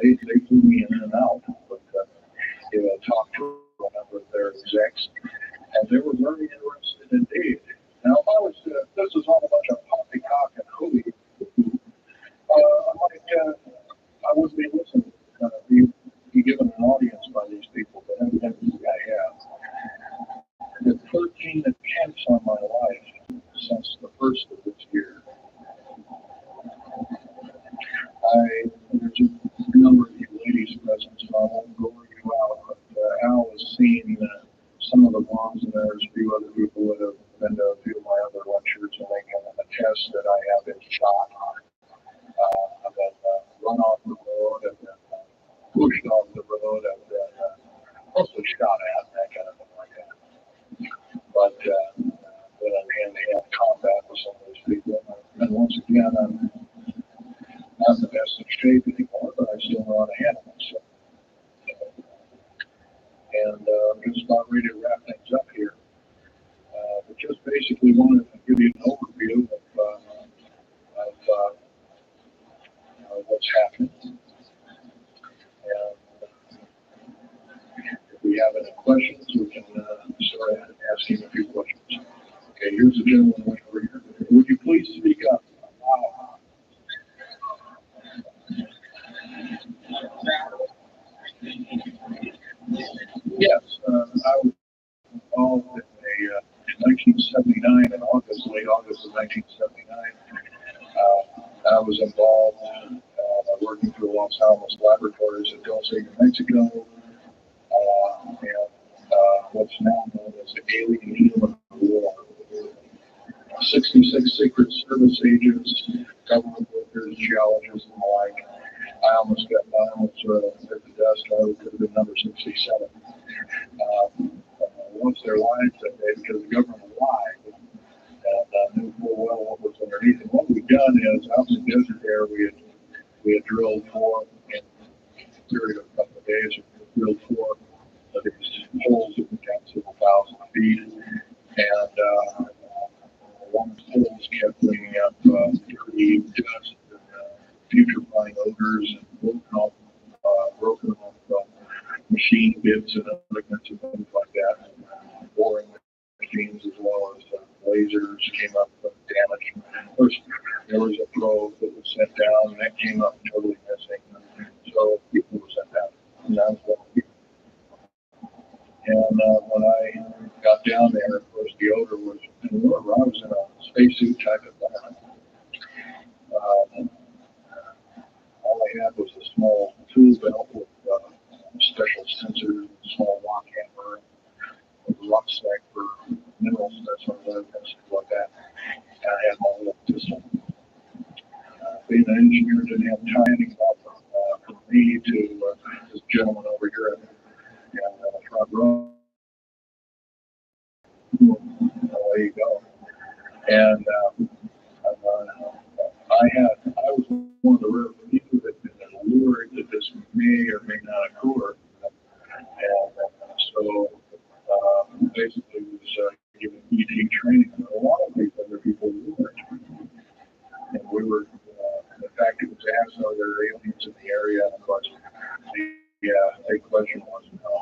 They flew me in and out, but talked to a number of their execs, and they were very interested indeed. Now, if I was, this is all a bunch of poppycock and hooey, I would be listening, be given an audience by these people, but evidently I have. The 13 attempts on my life since the first of this year. There's a number of you ladies present, so I won't go over you out, but Al has seen some of the bombs, and there's a few other people that have been to a few of my other lectures, and they can attest that I have been shot. I've been run off the road, I've been pushed off the road, I've been mostly shot at, that kind of thing like that. But been in hand-to-hand combat with some of these people, and once again, I'm not the best of shape anymore, but I still know how to handle myself. And I'm just about ready to wrap things up here. But just basically wanted to give you an overview of what's happening. And if we have any questions, we can start ask him a few questions. Okay, here's a gentleman right over here. Would you please speak up? Yes, I was involved in 1979, in August, late August of 1979. I was involved working for Los Alamos Laboratories in Dulce, New Mexico, and what's now known as the Alien Human War. 66 Secret Service agents, government workers, geologists, and the like. I almost hit the dust. I could have been number 67. Lost their lives that day because the government lied and knew full well what was underneath. And what we've done is, out in the desert there, we had drilled for, in a period of a couple of days, we drilled for these holes that went down several thousand feet. And one of the holes kept bringing up dirty dust and putrefying odors and broken off machine bits and other kinds of things like that. Boring machines as well as lasers came up with damage. Of course, there was a probe that was sent down and that came up totally missing. So people were sent down. And I was one of the people. And when I got down there, of course, the odor was, and remember, I was in a spacesuit type of environment. All I had was a small tool belt with special sensors, a small lock hammer, a rucksack for mineral specimens and stuff like that. And I had my little pistol. Being an engineer didn't have time for me to this gentleman over here in the front row. There you go. And I was one of the rare people that had been lured that this may or may not occur. And so basically was given ET training. A lot of these other people weren't. And we were, in fact, it was asked, are there aliens in the area? And of course, the big question was no.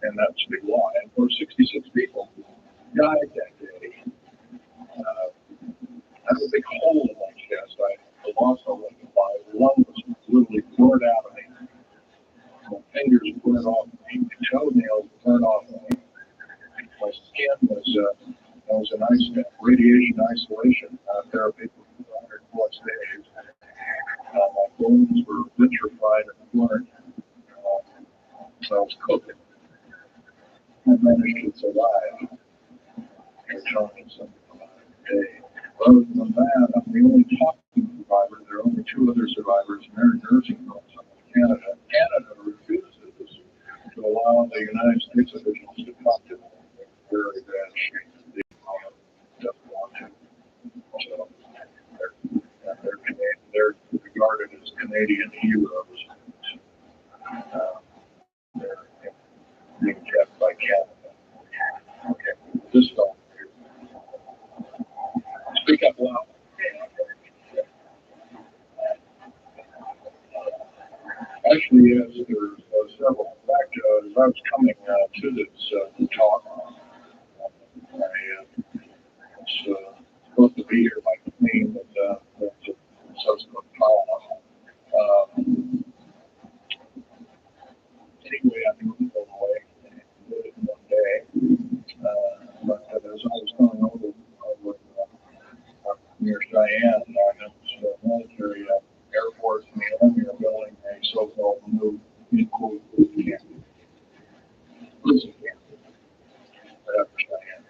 And that's a big lie. And of course, 66 people died that day. I had a big hole in my chest. I lost a leg. My lung was literally poured out of me. My fingers poured off of me. My toenails poured off of me. My skin was in radiation isolation therapy for 400 plus days. My bones were vitrified and blurred. So I was cooking. I managed to survive. They're telling me something about it today. Other than that, I'm the only talking survivor. There are only two other survivors, and they're in nursing homes in Canada. Canada refuses to allow the United States officials to talk to them. They're very bad shape. They doesn't want to. So they're regarded as Canadian heroes. They're being kept by Canada. Okay, this fellow here. Speak up loud. Actually, yes, there's several. In fact, as I was coming to this talk, I was supposed to be here by plane, but that's a subsequent problem. Anyway, I moved away and did it one day. But as I was going over near Cheyenne, I noticed military Air Force and the Army are building a so-called new quote camp. Prison camp. Right after Cheyenne.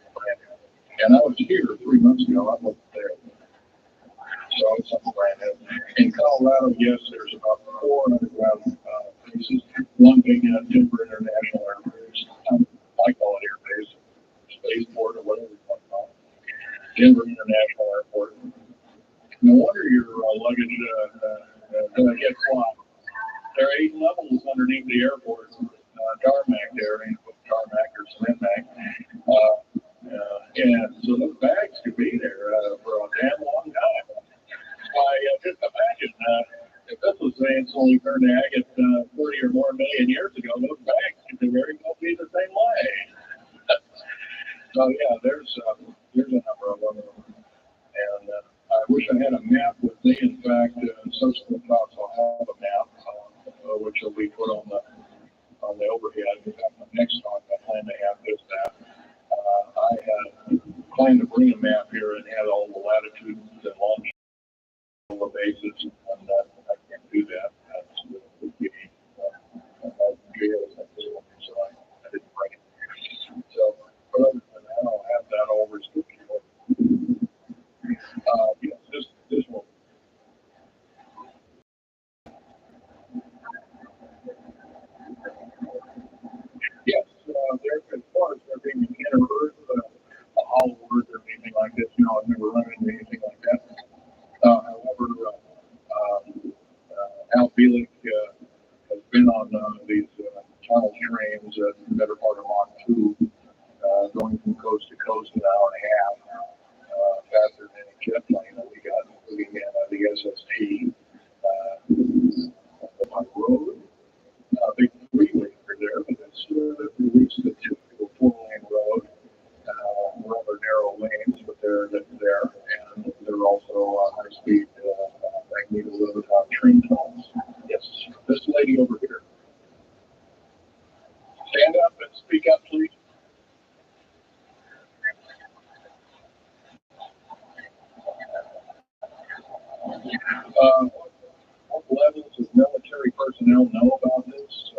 And I was here 3 months ago. I wasn't there. So it's something brand new. In Colorado, yes, there's about 4 underground bases. One being Denver International Air Base. I call it Air Base, Spaceport, or whatever you want to call it. Denver International Airport. No wonder your luggage gets lost. There are 8 levels underneath the airport, tarmac there, tarmac or cement mac. And so those bags could be there for a damn long time. Just imagine if this was saying it's only turned to agate 30 or more million years ago, those bags could very well be the same way. So yeah, there's a number of them, and I wish I had a map with me. In fact, subsequent talks I'll have a map, which will be put on the overhead. In fact, my next talk I plan to have this that. I had planned to bring a map here and had all the latitudes and longitudes of the bases, and I can't do that. That's would be jail, so I didn't bring it. So, but other than that, I'll have that all restricted. Yes, this one. Yes, there, as far as there being an inner earth, a hollow earth or anything like this, I've never run into anything like that. However, Al Bielek has been on these tunnel trains at the better part of Mach 2, going from coast to coast an hour and a half, faster than any jet plane that we got, including the SST. On the road, big freeway over there, but it's at least a typical four-lane road. Rather narrow lanes, but they're there, and they're also high-speed magneto train tunnels. Yes, this lady over here. Stand up and speak up, please. What levels of military personnel know about this?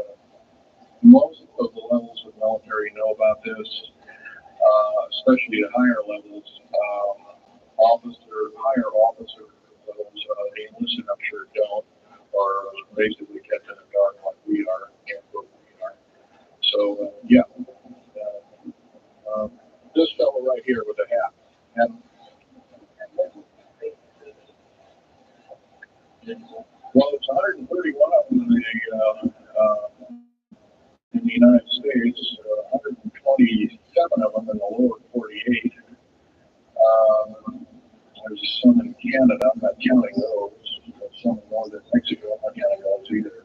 Most of the levels of military know about this, especially at higher levels. Higher officer levels, the enlisted, I'm sure, don't, or basically kept in the dark like we are, and what we are. So, yeah. This fellow right here with the hat. And, well, it's 131 of them in the United States, 127 of them in the lower 48. There's some in Canada, I'm not counting those. There's some in northern Mexico, I'm not counting those either.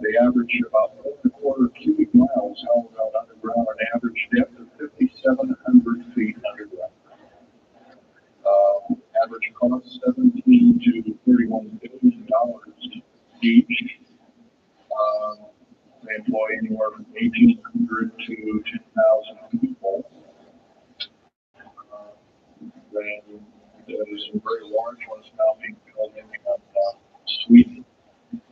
They average about 4.25 cubic miles held out underground, an average depth of 5,700 feet underground. Average cost $17 to $31 billion each. They employ anywhere from 1,800 to 10,000 people. Then there's some very large ones now being built in Sweden,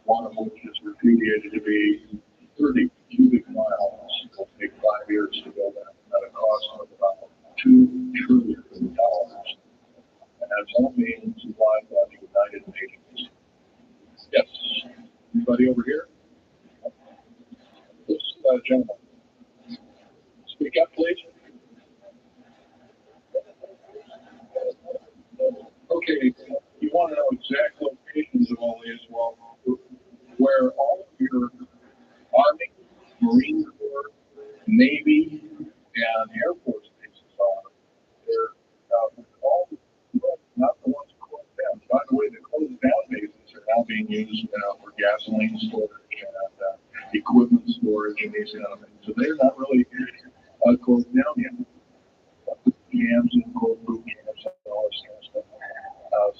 one of which is repudiated to be 30 cubic miles. It'll take 5 years to build that at a cost of about $2 trillion. And that's all being supplied by the United Nations. Yes. Anybody over here? This gentleman. Speak up, please. Okay, you want to know exact locations of all these? Well, where all of your Army, Marine Corps, Navy, and Air Force bases are. They're all, not the ones closed down. By the way, the closed down bases are now being used for gasoline storage and equipment storage and these kind of things. So they're not really closed down yet. Camps and cold boot camps and all this kind of stuff.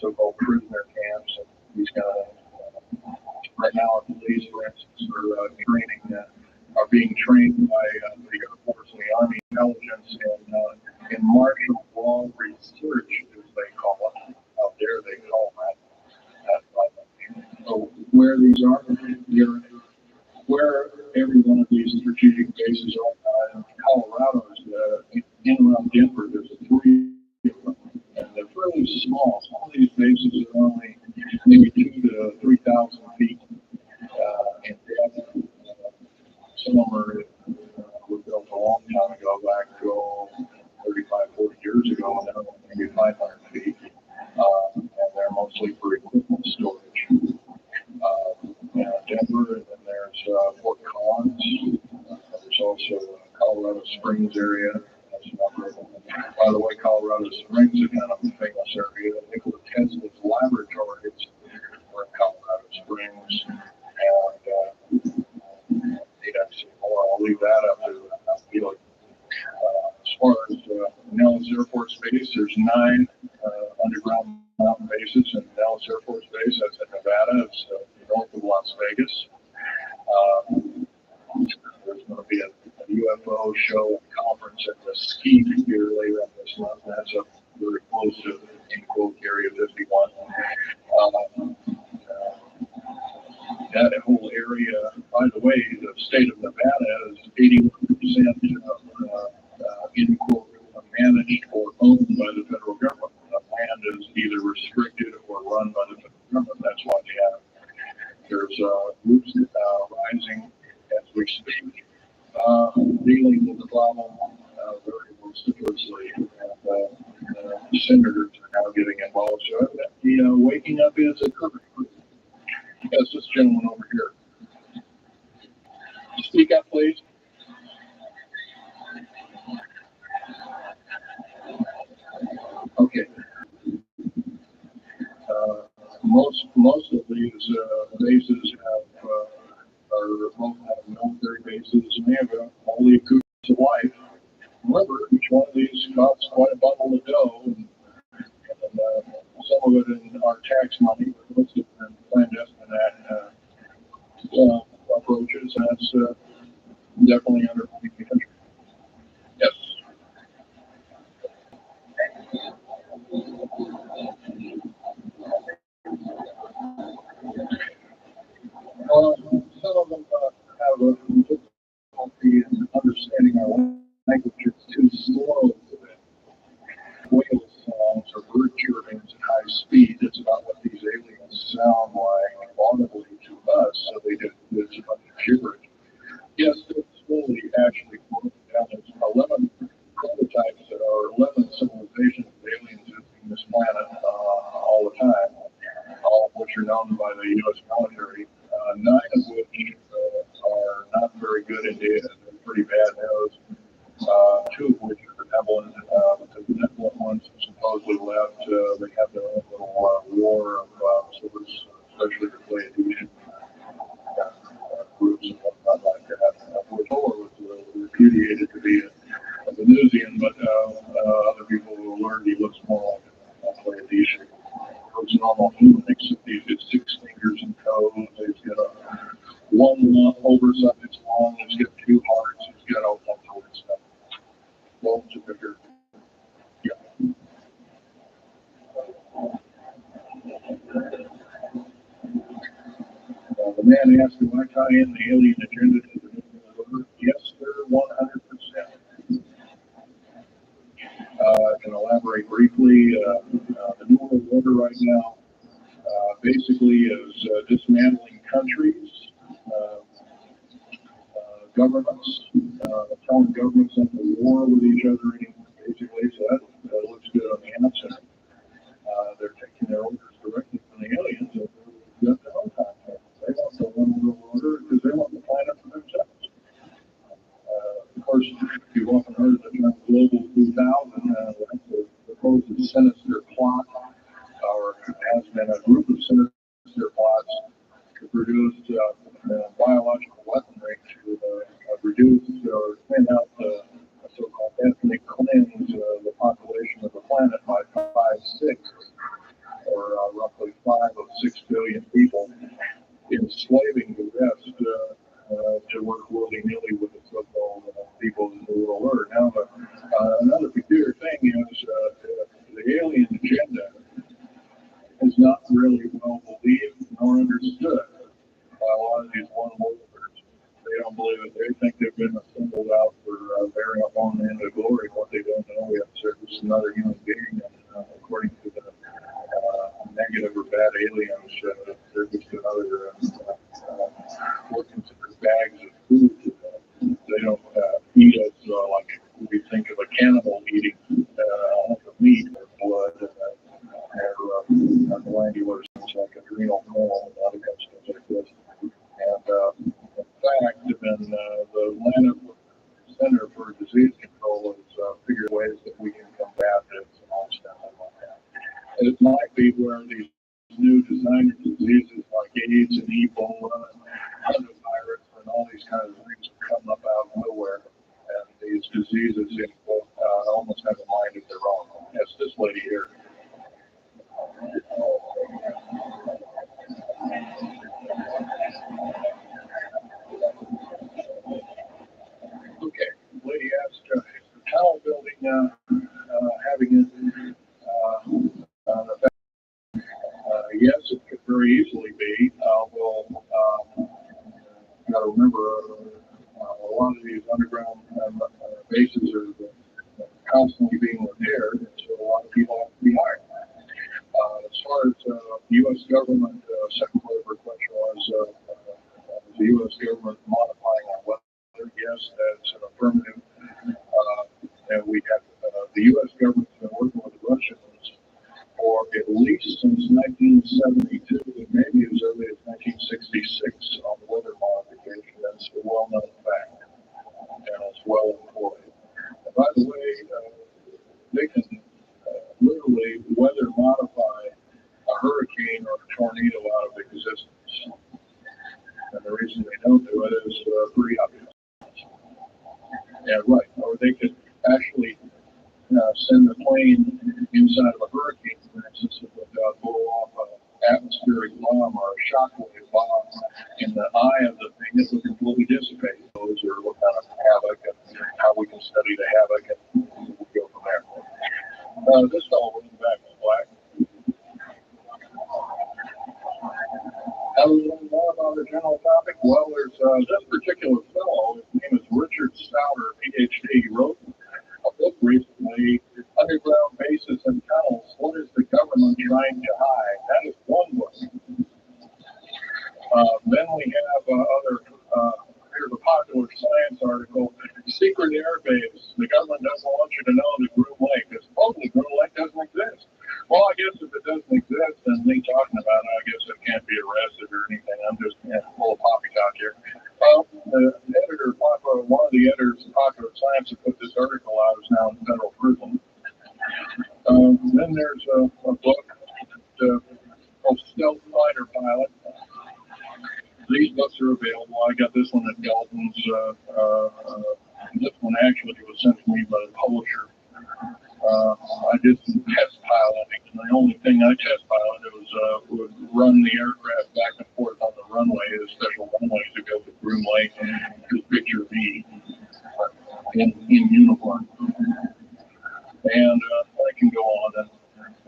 So-called prisoner camps and these kind of things. Right now, police, for instance, are being trained by the Air Force and the Army intelligence in martial law research, as they call it. Out there, they call that. So where these are, where every one of these strategic bases are. Colorado is in around Denver. There's 3 of them, and they're fairly small. All these bases are only maybe 2,000 to 3,000 feet in depth. Some of them were built a long time ago, back 35, 40 years ago, and now maybe 500 feet. And they're mostly for equipment storage. Denver, and then there's Fort Collins. There's also Colorado Springs area. That's another one. By the way, Colorado Springs is kind of a famous area. Nikola Tesla's laboratories were in Colorado Springs, and you'd have to see more. I'll leave that up to Felix. far as Nellis Air Force Base, there's 9 underground mountain bases in Nellis Air Force Base. That's in Nevada. It's north of Las Vegas. There's going to be a UFO show and conference at Mesquite here later on this month. That's up very close to, in quote, Area 51. That whole area, by the way, the state of Nevada is 81% in quote, managed or owned by the federal government. The land is either restricted or run by the federal government. That's why there's groups rising as we speak, dealing with the problem very vociferously. And senators are now getting involved. So waking up is occurring. Yes, this gentleman over here. Speak up, please. Okay. Most of these bases are both have military bases, and they have all the accoutrements of life. Remember, each one of these costs quite a bundle of dough, and some of it in our tax money, but most of it in clandestine approaches. That's definitely undermining the country. Yes. Some of them have a difficulty in understanding our language. It's too slow for them. Whale songs or bird chirpings at high speed. It's about what these aliens sound like audibly to us. So it's a bunch of gibberish. Yes, it's slowly actually broken down. There's 11 prototypes that are 11 civilizations of aliens visiting this planet all the time, all of which are known by the U.S. military. 9 of which are not very good indeed. They're pretty bad news. 2 of which are benevolent. The benevolent ones supposedly left. They have their own little war of sorts, especially the Pleiadian groups and whatnot like that. Torah was repudiated to be a Venusian, but other people will learn he looks more like a Pleiadian. Looks normal human, except he's got 6 fingers and toes. He's got one oversized long. He's got 2 hearts. He's got all kinds of weird stuff. Bones are bigger. Yeah. The man asked, "Do I tie in the alien agenda to the New World Order?" Yes, sir, 100%. I can elaborate briefly. The New World Order right now basically is dismantling countries, governments, telling governments into war with each other, basically. So that looks good on the outside. They're taking their orders directly from the aliens, and they've got their own content. They want the one world order because they want the planet for themselves. Of course, you've often heard of the term Global 2000. That's a supposed sinister plot, or has been a group of sinister plots to produce biological weaponry to reduce or thin out the so-called ethnic cleanse the population of the planet by 5/6, or roughly 5 of 6 billion people, enslaving the rest to work willy-nilly with the so-called people in the New World Order. Now, another peculiar thing is the alien agenda is not really well believed nor understood by a lot of these one worlders. They don't believe it. They think they've been assembled out for their own end of glory. What they don't know is there's another human being, and according to the negative or bad aliens, they're just another what considered bags of food. They don't eat us like we think of a cannibal eating meat or blood. They're glandular things like adrenal colon and other kinds of things like this. And in fact, in the Atlanta Center for Disease Control has figured ways that we can combat this and all stuff like that. And it might be where these new designer diseases like AIDS and Ebola and virus and all these kinds of things come up out of nowhere. And these diseases almost have a mind of their own. That's this lady here. Okay, lady asked, is the tunnel building having an effect? Yes, it could very easily be. You got to remember, a lot of these underground bases are constantly being repaired, and so a lot of people have to be hired. As far as the U.S. government, second part of her question was the U.S. government modifying our weather? Yes, that's an affirmative. And we have the U.S. government's been working with the Russians for at least since 1972, and maybe as early as 1966 on weather modification. That's a well-known fact, and it's well employed. And by the way, they can literally weather modify a hurricane or a tornado out of existence. And the reason they don't do it is pretty obvious. Yeah, right. Or they could actually send a plane inside of a hurricane, for instance, that would blow off an atmospheric bomb or a shockwave bomb in the eye of the thing that would completely dissipate. Those are what kind of havoc and how we can study the havoc, and we'll go from there. This fellow was back in black. How do we learn more about the general topic? Well, there's this particular fellow, his name is Richard Stouter, PhD. He wrote a book recently, Underground Bases and Tunnels, What is the Government Trying to Hide? That is one book. Then we have here's a popular science article, Secret Air Base. The government doesn't want you to know that Groom Lake, because supposedly Groom Lake doesn't exist. Well, I guess if it doesn't exist, then me talking about it, I guess it can't be arrested or anything. I'm just full of poppycock here. Well, the editor, one of the editors of Popular Science that put this article out is now in federal prison. Then there's a book called Stealth Fighter Pilot. These books are available. I got this one at Galton's. This one actually was sent to me by the publisher. I did some test piloting, and the only thing I test piloted would run the aircraft back and forth on the runway, the special runways that go to Groom Lake, and just picture me in uniform. And I can go on.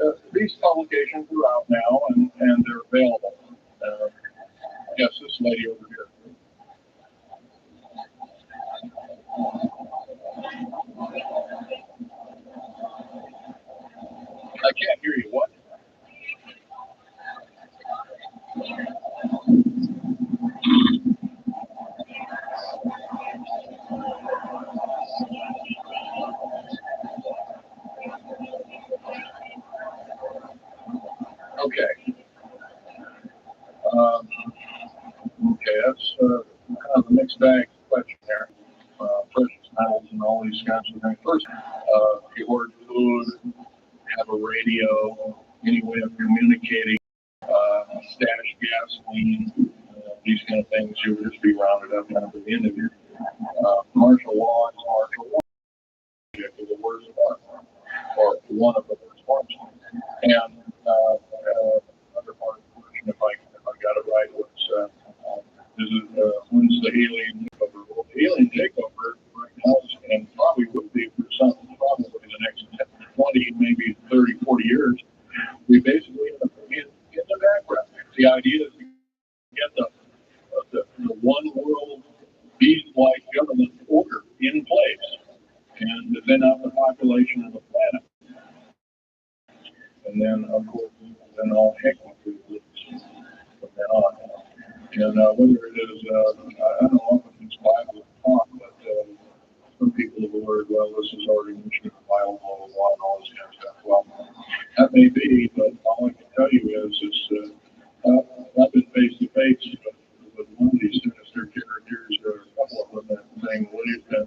And these publications are out now, and they're available. Yes, this lady over here. I can't hear you. What? Okay. Okay, that's kind of a mixed bag question there. Precious metals and all these kinds of things. First, you hoard food, have a radio, any way of communicating, stash gasoline, these kind of things, you would just be rounded up kind of at the end of your martial law is martial law. Is the worst one, or one of the worst ones. And other part of the question, if I got it right, was when's the alien takeover? Well, the alien takeover right now is, and probably would be for some, probably the next 20, maybe 30, 40 years, we basically end up in the background. The idea is to get the one world beast-like government order in place and to thin out the population of the planet. And then, of course, then all heck will be loose from then on. And whether it is, I don't know if it's Bible talk, but some people have heard, well, this is already mentioned in the Bible, blah, blah, blah, and all this kind of stuff. Well, that may be, but all I can tell you is I've been face to face with one of these sinister characters, or a couple of them that thing lived, and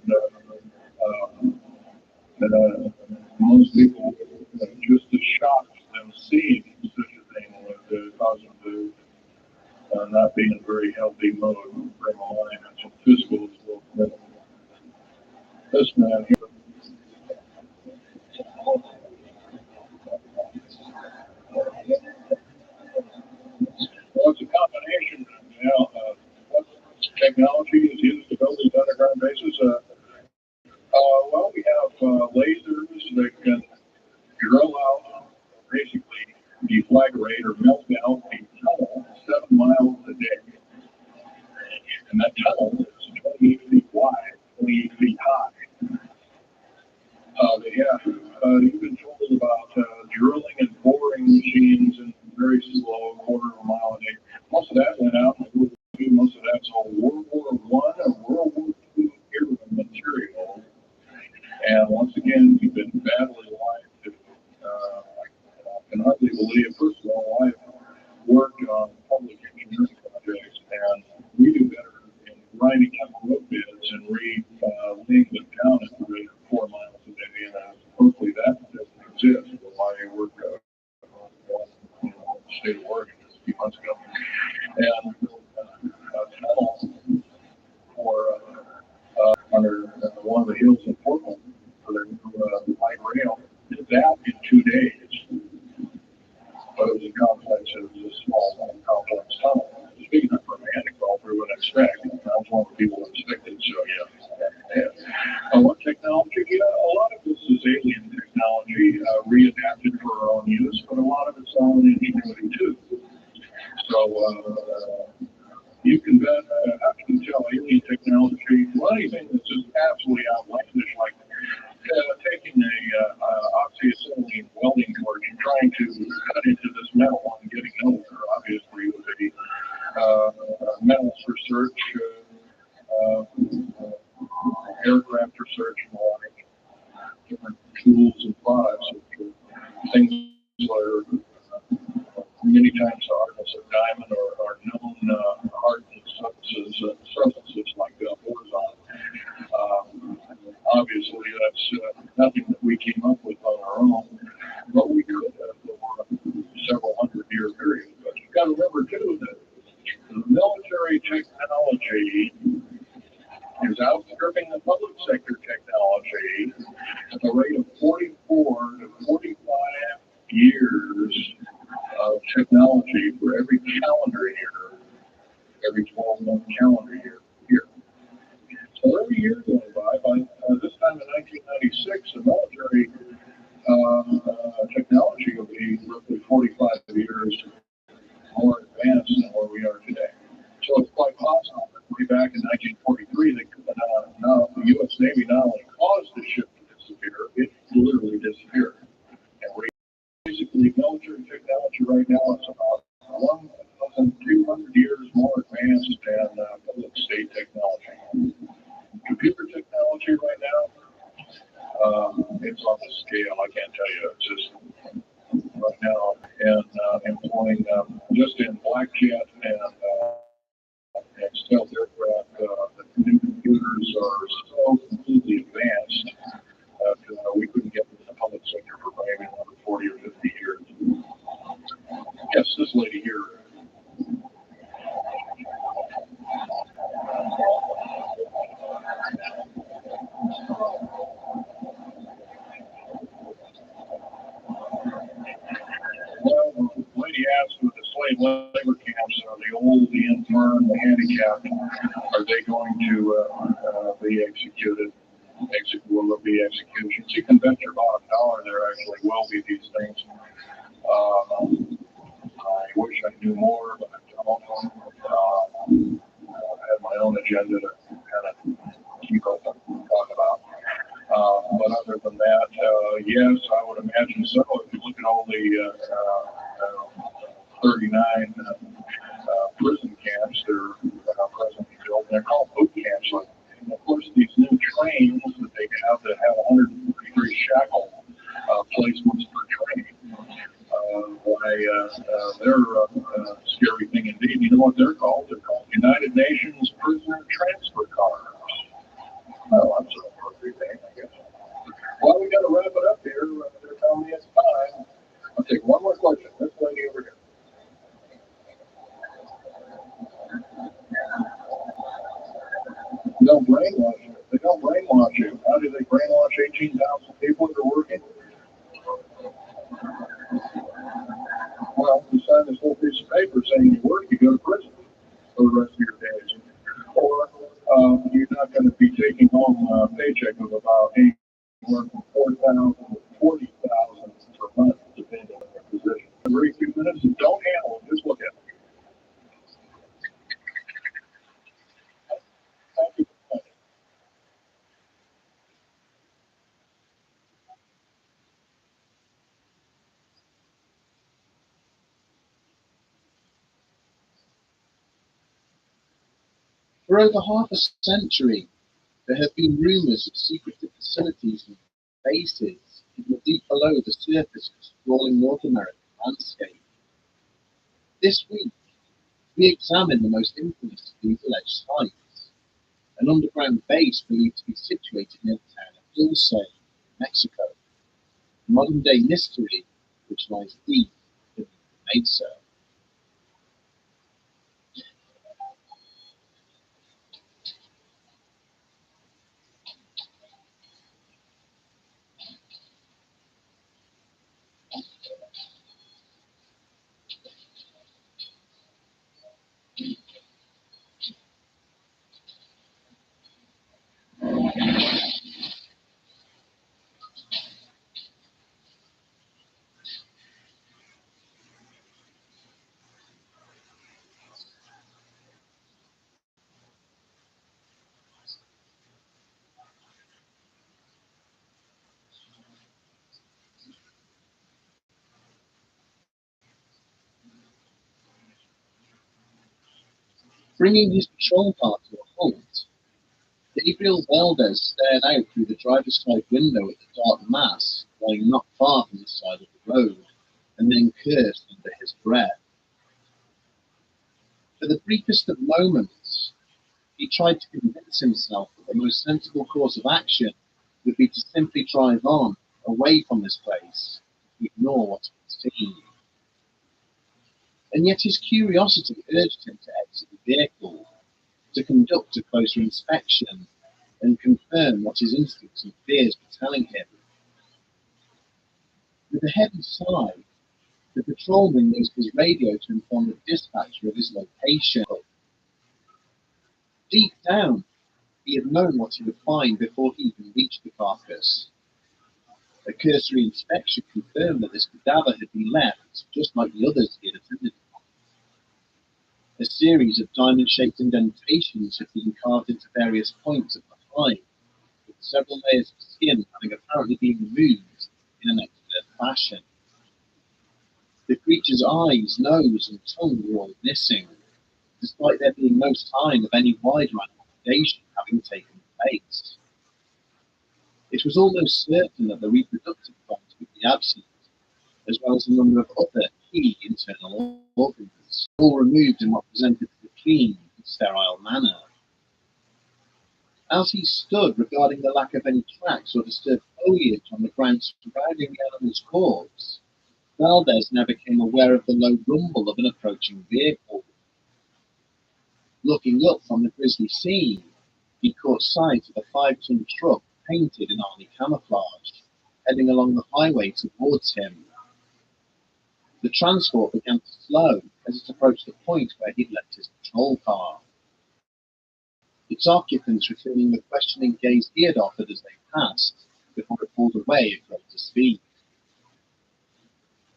most people just as shocked them seeing such a thing would cause them to not be in a very healthy mode, frame of mind, and some physical as well. This man here, technology is used to build these underground bases? Well, we have lasers that can drill out, basically deflagrate or melt down a tunnel 7 miles a day. And that tunnel is 28 feet wide, 28 feet high. You've been told about drilling and boring machines in very slow, quarter of a mile a day. Most of that went out in World War II. Most of that's all World War I and World War II era material. And once again, you've been badly lied to. I can hardly believe, first of all, I've worked on public engineering projects, and we do better in grinding up road beds and laying them down at the rate of 4 miles a day. And hopefully that doesn't exist. I worked in the state of Oregon just a few months ago, and built a tunnel for under one of the hills in Portland for their new light rail. Did that in 2 days. But it was a complex, it was a small, complex tunnel. Big enough for a man to crawl through and extract. I was one of the people that inspected, so yeah. What technology? A lot of this is alien technology, readapted for our own use, but a lot of it's our own ingenuity too. So you can bet, how can you tell alien technology? Well, anything that's just absolutely outlandish, like taking a oxyacetylene welding torch and trying to cut into this metal and getting nowhere, obviously, with a metals research, aircraft research, and all different tools and products, things that are many times the hardness of diamond or known hardened substances like boron. Obviously, that's nothing that we came up with on our own, but we could have over several 100-year period. But you've got to remember, too, that the military technology is outstripping the public sector technology at the rate of 44 to 45 years of technology for every calendar year, every 12-month calendar year. So every year going by this time in 1996, the military technology will be roughly 45 years more advanced than where we are today. So it's quite possible that way back in 1943, the U.S. Navy not only caused the ship to disappear, it literally disappeared. And we're basically military technology right now is about 1,200 years more advanced than public state technology. Computer technology right now, it's on the scale. I can't tell you. It's just right now, and employing just in black jet and stealth aircraft, the new computers are so completely advanced that we couldn't get them in the public sector for maybe another 40 or 50 years. Yes, this lady here. Well, the lady asked with the slave labor camps, the infirm, the handicapped, are they going to be executed? Will there be executions? You can bet your bottom dollar there actually will be these things. I wish I knew more, but I don't. I have my own agenda to kind of keep up and talk about. But other than that, yes, I would imagine so. If you look at all the 39 prison camps that are presently built, they're called boot camps. And of course, these new trains that they have that have 133 shackle placements per train. They're a scary thing indeed. You know what they're called? They're called United Nations Prisoner Transfer Cars. Well, that's an appropriate name, I guess. Well, we got to wrap it up here. They're telling me it's time. I'll take one more question. This lady over here. They don't brainwash you. They don't brainwash you. How do they brainwash 18,000 people that are working? Well, you sign this little piece of paper saying you work, you go to prison for the rest of your days. Or For over half a century, there have been rumours of secretive facilities and bases hidden deep below the surface of the sprawling North American landscape. This week, we examine the most infamous of these alleged sites, an underground base believed to be situated near the town of Dulce, Mexico, a modern-day mystery which lies deep beneath the mesa. Bringing his patrol car to a halt, Gabriel Valdez stared out through the driver's side window at the dark mass lying not far from the side of the road, and then cursed under his breath. For the briefest of moments, he tried to convince himself that the most sensible course of action would be to simply drive on, away from this place, to ignore what he had seen. And yet his curiosity urged him to exit the vehicle, to conduct a closer inspection, and confirm what his instincts and fears were telling him. With a heavy sigh, the patrolman used his radio to inform the dispatcher of his location. Deep down, he had known what he would find before he even reached the carcass. A cursory inspection confirmed that this cadaver had been left just like the others he had attended. A series of diamond-shaped indentations had been carved into various points of the hide, with several layers of skin having apparently been removed in an expert fashion. The creature's eyes, nose, and tongue were all missing, despite there being no sign of any wider manifestation having taken place. It was almost certain that the reproductive glands would be absent, as well as a number of other key internal organs, all removed in what presented as a clean and sterile manner. As he stood regarding the lack of any tracks or disturbed foliage on the ground surrounding the animal's corpse, Valdez now became aware of the low rumble of an approaching vehicle. Looking up from the grisly scene, he caught sight of a 5-ton truck painted in army camouflage, heading along the highway towards him. The transport began to slow as it approached the point where he'd left his patrol car. Its occupants returning the questioning gaze he had offered as they passed, before it pulled away at greater speed.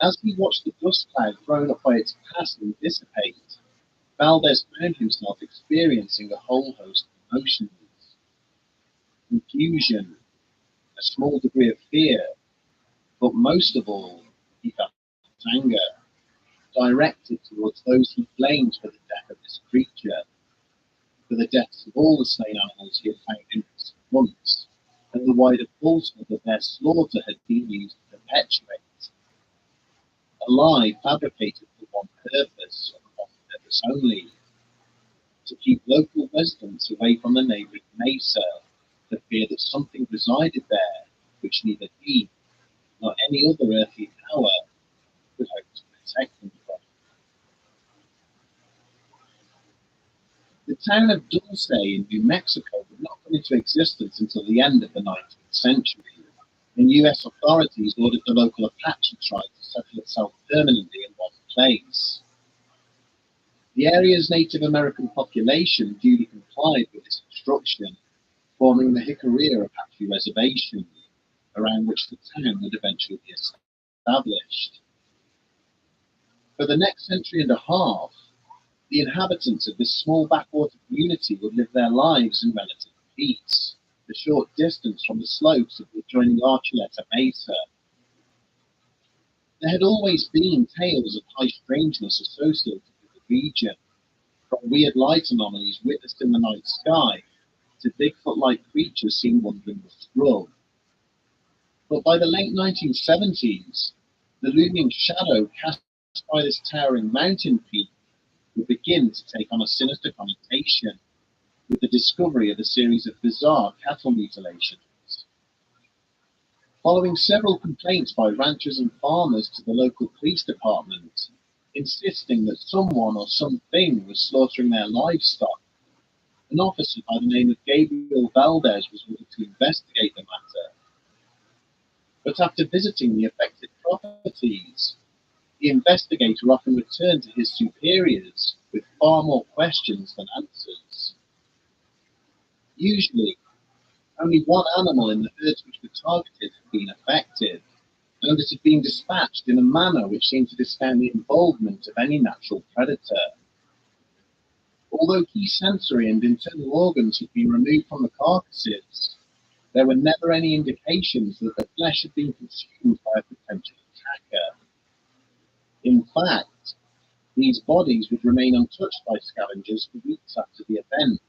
As he watched the dust cloud thrown up by its passing dissipate, Valdez found himself experiencing a whole host of emotions. Confusion, a small degree of fear, but most of all, he felt anger, directed towards those he blamed for the death of this creature, for the deaths of all the slain animals he had found in recent months, and the wider falsehood that their slaughter had been used to perpetuate a lie fabricated for one purpose, and one purpose only: to keep local residents away from the neighbouring mesa, for fear that something resided there which neither he nor any other earthly power could hope to protect them from. The town of Dulce in New Mexico would not come into existence until the end of the 19th century, when US authorities ordered the local Apache tribe to settle itself permanently in one place. The area's Native American population duly complied with this instruction, forming the Jicarilla Apache Reservation, around which the town would eventually be established. For the next century and a half, the inhabitants of this small backwater community would live their lives in relative peace, a short distance from the slopes of the adjoining Archuleta Mesa. There had always been tales of high strangeness associated with the region, from weird light anomalies witnessed in the night sky to Bigfoot-like creatures seen wandering the scrub. But by the late 1970s, the looming shadow cast by this towering mountain peak would begin to take on a sinister connotation, with the discovery of a series of bizarre cattle mutilations. Following several complaints by ranchers and farmers to the local police department, insisting that someone or something was slaughtering their livestock, an officer by the name of Gabriel Valdez was ordered to investigate the matter. But after visiting the affected properties, the investigator often returned to his superiors with far more questions than answers. Usually, only one animal in the herds which were targeted had been affected, and it had been dispatched in a manner which seemed to discount the involvement of any natural predator. Although key sensory and internal organs had been removed from the carcasses, there were never any indications that the flesh had been consumed by a potential attacker. In fact, these bodies would remain untouched by scavengers for weeks after the event,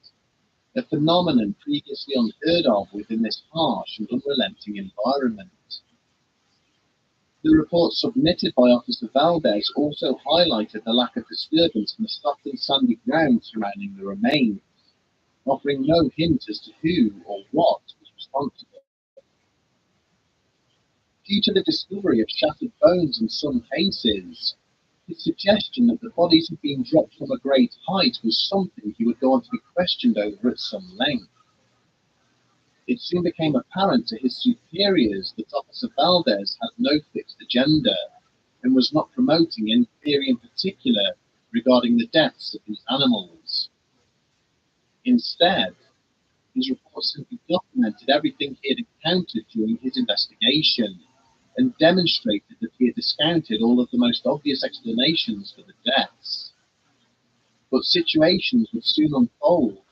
a phenomenon previously unheard of within this harsh and unrelenting environment. The report submitted by Officer Valdez also highlighted the lack of disturbance in the soft and sandy ground surrounding the remains, offering no hint as to who or what was responsible. Due to the discovery of shattered bones in some cases, his suggestion that the bodies had been dropped from a great height was something he would go on to be questioned over at some length. It soon became apparent to his superiors that Officer Valdez had no fixed agenda and was not promoting any theory in particular regarding the deaths of these animals. Instead, his report simply documented everything he had encountered during his investigation and demonstrated that he had discounted all of the most obvious explanations for the deaths. But situations would soon unfold,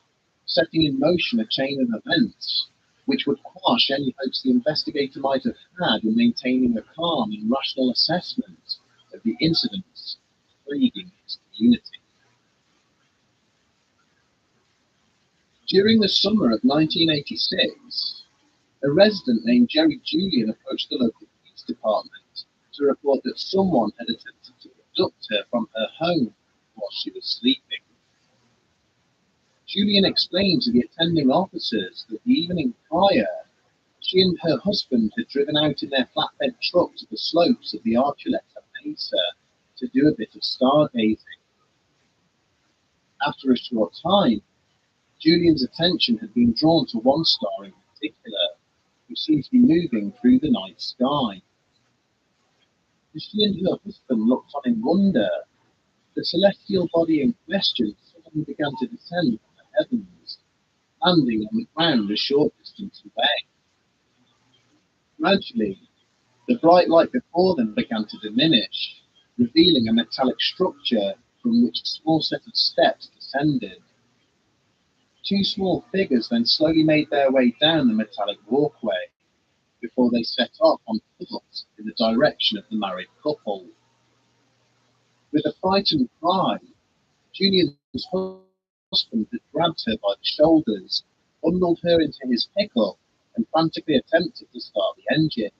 setting in motion a chain of events which would quash any hopes the investigator might have had in maintaining a calm and rational assessment of the incidents plaguing his community. During the summer of 1986, a resident named Jerry Julian approached the local police department to report that someone had attempted to abduct her from her home while she was sleeping. Julian explained to the attending officers that the evening prior, she and her husband had driven out in their flatbed truck to the slopes of the Archuleta Mesa to do a bit of stargazing. After a short time, Julian's attention had been drawn to one star in particular, who seemed to be moving through the night sky. As she and her husband looked on in wonder, the celestial body in question suddenly began to descend from the heavens, landing on the ground a short distance away. Gradually, the bright light before them began to diminish, revealing a metallic structure from which a small set of steps descended. Two small figures then slowly made their way down the metallic walkway before they set off on foot in the direction of the married couple. With a frightened cry, Julian's husband had grabbed her by the shoulders, bundled her into his pickup, and frantically attempted to start the engine.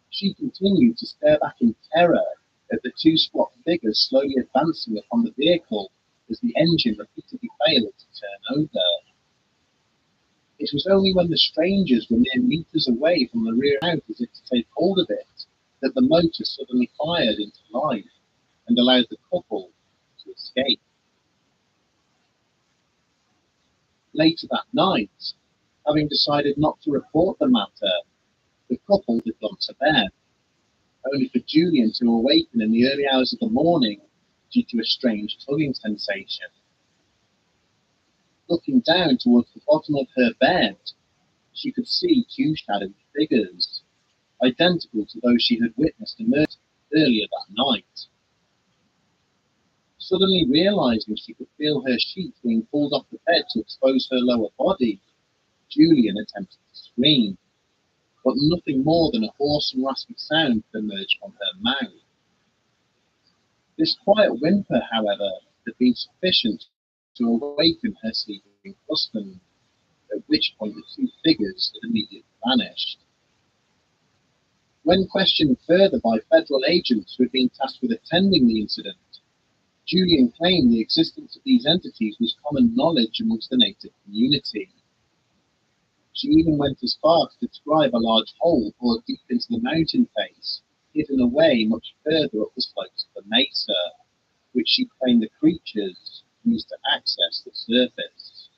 She continued to stare back in terror at the two squat figures slowly advancing upon the vehicle as the engine repeatedly failed to turn over. It was only when the strangers were mere meters away from the rear out as if to take hold of it that the motor suddenly fired into life and allowed the couple to escape. Later that night, having decided not to report the matter, the couple had gone to bed, only for Julian to awaken in the early hours of the morning due to a strange tugging sensation. Looking down towards the bottom of her bed, she could see two shadowy figures, identical to those she had witnessed emerge earlier that night. Suddenly realizing she could feel her sheets being pulled off the bed to expose her lower body, Julian attempted to scream, but nothing more than a hoarse and raspy sound emerged from her mouth. This quiet whimper, however, had been sufficient to awaken her sleeping husband, at which point the two figures had immediately vanished. When questioned further by federal agents who had been tasked with attending the incident, Julian claimed the existence of these entities was common knowledge amongst the native community. She even went as far to describe a large hole bored deep into the mountain face, hidden away much further up the slopes of the mesa, which she claimed the creatures used to access the surface.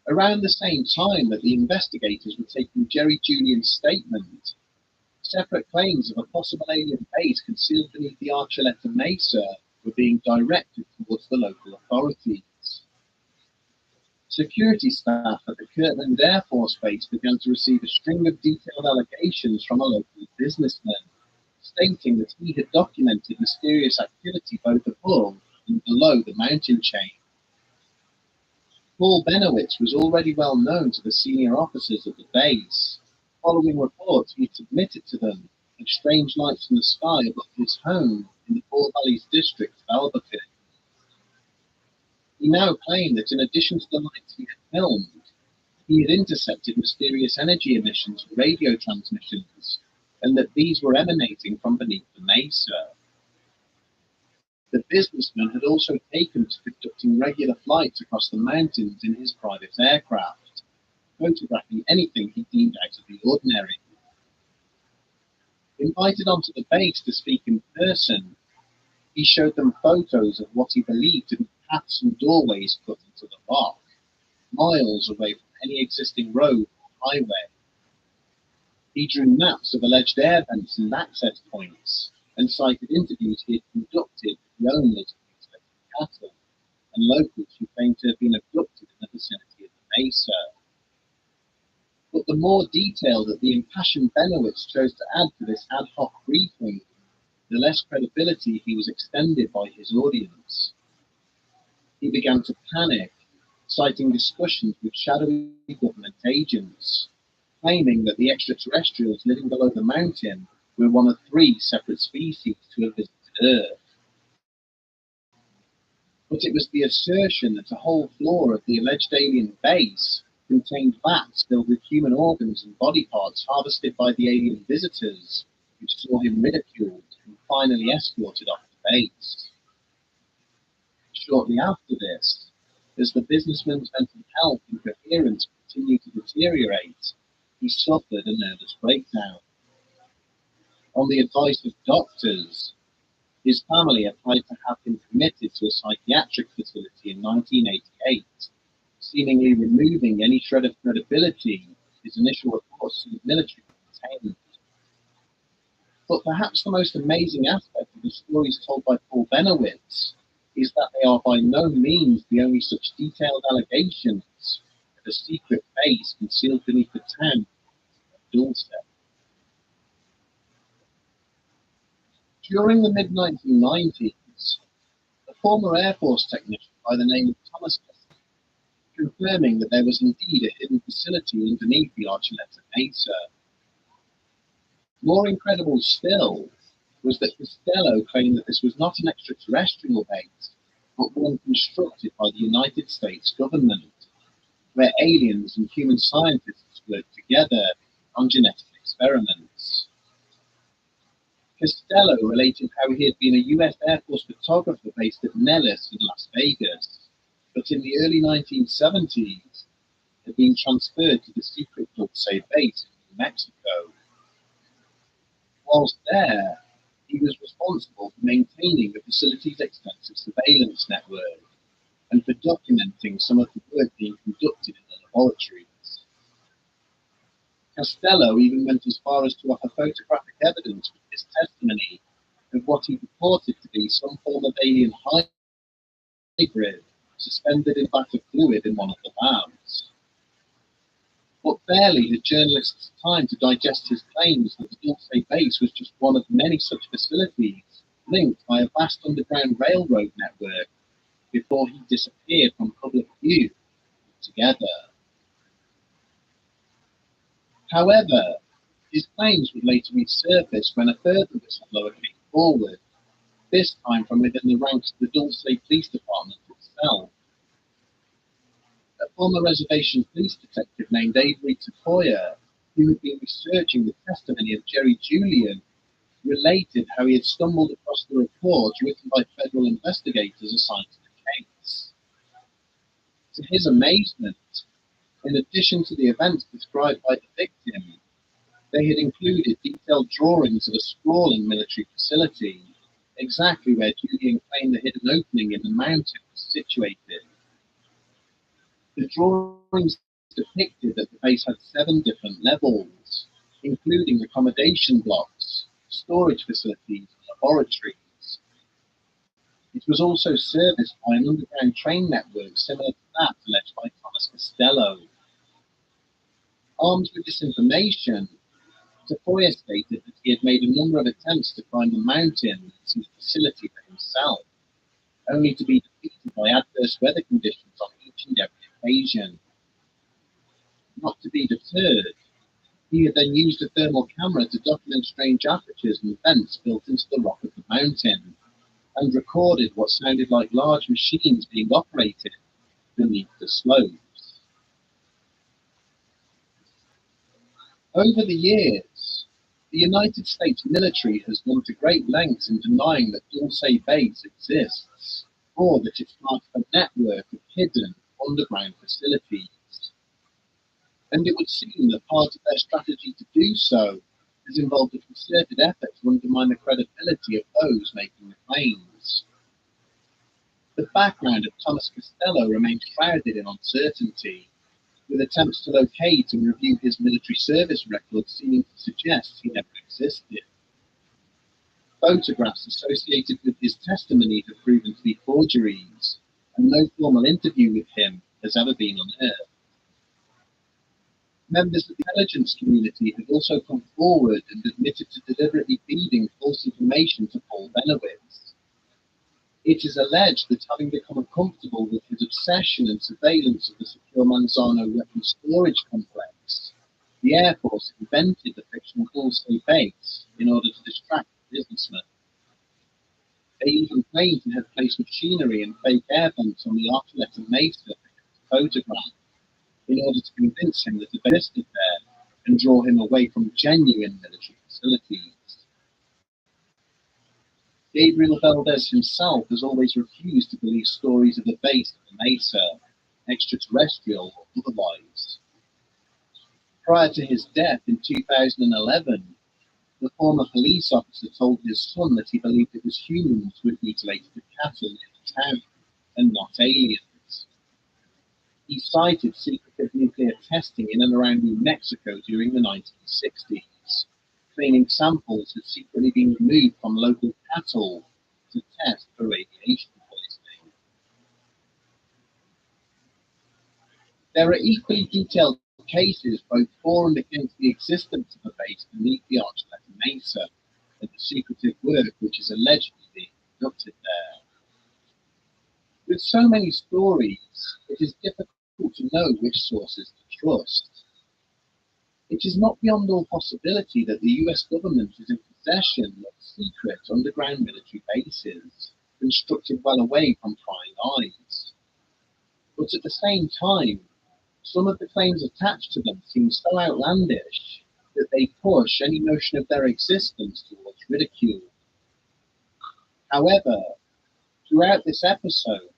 Around the same time that the investigators were taking Jerry Julian's statement, separate claims of a possible alien base concealed beneath the Archuleta Mesa were being directed towards the local authorities. Security staff at the Kirtland Air Force Base began to receive a string of detailed allegations from a local businessman, stating that he had documented mysterious activity both above and below the mountain chain. Paul Benowitz was already well known to the senior officers at the base. Following reports he had submitted to them of strange lights in the sky above his home in the Four Valleys district of Albuquerque. He now claimed that in addition to the lights he had filmed, he had intercepted mysterious energy emissions and radio transmissions, and that these were emanating from beneath the mesa. The businessman had also taken to conducting regular flights across the mountains in his private aircraft, photographing anything he deemed out of the ordinary. Invited onto the base to speak in person, he showed them photos of what he believed to be paths and doorways cut into the rock, miles away from any existing road or highway. He drew maps of alleged air vents and access points, and cited interviews he had conducted with the owners of mutilated cattle and locals who claimed to have been abducted in the vicinity of the mesa. But the more detail that the impassioned Benowitz chose to add to this ad hoc briefing, the less credibility he was extended by his audience. He began to panic, citing discussions with shadowy government agents, claiming that the extraterrestrials living below the mountain were one of 3 separate species to have visited Earth. But it was the assertion that a whole floor of the alleged alien base contained vats filled with human organs and body parts harvested by the alien visitors, which saw him ridiculed and finally escorted off the base. Shortly after this, as the businessman's mental health and coherence continued to deteriorate, he suffered a nervous breakdown. On the advice of doctors, his family applied to have him committed to a psychiatric facility in 1988, seemingly removing any shred of credibility his initial reports to the military contained. But perhaps the most amazing aspect of the stories told by Paul Benowitz is that they are by no means the only such detailed allegations of a secret base concealed beneath the town of Dulce. During the mid-1990s, a former Air Force technician by the name of Thomas confirming that there was indeed a hidden facility underneath the Archuleta Mesa. More incredible still was that Costello claimed that this was not an extraterrestrial base, but one constructed by the United States government, where aliens and human scientists worked together on genetic experiments. Costello related how he had been a US Air Force photographer based at Nellis in Las Vegas, but in the early 1970s had been transferred to the secret Dulce base in New Mexico. Whilst there, he was responsible for maintaining the facility's extensive surveillance network and for documenting some of the work being conducted in the laboratories. Costello even went as far as to offer photographic evidence with his testimony of what he reported to be some form of alien hybrid suspended in a vat of fluid in one of the labs. But barely had journalists time to digest his claims that the Dulce base was just one of many such facilities linked by a vast underground railroad network before he disappeared from public view altogether. However, his claims would later resurface when a further whistleblower came forward, this time from within the ranks of the Dulce Police Department itself. A former reservation police detective named Avery Tafoya, who had been researching the testimony of Jerry Julian, related how he had stumbled across the report written by federal investigators assigned to the case. To his amazement, in addition to the events described by the victim, they had included detailed drawings of a sprawling military facility, exactly where Julian claimed the hidden opening in the mountain was situated. The drawings depicted that the base had 7 different levels, including accommodation blocks, storage facilities, and laboratories. It was also serviced by an underground train network similar to that alleged by Thomas Costello. Armed with this information, Tafoya stated that he had made a number of attempts to climb the mountain and see the facility for himself, only to be defeated by adverse weather conditions on each and every occasion. Not to be deterred, he had then used a thermal camera to document strange apertures and vents built into the rock of the mountain, and recorded what sounded like large machines being operated beneath the slopes. Over the years, the United States military has gone to great lengths in denying that Dulce Base exists, or that it's part of a network of hidden underground facilities. And it would seem that part of their strategy to do so has involved a concerted effort to undermine the credibility of those making the claims. The background of Thomas Costello remains shrouded in uncertainty, with attempts to locate and review his military service records seeming to suggest he never existed. Photographs associated with his testimony have proven to be forgeries, and no formal interview with him has ever been unearthed. Members of the intelligence community have also come forward and admitted to deliberately feeding false information to Paul Benowitz. It is alleged that having become uncomfortable with his obsession and surveillance of the secure Manzano weapons storage complex, the Air Force invented the fictional Dulce base in order to distract the businessman. They even claimed to have placed machinery and fake air vents on the Archuleta Mesa photograph in order to convince him that it existed there and draw him away from genuine military facilities. Gabriel Valdez himself has always refused to believe stories of a base at the Mesa, extraterrestrial or otherwise. Prior to his death in 2011, the former police officer told his son that he believed it was humans who had mutilated the cattle in the town and not aliens. He cited secretive nuclear testing in and around New Mexico during the 1960s, claiming samples had secretly been removed from local cattle to test for radiation poisoning. There are equally detailed cases both for and against the existence of a base beneath the Archuleta Mesa and the secretive work which is allegedly being conducted there. With so many stories, it is difficult to know which sources to trust. It is not beyond all possibility that the US government is in possession of secret underground military bases, constructed well away from prying eyes. But at the same time, some of the claims attached to them seem so outlandish that they push any notion of their existence towards ridicule. However, throughout this episode,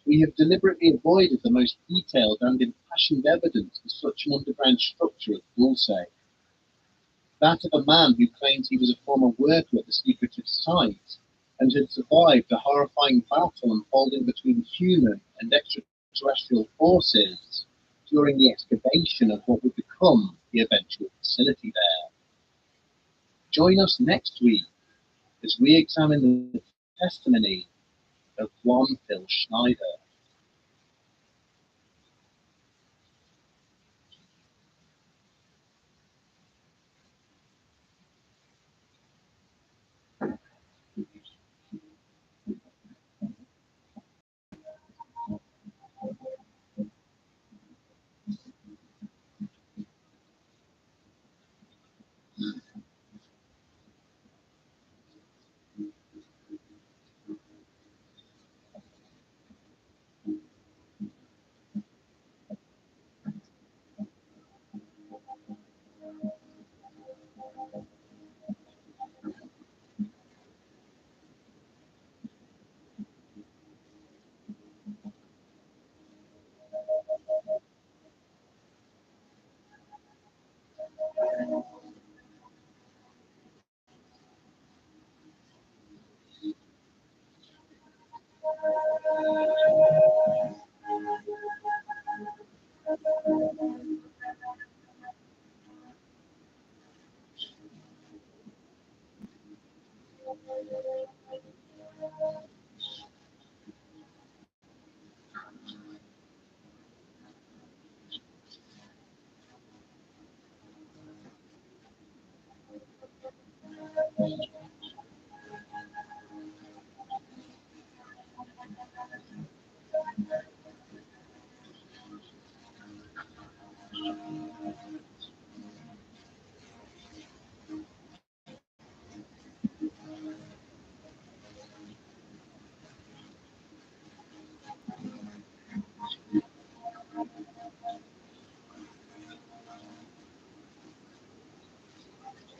we have deliberately avoided the most detailed and impassioned evidence for such an underground structure as Dulce. That of a man who claims he was a former worker at the secretive site and had survived a horrifying battle unfolding between human and extraterrestrial forces during the excavation of what would become the eventual facility there. Join us next week as we examine the testimony of one Phil Schneider.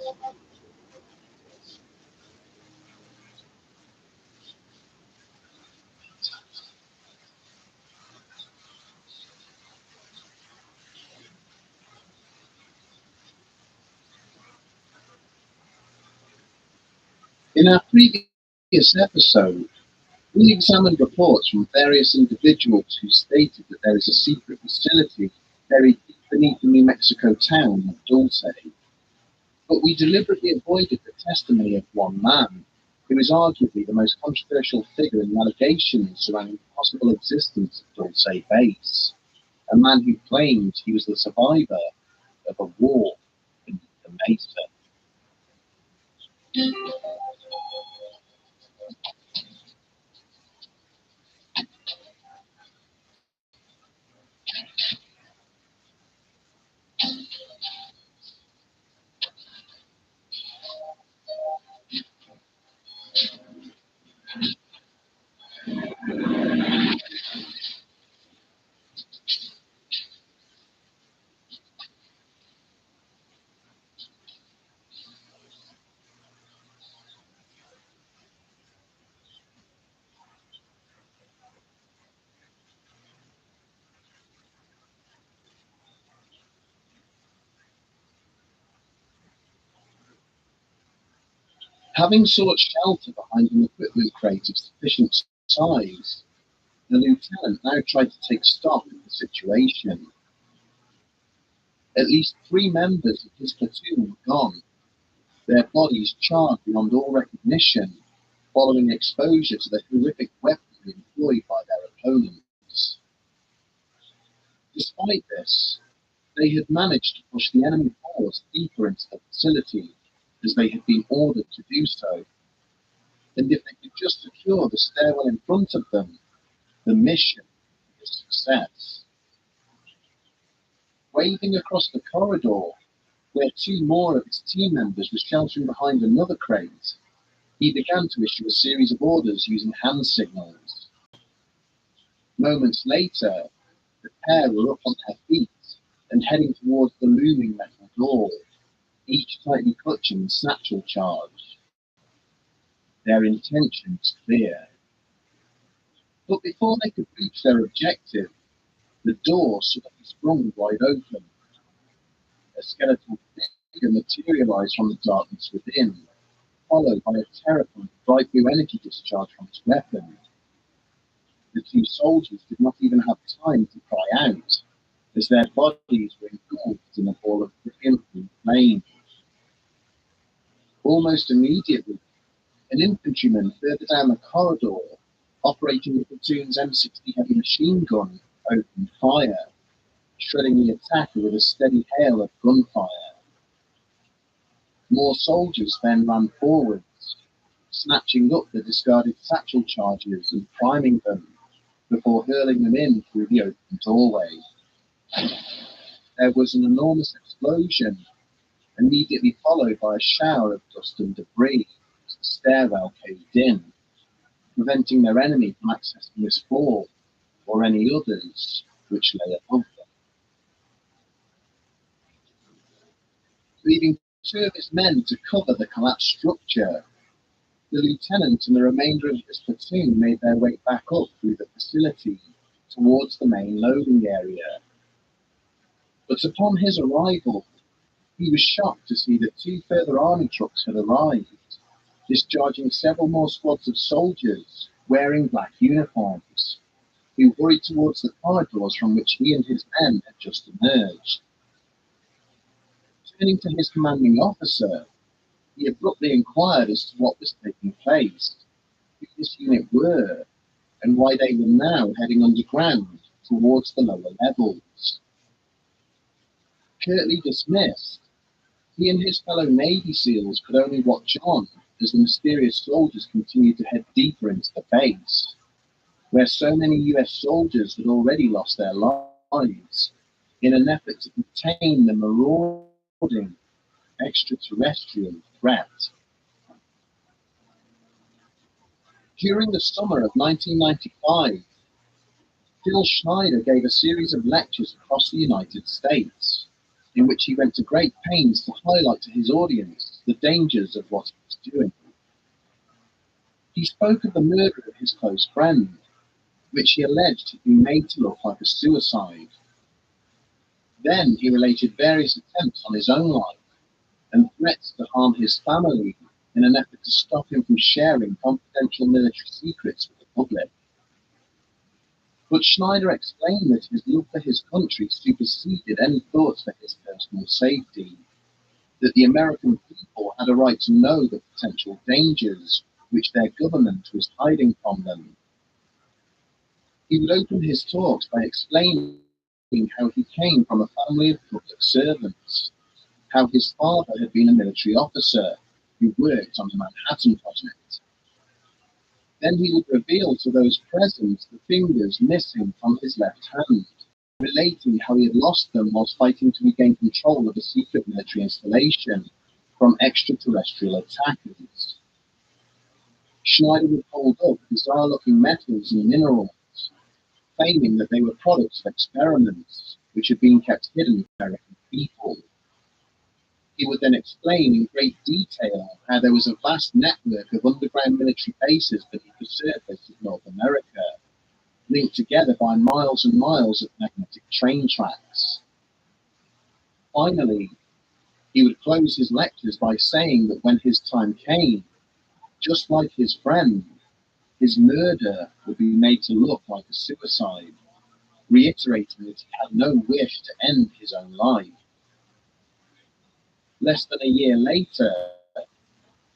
In our previous episode, we examined reports from various individuals who stated that there is a secret facility buried deep beneath the New Mexico town of Dulce, but we deliberately avoided the testimony of one man, who is arguably the most controversial figure in the allegations surrounding the possible existence of Dulce Base, a man who claimed he was the survivor of a war beneath the mesa. Having sought shelter behind an equipment crate of sufficient size, the lieutenant now tried to take stock of the situation. At least 3 members of his platoon were gone, their bodies charred beyond all recognition, following exposure to the horrific weaponry employed by their opponents. Despite this, they had managed to push the enemy force deeper into the facility, as they had been ordered to do so. And if they could just secure the stairwell in front of them, the mission was a success. Waving across the corridor, where 2 more of his team members were sheltering behind another crate, he began to issue a series of orders using hand signals. Moments later, the pair were up on their feet and heading towards the looming metal door, each tightly clutching the satchel charge. Their intention was clear. But before they could reach their objective, the door suddenly sprung wide open. A skeletal figure materialized from the darkness within, followed by a terrifying bright blue energy discharge from its weapon. The 2 soldiers did not even have time to cry out, as their bodies were engulfed in a ball of brilliant blue flame. Almost immediately, an infantryman further down the corridor, operating the platoon's M60 heavy machine gun, opened fire, shredding the attacker with a steady hail of gunfire. More soldiers then ran forwards, snatching up the discarded satchel charges and priming them, before hurling them in through the open doorway. There was an enormous explosion, immediately followed by a shower of dust and debris as the stairwell caved in, preventing their enemy from accessing this floor or any others which lay above them. Leaving 2 of his men to cover the collapsed structure, the lieutenant and the remainder of his platoon made their way back up through the facility towards the main loading area. But upon his arrival, he was shocked to see that 2 further army trucks had arrived, discharging several more squads of soldiers wearing black uniforms, who hurried towards the corridors from which he and his men had just emerged. Turning to his commanding officer, he abruptly inquired as to what was taking place, who this unit were, and why they were now heading underground towards the lower levels. Curtly dismissed, he and his fellow Navy SEALs could only watch on as the mysterious soldiers continued to head deeper into the base, where so many US soldiers had already lost their lives in an effort to contain the marauding extraterrestrial threat. During the summer of 1995, Phil Schneider gave a series of lectures across the United States, in which he went to great pains to highlight to his audience the dangers of what he was doing. He spoke of the murder of his close friend, which he alleged had been made to look like a suicide. Then he related various attempts on his own life and threats to harm his family in an effort to stop him from sharing confidential military secrets with the public. But Schneider explained that his love for his country superseded any thoughts for his personal safety, that the American people had a right to know the potential dangers which their government was hiding from them. He would open his talks by explaining how he came from a family of public servants, how his father had been a military officer who worked on the Manhattan Project. Then he would reveal to those present the fingers missing from his left hand, relating how he had lost them whilst fighting to regain control of a secret military installation from extraterrestrial attackers. Schneider would hold up bizarre-looking metals and minerals, claiming that they were products of experiments which had been kept hidden from American people. He would then explain in great detail how there was a vast network of underground military bases beneath the surface of North America, linked together by miles and miles of magnetic train tracks. Finally, he would close his lectures by saying that when his time came, just like his friend, his murder would be made to look like a suicide, reiterating that he had no wish to end his own life. Less than a year later,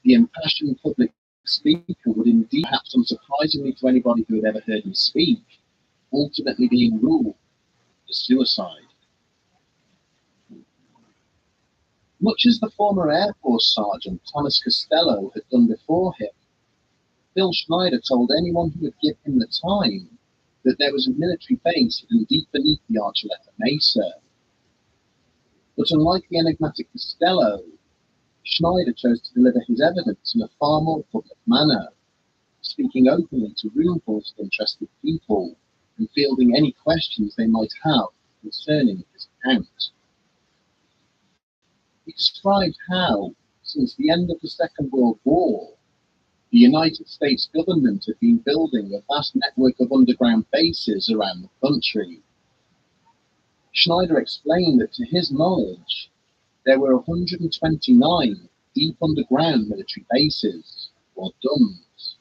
the impassioned public speaker would indeed, perhaps unsurprisingly to anybody who had ever heard him speak, ultimately being ruled as suicide. Much as the former Air Force Sergeant Thomas Costello had done before him, Phil Schneider told anyone who would give him the time that there was a military base hidden deep beneath the Archuleta Mesa. But unlike the enigmatic Costello, Schneider chose to deliver his evidence in a far more public manner, speaking openly to roomfuls of interested people and fielding any questions they might have concerning his account. He described how, since the end of the Second World War, the United States government had been building a vast network of underground bases around the country. Schneider explained that to his knowledge, there were 129 deep underground military bases, or DUMBs,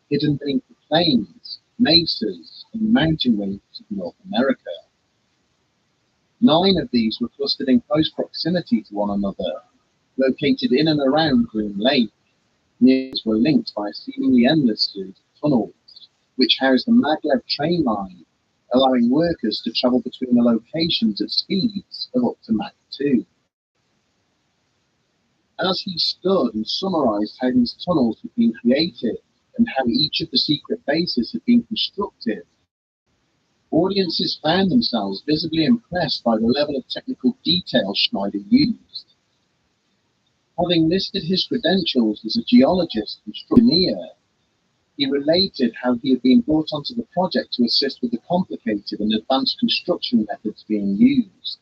hidden beneath the plains, mesas, and mountain ranges of North America. 9 of these were clustered in close proximity to one another, located in and around Groom Lake. Nears were linked by a seemingly endless series of tunnels, which housed the maglev train line, allowing workers to travel between the locations at speeds of up to Mach 2. As he stood and summarized how these tunnels had been created and how each of the secret bases had been constructed, audiences found themselves visibly impressed by the level of technical detail Schneider used. Having listed his credentials as a geologist and engineer, he related how he had been brought onto the project to assist with the complicated and advanced construction methods being used.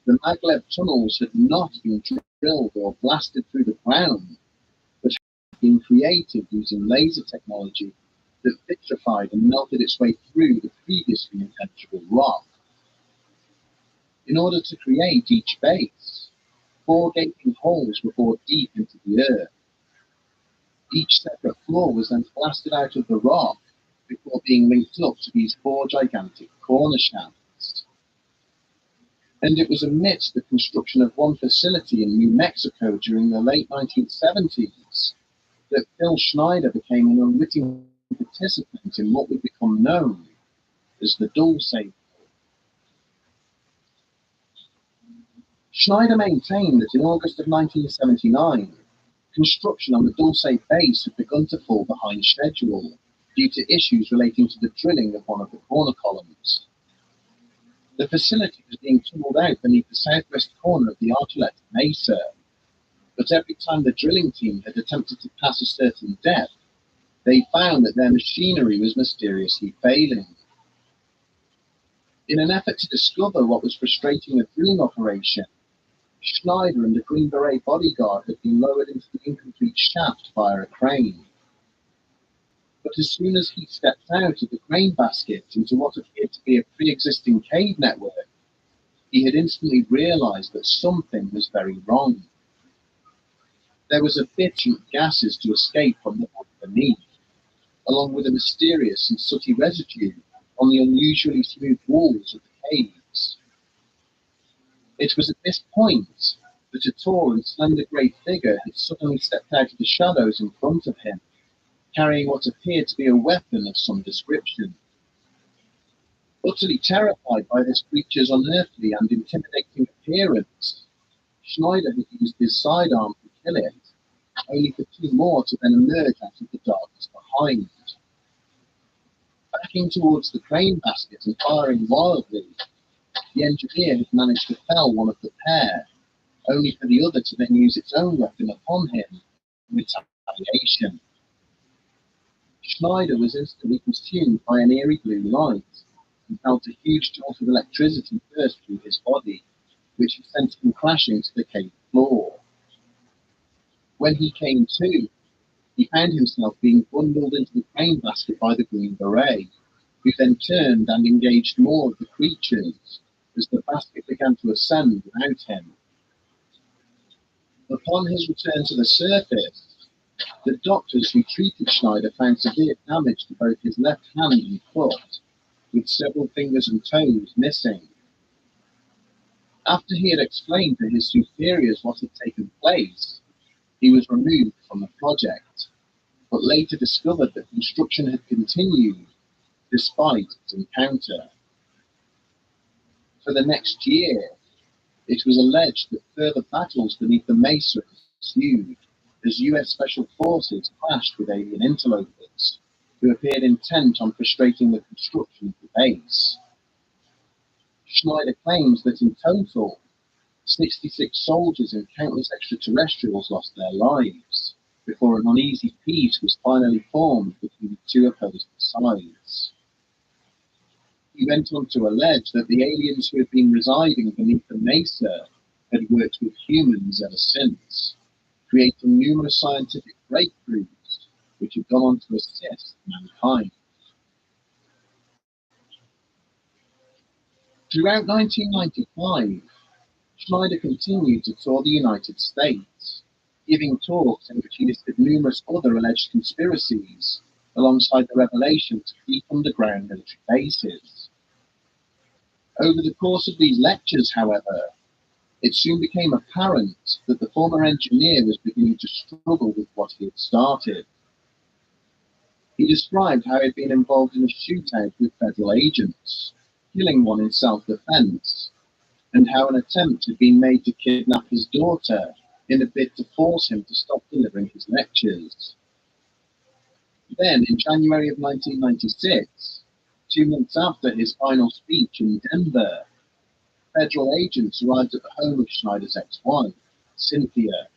The maglev tunnels had not been drilled or blasted through the ground, but had been created using laser technology that vitrified and melted its way through the previously impenetrable rock. In order to create each base, 4 gaping holes were bored deep into the earth. Each separate floor was then blasted out of the rock before being linked up to these 4 gigantic corner shafts. And it was amidst the construction of one facility in New Mexico during the late 1970s that Phil Schneider became an unwitting participant in what would become known as the Dulce. Schneider maintained that in August of 1979, construction on the Dulce base had begun to fall behind schedule due to issues relating to the drilling of one of the corner columns. The facility was being tunneled out beneath the southwest corner of the Archuleta Mesa, but every time the drilling team had attempted to pass a certain depth, they found that their machinery was mysteriously failing. In an effort to discover what was frustrating the drilling operation, Schneider and a Green Beret bodyguard had been lowered into the incomplete shaft via a crane. But as soon as he stepped out of the crane basket into what appeared to be a pre-existing cave network, he had instantly realized that something was very wrong. There was a fit of gases to escape from the wood beneath, along with a mysterious and sooty residue on the unusually smooth walls of the caves. It was at this point that a tall and slender grey figure had suddenly stepped out of the shadows in front of him, carrying what appeared to be a weapon of some description. Utterly terrified by this creature's unearthly and intimidating appearance, Schneider had used his sidearm to kill it, only for two more to then emerge out of the darkness behind. Backing towards the crane basket and firing wildly, the engineer had managed to fell one of the pair, only for the other to then use its own weapon upon him in retaliation. Schneider was instantly consumed by an eerie blue light and felt a huge jolt of electricity burst through his body, which sent him crashing to the cave floor. When he came to, he found himself being bundled into the crane basket by the Green Beret, who then turned and engaged more of the creatures as the basket began to ascend without him. Upon his return to the surface, the doctors who treated Schneider found severe damage to both his left hand and foot, with several fingers and toes missing. After he had explained to his superiors what had taken place, he was removed from the project, but later discovered that construction had continued despite his encounter. For the next year, it was alleged that further battles beneath the mesa ensued as US Special Forces clashed with alien interlopers, who appeared intent on frustrating the construction of the base. Schneider claims that in total, 66 soldiers and countless extraterrestrials lost their lives before an uneasy peace was finally formed between the two opposing sides. He went on to allege that the aliens who had been residing beneath the mesa had worked with humans ever since, creating numerous scientific breakthroughs which have gone on to assist mankind. Throughout 1995, Schneider continued to tour the United States, giving talks in which he listed numerous other alleged conspiracies, alongside the revelation to deep underground military bases. Over the course of these lectures, however, it soon became apparent that the former engineer was beginning to struggle with what he had started. He described how he had been involved in a shootout with federal agents, killing one in self-defense, and how an attempt had been made to kidnap his daughter in a bid to force him to stop delivering his lectures. Then, in January of 1996, 2 months after his final speech in Denver, federal agents arrived at the home of Schneider's ex-wife, Cynthia.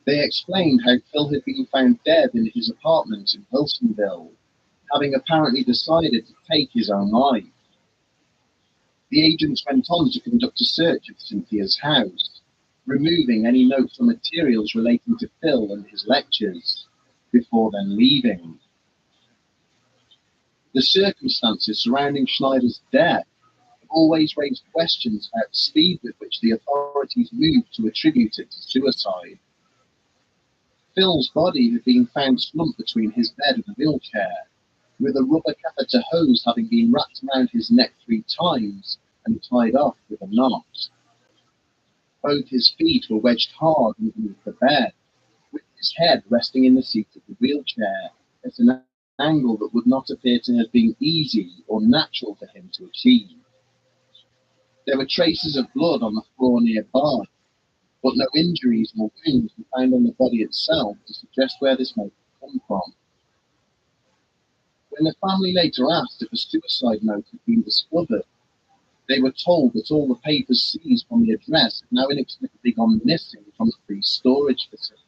They explained how Phil had been found dead in his apartment in Wilsonville, having apparently decided to take his own life. The agents went on to conduct a search of Cynthia's house, removing any notes or materials relating to Phil and his lectures, before then leaving. The circumstances surrounding Schneider's death have always raised questions about the speed with which the authorities moved to attribute it to suicide. Phil's body had been found slumped between his bed and a wheelchair, with a rubber catheter hose having been wrapped around his neck 3 times and tied off with a knot. Both his feet were wedged hard underneath the bed, with his head resting in the seat of the wheelchair at an angle that would not appear to have been easy or natural for him to achieve. There were traces of blood on the floor nearby, but no injuries or wounds were found on the body itself to suggest where this might have come from. When the family later asked if a suicide note had been discovered, they were told that all the papers seized from the address had now inexplicably gone missing from the free storage facility.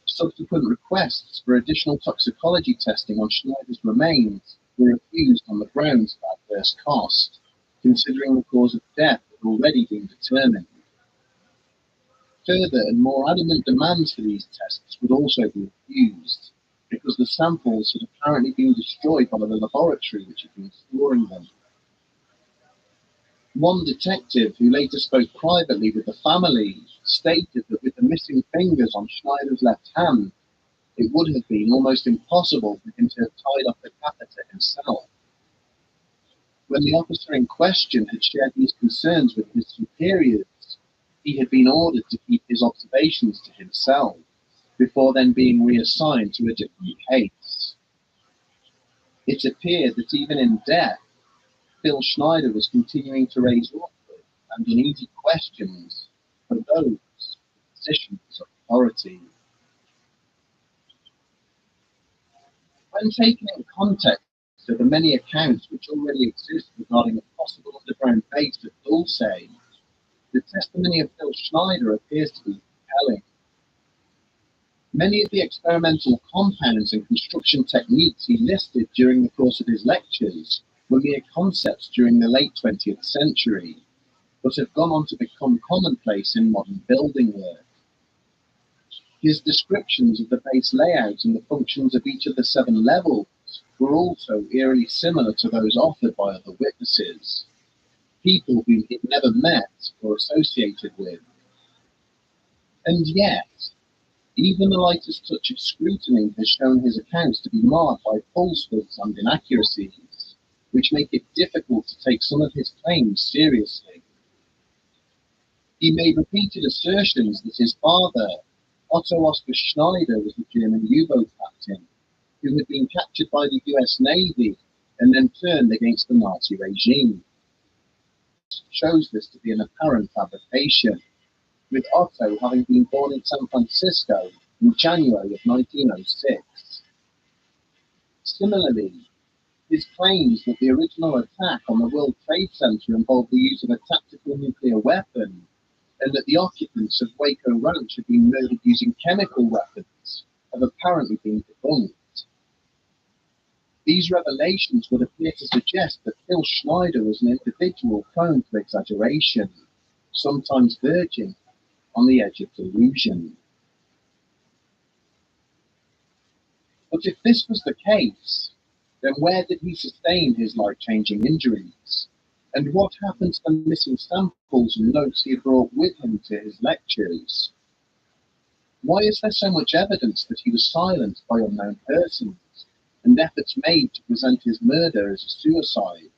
Subsequent requests for additional toxicology testing on Schneider's remains were refused on the grounds of adverse cost, considering the cause of death had already been determined. Further and more adamant demands for these tests would also be refused, because the samples had apparently been destroyed by the laboratory which had been storing them. One detective, who later spoke privately with the family, stated that with the missing fingers on Schneider's left hand, it would have been almost impossible for him to have tied off the catheter himself. When the officer in question had shared these concerns with his superiors, he had been ordered to keep his observations to himself, before then being reassigned to a different case. It appeared that even in death, Phil Schneider was continuing to raise awkward and uneasy questions for those in positions of authority. When taken in context of the many accounts which already exist regarding a possible underground base at Dulce, the testimony of Phil Schneider appears to be compelling. Many of the experimental compounds and construction techniques he listed during the course of his lectures were mere concepts during the late 20th century, but have gone on to become commonplace in modern building work. His descriptions of the base layout and the functions of each of the 7 levels were also eerily similar to those offered by other witnesses, people whom he'd never met or associated with. And yet, even the lightest touch of scrutiny has shown his accounts to be marred by falsehoods and inaccuracies, which make it difficult to take some of his claims seriously. He made repeated assertions that his father, Otto Oskar Schneider, was a German U-boat captain who had been captured by the US Navy and then turned against the Nazi regime. Shows this to be an apparent fabrication, with Otto having been born in San Francisco in January of 1906. Similarly, his claims that the original attack on the World Trade Center involved the use of a tactical nuclear weapon, and that the occupants of Waco Ranch had been murdered using chemical weapons, have apparently been debunked. These revelations would appear to suggest that Phil Schneider was an individual prone to exaggeration, sometimes verging on the edge of delusion. But if this was the case, then where did he sustain his life-changing injuries? And what happened to the missing samples and notes he had brought with him to his lectures? Why is there so much evidence that he was silenced by unknown persons, and efforts made to present his murder as a suicide?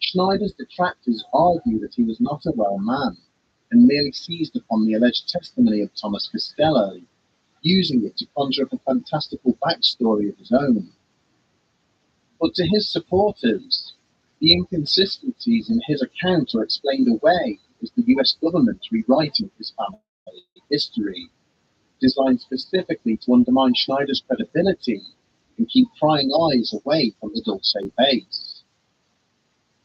Schneider's detractors argue that he was not a well man, and merely seized upon the alleged testimony of Thomas Costello, using it to conjure up a fantastical backstory of his own. But to his supporters, the inconsistencies in his account are explained away as the US government rewriting his family history, designed specifically to undermine Schneider's credibility and keep prying eyes away from the Dulce base.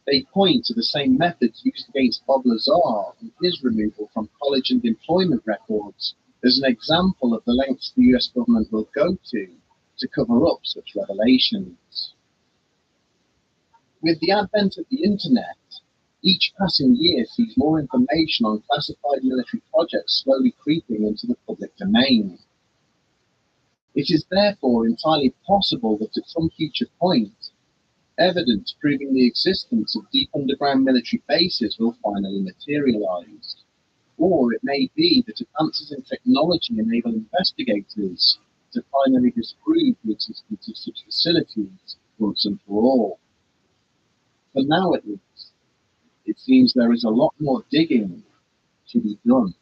They point to the same methods used against Bob Lazar and his removal from college and employment records as an example of the lengths the US government will go to cover up such revelations. With the advent of the internet, each passing year sees more information on classified military projects slowly creeping into the public domain. It is therefore entirely possible that at some future point, evidence proving the existence of deep underground military bases will finally materialize. Or it may be that advances in technology enable investigators to finally disprove the existence of such facilities once and for all. For now at least, it seems there is a lot more digging to be done.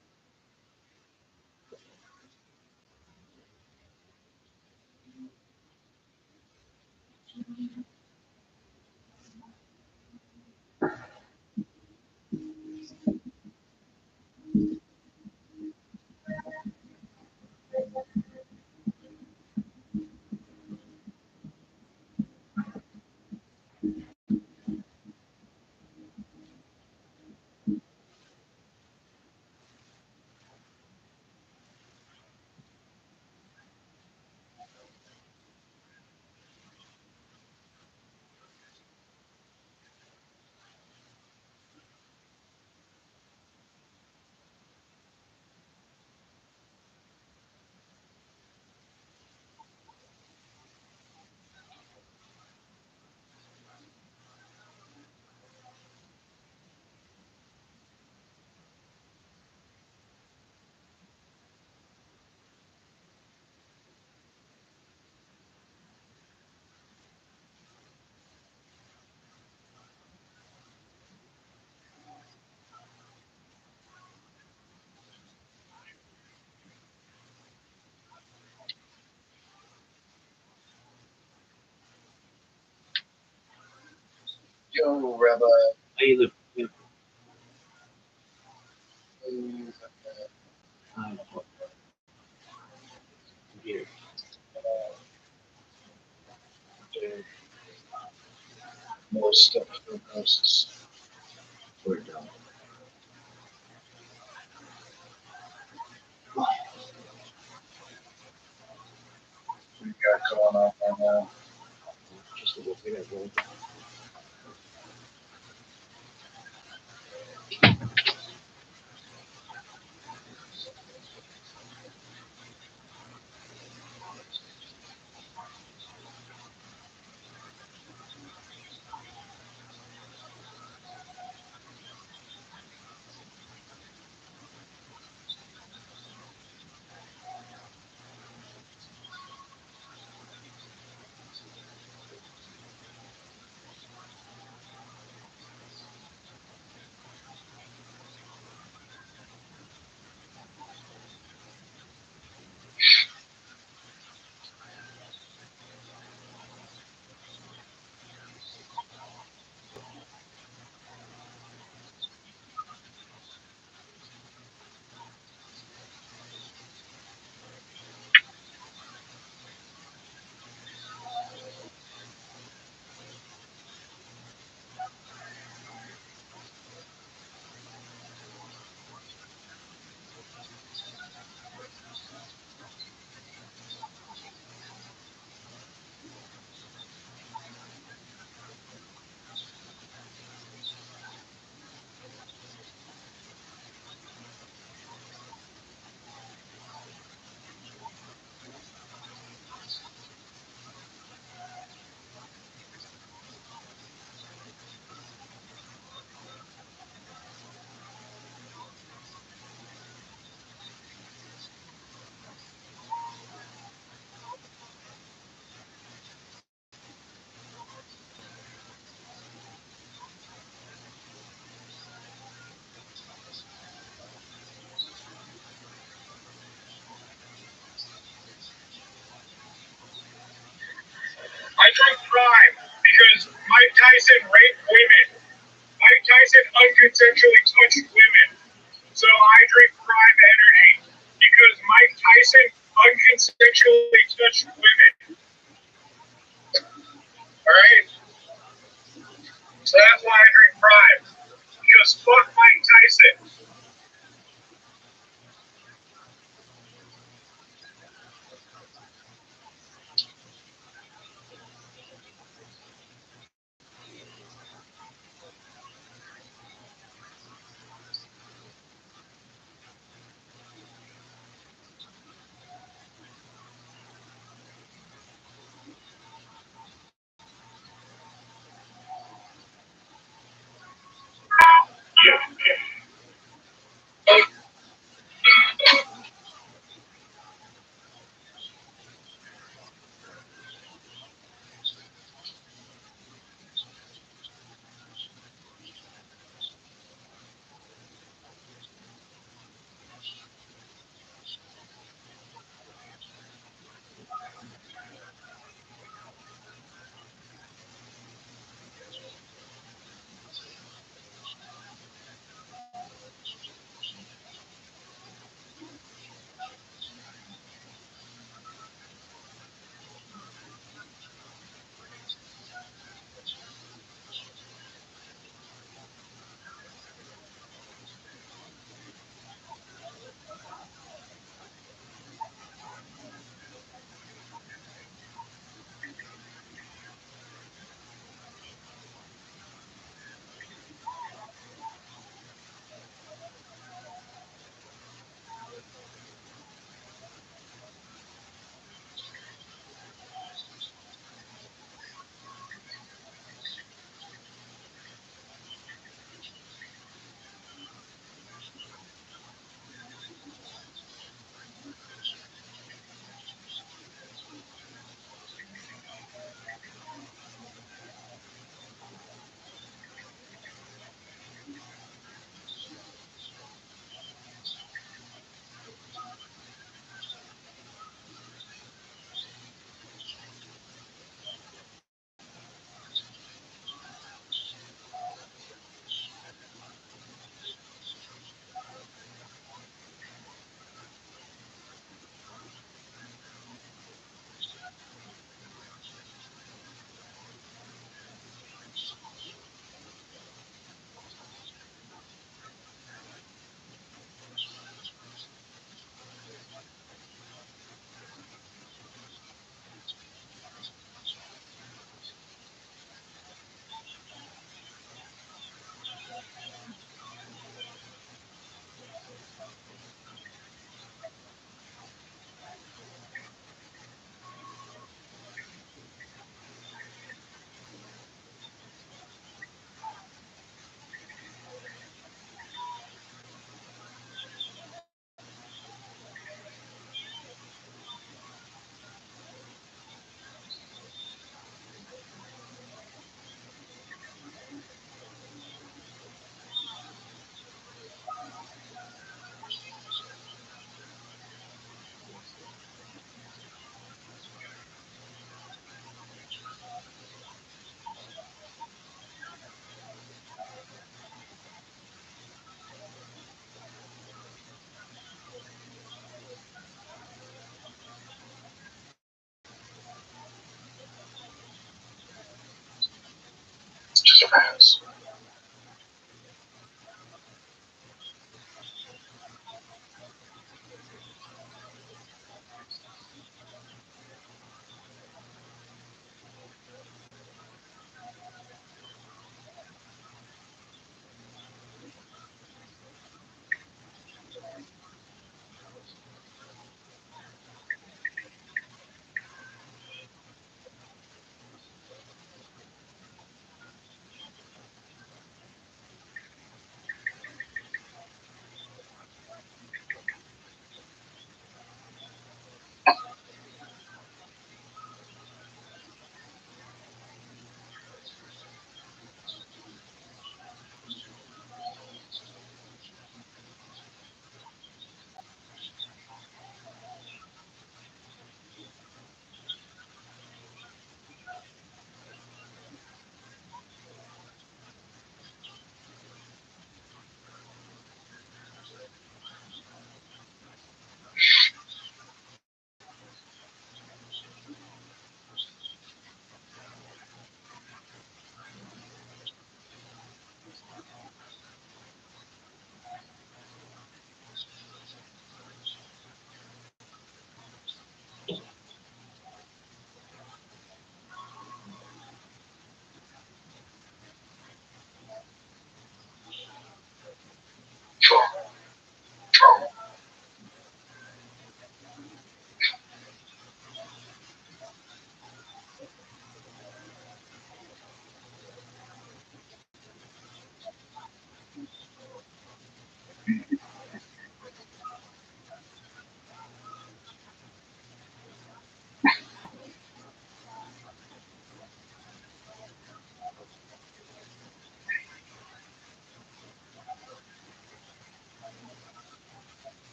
Yo, Rabbi. How you live? Here. More stuff from nurses. We're done. What you got going on right now? Just a little bit of roll. I drink Prime because Mike Tyson raped women. Mike Tyson unconsensually touched women. So I drink Prime Energy because Mike Tyson unconsensually touched women. Alright? So that's why I drink Prime. Because fuck Mike Tyson. demands.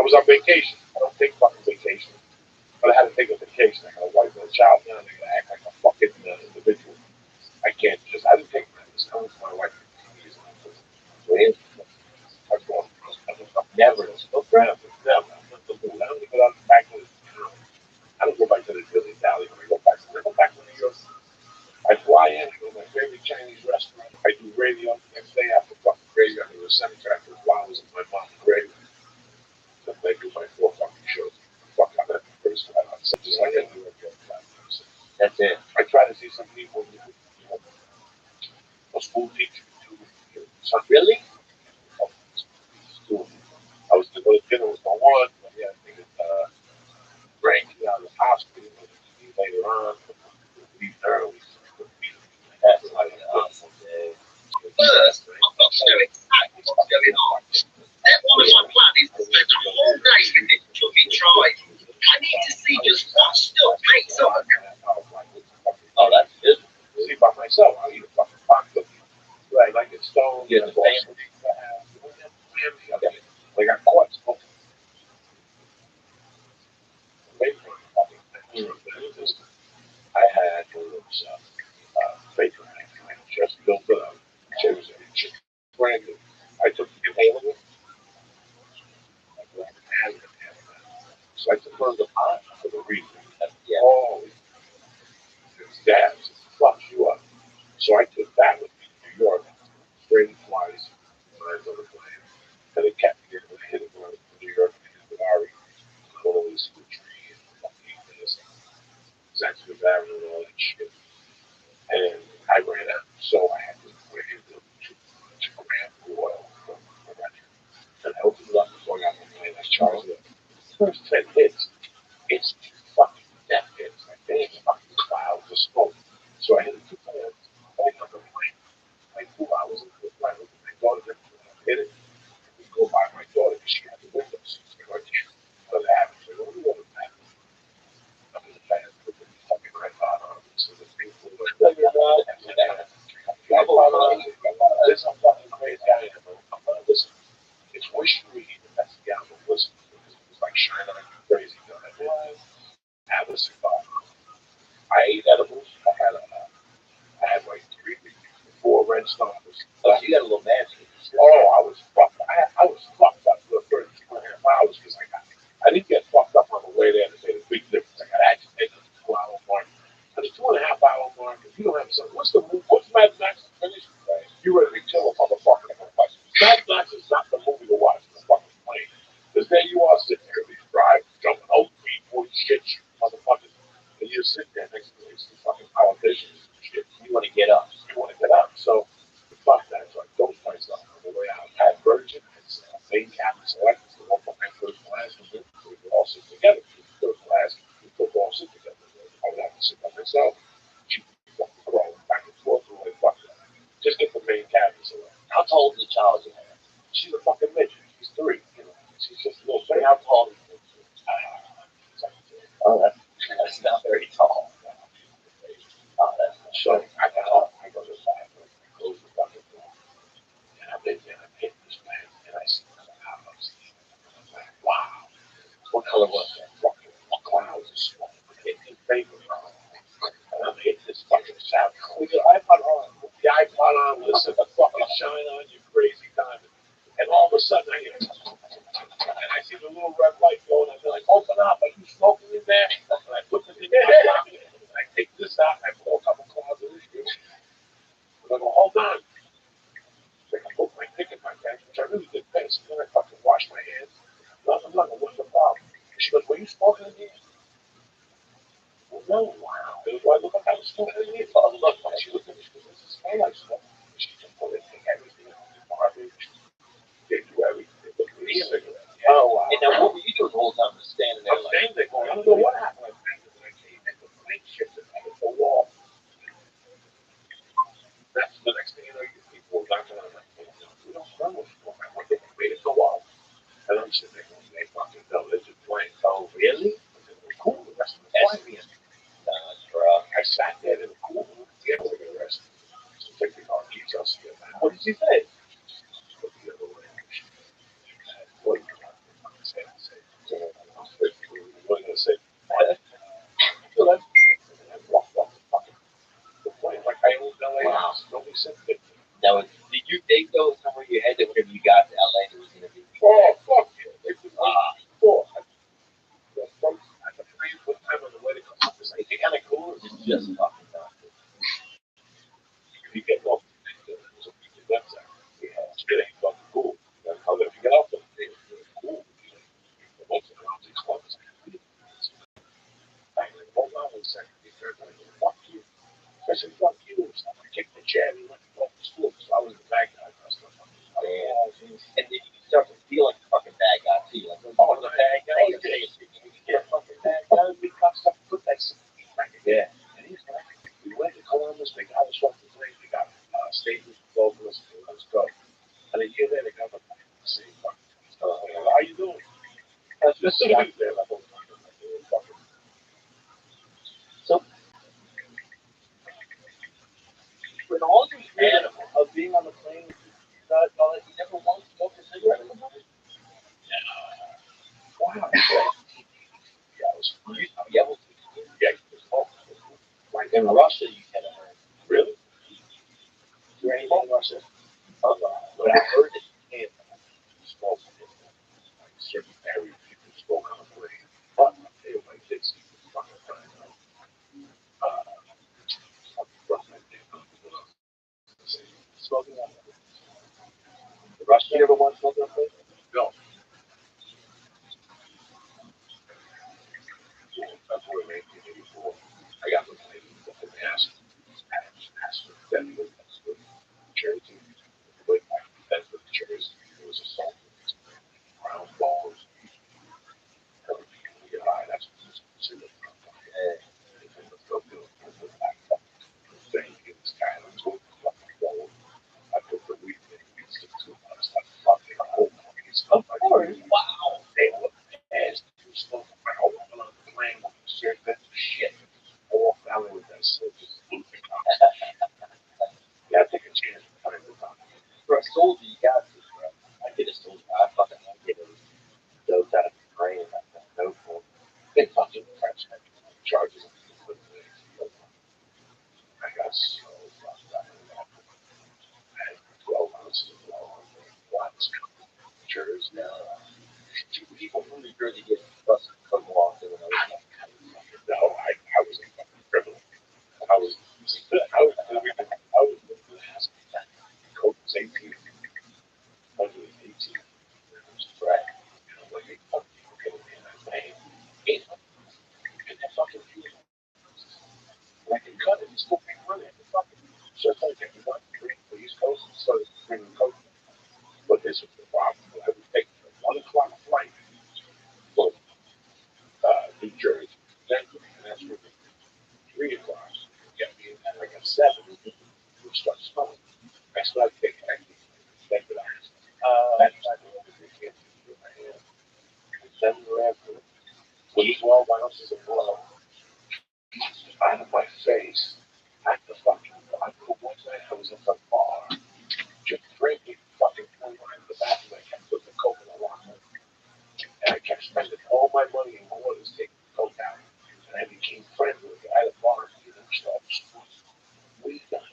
was on vacation. I don't take fucking vacation. But I had to take a vacation. I got a wife and a child now. They're gonna act like a fucking individual. I can't just. I didn't take this. I was my wife. I've gone. Never. No ground. Never. I'm not the mood. I don't even go out back to the town. I don't go back to the Dilly Dally when I go back. When I go back to New York, I fly in. I go to my favorite Chinese restaurant. I do radio. Next day after fucking gravy, I go to the cemetery for flowers in my mom's grave. Then I do my 4 fucking shows. Fuck out that first time. Just like I do every other time. That's it. I try to see some people. A school teacher too. So really? School. I was going to go to dinner with my one, but yeah, I think it drank out of the hospital later on. Leave early. That's like an awesome day. First, I've got to know exactly what's going on. One of my plans is to spend the whole day with this chuffy tribe. I need to see just what stuff makes up. Oh, that's good. See by myself, I eat a fucking pot cookie. Right, like it's stone. Yeah, the family. They got caught smoking. I had one of those fake rings. I just built it up. It was brand new. I took the inhaler. So I took one of the pot for the reason. Oh, it's gas. It fucks you up. So I took that with me to New York. Sprayed it twice. Mine's on the plane. And it kept me there when I hit it when I was in New York. I hit it with Ari. All this tree and fucking this. Exactly the barrel and all that shit. And I ran out. So I had to put in the 2 grams of oil from the record. And I opened it up before I got on the plane. I charged it. First 10 hits, it's fucking death hits. Like, they ain't fucking clouds of smoke. So I hit it 2 times. I got on the plane. Like 2 hours into the flight. My daughter hit it. We go by my daughter because she had the windows. So I can't let it happen. So what do you want to happen? I'm in the back. Put the fucking iPod on. So the thing will there's some fucking crazy guy in there. I'm gonna listen. It's Wish You Read. That's the album. Listen. Because it was like shining on you crazy. You know, like, have a cigar. I ate edibles. I had like 4 red stompers. Oh, you got a little magic. Oh, I was fucked. I was fucked up for the first 2.5 hours because I didn't get fucked up on the way there. There's a big difference. I got agitated at the 2-hour mark. At the 2.5 hour mark, if you don't have something, what's the movie? What's Mad Max finish? Right. You ready to kill a motherfucker? Mad Max is not the movie to watch in the fucking plane. Because there you are sitting there, these drive, jumping out, 3, 4 shit, you motherfuckers. And you sit there next to these fucking politicians and shit. You want to get up. You want to get up. So, fuck that. So I don't myself on the way out. I had Virgin, it's main cabin select, it's the one for my first class, and we would all sit together. First class, we could all sit together. I would have to sit by myself. She would fucking crawl back and forth, and like, fuck that. Just get the main cabin select. How tall is the child you have? She's a fucking midget. She's 3. You know, she's just a little thing. How tall is she? Oh, that's not very tall. Oh, that's So I got up, I go to the bathroom, I close the fucking door, and I'm in there, I'm hitting this man, and I see the house. I'm like, wow. What color was that? Fucking clouds of smoke. Hitting his paper. And I'm hitting this fucking sound. With your iPod on. With the iPod on, listen to fucking shine on you crazy time. And all of a sudden I hear, and I see the little red light going, and they're like, open up, are you smoking in there? And I put the thing in my pocket, and I take this out, and I pull a couple clouds of this shit. And I go, hold on. So I put my dick in my pants, which I really did piss. And then I fucking wash my hands. Nothing, what's the problem? And she goes, were you smoking in here? Well, no, wow. It was why I look like I was smoking in here. So I looked, and she looked at me, she goes, this is smell like smoke. She just put it in everything, garbage. They do everything. They look at me, oh, wow. And now, what were you doing the whole time? Just standing there? I'm standing there going, I don't know what happened. I came in, the plane shifted out of the wall. That's the next thing you know, you people are knocking on my phone. We don't smell no smoke. I wonder if we made it go off. And I'm sitting there going, they fucking know. They're just playing. Oh, really? It was cool the rest of the flight. I sat there in the cool room. Yeah, we're going to rest. So take the car keys. I'll see you in the house. What did you say? Look the other way. What did you say? they said 50. Now, did you think though somewhere in your head that whenever you got to LA, it was gonna be? Oh, fuck yeah. They put before. At the one time on the way to come up, it's like, they kind of cool. It's just fucking nuts. If you get off the website, yeah, it's really fucking cool. How if you get off the thing, it's cool. Most of the around these clubs, I like, hold on one second. They're like, fuck you. I said, fuck you. So I kicked the chair and went off the school. So I was the bad guy. And then you start to feel like a fucking bad guy too. Like, oh, the bad guy. You get a fucking bad guy. We got stuff to put that back again. Yeah. And he's like, we went to Columbus. They got us off the plane. They got statements from Columbus. Let's go. And a year later, they got the same fucking. How you doing? That's just there. So, with all the freedom of being on the plane, you never once smoked a cigarette in the morning? Wow. Yeah, it was funny. Yeah, well, Yeah, it was like in Russia, you can have. really? Is there anything in Russia? But I heard that you can't smoke Like certain areas, people spoke on the plane. But they were like this. Fucking fine. smoking on the Russia. You never once smoked on the plane? No. That's what it made me 84. I got the plane. And asked for them. That's what Jersey. That's what Jersey. It was a salt. Brown balls. Yeah, that's what it was. Let's go do it. Thing is kind of took fucking gold. I took the weed and we took 2 months. I fucking whole stuff. Of course. Wow. They were ass to smoke. I went on the plane with the shirt. That's shit. I walked down with that shit. Yeah, take a chance. Time to talk. For a soldier, you got to, bro. I get a soldier. I fucking love getting those out of the brain. No point. They fucking French charges. I got so fucked up. I had 12 ounces of blow on me. Lots of pictures. Two people from New Jersey get busted from Boston and other stuff. No, I was a fucking criminal. I was living in the house. Code was 18. I was 18. Just right. And I'm like, hey, fuck you. Okay, man. I pay 800. And that fucking fuel. And I can cut it. It's still paying money. I can fucking. So I started taking 1, 3 for the East Coast and started bringing coke. But this was the problem. I would take a 1 o'clock flight from New Jersey. Then, and that's where 3 o'clock. Get me in at like a 7. We start smelling. I started taking acting. That's what I was. That's not the only thing I can't do in my hand. And then after, with 12 ounces of blow out of my face, at the fucking, I don't know what night I was at the bar, just drinking fucking 4 lines of the back of my kept putting the coke in the locker. And I kept spending all my money in quarters taking the coke out. And I became friends with the guy at the bar, you know, so we got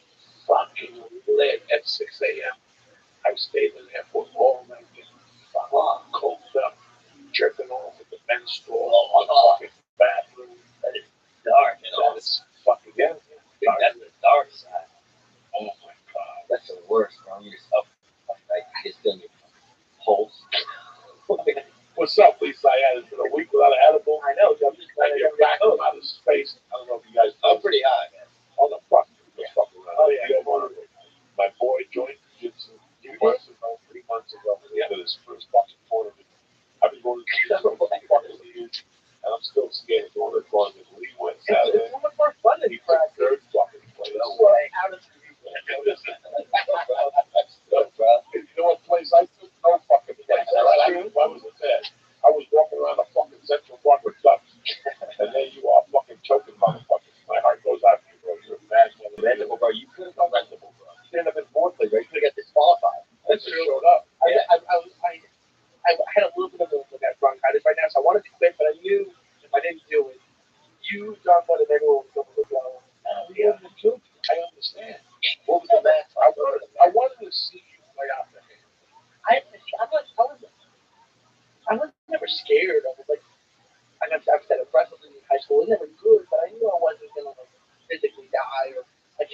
fucking lit at 6 a.m. I stayed in the airport all night getting fucking coked up, jerking off at the men's store, on the fucking bathroom. That is dark. That is fucking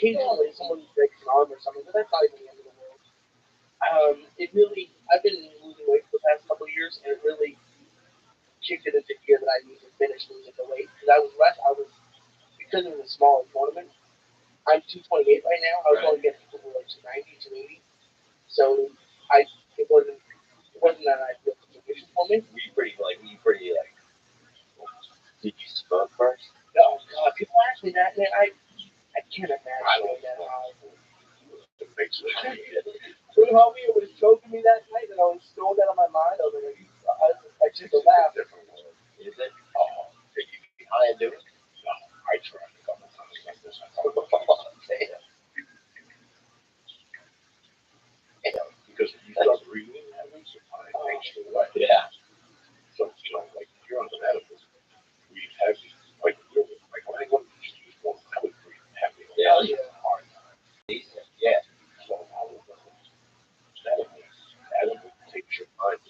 occasionally someone breaks an arm or something, but that's not even the end of the world. I've been losing weight for the past couple of years, and it really kicked it into gear that I need to finish losing the weight. Because because it was a smaller tournament, I'm 228 right now. I was only getting people who were like 290, 280. So it wasn't that ideal situation for me. Were you pretty like, did you smoke first? Oh God, people ask me that, man. I can't imagine going that high. When homie was choking me that night, and I was throwing that on my mind, I was like, I took a laugh. Is it? Oh, did you get high and do it? No, I tried a couple times like this. Damn. Because when you start breathing, having some time makes you wet. Yeah. So, like if you're on the edibles, breathe heavy. Like when I go to the juice one, I would breathe heavy. Yeah. Hard. Decent. Yeah. So all of those edible takes your mind.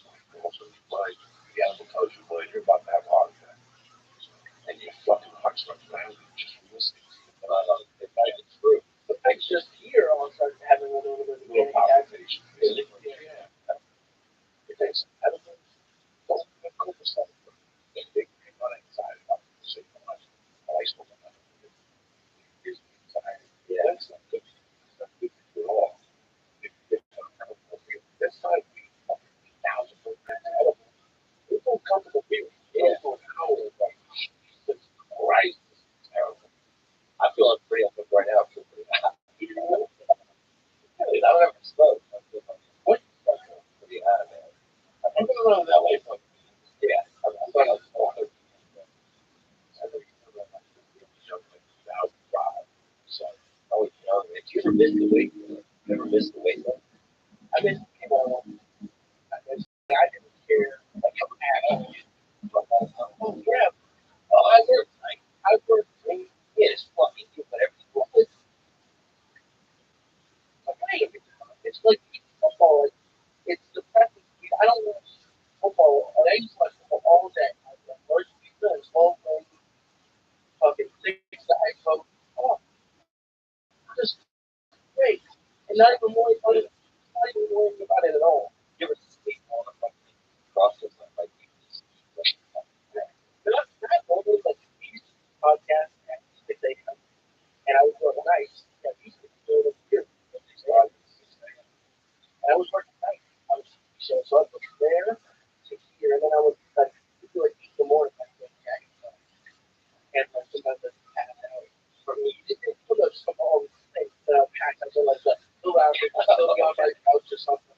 Also, your mind, the edible tells your mind you're about to have a heart attack. And your fucking heart starts pounding just from listening. It's true. But I just here all started having a little bit of Little panic attack. palpitation. Yeah. It takes some edibles. Don't go for stuff. They not anxiety about the same life. I spoke about it. Here's the anxiety. Yeah. That's not good. It's not good for you at all. That's not a fucking 1,000 milligrams of edible. It's uncomfortable feeling. Yeah. It's an hour like Jesus Christ. This is terrible. I feel I'm pretty up right now. I feel pretty high. I don't ever smoke. I feel What? pretty high, man. I've been around that way for Yeah. I thought I was I think it's around like 2005. So always young. If you ever missed the weight, though? I mean, I didn't care. Like, I'm happy. Oh, yeah. I worked late. Yeah, it's fucking you, whatever you want. It's like football. It's depressing. I don't watch football. I used to watch football all day. I was first pizza and small play, fucking six side coach. Oh, just great. And not even worrying about it. Not even worrying about it at all. You ever sleep on a fucking crossroads like And I always like these podcasts if they come. And I was working nights. Yeah, these were doing it here. And I was working nights. I was so I was there to here, and then I was like, do like 8 in the morning, like and like sometimes I pass out. For me, it put up some all these things that I packed up in like the still out, still be on my couch or something.